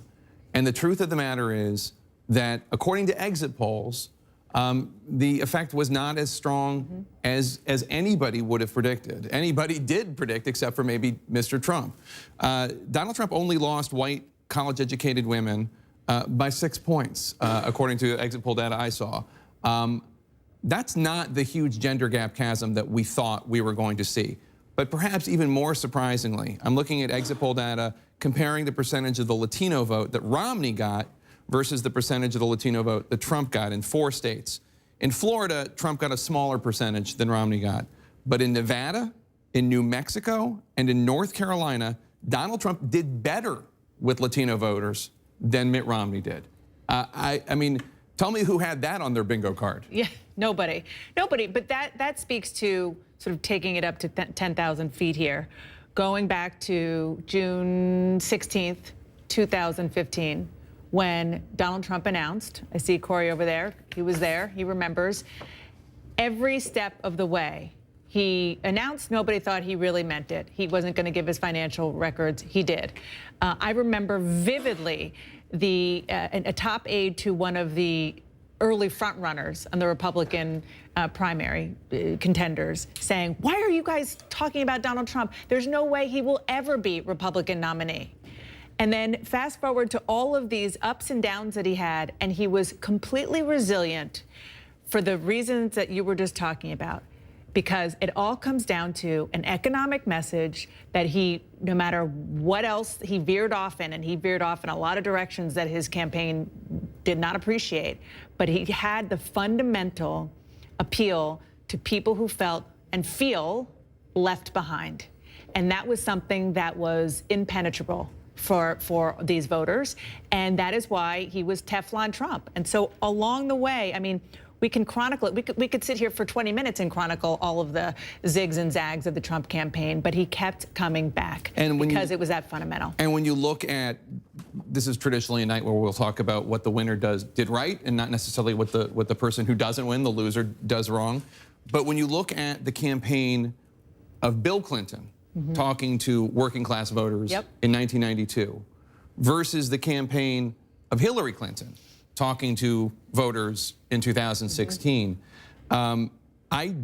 And the truth of the matter is that, according to exit polls, the effect was not as strong as anybody would have predicted. Anybody did predict, except for maybe Mr. Trump. Donald Trump only lost white college-educated women by 6 points, according to exit poll data I saw. That's not the huge gender gap chasm that we thought we were going to see. But perhaps even more surprisingly, I'm looking at exit poll data comparing the percentage of the Latino vote that Romney got versus the percentage of the Latino vote that Trump got in 4 states. In Florida, Trump got a smaller percentage than Romney got. But in Nevada, in New Mexico, and in North Carolina, Donald Trump did better with Latino voters than Mitt Romney did. I mean, tell me who had that on their bingo card. Yeah, nobody. Nobody. But that speaks to sort of taking it up to 10,000 feet here. Going back to June 16th, 2015, when Donald Trump announced, I see Corey over there, he was there, he remembers, every step of the way. He announced, nobody thought he really meant it. He wasn't going to give his financial records. He did. I remember vividly a top aide to one of the early frontrunners on the Republican primary contenders saying, "Why are you guys talking about Donald Trump? There's no way he will ever be Republican nominee." And then fast forward to all of these ups and downs that he had, and he was completely resilient for the reasons that you were just talking about. Because it all comes down to an economic message that he, no matter what else he veered off in, and he veered off in a lot of directions that his campaign did not appreciate, but he had the fundamental appeal to people who felt and feel left behind. And that was something that was impenetrable for these voters. And that is why he was Teflon Trump. And so along the way, I mean, we can chronicle it. We could sit here for 20 minutes and chronicle all of the zigs and zags of the Trump campaign, but he kept coming back because it was that fundamental. And when you look at, this is traditionally a night where we'll talk about what the winner did right and not necessarily what the person who doesn't win, the loser, does wrong. But when you look at the campaign of Bill Clinton talking to working class voters in 1992 versus the campaign of Hillary Clinton talking to voters in 2016. I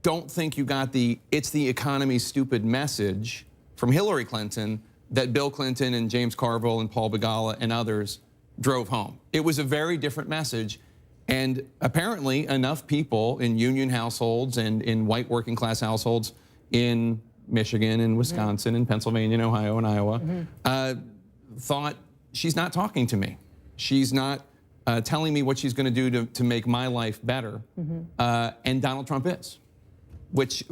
don't think you got the "it's the economy, stupid" message from Hillary Clinton that Bill Clinton and James Carville and Paul Begala and others drove home. It was a very different message, and apparently enough people in union households and in white working class households in Michigan and Wisconsin and Pennsylvania and Ohio and Iowa thought, she's not talking to me. She's not telling me what she's going to do to make my life better. And Donald Trump is, which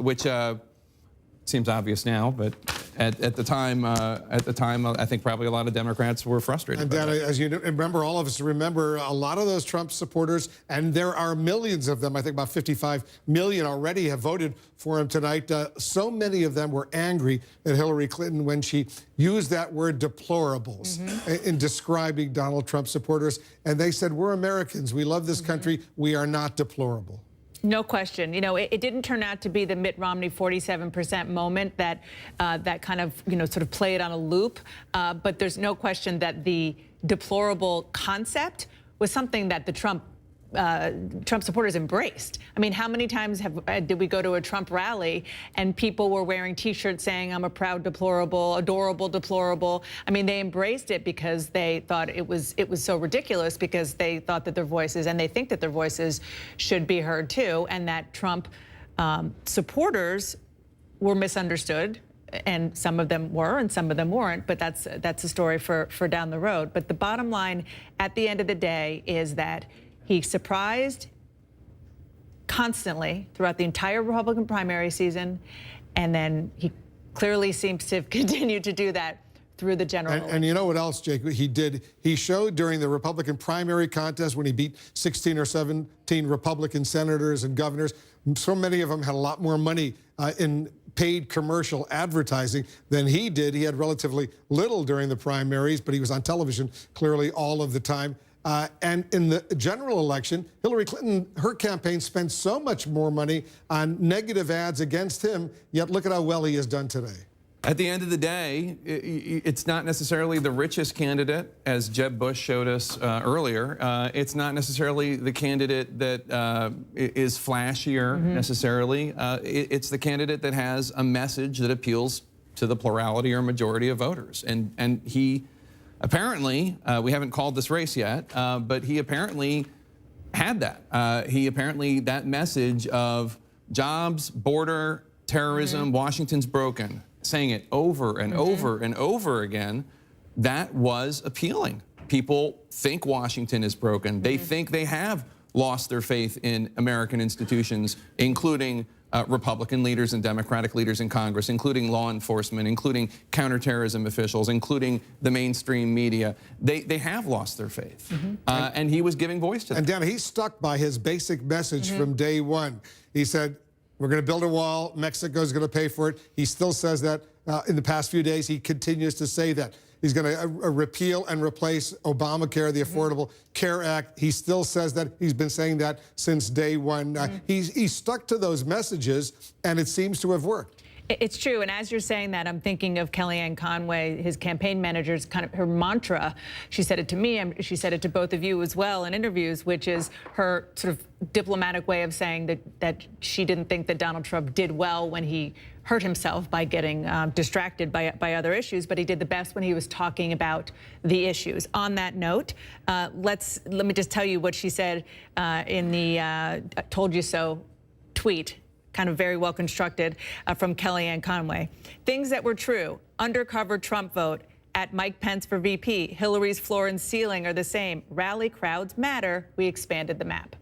seems obvious now, but at the time, I think probably a lot of Democrats were frustrated. And Dan, as you remember, all of us remember a lot of those Trump supporters, and there are millions of them. I think about 55 million already have voted for him tonight. So many of them were angry at Hillary Clinton when she used that word deplorables in describing Donald Trump supporters. And they said, we're Americans. We love this country. We are not deplorable. No question. You know, it didn't turn out to be the Mitt Romney 47% moment that that kind of, sort of played on a loop. But there's no question that the deplorable concept was something that the Trump supporters embraced. I mean, how many times did we go to a Trump rally and people were wearing T-shirts saying, I'm a proud deplorable, adorable deplorable? I mean, they embraced it because they thought it was so ridiculous, because they thought that their voices, and they think that their voices, should be heard too, and that Trump supporters were misunderstood. And some of them were, and some of them weren't, but that's a story for down the road. But the bottom line at the end of the day is that he surprised constantly throughout the entire Republican primary season, and then he clearly seems to have continued to do that through the general election. And you know what else, Jake, he did? He showed during the Republican primary contest when he beat 16 or 17 Republican senators and governors. So many of them had a lot more money in paid commercial advertising than he did. He had relatively little during the primaries, but he was on television clearly all of the time. And in the general election, Hillary Clinton, her campaign spent so much more money on negative ads against him, yet look at how well he has done today. At the end of the day, it's not necessarily the richest candidate, as Jeb Bush showed us earlier. It's not necessarily the candidate that is flashier necessarily. It's the candidate that has a message that appeals to the plurality or majority of voters. And he apparently, we haven't called this race yet, but he apparently had that. That message of jobs, border, terrorism, Washington's broken, saying it over and over and over again, that was appealing. People think Washington is broken. They think they have lost their faith in American institutions, including Republican leaders and Democratic leaders in Congress, including law enforcement, including counterterrorism officials, including the mainstream media. They have lost their faith. And he was giving voice to them. And Dan, he stuck by his basic message from day one. He said, we're going to build a wall. Mexico's going to pay for it. He still says that. In the past few days, he continues to say that. He's going to repeal and replace Obamacare, the Affordable Care Act. He still says that. He's been saying that since day one. He's stuck to those messages, and it seems to have worked. It's true, and as you're saying that, I'm thinking of Kellyanne Conway, his campaign manager's kind of her mantra. She said it to me, and she said it to both of you as well in interviews, which is her sort of diplomatic way of saying that she didn't think that Donald Trump did well when he hurt himself by getting distracted by other issues, but he did the best when he was talking about the issues. On that note, let me just tell you what she said in the "Told You So" tweet. Kind of very well constructed from Kellyanne Conway. Things that were true: undercover Trump vote, at Mike Pence for VP, Hillary's floor and ceiling are the same, rally crowds matter, we expanded the map.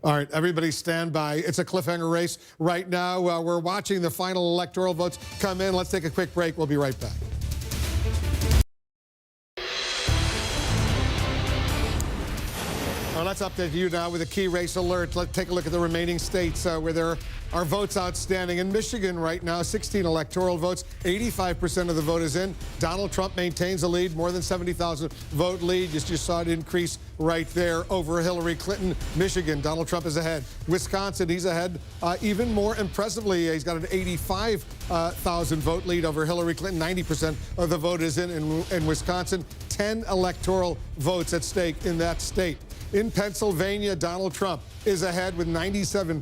All right, everybody stand by. It's a cliffhanger race right now. We're watching the final electoral votes come in. Let's take a quick break. We'll be right back. Let's update you now with a key race alert. Let's take a look at the remaining states where there are votes outstanding. In Michigan right now, 16 electoral votes, 85% of the vote is in. Donald Trump maintains a lead, more than 70,000 vote lead. You just saw it increase right there over Hillary Clinton. Michigan, Donald Trump is ahead. Wisconsin, he's ahead even more impressively. He's got an 85,000 vote lead over Hillary Clinton. 90% of the vote is in Wisconsin. 10 electoral votes at stake in that state. In Pennsylvania, Donald Trump is ahead with 97%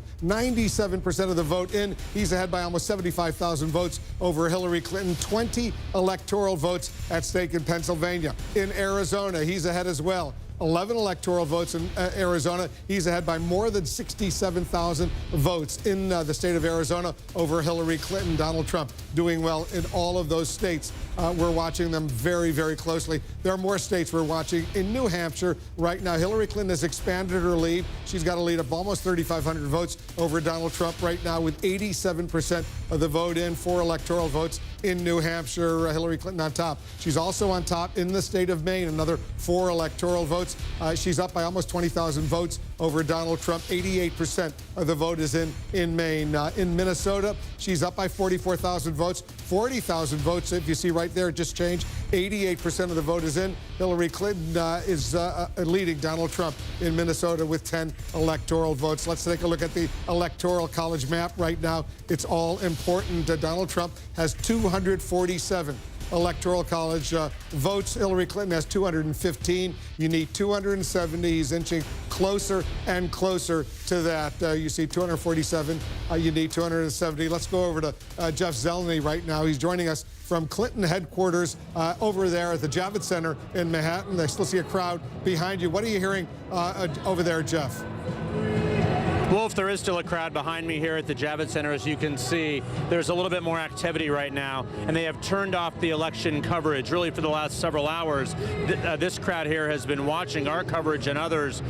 of the vote in. He's ahead by almost 75,000 votes over Hillary Clinton. 20 electoral votes at stake in Pennsylvania. In Arizona, he's ahead as well. 11 electoral votes in Arizona. He's ahead by more than 67,000 votes in the state of Arizona over Hillary Clinton. Donald Trump doing well in all of those states. We're watching them very, very closely. There are more states we're watching. In New Hampshire right now, Hillary Clinton has expanded her lead. She's got a lead of almost 3,500 votes over Donald Trump right now, with 87% of the vote in, 4 electoral votes in New Hampshire. Hillary Clinton on top. She's also on top in the state of Maine, another 4 electoral votes. She's up by almost 20,000 votes over Donald Trump. 88% of the vote is in Maine. In Minnesota, she's up by 44,000 votes. 40,000 votes, if you see right there, it just changed. 88% of the vote is in. Hillary Clinton is leading Donald Trump in Minnesota with 10 electoral votes. Let's take a look at the Electoral College map right now. It's all important. Donald Trump has 247 Electoral College votes. Hillary Clinton has 215. You need 270. He's inching closer and closer to that. You see 247. You need 270. Let's go over to Jeff Zeleny right now. He's joining us from Clinton headquarters over there at the Javits Center in Manhattan. I still see a crowd behind you. What are you hearing over there, Jeff? Wolf, there is still a crowd behind me here at the Javits Center. As you can see, there's a little bit more activity right now, and they have turned off the election coverage really for the last several hours. This crowd here has been watching our coverage and others.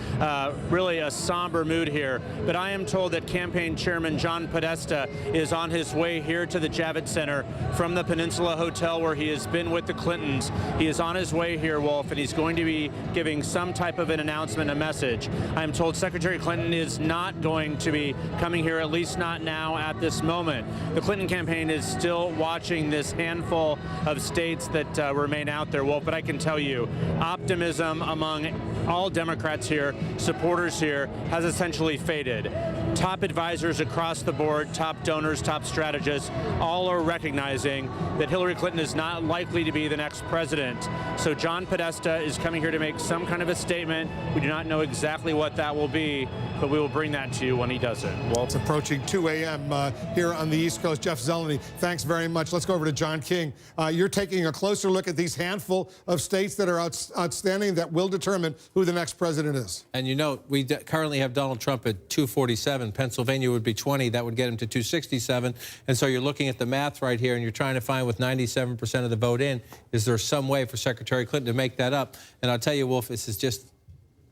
Really a somber mood here. But I am told that campaign chairman John Podesta is on his way here to the Javits Center from the Peninsula Hotel where he has been with the Clintons. He is on his way here, Wolf, and he's going to be giving some type of an announcement, a message. I am told Secretary Clinton is not going to be coming here, at least not now at this moment. The Clinton campaign is still watching this handful of states that remain out there, Wolf, but I can tell you, optimism among all Democrats here, supporters here, has essentially faded. Top advisors across the board, top donors, top strategists, all are recognizing that Hillary Clinton is not likely to be the next president. So John Podesta is coming here to make some kind of a statement. We do not know exactly what that will be, but we will bring that to you when he does it. Well, it's approaching 2 a.m. Here on the East Coast. Jeff Zeleny, thanks very much. Let's go over to John King. You're taking a closer look at these handful of states that are outstanding that will determine who the next president is. And you know, we currently have Donald Trump at 247. Pennsylvania would be 20. That would get him to 267. And so you're looking at the math right here, and you're trying to find, with 97% of the vote in, is there some way for Secretary Clinton to make that up? And I'll tell you, Wolf, this is just,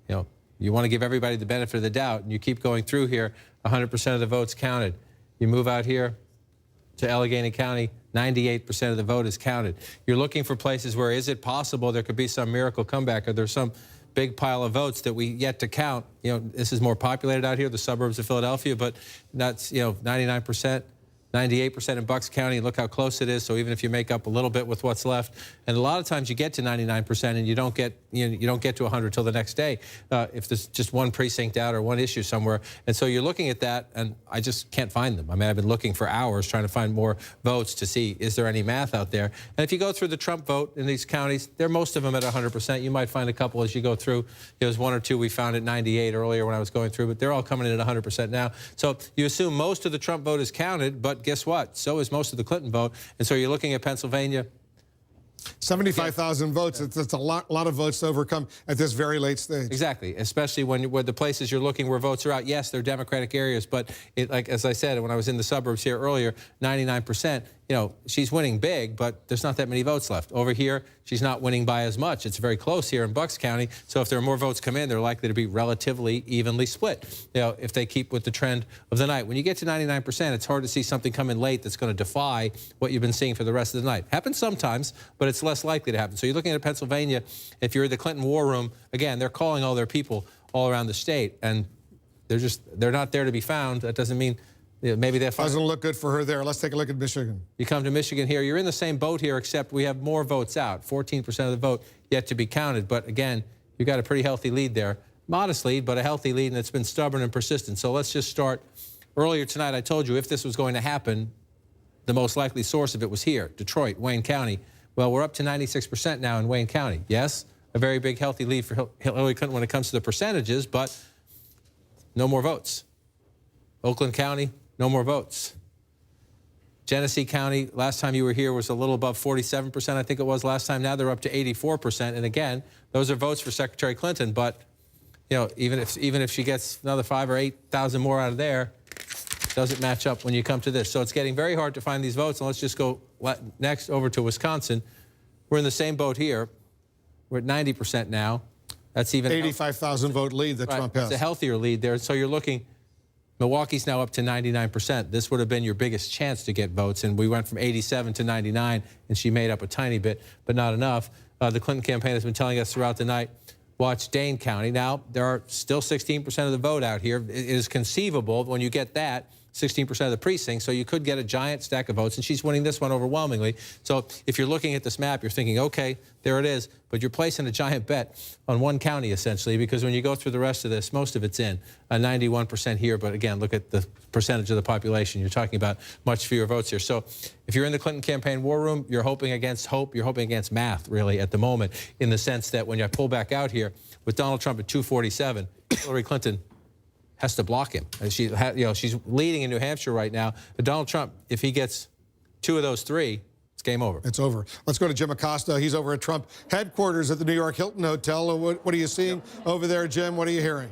you know, you want to give everybody the benefit of the doubt, and you keep going through here. 100% of the votes counted. You move out here to Allegheny County, 98% of the vote is counted. You're looking for places where, is it possible there could be some miracle comeback? Or there's some big pile of votes that we yet to count? You know, this is more populated out here, the suburbs of Philadelphia, but that's, you know, 99%. 98% in Bucks County. Look how close it is. So even if you make up a little bit with what's left, and a lot of times you get to 99% and you don't get to 100 till the next day if there's just one precinct out or one issue somewhere. And so you're looking at that, and I just can't find them. I mean, I've been looking for hours trying to find more votes to see, is there any math out there? And if you go through the Trump vote in these counties, they're most of them at 100%. You might find a couple as you go through. There's 1 or 2 we found at 98 earlier when I was going through, but they're all coming in at 100% now. So you assume most of the Trump vote is counted, but guess what? So is most of the Clinton vote. And so you're looking at Pennsylvania. 75,000 votes. It's a lot of votes to overcome at this very late stage. Exactly, especially where the places you're looking where votes are out. Yes, they're Democratic areas, but like as I said when I was in the suburbs here earlier, 99%. You know, she's winning big, but there's not that many votes left. Over here, she's not winning by as much. It's very close here in Bucks County. So if there are more votes come in, they're likely to be relatively evenly split. You know, if they keep with the trend of the night. When you get to 99%, it's hard to see something come in late that's going to defy what you've been seeing for the rest of the night. Happens sometimes, but it's less likely to happen. So you're looking at Pennsylvania. If you're in the Clinton war room, again, they're calling all their people all around the state, and they're not there to be found. That doesn't mean. Yeah, maybe they're fine. Doesn't look good for her there. Let's take a look at Michigan. You come to Michigan here, you're in the same boat here, except we have more votes out. 14% of the vote yet to be counted. But again, you've got a pretty healthy lead there. Modest lead, but a healthy lead, and it's been stubborn and persistent. So let's just start. Earlier tonight, I told you if this was going to happen, the most likely source of it was here, Detroit, Wayne County. Well, we're up to 96% now in Wayne County. Yes, a very big, healthy lead for Hillary Clinton when it comes to the percentages, but no more votes. Oakland County, no more votes. Genesee County, last time you were here, was a little above 47%, I think it was last time. Now they're up to 84%. And again, those are votes for Secretary Clinton. But, you know, even if she gets another 5,000 or 8,000 more out of there, it doesn't match up when you come to this. So it's getting very hard to find these votes. And let's just go next over to Wisconsin. We're in the same boat here. We're at 90% now. That's even 85,000 vote lead that Trump has. It's a healthier lead there. So you're looking, Milwaukee's now up to 99%. This would have been your biggest chance to get votes. And we went from 87 to 99, and she made up a tiny bit, but not enough. The Clinton campaign has been telling us throughout the night, watch Dane County. Now, there are still 16% of the vote out here. It is conceivable when you get that, 16% of the precincts, so you could get a giant stack of votes, and she's winning this one overwhelmingly. So if you're looking at this map, you're thinking, okay, there it is, but you're placing a giant bet on one county, essentially, because when you go through the rest of this, most of it's in. 91% here, but again, look at the percentage of the population. You're talking about much fewer votes here. So if you're in the Clinton campaign war room, you're hoping against hope, you're hoping against math, really, at the moment, in the sense that when you pull back out here, with Donald Trump at 247, Hillary Clinton has to block him. She's leading in New Hampshire right now. But Donald Trump, if he gets 2 of those 3, it's game over. It's over. Let's go to Jim Acosta. He's over at Trump headquarters at the New York Hilton Hotel. What are you seeing over there, Jim? What are you hearing?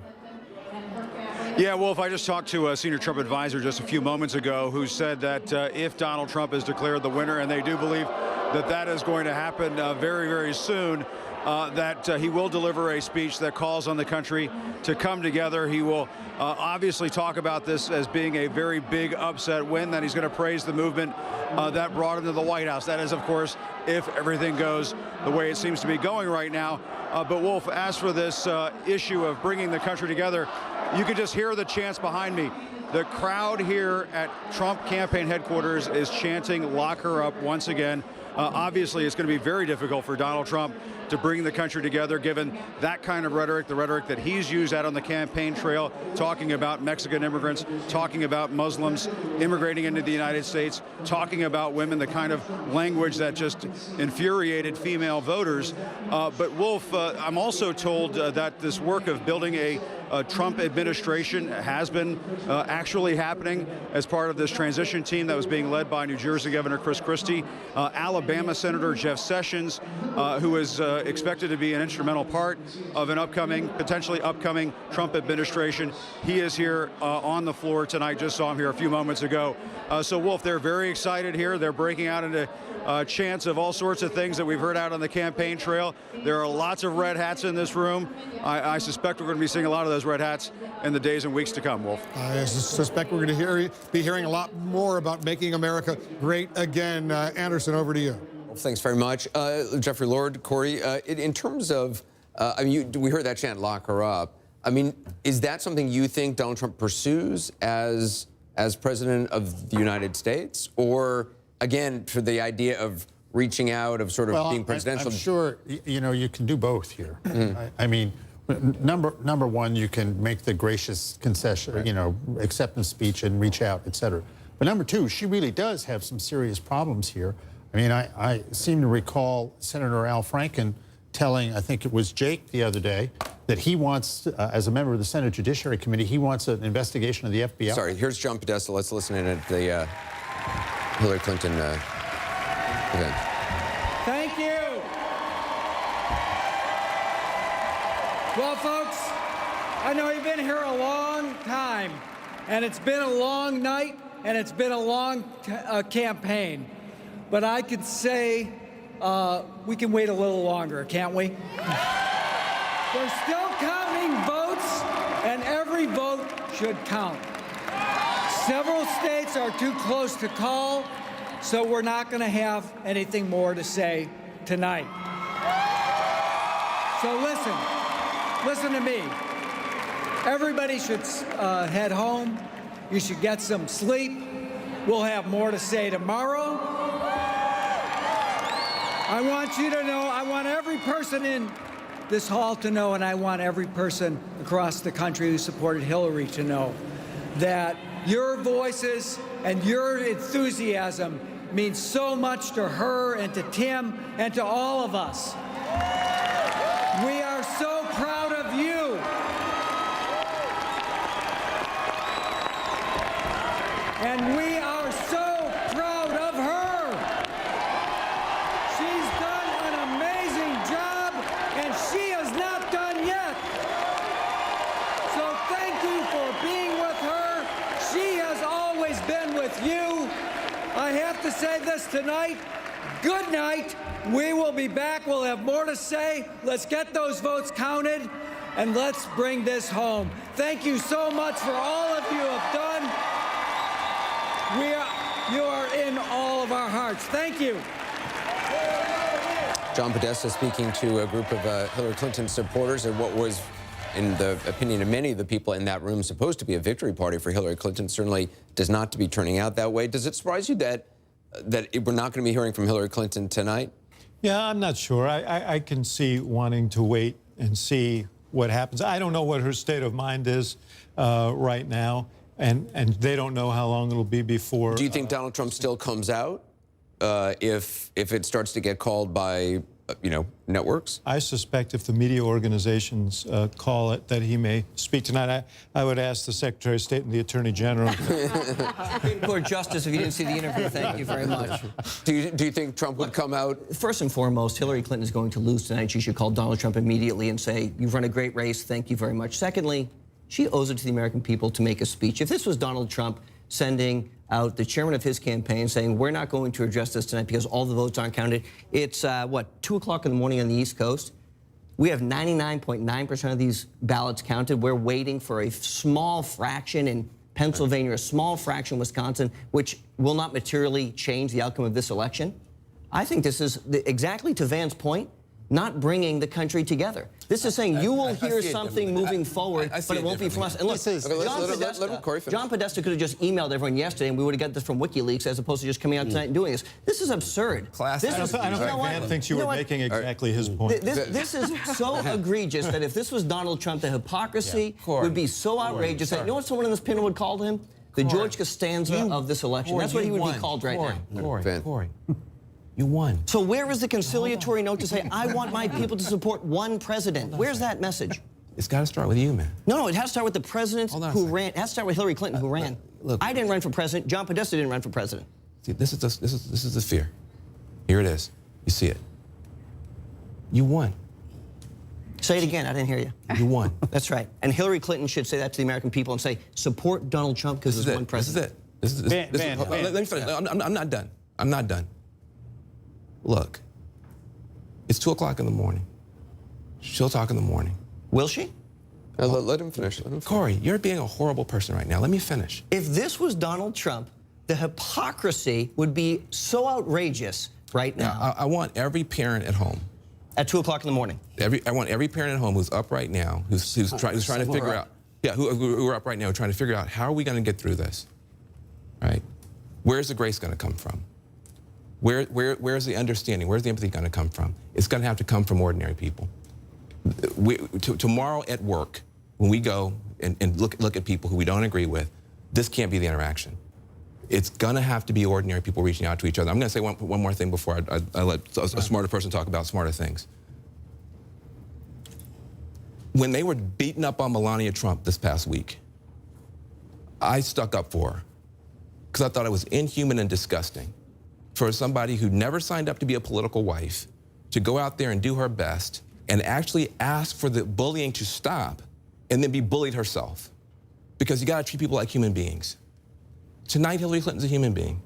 Yeah, Wolf, I just talked to a senior Trump advisor just a few moments ago who said that if Donald Trump is declared the winner, and they do believe that that is going to happen very, very soon, that he will deliver a speech that calls on the country to come together. He will obviously talk about this as being a very big upset win, that he's going to praise the movement that brought him to the White House. That is, of course, if everything goes the way it seems to be going right now. But, Wolf, as for this issue of bringing the country together, you can just hear the chants behind me. The crowd here at Trump campaign headquarters is chanting "Lock her up" once again. Obviously, it's going to be very difficult for Donald Trump to bring the country together, given that kind of rhetoric, the rhetoric that he's used out on the campaign trail, talking about Mexican immigrants, talking about Muslims immigrating into the United States, talking about women, the kind of language that just infuriated female voters. But, Wolf, I'm also told that this work of building a Trump administration has been actually happening as part of this transition team that was being led by New Jersey Governor Chris Christie, Alabama Senator Jeff Sessions, who is expected to be an instrumental part of an potentially upcoming Trump administration. He is here on the floor tonight. Just saw him here a few moments ago. So, Wolf, they're very excited here. They're breaking out into chants of all sorts of things that we've heard out on the campaign trail. There are lots of red hats in this room. I suspect we're going to be seeing a lot of those red hats in the days and weeks to come, Wolf. I suspect we're going to be hearing a lot more about making America great again. Anderson, over to you. Well, thanks very much. Jeffrey Lord, Corey, in terms of, we heard that chant, "Lock her up." I mean, is that something you think Donald Trump pursues as president of the United States? Or, again, for the idea of reaching out, of sort of being presidential? I'm sure, you can do both here. I mean, number one, you can make the gracious concession, acceptance speech and reach out, et cetera. But number two, she really does have some serious problems here. I mean, I seem to recall Senator Al Franken telling, I think it was Jake the other day, that he wants, as a member of the Senate Judiciary Committee, he wants an investigation of the FBI. Sorry, here's John Podesta. Let's listen in at the Hillary Clinton event. Thank you. Well, folks, I know you've been here a long time, and it's been a long night, and it's been a long campaign. But I could say we can wait a little longer, can't we? They're still counting votes, and every vote should count. Several states are too close to call, so we're not going to have anything more to say tonight. So listen to me. Everybody should head home. You should get some sleep. We'll have more to say tomorrow. I want you to know, I want every person in this hall to know, and I want every person across the country who supported Hillary to know that your voices and your enthusiasm means so much to her and to Tim and to all of us. We are so proud of you. And we are so proud say this tonight. Good night. We will be back. We'll have more to say. Let's get those votes counted, and let's bring this home. Thank you so much for all of you have done. You are in all of our hearts. Thank you. John Podesta speaking to a group of Hillary Clinton supporters at what was, in the opinion of many of the people in that room, supposed to be a victory party for Hillary Clinton. Certainly does not to be turning out that way. Does it surprise you that we're not going to be hearing from Hillary Clinton tonight? Yeah, I'm not sure. I can see wanting to wait and see what happens. I don't know what her state of mind is right now, and they don't know how long it'll be before. Do you think Donald Trump still comes out if it starts to get called by, networks? I suspect if the media organizations call it, that he may speak tonight. I would ask the Secretary of State and the Attorney General. Supreme Court Justice, if you didn't see the interview, thank you very much. Do you think Trump would come out? First and foremost, Hillary Clinton is going to lose tonight. She should call Donald Trump immediately and say, you've run a great race, thank you very much. Secondly, she owes it to the American people to make a speech. If this was Donald Trump sending out the chairman of his campaign saying, we're not going to address this tonight because all the votes aren't counted. It's, 2 o'clock in the morning on the East Coast. We have 99.9% of these ballots counted. We're waiting for a small fraction in Pennsylvania, a small fraction in Wisconsin, which will not materially change the outcome of this election. I think this is, exactly to Van's point, not bringing the country together. This is saying you will hear something moving forward, but it won't be from us. And look, John Podesta could have just emailed everyone yesterday, and we would have got this from WikiLeaks, as opposed to just coming out tonight and doing this. This is absurd. I don't think Van thinks you were making exactly his point. This is so egregious that if this was Donald Trump, the hypocrisy would be so outrageous that, you know what someone in this panel would call him? The George Costanza of this election. That's what he would be called right now. Corey. You won. So where is the conciliatory note to say, I want my people to support one president? Where's that message? It's got to start with you, man. No, it has to start with the president who ran. It has to start with Hillary Clinton, who ran. Look, I didn't run for president. John Podesta didn't run for president. See, this is the fear. Here it is. You see it. You won. Say it again. I didn't hear you. You won. That's right. And Hillary Clinton should say that to the American people and say, support Donald Trump because he's one president. This is it. Let me finish. I'm not done. I'm not done. Look, it's 2 o'clock in the morning. She'll talk in the morning. Will she? Let him finish. Corey, you're being a horrible person right now. Let me finish. If this was Donald Trump, the hypocrisy would be so outrageous right now. I want every parent at home. At 2 o'clock in the morning? I want every parent at home who's up right now, who's trying to figure out, who are up right now, trying to figure out how are we going to get through this, right? Where's the grace going to come from? Where's the understanding? Where's the empathy going to come from? It's going to have to come from ordinary people. Tomorrow at work, when we go and look at people who we don't agree with, this can't be the interaction. It's going to have to be ordinary people reaching out to each other. I'm going to say one more thing before I let a smarter person talk about smarter things. When they were beating up on Melania Trump this past week, I stuck up for her because I thought it was inhuman and disgusting for somebody who never signed up to be a political wife to go out there and do her best and actually ask for the bullying to stop and then be bullied herself. Because you got to treat people like human beings. Tonight, Hillary Clinton's a human being.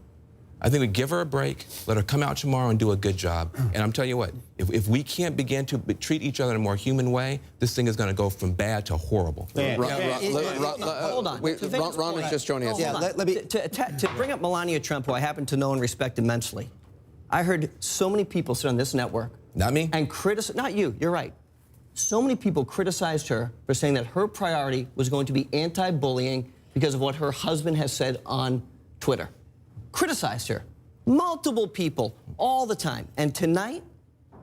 I think we give her a break, let her come out tomorrow and do a good job. And I'm telling you what, if we can't begin to treat each other in a more human way, this thing is going to go from bad to horrible. Hold on. Ron is just joining us. To bring up Melania Trump, who I happen to know and respect immensely, I heard so many people sit on this network. Not me. And criticize, not you, you're right. So many people criticized her for saying that her priority was going to be anti-bullying because of what her husband has said on Twitter. Criticized her. Multiple people, all the time. And tonight,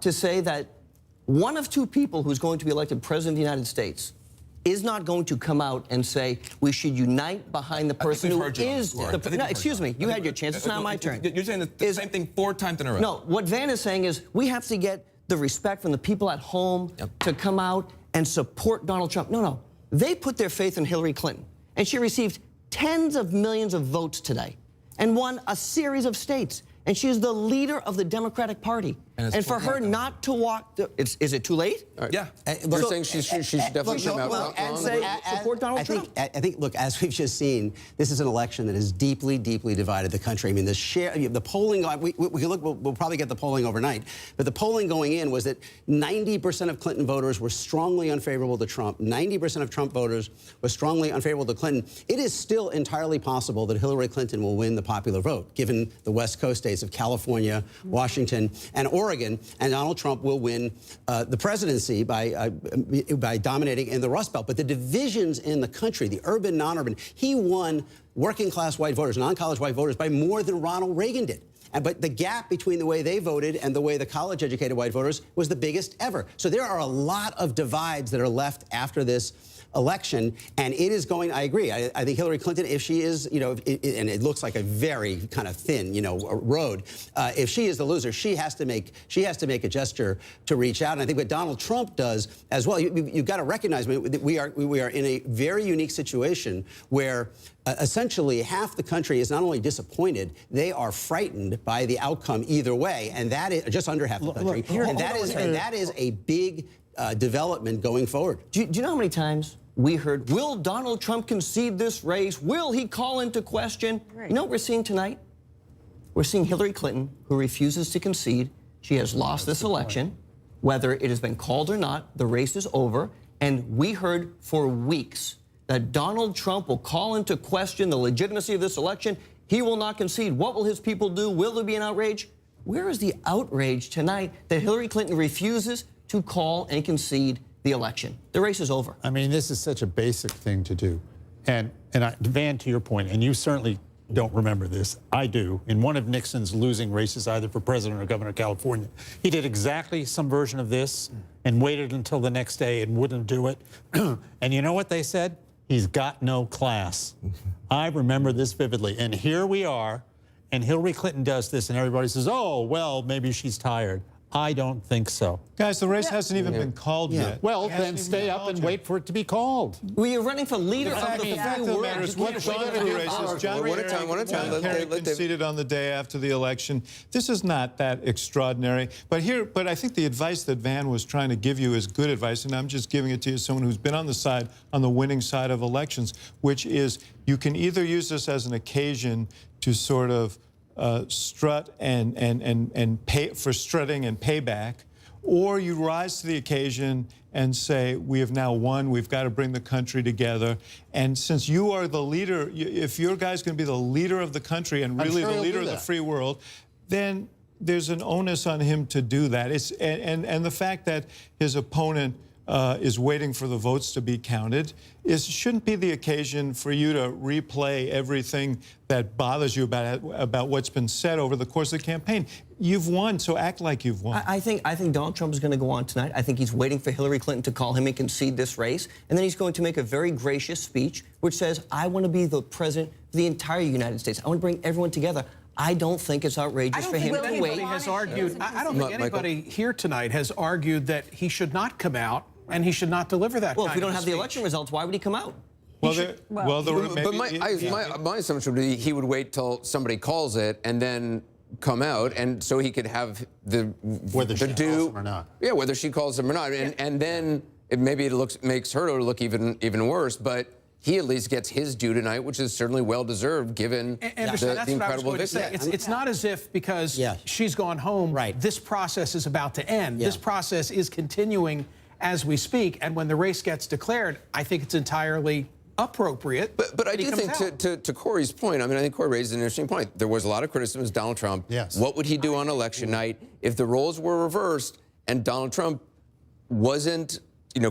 to say that one of two people who's going to be elected president of the United States is not going to come out and say we should unite behind the person who is the... No, excuse me, you had your chance. It's not my turn. You're saying the same thing 4 times in a row. No, what Van is saying is we have to get the respect from the people at home to come out and support Donald Trump. No, no. They put their faith in Hillary Clinton, and she received tens of millions of votes today and won a series of states. And she is the leader of the Democratic Party. And for her not to walk, is it too late? Yeah. You're saying she should definitely come out and say support Donald Trump? I think, look, as we've just seen, this is an election that has deeply, deeply divided the country. I mean, the polling, we can look, we'll probably get the polling overnight, but the polling going in was that 90% of Clinton voters were strongly unfavorable to Trump. 90% of Trump voters were strongly unfavorable to Clinton. It is still entirely possible that Hillary Clinton will win the popular vote, given the West Coast states of California, Washington, and Oregon, and Donald Trump will win the presidency by dominating in the Rust Belt. But the divisions in the country, the urban, non-urban, he won working-class white voters, non-college white voters, by more than Ronald Reagan did. But the gap between the way they voted and the way the college-educated white voters was the biggest ever. So there are a lot of divides that are left after this election, and it is going, I agree, I think Hillary Clinton, if she is, and it looks like a very kind of thin, road, if she is the loser, she has to make a gesture to reach out. And I think what Donald Trump does as well, you've got to recognize that we are in a very unique situation where essentially half the country is not only disappointed, they are frightened by the outcome either way, and that is just under half the country. And that is a big development going forward. Do you know how many times we heard, will Donald Trump concede this race? Will he call into question? Right. You know what we're seeing tonight? We're seeing Hillary Clinton, who refuses to concede. She has lost this election. Whether it has been called or not, the race is over. And we heard for weeks that Donald Trump will call into question the legitimacy of this election. He will not concede. What will his people do? Will there be an outrage? Where is the outrage tonight that Hillary Clinton refuses to call and concede the election? The race is over. I mean, this is such a basic thing to do. And Van, to your point, and you certainly don't remember this, I do, in one of Nixon's losing races, either for president or governor of California, he did exactly some version of this and waited until the next day and wouldn't do it. And you know what they said? He's got no class. I remember this vividly. And here we are, and Hillary Clinton does this, and everybody says, oh, well, maybe she's tired. I don't think so. Guys, the race hasn't even been called yet. Well, then stay up and wait for it to be called. We are running for leader of the free world. What races? John Kerry conceded on the day after the election. This is not that extraordinary. But I think the advice that Van was trying to give you is good advice, and I'm just giving it to you as someone who's been on the winning side of elections, which is you can either use this as an occasion to sort of strut and pay for strutting and payback, or you rise to the occasion and say, we have now won, we've got to bring the country together. And since you are the leader, if your guy's going to be the leader of the country and really the leader of the free world, then there's an onus on him to do that. And the fact that his opponent is waiting for the votes to be counted shouldn't be the occasion for you to replay everything that bothers you about what's been said over the course of the campaign. You've won, so act like you've won. I think Donald Trump is going to go on tonight. I think he's waiting for Hillary Clinton to call him and concede this race, and then he's going to make a very gracious speech which says, I want to be the president of the entire United States. I want to bring everyone together. I don't think it's outrageous for him to wait. I don't think anybody here tonight has argued that he should not come out and he should not deliver that. Well, if we don't have the election results, why would he come out? But my assumption would be he would wait till somebody calls it and then come out, and so he could have whether she calls him or not. Yeah, whether she calls him or not, and then maybe it makes her look even worse, but he at least gets his due tonight, which is certainly well-deserved given the incredible victory. It's not as if because she's gone home, this process is about to end. This process is continuing as we speak, and when the race gets declared, I think it's entirely appropriate. But I do think, to Corey's point, I mean, I think Corey raised an interesting point. There was a lot of criticism of Donald Trump. Yes. What would he do on election night if the roles were reversed and Donald Trump wasn't,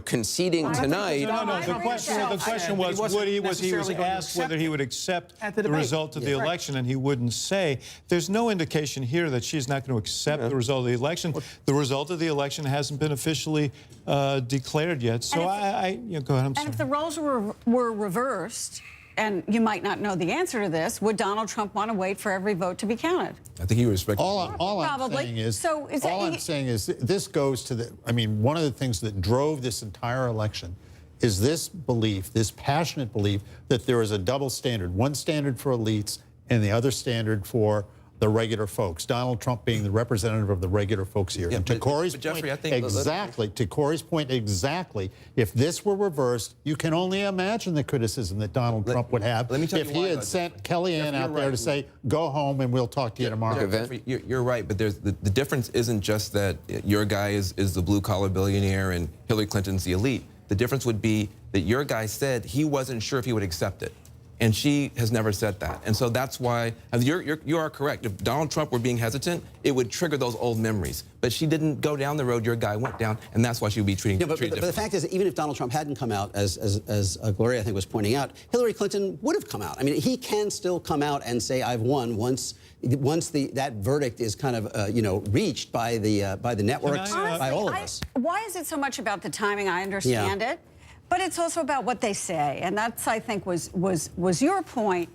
conceding tonight? No. The question was he was asked whether he would accept the result of the election, and he wouldn't say. There's no indication here that she's not going to accept the result of the election. The result of the election hasn't been officially declared yet. So go ahead. I'm sorry. And if the roles were reversed, and you might not know the answer to this, would Donald Trump want to wait for every vote to be counted? I think he would respect all I'm saying is this goes to one of the things that drove this entire election is this belief, this passionate belief that there is a double standard, one standard for elites and the other standard for the regular folks. Donald Trump being the representative of the regular folks here. Yeah, and to Corey's Jeffrey, point, I think exactly, to Corey's point, exactly, if this were reversed, you can only imagine the criticism that Donald Trump would have if he had sent Kellyanne out there to say, go home and we'll talk to you tomorrow. Jeffrey, you're right, but there's the difference isn't just that your guy is the blue-collar billionaire and Hillary Clinton's the elite. The difference would be that your guy said he wasn't sure if he would accept it. And she has never said that. And so that's why, you are correct. If Donald Trump were being hesitant, it would trigger those old memories. But she didn't go down the road your guy went down, and that's why she would be treated differently. But the fact is, that even if Donald Trump hadn't come out, as Gloria, I think, was pointing out, Hillary Clinton would have come out. I mean, he can still come out and say, I've won once that verdict is kind of, you know, reached by the networks, by all of us. Why is it so much about the timing? I understand it. But it's also about what they say, and that's, I think, was your point.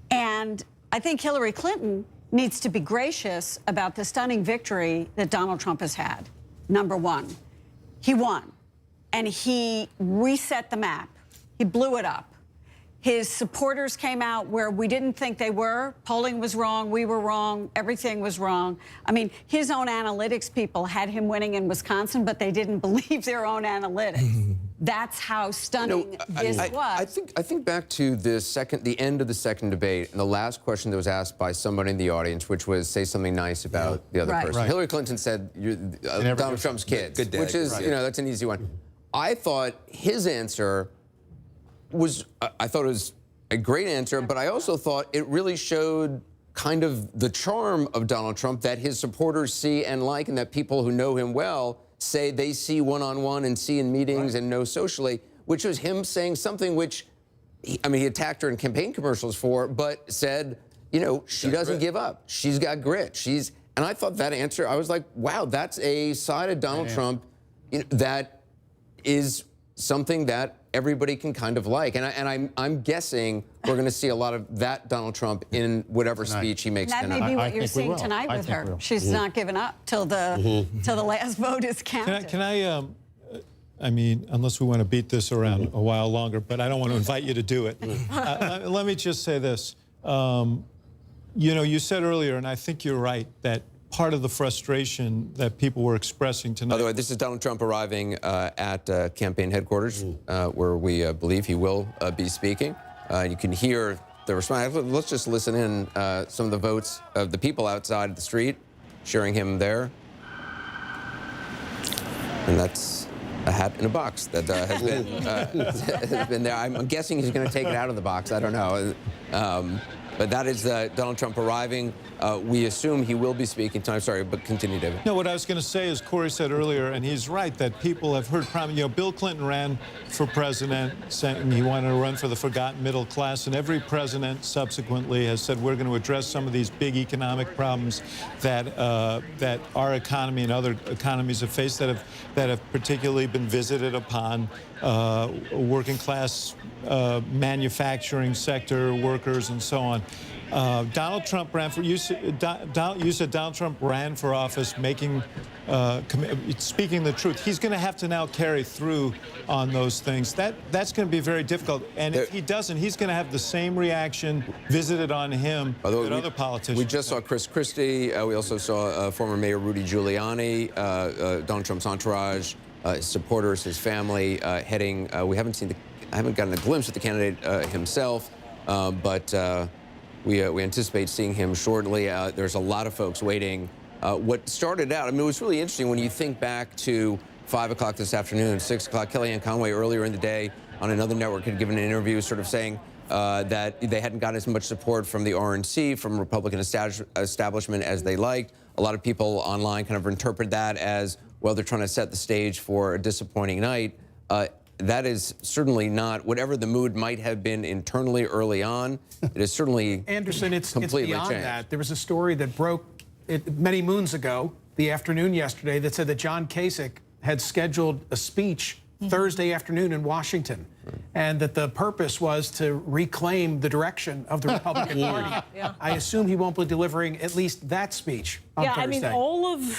And I think Hillary Clinton needs to be gracious about the stunning victory that Donald Trump has had. Number one, he won, and he reset the map. He blew it up. His supporters came out where we didn't think they were. Polling was wrong. We were wrong. Everything was wrong. I mean, his own analytics people had him winning in Wisconsin, but they didn't believe their own analytics. That's how stunning this was. I think back to the end of the second debate, and the last question that was asked by somebody in the audience, which was say something nice about the other person. Hillary Clinton said, "You're Donald Trump's kids," which is, you know, that's an easy one. I thought his answer was, I thought it was a great answer, but I also thought it really showed kind of the charm of Donald Trump that his supporters see and like, and that people who know him well say they see one-on-one and see in meetings and know socially, which was him saying something which, he attacked her in campaign commercials for, but said, you know, she doesn't give up. She's got grit. And I thought that answer, I was like, wow, that's a side of Donald Trump, you know, that is something that everybody can kind of like. And I'm guessing we're going to see a lot of that Donald Trump in whatever speech he makes tonight. That may be what you're seeing tonight with her. She's not giving up till the last vote is counted. Can I mean, unless we want to beat this around a while longer, but I don't want to invite you to do it. Let me just say this. You know, you said earlier, and I think you're right, that part of the frustration that people were expressing tonight. By the way, this is Donald Trump arriving at campaign headquarters, where we believe he will be speaking. You can hear the response. Let's just listen in some of the votes of the people outside the street, cheering him there. And that's a hat in a box that has been there. I'm guessing he's going to take it out of the box. I don't know. But that is Donald Trump arriving. We assume he will be speaking tonight. Sorry, but continue, David. No, what I was going to say is Corey said earlier, and he's right, that people have heard promise. You know, Bill Clinton ran for president, saying he wanted to run for the forgotten middle class, and every president subsequently has said we're going to address some of these big economic problems that that our economy and other economies have faced, that have particularly been visited upon working class manufacturing sector workers and so on. Donald Trump ran for, you said Donald Trump ran for office speaking the truth. He's going to have to now carry through on those things. That's going to be very difficult. And if he doesn't, he's going to have the same reaction visited on him that other politicians. We just saw Chris Christie. We also saw former Mayor Rudy Giuliani, Donald Trump's entourage, his supporters, his family heading. We haven't gotten a glimpse of the candidate himself, but we anticipate seeing him shortly. There's a lot of folks waiting. What started out, I mean, it was really interesting when you think back to 5 o'clock this afternoon, 6 o'clock. Kellyanne Conway earlier in the day on another network had given an interview sort of saying that they hadn't gotten as much support from the RNC, from Republican establishment as they liked. A lot of people online kind of interpret that as, well, they're trying to set the stage for a disappointing night. That is certainly not, whatever the mood might have been internally early on, it is certainly Anderson, it's completely beyond changed. that. There was a story that broke many moons ago, the afternoon yesterday, that said that John Kasich had scheduled a speech Thursday afternoon in Washington. and that the purpose was to reclaim the direction of the Republican Party. I assume he won't be delivering at least that speech on Thursday. I mean,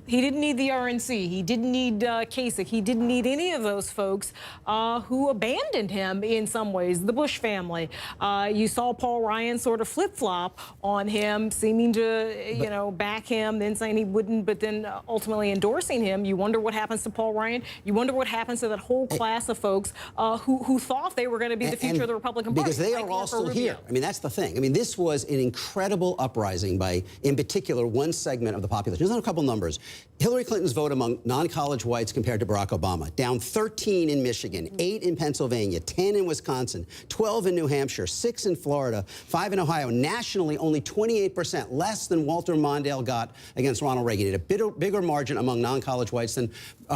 he didn't need the RNC. He didn't need Kasich. He didn't need any of those folks who abandoned him in some ways, the Bush family. You saw Paul Ryan sort of flip-flop on him, seeming to, back him, then saying he wouldn't, but then ultimately endorsing him. You wonder what happens to Paul Ryan. You wonder what happens to that whole class of folks who thought they were going to be the future of the Republican Party. Because they are all still here. I mean, that's the thing. I mean, this was an incredible uprising by, in particular, one segment of the population. There's a couple numbers. Hillary Clinton's vote among non-college whites compared to Barack Obama, down 13 in Michigan, 8 in Pennsylvania, 10 in Wisconsin, 12 in New Hampshire, 6 in Florida, 5 in Ohio. Nationally, only 28%, less than Walter Mondale got against Ronald Reagan. He had a bigger margin among non-college whites than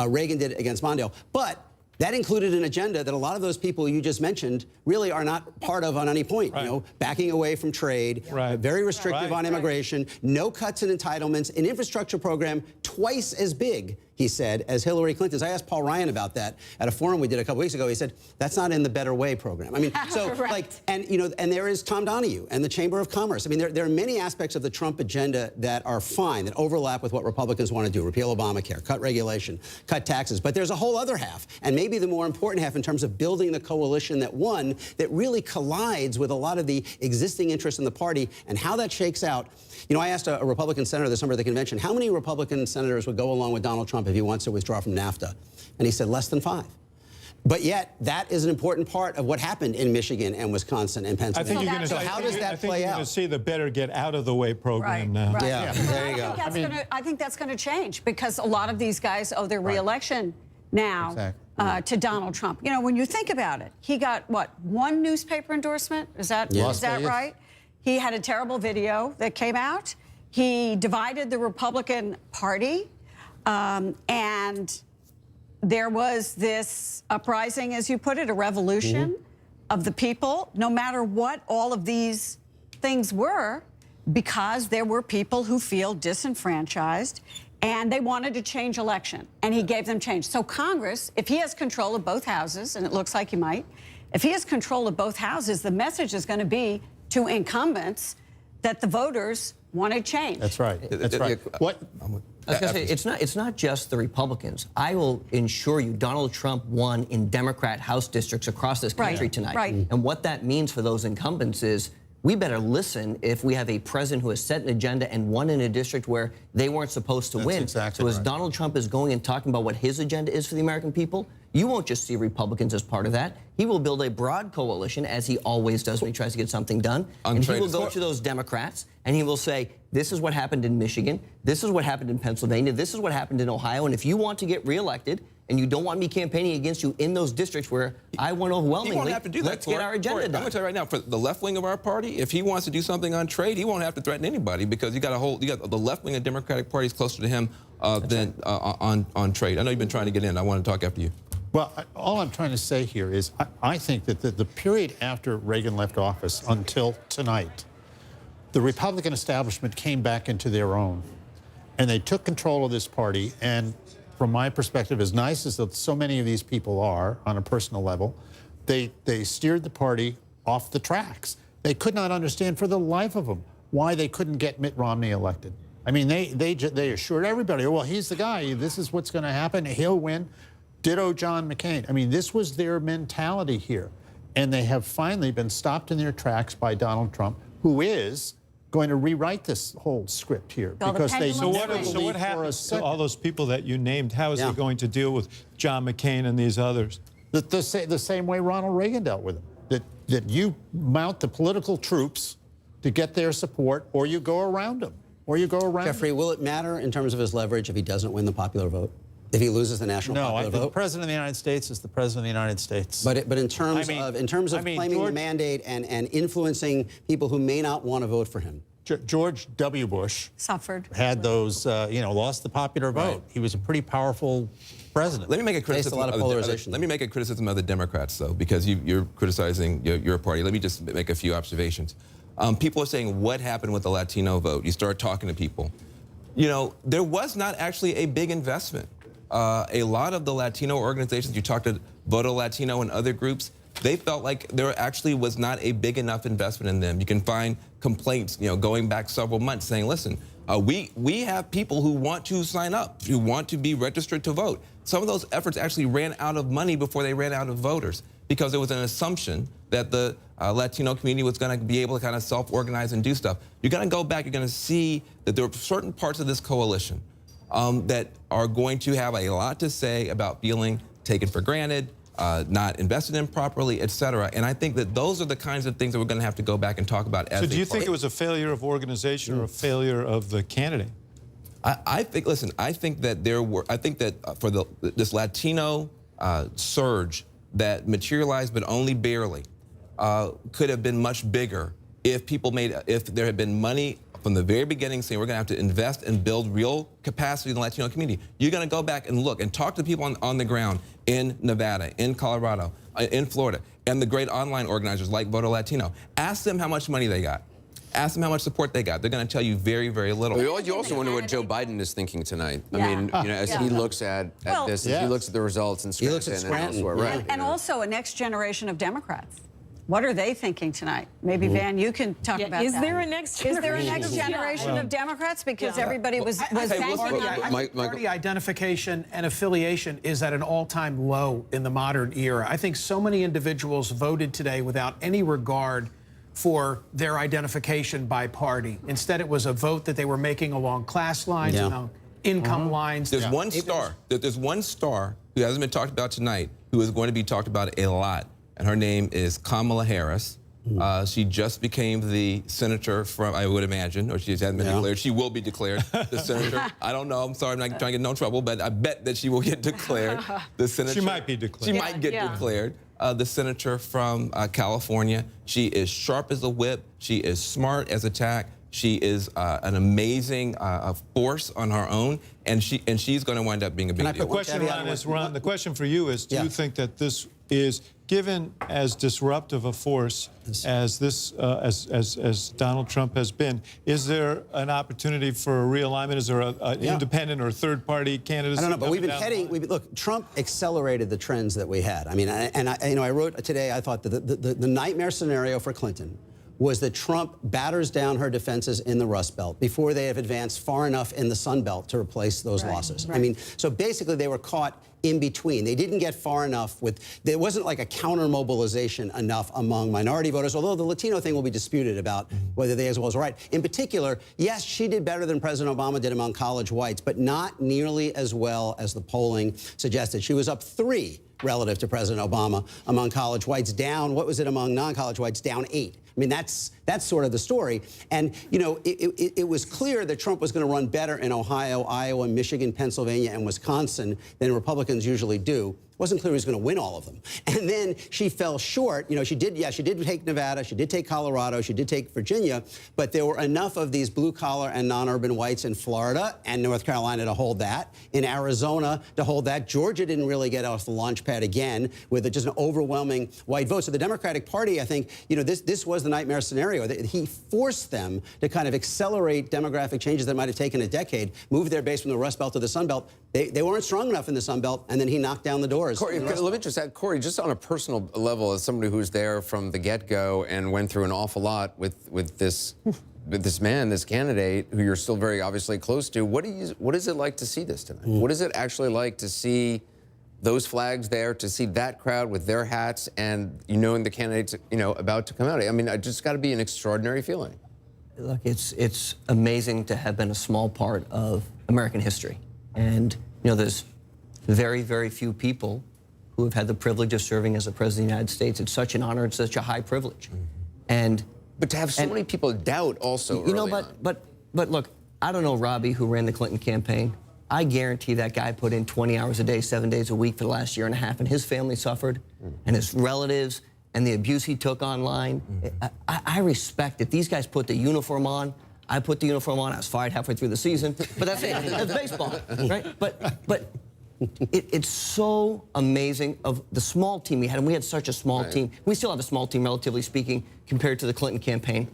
Reagan did against Mondale. But that included an agenda that a lot of those people you just mentioned really are not part of on any point. Right. You know, backing away from trade, very restrictive on immigration, no cuts in entitlements, an infrastructure program twice as big, he said, as Hillary Clinton's. I asked Paul Ryan about that at a forum we did a couple weeks ago. He said, that's not in the Better Way program. I mean, so and there is Tom Donahue and the Chamber of Commerce. I mean, there are many aspects of the Trump agenda that are fine, that overlap with what Republicans want to do, repeal Obamacare, cut regulation, cut taxes. But there's a whole other half, and maybe the more important half in terms of building the coalition that won, that really collides with a lot of the existing interests in the party, and how that shakes out. You know, I asked a Republican senator this summer at the convention, how many Republican senators would go along with Donald Trump if he wants to withdraw from NAFTA? And he said less than 5. But yet, that is an important part of what happened in Michigan and Wisconsin and Pennsylvania. I think you're how does that play out? I think you're going to see the better get out of the way program now. Right. Yeah, there you go. I think that's going to change because a lot of these guys owe their reelection now to Donald Trump. You know, when you think about it, he got, what, 1 newspaper endorsement? Is that right? He had a terrible video that came out. He divided the Republican Party, and there was this uprising, as you put it, a revolution of the people, no matter what all of these things were, because there were people who feel disenfranchised, and they wanted to change election, and he gave them change. So Congress, if he has control of both houses, and it looks like he might, if he has control of both houses, the message is going to be to incumbents that the voters want to change. That's right. That's right. What? I was going to say, it's not just the Republicans. I will ensure you, Donald Trump won in Democrat House districts across this country tonight. And what that means for those incumbents is we better listen if we have a president who has set an agenda and won in a district where they weren't supposed to win. So as Donald Trump is going and talking about what his agenda is for the American people, you won't just see Republicans as part of that. He will build a broad coalition, as he always does when he tries to get something done. And he will go to those Democrats, and he will say, this is what happened in Michigan, this is what happened in Pennsylvania, this is what happened in Ohio, and if you want to get reelected, and you don't want me campaigning against you in those districts where I won overwhelmingly, won't have to do that, let's get our agenda done. I'm going to tell you right now, for the left wing of our party, if he wants to do something on trade, he won't have to threaten anybody because you got the left wing of the Democratic Party is closer to him than on trade. I know you've been trying to get in. I want to talk after you. Well, all I'm trying to say here is I think that the period after Reagan left office until tonight, the Republican establishment came back into their own, and they took control of this party. And from my perspective, as nice as so many of these people are on a personal level, they steered the party off the tracks. They could not understand for the life of them why they couldn't get Mitt Romney elected. I mean, they assured everybody, well, he's the guy. This is what's going to happen. He'll win. Ditto John McCain. I mean, this was their mentality here. And they have finally been stopped in their tracks by Donald Trump, who is going to rewrite this whole script here. Because they so what happens to all those people that you named? How is he going to deal with John McCain and these others? The same way Ronald Reagan dealt with them. That you mount the political troops to get their support, or you go around them. Jeffrey, will it matter in terms of his leverage if he doesn't win the popular vote? If he loses the national popular vote? The president of the United States is the president of the United States. But in terms of claiming the mandate and influencing people who may not want to vote for him. George W. Bush had those, lost the popular vote. He was a pretty powerful president. Let me make a criticism. Let me make a criticism of the Democrats, though, because you're criticizing your party. Let me just make a few observations. People are saying, what happened with the Latino vote? You start talking to people. You know, there was not actually a big investment a lot of the Latino organizations, you talked to Voto Latino and other groups, they felt like there actually was not a big enough investment in them. You can find complaints, going back several months saying, listen, we have people who want to sign up, who want to be registered to vote. Some of those efforts actually ran out of money before they ran out of voters because there was an assumption that the Latino community was going to be able to kind of self-organize and do stuff. You're going to go back, you're going to see that there are certain parts of this coalition that are going to have a lot to say about feeling taken for granted, not invested in properly, et cetera. And I think that those are the kinds of things that we're going to have to go back and talk about as So do you think it was a failure of organization or a failure of the candidate? I think, listen, I think that for this Latino surge that materialized but only barely could have been much bigger if there had been money from the very beginning saying we're going to have to invest and build real capacity in the Latino community. You're going to go back and look and talk to people on the ground in Nevada, in Colorado, in Florida, and the great online organizers like Voto Latino. Ask them how much money they got. Ask them how much support they got. They're going to tell you very, very little. You also wonder what Joe Biden is thinking tonight. Yeah. I mean, as he looks at this, as he looks at the results in Scranton and elsewhere, right? And also a next generation of Democrats. What are they thinking tonight? Maybe, Van, you can talk about that. Is there a next generation? Is there a next generation of Democrats? Because everybody was banking on party identification and affiliation is at an all-time low in the modern era. I think so many individuals voted today without any regard for their identification by party. Instead, it was a vote that they were making along class lines, along income lines. There's one star. There's one star who hasn't been talked about tonight who is going to be talked about a lot. And her name is Kamala Harris. She just became the senator from, I would imagine, or she hasn't been declared. She will be declared the senator. I don't know. I'm sorry. I'm not trying to get in no trouble, but I bet that she will get declared the senator. She might be declared. She might get declared the senator from California. She is sharp as a whip. She is smart as a tack. She is an amazing force on her own, and she's going to wind up being a big deal. The question, Ron, the question for you is: do you think that this is, given as disruptive a force as this, as Donald Trump has been, is there an opportunity for a realignment? Is there an independent or third-party candidate? I don't know, but we've been heading. Look, Trump accelerated the trends that we had. I mean, I wrote today. I thought that the nightmare scenario for Clinton was that Trump batters down her defenses in the Rust Belt before they have advanced far enough in the Sun Belt to replace those losses. I mean, so basically they were caught in between. They didn't get far enough there wasn't like a counter mobilization enough among minority voters, although the Latino thing will be disputed about whether they as well as right. In particular, yes, she did better than President Obama did among college whites, but not nearly as well as the polling suggested. She was up 3 relative to President Obama among college whites, down, what was it among non-college whites, down 8. I mean, that's sort of the story. And, it was clear that Trump was going to run better in Ohio, Iowa, Michigan, Pennsylvania, and Wisconsin than Republicans usually do. It wasn't clear he was going to win all of them. And then she fell short. She did take Nevada, she did take Colorado, she did take Virginia, but there were enough of these blue-collar and non-urban whites in Florida and North Carolina to hold that, in Arizona to hold that. Georgia didn't really get off the launch pad again with just an overwhelming white vote. So the Democratic Party, I think, this was the nightmare scenario. He forced them to kind of accelerate demographic changes that might have taken a decade, move their base from the Rust Belt to the Sun Belt. They weren't strong enough in the Sun Belt, and then he knocked down the doors. Corey, let me just add, Corey, just on a personal level, as somebody who's there from the get-go and went through an awful lot with this man, this candidate, who you're still very obviously close to, what is it like to see this tonight? What is it actually like to see those flags there, to see that crowd with their hats and knowing the candidates, about to come out? I mean, it just got to be an extraordinary feeling. Look, it's amazing to have been a small part of American history. And, there's very, very few people who have had the privilege of serving as the President of the United States. It's such an honor, it's such a high privilege. But to have so many people doubt also but look, I don't know Robbie, who ran the Clinton campaign. I guarantee that guy put in 20 hours a day, 7 days a week for the last year and a half, and his family suffered, and his relatives, and the abuse he took online. I respect it. These guys put the uniform on. I put the uniform on. I was fired halfway through the season, but that's it. That's baseball, right? But it's so amazing of the small team we had, and we had such a small team. We still have a small team, relatively speaking, compared to the Clinton campaign.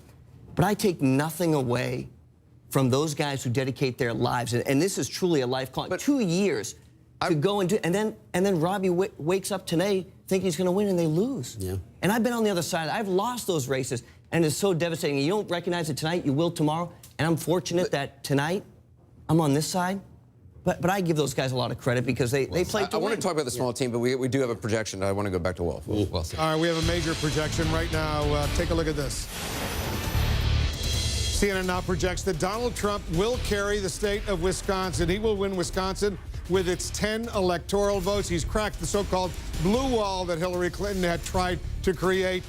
But I take nothing away from those guys who dedicate their lives, and this is truly a life calling. 2 years to go and do, and then Robbie wakes up today thinking he's going to win and they lose. Yeah. And I've been on the other side. I've lost those races, and it's so devastating. You don't recognize it tonight, you will tomorrow. And I'm fortunate that tonight I'm on this side. But I give those guys a lot of credit because they played to win. I want to talk about the small team, but we do have a projection. I want to go back to Wolf. All right, we have a major projection right now. Take a look at this. CNN now projects that Donald Trump will carry the state of Wisconsin. He will win Wisconsin with its 10 electoral votes. He's cracked the so-called blue wall that Hillary Clinton had tried to create.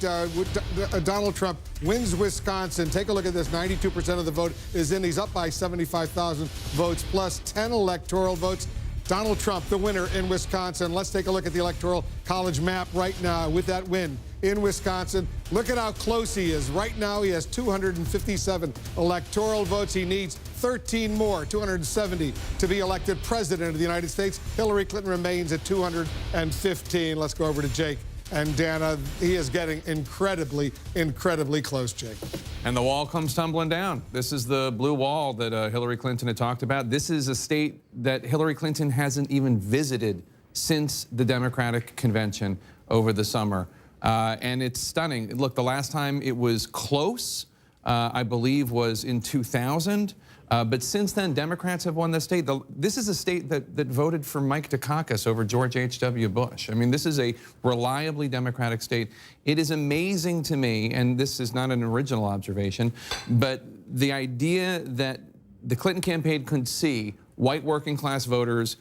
Donald Trump wins Wisconsin. Take a look at this. 92% of the vote is in. He's up by 75,000 votes plus 10 electoral votes. Donald Trump, the winner in Wisconsin. Let's take a look at the Electoral College map right now with that win in Wisconsin. Look at how close he is. Right now, he has 257 electoral votes. He needs 13 more, 270, to be elected president of the United States. Hillary Clinton remains at 215. Let's go over to Jake and Dana. He is getting incredibly, incredibly close, Jake. And the wall comes tumbling down. This is the blue wall that Hillary Clinton had talked about. This is a state that Hillary Clinton hasn't even visited since the Democratic convention over the summer. And it's stunning. Look, the last time it was close, I believe, was in 2000. But since then, Democrats have won the state. This is a state that voted for Mike Dukakis over George H.W. Bush. I mean, this is a reliably Democratic state. It is amazing to me, and this is not an original observation, but the idea that the Clinton campaign could see white working class voters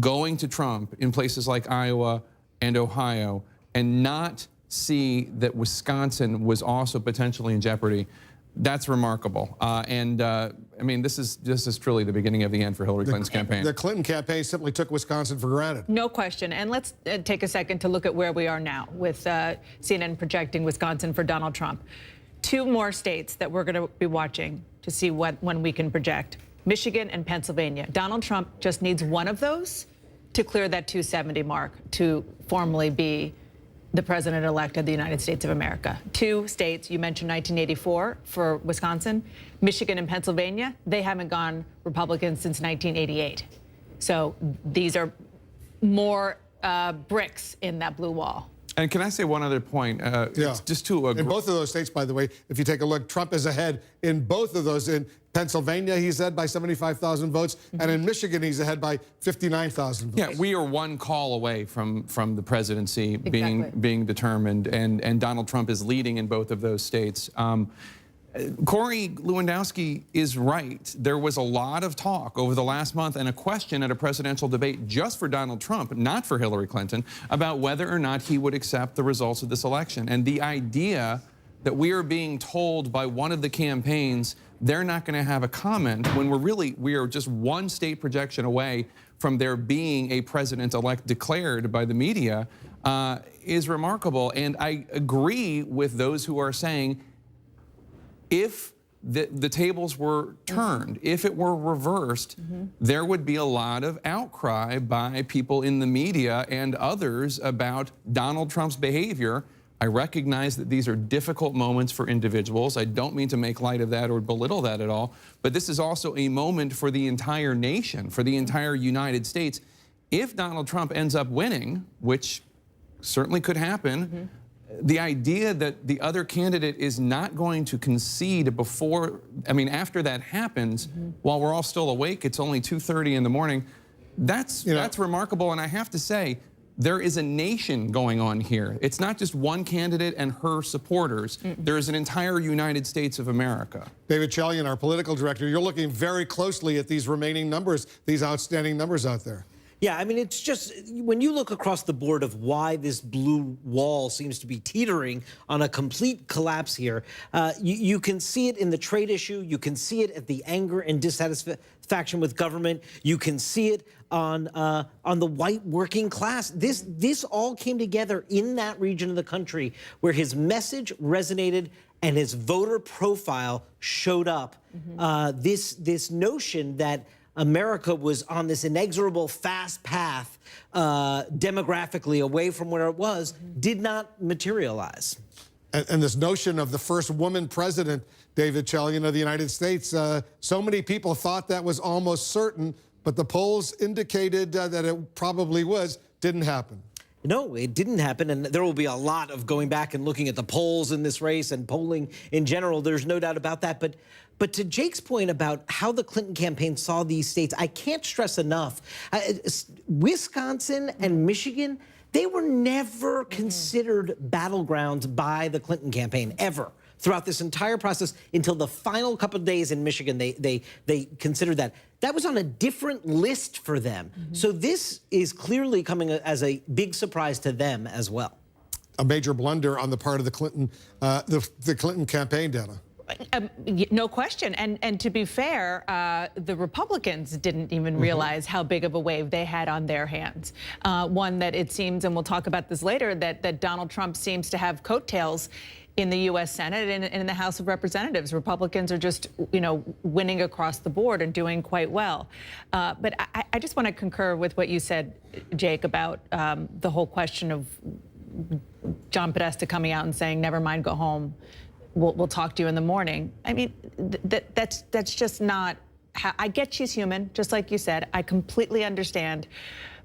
going to Trump in places like Iowa and Ohio and not see that Wisconsin was also potentially in jeopardy. That's remarkable. I mean, this is truly the beginning of the end for Hillary Clinton's campaign. The Clinton campaign simply took Wisconsin for granted. No question. And let's take a second to look at where we are now with CNN projecting Wisconsin for Donald Trump. Two more states that we're going to be watching to see when we can project: Michigan and Pennsylvania. Donald Trump just needs one of those to clear that 270 mark to formally be the president-elect of the United States of America. Two states, you mentioned 1984 for Wisconsin, Michigan and Pennsylvania, they haven't gone Republican since 1988. So these are more bricks in that blue wall. And can I say one other point? Just to in both of those states, by the way, if you take a look, Trump is ahead in both of those. In Pennsylvania, he's ahead by 75,000 votes, and in Michigan, he's ahead by 59,000 votes. Yeah, we are one call away from the presidency being determined, and Donald Trump is leading in both of those states. Corey Lewandowski is right. There was a lot of talk over the last month and a question at a presidential debate just for Donald Trump, not for Hillary Clinton, about whether or not he would accept the results of this election. And the idea that we are being told by one of the campaigns they're not going to have a comment when we are just one state projection away from there being a president-elect declared by the media is remarkable. And I agree with those who are saying, if the tables were turned, if it were reversed, there would be a lot of outcry by people in the media and others about Donald Trump's behavior. I recognize that these are difficult moments for individuals. I don't mean to make light of that or belittle that at all, but this is also a moment for the entire nation, for the entire United States. If Donald Trump ends up winning, which certainly could happen, the idea that the other candidate is not going to concede before, I mean, after that happens, while we're all still awake, it's only 2:30 in the morning, that's remarkable. And I have to say, there is a nation going on here. It's not just one candidate and her supporters. There is an entire United States of America. David Chalian, our political director, you're looking very closely at these remaining numbers, these outstanding numbers out there. Yeah, I mean, it's just, when you look across the board of why this blue wall seems to be teetering on a complete collapse here, you can see it in the trade issue. You can see it at the anger and dissatisfaction with government. You can see it on the white working class. This all came together in that region of the country where his message resonated and his voter profile showed up. This notion that America was on this inexorable fast path demographically away from where it was did not materialize. And this notion of the first woman president, David Chalian, of the United States, so many people thought that was almost certain, but the polls indicated that it probably was. Didn't happen. No, it didn't happen, and there will be a lot of going back and looking at the polls in this race and polling in general. There's no doubt about that. But to Jake's point about how the Clinton campaign saw these states, I can't stress enough. Wisconsin and Michigan, they were never considered battlegrounds by the Clinton campaign, ever. Throughout this entire process, until the final couple of days in Michigan, they considered that. That was on a different list for them. So this is clearly coming as a big surprise to them as well. A major blunder on the part of the Clinton, the Clinton campaign, Dana. No question. And to be fair, the Republicans didn't even realize how big of a wave they had on their hands. One that it seems, and we'll talk about this later, that Donald Trump seems to have coattails in the U.S. Senate and in the House of Representatives. Republicans are just, winning across the board and doing quite well. But I just want to concur with what you said, Jake, about the whole question of John Podesta coming out and saying, never mind, go home. We'll talk to you in the morning. I mean, that's just not how, I get she's human, just like you said. I completely understand.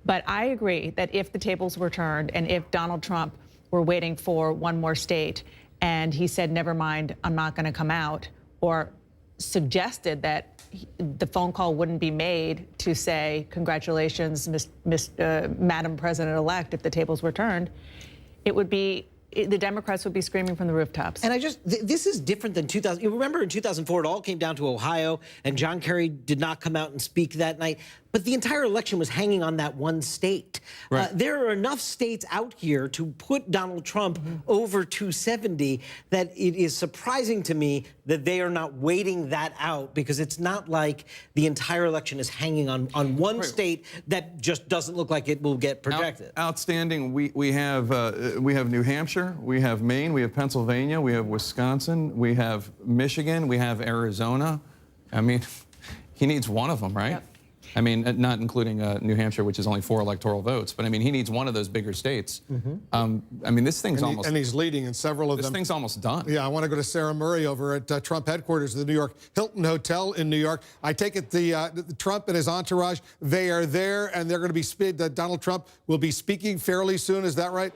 But I agree that if the tables were turned and if Donald Trump were waiting for one more state and he said, never mind, I'm not going to come out, or suggested that the phone call wouldn't be made to say, congratulations, Madam President-elect, if the tables were turned, it would be, the Democrats would be screaming from the rooftops. And this is different than 2000. You remember in 2004, it all came down to Ohio, and John Kerry did not come out and speak that night. But the entire election was hanging on that one state. Right. There are enough states out here to put Donald Trump over 270 that it is surprising to me that they are not waiting that out, because it's not like the entire election is hanging on one state that just doesn't look like it will get projected. Outstanding. We have New Hampshire, we have Maine, we have Pennsylvania, we have Wisconsin, we have Michigan, we have Arizona. I mean, he needs one of them, right? Yep. I mean, not including New Hampshire, which is only 4 electoral votes, but I mean, he needs one of those bigger states. I mean, this thing's almost... And he's leading in several of them. This thing's almost done. Yeah, I want to go to Sarah Murray over at Trump headquarters, the New York Hilton Hotel in New York. I take it the Trump and his entourage, they are there, and they're going to be... Donald Trump will be speaking fairly soon, is that right?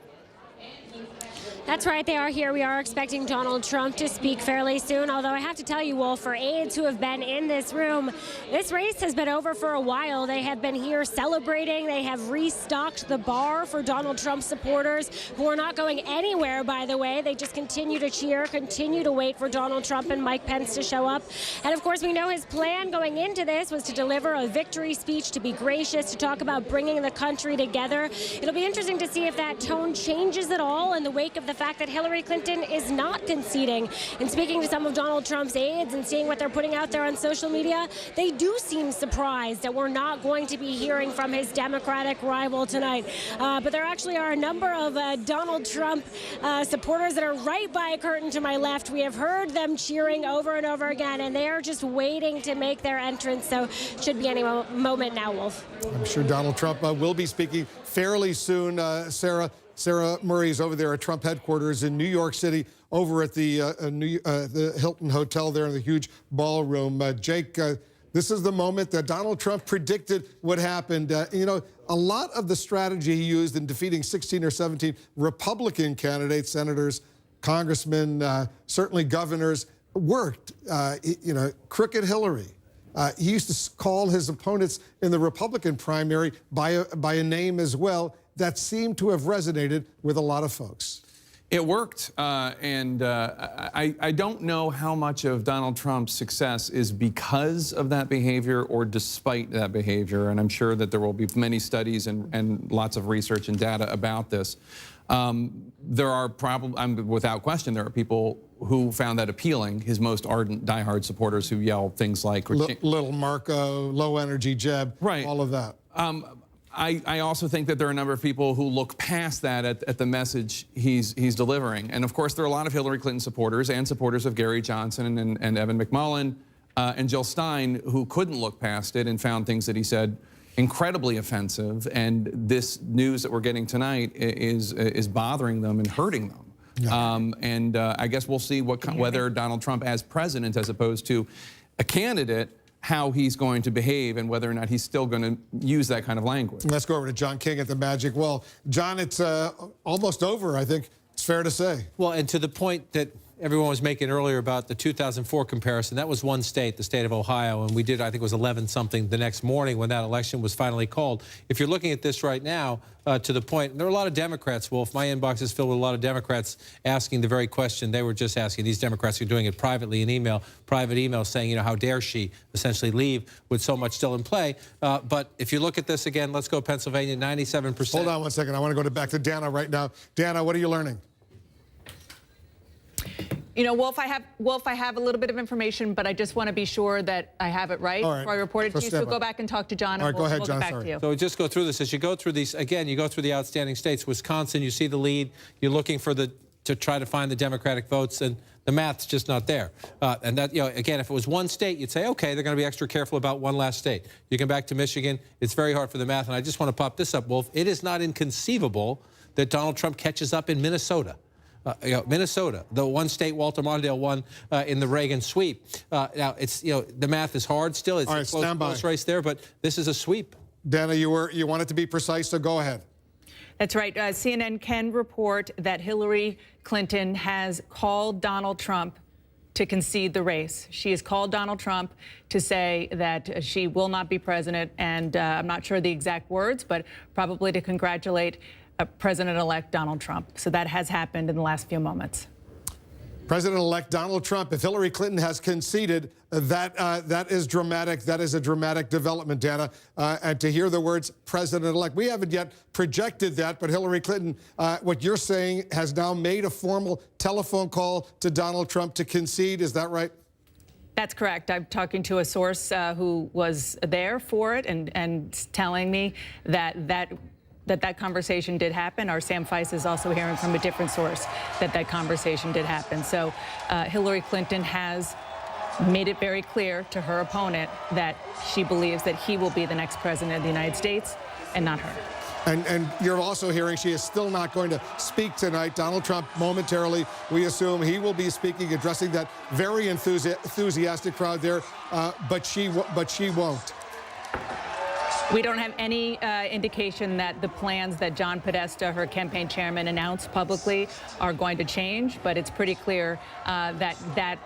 That's right, they are here. We are expecting Donald Trump to speak fairly soon, although I have to tell you, Wolf, for aides who have been in this room, this race has been over for a while. They have been here celebrating. They have restocked the bar for Donald Trump supporters who are not going anywhere, by the way. They just continue to cheer, continue to wait for Donald Trump and Mike Pence to show up. And of course, we know his plan going into this was to deliver a victory speech, to be gracious, to talk about bringing the country together. It'll be interesting to see if that tone changes at all in the wake of the fact that Hillary Clinton is not conceding. And speaking to some of Donald Trump's aides and seeing what they're putting out there on social media, they do seem surprised that we're not going to be hearing from his Democratic rival tonight. But there actually are a number of Donald Trump supporters that are right by a curtain to my left. We have heard them cheering over and over again, and they are just waiting to make their entrance. So should be any moment now, Wolf. I'm sure Donald Trump will be speaking fairly soon. Sarah Murray is over there at Trump headquarters in New York City, over at the Hilton Hotel there in the huge ballroom. Jake, this is the moment that Donald Trump predicted what happened. A lot of the strategy he used in defeating 16 or 17 Republican candidates, senators, congressmen, certainly governors, worked. Crooked Hillary. He used to call his opponents in the Republican primary by a name as well. That seemed to have resonated with a lot of folks. It worked, and I don't know how much of Donald Trump's success is because of that behavior or despite that behavior, and I'm sure that there will be many studies and lots of research and data about this. There are probably, without question, there are people who found that appealing, his most ardent, diehard supporters who yell things like... Little Marco, low energy Jeb, right. All of that. I also think that there are a number of people who look past that at the message he's delivering. And of course, there are a lot of Hillary Clinton supporters and supporters of Gary Johnson and Evan McMullin and Jill Stein who couldn't look past it and found things that he said incredibly offensive. And this news that we're getting tonight is bothering them and hurting them. Yeah. I guess we'll see whether Donald Trump as president, as opposed to a candidate, how he's going to behave and whether or not he's still going to use that kind of language. Let's go over to John King at the Magic Well. John, it's almost over, I think it's fair to say. Well, and to the point that everyone was making earlier about the 2004 comparison, that was one state, the state of Ohio, and we did, I think it was 11-something the next morning when that election was finally called. If you're looking at this right now, to the point, there are a lot of Democrats, Wolf. My inbox is filled with a lot of Democrats asking the very question they were just asking. These Democrats are doing it privately in email, private email saying, you know, how dare she essentially leave with so much still in play. But if you look at this again, let's go Pennsylvania, 97%. Hold on one second. I want to go back to Dana right now. Dana, what are you learning? You know, Wolf, I have a little bit of information, but I just want to be sure that I have it right before I report it to you. So go back and talk to John, and go ahead, John, get back to you. So just go through this. As you go through these, again, you go through the outstanding states. Wisconsin, you see the lead. You're looking for to try to find the Democratic votes, and the math's just not there. And that, you know, again, if it was one state, you'd say, okay, they're going to be extra careful about one last state. You come back to Michigan, it's very hard for the math. And I just want to pop this up, Wolf. It is not inconceivable that Donald Trump catches up in Minnesota. You know, Minnesota, the one state Walter Mondale won in the Reagan sweep. Now, it's, you know, the math is hard still. It's a close race there, but this is a sweep. Dana, you wanted to be precise, so go ahead. That's right. CNN can report that Hillary Clinton has called Donald Trump to concede the race. She has called Donald Trump to say that she will not be president, and I'm not sure the exact words, but probably to congratulate President-elect Donald Trump. So that has happened in the last few moments. President-elect Donald Trump, if Hillary Clinton has conceded, that is dramatic. That is a dramatic development, Dana. And to hear the words President-elect, we haven't yet projected that, but Hillary Clinton, what you're saying, has now made a formal telephone call to Donald Trump to concede. Is that right? That's correct. I'm talking to a source who was there for it and telling me that conversation did happen. Our Sam Feist is also hearing from a different source that conversation did happen. So Hillary Clinton has made it very clear to her opponent that she believes that he will be the next president of the United States and not her. And you're also hearing she is still not going to speak tonight. Donald Trump, momentarily, we assume he will be speaking, addressing that very enthusiastic crowd there, but she won't. We don't have any indication that the plans that John Podesta, her campaign chairman, announced publicly are going to change, but it's pretty clear that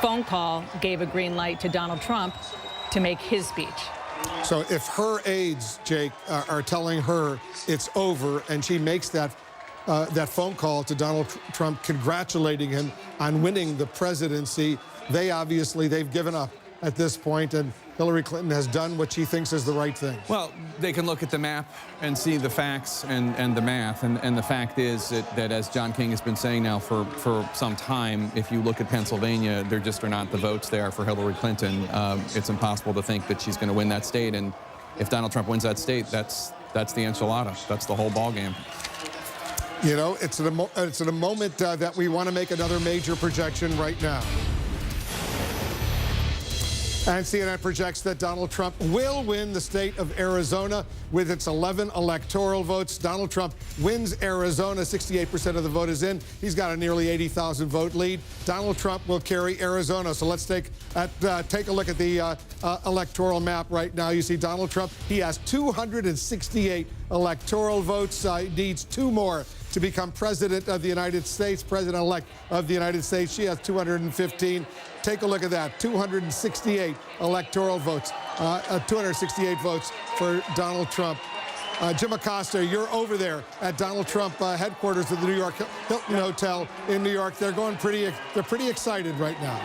phone call gave a green light to Donald Trump to make his speech. So if her aides, Jake, are telling her it's over, and she makes that phone call to Donald Trump congratulating him on winning the presidency, they've given up at this point, and Hillary Clinton has done what she thinks is the right thing. Well, they can look at the map and see the facts and the math. And the fact is that, as John King has been saying now for some time, if you look at Pennsylvania, there just are not the votes there for Hillary Clinton. It's impossible to think that she's going to win that state. And if Donald Trump wins that state, that's the enchilada. That's the whole ballgame. You know, it's at a moment that we want to make another major projection right now. And CNN projects that Donald Trump will win the state of Arizona with its 11 electoral votes. Donald Trump wins Arizona. 68% of the vote is in. He's got a nearly 80,000 vote lead. Donald Trump will carry Arizona. So let's take a look at the electoral map right now. You see Donald Trump. He has 268 electoral votes. He needs 2 more to become president of the United States, president-elect of the United States. She has 215. Take a look at that, 268 electoral votes, 268 votes for Donald Trump. Jim Acosta, you're over there at Donald Trump headquarters of the New York Hilton Hotel in New York. They're pretty excited right now.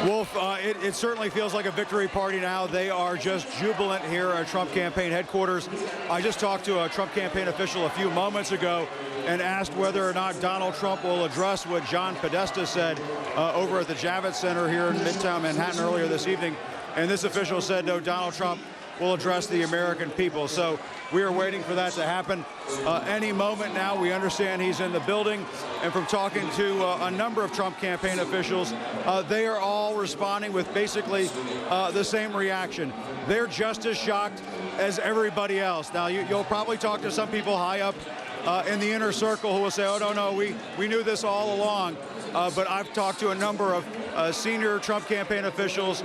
Wolf, it certainly feels like a victory party now. They are just jubilant here at Trump campaign headquarters. I just talked to a Trump campaign official a few moments ago and asked whether or not Donald Trump will address what John Podesta said over at the Javits Center here in Midtown Manhattan earlier this evening. And this official said, no, Donald Trump will address the American people. So we are waiting for that to happen any moment now. We understand he's in the building. And from talking to a number of Trump campaign officials, they are all responding with basically the same reaction. They're just as shocked as everybody else. Now, you'll probably talk to some people high up in the inner circle who will say, oh, no, we knew this all along. But I've talked to a number of senior Trump campaign officials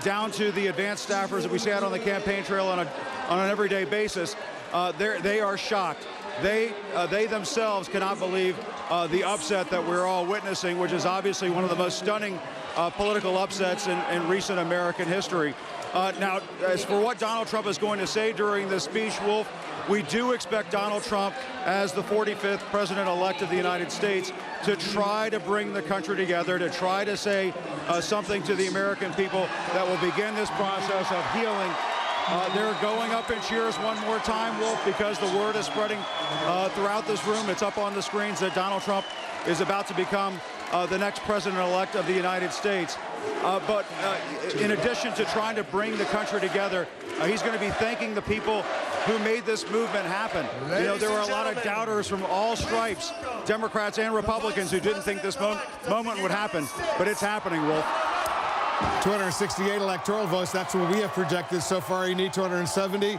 down to the advanced staffers that we see out on the campaign trail on an everyday basis. They are shocked. They themselves cannot believe the upset that we're all witnessing, which is obviously one of the most stunning political upsets in recent American history. Now, as for what Donald Trump is going to say during this speech, Wolf, we do expect Donald Trump, as the 45th president-elect of the United States, to try to bring the country together, to try to say something to the American people that will begin this process of healing. They're going up in cheers one more time, Wolf, because the word is spreading throughout this room. It's up on the screens that Donald Trump is about to become the next president-elect of the United States. But in addition to trying to bring the country together, he's going to be thanking the people who made this movement happen. You know, there were a lot of doubters from all stripes, Democrats and Republicans, who didn't think this moment would happen. But it's happening, Wolf. 268 electoral votes. That's what we have projected so far. You need 270.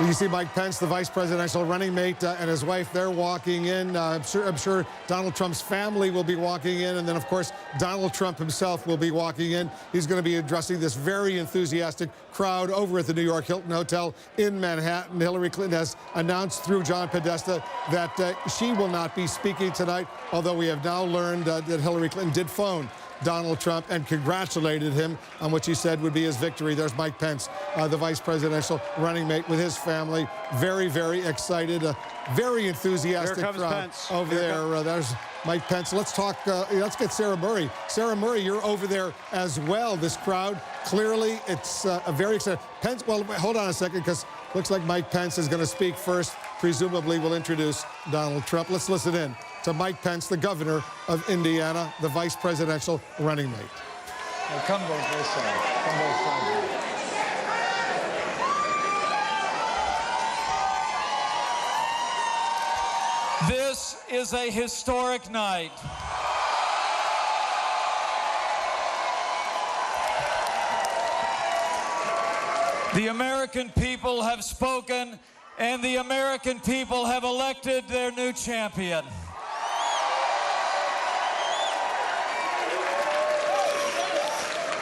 You see Mike Pence, the vice presidential running mate, and his wife. They're walking in. I'm sure Donald Trump's family will be walking in, and then of course Donald Trump himself will be walking in. He's going to be addressing this very enthusiastic crowd over at the New York Hilton Hotel in Manhattan. Hillary Clinton has announced through John Podesta that she will not be speaking tonight, although we have now learned that Hillary Clinton did phone Donald Trump and congratulated him on what she said would be his victory. There's Mike Pence, the vice presidential running mate, with his family. Very, very excited. Very enthusiastic crowd over there. There's Mike Pence. Let's talk. Let's get Sarah Murray. Sarah Murray, you're over there as well. This crowd, clearly, it's a very excited. Pence. Well, hold on a second, because looks like Mike Pence is going to speak first. Presumably, will introduce Donald Trump. Let's listen in to Mike Pence, the governor of Indiana, the vice presidential running mate. Now come both this side. Come both sides. This is a historic night. The American people have spoken, and the American people have elected their new champion.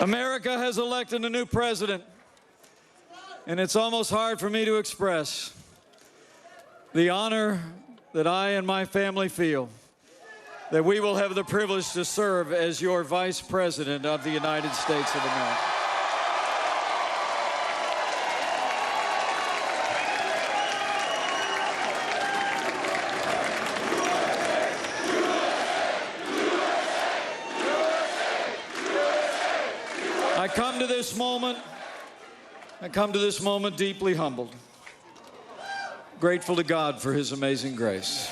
America has elected a new president, and it's almost hard for me to express the honor that I and my family feel that we will have the privilege to serve as your vice president of the United States of America. I come to this moment deeply humbled, grateful to God for his amazing grace.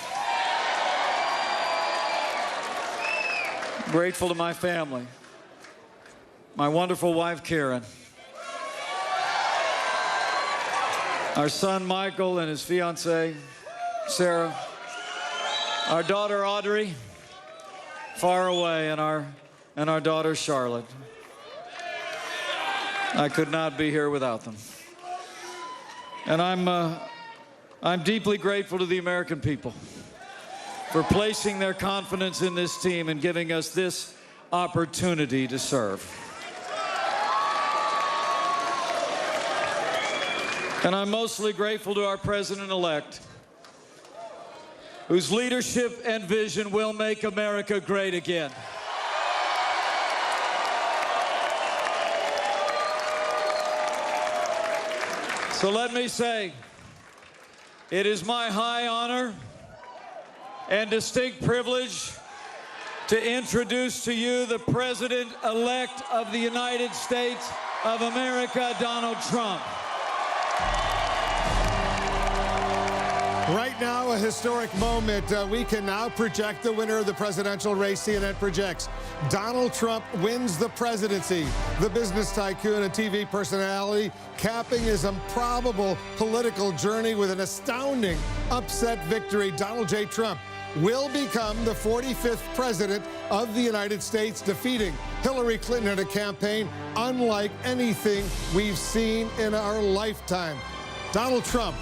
Grateful to my family, my wonderful wife, Karen, our son, Michael, and his fiancée, Sarah, our daughter, Audrey, far away, and our daughter, Charlotte. I could not be here without them. And I'm deeply grateful to the American people for placing their confidence in this team and giving us this opportunity to serve. And I'm mostly grateful to our president-elect, whose leadership and vision will make America great again. So let me say, it is my high honor and distinct privilege to introduce to you the President-elect of the United States of America, Donald Trump. Right now, a historic moment. We can now project the winner of the presidential race. CNN projects Donald Trump wins the presidency. The business tycoon and TV personality capping his improbable political journey with an astounding upset victory. Donald J. Trump will become the 45th president of the United States, defeating Hillary Clinton in a campaign unlike anything we've seen in our lifetime. Donald Trump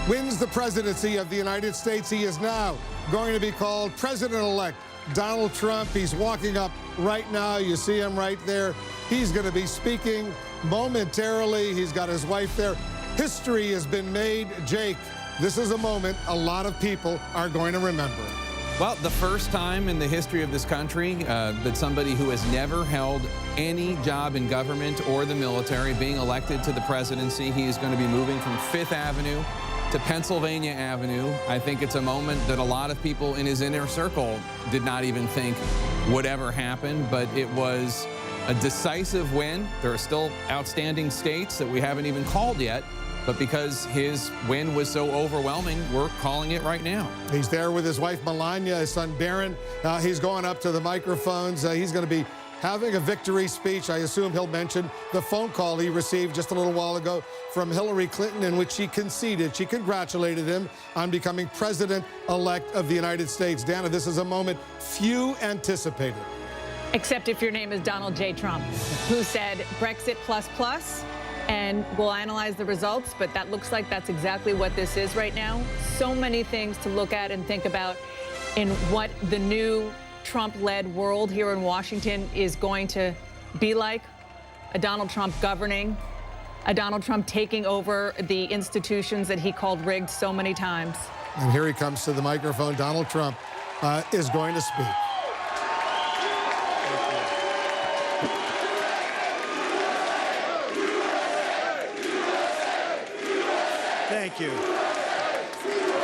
wins the presidency of the United States, he is now going to be called President-elect Donald Trump. He's walking up right now. You see him right there. He's going to be speaking momentarily. He's got his wife there. History has been made. Jake, this is a moment a lot of people are going to remember. Well, the first time in the history of this country that somebody who has never held any job in government or the military being elected to the presidency. He is going to be moving from Fifth Avenue to Pennsylvania Avenue. I think it's a moment that a lot of people in his inner circle did not even think would ever happen, but it was a decisive win. There are still outstanding states that we haven't even called yet, but because his win was so overwhelming, we're calling it right now. He's there with his wife Melania, his son Barron. He's going up to the microphones. He's going to be having a victory speech. I assume he'll mention the phone call he received just a little while ago from Hillary Clinton, in which she conceded. She congratulated him on becoming president-elect of the United States. Dana, this is a moment few anticipated. Except if your name is Donald J. Trump, who said Brexit plus plus, and we'll analyze the results, but that looks like that's exactly what this is right now. So many things to look at and think about in what the new Trump-led world here in Washington is going to be like. A Donald Trump governing, a Donald Trump taking over the institutions that he called rigged so many times. And here he comes to the microphone. Donald Trump is going to speak. Thank you.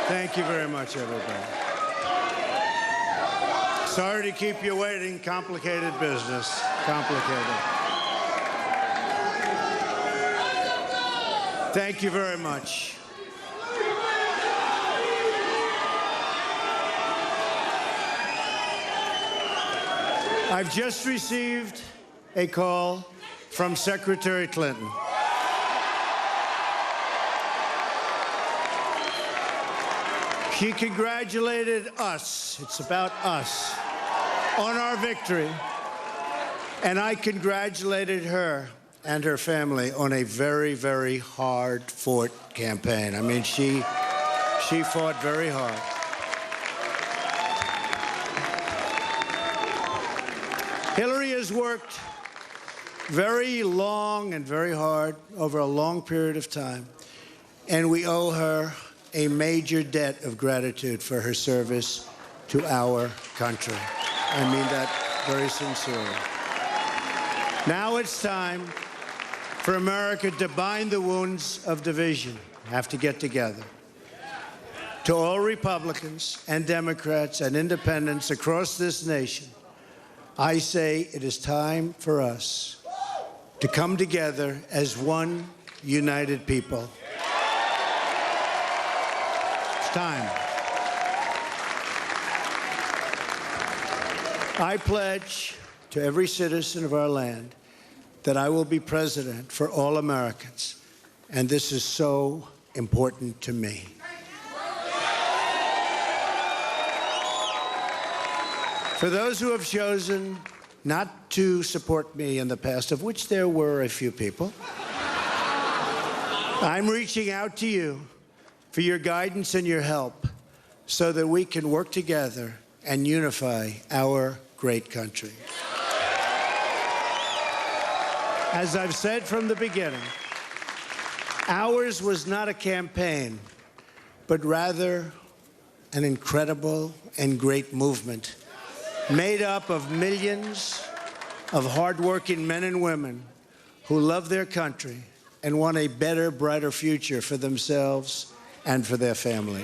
Thank you very much, everybody. Sorry to keep you waiting. Complicated business. Complicated. Thank you very much. I've just received a call from Secretary Clinton. She congratulated us, it's about us, on our victory. And I congratulated her and her family on a very, very hard-fought campaign. I mean, she fought very hard. Hillary has worked very long and very hard over a long period of time, and we owe her a major debt of gratitude for her service to our country. I mean that very sincerely. Now it's time for America to bind the wounds of division. Have to get together. To all Republicans and Democrats and independents across this nation, I say it is time for us to come together as one united people. Time. I pledge to every citizen of our land that I will be president for all Americans, and this is so important to me. For those who have chosen not to support me in the past, of which there were a few people, I'm reaching out to you for your guidance and your help so that we can work together and unify our great country. As I've said from the beginning, ours was not a campaign, but rather an incredible and great movement made up of millions of hardworking men and women who love their country and want a better, brighter future for themselves and for their family.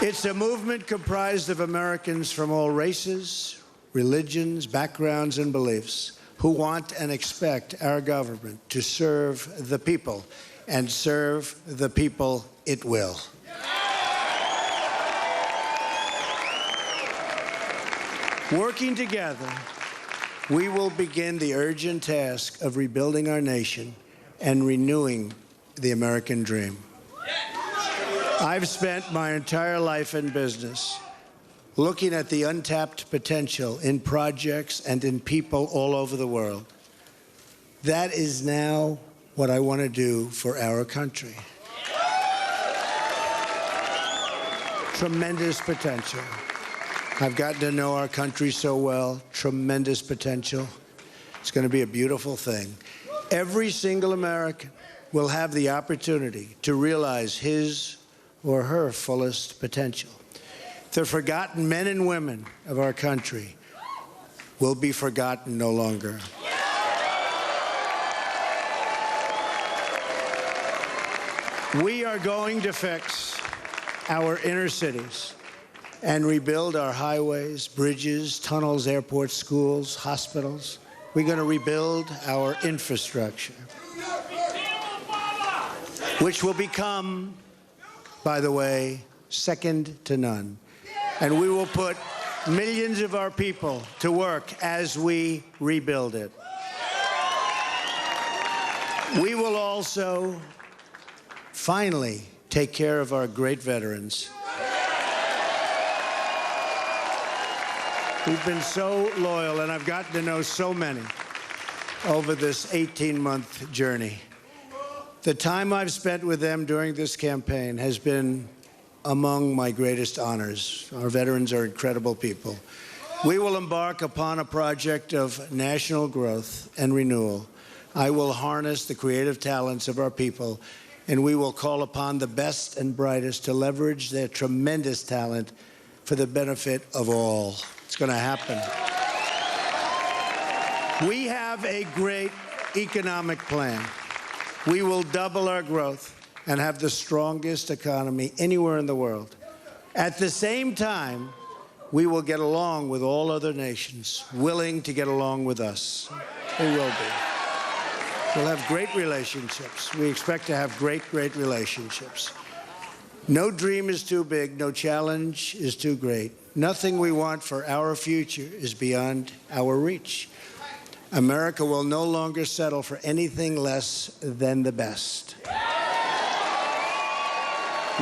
It's a movement comprised of Americans from all races, religions, backgrounds, and beliefs who want and expect our government to serve the people, and serve the people it will. Working together, we will begin the urgent task of rebuilding our nation and renewing the American dream. I've spent my entire life in business looking at the untapped potential in projects and in people all over the world. That is now what I want to do for our country. Tremendous potential. I've gotten to know our country so well. Tremendous potential. It's going to be a beautiful thing. Every single American will have the opportunity to realize his or her fullest potential. The forgotten men and women of our country will be forgotten no longer. We are going to fix our inner cities and rebuild our highways, bridges, tunnels, airports, schools, hospitals. We're going to rebuild our infrastructure, which will become, by the way, second to none. And we will put millions of our people to work as we rebuild it. We will also finally take care of our great veterans. We've been so loyal, and I've gotten to know so many over this 18-month journey. The time I've spent with them during this campaign has been among my greatest honors. Our veterans are incredible people. We will embark upon a project of national growth and renewal. I will harness the creative talents of our people, and we will call upon the best and brightest to leverage their tremendous talent for the benefit of all. It's going to happen. We have a great economic plan. We will double our growth and have the strongest economy anywhere in the world. At the same time, we will get along with all other nations willing to get along with us. They will be. We'll have great relationships. We expect to have great, great relationships. No dream is too big. No challenge is too great. Nothing we want for our future is beyond our reach. America will no longer settle for anything less than the best.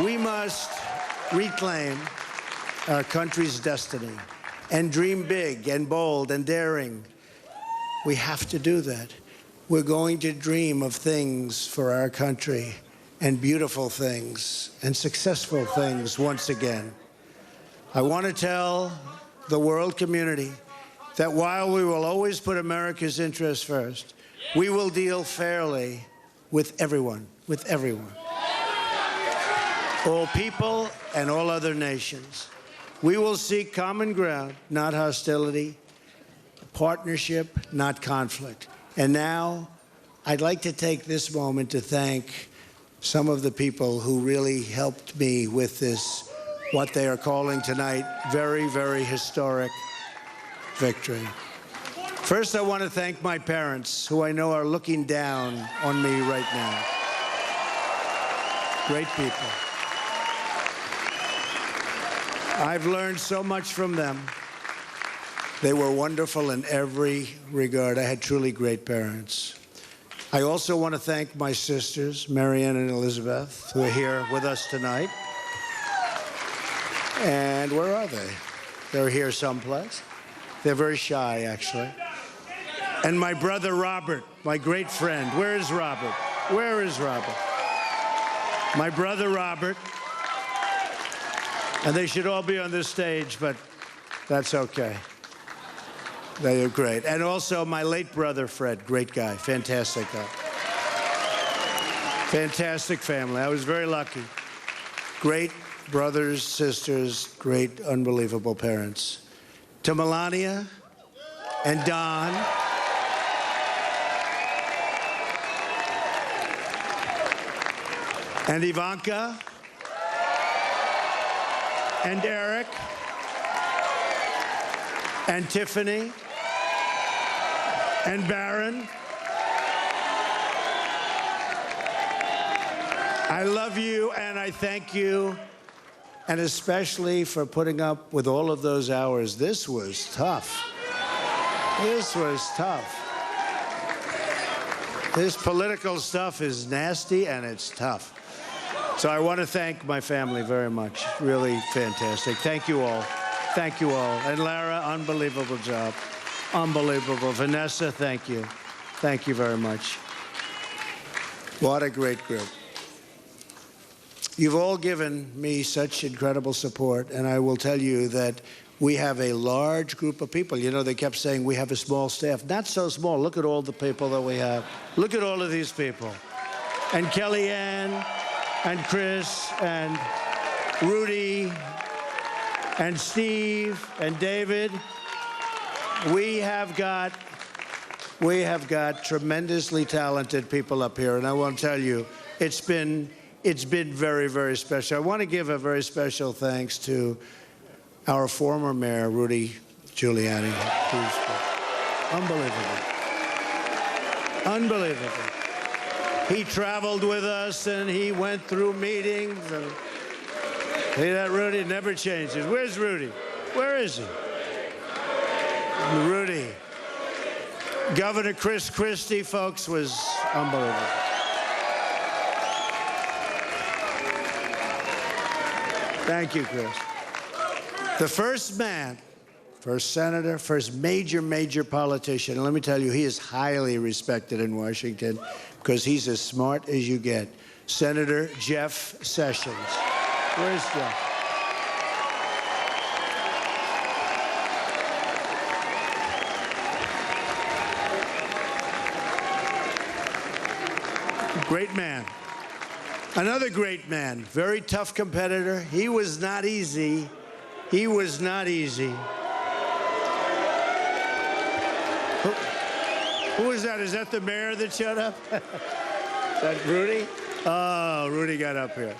We must reclaim our country's destiny and dream big and bold and daring. We have to do that. We're going to dream of things for our country, and beautiful things and successful things once again. I want to tell the world community that while we will always put America's interests first, we will deal fairly with everyone, all people and all other nations. We will seek common ground, not hostility, partnership, not conflict. And now, I'd like to take this moment to thank some of the people who really helped me with this, what they are calling tonight, very, very historic victory. First, I want to thank my parents, who I know are looking down on me right now. Great people. I've learned so much from them. They were wonderful in every regard. I had truly great parents. I also want to thank my sisters, Marianne and Elizabeth, who are here with us tonight. And where are they? They're here someplace. They're very shy, actually. And my brother Robert, my great friend. Where is Robert? Where is Robert? My brother Robert. And they should all be on this stage, but that's okay. They are great. And also my late brother, Fred, great guy, fantastic guy. Fantastic family. I was very lucky. Great brothers, sisters, great, unbelievable parents. To Melania and Don. And Ivanka. And Eric. And Tiffany. And Barron. I love you and I thank you, and especially for putting up with all of those hours. This was tough. This was tough. This political stuff is nasty and it's tough. So I want to thank my family very much. Really fantastic. Thank you all. Thank you all. And Lara, unbelievable job. Unbelievable. Vanessa, thank you. Thank you very much. What a great group. You've all given me such incredible support, and I will tell you that we have a large group of people. You know, they kept saying we have a small staff. Not so small. Look at all the people that we have. Look at all of these people. And Kellyanne, and Chris, and Rudy, and Steve, and David. We have got tremendously talented people up here, and I want to tell you, it's been very, very special. I want to give a very special thanks to our former mayor, Rudy Giuliani. Unbelievable. Unbelievable. He traveled with us, and he went through meetings. And see that Rudy never changes. Where's Rudy? Where is he? Rudy. Governor Chris Christie, folks, was unbelievable. Thank you, Chris. The first man, first senator, first major politician, and let me tell you, he is highly respected in Washington because he's as smart as you get. Senator Jeff Sessions. Where's Jeff? Great man. Another great man, very tough competitor. He was not easy. He was not easy. Who is that? Is that the mayor that showed up? Is that Rudy? Oh, Rudy got up here.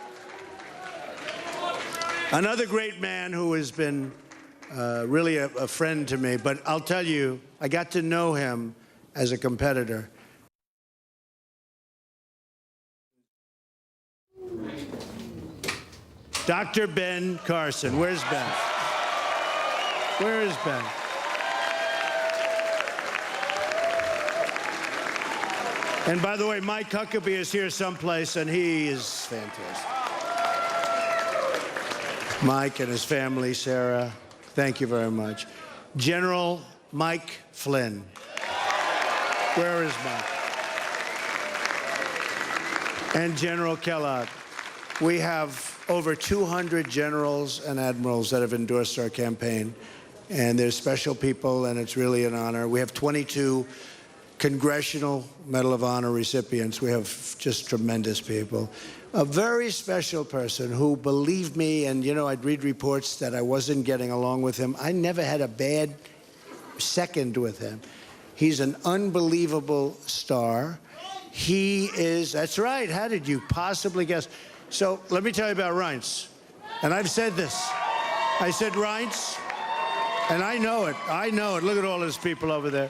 Another great man who has been really a friend to me, but I'll tell you, I got to know him as a competitor. Dr. Ben Carson. Where's Ben? Where is Ben? And by the way, Mike Huckabee is here someplace, and he is fantastic. Mike and his family, Sarah, thank you very much. General Mike Flynn. Where is Mike? And General Kellogg. We have over 200 generals and admirals that have endorsed our campaign, and they're special people, and it's really an honor. We have 22 Congressional Medal of Honor recipients. We have just tremendous people. A very special person who believed me, and you know, I'd read reports that I wasn't getting along with him. I never had a bad second with him. He's an unbelievable star. He is, that's right, how did you possibly guess? So let me tell you about Reince. And I've said this. I said Reince, and I know it. I know it. Look at all those people over there.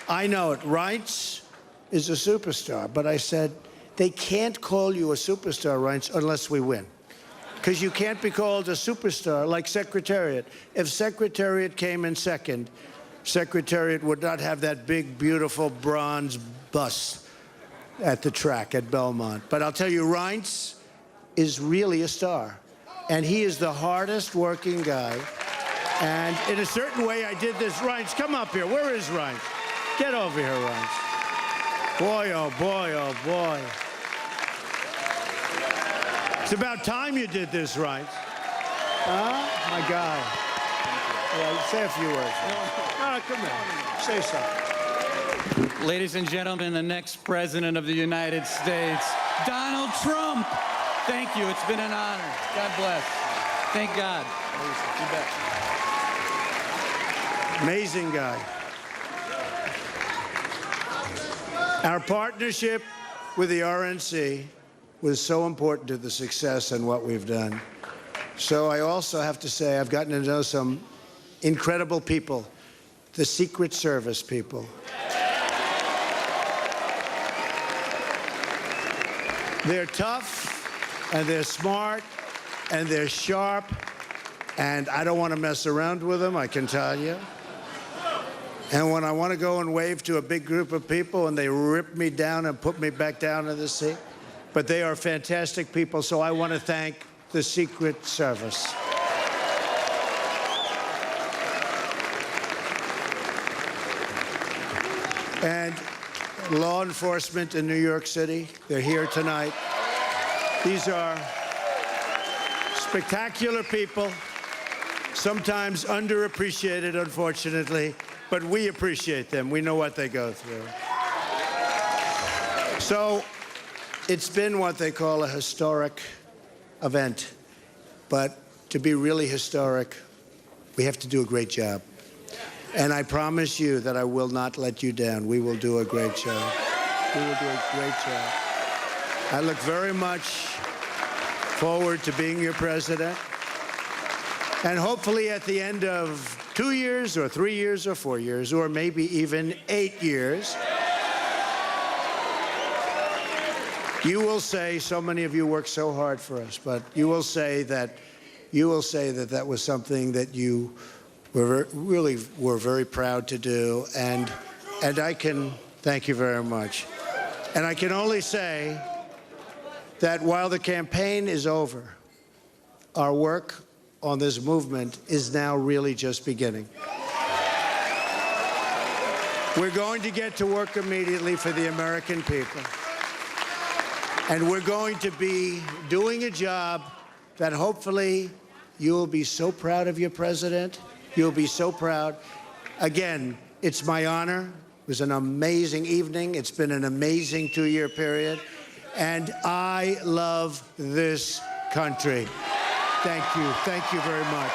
I know it. Reince is a superstar. But I said, they can't call you a superstar, Reince, unless we win. Because you can't be called a superstar like Secretariat. If Secretariat came in second, Secretariat would not have that big, beautiful bronze bus at the track at Belmont. But I'll tell you, Reince is really a star. And he is the hardest working guy. And in a certain way, I did this. Reince, come up here. Where is Reince? Get over here, Reince. Boy, oh boy, oh boy. It's about time you did this, Reince. Huh? My guy. Yeah, say a few words. No, come here. Say something. Ladies and gentlemen, the next president of the United States, Donald Trump. Thank you. It's been an honor. God bless. Thank God. You bet. Amazing guy. Our partnership with the RNC was so important to the success and what we've done. So I also have to say I've gotten to know some incredible people, the Secret Service people. They're tough, and they're smart, and they're sharp, and I don't want to mess around with them, I can tell you. And when I want to go and wave to a big group of people and they rip me down and put me back down in the seat, but they are fantastic people, so I want to thank the Secret Service. And law enforcement in New York City. They're here tonight. These are spectacular people, sometimes underappreciated, unfortunately, but we appreciate them. We know what they go through. So it's been what they call a historic event. But to be really historic, we have to do a great job. And I promise you that I will not let you down. We will do a great job. We will do a great job. I look very much forward to being your president. And hopefully at the end of 2 years or 3 years or 4 years or maybe even 8 years, you will say, so many of you work so hard for us, but you will say that that was something that you really were very proud to do, and I can thank you very much. And I can only say that while the campaign is over, our work on this movement is now really just beginning. We're going to get to work immediately for the American people. And we're going to be doing a job that hopefully you'll be so proud of your president. You'll be so proud. Again, it's my honor. It was an amazing evening. It's been an amazing 2-year period. And I love this country. Thank you. Thank you very much.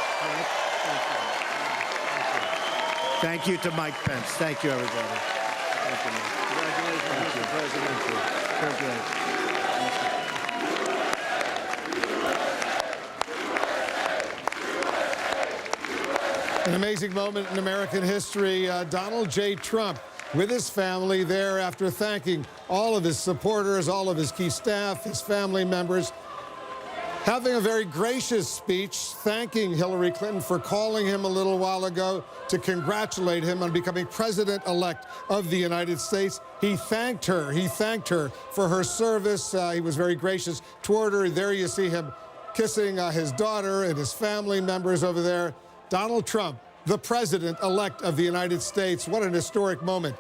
Thank you. Thank you to Mike Pence. Thank you, everybody. Thank you, Mike. Congratulations, Mr. President. Congratulations. An amazing moment in American history. Donald J. Trump with his family there after thanking all of his supporters, all of his key staff, his family members, having a very gracious speech, thanking Hillary Clinton for calling him a little while ago to congratulate him on becoming president-elect of the United States. He thanked her for her service. He was very gracious toward her. There you see him kissing his daughter and his family members over there. Donald Trump, the president-elect of the United States. What an historic moment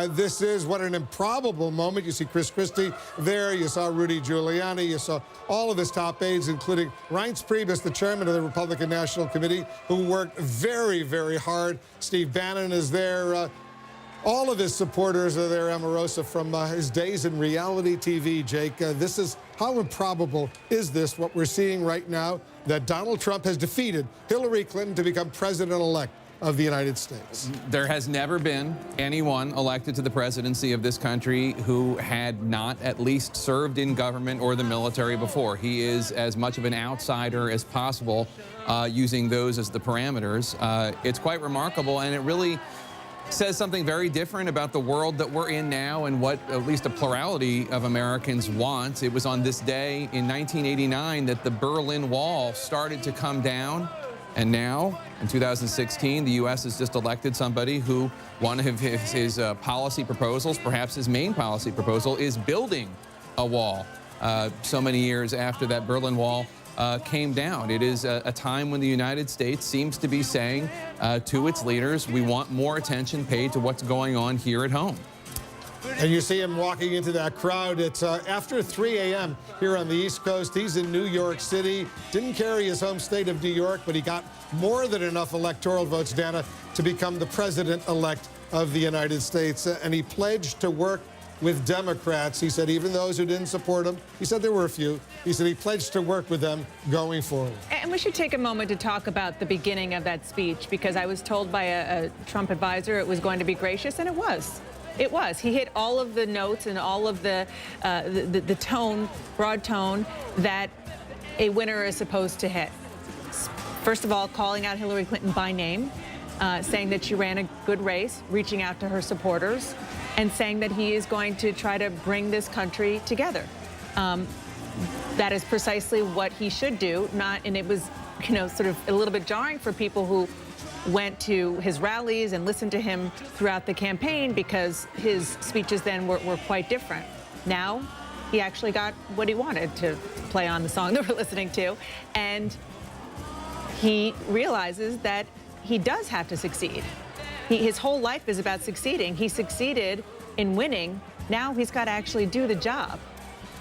this is. What an improbable moment. You see Chris Christie there. You saw Rudy Giuliani. You saw all of his top aides, including Reince Priebus, the chairman of the Republican National Committee, who worked very, very hard. Steve Bannon is there. All of his supporters are there. Omarosa from his days in reality TV, Jake. This is, how improbable is this, what we're seeing right now, that Donald Trump has defeated Hillary Clinton to become president-elect of the United States? There has never been anyone elected to the presidency of this country who had not at least served in government or the military before. He is as much of an outsider as possible, using those as the parameters. It's quite remarkable, and it really says something very different about the world that we're in now and what at least a plurality of Americans want. It was on this day in 1989 that the Berlin Wall started to come down. And now, in 2016, the U.S. has just elected somebody who one of his policy proposals, perhaps his main policy proposal, is building a wall so many years after that Berlin Wall came down. It is a time when the United States seems to be saying to its leaders, we want more attention paid to what's going on here at home. And you see him walking into that crowd. It's after 3 a.m. here on the East Coast. He's in New York City. Didn't carry his home state of New York, but he got more than enough electoral votes, Dana, to become the president-elect of the United States. And he pledged to work with Democrats. He said even those who didn't support him, he said there were a few, he said he pledged to work with them going forward. And we should take a moment to talk about the beginning of that speech, because I was told by a Trump advisor it was going to be gracious, and it was. It was. He hit all of the notes and all of the tone, broad tone, that a winner is supposed to hit. First of all, calling out Hillary Clinton by name, saying that she ran a good race, reaching out to her supporters, and saying that he is going to try to bring this country together. That is precisely what he should do. And it was, sort of a little bit jarring for people who went to his rallies and listened to him throughout the campaign, because his speeches then were quite different. Now, he actually got what he wanted, to play on the song that we're listening to, and he realizes that he does have to succeed. His whole life is about succeeding. He succeeded in winning Now he's got to actually do the job.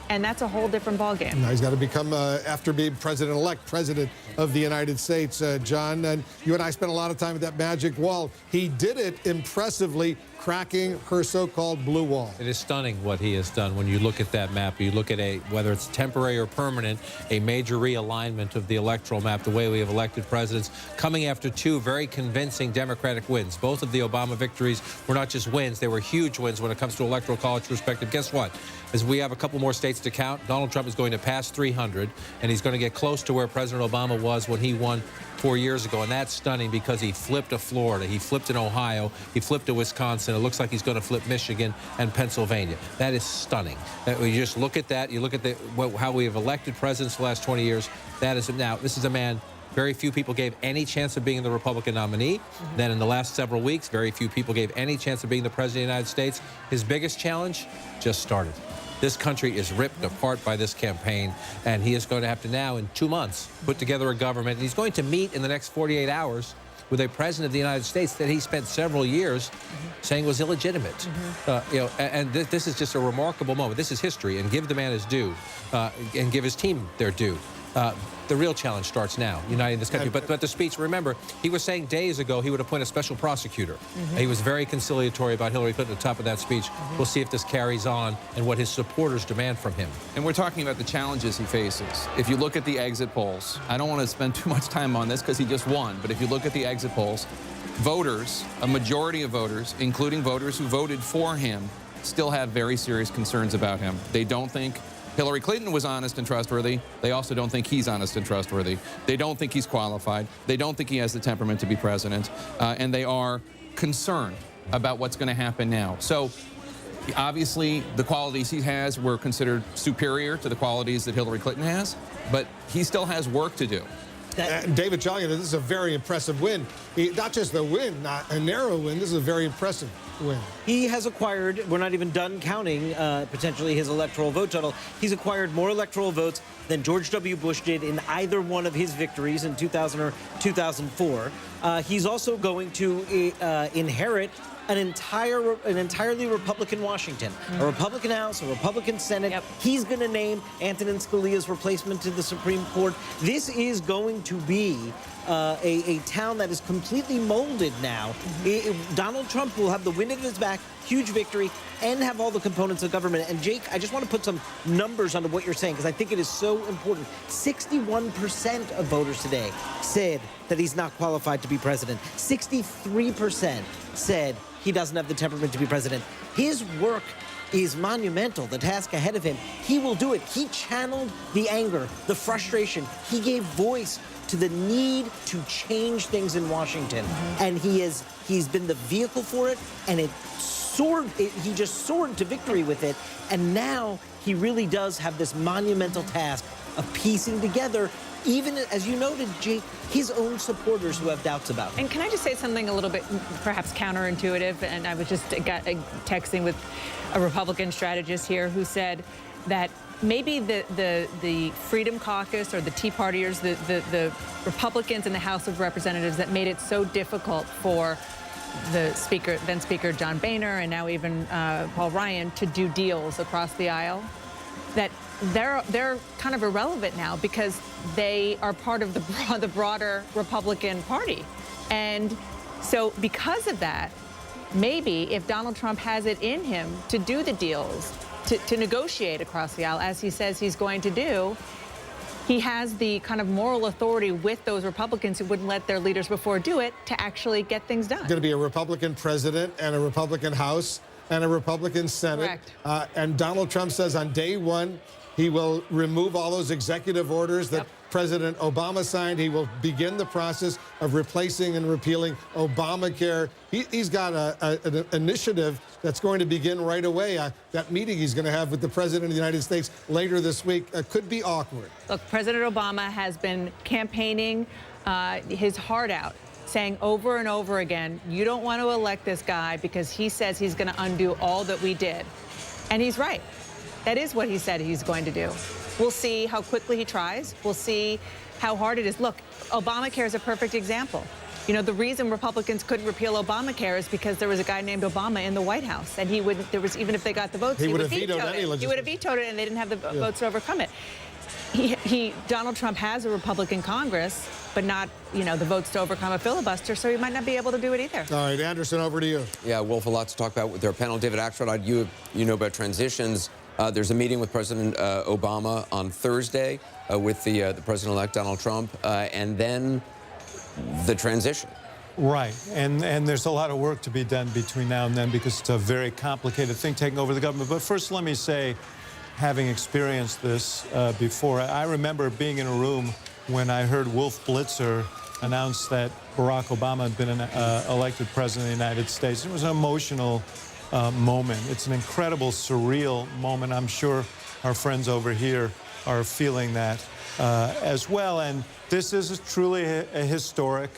And that's a whole different ballgame. Now he's got to become, after being president-elect, president of the United States. John, and you and I spent a lot of time at that magic wall. He did it impressively, cracking her so-called blue wall. It is stunning what he has done when you look at that map. You look at whether it's temporary or permanent, a major realignment of the electoral map, the way we have elected presidents, coming after two very convincing Democratic wins. Both of the Obama victories were not just wins, they were huge wins when it comes to Electoral College perspective. Guess what? As we have a couple more states to count, Donald Trump is going to pass 300, and he's going to get close to where President Obama was when he won 4 years ago, and that's stunning because he flipped a Florida, he flipped in Ohio, he flipped a Wisconsin. It looks like he's going to flip Michigan and Pennsylvania. That is stunning. You just look at that, you look at how we have elected presidents the last 20 years. That is now. This is a man very few people gave any chance of being the Republican nominee. Then in the last several weeks, very few people gave any chance of being the president of the United States. His biggest challenge just started. This country is ripped apart by this campaign, and he is going to have to now, in 2 months, put together a government. And he's going to meet in the next 48 hours with a president of the United States that he spent several years saying was illegitimate. This is just a remarkable moment. This is history, and give the man his due, and give his team their due. The real challenge starts now, uniting this country. But the speech, remember, he was saying days ago he would appoint a special prosecutor. He was very conciliatory about Hillary Clinton at the top of that speech. We'll see if this carries on and what his supporters demand from him. And we're talking about the challenges he faces. If you look at the exit polls, I don't want to spend too much time on this because he just won, but if you look at the exit polls, voters, a majority of voters, including voters who voted for him, still have very serious concerns about him. They don't think Hillary Clinton was honest and trustworthy. They also don't think he's honest and trustworthy. They don't think he's qualified. They don't think he has the temperament to be president. And they are concerned about what's going to happen now. So obviously, the qualities he has were considered superior to the qualities that Hillary Clinton has, but he still has work to do. David Jolly, this is a very impressive win. Not just a win, not a narrow win. This is a very impressive win. He has acquired, we're not even done counting potentially his electoral vote total. He's acquired more electoral votes than George W. Bush did in either one of his victories in 2000 or 2004. He's also going to inherit an entirely Republican Washington, a Republican House, a Republican Senate. He's going to name Antonin Scalia's replacement to the Supreme Court. This is going to be a town that is completely molded now. Donald Trump will have the wind at his back, huge victory, and have all the components of government. And Jake, I just want to put some numbers onto what you're saying because I think it is so important. 61% of voters today said that he's not qualified to be president. 63% said he doesn't have the temperament to be president. His work is monumental, the task ahead of him. He will do it. He channeled the anger, the frustration. He gave voice to the need to change things in Washington. And he's been the vehicle for it, and he just soared to victory with it. And now he really does have this monumental task of piecing together, even as you noted, Jake, his own supporters who have doubts about him. And can I just say something a little bit perhaps counterintuitive? And I was just texting with a Republican strategist here who said that maybe the Freedom Caucus or the Tea Partiers, the Republicans in the House of Representatives that made it so difficult for the then Speaker John Boehner and now even Paul Ryan to do deals across the aisle, that they're kind of irrelevant now because they are part of the broader Republican Party. And so because of that, maybe if Donald Trump has it in him to do the deals, to negotiate across the aisle, as he says he's going to do, he has the kind of moral authority with those Republicans who wouldn't let their leaders before do it to actually get things done. Going to be a Republican president and a Republican House and a Republican Senate. And Donald Trump says on day one, he will remove all those executive orders that President Obama signed. He will begin the process of replacing and repealing Obamacare. He's got an initiative that's going to begin right away. That meeting he's going to have with the President of the United States later this week could be awkward. Look, President Obama has been campaigning his heart out, saying over and over again, you don't want to elect this guy because he says he's going to undo all that we did. And he's right. That is what he said he's going to do. We'll see how quickly he tries. We'll see how hard it is. Look, Obamacare is a perfect example. You know, the reason Republicans couldn't repeal Obamacare is because there was a guy named Obama in the White House, and he would, there was, even if they got the votes, he would have vetoed it. He would have vetoed it, and they didn't have the votes to overcome it. Donald Trump has a Republican Congress, but not, you know, the votes to overcome a filibuster, so he might not be able to do it either. All right, Anderson, over to you. Yeah, Wolf, a lot to talk about with our panel. David Axelrod, you know about transitions. There's a meeting with President Obama on Thursday with the President-elect Donald Trump, and then the transition. Right, and there's a lot of work to be done between now and then because it's a very complicated thing taking over the government. But first, let me say, having experienced this before, I remember being in a room when I heard Wolf Blitzer announce that Barack Obama had been elected president of the United States. It was an emotional moment. It's an incredible, surreal moment. I'm sure our friends over here are feeling that as well. And this is truly a historic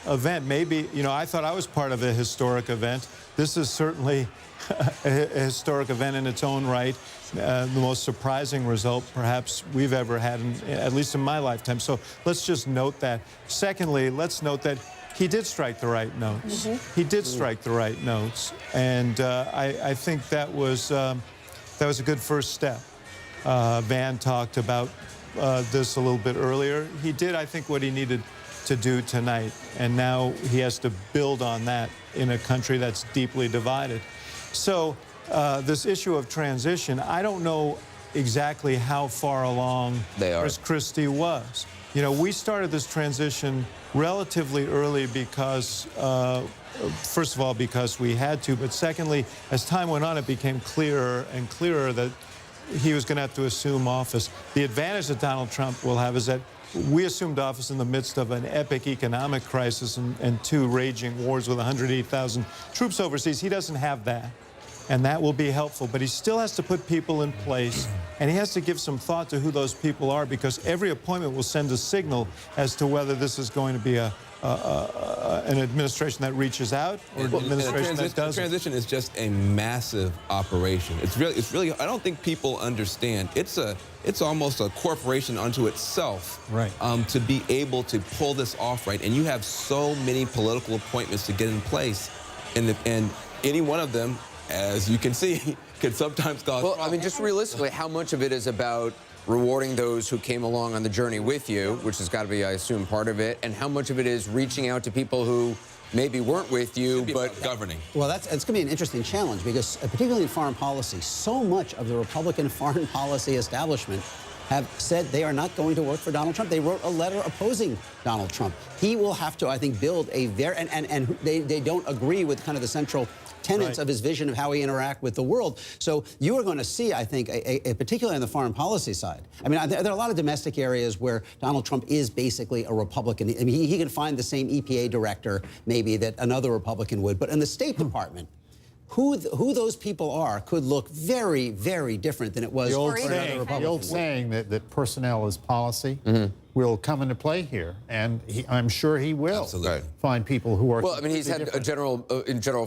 event. Maybe, you know, I thought I was part of a historic event. This is certainly a historic event in its own right. The most surprising result perhaps we've ever had, at least in my lifetime. So let's just note that. Secondly, let's note that he did strike the right notes. He did strike the right notes. And I think that was a good first step. Van talked about this a little bit earlier. He did, I think, what he needed to do tonight. And now he has to build on that in a country that's deeply divided. So this issue of transition, I don't know exactly how far along Chris Christie was. You know, we started this transition relatively early because, first of all, because we had to, but secondly, as time went on, it became clearer and clearer that he was going to have to assume office. The advantage that Donald Trump will have is that we assumed office in the midst of an epic economic crisis and 2 raging wars with 180,000 troops overseas. He doesn't have that, and that will be helpful. But he still has to put people in place, and he has to give some thought to who those people are, because every appointment will send a signal as to whether this is going to be an administration that reaches out or an administration that doesn't. The transition is just a massive operation. It's really. I don't think people understand. It's almost a corporation unto itself. Right. To be able to pull this off right, and you have so many political appointments to get in place, and any one of them, as you can see, can sometimes cause. Well, I mean, just realistically, how much of it is about rewarding those who came along on the journey with you, which has got to be, I assume, part of it, and how much of it is reaching out to people who maybe weren't with you, but governing? Well, it's going to be an interesting challenge because, particularly in foreign policy, so much of the Republican foreign policy establishment have said they are not going to work for Donald Trump. They wrote a letter opposing Donald Trump. He will have to, I think, build a very, and they don't agree with kind of the central tenets of his vision of how he interact with the world. So you are going to see, I think, particularly on the foreign policy side. I mean, there are a lot of domestic areas where Donald Trump is basically a Republican. I mean, he can find the same EPA director, maybe, that another Republican would. But in the State Department, who those people are could look very, very different than it was for another Republican. The old saying that personnel is policy will come into play here, and I'm sure he will find people who are. Well, I mean, he's had General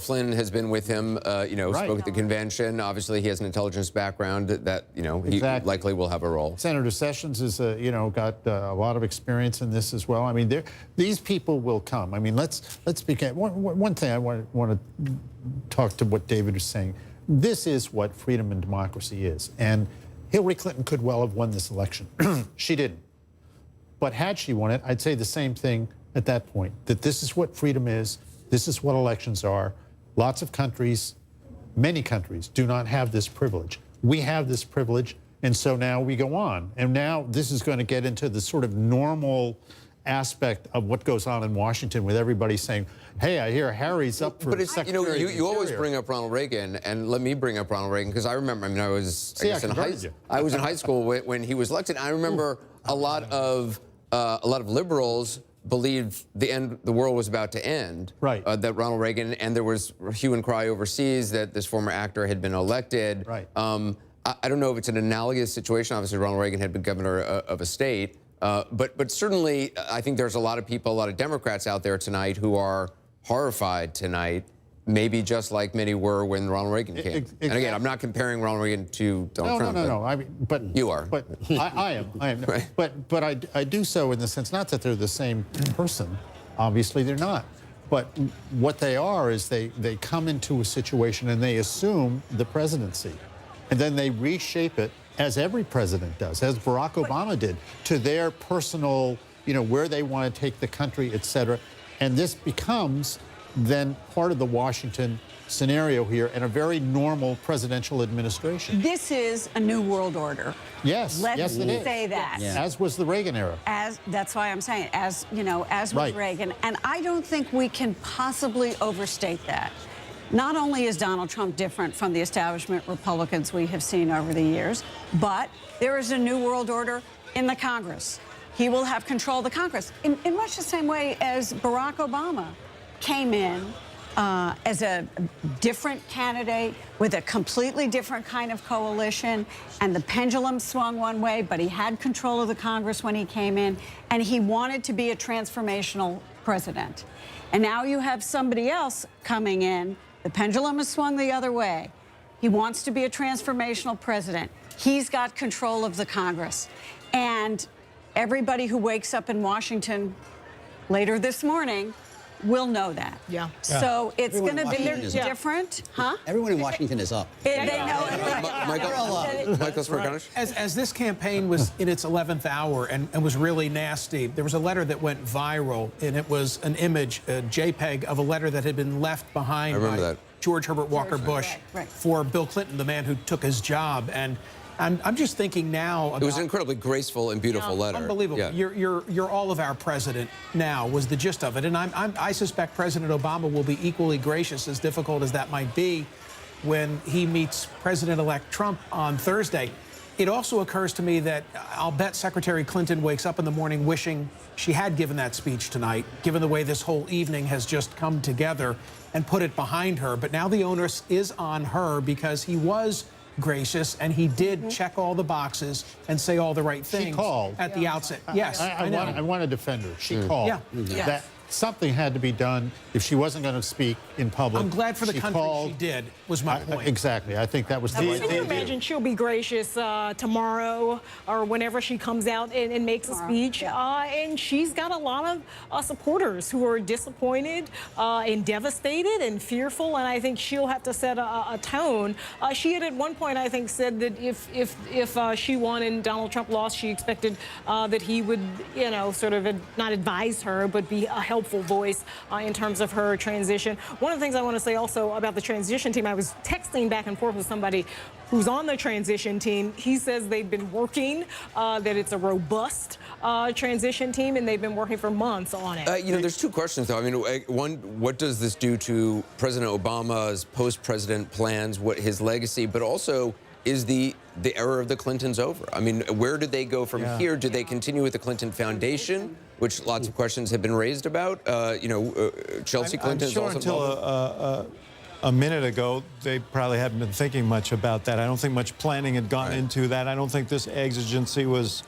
Flynn has been with him. Spoke at the convention. Obviously, he has an intelligence background that he likely will have a role. Senator Sessions is got a lot of experience in this as well. I mean, these people will come. I mean, let's begin. One thing I want to talk to what David was saying. This is what freedom and democracy is, and Hillary Clinton could well have won this election. She didn't. But had she won it, I'd say the same thing at that point, that this is what freedom is, this is what elections are. Lots of countries, many countries, do not have this privilege. We have this privilege, and so now we go on. And now this is going to get into the sort of normal aspect of what goes on in Washington with everybody saying, hey, I hear Harry's up for Secretary of you always bring up Ronald Reagan, and let me bring up Ronald Reagan, because I remember, I mean, I was in high school when he was elected. I remember a lot of liberals believed the world was about to end. Right. That Ronald Reagan, and there was hue and cry overseas that this former actor had been elected. Right. I don't know if it's an analogous situation. Obviously, Ronald Reagan had been governor of a state. But certainly, I think there's a lot of people, a lot of Democrats out there tonight who are horrified tonight maybe just like many were when Ronald Reagan came. Exactly. And again, I'm not comparing Ronald Reagan to Donald Trump. No. I mean, but you are. But I am. Right. But I do so in the sense, not that they're the same person. Obviously, they're not. But what they are is they come into a situation and they assume the presidency, and then they reshape it, as every president does, as Barack Obama did, to their personal, where they want to take the country, et cetera. And this becomes then part of the Washington scenario here and a very normal presidential administration. This is a new world order. Yes, Let's it is. say that. Yeah. As was the Reagan era. That's why I'm saying, as was right. Reagan. And I don't think we can possibly overstate that. Not only is Donald Trump different from the establishment Republicans we have seen over the years, but there is a new world order in the Congress. He will have control of the Congress in much the same way as Barack Obama came in as a different candidate with a completely different kind of coalition, and the pendulum swung one way, but he had control of the Congress when he came in, and he wanted to be a transformational president. And now you have somebody else coming in. The pendulum has swung the other way. He wants to be a transformational president. He's got control of the Congress. And everybody who wakes up in Washington later this morning will know that. Yeah. So it's going to be different, huh? Everyone in Washington is up. They know it. Michael Smerconish? As this campaign was in its 11th hour and was really nasty, there was a letter that went viral, and it was an image, a JPEG of a letter that had been left behind by George Herbert Walker Bush for Bill Clinton, the man who took his job. And I'm just thinking now about, it was an incredibly graceful and beautiful letter. Unbelievable. Yeah. You're all of our president now was the gist of it. And I suspect President Obama will be equally gracious, as difficult as that might be, when he meets President-elect Trump on Thursday. It also occurs to me that I'll bet Secretary Clinton wakes up in the morning wishing she had given that speech tonight, given the way this whole evening has just come together, and put it behind her. But now the onus is on her, because he was gracious, and he did check all the boxes and say all the right things at the outset. Yes, I want to defend her. She called. That something had to be done if she wasn't going to speak in public. I'm glad for the country she did, was my point. Exactly. I think that was the I can imagine she'll be gracious tomorrow or whenever she comes out and makes a speech. And she's got a lot of supporters who are disappointed and devastated and fearful. And I think she'll have to set a tone. She had at one point, I think, said that if she won and Donald Trump lost, she expected that he would, sort of not advise her, but be a helpful voice in terms of her transition. One of the things I want to say also about the transition team, I was texting back and forth with somebody who's on the transition team. He says they've been working, that it's a robust transition team, and they've been working for months on it. There's two questions, though. I mean, one, what does this do to President Obama's post-president plans, what his legacy, but also, is the era of the Clintons over? I mean, where do they go from here? Do they continue with the Clinton Foundation, which lots of questions have been raised about? Chelsea Clinton is also until a minute ago, they probably hadn't been thinking much about that. I don't think much planning had gone into that. I don't think this exigency was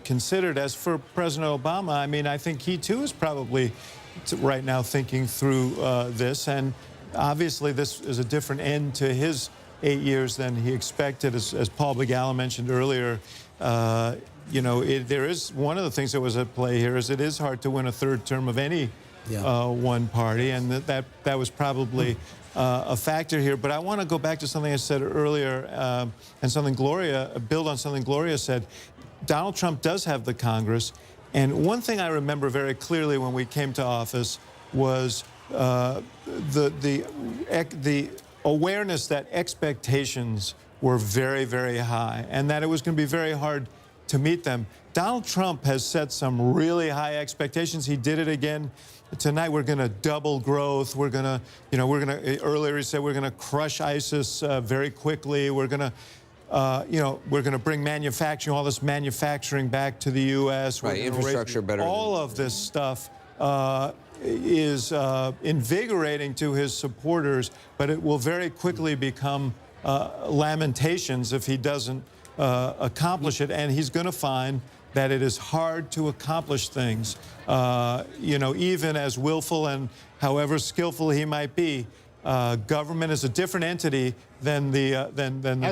considered. As for President Obama, I mean, I think he too is probably right now thinking through this, and obviously this is a different end to his 8 years than he expected. As Paul Begala mentioned earlier, there is one of the things that was at play here is it is hard to win a third term of any one party, and that was probably a factor here. But I want to go back to something I said earlier, and build on something Gloria said. Donald Trump does have the Congress, and one thing I remember very clearly when we came to office was the awareness that expectations were very, very high, and that it was going to be very hard to meet them. Donald Trump has set some really high expectations. He did it again tonight. We're going to double growth. We're going to, earlier he said we're going to crush ISIS very quickly. We're going to, bring manufacturing, all this manufacturing back to the U.S. Right, infrastructure better. All of this stuff is invigorating to his supporters, but it will very quickly become lamentations if he doesn't accomplish it. And he's going to find that it is hard to accomplish things, you know, even as willful and however skillful he might be. Government is a different entity than the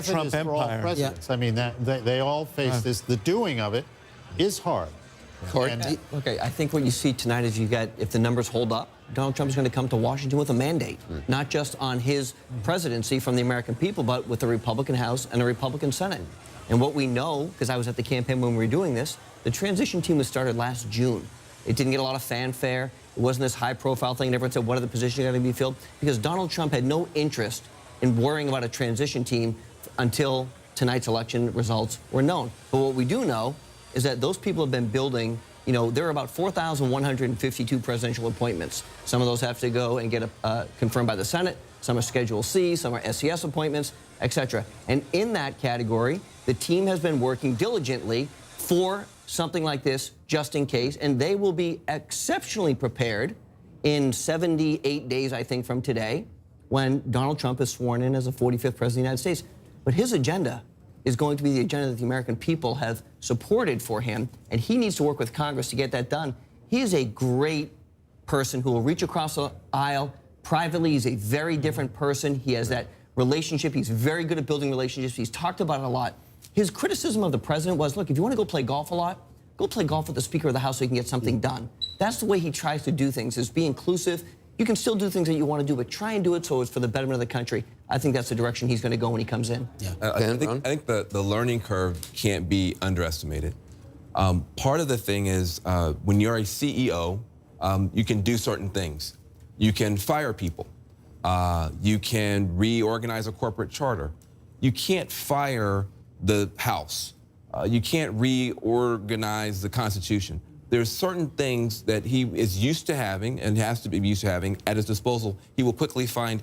Trump empire. For all presidents. I mean, they all face this. The doing of it is hard. Okay, I think what you see tonight is you got, if the numbers hold up, Donald Trump is going to come to Washington with a mandate, not just on his presidency from the American people, but with the Republican House and the Republican Senate. And what we know, because I was at the campaign when we were doing this, the transition team was started last June. It didn't get a lot of fanfare. It wasn't this high-profile thing. And everyone said, what are the positions going to be filled? Because Donald Trump had no interest in worrying about a transition team until tonight's election results were known. But what we do know is that those people have been building, you know, there are about 4,152 presidential appointments. Some of those have to go and get confirmed by the Senate. Some are Schedule C, some are SCS appointments, etc. And in that category, the team has been working diligently for something like this, just in case, and they will be exceptionally prepared in 78 days, I think, from today, when Donald Trump is sworn in as the 45th president of the United States. But his agenda is going to be the agenda that the American people have supported for him, and he needs to work with Congress to get that done. He is a great person who will reach across the aisle. Privately, he's a very different person. He has that relationship. He's very good at building relationships. He's talked about it a lot. His criticism of the president was, look, if you want to go play golf a lot, go play golf with the Speaker of the House so you can get something done. That's the way he tries to do things, is be inclusive. You can still do things that you want to do, but try and do it so it's for the betterment of the country. I think that's the direction he's going to go when he comes in. Yeah. I think the learning curve can't be underestimated. Part of the thing is when you're a CEO, you can do certain things. You can fire people. You can reorganize a corporate charter. You can't fire the House. You can't reorganize the Constitution. There's certain things that he is used to having and has to be used to having at his disposal. He will quickly find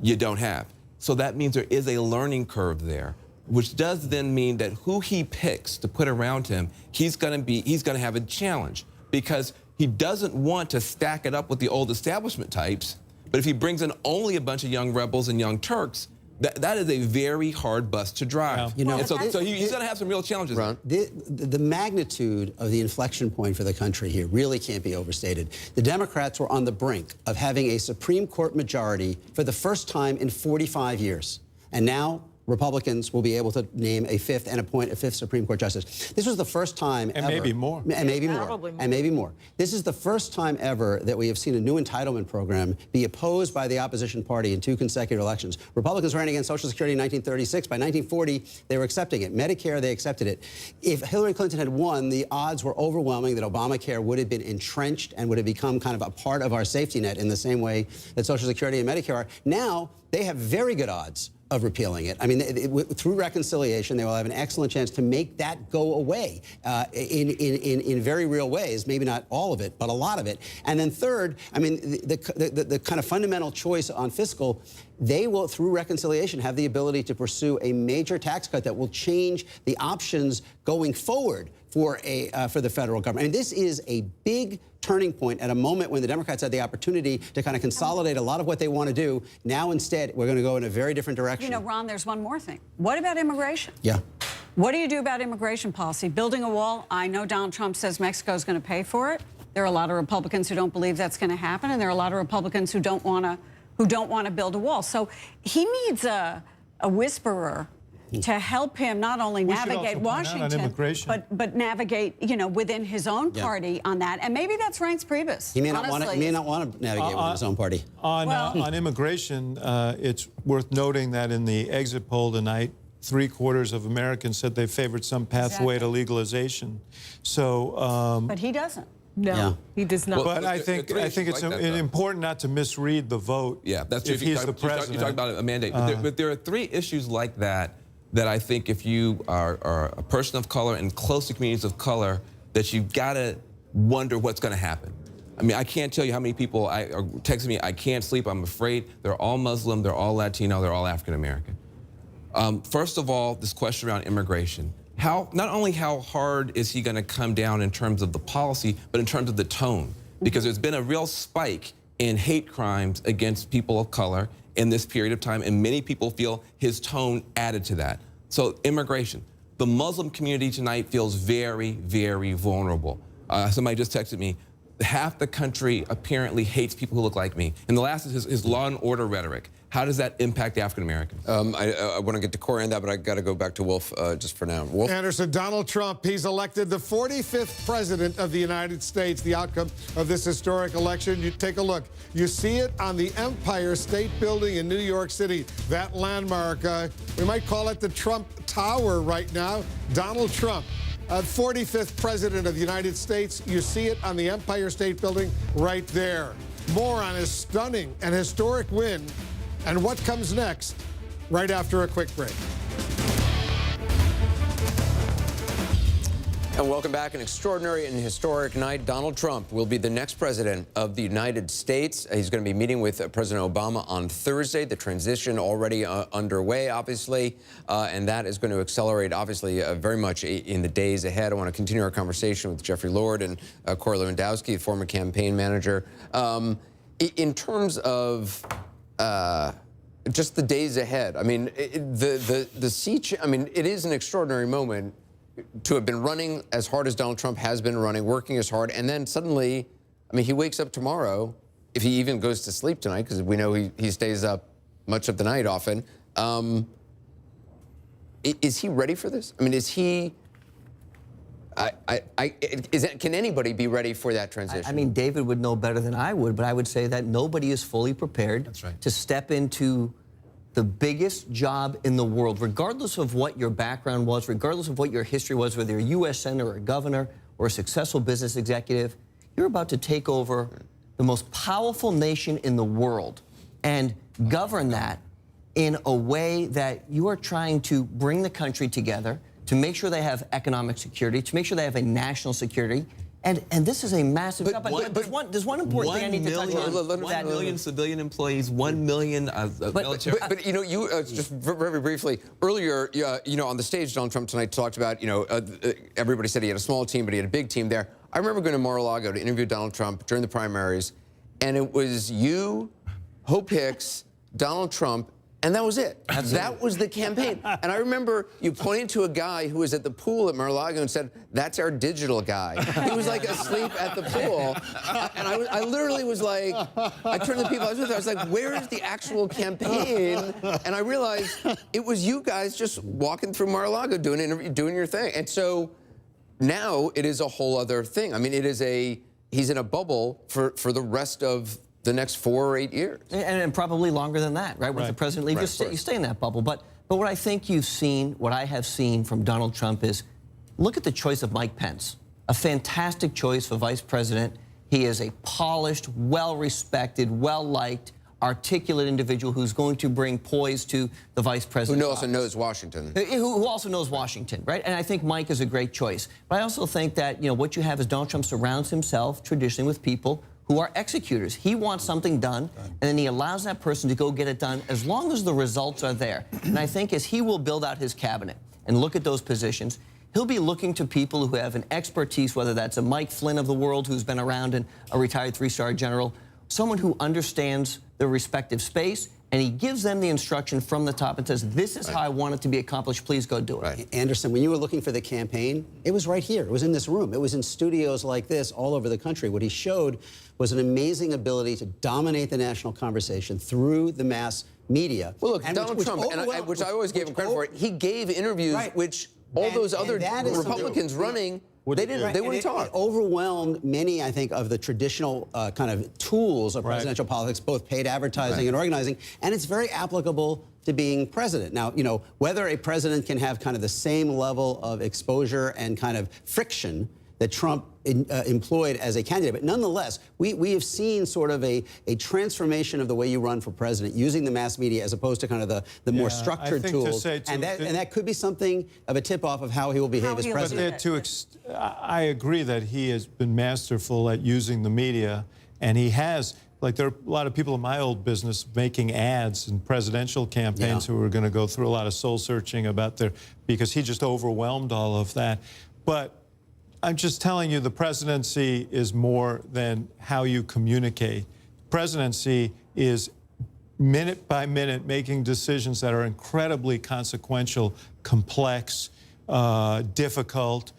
you don't have. So that means there is a learning curve there, which does then mean that who he picks to put around him, he's going to have a challenge, because he doesn't want to stack it up with the old establishment types. But if he brings in only a bunch of young rebels and young Turks, that is a very hard bus to drive. Yeah. You know, and so he's going to have some real challenges. The magnitude of the inflection point for the country here really can't be overstated. The Democrats were on the brink of having a Supreme Court majority for the first time in 45 years. And now Republicans will be able to name a fifth and appoint a fifth Supreme Court justice. This was the first time ever. Maybe more. And maybe more. And maybe more. This is the first time ever that we have seen a new entitlement program be opposed by the opposition party in 2 consecutive elections. Republicans ran against Social Security in 1936. By 1940, they were accepting it. Medicare, they accepted it. If Hillary Clinton had won, the odds were overwhelming that Obamacare would have been entrenched and would have become kind of a part of our safety net in the same way that Social Security and Medicare are. Now, they have very good odds of repealing it. I mean, through reconciliation, they will have an excellent chance to make that go away in very real ways. Maybe not all of it, but a lot of it. And then third, I mean, the kind of fundamental choice on fiscal, they will, through reconciliation, have the ability to pursue a major tax cut that will change the options going forward for the federal government. I mean, this is a big turning point at a moment when the Democrats had the opportunity to kind of consolidate a lot of what they want to do. Now, instead, we're going to go in a very different direction. You know, Ron, there's one more thing. What about immigration? Yeah. What do you do about immigration policy? Building a wall? I know Donald Trump says Mexico is going to pay for it. There are a lot of Republicans who don't believe that's going to happen, and there are a lot of Republicans who don't want to build a wall. So he needs a whisperer to help him not only navigate Washington, but navigate, you know, within his own party on that. And maybe that's Reince Priebus. He may not want to navigate with his own party. On immigration, it's worth noting that in the exit poll tonight, 3/4 of Americans said they favored some pathway to legalization. So, but he doesn't. No, he does not. But I think it's important not to misread the vote. Yeah, that's true. If he's the president. You're talking about a mandate. But there are 3 issues like that I think if you are a person of color and close to communities of color, that you've got to wonder what's going to happen. I mean, I can't tell you how many people are texting me, I can't sleep, I'm afraid. They're all Muslim, they're all Latino, they're all African American. First of all, this question around immigration. Not only how hard is he going to come down in terms of the policy, but in terms of the tone. Because there's been a real spike in hate crimes against people of color in this period of time, and many people feel his tone added to that. So immigration. The Muslim community tonight feels very, very vulnerable. Somebody just texted me, half the country apparently hates people who look like me. And the last is his law and order rhetoric. How does that impact African Americans? I want to get to Corey on that, but I got to go back to Wolf just for now. Wolf? Anderson, Donald Trump, he's elected the 45th president of the United States. The outcome of this historic election, you take a look. You see it on the Empire State Building in New York City. That landmark, we might call it the Trump Tower right now. Donald Trump, 45th president of the United States. You see it on the Empire State Building right there. More on his stunning and historic win and what comes next right after a quick break. And welcome back. An extraordinary and historic night. Donald Trump will be the next president of the United States. He's going to be meeting with President Obama on Thursday. The transition already underway, obviously, and that is going to accelerate, obviously, very much in the days ahead. I want to continue our conversation with Jeffrey Lord and Corey Lewandowski, former campaign manager. In terms of just the days ahead, I mean, the sea I mean, it is an extraordinary moment to have been running as hard as Donald Trump has been running, working as hard, and then suddenly, I mean, he wakes up tomorrow, if he even goes to sleep tonight, because we know he stays up much of the night often. Is he ready for this? I mean, is he? Can anybody be ready for that transition? I mean, David would know better than I would, but I would say that nobody is fully prepared to step into the biggest job in the world, regardless of what your background was, regardless of what your history was, whether you're a U.S. senator or a governor or a successful business executive. You're about to take over the most powerful nation in the world and govern that in a way that you are trying to bring the country together, to make sure they have economic security, to make sure they have a national security. And this is a massive job. But there's one important thing I need to touch on. 1 million civilian employees, 1 million military. But you know, you just very briefly earlier, you know, on the stage, Donald Trump tonight talked about, you know, everybody said he had a small team, but he had a big team there. I remember going to Mar-a-Lago to interview Donald Trump during the primaries, and it was you, Hope Hicks, Donald Trump, and that was it. That was the campaign. And I remember you pointing to a guy who was at the pool at Mar-a-Lago and said, "That's our digital guy." He was like asleep at the pool. And I literally was like, I turned to the people I was with, I was like, where is the actual campaign? And I realized it was you guys just walking through Mar-a-Lago doing an interview, doing your thing. And so now it is a whole other thing. I mean, he's in a bubble for the rest of the next 4 or 8 years. And probably longer than that, right? Once the president leaves, you stay in that bubble. But what I think you've seen, what I have seen from Donald Trump is, look at the choice of Mike Pence. A fantastic choice for vice president. He is a polished, well-respected, well-liked, articulate individual who's going to bring poise to the vice president. Who also knows Washington. Who also knows Washington, right? And I think Mike is a great choice. But I also think that, you know, what you have is Donald Trump surrounds himself traditionally with people who are executors. He wants something done, and then he allows that person to go get it done as long as the results are there. And I think as he will build out his cabinet and look at those positions, he'll be looking to people who have an expertise, whether that's a Mike Flynn of the world who's been around and a retired 3-star general, someone who understands their respective space, and he gives them the instruction from the top and says, this is how I want it to be accomplished, please go do it. Anderson, when you were looking for the campaign, it was right here. It was in this room. It was in studios like this all over the country. What he showed was an amazing ability to dominate the national conversation through the mass media. Well, look, Donald Trump, which I always gave him credit for, he gave interviews which all those other Republicans running, they wouldn't talk. It overwhelmed many, I think, of the traditional kind of tools of presidential politics, both paid advertising and organizing, and it's very applicable to being president. Now, you know, whether a president can have kind of the same level of exposure and kind of friction that Trump employed as a candidate. But nonetheless, we have seen sort of a transformation of the way you run for president, using the mass media as opposed to kind of the more structured tools. And that could be something of a tip-off of how he will behave as president. I agree that he has been masterful at using the media, and he has. Like, there are a lot of people in my old business making ads in presidential campaigns who are going to go through a lot of soul-searching about because he just overwhelmed all of that. But I'm just telling you, the presidency is more than how you communicate. Presidency is minute by minute making decisions that are incredibly consequential, complex, difficult.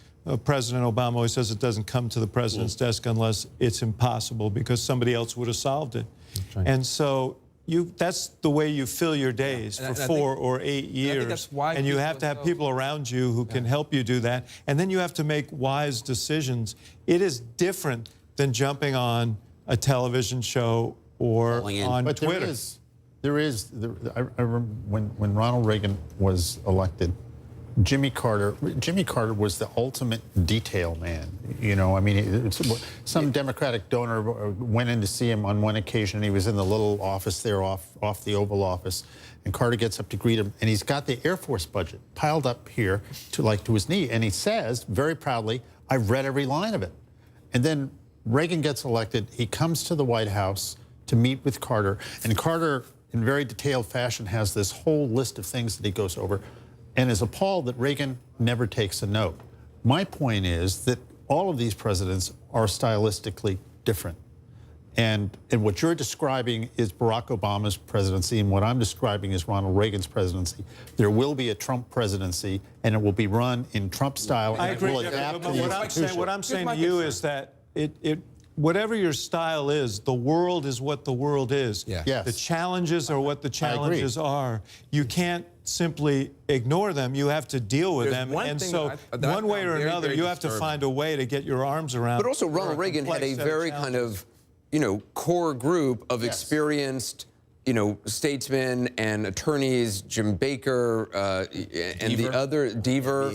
President Obama always says it doesn't come to the president's desk unless it's impossible because somebody else would have solved it. Right. And so that's the way you fill your days for 4 or 8 years. And you have to have people around you who can help you do that. And then you have to make wise decisions. It is different than jumping on a television show or on Twitter. I remember when Ronald Reagan was elected, Jimmy Carter was the ultimate detail man. You know, I mean, some Democratic donor went in to see him on one occasion. He was in the little office there off the Oval Office, and Carter gets up to greet him, and he's got the Air Force budget piled up here to his knee, and he says very proudly, "I've read every line of it." And then Reagan gets elected. He comes to the White House to meet with Carter, and Carter, in very detailed fashion, has this whole list of things that he goes over, and is appalled that Reagan never takes a note. My point is that all of these presidents are stylistically different. And what you're describing is Barack Obama's presidency, and what I'm describing is Ronald Reagan's presidency. There will be a Trump presidency, and it will be run in Trump style, and it will adapt to the institution. What I'm saying to you is that whatever your style is, the world is what the world is. Yeah. Yes. The challenges are what the challenges are. You can't simply ignore them. You have to deal with them. And so one way or another, you have to find a way to get your arms around. But also Ronald Reagan had a very kind of, core group of experienced, statesmen and attorneys, Jim Baker, and the other, Deaver.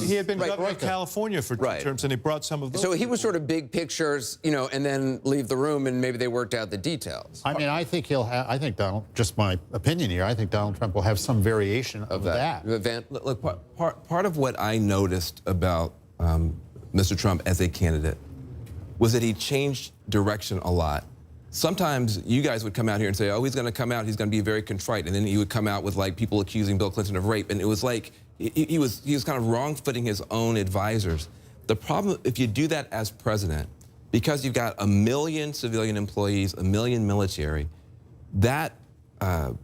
He had been governor of California for 2 terms, and he brought some of those. So he was sort of big pictures, and then leave the room, and maybe they worked out the details. I mean, I think Donald, just my opinion here, I think Donald Trump will have some variation of that. Look, part of what I noticed about Mr. Trump as a candidate was that he changed direction a lot. Sometimes you guys would come out here and say, oh, he's going to come out, he's going to be very contrite, and then he would come out with like people accusing Bill Clinton of rape, and it was like he was kind of wrong-footing his own advisors. The problem, if you do that as president, because you've got 1 million civilian employees, 1 million military, that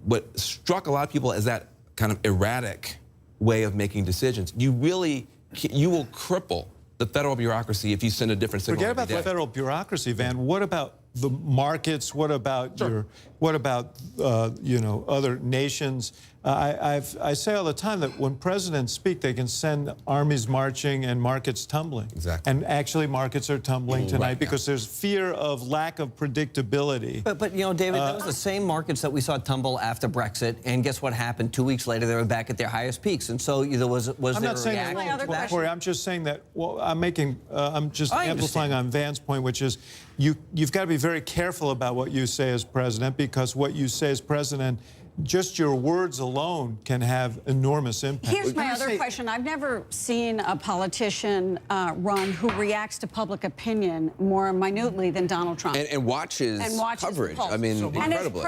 what struck a lot of people as that kind of erratic way of making decisions. You will cripple the federal bureaucracy if you send a different signal. Forget about the federal bureaucracy, Van. What about the markets? What about other nations? I say all the time that when presidents speak, they can send armies marching and markets tumbling. Exactly. And actually, markets are tumbling tonight because there's fear of lack of predictability. But David, that was the same markets that we saw tumble after Brexit, and guess what happened? 2 weeks later, they were back at their highest peaks, and so there was I'm there not a saying reaction to that? Corey, I'm just saying that. Well, I'm just amplifying on Van's point, which is you've got to be very careful about what you say as president, because what you say as president, just your words alone can have enormous impact. Here's my other question. I've never seen a politician run who reacts to public opinion more minutely than Donald Trump. And watches coverage. I mean, incredibly.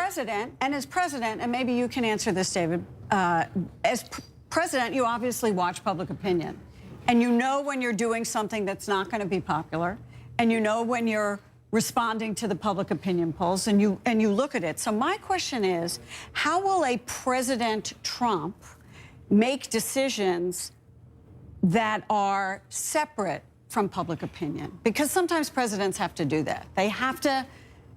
And as president, and maybe you can answer this, David, as president, you obviously watch public opinion. And you know when you're doing something that's not going to be popular. And you know when you're responding to the public opinion polls, and you look at it. So my question is, how will a President Trump make decisions that are separate from public opinion? Because sometimes presidents have to do that. They have to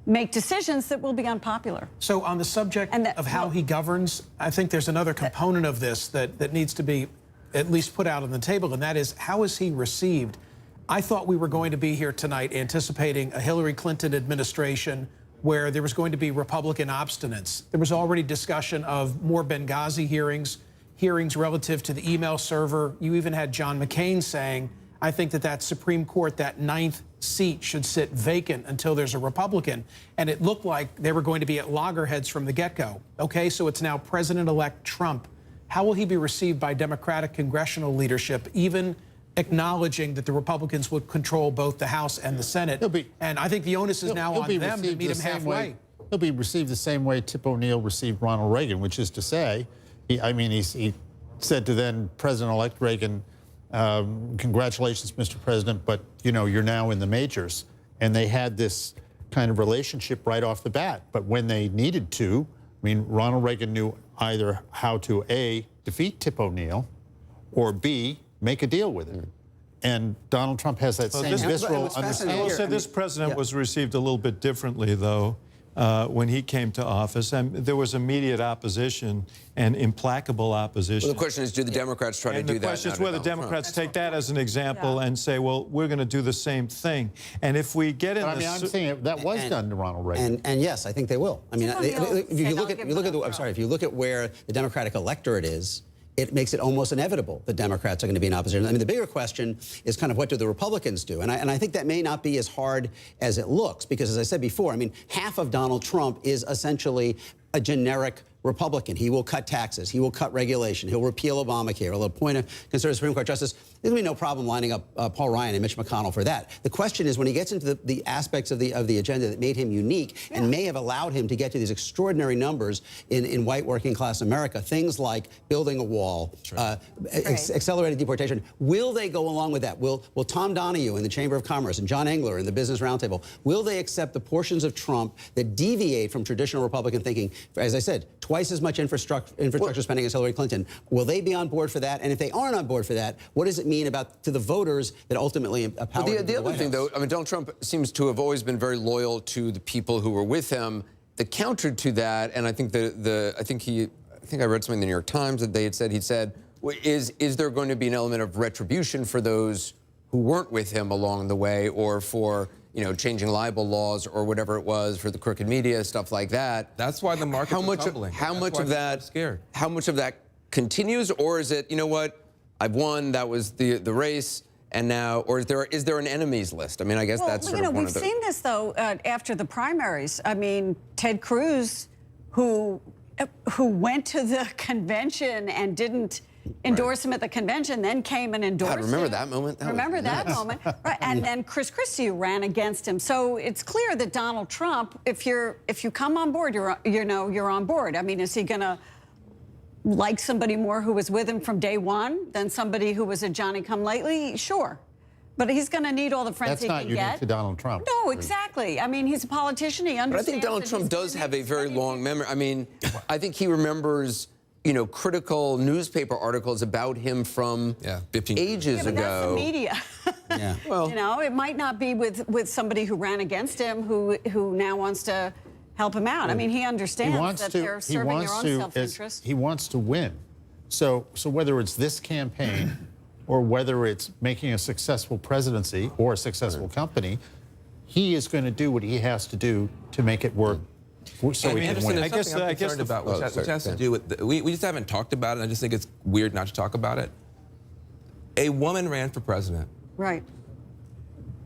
make decisions that will be unpopular. So on the subject of how he governs, I think there's another component of this that needs to be at least put out on the table, and that is, how is he received? I thought we were going to be here tonight anticipating a Hillary Clinton administration where there was going to be Republican obstinance. There was already discussion of more Benghazi hearings relative to the email server. You even had John McCain saying, I think that Supreme Court, that 9th seat, should sit vacant until there's a Republican. And it looked like they were going to be at loggerheads from the get-go. Okay, so it's now President-elect Trump. How will he be received by Democratic congressional leadership, even acknowledging that the Republicans would control both the House and the Senate? And I think the onus is now on them to meet him halfway. He'll be received the same way Tip O'Neill received Ronald Reagan, which is to say, he said to then President-elect Reagan, congratulations, Mr. President, but you're now in the majors. And they had this kind of relationship right off the bat. But when they needed to, Ronald Reagan knew either how to A, defeat Tip O'Neill, or B, make a deal with it. And Donald Trump has that same visceral understanding. I will say this president was received a little bit differently, though, when he came to office. And there was immediate opposition and implacable opposition. Well, the question is, do the Democrats try to do that? The question is whether Democrats take that as an example and say, well, we're going to do the same thing. And if we get in I'm saying that was done to Ronald Reagan. And yes, I think they will. I mean, if you look at where the Democratic electorate is, it makes it almost inevitable that Democrats are going to be in opposition. I mean, the bigger question is kind of what do the Republicans do? And I think that may not be as hard as it looks, because as I said before, I mean, half of Donald Trump is essentially a generic Republican. He will cut taxes. He will cut regulation. He'll repeal Obamacare. He'll appoint a conservative Supreme Court justice. There's going to be no problem lining up Paul Ryan and Mitch McConnell for that. The question is when he gets into the aspects of the agenda that made him unique and may have allowed him to get to these extraordinary numbers in white working class America, things like building a wall, accelerated deportation. Will they go along with that? Will Tom Donahue in the Chamber of Commerce and John Engler in the Business Roundtable, will they accept the portions of Trump that deviate from traditional Republican thinking? As I said, twice as much infrastructure spending as Hillary Clinton. Will they be on board for that? And if they aren't on board for that, what does it mean to the voters that ultimately empower them? The other thing, though, I mean, Donald Trump seems to have always been very loyal to the people who were with him. The counter to that, and I think I think I read something in the New York Times that he said, is there going to be an element of retribution for those who weren't with him along the way, or for changing libel laws or whatever it was, for the crooked media, stuff like that? That's why the market's tumbling. How much of that continues, or is it, you know what, I've won, that was the race, and now, or is there an enemies list? I mean, I guess that's sort of one of the... We've seen this, though, after the primaries. I mean, Ted Cruz, who went to the convention and didn't endorse him at the convention, then came and endorsed him. Remember that moment? Remember that moment? Right. And then Chris Christie ran against him. So it's clear that Donald Trump, if you come on board, you're on board. I mean, is he going to like somebody more who was with him from day one than somebody who was a Johnny-come-lately? Sure. But he's going to need all the friends he can get. That's not unique to Donald Trump. No, exactly. I mean, he's a politician. He understands. But I think Donald Trump does have a very long memory. I mean, I think he remembers, critical newspaper articles about him from ages ago. That's the media. Yeah. Well, it might not be with somebody who ran against him who now wants to help him out. I mean, he understands that they're serving their own self-interest. He wants to win. So whether it's this campaign or whether it's making a successful presidency or a successful company, he is going to do what he has to do to make it work. So we can win. I guess I'm concerned about, which has to do with, we just haven't talked about it, and I just think it's weird not to talk about it. A woman ran for president. Right.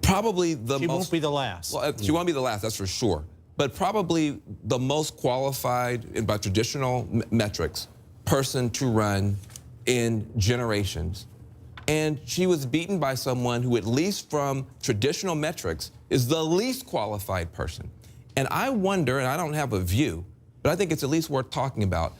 Probably the most... She won't be the last. Well, she won't be the last, that's for sure. But probably the most qualified, by traditional metrics, person to run in generations. And she was beaten by someone who, at least from traditional metrics, is the least qualified person. And I wonder, and I don't have a view, but I think it's at least worth talking about.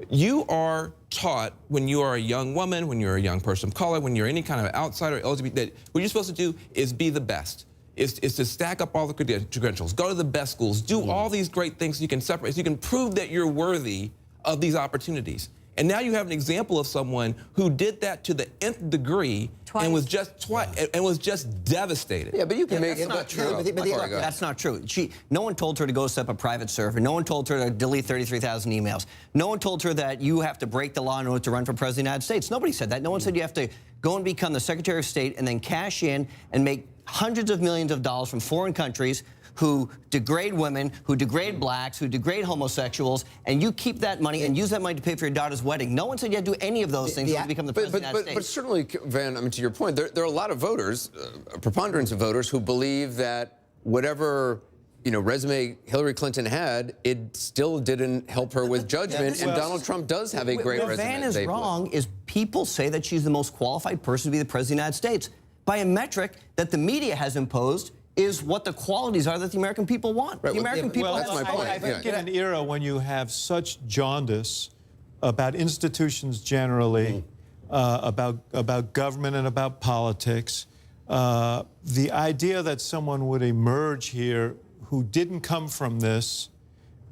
You are taught when you are a young woman, when you're a young person of color, when you're any kind of outsider, LGBT, that what you're supposed to do is be the best. Is to stack up all the credentials, go to the best schools, do all these great things so you can separate, so you can prove that you're worthy of these opportunities. And now you have an example of someone who did that to the nth degree and was just devastated. Yeah, but you can make it. That's not true. That's not true. No one told her to go set up a private server. No one told her to delete 33,000 emails. No one told her that you have to break the law in order to run for president of the United States. Nobody said that. No one said you have to go and become the Secretary of State and then cash in and make hundreds of millions of dollars from foreign countries who degrade women, who degrade blacks, who degrade homosexuals, and you keep that money and use that money to pay for your daughter's wedding. No one said you had to do any of those things to become the president of the United States. But certainly, Van, I mean, to your point, there are a lot of voters, a preponderance of voters, who believe that whatever resume Hillary Clinton had, it still didn't help her with judgment, and Donald Trump does have a great resume. What Van is wrong is people say that she's the most qualified person to be the president of the United States by a metric that the media has imposed is what the qualities are that the American people want. Right, the American people. that's my point. I think in an era when you have such jaundice about institutions generally, about government and about politics, the idea that someone would emerge here who didn't come from this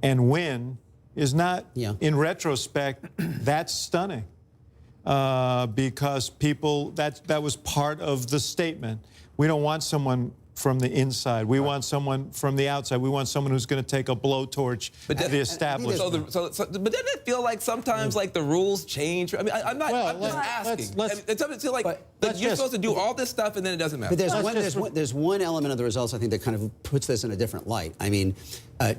and win is not, in retrospect, that's stunning. because people, that was part of the statement. We don't want someone from the inside. We want someone from the outside. We want someone who's going to take a blowtorch to the establishment. But doesn't it feel like sometimes like the rules change? I mean, I'm just asking. It doesn't feel like you're supposed to do all this stuff and then it doesn't matter. But there's one element of the results I think that kind of puts this in a different light. I mean,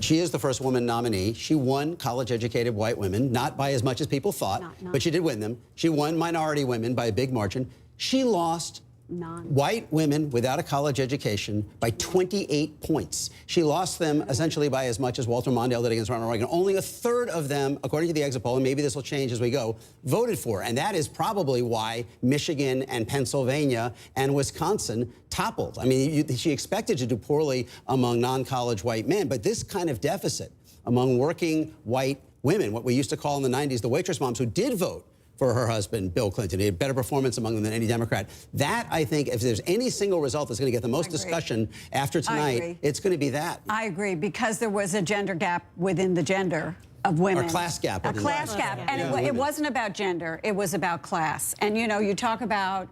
she is the first woman nominee. She won college-educated white women, not by as much as people thought, but she did win them. She won minority women by a big margin. She lost white women without a college education by 28 points. She lost them essentially by as much as Walter Mondale did against Ronald Reagan. Only a third of them, according to the exit poll, and maybe this will change as we go, voted for her. And that is probably why Michigan and Pennsylvania and Wisconsin toppled. I mean, she expected to do poorly among non-college white men, but this kind of deficit among working white women, what we used to call in the 90s the waitress moms who did vote for her husband, Bill Clinton. He had better performance among them than any Democrat. That, I think, if there's any single result that's going to get the most discussion after tonight, it's going to be that. I agree, because there was a gender gap within the gender of women. A class gap. A class gap. And it wasn't about gender. It was about class. And, you know, you talk about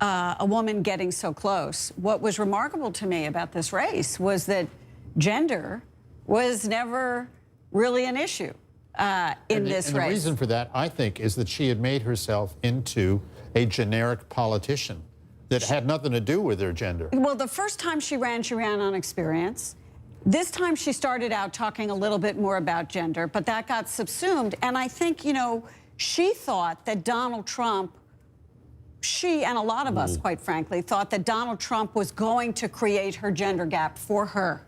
a woman getting so close. What was remarkable to me about this race was that gender was never really an issue. In this race. The reason for that, I think, is that she had made herself into a generic politician that had nothing to do with her gender. Well, the first time she ran on experience. This time she started out talking a little bit more about gender, but that got subsumed. And I think, you know, she thought that Donald Trump, she and a lot of us, quite frankly, thought that Donald Trump was going to create her gender gap for her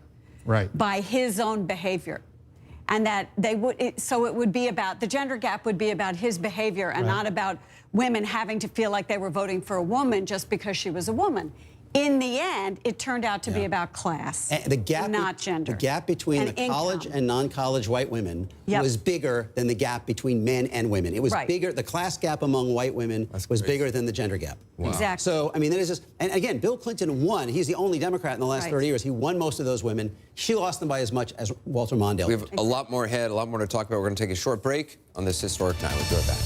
by his own behavior. And that they would, so it would be about, the gender gap would be about his behavior and not about women having to feel like they were voting for a woman just because she was a woman. In the end, it turned out to be about class, and the gap, not gender. The gap between the college and non-college white women was bigger than the gap between men and women. It was bigger. The class gap among white women was bigger than the gender gap. Wow. Exactly. So, I mean, that is just, and again, Bill Clinton won. He's the only Democrat in the last 30 years. He won most of those women. She lost them by as much as Walter Mondale. We have a lot more ahead, a lot more to talk about. We're going to take a short break on this historic night. We'll be right back.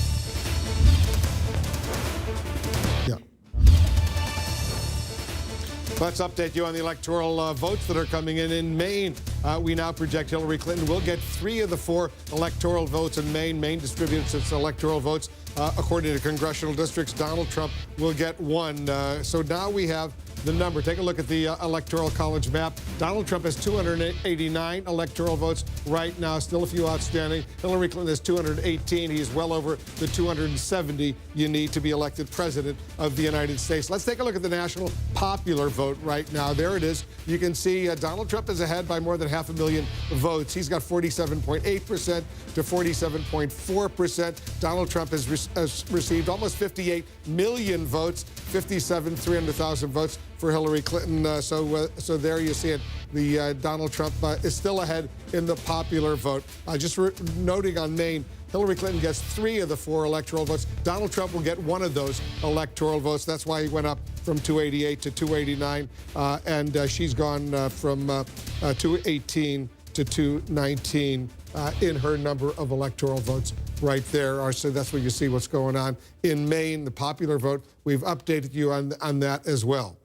Let's update you on the electoral votes that are coming in Maine. We now project Hillary Clinton will get 3 of the 4 electoral votes in Maine. Maine distributes its electoral votes according to congressional districts. Donald Trump will get 1. So now we have the number. Take a look at the Electoral College map. Donald Trump has 289 electoral votes right now, still a few outstanding. Hillary Clinton has 218. He's well over the 270 you need to be elected president of the United States. Let's take a look at the national popular vote right now. There it is. You can see Donald Trump is ahead by more than 500,000 votes. He's got 47.8% to 47.4%. Donald Trump has received almost 58 million votes, 300,000 votes for Hillary Clinton. So there you see it. The Donald Trump is still ahead in the popular vote. Just noting on Maine, Hillary Clinton gets 3 of the 4 electoral votes. Donald Trump will get 1 of those electoral votes. That's why he went up from 288 to 289, and she's gone from 218 to 219 in her number of electoral votes. Right there. So that's where you see what's going on in Maine, the popular vote. We've updated you on that as well.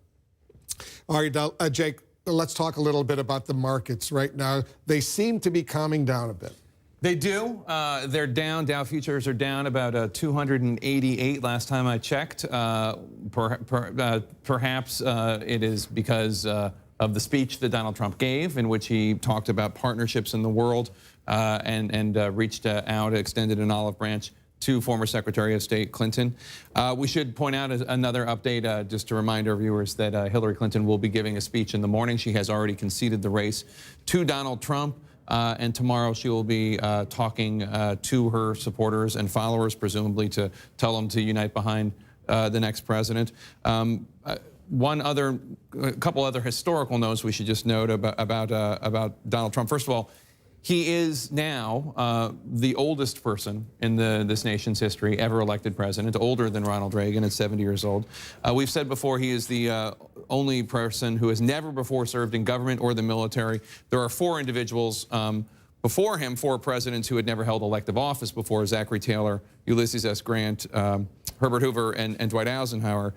All right, now, Jake, let's talk a little bit about the markets right now. They seem to be calming down a bit. They do. They're down. Dow futures are down about 288 last time I checked. Perhaps it is because of the speech that Donald Trump gave, in which he talked about partnerships in the world and reached out, extended an olive branch to former Secretary of State Clinton. We should point out another update, just to remind our viewers that Hillary Clinton will be giving a speech in the morning. She has already conceded the race to Donald Trump. And tomorrow she will be talking to her supporters and followers, presumably to tell them to unite behind the next president. A couple other historical notes we should just note about Donald Trump. First of all, he is now the oldest person in this nation's history ever elected president, older than Ronald Reagan at 70 years old. We've said before he is the only person who has never before served in government or the military. There are 4 individuals before him, 4 presidents who had never held elective office before: Zachary Taylor, Ulysses S. Grant, Herbert Hoover and Dwight Eisenhower,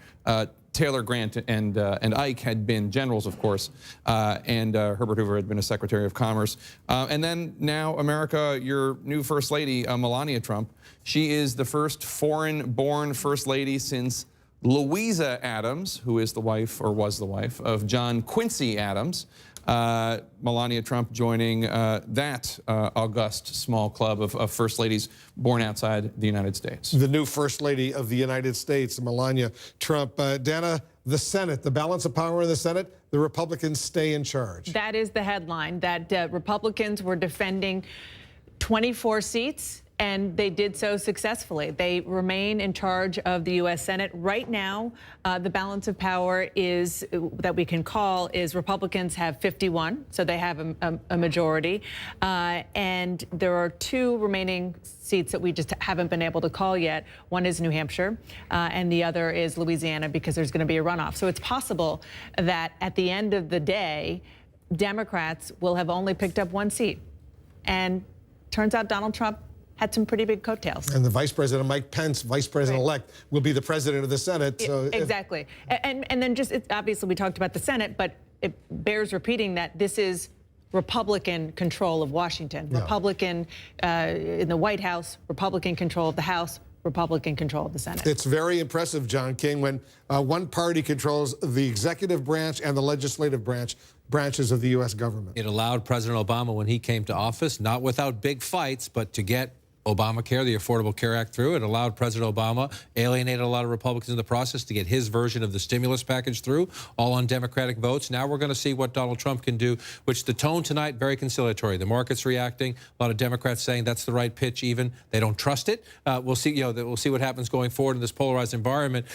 Taylor, Grant, and Ike had been generals, of course, and Herbert Hoover had been a Secretary of Commerce. And then now America, your new First Lady, Melania Trump, she is the first foreign-born First Lady since Louisa Adams, who is the wife, or was the wife, of John Quincy Adams. Melania Trump joining that august small club of First Ladies born outside the United States. The new First Lady of the United States, Melania Trump. Dana, the Senate, the balance of power in the Senate, the Republicans stay in charge. That is the headline, that Republicans were defending 24 seats. And they did so successfully. They remain in charge of the U.S. Senate. Right now, the balance of power is that we can call is Republicans have 51, so they have a majority. And there are 2 remaining seats that we just haven't been able to call yet. One is New Hampshire, and the other is Louisiana, because there's going to be a runoff. So it's possible that at the end of the day, Democrats will have only picked up 1 seat. And turns out Donald Trump had some pretty big coattails. And the Vice President, Mike Pence, Vice President-elect, will be the President of the Senate. So exactly. And then just, obviously we talked about the Senate, but it bears repeating that this is Republican control of Washington. Yeah. Republican in the White House, Republican control of the House, Republican control of the Senate. It's very impressive, John King, when one party controls the executive branch and the legislative branches of the U.S. government. It allowed President Obama, when he came to office, not without big fights, but to get Obamacare, the Affordable Care Act, through. It allowed President Obama, alienated a lot of Republicans in the process to get his version of the stimulus package through, all on Democratic votes. Now we're going to see what Donald Trump can do, which the tone tonight, very conciliatory. The market's reacting. A lot of Democrats saying that's the right pitch even. They don't trust it. We'll see, we'll see what happens going forward in this polarized environment.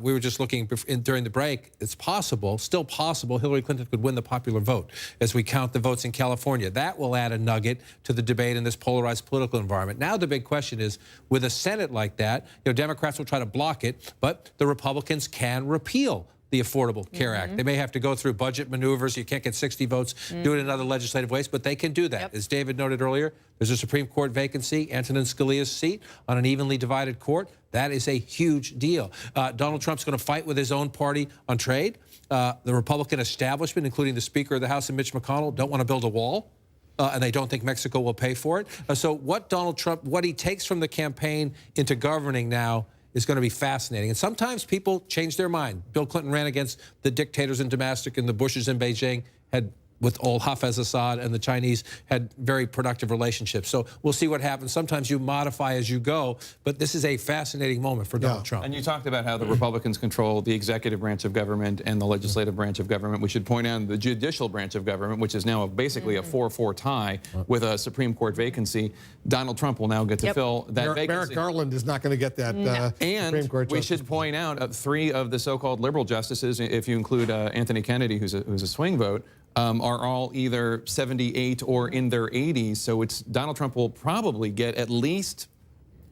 We were just looking during the break. It's possible, still possible, Hillary Clinton could win the popular vote as we count the votes in California. That will add a nugget to the debate in this polarized political environment. Now the big question is, with a Senate like that, Democrats will try to block it, but the Republicans can repeal the Affordable Care Act. They may have to go through budget maneuvers. You can't get 60 votes, do it in other legislative ways, but they can do that. As David noted earlier, there's a Supreme Court vacancy, Antonin Scalia's seat on an evenly divided court. That is a huge deal. Donald Trump's going to fight with his own party on trade. The Republican establishment, including the Speaker of the House and Mitch McConnell, don't want to build a wall. And they don't think Mexico will pay for it. So what Donald Trump, what he takes from the campaign into governing now is going to be fascinating. And sometimes people change their mind. Bill Clinton ran against the dictators in Damascus, and the Bushes in Beijing had, with old Hafez Assad, and the Chinese had very productive relationships. So we'll see what happens. Sometimes you modify as you go, but this is a fascinating moment for Donald Trump. And you talked about how the Republicans control the executive branch of government and the legislative branch of government. We should point out the judicial branch of government, which is now basically a 4-4 tie with a Supreme Court vacancy. Donald Trump will now get to fill that vacancy. Merrick Garland is not going to get that Supreme Court justice. We should point out 3 of the so-called liberal justices, if you include Anthony Kennedy, who's a swing vote, are all either 78 or in their 80s. So it's Donald Trump will probably get at least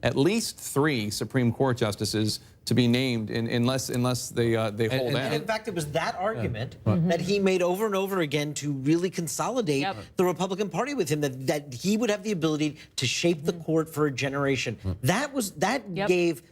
3 Supreme Court justices to be named unless they hold out. And in fact, it was that argument that he made over and over again to really consolidate the Republican Party with him, that he would have the ability to shape the court for a generation. That gave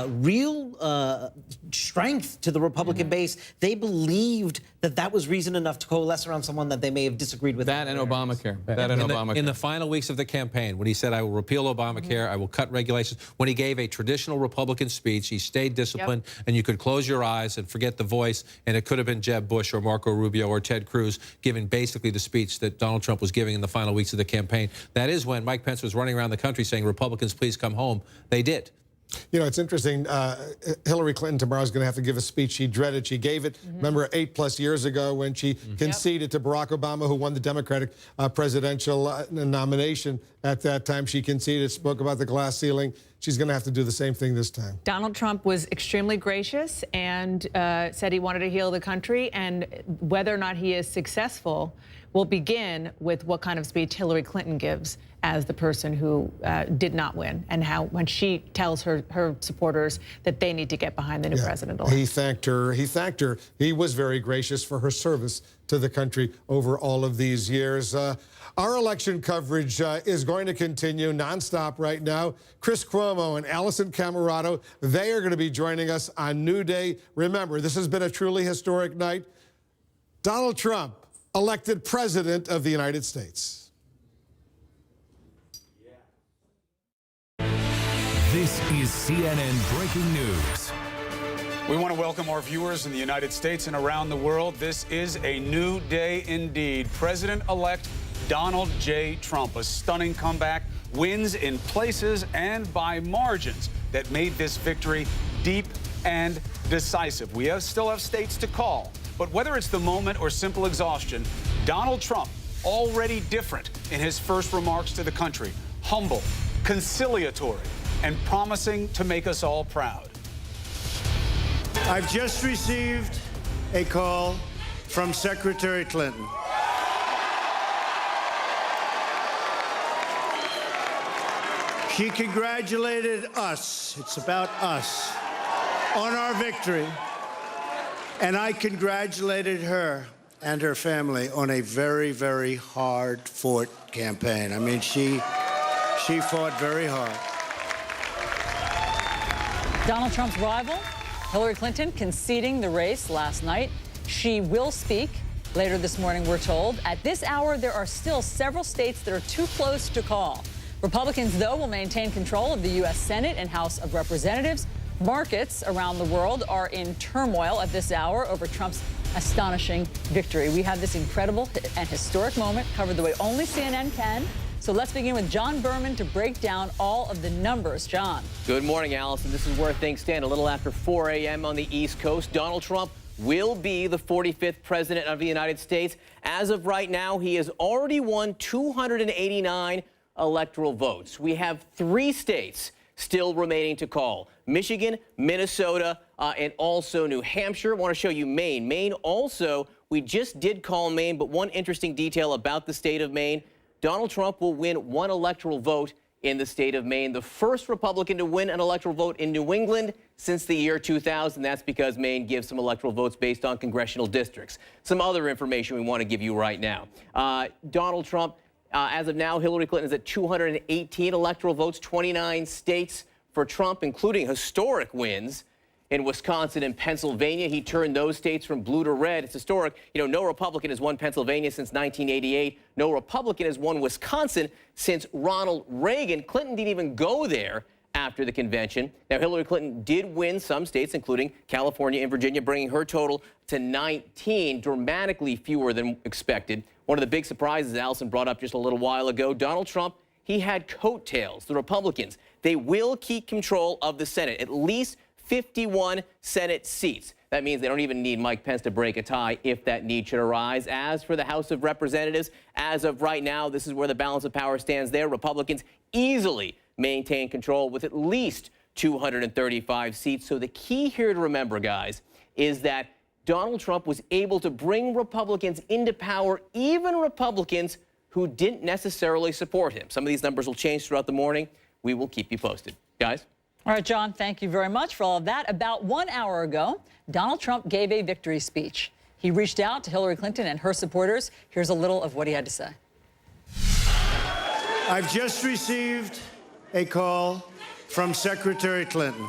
real strength to the Republican base. They believed that was reason enough to coalesce around someone that they may have disagreed with. That and Obamacare. In the final weeks of the campaign, when he said, I will repeal Obamacare, I will cut regulations, when he gave a traditional Republican speech, he stayed disciplined, and you could close your eyes and forget the voice, and it could have been Jeb Bush or Marco Rubio or Ted Cruz giving basically the speech that Donald Trump was giving in the final weeks of the campaign. That is when Mike Pence was running around the country saying, Republicans, please come home. They did. It's interesting. Hillary Clinton tomorrow is going to have to give a speech she dreaded. She gave it, remember, 8+ years ago when she conceded to Barack Obama, who won the Democratic presidential nomination at that time. She conceded, spoke about the glass ceiling. She's going to have to do the same thing this time. Donald Trump was extremely gracious and said he wanted to heal the country. And whether or not he is successful will begin with what kind of speech Hillary Clinton gives as the person who did not win, and how when she tells her supporters that they need to get behind the new president-elect. He thanked her. He was very gracious for her service to the country over all of these years. Our election coverage is going to continue nonstop right now. Chris Cuomo and Allison Camerado, they are going to be joining us on New Day. Remember, this has been a truly historic night. Donald Trump, elected president of the United States. This is CNN Breaking News. We want to welcome our viewers in the United States and around the world. This is a new day indeed. President-elect Donald J. Trump, a stunning comeback, wins in places and by margins that made this victory deep and decisive. We still have states to call, but whether it's the moment or simple exhaustion, Donald Trump already different in his first remarks to the country, humble, conciliatory, and promising to make us all proud. I've just received a call from Secretary Clinton. She congratulated us, it's about us, on our victory. And I congratulated her and her family on a very, very hard-fought campaign. I mean, she fought very hard. Donald Trump's rival, Hillary Clinton, conceding the race last night. She will speak later this morning, we're told. At this hour, there are still several states that are too close to call. Republicans, though, will maintain control of the U.S. Senate and House of Representatives. Markets around the world are in turmoil at this hour over Trump's astonishing victory. We have this incredible and historic moment covered the way only CNN can. So let's begin with John Berman to break down all of the numbers. John. Good morning, Allison. This is where things stand a little after 4 a.m. on the East Coast. Donald Trump will be the 45th president of the United States. As of right now, he has already won 289 electoral votes. We have 3 states still remaining to call: Michigan, Minnesota, and also New Hampshire. I want to show you Maine. Maine also, we just did call Maine, but one interesting detail about the state of Maine, Donald Trump will win 1 electoral vote in the state of Maine, the first Republican to win an electoral vote in New England since the year 2000. That's because Maine gives some electoral votes based on congressional districts. Some other information we want to give you right now. Donald Trump, as of now, Hillary Clinton is at 218 electoral votes, 29 states for Trump, including historic wins in Wisconsin and Pennsylvania. He turned those states from blue to red. It's historic. You know, no Republican has won Pennsylvania since 1988. No Republican has won Wisconsin since Ronald Reagan. Clinton didn't even go there after the convention. Now, Hillary Clinton did win some states, including California and Virginia, bringing her total to 19, dramatically fewer than expected. One of the big surprises Allison brought up just a little while ago, Donald Trump, he had coattails. The Republicans, they will keep control of the Senate, at least 51 Senate seats. That means they don't even need Mike Pence to break a tie if that need should arise. As for the House of Representatives, as of right now, this is where the balance of power stands there. Republicans easily maintain control with at least 235 seats. So the key here to remember, guys, is that Donald Trump was able to bring Republicans into power, even Republicans who didn't necessarily support him. Some of these numbers will change throughout the morning. We will keep you posted. Guys? All right, John, thank you very much for all of that. About 1 hour ago, Donald Trump gave a victory speech. He reached out to Hillary Clinton and her supporters. Here's a little of what he had to say. I've just received a call from Secretary Clinton.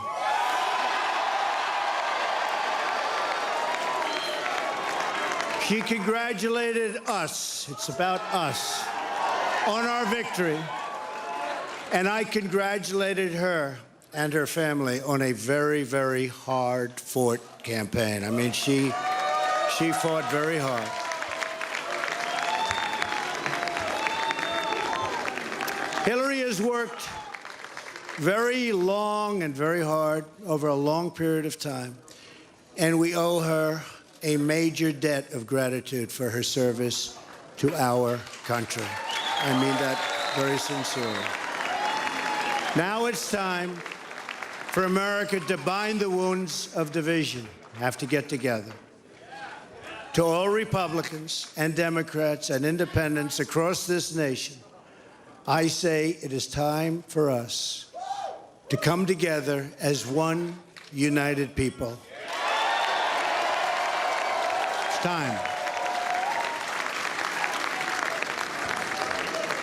She congratulated us, it's about us, on our victory. And I congratulated her and her family on a very, very hard-fought campaign. I mean, she fought very hard. Hillary has worked very long and very hard over a long period of time, and we owe her a major debt of gratitude for her service to our country. I mean that very sincerely. Now it's time for America to bind the wounds of division. Have to get together. to all Republicans and Democrats and independents across this nation, I say it is time for us to come together as one united people. It's time.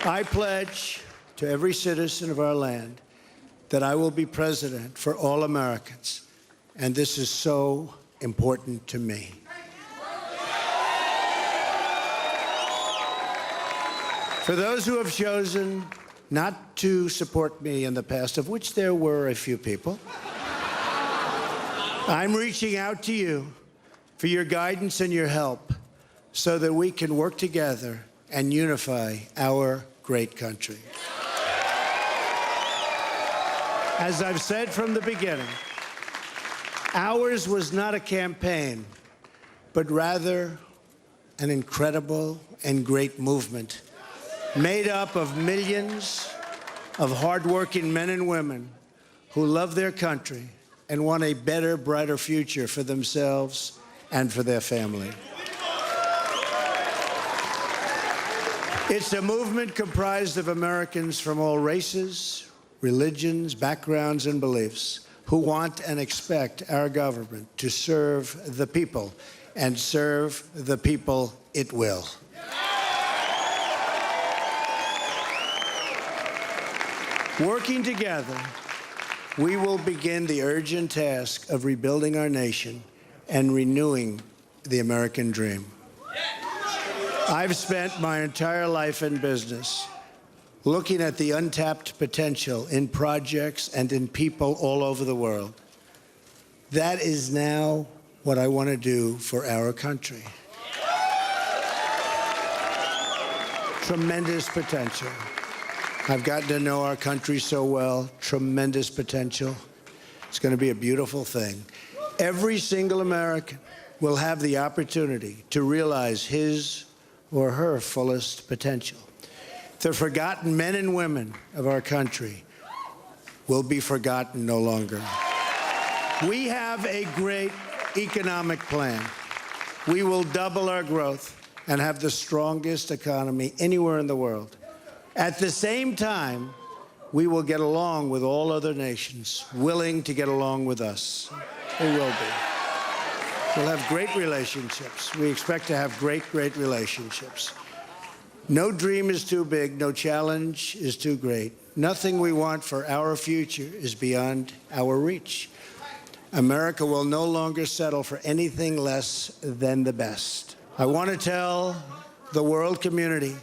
I pledge to every citizen of our land that I will be president for all Americans, and this is so important to me. For those who have chosen not to support me in the past, of which there were a few people, I'm reaching out to you for your guidance and your help so that we can work together and unify our great country. As I've said from the beginning, ours was not a campaign, but rather an incredible and great movement made up of millions of hardworking men and women who love their country and want a better, brighter future for themselves and for their family. It's a movement comprised of Americans from all races, religions, backgrounds, and beliefs who want and expect our government to serve the people, and serve the people it will. Working together, we will begin the urgent task of rebuilding our nation and renewing the American dream. I've spent my entire life in business looking at the untapped potential in projects and in people all over the world. That is now what I want to do for our country. Tremendous potential. I've gotten to know our country so well. Tremendous potential. It's going to be a beautiful thing. Every single American will have the opportunity to realize his or her fullest potential. The forgotten men and women of our country will be forgotten no longer. We have a great economic plan. We will double our growth and have the strongest economy anywhere in the world. At the same time, we will get along with all other nations willing to get along with us. We will be. We'll have great relationships. We expect to have great, great relationships. No dream is too big. No challenge is too great. Nothing we want for our future is beyond our reach. America will no longer settle for anything less than the best. I want to tell the world community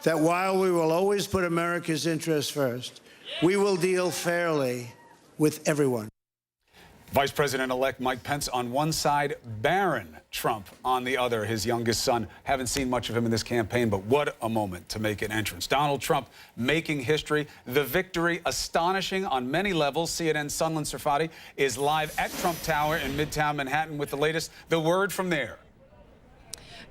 that while we will always put America's interests first, we will deal fairly with everyone. Vice President-elect Mike Pence on one side, Barron Trump on the other, his youngest son. Haven't seen much of him in this campaign, but what a moment to make an entrance. Donald Trump making history. The victory astonishing on many levels. CNN's Sunlen Serfati is live at Trump Tower in Midtown Manhattan with the latest. The word from there.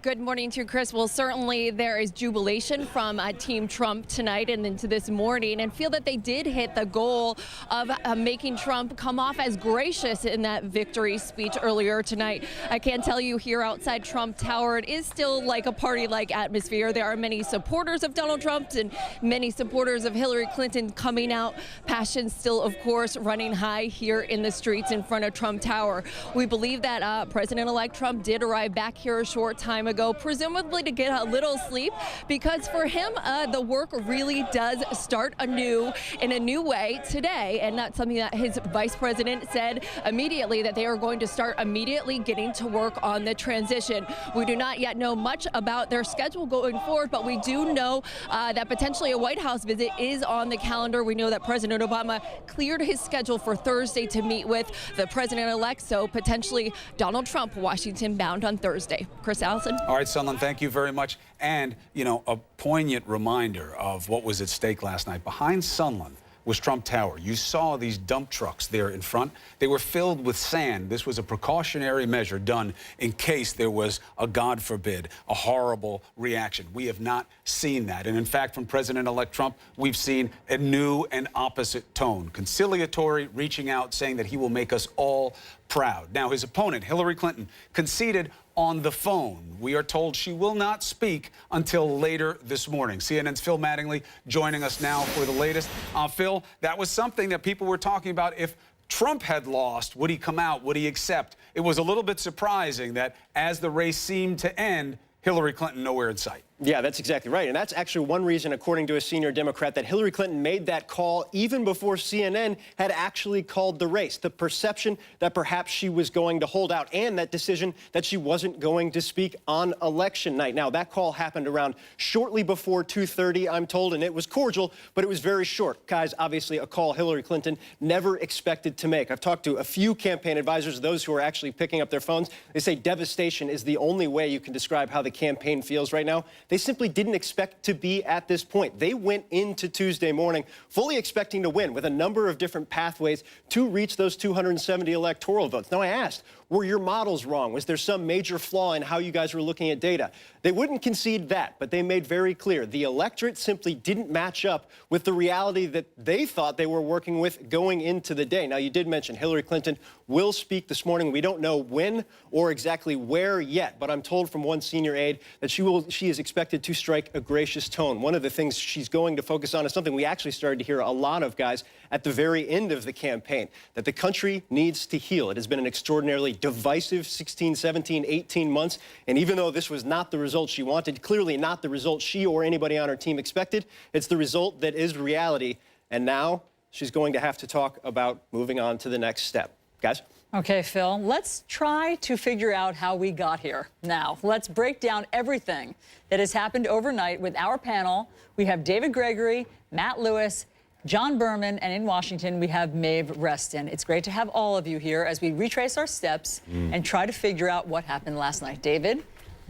Good morning to you, Chris. Well, certainly there is jubilation from Team Trump tonight and into this morning, and feel that they did hit the goal of making Trump come off as gracious in that victory speech earlier tonight. I can tell you here outside Trump Tower, it is still like a party-like atmosphere. There are many supporters of Donald Trump and many supporters of Hillary Clinton coming out. Passion still, of course, running high here in the streets in front of Trump Tower. We believe that President-elect Trump did arrive back here a short time ago, presumably to get a little sleep, because for him, the work really does start anew in a new way today. And that's something that his vice president said immediately, that they are going to start immediately getting to work on the transition. We do not yet know much about their schedule going forward, but we do know that potentially a White House visit is on the calendar. We know that President Obama cleared his schedule for Thursday to meet with the president-elect, so potentially Donald Trump, Washington bound on Thursday. Chris Allison. All right, Sunlen, thank you very much. And, you know, a poignant reminder of what was at stake last night. Behind Sunlen was Trump Tower. You saw these dump trucks there in front. They were filled with sand. This was a precautionary measure done in case there was a, God forbid, a horrible reaction. We have not seen that. And in fact, from President-elect Trump, we've seen a new and opposite tone. Conciliatory, reaching out, saying that he will make us all proud. Now, his opponent, Hillary Clinton, conceded on the phone. We are told she will not speak until later this morning. CNN's Phil Mattingly joining us now for the latest. Phil, that was something that people were talking about. If Trump had lost, would he come out? Would he accept? It was a little bit surprising that as the race seemed to end, Hillary Clinton nowhere in sight. Yeah, that's exactly right. And that's actually one reason, according to a senior Democrat, that Hillary Clinton made that call even before CNN had actually called the race. The perception that perhaps she was going to hold out, and that decision that she wasn't going to speak on election night. Now, that call happened around shortly before 2:30, I'm told, and it was cordial, but it was very short. Guys, obviously a call Hillary Clinton never expected to make. I've talked to a few campaign advisors, those who are actually picking up their phones. They say devastation is the only way you can describe how the campaign feels right now. They simply didn't expect to be at this point. They went into Tuesday morning fully expecting to win with a number of different pathways to reach those 270 electoral votes. Now, I asked, were your models wrong? Was there some major flaw in how you guys were looking at data? They wouldn't concede that, but they made very clear the electorate simply didn't match up with the reality that they thought they were working with going into the day. Now, you did mention Hillary Clinton will speak this morning. We don't know when or exactly where yet, but I'm told from one senior aide that she is expected to strike a gracious tone. One of the things she's going to focus on is something we actually started to hear a lot of, guys, at the very end of the campaign, that the country needs to heal. It has been an extraordinarily divisive 16, 17, 18 months, and even though this was not the result she wanted, clearly not the result she or anybody on her team expected, it's the result that is reality, and now she's going to have to talk about moving on to the next step. Guys? Okay, Phil, let's try to figure out how we got here. Now, let's break down everything that has happened overnight with our panel. We have David Gregory, Matt Lewis, John Berman, and in Washington, we have Maeve Reston. It's great to have all of you here as we retrace our steps and try to figure out what happened last night. David,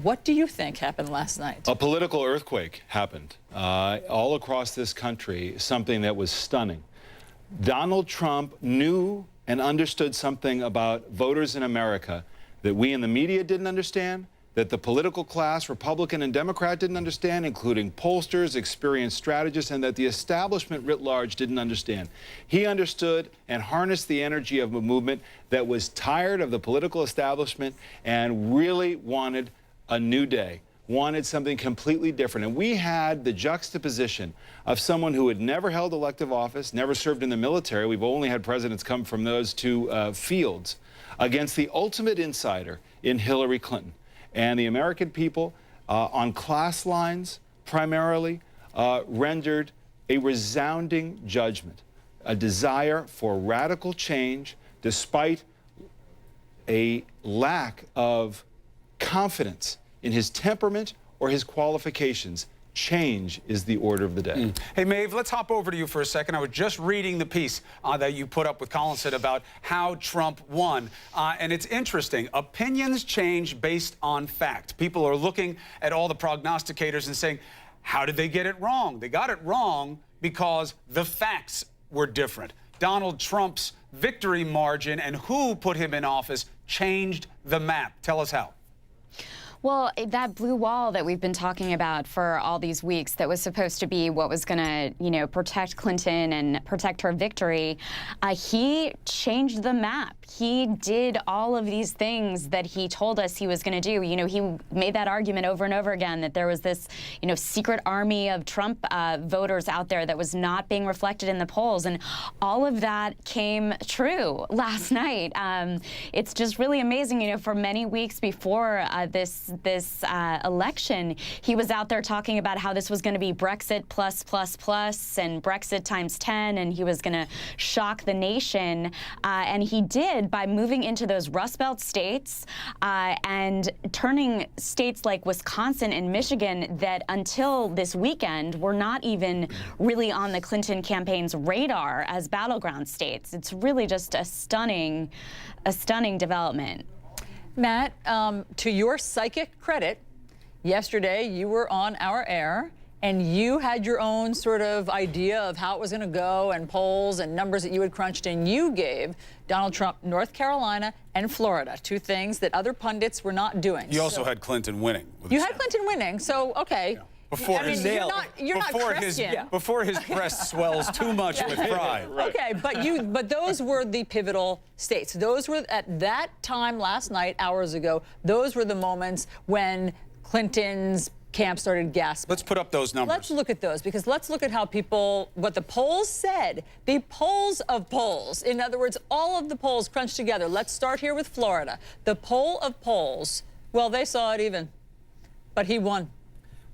what do you think happened last night? A political earthquake happened all across this country, something that was stunning. Donald Trump knew and understood something about voters in America that we in the media didn't understand, that the political class, Republican and Democrat, didn't understand, including pollsters, experienced strategists, and that the establishment writ large didn't understand. He understood and harnessed the energy of a movement that was tired of the political establishment and really wanted a new day, wanted something completely different. And we had the juxtaposition of someone who had never held elective office, never served in the military. We've only had presidents come from those two fields, against the ultimate insider in Hillary Clinton. And the American people, on class lines primarily, rendered a resounding judgment, a desire for radical change despite a lack of confidence in his temperament or his qualifications. Change is the order of the day. Hey, Maeve, let's hop over to you for a second. I was just reading the piece that you put up with Collinson about how Trump won. And it's interesting. Opinions change based on fact. People are looking at all the prognosticators and saying, how did they get it wrong? They got it wrong because the facts were different. Donald Trump's victory margin and who put him in office changed the map. Tell us how. Well, that blue wall that we've been talking about for all these weeks that was supposed to be what was going to, protect Clinton and protect her victory, he changed the map. He did all of these things that he told us he was going to do. He made that argument over and over again that there was this, secret army of Trump voters out there that was not being reflected in the polls. And all of that came true last night. It's just really amazing. For many weeks before this election, he was out there talking about how this was going to be Brexit plus and Brexit times 10, and he was going to shock the nation. And he did by moving into those Rust Belt states and turning states like Wisconsin and Michigan that until this weekend were not even really on the Clinton campaign's radar as battleground states. It's really just a stunning development. Matt, to your psychic credit, yesterday you were on our air and you had your own sort of idea of how it was going to go and polls and numbers that you had crunched, and you gave Donald Trump North Carolina and Florida, two things that other pundits were not doing. You also had Clinton winning. You had Clinton winning, so okay. Yeah. Before I mean, his, you're not Christian. Before his breast swells too much with pride. Okay, but those were the pivotal states. Those were, at that time last night, hours ago, those were the moments when Clinton's camp started gasping. Let's put up those numbers. Let's look at those, because let's look at how what the polls said. The polls of polls. In other words, all of the polls crunched together. Let's start here with Florida. The poll of polls, well, they saw it even, but he won.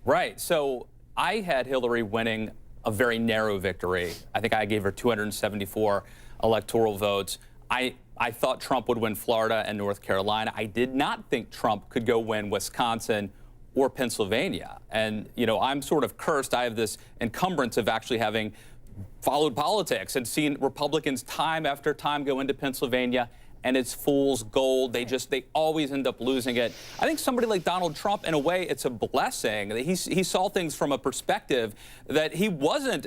Right. So I had Hillary winning a very narrow victory. I think I gave her 274 electoral votes. I thought Trump would win Florida and North Carolina. I did not think Trump could go win Wisconsin or Pennsylvania. And, you know, I'm sort of cursed. I have this encumbrance of actually having followed politics and seen Republicans time after time go into Pennsylvania, and it's fool's gold. They always end up losing it. I think somebody like Donald Trump, in a way, it's a blessing. He saw things from a perspective that he wasn't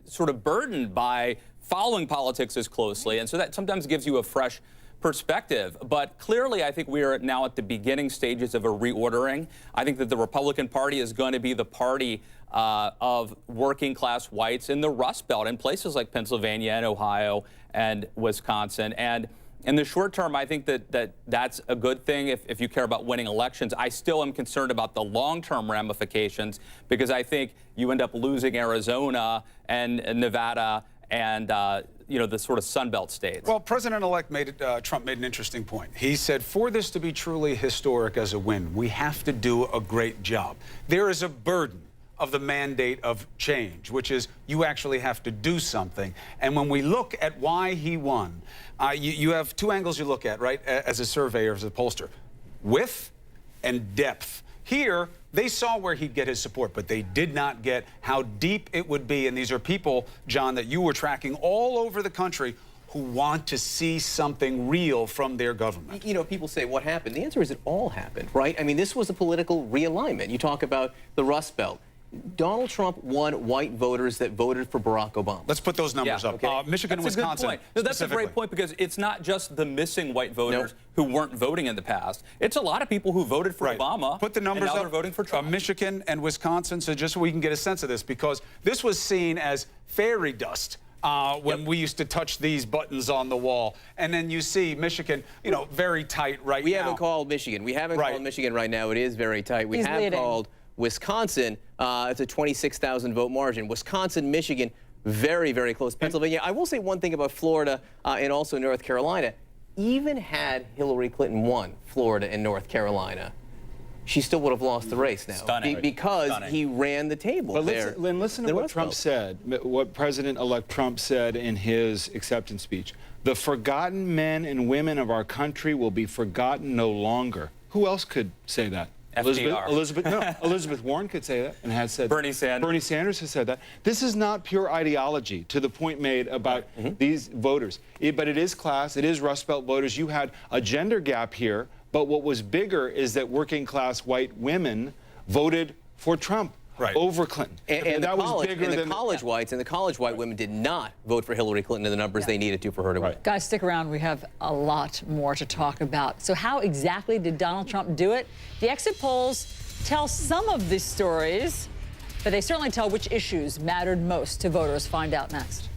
sort of burdened by following politics as closely. And so that sometimes gives you a fresh perspective. But clearly, I think we are now at the beginning stages of a reordering. I think that the Republican Party is going to be the party of working class whites in the Rust Belt in places like Pennsylvania and Ohio and Wisconsin. And in the short term, I think that's a good thing if you care about winning elections. I still am concerned about the long-term ramifications, because I think you end up losing Arizona and Nevada and you know, the sort of Sunbelt states. Well, President-elect Trump made an interesting point. He said, for this to be truly historic as a win, we have to do a great job. There is a burden of the mandate of change, which is you actually have to do something. And when we look at why he won, you have two angles you look at, right, as a surveyor, as a pollster: width and depth. Here, they saw where he'd get his support, but they did not get how deep it would be. And these are people, John, that you were tracking all over the country who want to see something real from their government. You know, people say, what happened? The answer is it all happened, right? I mean, this was a political realignment. You talk about the Rust Belt. Donald Trump won white voters that voted for Barack Obama. Let's put those numbers up. Okay. Michigan and Wisconsin. That's a good point. No, that's a great point, because it's not just the missing white voters who weren't voting in the past. It's a lot of people who voted for Obama. Put the numbers and now up. They're voting for Trump. Michigan and Wisconsin, so just so we can get a sense of this, because this was seen as fairy dust. When we used to touch these buttons on the wall. And then you see Michigan, you know, very tight right now. We haven't called Michigan. We haven't called Michigan right now. It is very tight. We have called Wisconsin. It's a 26,000 vote margin. Wisconsin, Michigan, very, very close. Pennsylvania. I will say one thing about Florida and also North Carolina. Even had Hillary Clinton won Florida and North Carolina, she still would have lost the race now. Because he ran the table there. Lynn, listen to what Trump said, what President-elect Trump said in his acceptance speech. The forgotten men and women of our country will be forgotten no longer. Who else could say that? Elizabeth Warren could say that and has said Bernie Sanders. Bernie Sanders has said that. This is not pure ideology, to the point made about these voters. But it is class, it is Rust Belt voters. You had a gender gap here, but what was bigger is that working class white women voted for Trump over Clinton. And that was bigger than the college whites, and the college white women did not vote for Hillary Clinton in the numbers they needed to for her to win. Guys, stick around. We have a lot more to talk about. So how exactly did Donald Trump do it? The exit polls tell some of these stories, but they certainly tell which issues mattered most to voters. Find out next.